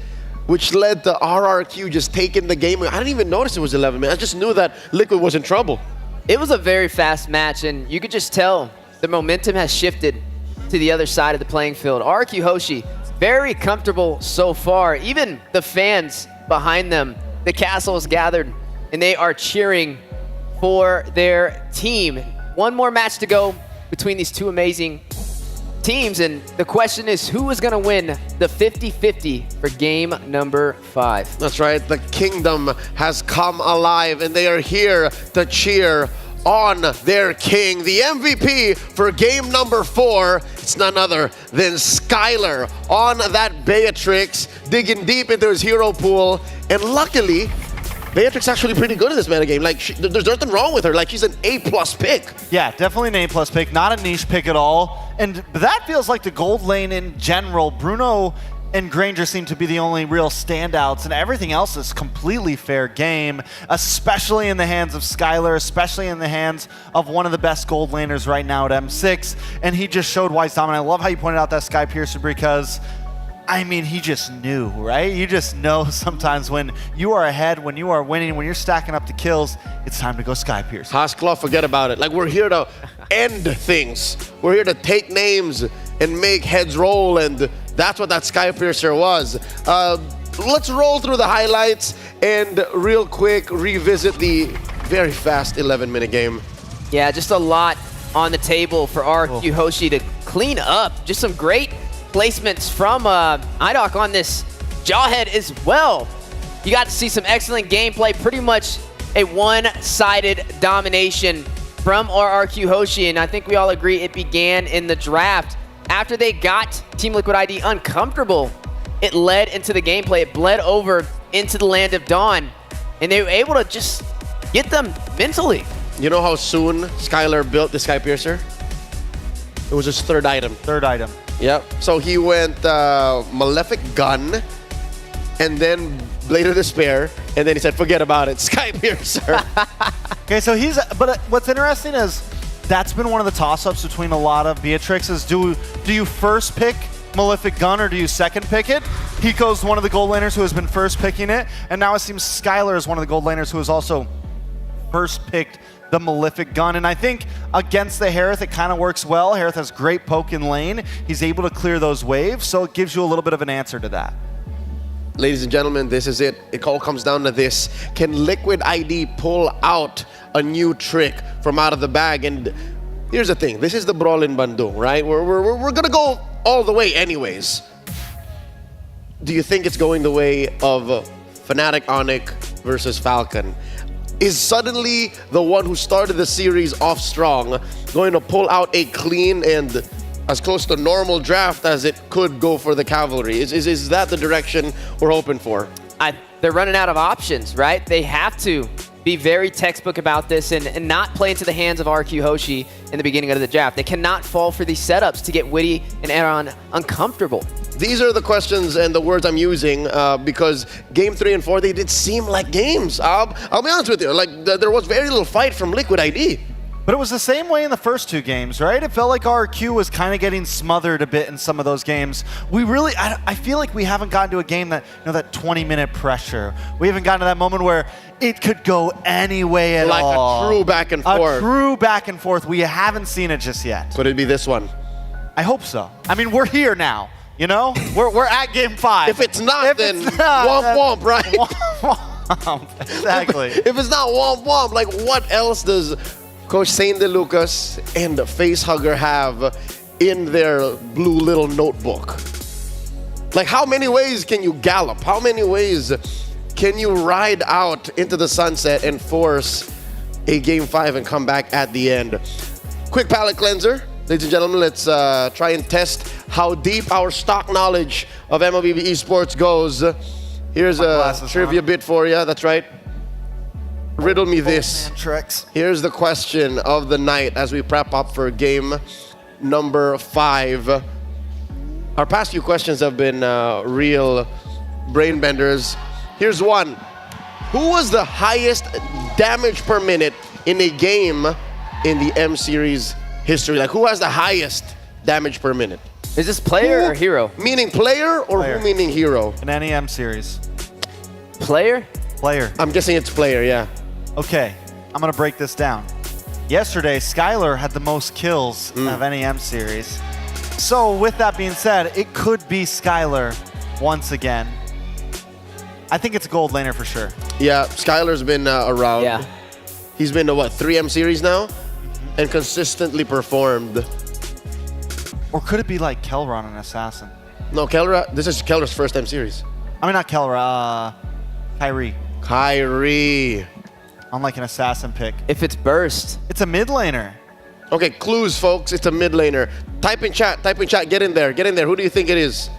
which led to RRQ just taking the game. I didn't even notice it was 11 minutes. I just knew that Liquid was in trouble. It was a very fast match, and you could just tell the momentum has shifted to the other side of the playing field. RRQ Hoshi, very comfortable so far. Even the fans behind them, the castle is gathered, and they are cheering for their team. One more match to go between these two amazing teams, and the question is, who is going to win the 50-50 for game number 5? That's right. The kingdom has come alive, and they are here to cheer on their king. The MVP for game number 4, it's none other than Skylar on that Beatrix, digging deep into his hero pool, and luckily, Beatrix actually pretty good at this metagame. Like, there's nothing wrong with her. Like, she's an A+ pick. Yeah, definitely an A+ pick, not a niche pick at all. And that feels like the gold lane in general. Bruno and Granger seem to be the only real standouts, and everything else is completely fair game, especially in the hands of Skylar, especially in the hands of one of the best gold laners right now at M6. And he just showed why he's dominant. I love how you pointed out that Sky Piercer, because I mean, he just knew, right? You just know sometimes when you are ahead, when you are winning, when you're stacking up the kills, it's time to go Sky Pierce. Haskell, forget about it. Like, we're here to end things. We're here to take names and make heads roll, and that's what that Sky Piercer was. Let's roll through the highlights and real quick revisit the very fast 11-minute game. Yeah, just a lot on the table for RRQ Hoshi to clean up. Just some great placements from IDOC on this Jawhead as well. You got to see some excellent gameplay, pretty much a one-sided domination from RRQ Hoshi, and I think we all agree it began in the draft. After they got Team Liquid ID uncomfortable, it led into the gameplay. It bled over into the Land of Dawn, and they were able to just get them mentally. You know how soon Skylar built the Sky Piercer? It was his third item. Third item. Yep. So he went Malefic Gun, and then Blade of Despair, and then he said, forget about it, Sky Piercer. Okay, so but what's interesting is that's been one of the toss-ups between a lot of Beatrixes. Do you first pick Malefic Gun or do you second pick it? Hiko's one of the gold laners who has been first picking it, and now it seems Skylar is one of the gold laners who has also first picked the Malefic Gun. And I think against the Harith, it kind of works well. Harith has great poke in lane. He's able to clear those waves, so it gives you a little bit of an answer to that. Ladies and gentlemen, this is it. It all comes down to this. Can Liquid ID pull out a new trick from out of the bag? And here's the thing. This is the Brawl in Bandung, right? We're going to go all the way anyways. Do you think it's going the way of Fnatic Onyx versus Falcon? Is suddenly the one who started the series off strong going to pull out a clean and as close to normal draft as it could go for the Cavalry? Is that the direction we're hoping for? They're running out of options, right? They have to be very textbook about this and not play into the hands of RQ Hoshi in the beginning of the draft. They cannot fall for these setups to get Witty and Aaron uncomfortable. These are the questions and the words I'm using because game 3 and 4, they did seem like games. I'll be honest with you, like there was very little fight from Liquid ID. But it was the same way in the first two games, right? It felt like RQ was kind of getting smothered a bit in some of those games. I feel like we haven't gotten to a game that, that 20-minute pressure. We haven't gotten to that moment where it could go any way at all. Like a true back and forth. A true back and forth. We haven't seen it just yet. Could it be this one? I hope so. I mean, we're here now, We're at game 5. If it's not, then womp womp, right? Womp, exactly. If it's not womp womp, like what else does Coach Saint De Lucas and Facehugger have in their blue little notebook? Like, how many ways can you gallop? How many ways can you ride out into the sunset and force a game 5 and come back at the end? Quick palate cleanser. Ladies and gentlemen, let's try and test how deep our stock knowledge of MLBB esports goes. Here's a trivia bit for you. That's right. Riddle me this. Here's the question of the night as we prep up for game number 5. Our past few questions have been real brain benders. Here's one. Who was the highest damage per minute in a game in the M Series history? Like, who has the highest damage per minute? Is this player or hero? Meaning player or Player. who meaning hero? In any M series. Player? Player. I'm guessing it's player, yeah. Okay, I'm gonna break this down. Yesterday, Skylar had the most kills of any M series. So with that being said, it could be Skylar once again. I think it's a gold laner for sure. Yeah, Skylar's been around. Yeah. He's been to what, 3 M series now? And consistently performed. Or could it be like Kelron and Assassin? No, Kelra, this is Kelra's first M series. I mean, not Kelra, Kyrie. Kyrie. On like an Assassin pick. If it's burst. It's a mid laner. Okay, clues, folks. It's a mid laner. Type in chat, get in there, get in there. Who do you think it is?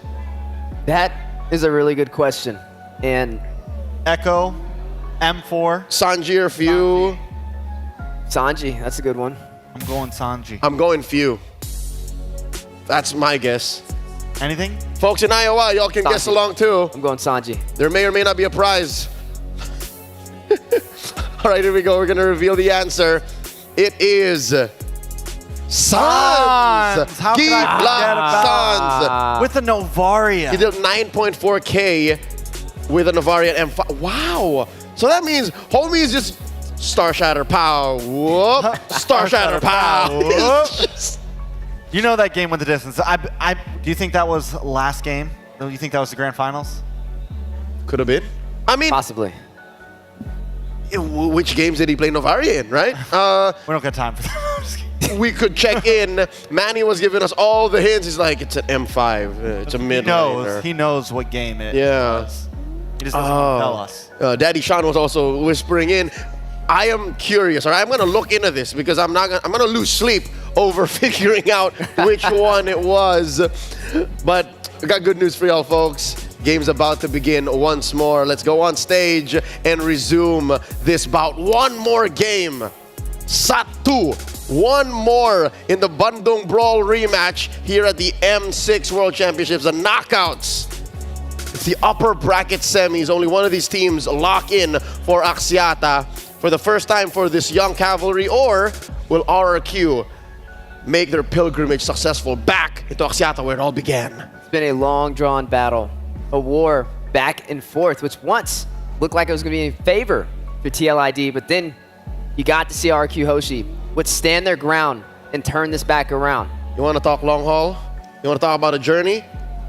That is a really good question. And Echo, M4. Sanji or Few? Sanji, that's a good one. I'm going Sanji. I'm going Few. That's my guess. Anything? Folks in IOI, y'all can Sanji. guess along too. I'm going Sanji. There may or may not be a prize. All right, here we go. We're going to reveal the answer. It is Sans. How could I forget Sans. With the Novaria. He did 9.4K with a Novaria M5. Wow. So that means homie is just Star Shatter Pow. Whoop. Star Shatter Pow. Whoop. You know that game went the distance. Do you think that was last game? Do you think that was the grand finals? Could have been. I mean, possibly. Which games did he play Novaria in, right? We don't got time for that. We could check in. Manny was giving us all the hints. He's like, it's an M5. It's a mid laner. He knows what game it was. He just doesn't tell us. Daddy Sean was also whispering in. I am curious, all right? I'm going to look into this because I'm going to lose sleep over figuring out which one it was. But I got good news for y'all, folks. Game's about to begin once more. Let's go on stage and resume this bout. One more game. Satu. One more in the Bandung Brawl rematch here at the M6 World Championships. The knockouts. It's the upper bracket semis. Only one of these teams lock in for Axiata for the first time for this young cavalry, or will RRQ make their pilgrimage successful back into Axiata where it all began? It's been a long drawn battle. A war back and forth, which once looked like it was going to be in favor for TLID, but then you got to see RQ Hoshi would stand their ground and turn this back around. You want to talk long haul? You want to talk about a journey?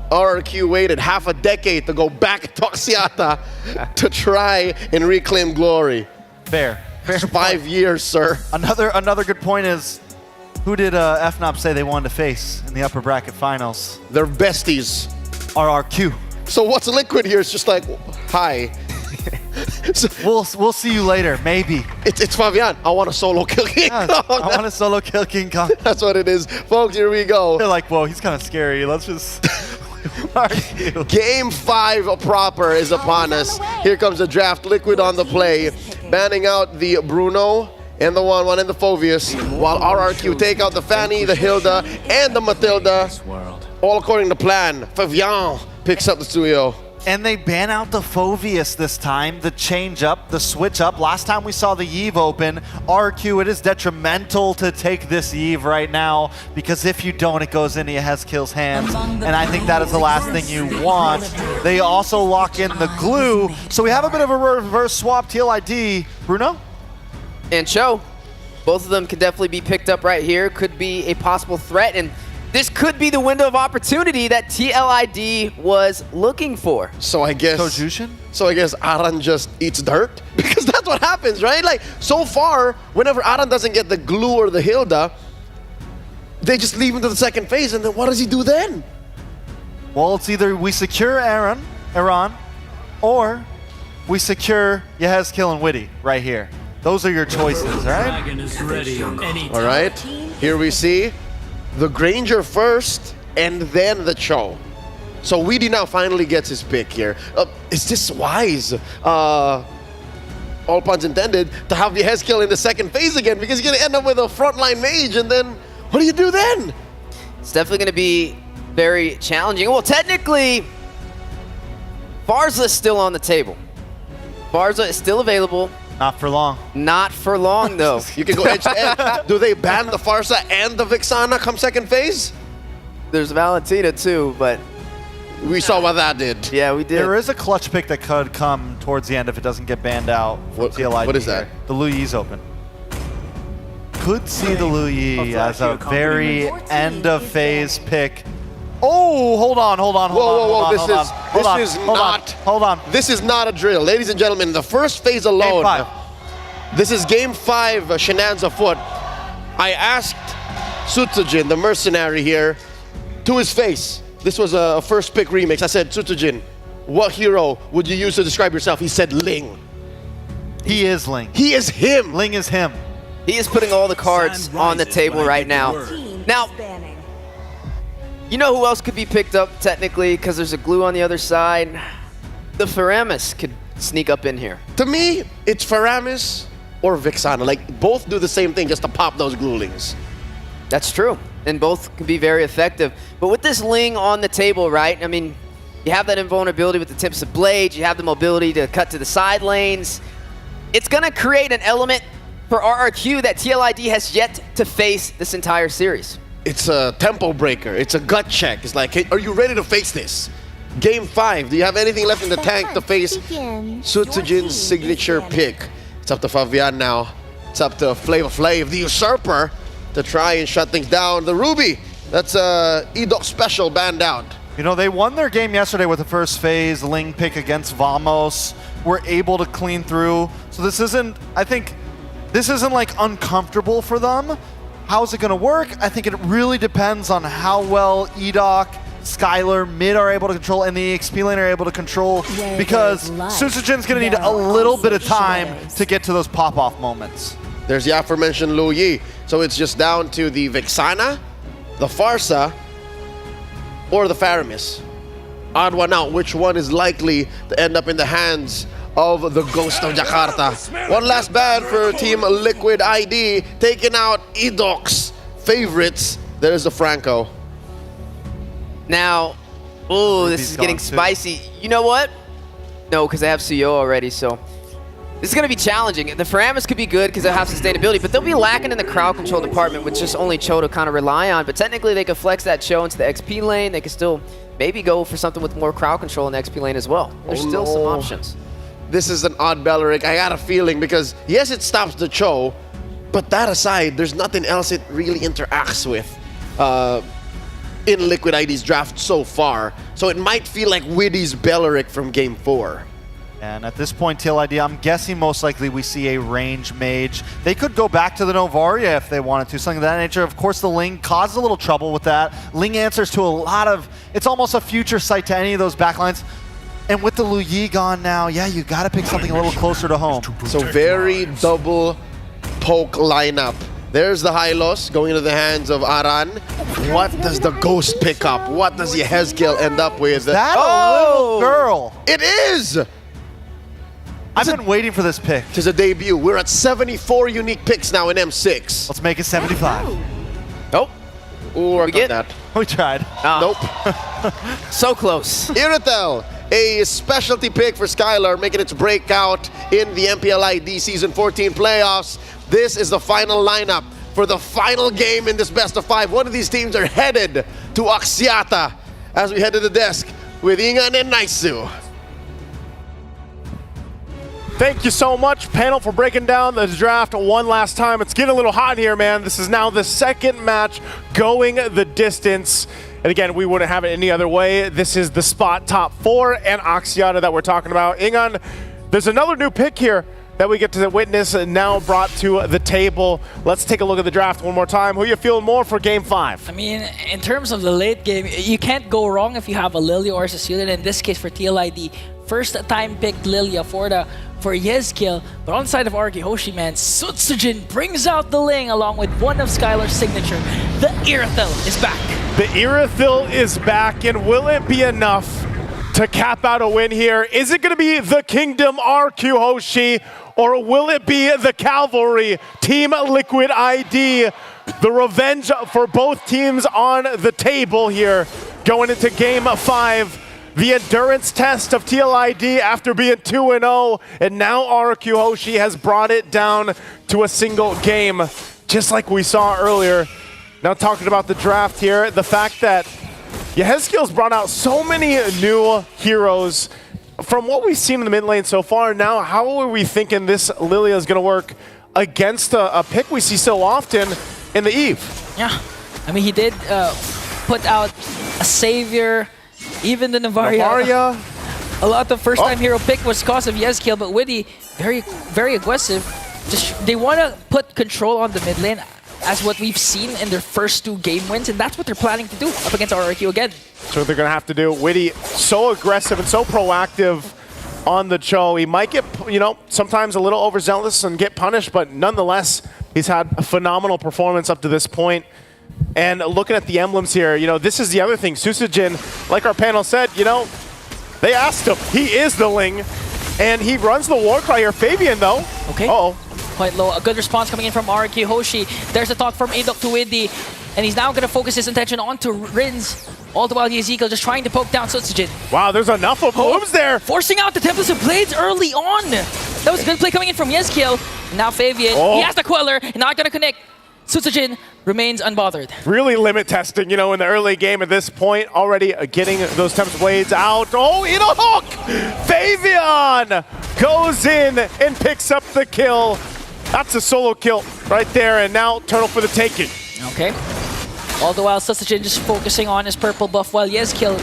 RQ waited half a decade to go back to Axiata to try and reclaim glory. Fair. 5 years, sir. Another good point is, who did FNOP say they wanted to face in the upper bracket finals? Their besties. RRQ. So what's Liquid here? It's just like, hi. So, we'll see you later, maybe. It's Fabian. I want to solo kill King Kong. I want to solo kill King Kong. That's what it is. Folks, here we go. They're like, whoa, he's kind of scary. Let's just... Game 5 proper is upon us. Here comes the draft. Liquid on the play. Banning out the Bruno and the 1-1 and the Phoveus, while RRQ take out the Fanny, the Hilda, and the Matilda. All according to plan. Fabian picks up the Suyo. And they ban out the Phoveus this time, the change up, the switch up. Last time we saw the Eve open, RQ, it is detrimental to take this Eve right now, because if you don't, it goes into Yehezkiel's hands. And I think that is the last thing you want. They also lock in the glue. So we have a bit of a reverse swap TLID. Bruno? And Cho. Both of them can definitely be picked up right here. Could be a possible threat. And this could be the window of opportunity that TLID was looking for. So I guess Aran just eats dirt? Because that's what happens, right? Like, so far, whenever Aran doesn't get the glue or the Hilda, they just leave him to the second phase, and then what does he do then? Well, it's either we secure Aran, or we secure Yehezkiel and Witty right here. Those are your choices, right? All right, here we see the Granger first, and then the Cho. So Weedy now finally gets his pick here. Is this wise, all puns intended, to have Yehezkiel in the second phase again? Because you're going to end up with a frontline mage, and then what do you do then? It's definitely going to be very challenging. Well, technically, Barza is still on the table. Barza is still available. Not for long. Not for long, though. You can go edge to edge. Do they ban the Farsa and the Vixana come second phase? There's Valentina, too, but... We saw what that did. Yeah, we did. There is a clutch pick that could come towards the end if it doesn't get banned out. What is that? The Lu Yi's open. Could see the Lu Yi as a very end of phase pick. Oh, hold on. Whoa. This is not a drill. Ladies and gentlemen, the first phase alone. Game 5. This is game 5, Shenanza foot. I asked Sutsujin, the mercenary here, to his face. This was a first pick remix. I said, Sutsujin, what hero would you use to describe yourself? He said Ling. He is Ling. He is him. Ling is him. He is putting all the cards on the table right now. Now, you know who else could be picked up technically because there's a glue on the other side? The Faramis could sneak up in here. To me, it's Faramis or Vixana. Like, both do the same thing just to pop those glulings. That's true. And both can be very effective. But with this Ling on the table, right? I mean, you have that invulnerability with the tips of blades. You have the mobility to cut to the side lanes. It's going to create an element for RRQ that TLID has yet to face this entire series. It's a tempo breaker. It's a gut check. It's like, hey, are you ready to face this? Game 5, do you have anything left in the tank to face Sutsujin's signature pick? It's up to Fabian now. It's up to Flavor Flav, the usurper, to try and shut things down. The Ruby, that's Edok special banned out. You know, they won their game yesterday with the first phase Ling pick against Vamos. Were able to clean through. So this isn't, I think, this isn't like uncomfortable for them. How's it gonna work? I think it really depends on how well Edok, Skylar, mid are able to control, and the XP lane are able to control, because Sutsujin's gonna need a little bit of time to get to those pop-off moments. There's the aforementioned Lu Yi. So it's just down to the Vixana, the Farsa, or the Faramis. Odd one out. Which one is likely to end up in the hands of the Ghost of Jakarta? One last ban for Team Liquid ID, taking out Edok's favorites. There's the Franco. Now, oh, this is getting spicy. You know what? No, because I have CEO already, so this is going to be challenging. The Faramis could be good because they'll have sustainability, but they'll be lacking in the crowd control department with just only Cho to kind of rely on. But technically, they could flex that Cho into the XP lane. They could still maybe go for something with more crowd control in the XP lane as well. There's still some options. This is an odd Belleric. I got a feeling because, yes, it stops the Cho, but that aside, there's nothing else it really interacts with in Liquid ID's draft so far. So it might feel like Widdy's Belleric from Game 4. And at this point, TLID, I'm guessing most likely we see a range mage. They could go back to the Novaria if they wanted to, something of that nature. Of course, the Ling caused a little trouble with that. Ling answers to a lot of, it's almost a future sight to any of those backlines. And with the Lu Yi gone now, yeah, you got to pick something a little closer to home. So very double poke lineup. There's the Hylos going into the hands of Aran. What does the Ghost pick up? What does Yehezkiel end up with? Is that a little girl? It is! I've been waiting for this pick. Tis a debut. We're at 74 unique picks now in M6. Let's make it 75. Nope. Ooh, I got that. We tried. Nope. So close. Iratel, a specialty pick for Skylar, making its breakout in the MPLID Season 14 playoffs. This is the final lineup for the final game in this best of 5. One of these teams are headed to Axiata as we head to the desk with Ingan and Naisu. Thank you so much, panel, for breaking down the draft one last time. It's getting a little hot here, man. This is now the second match going the distance. And again, we wouldn't have it any other way. This is the spot top 4 and Axiata that we're talking about. Ingan, there's another new pick here that we get to witness now brought to the table. Let's take a look at the draft one more time. Who are you feeling more for Game 5? I mean, in terms of the late game, you can't go wrong if you have a Lilia or a Cecilia. In this case, for TLID, first time picked Lilia for Yehezkiel. But on the side of RK Hoshi, man, Sutsujin brings out the Ling along with one of Skylar's signature. The Irathil is back. The Irathil is back, and will it be enough to cap out a win here? Is it going to be the Kingdom RQ Hoshi, or will it be the Cavalry Team Liquid ID? The revenge for both teams on the table here going into Game 5. the endurance test of TLID after being 2-0, and now RQ Hoshi has brought it down to a single game, just like we saw earlier. Now talking about the draft here, the fact that Yehezkiel's brought out so many new heroes. From what we've seen in the mid lane so far, now how are we thinking this Lilia is going to work against a pick we see so often in the Eve? Yeah, I mean, he did put out a savior, even the Navaria. A lot of first-time hero pick was cause of Yehezkiel, but Widdy, very aggressive. Just they want to put control on the mid lane, as what we've seen in their first 2 game wins, and that's what they're planning to do up against RRQ again. So they're going to have to do. Widdy, so aggressive and so proactive on the Cho. He might get, you know, sometimes a little overzealous and get punished, but nonetheless, he's had a phenomenal performance up to this point. And looking at the emblems here, you know, this is the other thing. Susujin, like our panel said, you know, they asked him. He is the Ling, and he runs the war cry here. Fabian, though. Okay. Uh-oh. Quite low. A good response coming in from RQ Hoshi. There's a talk from Idok to Widdy, and he's now going to focus his attention onto Rins. All the while, Yehezkiel just trying to poke down Sutsujin. Wow, there's enough of blooms there. Forcing out the Tempest of Blades early on. That was a good play coming in from Yehezkiel. Now Fabian, he has the Queller, not going to connect. Sutsujin remains unbothered. Really limit testing, you know, in the early game at this point. Already getting those Tempest Blades out. Oh, in a hook! Fabian goes in and picks up the kill. That's a solo kill right there, and now Turtle for the taking. Okay. All the while, Sutsujin just focusing on his purple buff, while Yehezkiel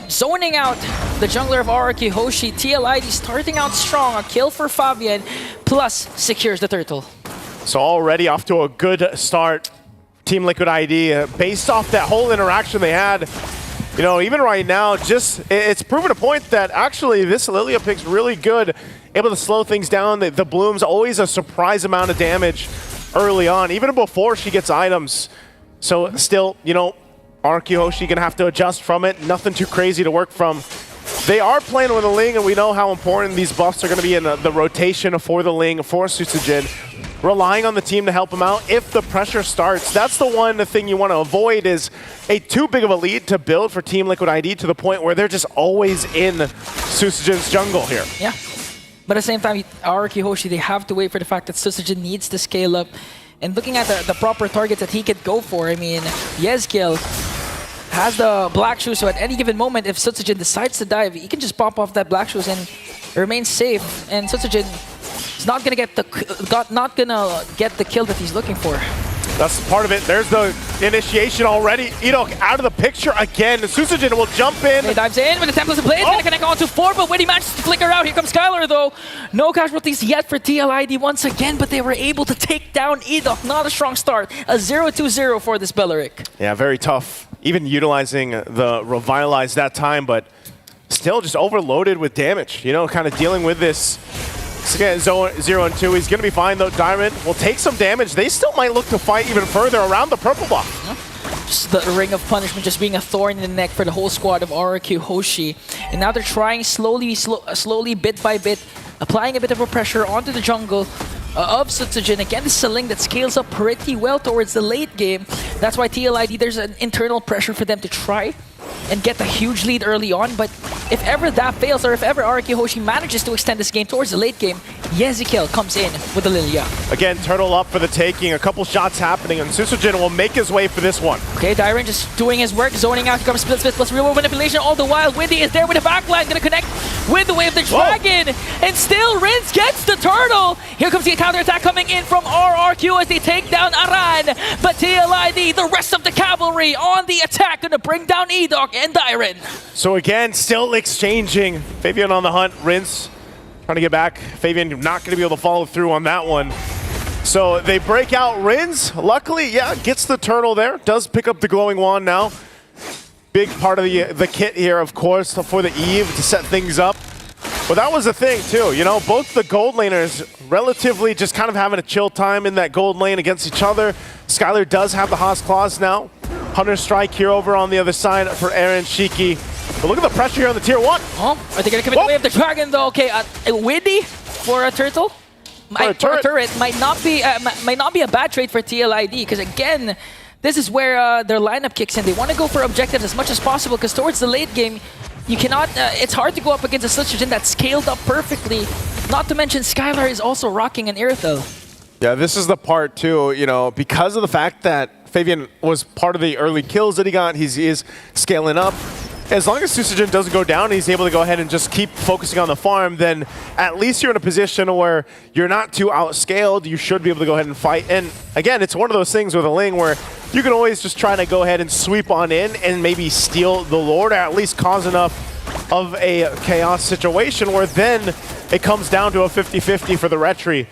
zoning out the jungler of RRQ Hoshi. TLID starting out strong. A kill for Fabian, plus secures the turtle. So already off to a good start. Team Liquid ID, based off that whole interaction they had. You know, even right now, just it's proven a point that actually this Lilia pick's really good. Able to slow things down. The Bloom's always a surprise amount of damage early on, even before she gets items. So still, you know, RQ Hoshi gonna have to adjust from it. Nothing too crazy to work from. They are playing with a Ling, and we know how important these buffs are gonna be in the rotation for the Ling, for Sutsujin. Relying on the team to help him out if the pressure starts. That's the one thing you want to avoid, is a too big of a lead to build for Team Liquid ID to the point where they're just always in Susujin's jungle here. Yeah. But at the same time, RRQ Hoshi, they have to wait for the fact that Susujin needs to scale up. And looking at the proper targets that he could go for, I mean, Yehezkiel has the Black Shoes, so at any given moment, if Sutsujin decides to dive, he can just pop off that Black Shoes and remain safe. And Sutsujin is not gonna get the kill that he's looking for. That's part of it. There's the initiation already. Idok out of the picture again. Susujin will jump in. He dives in with the Tempest of Blades, gonna connect on to 4, but when he manages to flicker out, here comes Skylar though. No casualties yet for TLID once again, but they were able to take down Idok. Not a strong start. A 0-2-0 for this Belleric. Yeah, very tough. Even utilizing the Revitalize that time, but still just overloaded with damage. You know, kind of dealing with this. Again, 0 and 2. He's going to be fine, though. Diamond will take some damage. They still might look to fight even further around the purple buff. Just the Ring of Punishment just being a thorn in the neck for the whole squad of RRQ Hoshi. And now they're trying slowly, bit by bit, applying a bit of a pressure onto the jungle of Sutsujin. Again, this is a Ling that scales up pretty well towards the late game. That's why TLID, there's an internal pressure for them to try and get a huge lead early on, but if ever that fails, or if ever RRQ Hoshi manages to extend this game towards the late game, Yehezkiel comes in with the Lilia. Again, Turtle up for the taking, a couple shots happening, and Susujin will make his way for this one. Okay, Dyron just doing his work, zoning out, here comes Split plus real world manipulation, all the while Widdy is there with the backline, gonna connect with the Wave of the Dragon, and still Rins gets the Turtle! Here comes the counterattack coming in from RRQ as they take down Aran, but TLID, the rest of the cavalry on the attack, gonna bring down Idok and Dyron. So again, still exchanging. Fabian on the hunt, Rinse trying to get back. Fabian not going to be able to follow through on that one. So they break out Rins. Luckily, yeah, gets the turtle there. Does pick up the glowing wand now. Big part of the kit here, of course, for the Eve to set things up. But that was the thing too, you know, both the gold laners relatively just kind of having a chill time in that gold lane against each other. Skylar does have the Haas Claws now. Hunter Strike here over on the other side for Aaron Shiki. But look at the pressure here on the tier 1. Oh, are they going to commit the Wave of the Dragon though? Okay, Widdy for a turtle? For a turret might not be a bad trade for TLID, because again, this is where their lineup kicks in. They want to go for objectives as much as possible, because towards the late game, You cannot, it's hard to go up against a Sutsujin that's scaled up perfectly. Not to mention Skylar is also rocking an Irithel. Yeah, this is the part too, you know, because of the fact that Fabian was part of the early kills that he got, he is scaling up. As long as Sutsujin doesn't go down, he's able to go ahead and just keep focusing on the farm, then at least you're in a position where you're not too outscaled. You should be able to go ahead and fight. And again, it's one of those things with a Ling where you can always just try to go ahead and sweep on in and maybe steal the Lord, or at least cause enough of a chaos situation where then it comes down to a 50-50 for the Retri.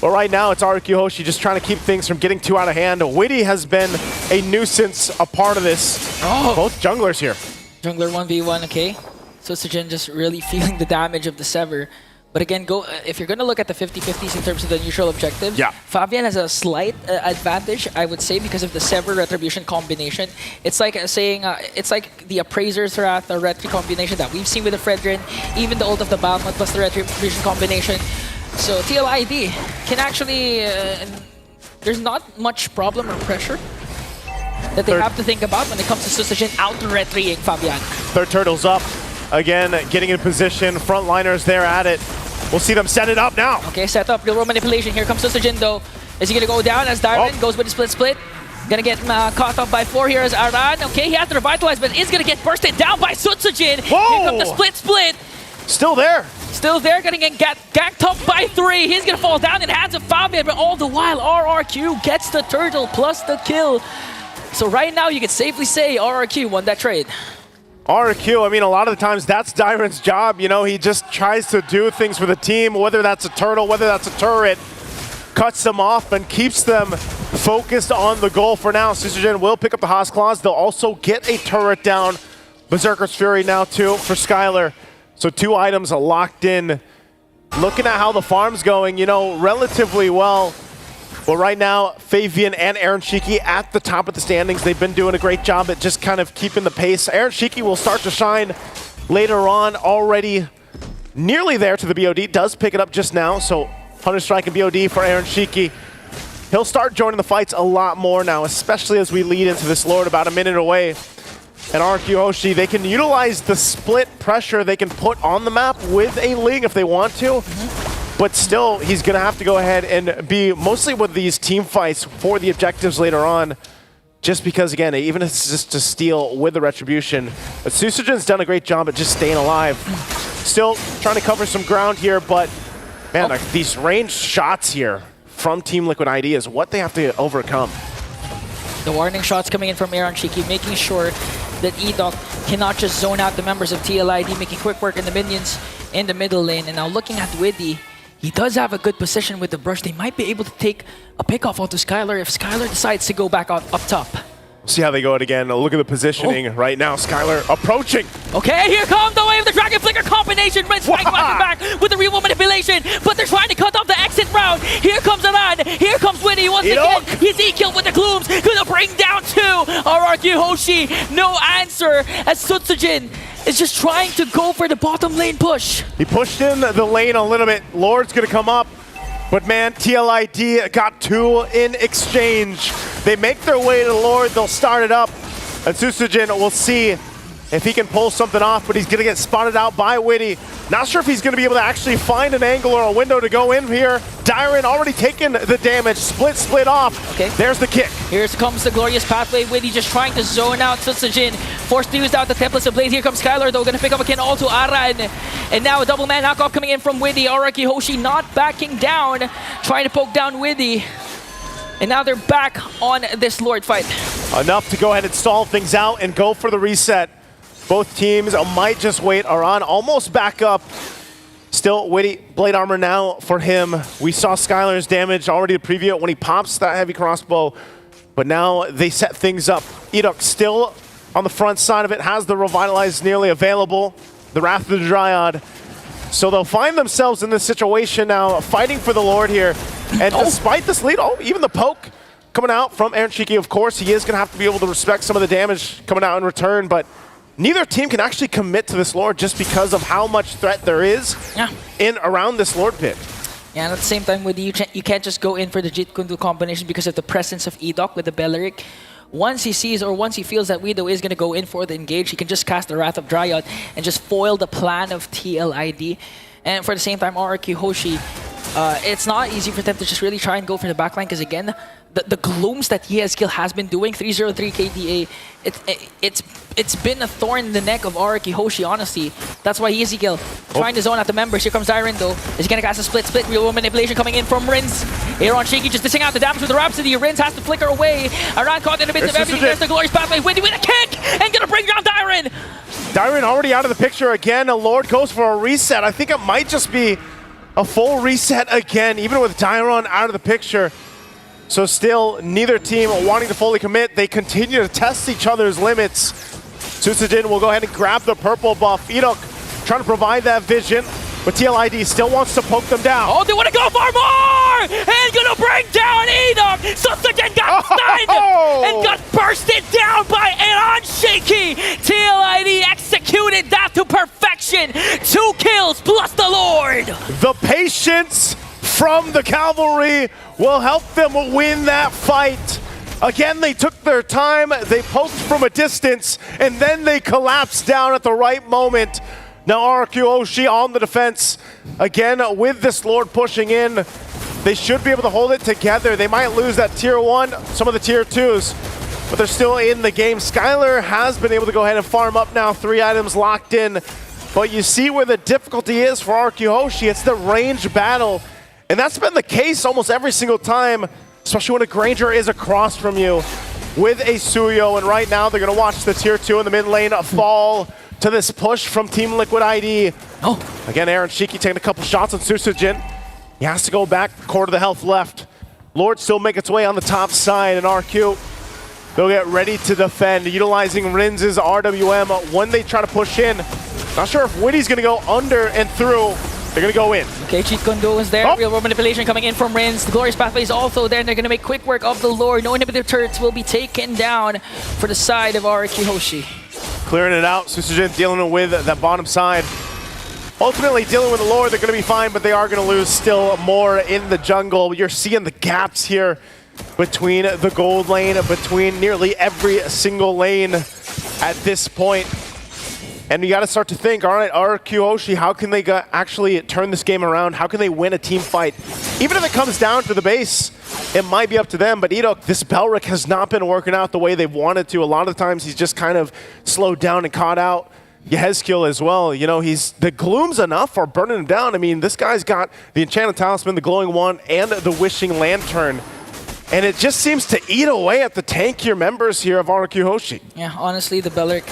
But right now, it's RQ Hoshi just trying to keep things from getting too out of hand. Witty has been a nuisance, a part of this. Oh. Both junglers here. Jungler 1v1, okay. Sutsujin just really feeling the damage of the Sever. But again, if you're going to look at the 50-50s in terms of the neutral objectives, yeah. Fabian has a slight advantage, I would say, because of the Sever Retribution combination. It's like saying, it's like the Appraiser's Wrath or Retri combination that we've seen with the Fredrin, even the ult of the Balmut plus the Retribution combination. So TLID can actually, there's not much problem or pressure that they have to think about when it comes to Sutsujin out-retrying Fabian. Third turtle's up. Again, getting in position. Frontliners there at it. We'll see them set it up now. Okay, set up. Real world manipulation. Here comes Sutsujin though. Is he going to go down as Darwin goes with the split? Gonna get caught up by 4 here as Aran. Okay, he has to revitalize, but is gonna get bursted down by Sutsujin. Here comes the split. Still there. Still there, gonna get ganked up by 3. He's gonna fall down in the hands of Fabian, but all the while RRQ gets the turtle plus the kill. So right now you can safely say RRQ won that trade. RRQ, I mean, a lot of the times that's Dyron's job. You know, he just tries to do things for the team, whether that's a turtle, whether that's a turret, cuts them off and keeps them focused on the goal for now. Sutsujin will pick up the Haas Claws. They'll also get a turret down. Berserker's Fury now too for Skylar. So 2 items locked in. Looking at how the farm's going, you know, relatively well. Well, right now, Fabian and Aaron Shiki at the top of the standings. They've been doing a great job at just kind of keeping the pace. Aaron Shiki will start to shine later on, already nearly there to the BOD. Does pick it up just now, so Hunter Strike and BOD for Aaron Shiki. He'll start joining the fights a lot more now, especially as we lead into this Lord about a minute away. And RQ Hoshi, they can utilize the split pressure they can put on the map with a Ling if they want to. But still, he's going to have to go ahead and be mostly with these team fights for the objectives later on. Just because, again, even if it's just to steal with the Retribution. But Sutsujin's done a great job at just staying alive. Still trying to cover some ground here, but man, like, these ranged shots here from Team Liquid ID is what they have to overcome. The warning shots coming in from Aaron Shiki, making sure that Edok cannot just zone out the members of TLID, making quick work in the minions in the middle lane. And now looking at Widdy, he does have a good position with the brush. They might be able to take a pick off onto Skylar if Skylar decides to go back up top. See how they go it again. Look at the positioning right now. Skylar approaching. Okay, here comes the wave, the Dragon Flicker combination. Red Spike back with the real manipulation, but they're trying to cut off the exit route. Here comes Aran. Here comes Winnie once again. He's E-killed with the glooms. Gonna bring down 2. RRQ Hoshi, no answer as Sutsujin is just trying to go for the bottom lane push. He pushed in the lane a little bit. Lord's gonna come up. But man, TLID got 2 in exchange. They make their way to the Lord, they'll start it up. And Sutsujin, we'll see if he can pull something off, but he's gonna get spotted out by Widdy. Not sure if he's gonna be able to actually find an angle or a window to go in here. Dyron already taken the damage, split off. Okay. There's the kick. Here comes the glorious pathway. Widdy just trying to zone out Sutsujin. Forced to use out the Templates of Blaze. Here comes Skylar though, gonna pick up again all to Aran. And now a double man knockoff coming in from Widdy. RRQ Hoshi not backing down, trying to poke down Widdy. And now they're back on this Lord fight. Enough to go ahead and stall things out and go for the reset. Both teams might just wait. Aran almost back up. Still, Widdy, Blade Armor now for him. We saw Skylar's damage already to preview it when he pops that heavy crossbow. But now they set things up. Edok still on the front side of it, has the Revitalize nearly available. The Wrath of the Dryad. So they'll find themselves in this situation now, fighting for the Lord here. And despite this lead, even the poke coming out from Aaron Shiki, of course, he is going to have to be able to respect some of the damage coming out in return, but neither team can actually commit to this Lord just because of how much threat there is in around this Lord pit. Yeah, and at the same time, with you can't just go in for the Jit Kundu combination because of the presence of Edok with the Belleric. once he sees or once he feels that Widow is going to go in for the engage, he can just cast the Wrath of Dryad and just foil the plan of TLID. And for the same time, RRQ Hoshi, it's not easy for them to just really try and go for the backline because again, the glooms that Yeskill has been doing, 303 KDA, it's been a thorn in the neck of RRQ Hoshi, honestly. That's why Yeskill trying to zone out the members. Here comes Dyron though. Is he gonna cast a split? Real manipulation coming in from Rins. Aaron Shaky just dishing out the damage with the Rhapsody. Rins has to flicker away. Aran caught in a bit of everything. There's the Glorious Pathway. Windy with a kick and gonna bring down Dyron. Dyron already out of the picture again. A Lord goes for a reset. I think it might just be a full reset again, even with Dyron out of the picture. So still, neither team wanting to fully commit. They continue to test each other's limits. Susujin will go ahead and grab the purple buff. Edok trying to provide that vision, but TLID still wants to poke them down. Oh, they want to go for more! And gonna bring down Edok! Susujin got stunned and got bursted down by Aaron Shaky! TLID executed that to perfection! 2 kills plus the Lord! The patience from the Cavalry will help them win that fight. Again, they took their time, they poked from a distance, and then they collapsed down at the right moment. Now RRQ Hoshi on the defense. Again, with this Lord pushing in, they should be able to hold it together. They might lose that tier 1, some of the tier 2s, but they're still in the game. Skylar has been able to go ahead and farm up now, 3 items locked in. But you see where the difficulty is for RRQ Hoshi. It's the range battle. And that's been the case almost every single time, especially when a Granger is across from you with a Suyo. And right now, they're going to watch the tier 2 in the mid lane fall to this push from Team Liquid ID. Oh. Again, Aaron Shiki taking a couple shots on Susujin. He has to go back, quarter the health left. Lord still make its way on the top side, and RQ, they'll get ready to defend, utilizing Rins' RWM when they try to push in. Not sure if Witty's going to go under and through. They're going to go in. Okay, Cheat Kondo is there. Oh. Real world manipulation coming in from Rins. The Glorious Pathway is also there, and they're going to make quick work of the Lord. No inhibitor turrets will be taken down for the side of RRQ Hoshi. Clearing it out. Susujin dealing with that bottom side. Ultimately, dealing with the Lord, they're going to be fine, but they are going to lose still more in the jungle. You're seeing the gaps here between the gold lane, between nearly every single lane at this point. And you got to start to think, all right, RRQ Hoshi, how can they actually turn this game around? How can they win a team fight? Even if it comes down to the base, it might be up to them. But Edok, this Belric has not been working out the way they've wanted to. A lot of the times he's just kind of slowed down and caught out. Yehezkiel as well. You know, the Gloom's enough for burning him down. I mean, this guy's got the Enchanted Talisman, the Glowing Wand, and the Wishing Lantern. And it just seems to eat away at the tankier members here of RRQ Hoshi. Yeah, honestly, the Belric,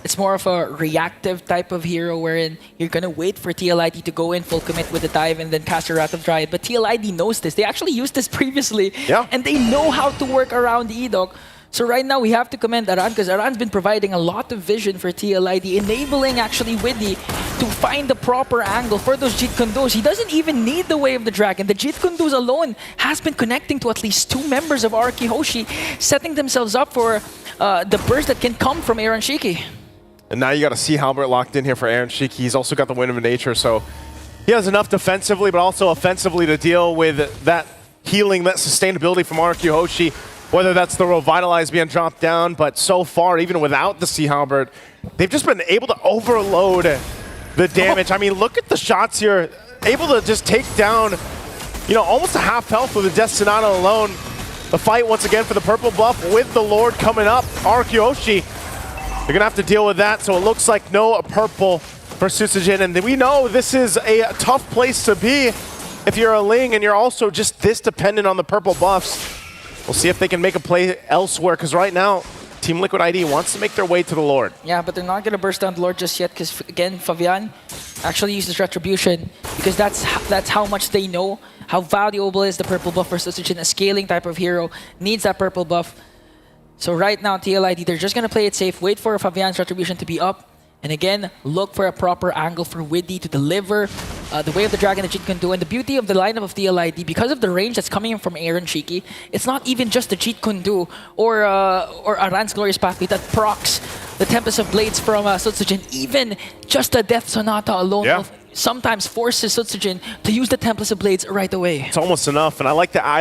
it's more of a reactive type of hero wherein you're going to wait for TLID to go in full commit with the dive and then cast your Wrath of Dryad. But TLID knows this. They actually used this previously. Yeah. And they know how to work around Edok. So right now we have to commend Aran because Aran's been providing a lot of vision for TLID, enabling actually Widdy to find the proper angle for those Jeet Kundos. He doesn't even need the Way of the Dragon. The Jeet Kundos alone has been connecting to at least 2 members of RRQ Hoshi, setting themselves up for the burst that can come from Aaron Shiki. And now you got to see Halbert locked in here for Aaron Shiki. He's also got the Wind of Nature, so he has enough defensively, but also offensively to deal with that healing, that sustainability from RRQ Hoshi. Whether that's the Revitalize being dropped down, but so far, even without the Sea Halberd, they've just been able to overload the damage. I mean, look at the shots here. Able to just take down, you know, almost a half health with the Death Sonata alone. The fight once again for the purple buff with the Lord coming up. RRQ Hoshi, they're going to have to deal with that, so it looks like no purple for Susujin. And we know this is a tough place to be if you're a Ling and you're also just this dependent on the purple buffs. We'll see if they can make a play elsewhere, because right now, Team Liquid ID wants to make their way to the Lord. Yeah, but they're not going to burst down the Lord just yet, because again, Fabian actually uses Retribution, because that's how much they know how valuable is the purple buff for Susujin. A scaling type of hero needs that purple buff. So right now, TLID, they're just going to play it safe, wait for Fabian's Retribution to be up, and again, look for a proper angle for Widdy to deliver the Way of the Dragon that Jeet Kundu. And the beauty of the lineup of TLID, because of the range that's coming in from Aaron Shiki, it's not even just the Jeet Kundu or Aran's Glorious Pathway that procs the Tempest of Blades from Susujin. Even just the Death Sonata alone will sometimes forces Sutsujin to use the Templars of Blades right away. It's almost enough, and I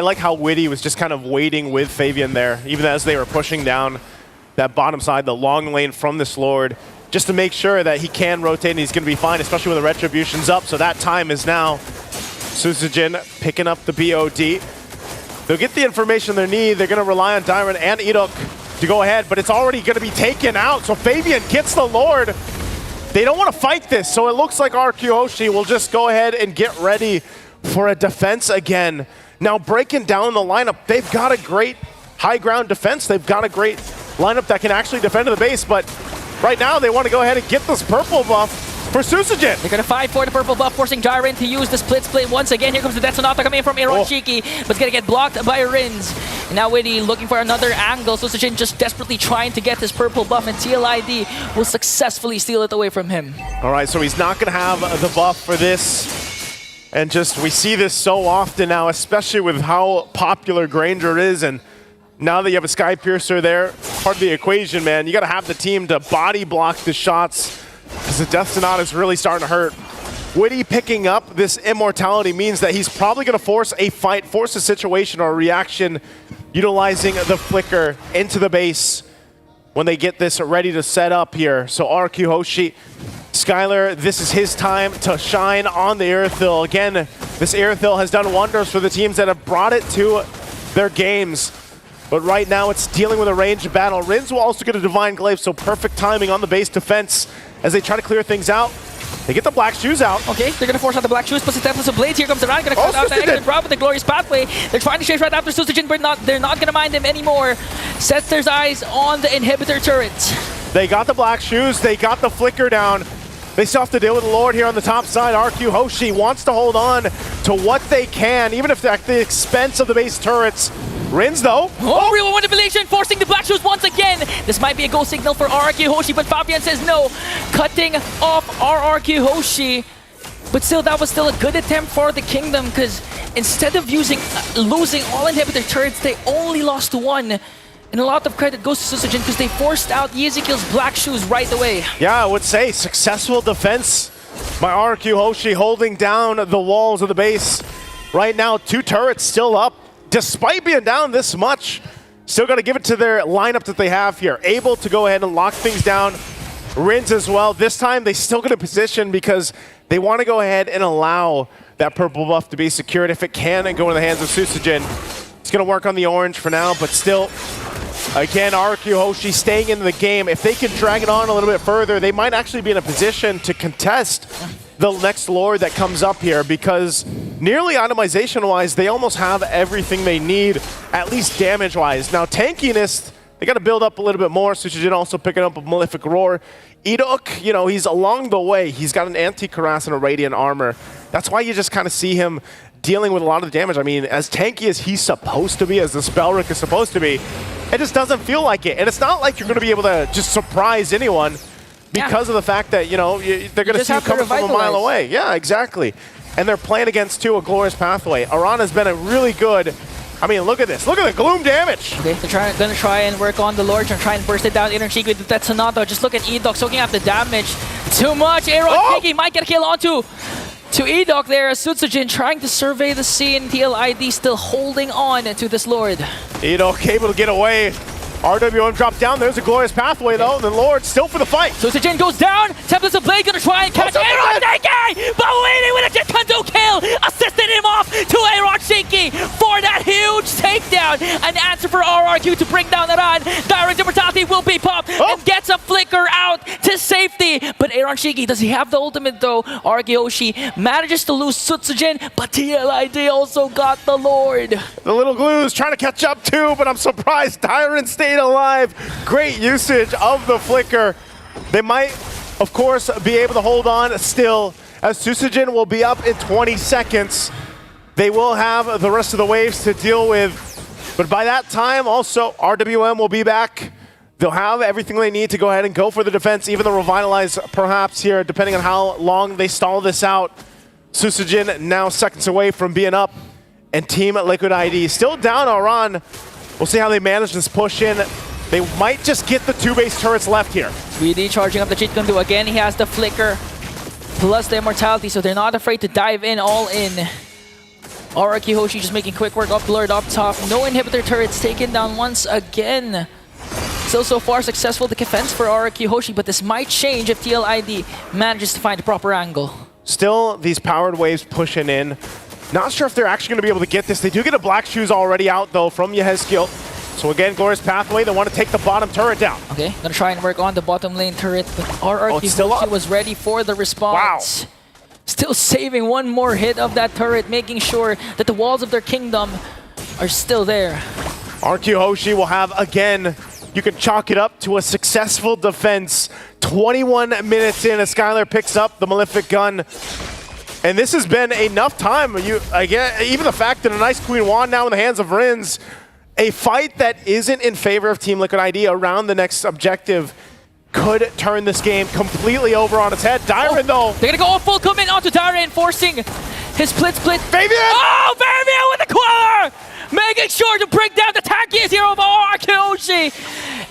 like how Witty was just kind of waiting with Fabian there, even as they were pushing down that bottom side, the long lane from this Lord, just to make sure that he can rotate and he's going to be fine, especially when the Retribution's up. So that time is now. Sutsujin picking up the BOD. They'll get the information they need. They're going to rely on Dyron and Edok to go ahead, but it's already going to be taken out. So Fabian gets the Lord. They don't want to fight this, so it looks like RQ Hoshi will just go ahead and get ready for a defense again. Now breaking down the lineup, they've got a great high ground defense. They've got a great lineup that can actually defend the base, but right now they want to go ahead and get this purple buff for Sutsujin. They're going to fight for the purple buff, forcing Dyron to use the split once again. Here comes the Detonata coming in from Aaron Shiki, but it's going to get blocked by Rins. And now Witty looking for another angle. Sutsujin just desperately trying to get this purple buff, and TLID will successfully steal it away from him. All right, so he's not going to have the buff for this. And just, we see this so often now, especially with how popular Granger is. And now that you have a Sky Piercer there, part of the equation, man, you got to have the team to body block the shots, because the Death Sonata is really starting to hurt. Witty picking up this immortality means that he's probably going to force a fight, force a situation or a reaction, utilizing the flicker into the base when they get this ready to set up here. So RQ Hoshi, Skylar, this is his time to shine on the Aerithil. Again, this Aerithil has done wonders for the teams that have brought it to their games. But right now it's dealing with a ranged battle. Rins will also get a Divine Glaive, so perfect timing on the base defense as they try to clear things out. They get the black shoes out. Okay, they're going to force out the black shoes, plus the Templars of Blades. Here comes the round, going to cut out the exit route with the Glorious Pathway. They're trying to chase right after Sutsujin, but they're not going to mind him anymore. Sets their eyes on the inhibitor turrets. They got the black shoes, they got the flicker down. They still have to deal with the Lord here on the top side. RQ Hoshi wants to hold on to what they can, even if at the expense of the base turrets. Rins though. Oh, real manipulation, forcing the black shoes once again. This might be a go signal for RRQ Hoshi, but Fabian says no. Cutting off RRQ Hoshi. But still, that was still a good attempt for the Kingdom, because instead of losing all inhibitor turrets, they only lost one. And a lot of credit goes to Sutsujin because they forced out Ezekiel's black shoes right away. Yeah, I would say successful defense by RQ Hoshi, holding down the walls of the base. Right now, 2 turrets still up. Despite being down this much, still got to give it to their lineup that they have here. Able to go ahead and lock things down. Rins as well. This time, they still get a position because they want to go ahead and allow that purple buff to be secured if it can and go in the hands of Sutsujin. It's going to work on the orange for now, but still, again, RQ Hoshi staying in the game. If they can drag it on a little bit further, they might actually be in a position to contest the next Lord that comes up here, because nearly itemization-wise, they almost have everything they need, at least damage-wise. Now, tankiness, they got to build up a little bit more. Sutsujin also picking up a Malefic Roar. Edok, you know, he's along the way. He's got an anti-Cuirass and a Radiant Armor. That's why you just kind of see him dealing with a lot of the damage. I mean, as tanky as he's supposed to be, as the Spellrick is supposed to be, it just doesn't feel like it. And it's not like you're going to be able to just surprise anyone because of the fact that, you know, they're going to see you coming from a mile away. Yeah, exactly. And they're playing against, too, a Glorious Pathway. Arana's been a really good... I mean, look at this. Look at the Gloom damage. Okay, they're going to try and work on the Lord and try and burst it down. Aaron Shiki with the Tetsunato. Just look at Edok soaking up the damage. Too much. Aaron Shiki might get a kill onto Edok there. Sutsujin trying to survey the scene. TLID still holding on to this Lord. Edok able to get away. RWM dropped down. There's a Glorious Pathway, though. The Lord still for the fight. Sutsujin goes down. Templars of Blade gonna try and catch Aaron Shiki, but waiting with a Jitkanto kill. Assisted him off to Aaron Shiki for that huge takedown. An answer for RRQ to bring down the run. Direct Immortality will be popped and gets a flicker out to safety. But Aaron Shiki, does he have the ultimate, though? RRQ Hoshi manages to lose Sutsujin, but TLID also got the Lord. The little glues trying to catch up, too, but I'm surprised Dyron stayed alive. Great usage of the flicker. They might, of course, be able to hold on still, as Sutsujin will be up in 20 seconds. They will have the rest of the waves to deal with, but by that time, also, RWM will be back. They'll have everything they need to go ahead and go for the defense, even the Revitalize perhaps here, depending on how long they stall this out. Sutsujin now seconds away from being up, and Team Liquid ID still down Aran. We'll see how they manage this push in. They might just get the 2 base turrets left here. Really charging up the Jitkanto again. He has the flicker. plus the immortality, so they're not afraid to dive in all in. RRQ Hoshi just making quick work up blurred up top. No inhibitor turrets taken down once again. Still so far successful defense for RRQ Hoshi, but this might change if TLID manages to find the proper angle. Still, these powered waves pushing in. Not sure if they're actually going to be able to get this. They do get a Black Shoes already out, though, from Yehezkiel. So again, Glorious Pathway, they want to take the bottom turret down. Okay, gonna try and work on the bottom lane turret, but RRQ Hoshi was ready for the response. Wow. Still saving one more hit of that turret, making sure that the walls of their kingdom are still there. RQ Hoshi will have, again, you can chalk it up to a successful defense. 21 minutes in as Skylar picks up the Malefic Gun. And this has been enough time. Even the fact that a nice Queen Wand now in the hands of Rins, a fight that isn't in favor of Team Liquid ID around the next objective could turn this game completely over on its head. Dyron, though. They're going to go full commit onto Dyron, forcing his split. Fabian! Oh, Fabian with the Queller! Making sure to break down the tankiest hero of RRQ Hoshi.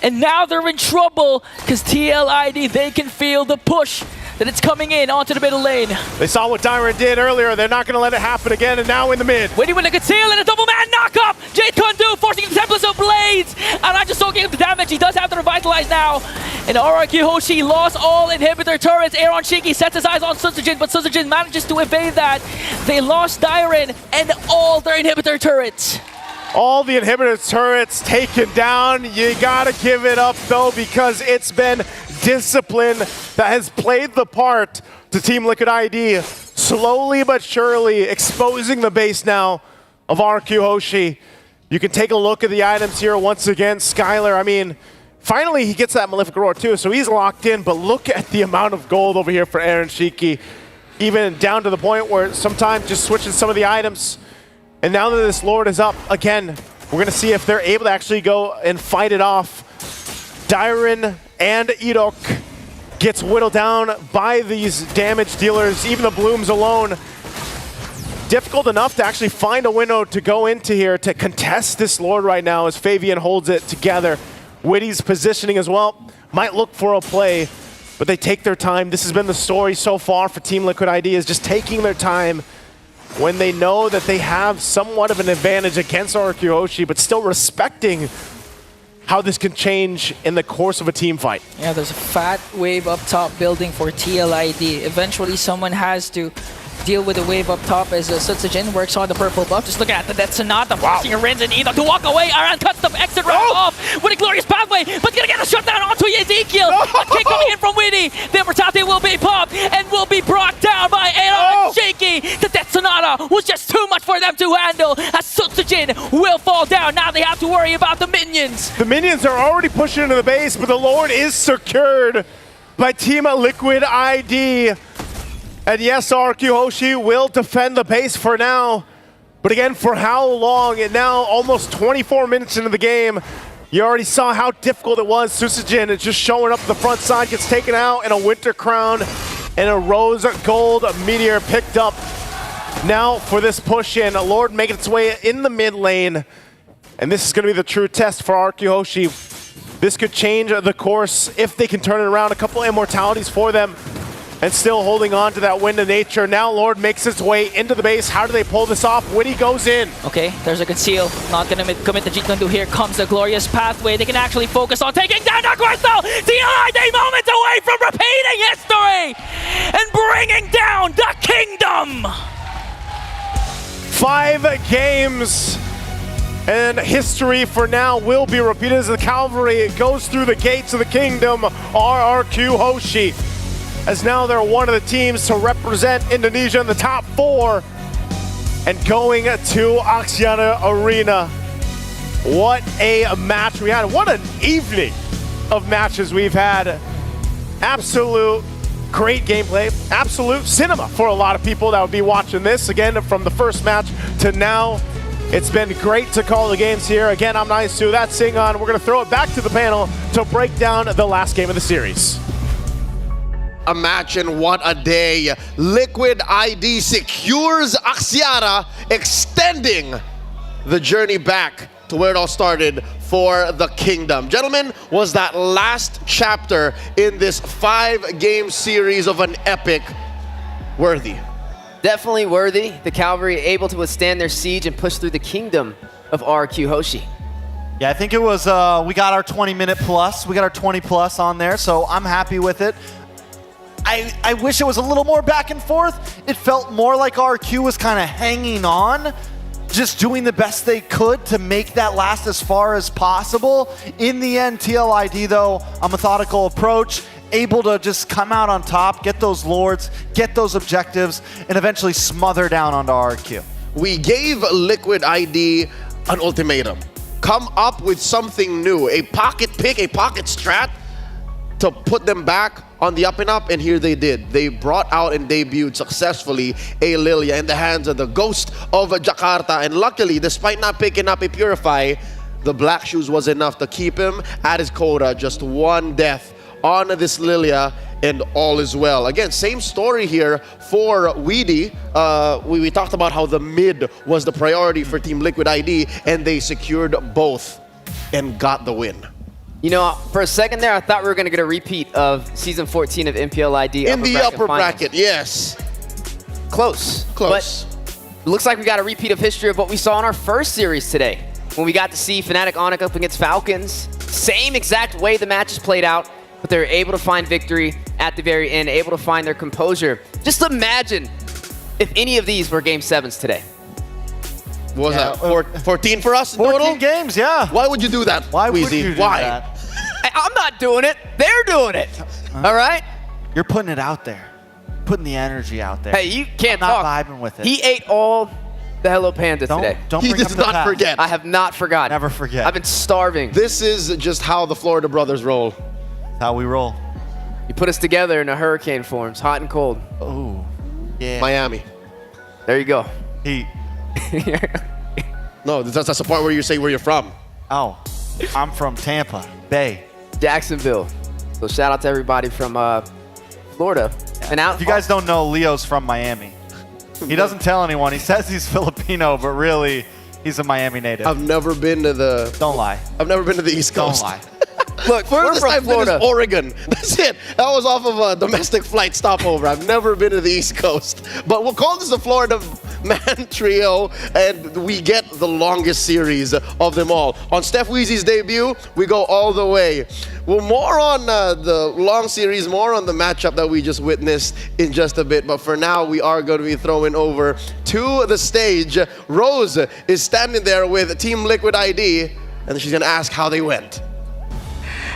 And now they're in trouble because TLID, they can feel the push that it's coming in onto the middle lane. They saw what Dyron did earlier. They're not going to let it happen again, and now in the mid. Waiting with a conceal and a double man knock-up. Jade Kundu forcing the Templars of Blades. And I'm just soaking up the damage. He does have to revitalize now. And RRQ Hoshi lost all inhibitor turrets. Aaron Shiki sets his eyes on Suzujin, but Suzujin manages to evade that. They lost Dyron and all their inhibitor turrets. All the inhibitor turrets taken down. You gotta give it up, though, because it's been discipline that has played the part to Team Liquid ID, slowly but surely exposing the base now of RQ Hoshi. You can take a look at the items here once again. Skylar, I mean, finally he gets that Malefic Roar too, so he's locked in, but look at the amount of gold over here for Aaron Shiki, even down to the point where sometimes just switching some of the items. And now that this Lord is up, again, we're gonna see if they're able to actually go and fight it off. Dyron and Edok gets whittled down by these damage dealers, even the Blooms alone. Difficult enough to actually find a window to go into here to contest this Lord right now as Fabian holds it together. Witty's positioning as well. Might look for a play, but they take their time. This has been the story so far for Team Liquid ID, is just taking their time when they know that they have somewhat of an advantage against RQ Hoshi, but still respecting how this can change in the course of a team fight. Yeah, there's a fat wave up top building for TLID. Eventually, someone has to deal with the wave up top as Sutsujin works on the purple buff. Just look at the Death Sonata forcing Rins and Edok to walk away. Aran cuts the exit route off with a glorious pathway, but gonna get a shutdown onto Ezekiel. A kick coming in from Witty. The Immortality will be popped and will be brought down by Aaron Shaky. The Death Sonata was just too much for them to handle as Sutsujin will fall down. Now they have to worry about the minions. The minions are already pushing into the base, but the Lord is secured by Team Liquid ID. And yes, RQ Hoshi will defend the base for now. But again, for how long? And now almost 24 minutes into the game, you already saw how difficult it was. Susujin is just showing up the front side, gets taken out, and a Winter Crown and a Rose Gold Meteor picked up. Now for this push in, Lord making its way in the mid lane. And this is going to be the true test for RQ Hoshi. This could change the course if they can turn it around. A couple immortalities for them. And still holding on to that Wind of Nature. Now Lord makes its way into the base. How do they pull this off? Witty goes in. Okay, there's a conceal. Not gonna commit the Jeet Kundu. Here comes the glorious pathway. They can actually focus on taking down Aguerto. TLID moments away from repeating history and bringing down the kingdom. 5 games. And history for now will be repeated as the cavalry goes through the gates of the kingdom. RRQ Hoshi, as now they're one of the teams to represent Indonesia in the top 4 and going to Axiata Arena. What a match we had. What an evening of matches we've had. Absolute great gameplay, absolute cinema for a lot of people that would be watching this. Again, from the first match to now, it's been great to call the games here. Again, I'm Nice2, that's Singon. We're gonna throw it back to the panel to break down the last game of the series. A match and what a day. Liquid ID secures Axiata, extending the journey back to where it all started for the kingdom. Gentlemen, was that last chapter in this 5-game series of an epic Worthy. Definitely worthy. The Cavalry able to withstand their siege and push through the kingdom of RQ Hoshi. Yeah, I think it was, we got our 20-minute plus. We got our 20 plus on there, so I'm happy with it. I wish it was a little more back and forth. It felt more like RQ was kind of hanging on, just doing the best they could to make that last as far as possible. In the end, TLID, though, a methodical approach, able to just come out on top, get those lords, get those objectives, and eventually smother down onto RQ. We gave Liquid ID an ultimatum. Come up with something new, a pocket pick, a pocket strat to put them back on the up and up, and here they did. They brought out and debuted successfully a Lilia in the hands of the Ghost of Jakarta, and luckily, despite not picking up a Purify, the Black Shoes was enough to keep him at his quota. Just one death on this Lilia, and all is well. Again, same story here for Weedy. We talked about how the mid was the priority for Team Liquid ID, and they secured both and got the win. You know, for a second there, I thought we were going to get a repeat of Season 14 of MPLID. In the upper bracket, yes. Close. Close. But looks like we got a repeat of history of what we saw in our first series today, when we got to see Fnatic Onyx up against Falcons. Same exact way the matches played out, but they were able to find victory at the very end, able to find their composure. Just imagine if any of these were Game 7s today. What was that? 14 for us in 14 total? games, yeah. Why would you do that, Why would Weezy? you do Why? that? I'm not doing it. They're doing it. All right? You're putting it out there. Putting the energy out there. Hey, you can't I'm talk. not vibing with it. He ate all the Hello Panda today. Don't He bring does up the not past. forget. I have not forgotten. Never forget. I've been starving. This is just how the Florida brothers roll. That's how we roll. You put us together in a hurricane forms, hot and cold. Oh, yeah. Miami. There you go. Heat. No, that's the part where you say where you're from. Oh, I'm from Tampa Bay. Jacksonville. So shout out to everybody from Florida. And out. If you guys don't know, Leo's from Miami. He doesn't tell anyone. He says he's Filipino, but really, he's a Miami native. I've never been to the... Don't lie. I've never been to the East Coast. Don't lie. Look, we're First from I've been Florida. is Oregon. That's it. That was off of a domestic flight stopover. I've never been to the East Coast. But we'll call this the Florida Man Trio, and we get the longest series of them all. On Steph Weezy's debut, we go all the way. Well, more on the long series, more on the matchup that we just witnessed in just a bit. But for now, we are going to be throwing over to the stage. Rose is standing there with Team Liquid ID, and she's going to ask how they went.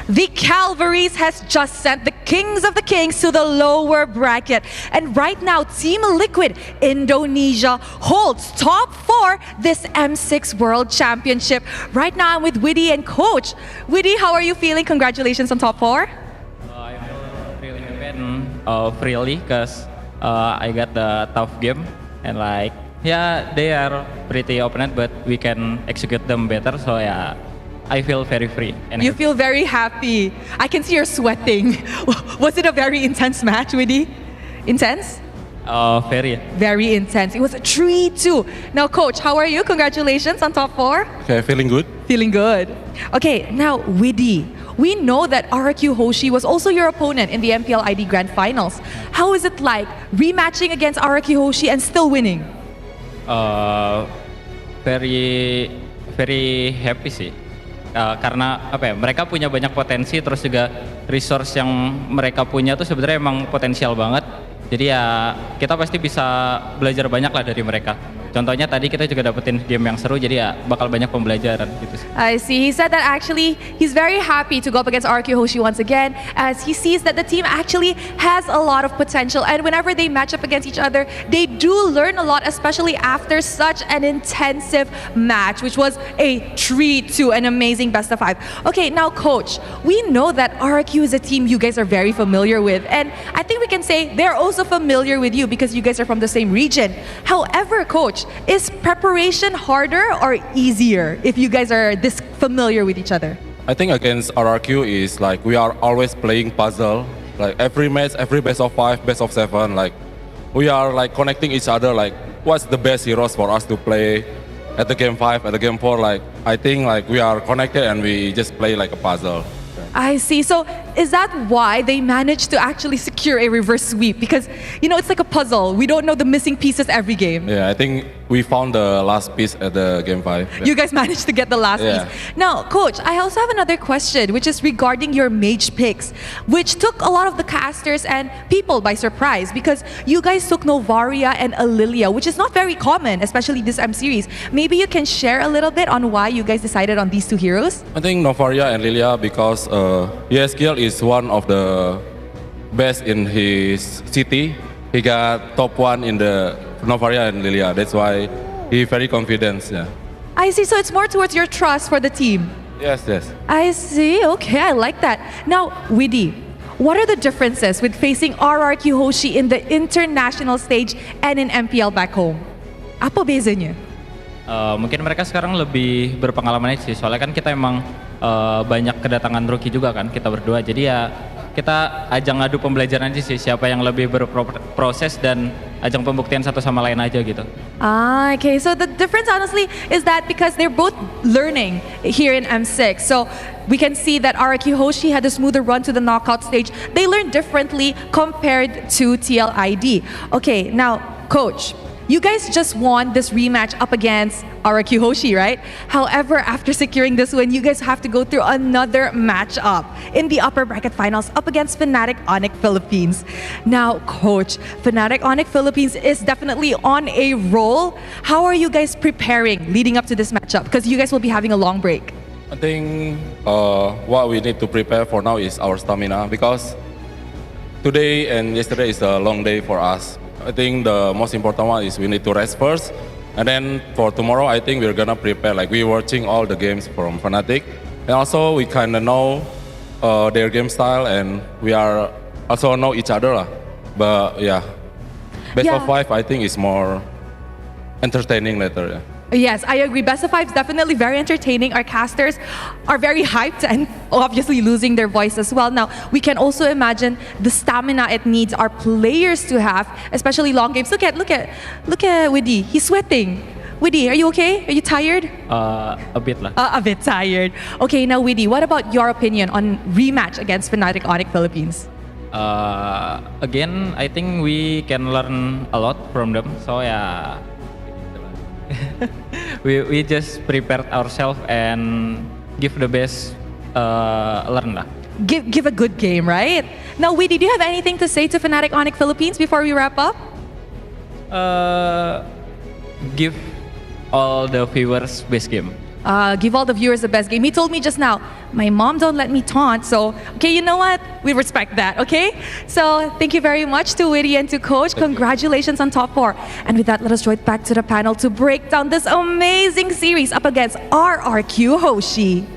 The Calvaries has just sent the Kings of the Kings to the lower bracket. And right now, Team Liquid Indonesia holds top 4 this M6 World Championship. Right now, I'm with Widdy and Coach. Widdy, how are you feeling? Congratulations on top 4. I feel really happy freely because I got the tough game and like, yeah, they are pretty opponent, but we can execute them better. So yeah, I feel very free. And You feel very happy. I can see you're sweating. Was it a very intense match, Widdy? Intense? very. Very intense. It was a 3-2. Now, Coach, how are you? Congratulations on top 4. Okay, feeling good. Feeling good. Okay, now, Widdy. We know that RQ Hoshi was also your opponent in the MPLID Grand Finals. How is it like rematching against RQ Hoshi and still winning? Very happy sih. Karena apa ya, mereka punya banyak potensi, terus juga resource yang mereka punya tuh sebenarnya emang potensial banget. Jadi ya kita pasti bisa belajar banyak lah dari mereka. Contohnya tadi kita juga dapetin game yang seru, jadi ya bakal banyak pembelajaran gitu sih. I see. He said that actually he's very happy to go up against RQ Hoshi once again, as he sees that the team actually has a lot of potential, and whenever they match up against each other, they do learn a lot, especially after such an intensive match, which was a 3-2, an amazing best of 5. Okay, now Coach, we know that RQ is a team you guys are very familiar with, and I think we can say they're also familiar with you because you guys are from the same region. However, Coach, is preparation harder or easier if you guys are this familiar with each other? I think against RRQ is like we are always playing puzzle. Like every match, every best of 5, best of 7, like we are like connecting each other. Like what's the best heroes for us to play at the game 5, at the game 4? Like I think like we are connected and we just play like a puzzle. I see. So is that why they managed to actually secure a reverse sweep? Because, it's like a puzzle. We don't know the missing pieces every game. Yeah, I think we found the last piece at the game 5. Yeah. You guys managed to get the last piece. Now, Coach, I also have another question, which is regarding your mage picks, which took a lot of the casters and people by surprise, because you guys took Novaria and Alilia, which is not very common, especially this M series. Maybe you can share a little bit on why you guys decided on these two heroes? I think Novaria and Lilia because Yeskiel is one of the best in his city. He got top 1 in the Novaria and Lilia. That's why he very confident. Yeah. I see. So it's more towards your trust for the team. Yes, yes. I see. Okay, I like that. Now, Widdy, what are the differences with facing RRQ Hoshi in the international stage and in MPL back home? Apa bezanya? Mungkin mereka sekarang lebih berpengalaman aja sih, soalnya kan kita emang banyak kedatangan rookie juga kan, kita berdua. Jadi ya kita ajang adu pembelajaran aja sih, siapa yang lebih berproses dan ajang pembuktian satu sama lain aja gitu. Okay, so the difference honestly is that because they're both learning here in M6, so we can see that RRQ Hoshi had a smoother run to the knockout stage. They learned differently compared to TLID. Okay, now, Coach, you guys just won this rematch up against RRQ Hoshi, right? However, after securing this win, you guys have to go through another matchup in the upper bracket finals up against Fnatic Onyx Philippines. Now, Coach, Fnatic Onyx Philippines is definitely on a roll. How are you guys preparing leading up to this matchup? Because you guys will be having a long break. I think what we need to prepare for now is our stamina, because today and yesterday is a long day for us. I think the most important one is we need to rest first, and then for tomorrow I think we're gonna prepare, like we're watching all the games from Fnatic, and also we kind of know their game style, and we are also know each other lah. But yeah, best of 5 I think is more entertaining later. Yeah. Yes, I agree. Best of 5 is definitely very entertaining. Our casters are very hyped and obviously losing their voice as well. Now, we can also imagine the stamina it needs our players to have, especially long games. Look at Widdy. He's sweating. Widdy, are you okay? Are you tired? A bit lah. A bit tired. Okay, now Widdy, what about your opinion on rematch against Fnatic Onyx Philippines? Again, I think we can learn a lot from them. So yeah. we just prepared ourselves and give the best learn lah. Give a good game, right? Now, Widdy, do you have anything to say to Fnatic Onyx Philippines before we wrap up? Give all the viewers best game. Give all the viewers the best game. He told me just now, my mom don't let me taunt, so, okay, you know what? We respect that, okay? So, thank you very much to Widdy and to Coach. Congratulations on top 4. And with that, let us join back to the panel to break down this amazing series up against RRQ Hoshi.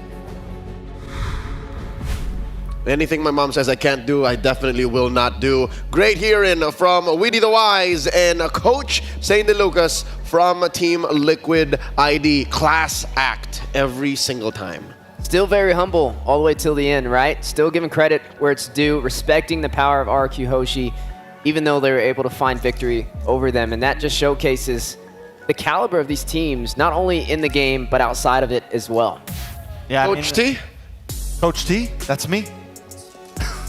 Anything my mom says I can't do, I definitely will not do. Great hearing from Widdy the Wise and Coach Saint Lucas from Team Liquid ID. Class act every single time. Still very humble all the way till the end, right? Still giving credit where it's due, respecting the power of RRQ Hoshi, even though they were able to find victory over them. And that just showcases the caliber of these teams, not only in the game, but outside of it as well. Yeah, Coach T? Coach T, that's me.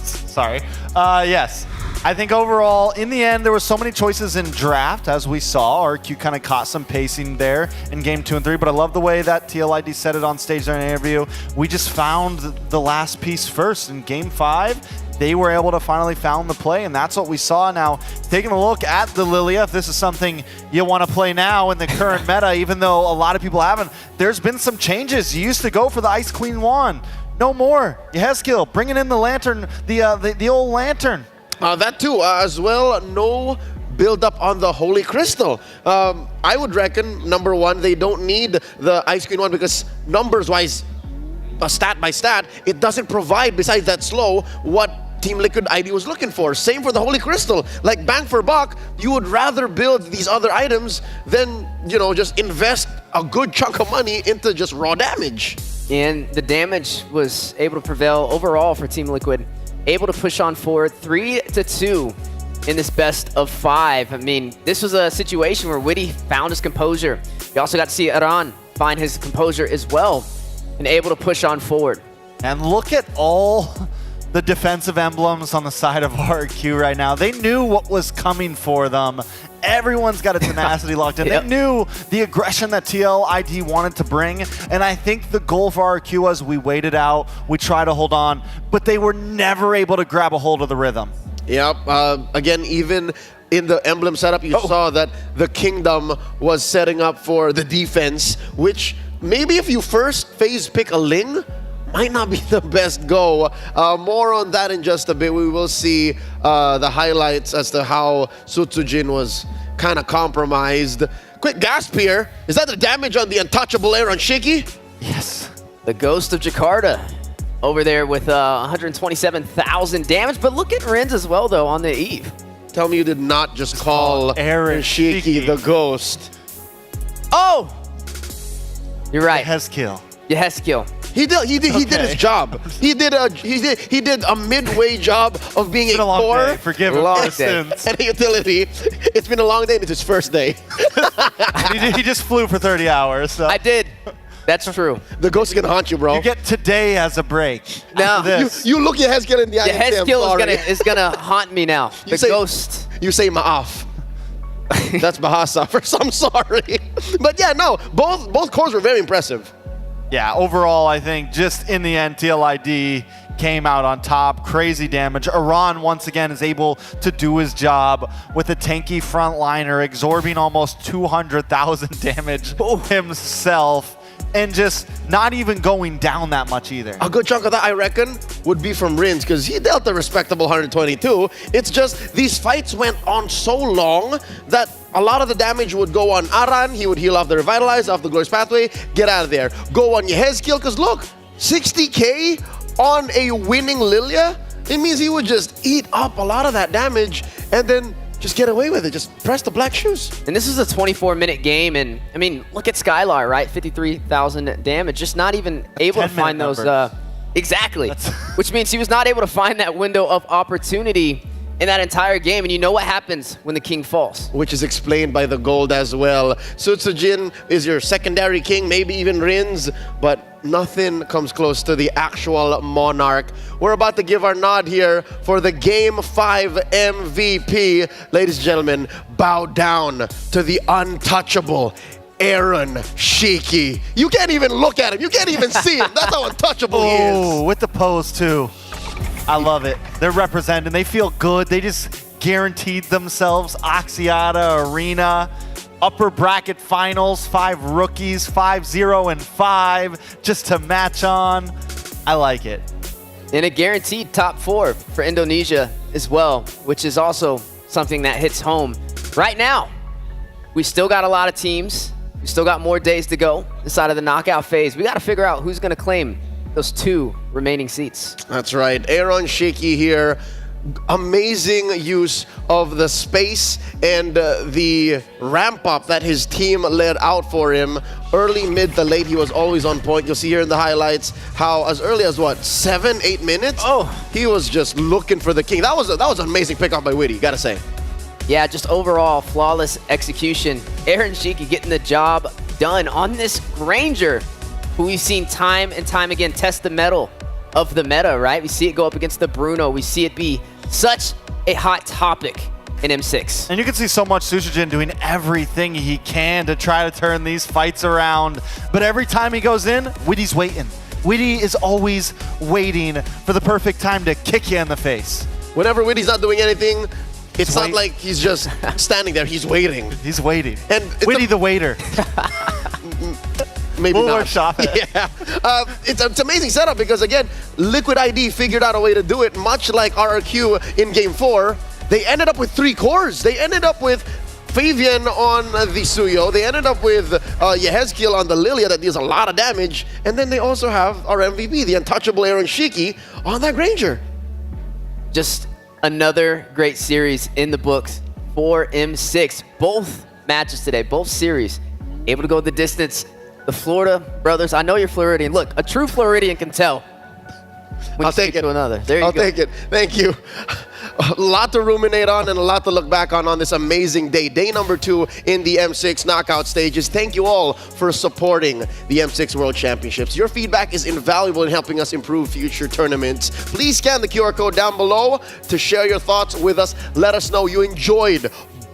Sorry. Yes. I think overall, in the end, there were so many choices in draft, as we saw. RQ kind of caught some pacing there in game 2 and 3, but I love the way that TLID said it on stage during an interview. We just found the last piece first. In game 5, they were able to finally found the play, and that's what we saw. Now, taking a look at the Lilia, if this is something you want to play now in the current meta, even though a lot of people haven't, there's been some changes. You used to go for the Ice Queen wand. No more. Yeskiel, bringing in the lantern, the old lantern. That too, as well, no build up on the Holy Crystal. I would reckon, number 1, they don't need the Ice Queen one because numbers-wise, stat by stat, it doesn't provide, besides that slow, what Team Liquid ID was looking for. Same for the Holy Crystal. Like bang for buck, you would rather build these other items than, just invest a good chunk of money into just raw damage. And the damage was able to prevail overall for Team Liquid. Able to push on forward 3-2 in this best of 5. I mean, this was a situation where Widdy found his composure. We also got to see Aran find his composure as well and able to push on forward. And look at all the defensive emblems on the side of RQ right now. They knew what was coming for them. Everyone's got a tenacity locked in. They knew the aggression that TLID wanted to bring, and I think the goal for RQ was we waited out, we tried to hold on, but they were never able to grab a hold of the rhythm. Yep. Again, even in the emblem setup, you saw that the Kingdom was setting up for the defense, which maybe if you first phase pick a Ling, might not be the best go. More on that in just a bit. We will see the highlights as to how Sutsujin was kind of compromised. Quick gasp here. Is that the damage on the untouchable Aaron Shiki? Yes. The Ghost of Jakarta over there with 127,000 damage. But look at Renz as well, though, on the Eve. Tell me you did not just call Aaron Shiki the Ghost. Oh! You're right. Yeheskill. Yeheskill. He did his job. He did a midway job of being a core. Forgive him for sins. And a utility. It's been a long day and it's his first day. he just flew for 30 hours. So. I did. That's true. The ghost is gonna haunt you, bro. You get today as a break. No, you look Yeheskill in the eye. Yeheskill is gonna haunt me now. The ghost. You say Ma'af. That's Bahasa first. I'm sorry, but yeah, no. Both cores were very impressive. Yeah, overall, I think just in the end, TLID came out on top. Crazy damage. Iran, once again, is able to do his job with a tanky frontliner, absorbing almost 200,000 damage himself, and just not even going down that much either. A good chunk of that, I reckon, would be from Rins, because he dealt a respectable 122. It's just these fights went on so long that a lot of the damage would go on Aran. He would heal off the Revitalize, off the Glorious Pathway, get out of there. Go on Yeheskill, because look, 60k on a winning Lilia, it means he would just eat up a lot of that damage and then just get away with it. Just press the black shoes. And this is a 24-minute game, and I mean, look at Skylar, right? 53,000 damage, just not even able to find those. Exactly, which means he was not able to find that window of opportunity in that entire game. And you know what happens when the king falls. Which is explained by the gold as well. Sutsujin is your secondary king, maybe even Rins, but nothing comes close to the actual Monarch. We're about to give our nod here for the Game 5 MVP. Ladies and gentlemen, bow down to the untouchable Aaron Shiki. You can't even look at him. You can't even see him. That's how untouchable he is. Oh, with the pose too. I love it. They're representing. They feel good. They just guaranteed themselves Axiata Arena, upper bracket finals, 5 rookies, 5-0 and 5, just to match on. I like it. And a guaranteed top 4 for Indonesia as well, which is also something that hits home. Right now, we still got a lot of teams. We still got more days to go inside of the knockout phase. We got to figure out who's going to claim those 2 remaining seats. That's right. Aaron Shiki here. Amazing use of the space and the ramp up that his team laid out for him. Early, mid to late, he was always on point. You'll see here in the highlights how as early as what, 7-8 minutes? Oh, he was just looking for the king. That was an amazing pickup by Witty, gotta say. Yeah, just overall flawless execution. Aaron Shiki getting the job done on this Granger, who we've seen time and time again test the mettle of the meta, right? We see it go up against the Bruno. We see it be such a hot topic in M6. And you can see so much Sutsujin doing everything he can to try to turn these fights around. But every time he goes in, Witty's waiting. Witty is always waiting for the perfect time to kick you in the face. Whenever Witty's not doing anything, it's not like he's just standing there. He's waiting. He's waiting. And Witty the waiter. Maybe we'll not. workshop it. Yeah. It's an amazing setup because, again, Liquid ID figured out a way to do it, much like RRQ in Game 4. They ended up with 3 cores. They ended up with Fabian on the Suyo. They ended up with Yeheskill on the Lilia that deals a lot of damage. And then they also have our MVP, the untouchable Aaron Shiki, on that Granger. Just another great series in the books for M6. Both matches today, both series, able to go the distance. The Florida brothers, I know you're Floridian. Look, a true Floridian can tell when I'll you speak take it to another. There you I'll go. take it. Thank you. A lot to ruminate on and a lot to look back on this amazing day. Day number 2 in the M6 knockout stages. Thank you all for supporting the M6 World Championships. Your feedback is invaluable in helping us improve future tournaments. Please scan the QR code down below to share your thoughts with us. Let us know you enjoyed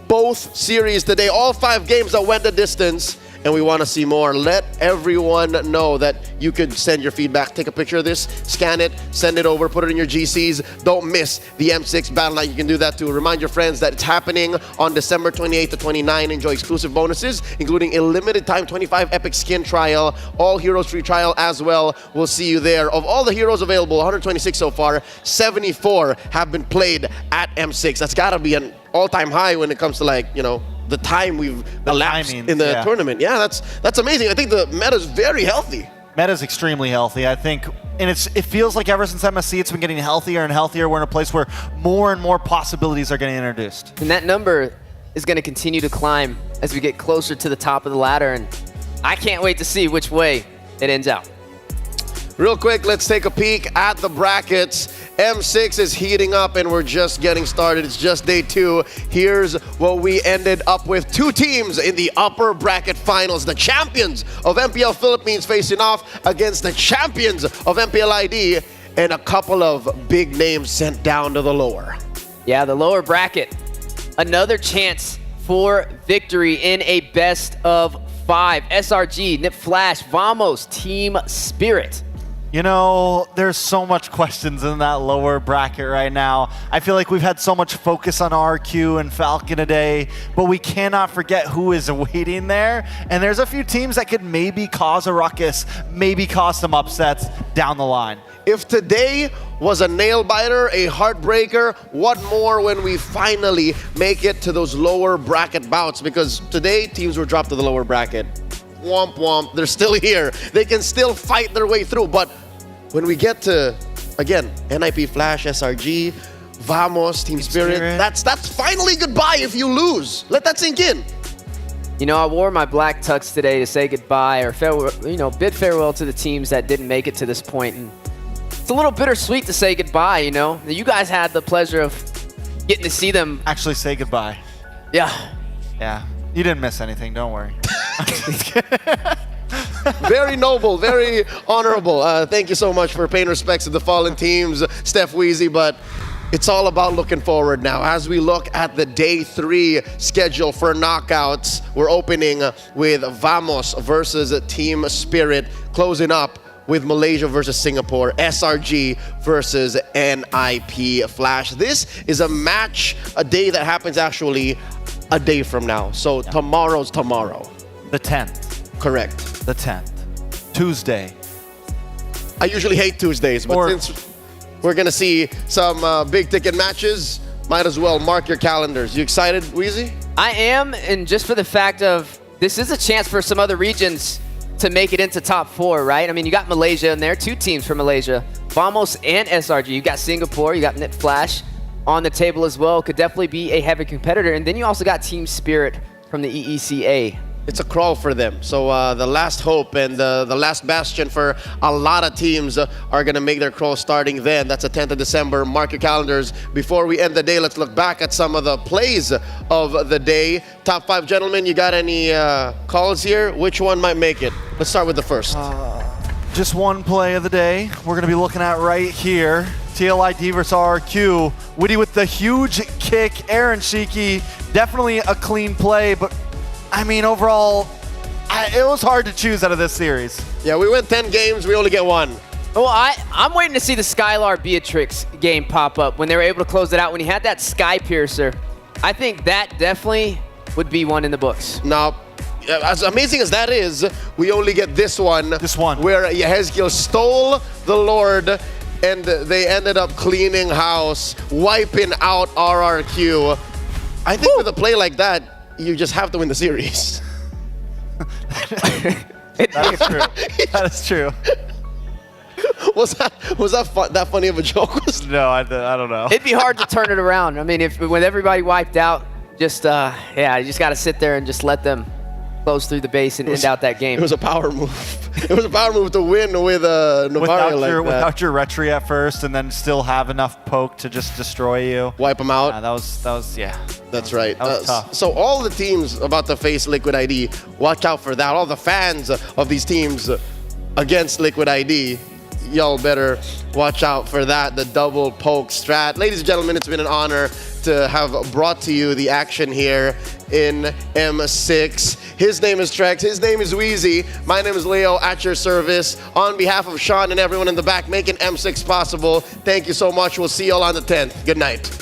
both series today, all 5 games that went the distance, and we want to see more. Let everyone know that you could send your feedback. Take a picture of this, scan it, send it over, put it in your GCs. Don't miss the M6 Battle Night. You can do that too. Remind your friends that it's happening on December 28th to 29. Enjoy exclusive bonuses, including a limited time 25 Epic Skin Trial, all Heroes free trial as well. We'll see you there. Of all the heroes available, 126 so far, 74 have been played at M6. That's got to be an all-time high when it comes to, like, you know, the time we've elapsed in the tournament. Yeah, that's amazing. I think the meta's very healthy. Meta's extremely healthy, I think, and it feels like ever since MSC it's been getting healthier and healthier. We're in a place where more and more possibilities are getting introduced. And that number is going to continue to climb as we get closer to the top of the ladder, and I can't wait to see which way it ends out. Real quick, let's take a peek at the brackets. M6 is heating up and we're just getting started. It's just day 2. Here's what we ended up with. 2 teams in the upper bracket finals. The champions of MPL Philippines facing off against the champions of MPL ID, and a couple of big names sent down to the lower. Yeah, the lower bracket. Another chance for victory in a best of 5. SRG, Nip Flash, Vamos, Team Spirit. You know, there's so much questions in that lower bracket right now. I feel like we've had so much focus on RQ and Falcon today, but we cannot forget who is waiting there. And there's a few teams that could maybe cause a ruckus, maybe cause some upsets down the line. If today was a nail-biter, a heartbreaker, what more when we finally make it to those lower bracket bouts? Because today, teams were dropped to the lower bracket. Womp womp, they're still here. They can still fight their way through. But when we get to, again, NIP Flash, SRG, Vamos, Team Spirit, that's finally goodbye if you lose. Let that sink in. You know, I wore my black tux today to say goodbye or farewell, bid farewell to the teams that didn't make it to this point. And it's a little bittersweet to say goodbye, you know. You guys had the pleasure of getting to see them actually say goodbye. Yeah. Yeah. You didn't miss anything, don't worry. Very noble, very honorable. Thank you so much for paying respects to the fallen teams, Steph Wheezy, but it's all about looking forward now. As we look at the day 3 schedule for knockouts, we're opening with Vamos versus Team Spirit, closing up with Malaysia versus Singapore, SRG versus NIP Flash. This is a day that happens actually a day from now. So tomorrow's tomorrow. The 10th. Correct. The 10th. Tuesday. I usually hate Tuesdays, but since we're going to see some big ticket matches, might as well mark your calendars. You excited, Wheezy? I am, and just for the fact of this is a chance for some other regions to make it into top 4, right? I mean, you got Malaysia in there, 2 teams from Malaysia, Vamos and SRG. You got Singapore, you got Nip Flash on the table as well. Could definitely be a heavy competitor. And then you also got Team Spirit from the EECA. It's a crawl for them. So the last hope and the last bastion for a lot of teams are going to make their crawl starting then. That's the 10th of December. Mark your calendars. Before we end the day, let's look back at some of the plays of the day. Top 5, gentlemen, you got any calls here? Which one might make it? Let's start with the first. Just one play of the day we're going to be looking at right here. TLID versus RQ. Witty with the huge kick. Aaron Shiki, definitely a clean play, but I mean, overall, it was hard to choose out of this series. Yeah, we went 10 games, we only get 1. Well, I'm waiting to see the Skylar Beatrix game pop up when they were able to close it out. When he had that Sky Piercer, I think that definitely would be one in the books. Now, as amazing as that is, we only get this one. Where Yehezkiel stole the Lord and they ended up cleaning house, wiping out RRQ. I think with a play like that, you just have to win the series. That is true. That is true. Was that funny of a joke? No, I don't know. It'd be hard to turn it around. I mean, with everybody wiped out, just you just got to sit there and just let them close through the base and end out that game. It was a power move. It was a power move to win with Novaria like that. Without your retry at first, and then still have enough poke to just destroy you. Wipe them out. Yeah, that was That's right. That was tough. So all the teams about to face Liquid ID, watch out for that. All the fans of these teams against Liquid ID, y'all better watch out for that. The double poke strat. Ladies and gentlemen, it's been an honor to have brought to you the action here in M6. His name is Trex. His name is Wheezy. My name is Leo, at your service. On behalf of Sean and everyone in the back making M6 possible, thank you so much. We'll see y'all on the 10th. Good night.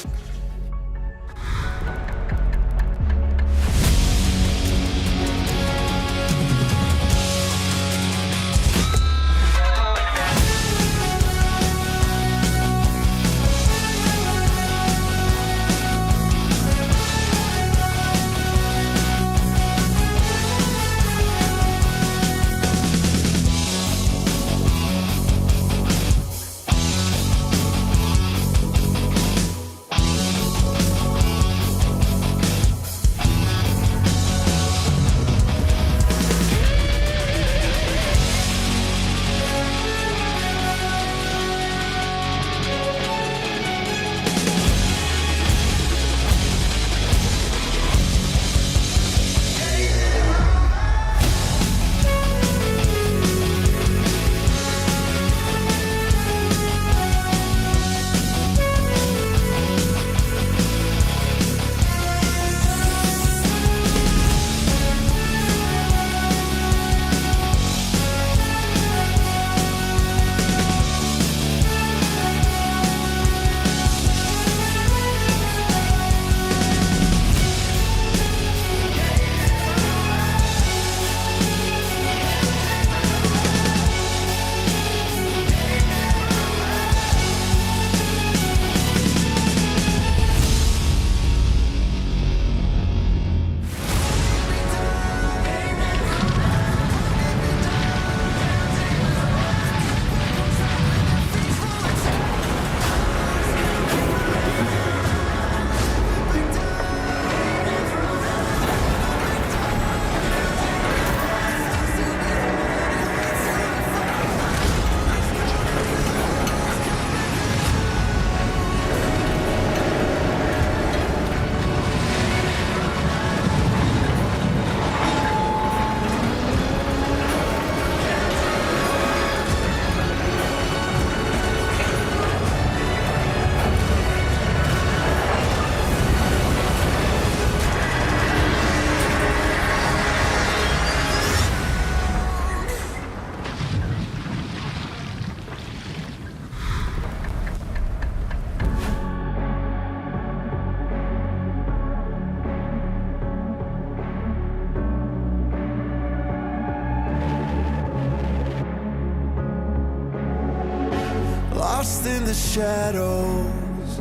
Lost in the shadows,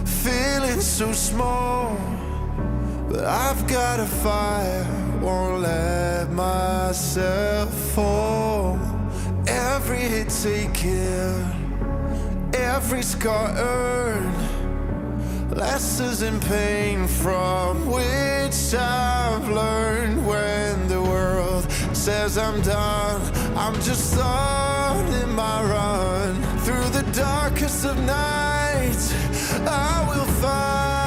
feeling so small. But I've got a fire, won't let myself fall. Every hit taken, every scar earned, lessons in pain from which I've learned. When the world says I'm done, I'm just starting my run. Through the darkest of nights, I will find